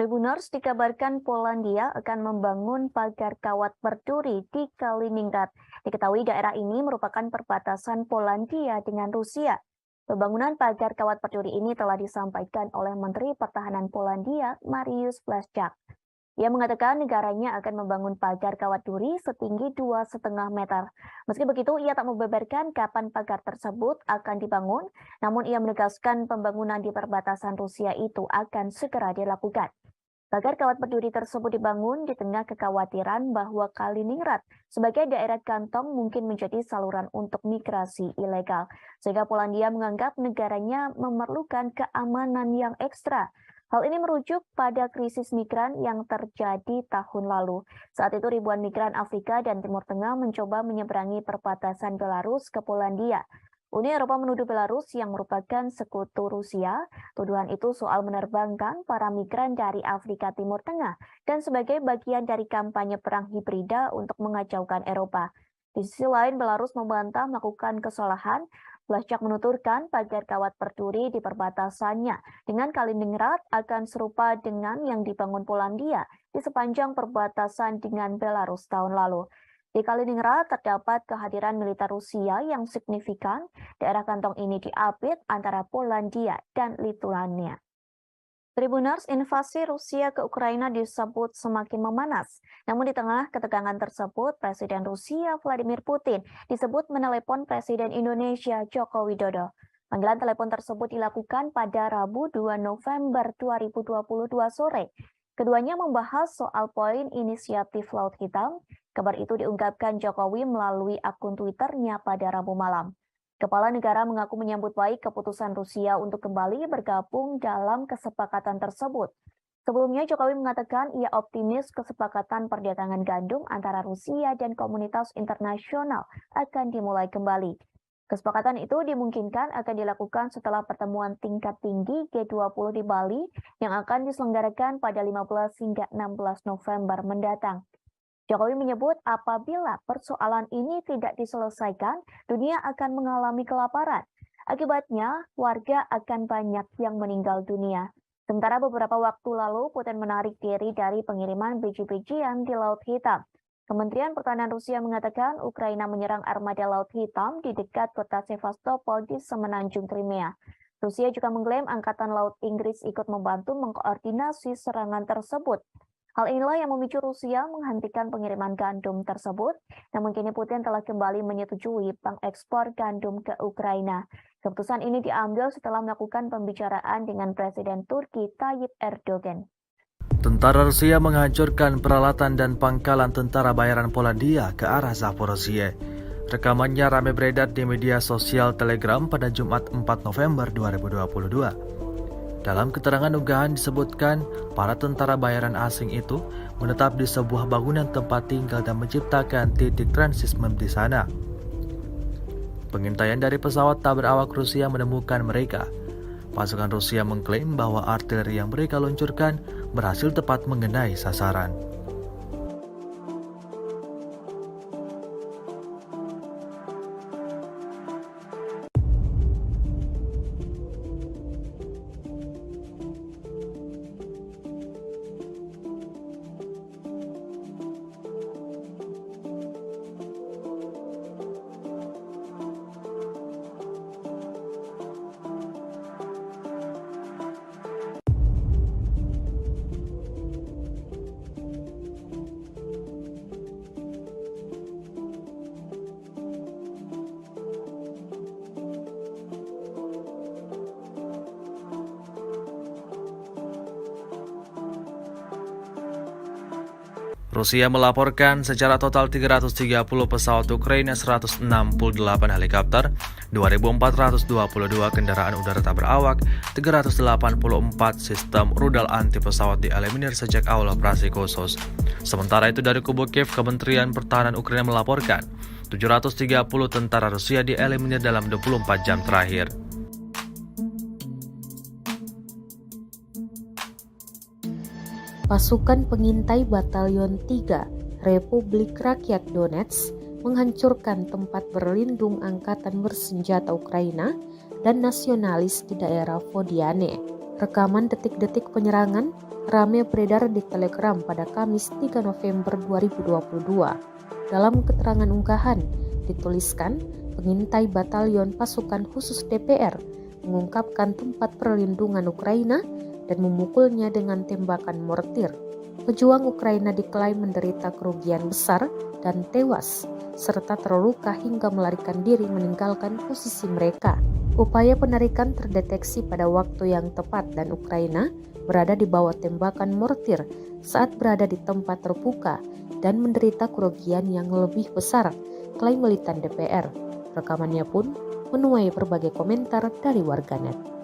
A: Tribuners dikabarkan Polandia akan membangun pagar kawat berduri di Kaliningrad. Diketahui daerah ini merupakan perbatasan Polandia dengan Rusia. Pembangunan pagar kawat berduri ini telah disampaikan oleh Menteri Pertahanan Polandia, Mariusz Błaszczak. Ia mengatakan negaranya akan membangun pagar kawat duri setinggi 2,5 meter. Meski begitu, ia tak membeberkan kapan pagar tersebut akan dibangun, namun ia menegaskan pembangunan di perbatasan Rusia itu akan segera dilakukan. Pagar kawat berduri tersebut dibangun di tengah kekhawatiran bahwa Kaliningrad sebagai daerah kantong mungkin menjadi saluran untuk migrasi ilegal, sehingga Polandia menganggap negaranya memerlukan keamanan yang ekstra. Hal ini merujuk pada krisis migran yang terjadi tahun lalu. Saat itu ribuan migran Afrika dan Timur Tengah mencoba menyeberangi perbatasan Belarus ke Polandia. Uni Eropa menuduh Belarus yang merupakan sekutu Rusia. Tuduhan itu soal menerbangkan para migran dari Afrika Timur Tengah dan sebagai bagian dari kampanye perang hibrida untuk mengacaukan Eropa. Di sisi lain, Belarus membantah melakukan kesalahan. Blaszczak menuturkan pagar kawat berduri di perbatasannya dengan Kaliningrad akan serupa dengan yang dibangun Polandia di sepanjang perbatasan dengan Belarus tahun lalu. Di Kaliningrad terdapat kehadiran militer Rusia yang signifikan. Daerah kantong ini diapit antara Polandia dan Lituania. Tribuners, invasi Rusia ke Ukraina disebut semakin memanas. Namun di tengah ketegangan tersebut, Presiden Rusia Vladimir Putin disebut menelepon Presiden Indonesia Joko Widodo. Panggilan telepon tersebut dilakukan pada Rabu 2 November 2022 sore. Keduanya membahas soal poin inisiatif Laut Hitam. Kabar itu diungkapkan Jokowi melalui akun Twitternya pada Rabu malam. Kepala negara mengaku menyambut baik keputusan Rusia untuk kembali bergabung dalam kesepakatan tersebut. Sebelumnya Jokowi mengatakan ia optimis kesepakatan perdagangan gandum antara Rusia dan komunitas internasional akan dimulai kembali. Kesepakatan itu dimungkinkan akan dilakukan setelah pertemuan tingkat tinggi G20 di Bali yang akan diselenggarakan pada 15 hingga 16 November mendatang. Jokowi menyebut apabila persoalan ini tidak diselesaikan, dunia akan mengalami kelaparan. Akibatnya, warga akan banyak yang meninggal dunia. Sementara beberapa waktu lalu, Putin menarik diri dari pengiriman biji-bijian di Laut Hitam. Kementerian Pertahanan Rusia mengatakan Ukraina menyerang armada Laut Hitam di dekat kota Sevastopol di semenanjung Crimea. Rusia juga mengklaim Angkatan Laut Inggris ikut membantu mengkoordinasi serangan tersebut. Hal inilah yang memicu Rusia menghentikan pengiriman gandum tersebut. Namun kini Putin telah kembali menyetujui pengekspor gandum ke Ukraina. Keputusan ini diambil setelah melakukan pembicaraan dengan Presiden Turki Tayyip Erdogan.
B: Tentara Rusia menghancurkan peralatan dan pangkalan tentara bayaran Polandia ke arah Zaporozhye. Rekamannya ramai beredar di media sosial Telegram pada Jumat 4 November 2022. Dalam keterangan unggahan disebutkan, para tentara bayaran asing itu menetap di sebuah bangunan tempat tinggal dan menciptakan titik transismen di sana. Pengintaian dari pesawat tak berawak Rusia menemukan mereka. Pasukan Rusia mengklaim bahwa artileri yang mereka luncurkan berhasil tepat mengenai sasaran. Rusia melaporkan secara total 330 pesawat Ukraina, 168 helikopter, 2.422 kendaraan udara tak berawak, 384 sistem rudal anti pesawat dieliminir sejak awal operasi khusus. Sementara itu dari kubu Kiev, Kementerian Pertahanan Ukraina melaporkan 730 tentara Rusia dieliminir dalam 24 jam terakhir.
C: Pasukan pengintai Batalion 3 Republik Rakyat Donetsk menghancurkan tempat berlindung angkatan bersenjata Ukraina dan nasionalis di daerah Vodiane. Rekaman detik-detik penyerangan ramai beredar di Telegram pada Kamis 3 November 2022. Dalam keterangan unggahan dituliskan, pengintai Batalion Pasukan Khusus DPR mengungkapkan tempat perlindungan Ukraina dan memukulnya dengan tembakan mortir. Pejuang Ukraina diklaim menderita kerugian besar dan tewas, serta terluka hingga melarikan diri meninggalkan posisi mereka. Upaya penarikan terdeteksi pada waktu yang tepat dan Ukraina berada di bawah tembakan mortir saat berada di tempat terbuka dan menderita kerugian yang lebih besar, klaim militan DPR. Rekamannya pun menuai berbagai komentar dari warganet.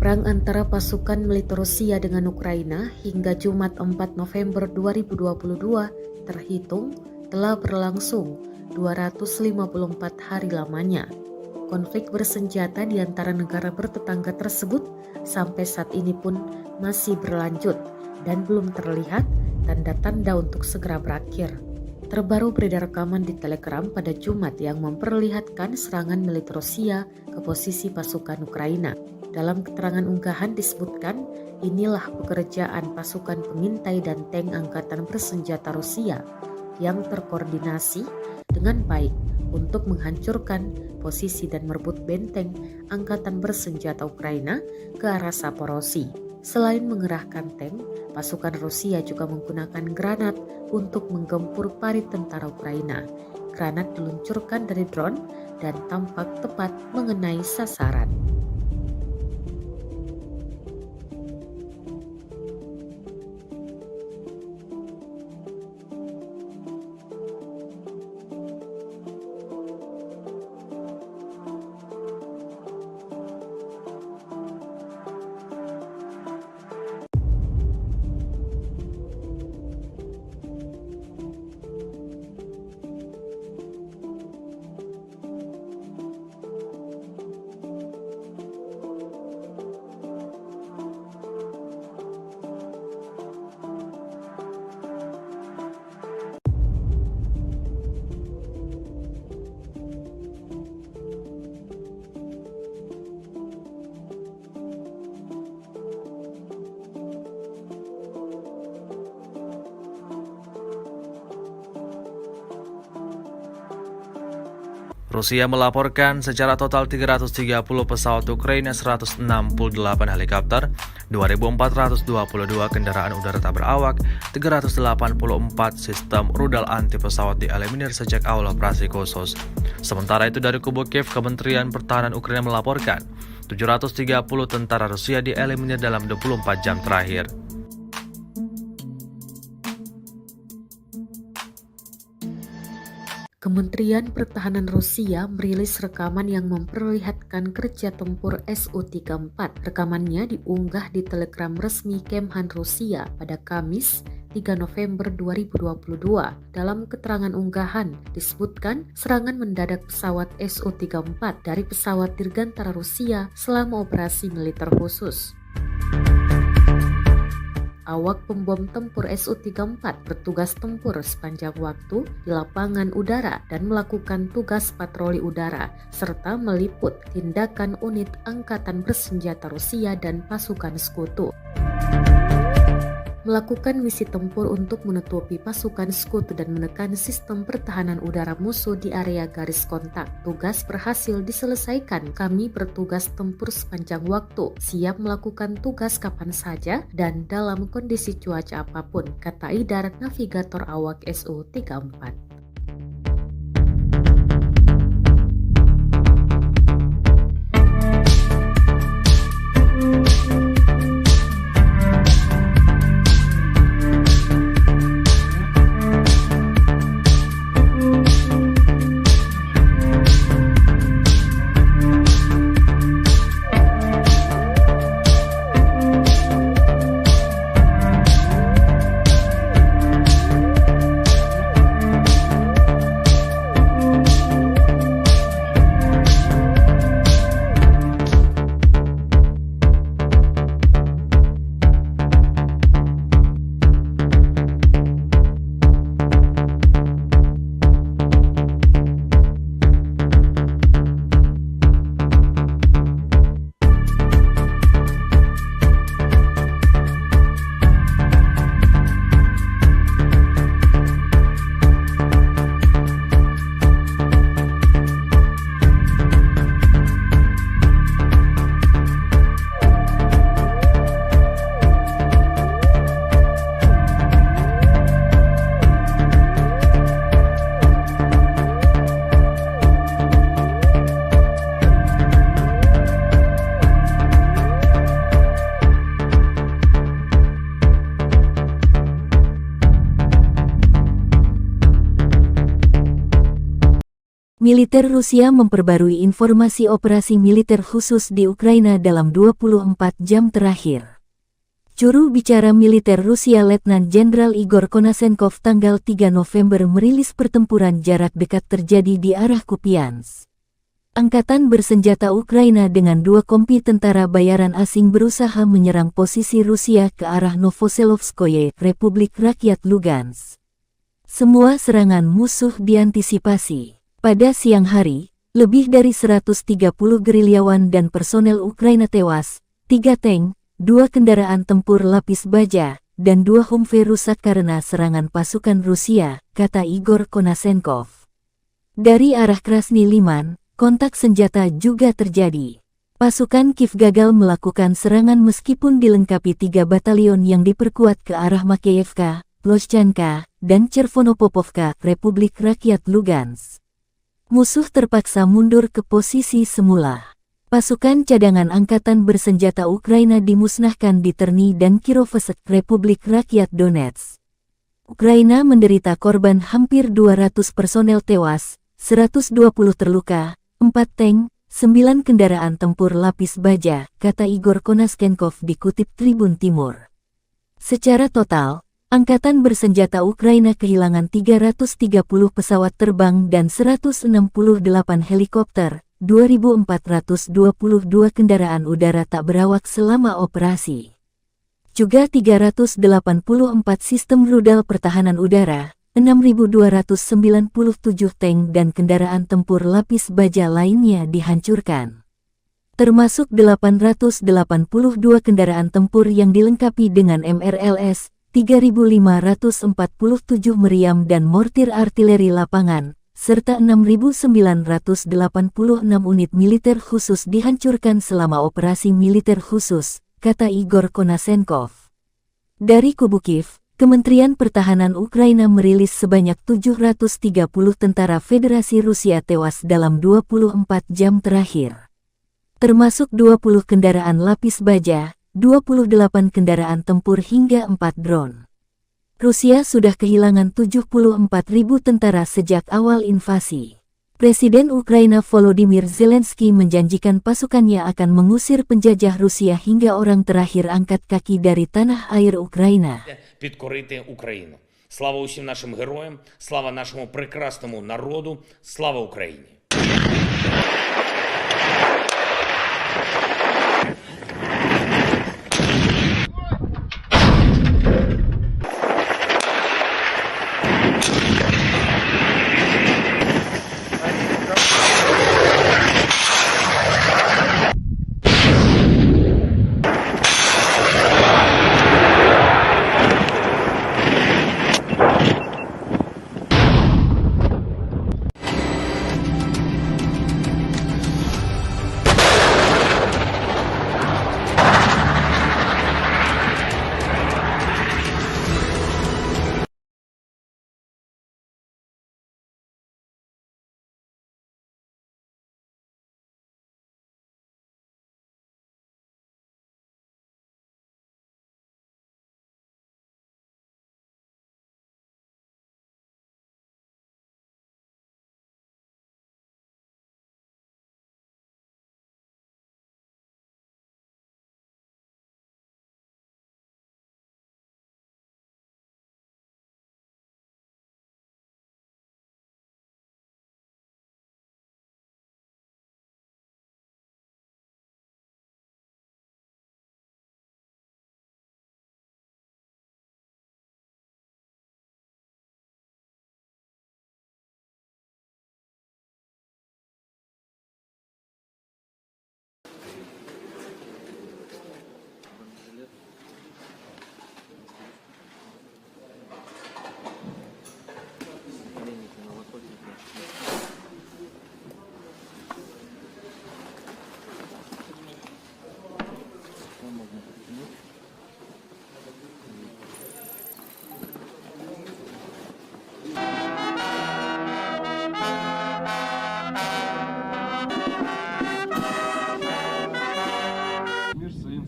C: Perang antara pasukan militer Rusia dengan Ukraina hingga Jumat 4 November 2022 terhitung telah berlangsung 254 hari lamanya. Konflik bersenjata di antara negara bertetangga tersebut sampai saat ini pun masih berlanjut dan belum terlihat tanda-tanda untuk segera berakhir. Terbaru beredar rekaman di Telegram pada Jumat yang memperlihatkan serangan militer Rusia ke posisi pasukan Ukraina. Dalam keterangan unggahan disebutkan, inilah pekerjaan pasukan pengintai dan tank angkatan bersenjata Rusia yang terkoordinasi dengan baik untuk menghancurkan posisi dan merebut benteng angkatan bersenjata Ukraina ke arah Zaporozhye. Selain mengerahkan tank, pasukan Rusia juga menggunakan granat untuk menggempur parit tentara Ukraina. Granat diluncurkan dari drone dan tampak tepat mengenai sasaran.
B: Rusia melaporkan secara total 330 pesawat Ukraina, 168 helikopter, 2.422 kendaraan udara tak berawak, 384 sistem rudal anti pesawat dieliminir sejak awal operasi khusus. Sementara itu dari kubu Kiev, Kementerian Pertahanan Ukraina melaporkan 730 tentara Rusia dieliminir dalam 24 jam terakhir.
C: Kementerian Pertahanan Rusia merilis rekaman yang memperlihatkan kerja tempur Su-34. Rekamannya diunggah di Telegram resmi Kemhan Rusia pada Kamis 3 November 2022. Dalam keterangan unggahan disebutkan serangan mendadak pesawat Su-34 dari pesawat dirgantara Rusia selama operasi militer khusus. Awak pembom tempur Su-34 bertugas tempur sepanjang waktu di lapangan udara dan melakukan tugas patroli udara, serta meliput tindakan unit angkatan bersenjata Rusia dan pasukan sekutu. Melakukan misi tempur untuk menutupi pasukan sekutu dan menekan sistem pertahanan udara musuh di area garis kontak. Tugas berhasil diselesaikan. Kami bertugas tempur sepanjang waktu, siap melakukan tugas kapan saja dan dalam kondisi cuaca apapun, kata Idar, navigator awak Su-34.
D: Militer Rusia memperbarui informasi operasi militer khusus di Ukraina dalam 24 jam terakhir. Juru bicara militer Rusia Letnan Jenderal Igor Konasenkov tanggal 3 November merilis pertempuran jarak dekat terjadi di arah Kupiansk. Angkatan bersenjata Ukraina dengan 2 kompi tentara bayaran asing berusaha menyerang posisi Rusia ke arah Novoselovskoye, Republik Rakyat Lugansk. Semua serangan musuh diantisipasi. Pada siang hari, lebih dari 130 gerilyawan dan personel Ukraina tewas, 3 tank, 2 kendaraan tempur lapis baja, dan 2 Humvee rusak karena serangan pasukan Rusia, kata Igor Konasenkov. Dari arah Krasny Liman, kontak senjata juga terjadi. Pasukan Kiev gagal melakukan serangan meskipun dilengkapi 3 batalion yang diperkuat ke arah Makeyevka, Ploshchanka, dan Chervonopopovka, Republik Rakyat Lugansk. Musuh terpaksa mundur ke posisi semula. Pasukan cadangan angkatan bersenjata Ukraina dimusnahkan di Terny dan Kirovsk, Republik Rakyat Donetsk. Ukraina menderita korban hampir 200 personel tewas, 120 terluka, 4 tank, 9 kendaraan tempur lapis baja, kata Igor Konasenkov dikutip Tribun Timur. Secara total, Angkatan bersenjata Ukraina kehilangan 330 pesawat terbang dan 168 helikopter, 2.422 kendaraan udara tak berawak selama operasi. Juga 384 sistem rudal pertahanan udara, 6.297 tank dan kendaraan tempur lapis baja lainnya dihancurkan. Termasuk 882 kendaraan tempur yang dilengkapi dengan MRLS, 3.547 meriam dan mortir artileri lapangan, serta 6.986 unit militer khusus dihancurkan selama operasi militer khusus, kata Igor Konasenkov. Dari kubu Kiev, Kementerian Pertahanan Ukraina merilis sebanyak 730 tentara Federasi Rusia tewas dalam 24 jam terakhir. Termasuk 20 kendaraan lapis baja, 28 kendaraan tempur hingga 4 drone. Rusia sudah kehilangan 74.000 tentara sejak awal invasi. Presiden Ukraina Volodymyr Zelensky menjanjikan pasukannya akan mengusir penjajah Rusia hingga orang terakhir angkat kaki dari tanah air Ukraina.
E: Підкорити Україну. Слава усім нашим героям, слава нашому прекрасному народу, слава Україні!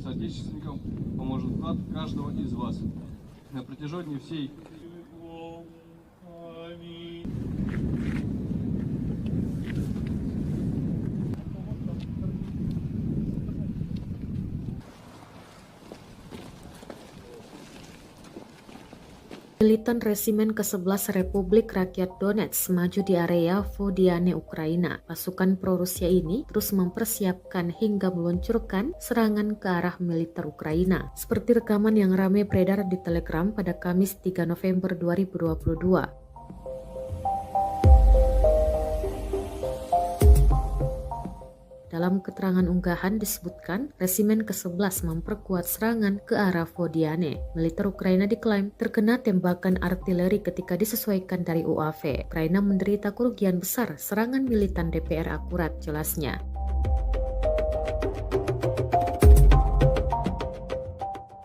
F: соотечественникам поможет вклад каждого из вас. На протяжении всей
C: Militan Resimen ke-11 Republik Rakyat Donetsk maju di area Vodiane, Ukraina. Pasukan pro-Rusia ini terus mempersiapkan hingga meluncurkan serangan ke arah militer Ukraina. Seperti rekaman yang ramai beredar di Telegram pada Kamis 3 November 2022. Dalam keterangan unggahan disebutkan, Resimen ke-11 memperkuat serangan ke arah Vodiane. Militer Ukraina diklaim terkena tembakan artileri ketika disesuaikan dari UAV. Ukraina menderita kerugian besar serangan militan DPR akurat, jelasnya.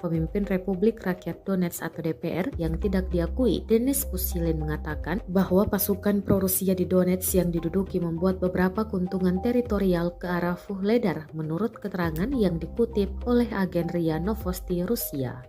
C: Pemimpin Republik Rakyat Donetsk atau DPR yang tidak diakui, Denis Pushilin, mengatakan bahwa pasukan pro-Rusia di Donetsk yang diduduki membuat beberapa keuntungan teritorial ke arah Vuhledar menurut keterangan yang dikutip oleh agen RIA Novosti Rusia.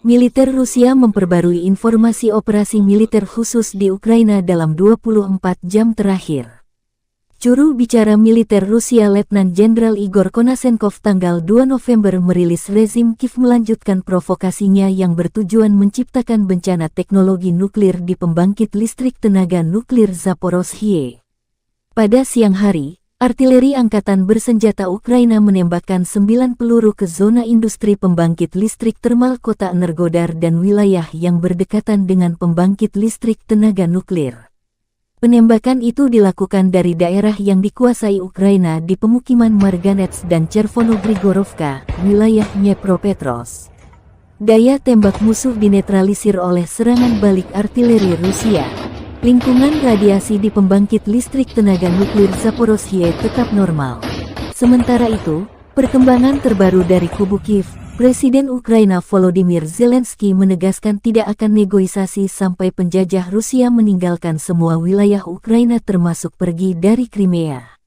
D: Militer Rusia memperbarui informasi operasi militer khusus di Ukraina dalam 24 jam terakhir. Juru bicara militer Rusia Letnan Jenderal Igor Konasenkov tanggal 2 November merilis rezim Kiev melanjutkan provokasinya yang bertujuan menciptakan bencana teknologi nuklir di pembangkit listrik tenaga nuklir Zaporozhye. Pada siang hari, artileri angkatan bersenjata Ukraina menembakkan 9 peluru ke zona industri pembangkit listrik termal kota Energodar dan wilayah yang berdekatan dengan pembangkit listrik tenaga nuklir. Penembakan itu dilakukan dari daerah yang dikuasai Ukraina di pemukiman Marganets dan Chervono-Grigorovka, wilayah Dnepropetrovsk. Daya tembak musuh dinetralisir oleh serangan balik artileri Rusia. Lingkungan radiasi di pembangkit listrik tenaga nuklir Zaporozhye tetap normal. Sementara itu, perkembangan terbaru dari kubu Kiev, Presiden Ukraina Volodymyr Zelensky menegaskan tidak akan negosiasi sampai penjajah Rusia meninggalkan semua wilayah Ukraina termasuk pergi dari Crimea.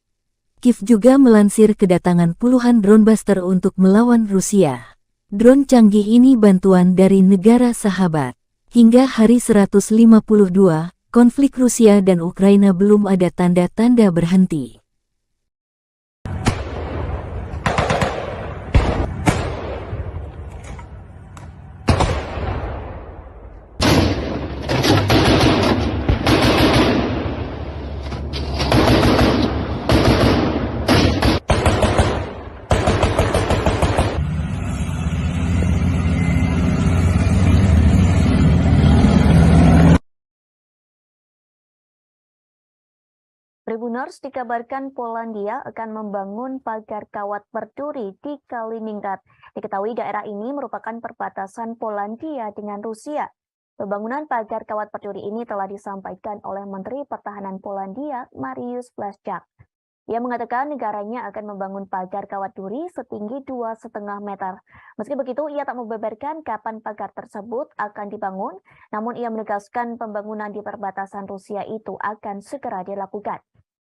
D: Kiev juga melansir kedatangan puluhan drone buster untuk melawan Rusia. Drone canggih ini bantuan dari negara sahabat. Hingga hari 152, konflik Rusia dan Ukraina belum ada tanda-tanda berhenti.
A: Tribuners dikabarkan Polandia akan membangun pagar kawat berduri di Kaliningrad. Diketahui daerah ini merupakan perbatasan Polandia dengan Rusia. Pembangunan pagar kawat berduri ini telah disampaikan oleh Menteri Pertahanan Polandia, Mariusz Błaszczak. Ia mengatakan negaranya akan membangun pagar kawat duri setinggi 2,5 meter. Meski begitu, ia tak membeberkan kapan pagar tersebut akan dibangun, namun ia menegaskan pembangunan di perbatasan Rusia itu akan segera dilakukan.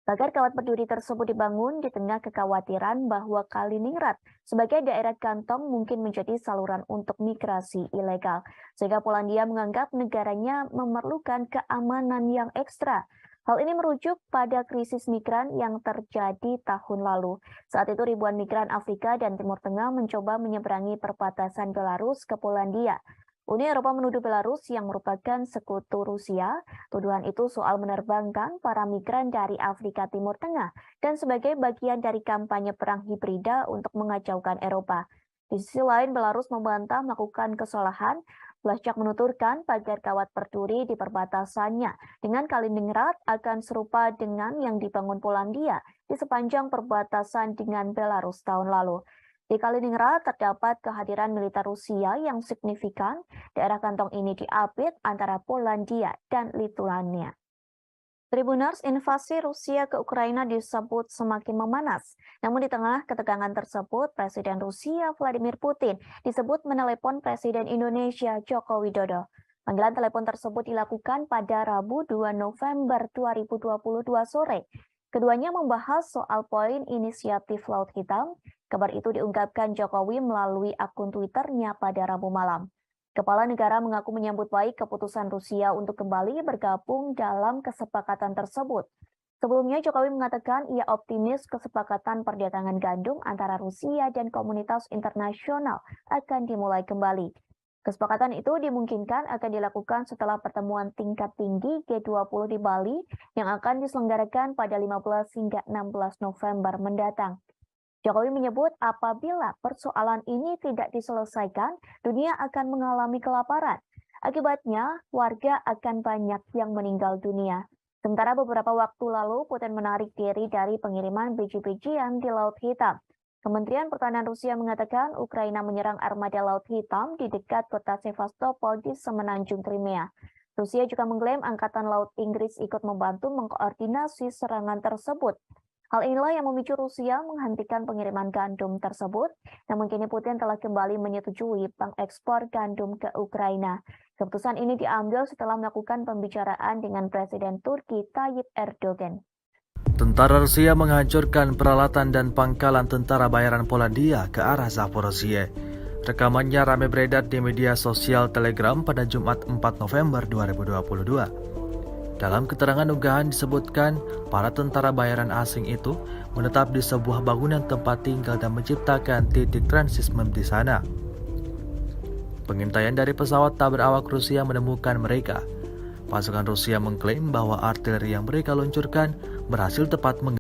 A: Pagar kawat berduri tersebut dibangun di tengah kekhawatiran bahwa Kaliningrad sebagai daerah kantong mungkin menjadi saluran untuk migrasi ilegal, sehingga Polandia menganggap negaranya memerlukan keamanan yang ekstra. Hal ini merujuk pada krisis migran yang terjadi tahun lalu. Saat itu ribuan migran Afrika dan Timur Tengah mencoba menyeberangi perbatasan Belarus ke Polandia. Uni Eropa menuduh Belarus yang merupakan sekutu Rusia. Tuduhan itu soal menerbangkan para migran dari Afrika Timur Tengah dan sebagai bagian dari kampanye perang hibrida untuk mengacaukan Eropa. Di sisi lain, Belarus membantah melakukan kesalahan. Blaszczak menuturkan pagar kawat berduri di perbatasannya dengan Kaliningrad akan serupa dengan yang dibangun Polandia di sepanjang perbatasan dengan Belarus tahun lalu. Di Kaliningrad terdapat kehadiran militer Rusia yang signifikan. Daerah kantong ini diapit antara Polandia dan Lituania. Tribuners, invasi Rusia ke Ukraina disebut semakin memanas. Namun di tengah ketegangan tersebut, Presiden Rusia Vladimir Putin disebut menelepon Presiden Indonesia Joko Widodo. Panggilan telepon tersebut dilakukan pada Rabu 2 November 2022 sore. Keduanya membahas soal poin inisiatif Laut Hitam. Kabar itu diungkapkan Jokowi melalui akun Twitternya pada Rabu malam. Kepala negara mengaku menyambut baik keputusan Rusia untuk kembali bergabung dalam kesepakatan tersebut. Sebelumnya Jokowi mengatakan ia optimis kesepakatan perdagangan gandum antara Rusia dan komunitas internasional akan dimulai kembali. Kesepakatan itu dimungkinkan akan dilakukan setelah pertemuan tingkat tinggi G20 di Bali yang akan diselenggarakan pada 15 hingga 16 November mendatang. Jokowi menyebut apabila persoalan ini tidak diselesaikan, dunia akan mengalami kelaparan. Akibatnya, warga akan banyak yang meninggal dunia. Sementara beberapa waktu lalu, Putin menarik diri dari pengiriman biji-bijian di Laut Hitam. Kementerian Pertahanan Rusia mengatakan Ukraina menyerang armada Laut Hitam di dekat kota Sevastopol di semenanjung Crimea. Rusia juga mengklaim Angkatan Laut Inggris ikut membantu mengkoordinasi serangan tersebut. Hal inilah yang memicu Rusia menghentikan pengiriman gandum tersebut, namun kini Putin telah kembali menyetujui pengekspor gandum ke Ukraina. Keputusan ini diambil setelah melakukan pembicaraan dengan Presiden Turki Tayyip Erdogan.
B: Tentara Rusia menghancurkan peralatan dan pangkalan tentara bayaran Polandia ke arah Zaporozhye. Rekamannya ramai beredar di media sosial Telegram pada Jumat 4 November 2022. Dalam keterangan unggahan disebutkan, para tentara bayaran asing itu menetap di sebuah bangunan tempat tinggal dan menciptakan titik transismen di sana. Pengintaian dari pesawat tak berawak Rusia menemukan mereka. Pasukan Rusia mengklaim bahwa artileri yang mereka luncurkan berhasil tepat